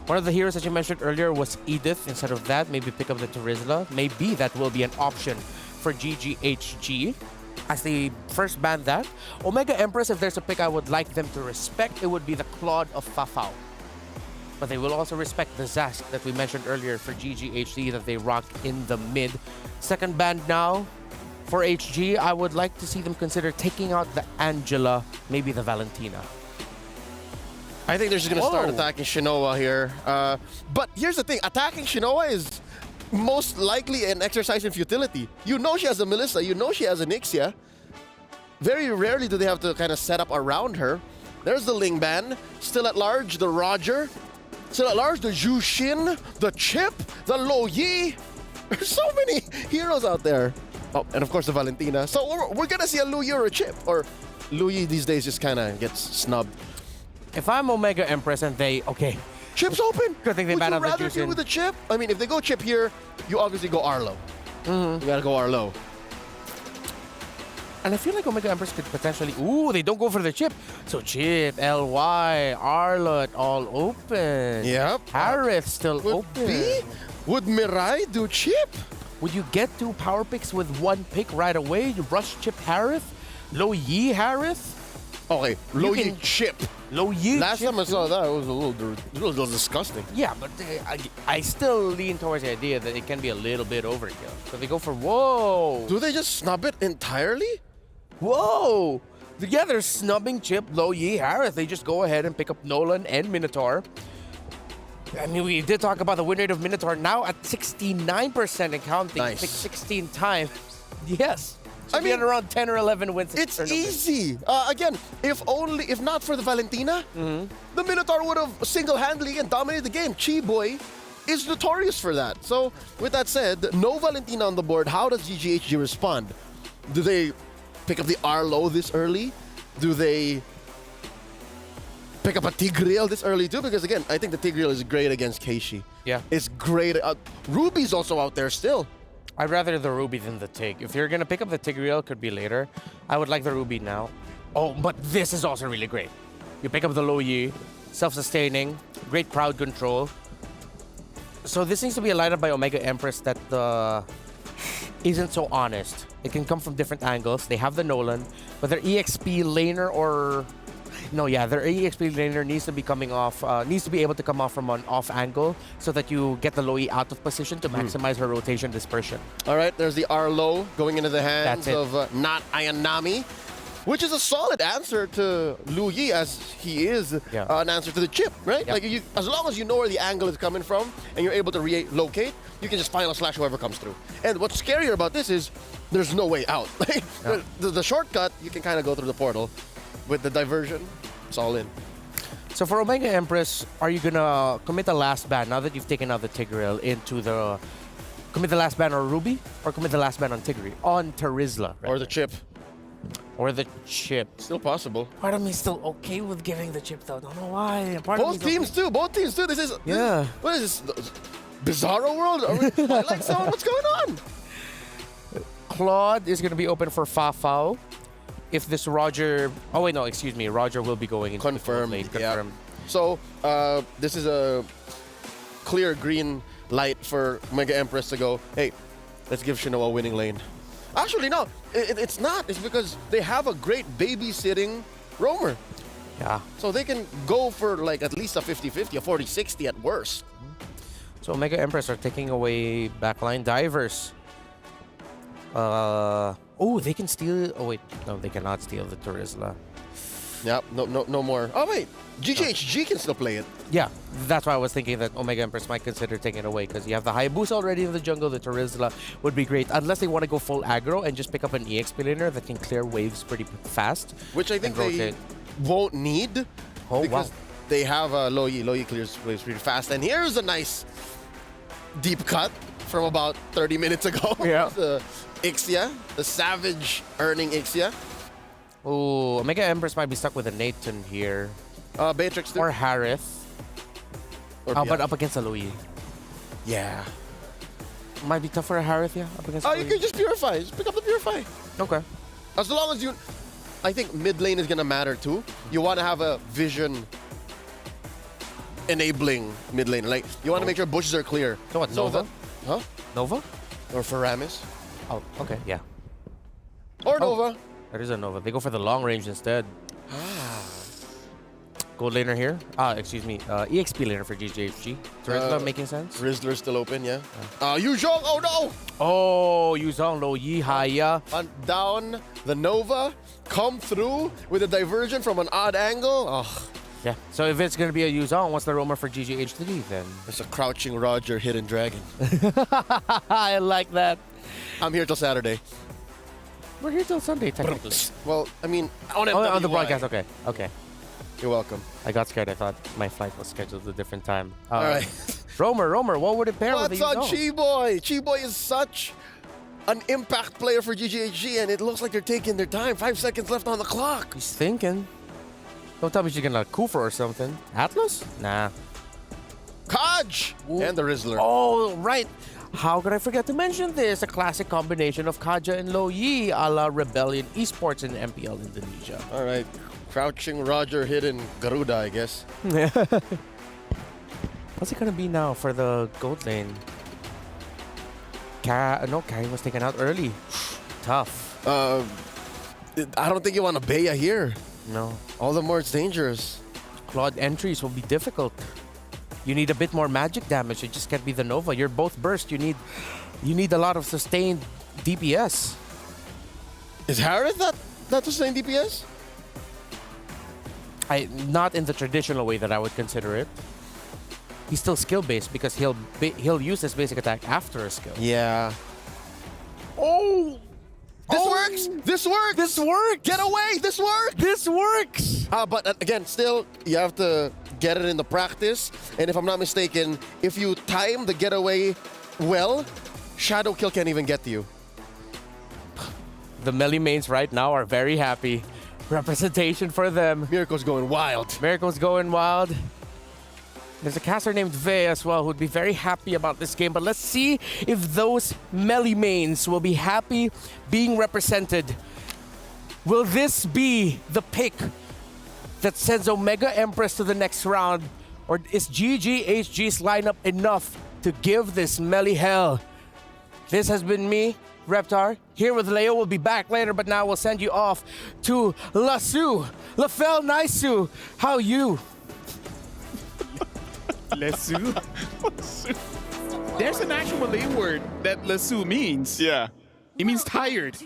Speaker 7: One of the heroes that you mentioned earlier was Edith. Instead of that, maybe pick up the Terizla. Maybe that will be an option for GGHG as they first ban that. Omega Empress, if there's a pick I would like them to respect, it would be the Claude of Fafao. But they will also respect the Zask that we mentioned earlier for GGHD that they rocked in the mid. Second ban now for HG, I would like to see them consider taking out the Angela, maybe the Valentina.
Speaker 22: I think they're just going to start attacking Shinoa here. But here's the thing. Attacking Shinoa is most likely an exercise in futility. You know she has a Melissa, you know she has an Ixia. Very rarely do they have to kind of set up around her. There's the Lingban, still at large, the Roger, still at large, the Zhu Xin, the Chip, the Lo Yi. There's so many heroes out there. Oh, and of course the Valentina. So we're gonna see a Lu Yi or a Chip, or Lu Yi these days just kind of gets snubbed.
Speaker 7: If I'm Omega Empress and they, okay,
Speaker 22: Chip's open.
Speaker 7: Good thing they
Speaker 22: Would
Speaker 7: ban
Speaker 22: you
Speaker 7: out the
Speaker 22: rather
Speaker 7: juice
Speaker 22: deal
Speaker 7: in.
Speaker 22: with a Chip? I mean, if they go Chip here, you obviously go Arlo. You gotta go Arlo.
Speaker 7: And I feel like Omega Empress could potentially... Ooh, they don't go for the Chip. So Chip, LY, Arlott, all open.
Speaker 22: Yep.
Speaker 7: Harith still open.
Speaker 22: Would Mirai do Chip?
Speaker 7: Would you get 2 power picks with 1 pick right away? You rush Chip Harith? Lo Yi Harith?
Speaker 22: Okay, Lo Yi Chip.
Speaker 7: Lo Yi
Speaker 22: Last
Speaker 7: Chip
Speaker 22: time I saw that, it was a little disgusting.
Speaker 7: Yeah, but I still lean towards the idea that it can be a little bit overkill. So they go for, whoa.
Speaker 22: Do they just snub it entirely?
Speaker 7: Whoa. Yeah, they're snubbing Chip, Lo Yi, Harith. They just go ahead and pick up Nolan and Minotaur. I mean, we did talk about the win rate of Minotaur now at 69% and counting.
Speaker 22: Nice.
Speaker 7: Pick 16 times. Yes.
Speaker 22: I mean,
Speaker 7: around 10 or 11 wins.
Speaker 22: It's easy. Again, if not for the Valentina, the Minotaur would have single-handedly and dominated the game. Chi Boy is notorious for that. So, with that said, no Valentina on the board. How does GGHG respond? Do they pick up the Arlo this early? Do they pick up a Tigreal this early too? Because again, I think the Tigreal is great against Keishi.
Speaker 7: Yeah.
Speaker 22: It's great. Ruby's also out there still.
Speaker 7: I'd rather the Ruby than the Tig. If you're going to pick up the Tigreal, could be later. I would like the Ruby now. Oh, but this is also really great. You pick up the Lo Yi, self-sustaining, great crowd control. So this needs to be a lineup by Omega Empress that isn't so honest. It can come from different angles. They have the Nolan, but their EXP laner or... No, yeah, their EXP laner needs to be coming off, needs to be able to come off from an off angle so that you get the Lo Yi out of position to maximize her rotation dispersion.
Speaker 22: All right, there's the Arlo going into the hands
Speaker 7: That's it.
Speaker 22: of not Ayanami, which is a solid answer to Lu Yi, as he is an answer to the Chip, right?
Speaker 7: Yeah.
Speaker 22: Like, as long as you know where the angle is coming from and you're able to relocate, you can just final slash whoever comes through. And what's scarier about this is there's no way out. Like, the shortcut, you can kind of go through the portal. With the diversion, it's all in.
Speaker 7: So for Omega Empress, are you gonna commit the last ban now that you've taken out the Tigreal into the... Commit the last ban on Ruby or commit the last ban on Tigreal? On Terizla.
Speaker 22: Or the Chip.
Speaker 7: Or the Chip.
Speaker 22: Still possible.
Speaker 7: Part of me is still okay with giving the Chip though. Don't know why.
Speaker 22: Both teams too. Both teams too. This is...
Speaker 7: Yeah.
Speaker 22: What is this? Bizarro world? Are we Twilight Zone? What's going on?
Speaker 7: Claude is gonna be open for Fafao. If this Roger... Oh, wait, no, excuse me. Roger will be going into
Speaker 22: Confirmed.
Speaker 7: the lane.
Speaker 22: Yeah.
Speaker 7: Confirmed.
Speaker 22: So, this is a clear green light for Mega Empress to go, hey, let's give Shinoa a winning lane. Actually, no. It's not. It's because they have a great babysitting roamer.
Speaker 7: Yeah.
Speaker 22: So they can go for like at least a 50-50, a 40-60 at worst.
Speaker 7: So Mega Empress are taking away backline divers. Oh, they can steal... Oh, wait. No, they cannot steal the Terizla.
Speaker 22: Yep, no more. Oh, wait. GGHG can still play it.
Speaker 7: Yeah, that's why I was thinking that Omega Empress might consider taking it away because you have the Hayabusa already in the jungle. The Terizla would be great unless they want to go full aggro and just pick up an EXP laner that can clear waves pretty fast.
Speaker 22: Which I think they won't need because they have Lo Yi. Lo Yi clears waves pretty fast. And here's a nice deep cut from about 30 minutes ago.
Speaker 7: Yeah.
Speaker 22: The Ixia, the Savage earning Ixia.
Speaker 7: Oh, Omega Empress might be stuck with a Nathan here.
Speaker 22: Beatrix
Speaker 7: or Harith. But up against a Lo Yi.
Speaker 22: Yeah.
Speaker 7: Might be tough for a Harith, yeah? Up against
Speaker 22: You can just Purify. Just pick up the Purify.
Speaker 7: Okay.
Speaker 22: As long as you... I think mid lane is going to matter too. You want to have a vision enabling mid lane. Like, you want to make sure bushes are clear.
Speaker 7: So what, Nova?
Speaker 22: Huh?
Speaker 7: Nova?
Speaker 22: Or Faramis.
Speaker 7: Oh, okay, yeah.
Speaker 22: Or Nova.
Speaker 7: There is a Nova. They go for the long range instead. Gold laner here. Excuse me. EXP laner for GGHG. Terizla making sense?
Speaker 22: Rizzler's still open, yeah. Yuzhong, oh no!
Speaker 7: Oh, Yuzhong, Lo Yi, Haya.
Speaker 22: Down the Nova. Come through with a diversion from an odd angle. Oh.
Speaker 7: Yeah. So if it's going to be a Yuzong, what's the rumor for GGH3 then?
Speaker 22: It's a Crouching Roger Hidden Dragon.
Speaker 7: I like that.
Speaker 22: I'm here till Saturday.
Speaker 7: We're here till Sunday, technically.
Speaker 22: Well, I mean,
Speaker 7: on the
Speaker 22: MWI.
Speaker 7: broadcast. Okay. Okay.
Speaker 22: You're welcome.
Speaker 7: I got scared. I thought my flight was scheduled at a different time.
Speaker 22: All right.
Speaker 7: Romer, what would it pair with?
Speaker 22: What's on Chi-Boy? Chi-Boy is such an impact player for GGHG, and it looks like they're taking their time. 5 seconds left on the clock.
Speaker 7: He's thinking. Don't tell me she's gonna Kufa or something. Atlas? Nah.
Speaker 22: Kaj! And the Rizzler.
Speaker 7: Oh, right. How could I forget to mention this? A classic combination of Kaja and Lo Yi a la Rebellion Esports in MPL Indonesia.
Speaker 22: All right. Crouching Roger Hidden Garuda, I guess.
Speaker 7: What's it gonna be now for the gold lane? No, Kai was taken out early. Tough.
Speaker 22: I don't think you want a Bea here.
Speaker 7: No.
Speaker 22: All the more it's dangerous.
Speaker 7: Claude entries will be difficult. You need a bit more magic damage. It just can't be the Nova. You're both burst. You need a lot of sustained DPS.
Speaker 22: Is Harith that sustained DPS?
Speaker 7: Not in the traditional way that I would consider it. He's still skill-based because he'll use his basic attack after a skill.
Speaker 22: Yeah. Oh! This works! This works!
Speaker 7: This works!
Speaker 22: Get away! This works!
Speaker 7: This works!
Speaker 22: But again, still, you have to get it in the practice. And if I'm not mistaken, if you time the getaway well, Shadow Kill can't even get to you.
Speaker 7: The melee mains right now are very happy. Representation for them.
Speaker 22: Miracle's going wild.
Speaker 7: Miracle's going wild. There's a caster named Vey as well who'd be very happy about this game. But let's see if those melee mains will be happy being represented. Will this be the pick that sends Omega Empress to the next round? Or is GGHG's lineup enough to give this melee hell? This has been me, Reptar, here with Leo. We'll be back later, but now we'll send you off to Lasu. Lafel Naisu, how you?
Speaker 10: Lesu? There's an actual Malay word that Lesu means.
Speaker 2: Yeah.
Speaker 10: It means tired.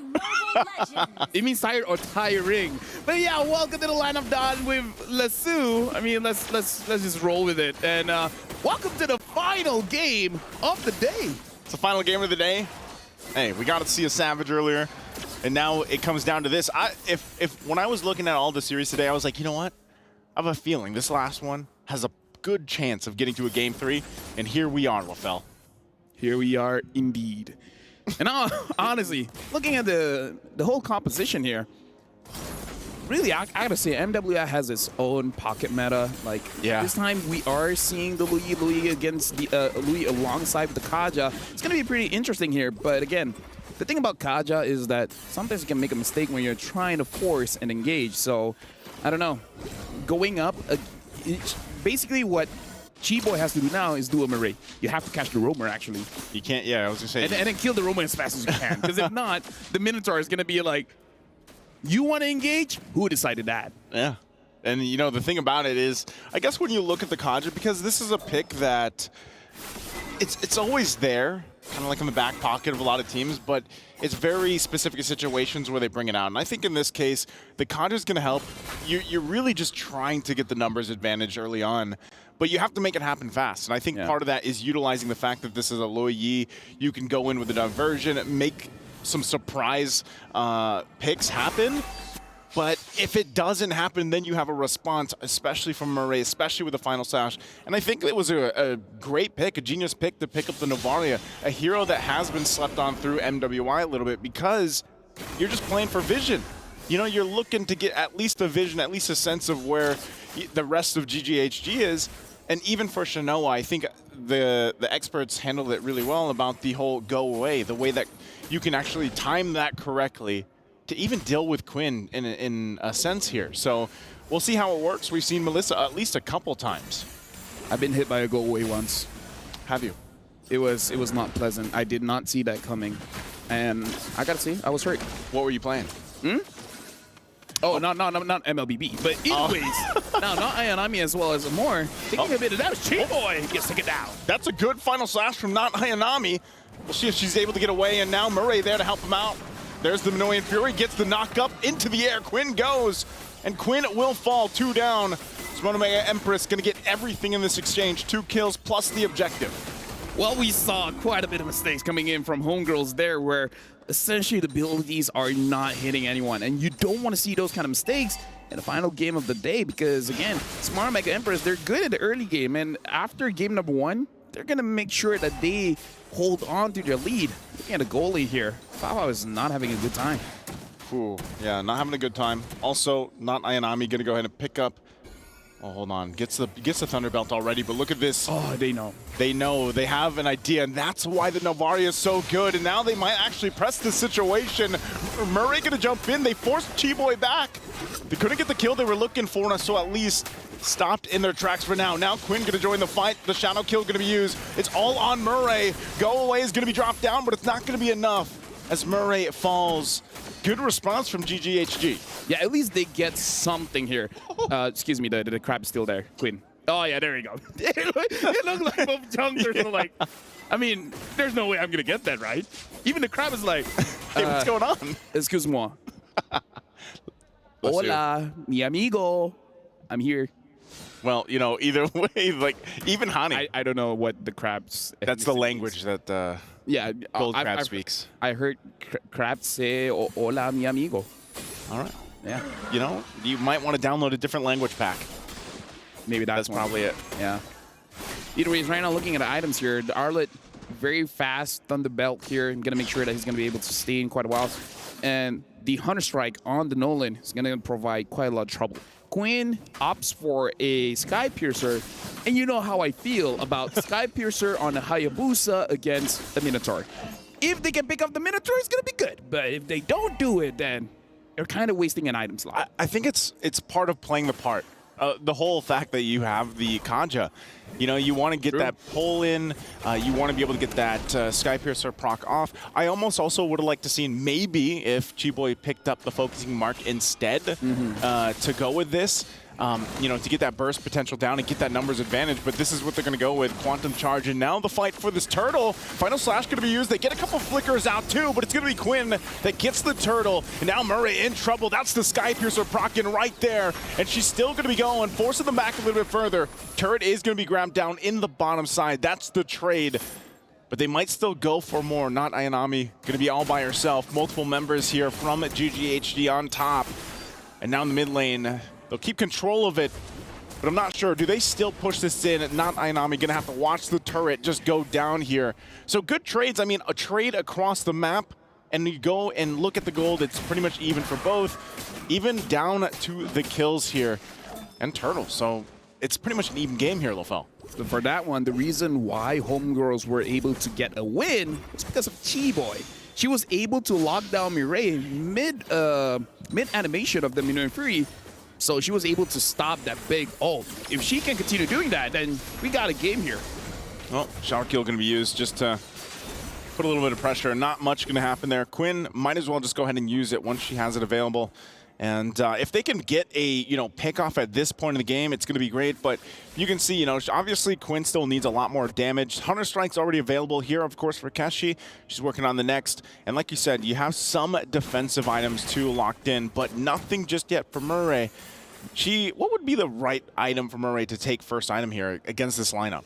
Speaker 10: It means tired or tiring. But yeah, welcome to the Land of Dawn with Lesu. I mean, let's just roll with it. And welcome to the final game of the day.
Speaker 2: It's the final game of the day. Hey, we got to see a Savage earlier, and now it comes down to this. If when I was looking at all the series today, I was like, you know what? I have a feeling this last one has a good chance of getting to a Game 3, and here we are, Lafel.
Speaker 10: Here we are indeed. And honestly, looking at the whole composition here, really, I gotta say, MWI has its own pocket meta. Like, this time we are seeing the Louis against the Louis alongside with the Kaja. It's gonna be pretty interesting here, but again, the thing about Kaja is that sometimes you can make a mistake when you're trying to force and engage. So, I don't know. Going up, basically what Chi-Boy has to do now is do a Murray. You have to catch the Roamer, actually.
Speaker 2: You can't, yeah, I was gonna say.
Speaker 10: And then kill the Roamer as fast as you can. Because if not, the Minotaur is gonna be like, you want to engage? Who decided that?
Speaker 2: Yeah. And, you know, the thing about it is, I guess when you look at the Kaja, because this is a pick that it's always there, kind of like in the back pocket of a lot of teams, but it's very specific situations where they bring it out. And I think in this case, the Kaja is going to help. You're really just trying to get the numbers advantage early on, but you have to make it happen fast. And I think part of that is utilizing the fact that this is a Lo Yi. You can go in with a diversion, make some surprise picks happen. But if it doesn't happen, then you have a response, especially from Murray, especially with the final sash. And I think it was a great pick, a genius pick to pick up the Novaria, a hero that has been slept on through MWI a little bit because you're just playing for vision. You know, you're looking to get at least a vision, at least a sense of where the rest of GGHG is. And even for Shinoa, I think the experts handled it really well about the whole go away, the way that you can actually time that correctly to even deal with Quinn in a sense here. So we'll see how it works. We've seen Melissa at least a couple times.
Speaker 10: I've been hit by a go away once.
Speaker 2: Have you?
Speaker 10: It was not pleasant. I did not see that coming. And I gotta say, I was hurt.
Speaker 2: What were you playing?
Speaker 10: Oh, not MLBB. But anyways, now not Ayanami as well as Amor. Taking a bit of damage. Chi-Boy gets taken down.
Speaker 2: That's a good final slash from not Ayanami. We'll see if she's able to get away, and now Murray there to help him out. There's the Minoan Fury, gets the knock up into the air. Quinn goes, and Quinn will fall 2 down. Simona Mega Empress going to get everything in this exchange. 2 kills plus the objective.
Speaker 10: Well, we saw quite a bit of mistakes coming in from Homegirls there, where essentially the abilities are not hitting anyone. And you don't want to see those kind of mistakes in the final game of the day because, again, Simona Mega Empress, they're good in the early game. And after game number 1, they're going to make sure that they hold on to their lead. Looking at the goalie here, Fafa is not having a good time.
Speaker 2: Ooh, yeah, not having a good time. Also, not Ayanami going to go ahead and pick up. Oh, hold on. Gets the Thunderbelt already, but look at this.
Speaker 10: Oh, they know.
Speaker 2: They know. They have an idea, and that's why the Navaria is so good. And now they might actually press the situation. Murray going to jump in. They forced Chiboy back. They couldn't get the kill they were looking for, so at least stopped in their tracks for now. Now Quinn going to join the fight. The shadow kill going to be used. It's all on Murray. Go away is going to be dropped down, but it's not going to be enough as Murray falls. Good response from GGHG.
Speaker 10: Yeah, at least they get something here. Excuse me, the crab is still there. Quinn. Oh, yeah, there you go. It looked like both junglers were like, I mean, there's no way I'm going to get that, right? Even the crab is like,
Speaker 2: hey, what's going on?
Speaker 10: Excuse-moi. Hola, mi amigo. I'm here.
Speaker 2: Well, you know, either way, like, even Hani.
Speaker 10: I don't know what the crab's...
Speaker 2: That's the language that
Speaker 10: yeah,
Speaker 2: Gold Crab speaks.
Speaker 10: I heard crab say, hola, mi amigo.
Speaker 2: All right.
Speaker 10: Yeah.
Speaker 2: You know, you might want to download a different language pack.
Speaker 10: Maybe that's
Speaker 2: probably it.
Speaker 10: Yeah. Either way, right now looking at the items here, the Arlet, very fast Thunder Belt here. I'm going to make sure that he's going to be able to stay in quite a while. And the Hunter Strike on the Nolan is going to provide quite a lot of trouble. Quinn opts for a Sky Piercer, and you know how I feel about Sky Piercer on a Hayabusa against the Minotaur. If they can pick up the Minotaur, it's going to be good. But if they don't do it, then they're kind of wasting an item slot.
Speaker 2: I think it's part of playing the part. The whole fact that you have the Kanja. You know, you want to get that pull in. You want to be able to get that Sky Piercer proc off. I almost also would have liked to see maybe if Chiboy picked up the focusing mark instead to go with this. You know, to get that burst potential down and get that numbers advantage, but this is what they're going to go with, Quantum Charge, and now the fight for this turtle. Final Slash going to be used. They get a couple flickers out too, but it's going to be Quinn that gets the turtle, and now Murray in trouble. That's the Sky Piercer procking right there, and she's still going to be going, forcing them back a little bit further. Turret is going to be grabbed down in the bottom side. That's the trade. But they might still go for more. Not Ayanami, going to be all by herself. Multiple members here from GGHD on top. And now in the mid lane, they'll keep control of it, but I'm not sure. Do they still push this in? Not Ayanami, going to have to watch the turret just go down here. So good trades. I mean, a trade across the map, and you go and look at the gold. It's pretty much even for both, even down to the kills here. And turtle, so it's pretty much an even game here, Lofel.
Speaker 10: For that one, the reason why Homegirls were able to get a win was because of Chiboy. She was able to lock down Mireille mid-animation of the Minotaur Fury. So she was able to stop that big ult. If she can continue doing that, then we got a game here.
Speaker 2: Well, shower kill going to be used just to put a little bit of pressure. Not much going to happen there. Quinn might as well just go ahead and use it once she has it available. And if they can get a, pick off at this point in the game, it's going to be great. But you can see, obviously Quinn still needs a lot more damage. Hunter Strike's already available here, of course, for Keshi. She's working on the next. And like you said, you have some defensive items too locked in, but nothing just yet for Murray. What would be the right item for Murray to take first item here against this lineup?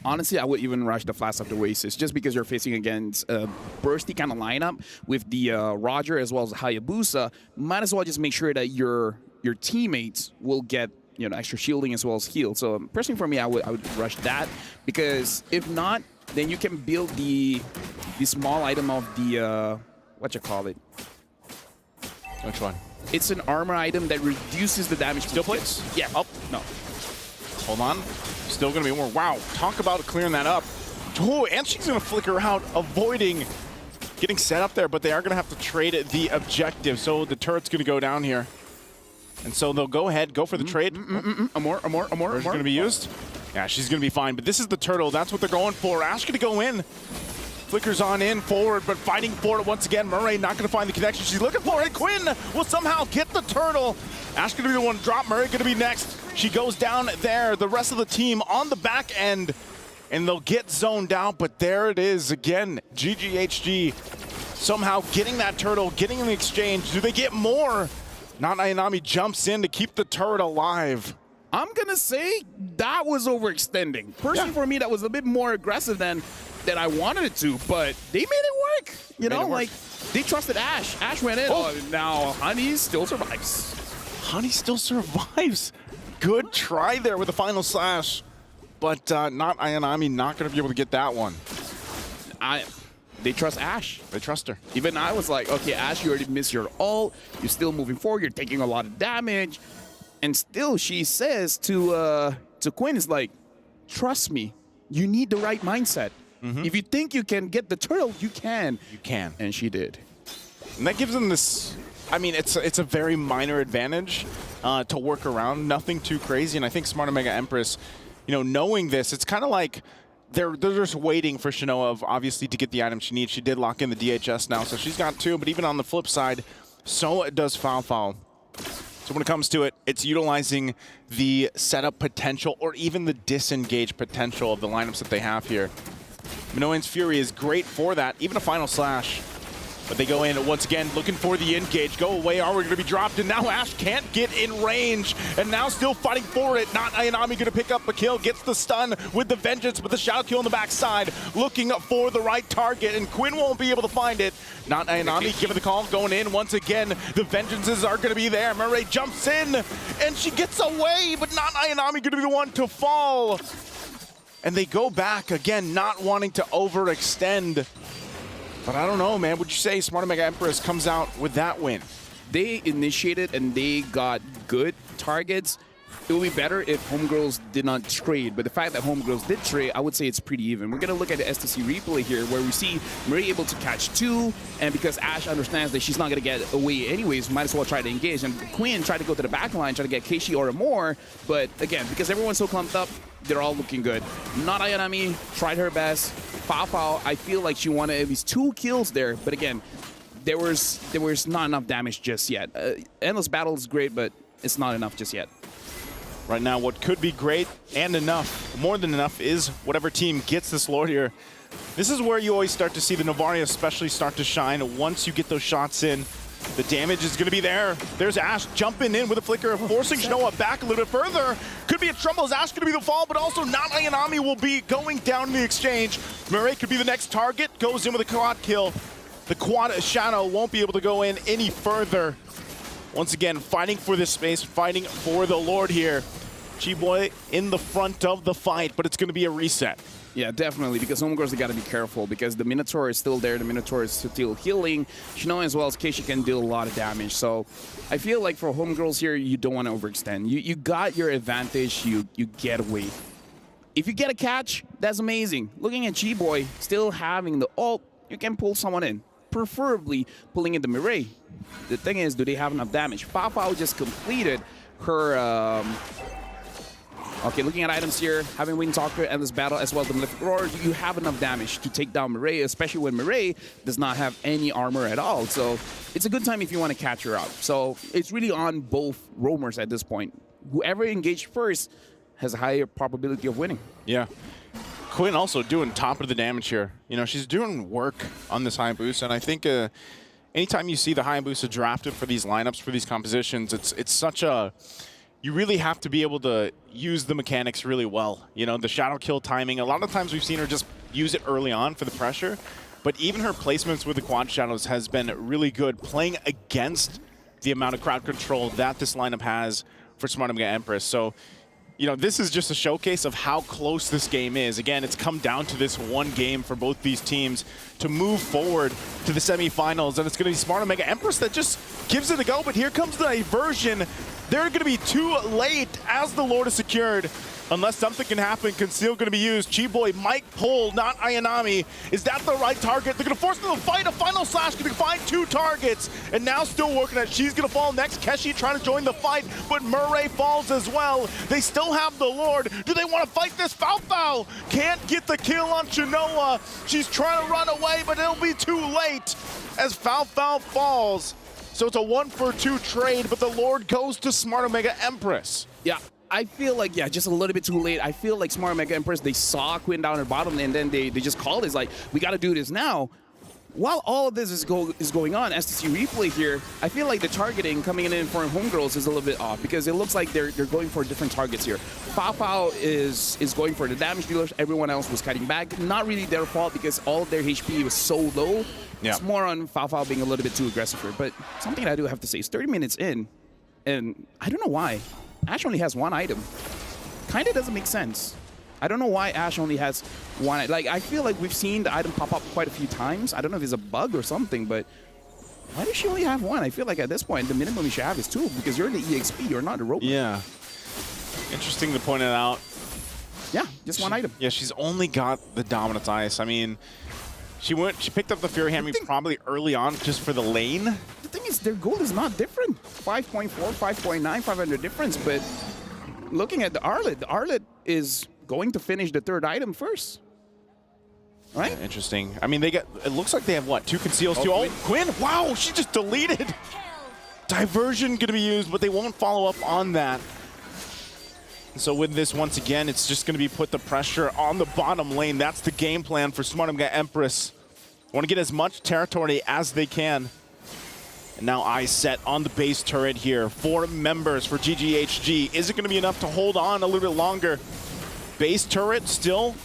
Speaker 10: Honestly, I would even rush the Flash of the Oasis just because you're facing against a bursty kind of lineup with the Roger as well as Hayabusa. Might as well just make sure that your teammates will get extra shielding as well as heal. So personally for me, I would rush that because if not, then you can build the small item of the what you call it?
Speaker 2: Which one?
Speaker 10: It's an armor item that reduces the damage.
Speaker 2: Steel plates?
Speaker 10: Yeah. Oh no.
Speaker 2: Hold on. Still going to be more. Wow. Talk about clearing that up. Oh, and she's going to flicker out, avoiding getting set up there, but they are going to have to trade the objective. So the turret's going to go down here. And so they'll go ahead, go for the trade.
Speaker 10: A more.
Speaker 2: Where's going to be used? Yeah, she's going to be fine. But this is the turtle. That's what they're going for. Ash going to go in. Flickers on in, forward, but fighting for it once again. Murray not going to find the connection she's looking for, and Quinn will somehow get the turtle. Ash going to be the one to drop. Murray going to be next. She goes down there. The rest of the team on the back end, and they'll get zoned out, but there it is again. GGHG somehow getting that turtle, getting in the exchange. Do they get more? Not Ayanami jumps in to keep the turret alive.
Speaker 10: I'm going to say that was overextending. Personally, for me, that was a bit more aggressive than I wanted it to, but they made it work. You know, like, they trusted Ash. Ash went in. Oh, now Honey still survives.
Speaker 2: Honey still survives. Good try there with the final slash. But not Ayanami, not going to be able to get that one.
Speaker 10: They trust Ash.
Speaker 2: They trust her.
Speaker 10: Even I was like, okay, Ash, you already missed your ult. You're still moving forward. You're taking a lot of damage. And still, she says to Quinn, is like, trust me. You need the right mindset. If you think you can get the turtle, you can.
Speaker 2: You can.
Speaker 10: And she did.
Speaker 2: And that gives them this, I mean, it's a very minor advantage to work around. Nothing too crazy. And I think Smart Omega Empress, you know, knowing this, it's kind of like they're just waiting for Shinoa, obviously, to get the item she needs. She did lock in the DHS now, so she's got 2. But even on the flip side, so does Foul. So when it comes to it, it's utilizing the setup potential or even the disengage potential of the lineups that they have here. Minoan's Fury is great for that, even a final slash. But they go in once again, looking for the engage. Go away, are we going to be dropped? And now Ash can't get in range. And now still fighting for it. Not Ayanami going to pick up a kill. Gets the stun with the Vengeance, but the shadow kill on the backside. Looking for the right target, and Quinn won't be able to find it. Not Ayanami giving the call, going in once again. The Vengeances are going to be there. Murray jumps in, and she gets away, but not Ayanami going to be the one to fall. And they go back again, not wanting to overextend. But I don't know, man. Would you say Smart Omega Empress comes out with that win?
Speaker 10: They initiated and they got good targets. It would be better if Homegirls did not trade, but the fact that Homegirls did trade, I would say it's pretty even. We're going to look at the STC replay here where we see Marie able to catch 2, and because Ash understands that she's not going to get away anyways, might as well try to engage. And Quinn tried to go to the back line, try to get Keishi or more, but again, because everyone's so clumped up, they're all looking good. Not Ayanami, tried her best. Foul, I feel like she wanted at least 2 kills there, but again, there was not enough damage just yet. Endless Battle is great, but it's not enough just yet.
Speaker 2: Right now, what could be great and enough, more than enough, is whatever team gets this Lord here. This is where you always start to see the Novaria especially start to shine. Once you get those shots in, the damage is going to be there. There's Ash jumping in with a flicker, forcing Shinoa back a little bit further. Could be a trouble as Ash going to be the fall, but also not Ayanami will be going down in the exchange. Murray could be the next target, goes in with a quad kill. The quad Shadow won't be able to go in any further. Once again, fighting for this space, fighting for the Lord here. G-Boy in the front of the fight, but it's going to be a reset.
Speaker 10: Yeah, definitely, because Homegirls, they got to be careful because the Minotaur is still there. The Minotaur is still healing. Shinoa as well as Keishi can deal a lot of damage. So I feel like for Homegirls here, you don't want to overextend. You got your advantage. You get away. If you get a catch, that's amazing. Looking at G-Boy, still having the ult, you can pull someone in. Preferably pulling in the Mireille. The thing is, do they have enough damage? Fafao just completed her... Okay, looking at items here, having Wind Talker, Endless Battle, as well as the Malefic Roar, you have enough damage to take down Mireille, especially when Mireille does not have any armor at all. So it's a good time if you want to catch her out. So it's really on both roamers at this point. Whoever engaged first has a higher probability of winning.
Speaker 2: Yeah. Quinn also doing top of the damage here. You know, she's doing work on this Hayabusa, and I think anytime you see the Hayabusa drafted for these lineups, for these compositions, it's such a... You really have to be able to use the mechanics really well. You know, the shadow kill timing, a lot of times we've seen her just use it early on for the pressure, but even her placements with the quad shadows has been really good, playing against the amount of crowd control that this lineup has for Smart Omega Empress. So, you know, this is just a showcase of how close this game is. Again, it's come down to this one game for both these teams to move forward to the semifinals, and it's going to be Smart Omega Empress that just gives it a go, but here comes the diversion. They're going to be too late as the Lord is secured. Unless something can happen, Conceal going to be used. Chi-Boy might pull, not Ayanami. Is that the right target? They're going to force them to fight a final slash. Going to find 2 targets. And now still working at she's going to fall next. Keshi trying to join the fight, but Murray falls as well. They still have the Lord. Do they want to fight this? Foul can't get the kill on Shinoa. She's trying to run away, but it'll be too late as Foul falls. So it's a 1-for-2 trade, but the Lord goes to Smart Omega Empress.
Speaker 10: Yeah, I feel like, just a little bit too late. I feel like Smart Omega Empress, they saw Quinn down her bottom, and then they just called it. It's like, we got to do this now. while all of this is going on, STC replay here, I feel like the targeting coming in for Homegirls is a little bit off because it looks like they're going for different targets here. Fafao is going for the damage dealers. Everyone else was cutting back. Not really their fault because all of their HP was so low.
Speaker 2: Yeah.
Speaker 10: It's more on Fafao being a little bit too aggressive here. But something I do have to say is 30 minutes in, and I don't know why, Ash only has one item. Kind of doesn't make sense. I don't know why Ash only has one. Like, I feel like we've seen the item pop up quite a few times. I don't know if it's a bug or something, but why does she only have one? I feel like at this point, the minimum you should have is two because you're in the EXP, you're not a robot.
Speaker 2: Yeah. Interesting to point it out.
Speaker 10: Yeah, just one item.
Speaker 2: Yeah, she's only got the Dominance Ice. I mean, she picked up the Fury Hammer probably early on just for the lane.
Speaker 10: The thing is, their gold is not different. 5.4, 5.9, 500 difference, but looking at the Arlet is going to finish the third item first. Right?
Speaker 2: Yeah, interesting. I mean, it looks like they have, what, 2 conceals, too? Oh, Quinn, wow, she just deleted. Diversion going to be used, but they won't follow up on that. So with this, once again, it's just going to be put the pressure on the bottom lane. That's the game plan for Smart Empress. Want to get as much territory as they can. And now eyes set on the base turret here. 4 members for GGHG. Is it going to be enough to hold on a little bit longer? Base turret still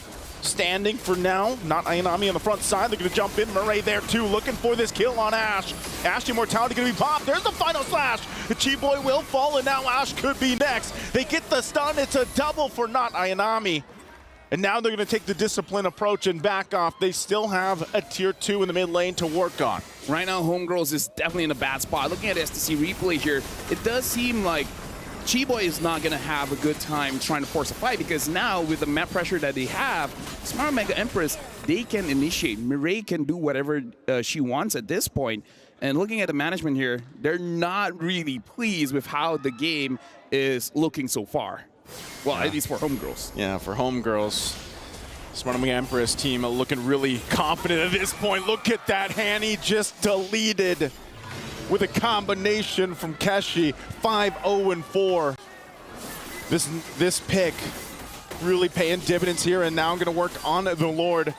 Speaker 2: standing for now. Not Ayanami on the front side. They're going to jump in. Murray there too, looking for this kill on Ash. Ash Immortality going to be popped. There's the final slash. The Chi-Boy will fall, and now Ash could be next. They get the stun. It's a double for not Ayanami. And now they're going to take the disciplined approach and back off. They still have a tier 2 in the mid lane to work on.
Speaker 10: Right now, Homegirls is definitely in a bad spot. Looking at STC replay here, it does seem like Chi-Boy is not going to have a good time trying to force a fight because now with the map pressure that they have, Smart Mega Empress, they can initiate. Mireille can do whatever she wants at this point. And looking at the management here, they're not really pleased with how the game is looking so far. Well, at least for Homegirls.
Speaker 2: Yeah, for Homegirls. Smart Mega Empress team looking really confident at this point. Look at that, Hanny just deleted with a combination from Keshi, 5-0-4. This pick really paying dividends here, and now I'm going to work on the Lord.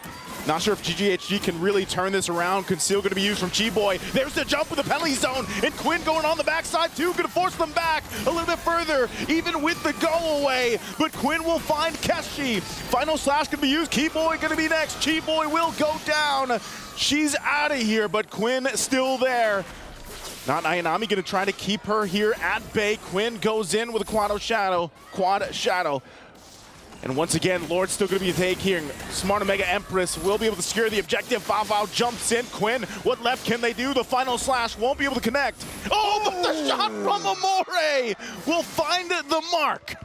Speaker 2: Not sure if GGHG can really turn this around. Conceal going to be used from Chi-Boy. There's the jump with the penalty zone, and Quinn going on the backside too, going to force them back a little bit further, even with the go away. But Quinn will find Keshi. Final slash going to be used. Chi-Boy going to be next. Chi-Boy will go down. She's out of here, but Quinn still there. Not Ayanami going to try to keep her here at bay. Quinn goes in with a quad shadow. And once again, Lord's still going to be taking. Smart Mega Empress will be able to secure the objective. Fafao jumps in. Quinn, what left can they do? The final slash won't be able to connect. Oh, but the shot from Amore will find the mark.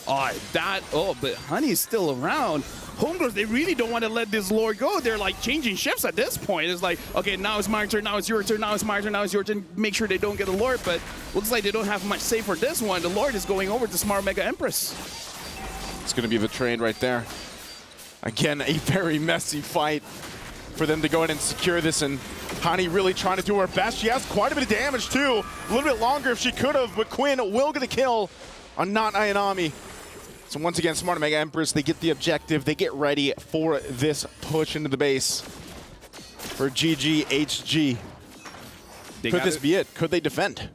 Speaker 10: But Honey's still around. Homegirls, they really don't want to let this Lord go. They're like changing shifts at this point. It's like, okay, now it's my turn, now it's your turn, now it's my turn, now it's your turn. Make sure they don't get the Lord, but looks like they don't have much say for this one. The Lord is going over to Smart Mega Empress.
Speaker 2: It's going to be the trade right there. Again, a very messy fight for them to go in and secure this, and Hani really trying to do her best. She has quite a bit of damage too. A little bit longer if she could have, but Quinn will get a kill on not Ayanami. So once again, Smart Mega Empress, they get the objective. They get ready for this push into the base for GGHG. Could this be it? Could they defend?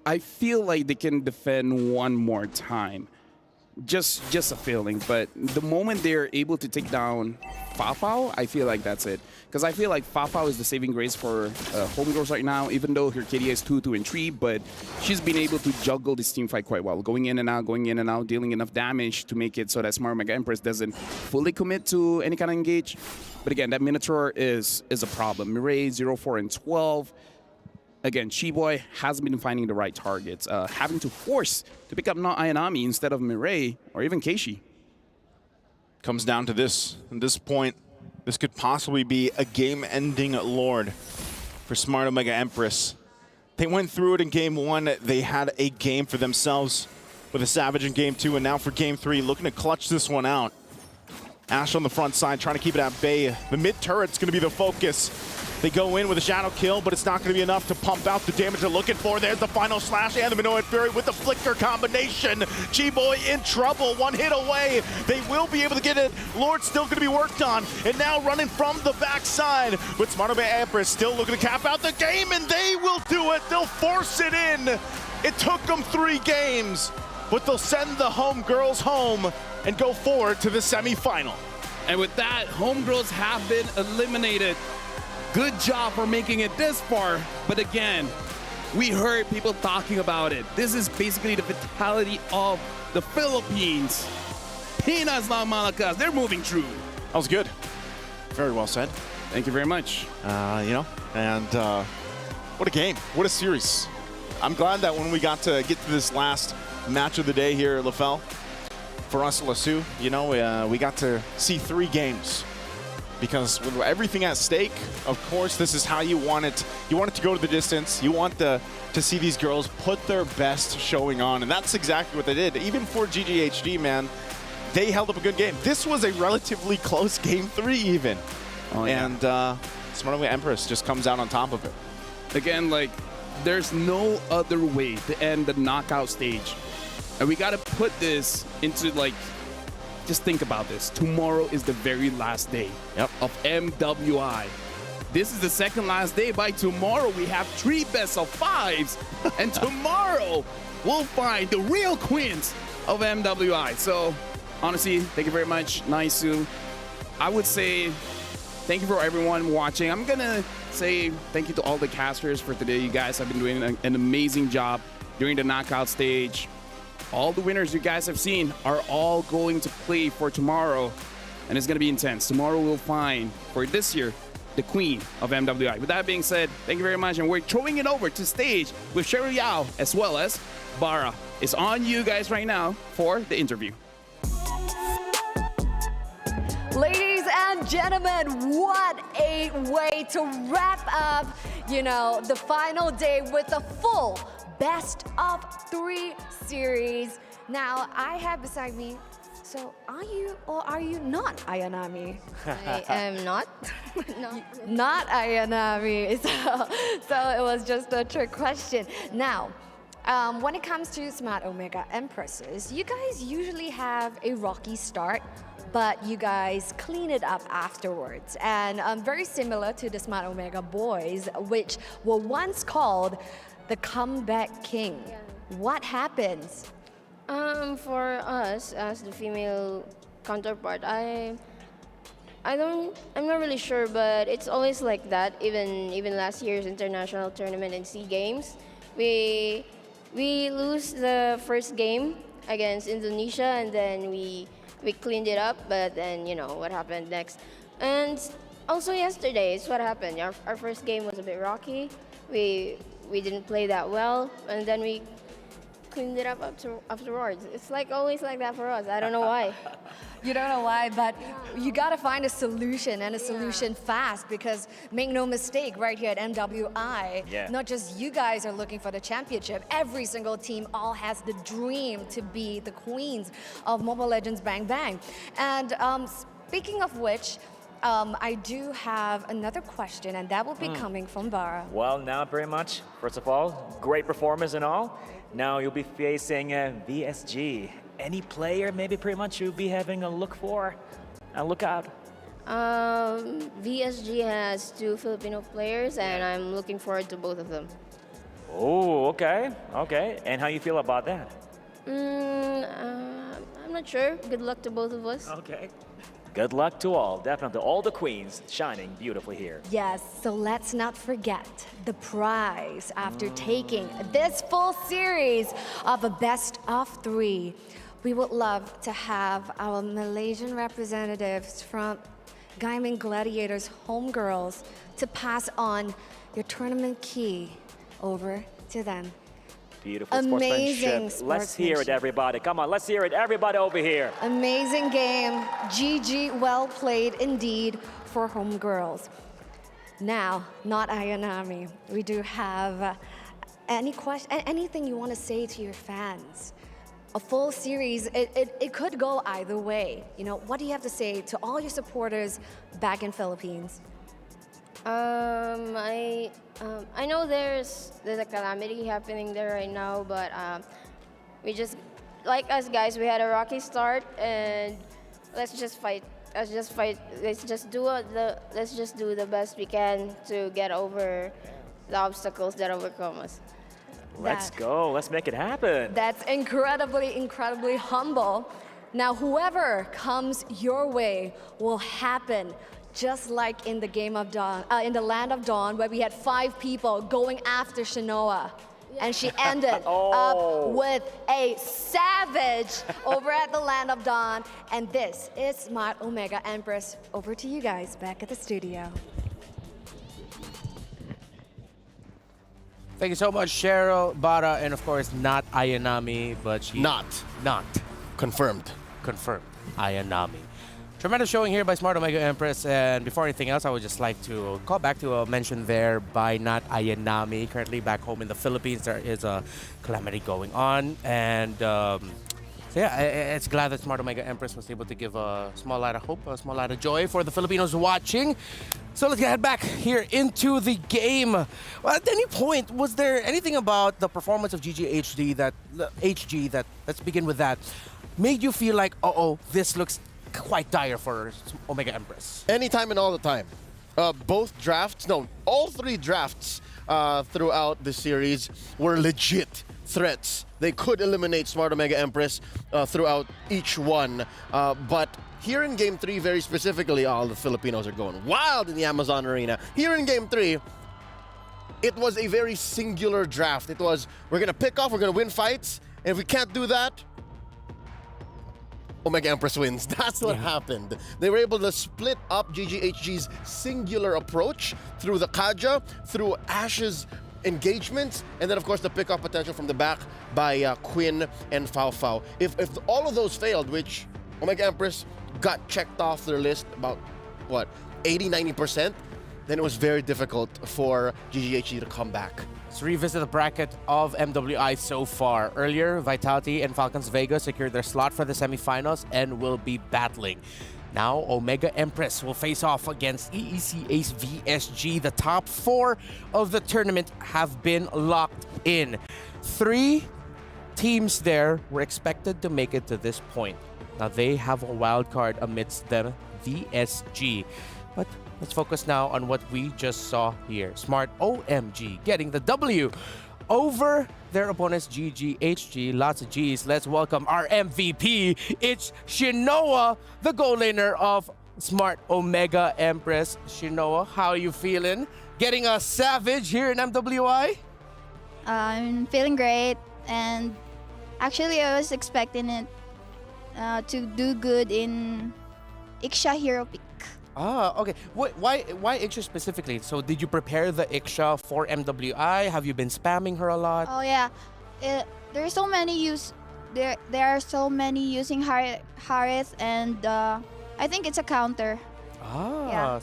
Speaker 10: I feel like they can defend one more time. Just a feeling, but the moment they're able to take down Fafao, I feel like that's it. Because I feel like Fafao is the saving grace for Homegirls right now, even though her KD is 2, 2, and 3, but she's been able to juggle this team fight quite well. Going in and out, dealing enough damage to make it so that Smart Mega Empress doesn't fully commit to any kind of engage. But again, that Minotaur is a problem. Mireille, 0, 4, and 12. Again, Chi-Boy hasn't been finding the right targets, having to force to pick up not Ayanami instead of Mireille or even Keishi.
Speaker 2: Comes down to this. At this point, this could possibly be a game-ending Lord for Smart Mega Empress. They went through it in Game 1. They had a game for themselves with a Savage in Game 2, and now for Game 3, looking to clutch this one out. Ash on the front side, trying to keep it at bay. The mid turret's going to be the focus.
Speaker 11: They go in with a shadow kill, but it's not going to be enough to pump out the damage they're looking for. There's the final slash and the Minoan Fury with the flicker combination. G-Boy in trouble, one hit away. They will be able to get it. Lord's still going to be worked on, and now running from the backside. With Smart Empress still looking to cap out the game, and they will do it. They'll force it in. It took them 3 games, but they'll send the home girls home and go forward to the semifinal.
Speaker 10: And with that, homegirls have been eliminated. Good job for making it this far. But again, we heard people talking about it. This is basically the vitality of the Philippines. Pinas La Malakas, they're moving through.
Speaker 11: That was good. Very well said.
Speaker 10: Thank you very much.
Speaker 11: What a game. What a series. I'm glad that when we got to get to this last match of the day here at LaFell, for us, LeSue, we got to see 3 games. Because with everything at stake, of course, this is how you want it. You want it to go to the distance. You want to see these girls put their best showing on. And that's exactly what they did. Even for GGHD, man, they held up a good game. This was a relatively close game 3 even.
Speaker 10: Oh, yeah.
Speaker 11: And Smart Empress just comes out on top of it.
Speaker 10: Again, there's no other way to end the knockout stage. And we got to put this into, just think about this. Tomorrow is the very last day of MWI. This is the second last day. By tomorrow, we have 3 best-of-5s. And tomorrow, we'll find the real queens of MWI. So, honestly, thank you very much, Naisu. I would say thank you for everyone watching. I'm going to say thank you to all the casters for today. You guys have been doing an amazing job during the knockout stage. All the winners you guys have seen are all going to play for tomorrow, and it's going to be intense. Tomorrow we'll find, for this year, the queen of MWI. With that being said, thank you very much, and we're throwing it over to stage with Cheryl Yao as well as Bara. It's on you guys right now for the interview.
Speaker 9: Ladies and gentlemen, what a way to wrap up, the final day with a full best-of-3 series. Now, I have beside me, so are you or are you not Ayanami?
Speaker 27: I am not.
Speaker 9: Not Ayanami. So it was just a trick question. Now, when it comes to Smart Omega Empresses, you guys usually have a rocky start, but you guys clean it up afterwards. And very similar to the Smart Omega boys, which were once called the Comeback King. What happens?
Speaker 27: For us as the female counterpart, I'm not really sure, but it's always like that. Even last year's international tournament and SEA Games, we lose the first game against Indonesia, and then we cleaned it up. But then what happened next, and also yesterday is what happened. Our first game was a bit rocky. We didn't play that well, and then we cleaned it up afterwards. It's always like that for us. I don't know why.
Speaker 9: You don't know why, but you got to find a solution, and a solution fast, because make no mistake, right here at MWI, not just you guys are looking for the championship. Every single team all has the dream to be the queens of Mobile Legends Bang Bang. And speaking of which, I do have another question, and that will be coming from Bara.
Speaker 13: Well, now pretty much, first of all, great performance and all. Now you'll be facing VSG. Any player maybe pretty much you'll be having a look out?
Speaker 27: VSG has 2 Filipino players, and I'm looking forward to both of them.
Speaker 13: Oh, okay. And how you feel about that?
Speaker 27: I'm not sure. Good luck to both of us.
Speaker 13: Okay. Good luck to all, definitely. All the queens shining beautifully here.
Speaker 9: Yes, so let's not forget the prize after taking this full series of a best-of-3. We would love to have our Malaysian representatives from Gaiman Gladiators Homegirls to pass on your tournament key over to them.
Speaker 13: Beautiful
Speaker 9: Amazing
Speaker 13: sportsmanship. Let's hear it, everybody. Come on, let's hear it, everybody over here.
Speaker 9: Amazing game. GG, well played indeed for Homegirls. Now, not Ayanami. We do have anything you want to say to your fans? A full series, it could go either way. What do you have to say to all your supporters back in Philippines?
Speaker 26: I know there's a calamity happening there right now, but we just like us guys, we had a rocky start, and let's just fight. Let's just fight. Let's just do the best we can to get over the obstacles that overcome us.
Speaker 13: Let's go. Let's make it happen.
Speaker 9: That's incredibly, incredibly humble. Now, whoever comes your way will happen, just like in the game of Dawn, in the Land of Dawn, where we had 5 people going after Shinoa. And she ended up with a savage over at the Land of Dawn. And this is Smart Omega Empress. Over to you guys back at the studio.
Speaker 7: Thank you so much, Cheryl, Bara, and of course, not Ayanami, but she...
Speaker 22: Not.
Speaker 7: Confirmed. Ayanami. Tremendous showing here by Smart Omega Empress, and before anything else, I would just like to call back to a mention there by Not Ayanami. Currently back home in the Philippines, there is a calamity going on, and so yeah, it's glad that Smart Omega Empress was able to give a small light of hope, a small light of joy for the Filipinos watching. So let's head back here into the game. Well, at any point, was there anything about the performance of HG that, let's begin with that, made you feel like, this looks quite dire for Omega Empress?
Speaker 22: Anytime and all the time. All 3 drafts throughout the series were legit threats. They could eliminate Smart Omega Empress throughout each one. But here in Game 3, very specifically, all the Filipinos are going wild in the Amazon Arena. Here in Game 3, it was a very singular draft. It was, we're going to pick off, we're going to win fights, and if we can't do that, Omega Empress wins. That's what happened. They were able to split up GGHG's singular approach through the Kaja, through Ash's engagements, and then of course the pick-off potential from the back by Quinn and Fao Fao. If all of those failed, which Omega Empress got checked off their list about, 80-90%, then it was very difficult for GGHG to come back.
Speaker 7: Let's revisit the bracket of MWI so far. Earlier, Vitality and Falcons Vega secured their slot for the semifinals and will be battling. Now, Omega Empress will face off against EEC Ace VSG. The top 4 of the tournament have been locked in. 3 teams there were expected to make it to this point. Now, they have a wild card amidst them, VSG. But let's focus now on what we just saw here. Smart OMG getting the W over their opponents, GGHG. Lots of G's. Let's welcome our MVP. It's Shinoa, the goal laner of Smart Omega Empress. Shinoa, how are you feeling? Getting a savage here in MWI?
Speaker 14: I'm feeling great, and actually I was expecting it to do good in Iksha Hero Pick.
Speaker 7: Okay. Why Iksha specifically? So did you prepare the Iksha for MWI? Have you been spamming her a lot?
Speaker 14: Oh yeah, there are so many using Harith, and I think it's a counter.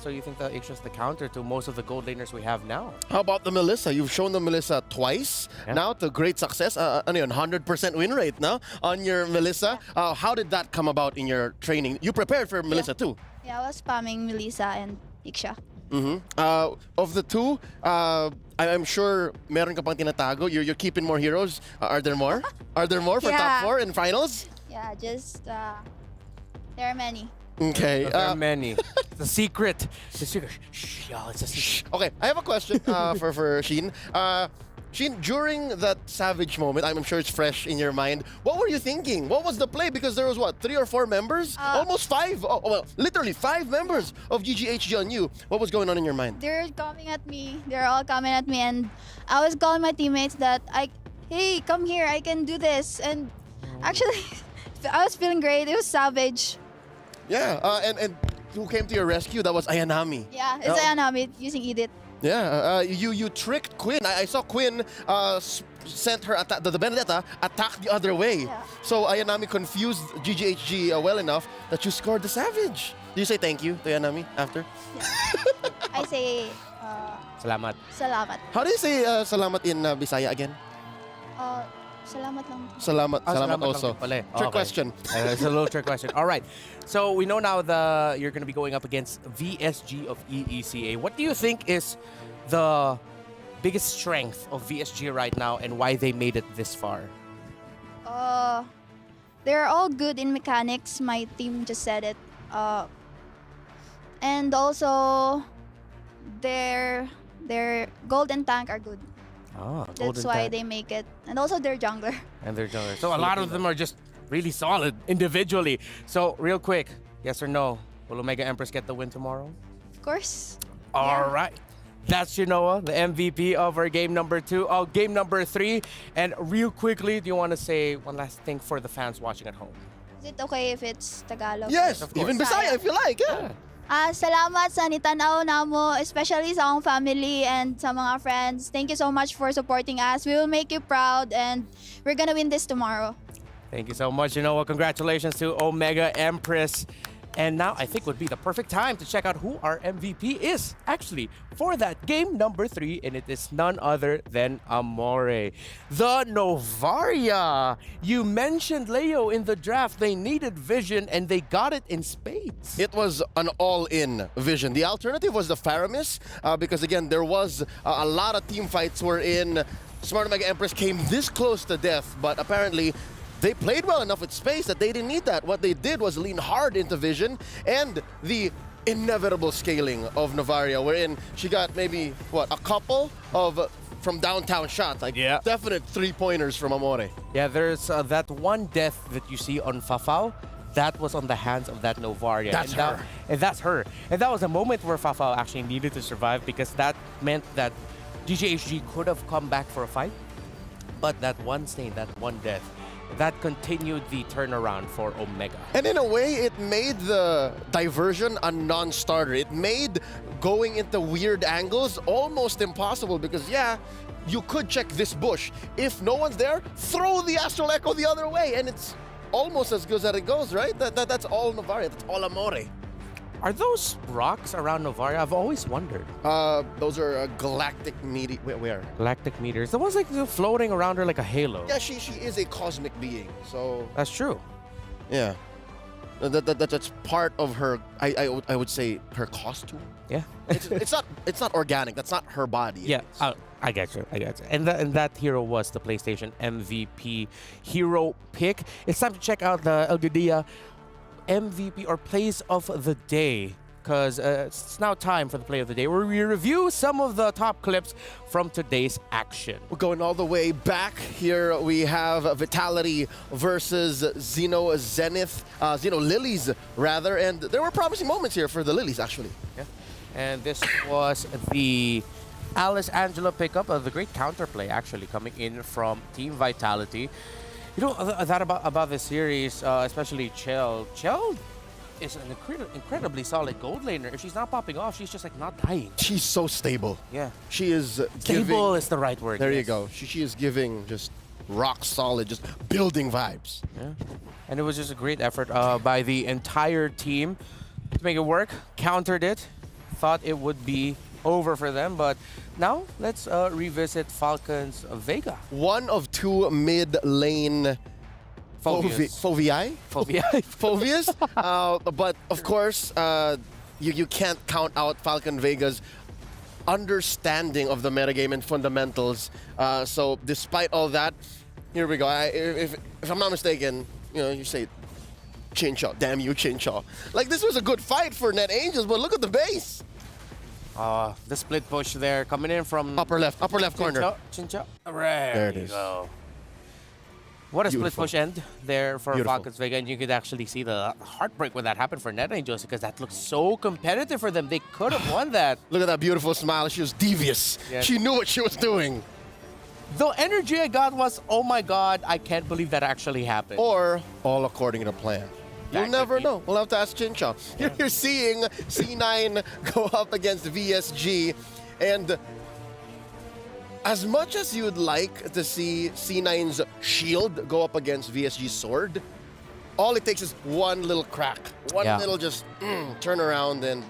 Speaker 7: So you think that Iksha's the counter to most of the gold laners we have now?
Speaker 22: How about the Melissa? You've shown the Melissa twice now to great success. 100% win rate now on your Melissa. How did that come about in your training? You prepared for Melissa too.
Speaker 14: Yeah, I was spamming Melissa and Iksha.
Speaker 22: Of the 2, I'm sure meron ka pang tinatago. You're keeping more heroes. Are there more? Are there more for top 4 in finals?
Speaker 14: Yeah, just there are many.
Speaker 22: Okay.
Speaker 7: There are many. The secret. Shh, y'all, it's a secret.
Speaker 22: Okay, I have a question for Sheen. Sheen, during that savage moment, I'm sure it's fresh in your mind. What were you thinking? What was the play? Because there was 3 or 4 members? Almost 5. Literally 5 members of GGHG on you. What was going on in your mind?
Speaker 14: They're coming at me. They're all coming at me, and I was calling my teammates that hey, come here, I can do this. And actually, I was feeling great. It was savage.
Speaker 22: Yeah, and who came to your rescue? That was Ayanami.
Speaker 14: Yeah, it's Ayanami using Edith.
Speaker 22: Yeah, you tricked Quinn. I saw Quinn sent her the Benedetta attack the other way.
Speaker 14: Yeah.
Speaker 22: So Ayanami confused GGHG well enough that you scored the savage. Do you say thank you to Ayanami after?
Speaker 14: Yeah. I say
Speaker 7: Salamat.
Speaker 14: Salamat.
Speaker 22: How do you say salamat in Bisaya again?
Speaker 14: Salamat lang.
Speaker 22: Salamat, salamat
Speaker 7: Salamat
Speaker 22: also.
Speaker 7: lang din pala eh.
Speaker 22: Trick
Speaker 7: Okay.
Speaker 22: question.
Speaker 7: It's a little trick question. All right. So we know now you're going to be going up against VSG of EECA. What do you think is the biggest strength of VSG right now and why they made it this far?
Speaker 14: They're all good in mechanics. My team just said it. And also, their gold and tank are good.
Speaker 7: Ah,
Speaker 14: That's why they make it. And also their jungler.
Speaker 7: And they're junglers. So a lot of them are just really solid individually. So real quick, yes or no? Will Omega Empress get the win tomorrow?
Speaker 14: Of course.
Speaker 7: All right. That's Chinoa, the MVP of our game number 2. Oh, game number 3. And real quickly, do you want to say one last thing for the fans watching at home?
Speaker 14: Is it okay if it's Tagalog?
Speaker 22: Yes,
Speaker 7: Of course.
Speaker 22: even Bisaya if you like. Yeah.
Speaker 14: Salamat sa nitanaw namo, especially sa akong family and sa mga friends. Thank you so much for supporting us. We will make you proud and we're gonna win this tomorrow.
Speaker 7: Thank you so much, Chinoa. Congratulations to Omega Empress. And now I think would be the perfect time to check out who our MVP is actually for that game number 3, and it is none other than Amore. The Novaria. You mentioned, Leo, in the draft they needed vision and they got it in spades.
Speaker 22: It was an all-in vision. The alternative was the Faramis because, again, there was a lot of team fights wherein Smart Omega Empress came this close to death, but apparently they played well enough with space that they didn't need that. What they did was lean hard into vision and the inevitable scaling of Novaria, wherein she got maybe, a couple of from downtown shots. Like, definite three-pointers from Amore.
Speaker 7: Yeah, there's that one death that you see on Fafao. That was on the hands of that Novaria.
Speaker 22: That's her.
Speaker 7: And that's her. And that was a moment where Fafao actually needed to survive because that meant that DJHG could have come back for a fight. But that one stain, that one death, that continued the turnaround for Omega.
Speaker 22: And in a way, it made the diversion a non-starter. It made going into weird angles almost impossible because, you could check this bush. If no one's there, throw the Astral Echo the other way, and it's almost as good as it goes, right? That's all Novaria. That's all Amore.
Speaker 7: Are those rocks around Novaria? I've always wondered.
Speaker 22: Those are galactic meteors. Where?
Speaker 7: Galactic meteors. The ones like floating around her like a halo.
Speaker 22: Yeah, she is a cosmic being, so...
Speaker 7: That's true.
Speaker 22: Yeah. That's part of her, I would say, her costume.
Speaker 7: Yeah.
Speaker 22: it's not organic. That's not her body.
Speaker 7: Yeah, I get you. And that hero was the PlayStation MVP hero pick. It's time to check out the El Gudia MVP or plays of the day, because it's now time for the play of the day where we review some of the top clips from today's action.
Speaker 22: We're going all the way back. Here we have Vitality versus Xeno Zenith, Xeno Lilies rather, and there were promising moments here for the Lilies actually.
Speaker 7: Yeah. And this was the Alice Angela pickup of the great counterplay actually coming in from Team Vitality. You know, that about this series, especially Chell. Chell is an incredibly solid gold laner. If she's not popping off, she's just like not dying.
Speaker 22: She's so stable.
Speaker 7: Yeah.
Speaker 22: She is
Speaker 7: Stable is the right word.
Speaker 22: There you go. She is giving just rock solid, just building vibes.
Speaker 7: Yeah. And it was just a great effort by the entire team to make it work. Countered it. Thought it would be over for them, but now let's revisit Falcon's Vega.
Speaker 22: One of two mid lane
Speaker 7: Foveas.
Speaker 22: But of course, you can't count out Falcon Vega's understanding of the metagame and fundamentals. So despite all that, here we go. If I'm not mistaken, you say Chinchaw, damn you Chinchaw. Like, this was a good fight for Net Angels, but look at the base.
Speaker 7: The split push there coming in from
Speaker 22: upper left corner.
Speaker 7: Chinchaw.
Speaker 22: There it is.
Speaker 7: Go. What a
Speaker 22: Beautiful.
Speaker 7: split push end there for
Speaker 22: Beautiful.
Speaker 7: Falcons Vega, and you could actually see the heartbreak when that happened for Net Angels because that looked so competitive for them. They could have won that.
Speaker 22: Look at that beautiful smile. She was devious.
Speaker 7: Yes.
Speaker 22: She knew what she was doing.
Speaker 7: The energy I got was, oh my god, I can't believe that actually happened.
Speaker 22: Or all according to plan. You'll never know. We'll have to ask Chinchaw.
Speaker 7: Yeah.
Speaker 22: You're seeing C9 go up against VSG, and as much as you'd like to see C9's shield go up against VSG's sword, all it takes is one little crack, one little just turn around, and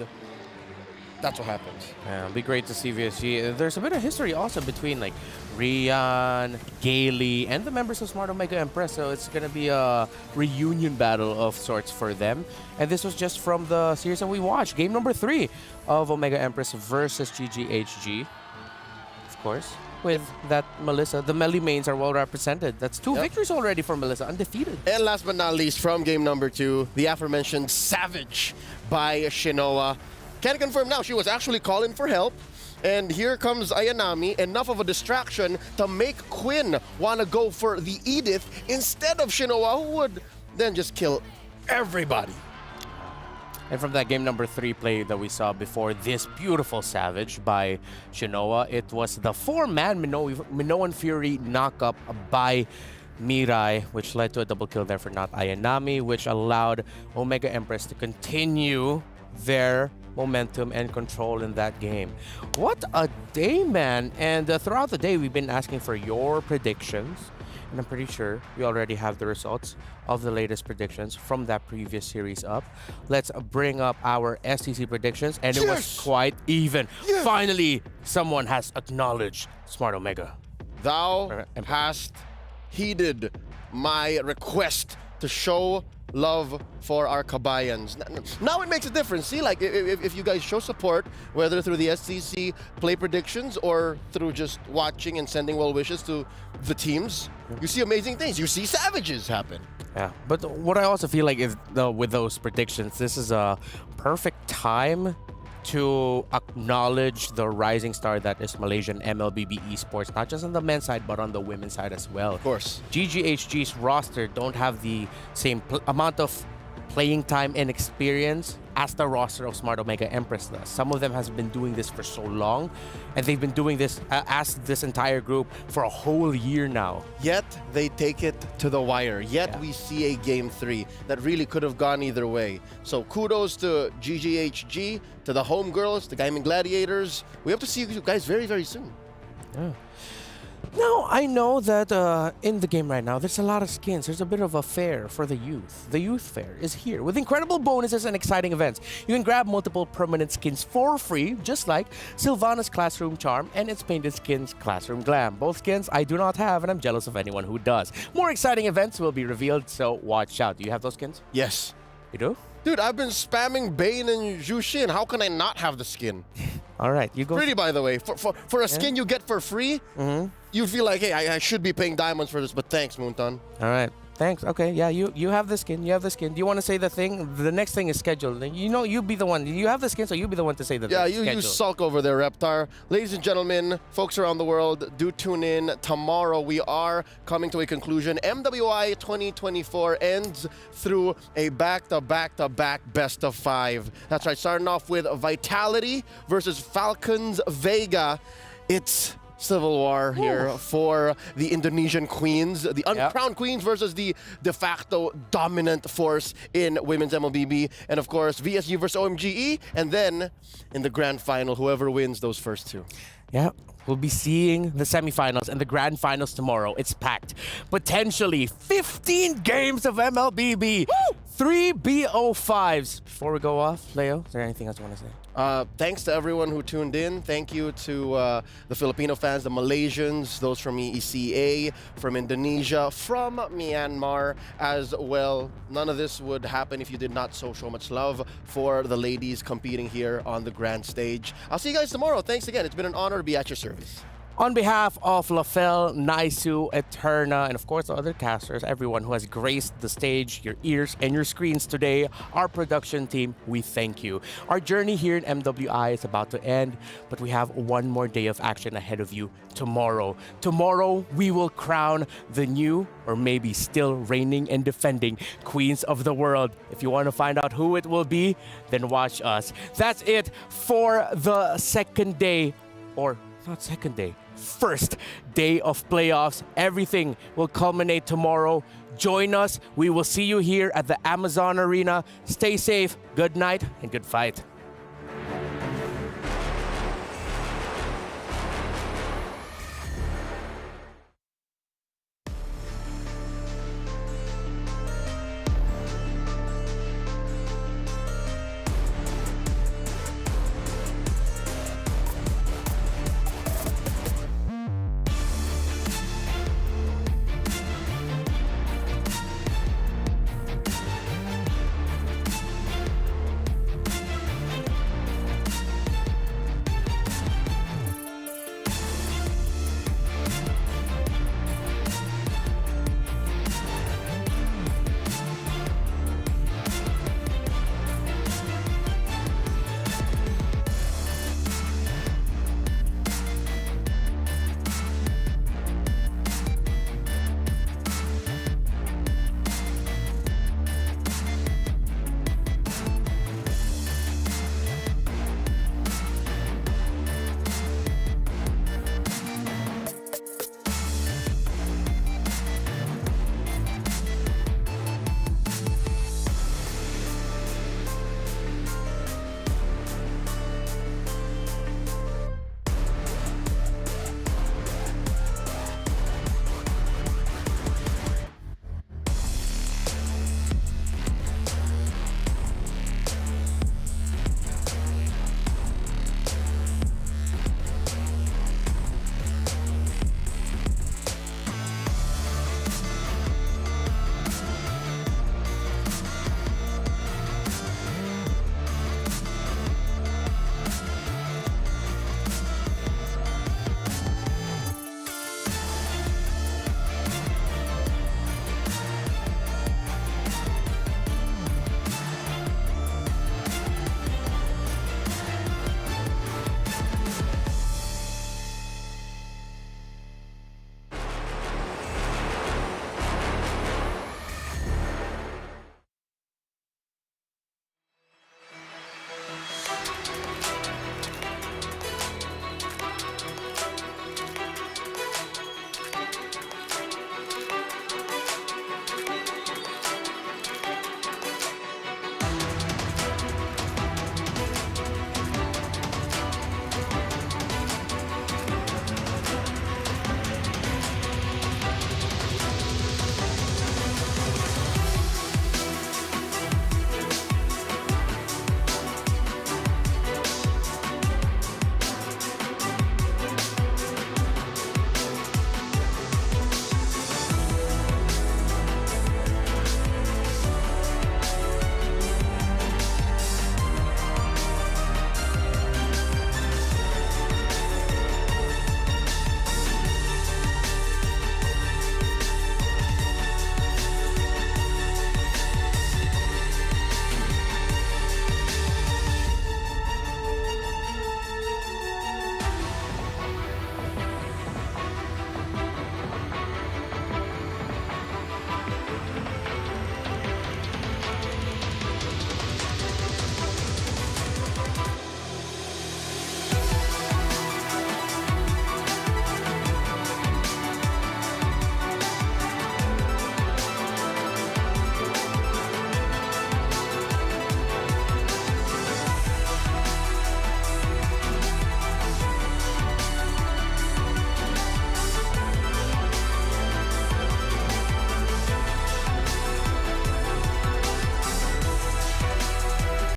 Speaker 22: that's what happens.
Speaker 7: Yeah, it'll be great to see VSG. There's a bit of history also between like Rian, Gailey, and the members of Smart Omega Empress. So it's gonna be a reunion battle of sorts for them. And this was just from the series that we watched, game number 3 of Omega Empress versus GGHG. Of course, with that Melissa, the Melee mains are well represented. That's 2 victories already for Melissa, undefeated.
Speaker 22: And last but not least, from game number 2, the aforementioned Savage by Shinoa. Can confirm now, she was actually calling for help. And here comes Ayanami, enough of a distraction to make Quinn want to go for the Edith instead of Shinoa, who would then just kill everybody.
Speaker 7: And from that game number 3 play that we saw before, this beautiful Savage by Shinoa, it was the 4-man Minoan Fury knockup by Mirai, which led to a double kill there for not Ayanami, which allowed Omega Empress to continue their momentum and control in that game. What a day, man. And throughout the day, we've been asking for your predictions. And I'm pretty sure we already have the results of the latest predictions from that previous series up. Let's bring up our STC predictions. And it was quite even. Finally, someone has acknowledged Smart Omega.
Speaker 22: Thou hast heeded my request to show love for our kabayans. Now it makes a difference. See, like if you guys show support, whether through the STC play predictions or through just watching and sending well wishes to the teams, you see amazing things. You see Savages happen.
Speaker 7: Yeah, but what I also feel like is with those predictions, this is a perfect time to acknowledge the rising star that is Malaysian MLBB esports, not just on the men's side, but on the women's side as well.
Speaker 22: Of course.
Speaker 7: GGHG's roster don't have the same amount of playing time and experience as the roster of Smart Omega Empress does. Some of them has been doing this for so long, and they've been doing this as this entire group for a whole year now.
Speaker 22: Yet they take it to the wire. Yet we see a game 3 that really could have gone either way. So kudos to GGHG, to the homegirls, the Gaming Gladiators. We have to see you guys very, very soon.
Speaker 7: Yeah. Now, I know that in the game right now, there's a lot of skins. There's a bit of a fair for the youth. The youth fair is here with incredible bonuses and exciting events. You can grab multiple permanent skins for free, just like Sylvana's Classroom Charm and its painted skins Classroom Glam. Both skins I do not have, and I'm jealous of anyone who does. More exciting events will be revealed, so watch out. Do you have those skins?
Speaker 22: Yes.
Speaker 7: You do?
Speaker 22: Dude, I've been spamming Bane and Jushin. How can I not have the skin?
Speaker 7: All right, you go.
Speaker 22: Pretty, by the way. For a skin you get for free, you feel like, hey, I should be paying diamonds for this, but thanks, Moonton.
Speaker 7: All right. Thanks. Okay, yeah, you have the skin. You have the skin. Do you want to say the thing? The next thing is scheduled. You know, you be the one. You have the skin, so you be the one to say the
Speaker 22: Yeah,
Speaker 7: thing.
Speaker 22: you sulk over there, Reptar. Ladies and gentlemen, folks around the world, do tune in. Tomorrow we are coming to a conclusion. MWI 2024 ends through a back-to-back-to-back best of 5. That's right, starting off with Vitality versus Falcons Vega. It's civil war here for the Indonesian queens, the uncrowned queens versus the de facto dominant force in women's MLBB, and of course VSU versus OMGE, and then in the grand final, whoever wins those first 2.
Speaker 7: Yeah, we'll be seeing the semifinals and the grand finals tomorrow. It's packed. Potentially 15 games of MLBB. 3 BO5s. Before we go off, Leo, is there anything else you want to say?
Speaker 22: Thanks to everyone who tuned in. Thank you to the Filipino fans, the Malaysians, those from ECA, from Indonesia, from Myanmar as well. None of this would happen if you did not show so much love for the ladies competing here on the grand stage. I'll see you guys tomorrow. Thanks again. It's been an honor to be at your service.
Speaker 7: On behalf of Lafel, Naisu, Eterna, and of course the other casters, everyone who has graced the stage, your ears, and your screens today, our production team, we thank you. Our journey here in MWI is about to end, but we have one more day of action ahead of you tomorrow. Tomorrow, we will crown the new, or maybe still reigning and defending, Queens of the World. If you want to find out who it will be, then watch us. That's it for the second day, or not second day, first day of playoffs. Everything will culminate tomorrow. Join us. We will see you here at the Amazon Arena. Stay safe, good night, and good fight.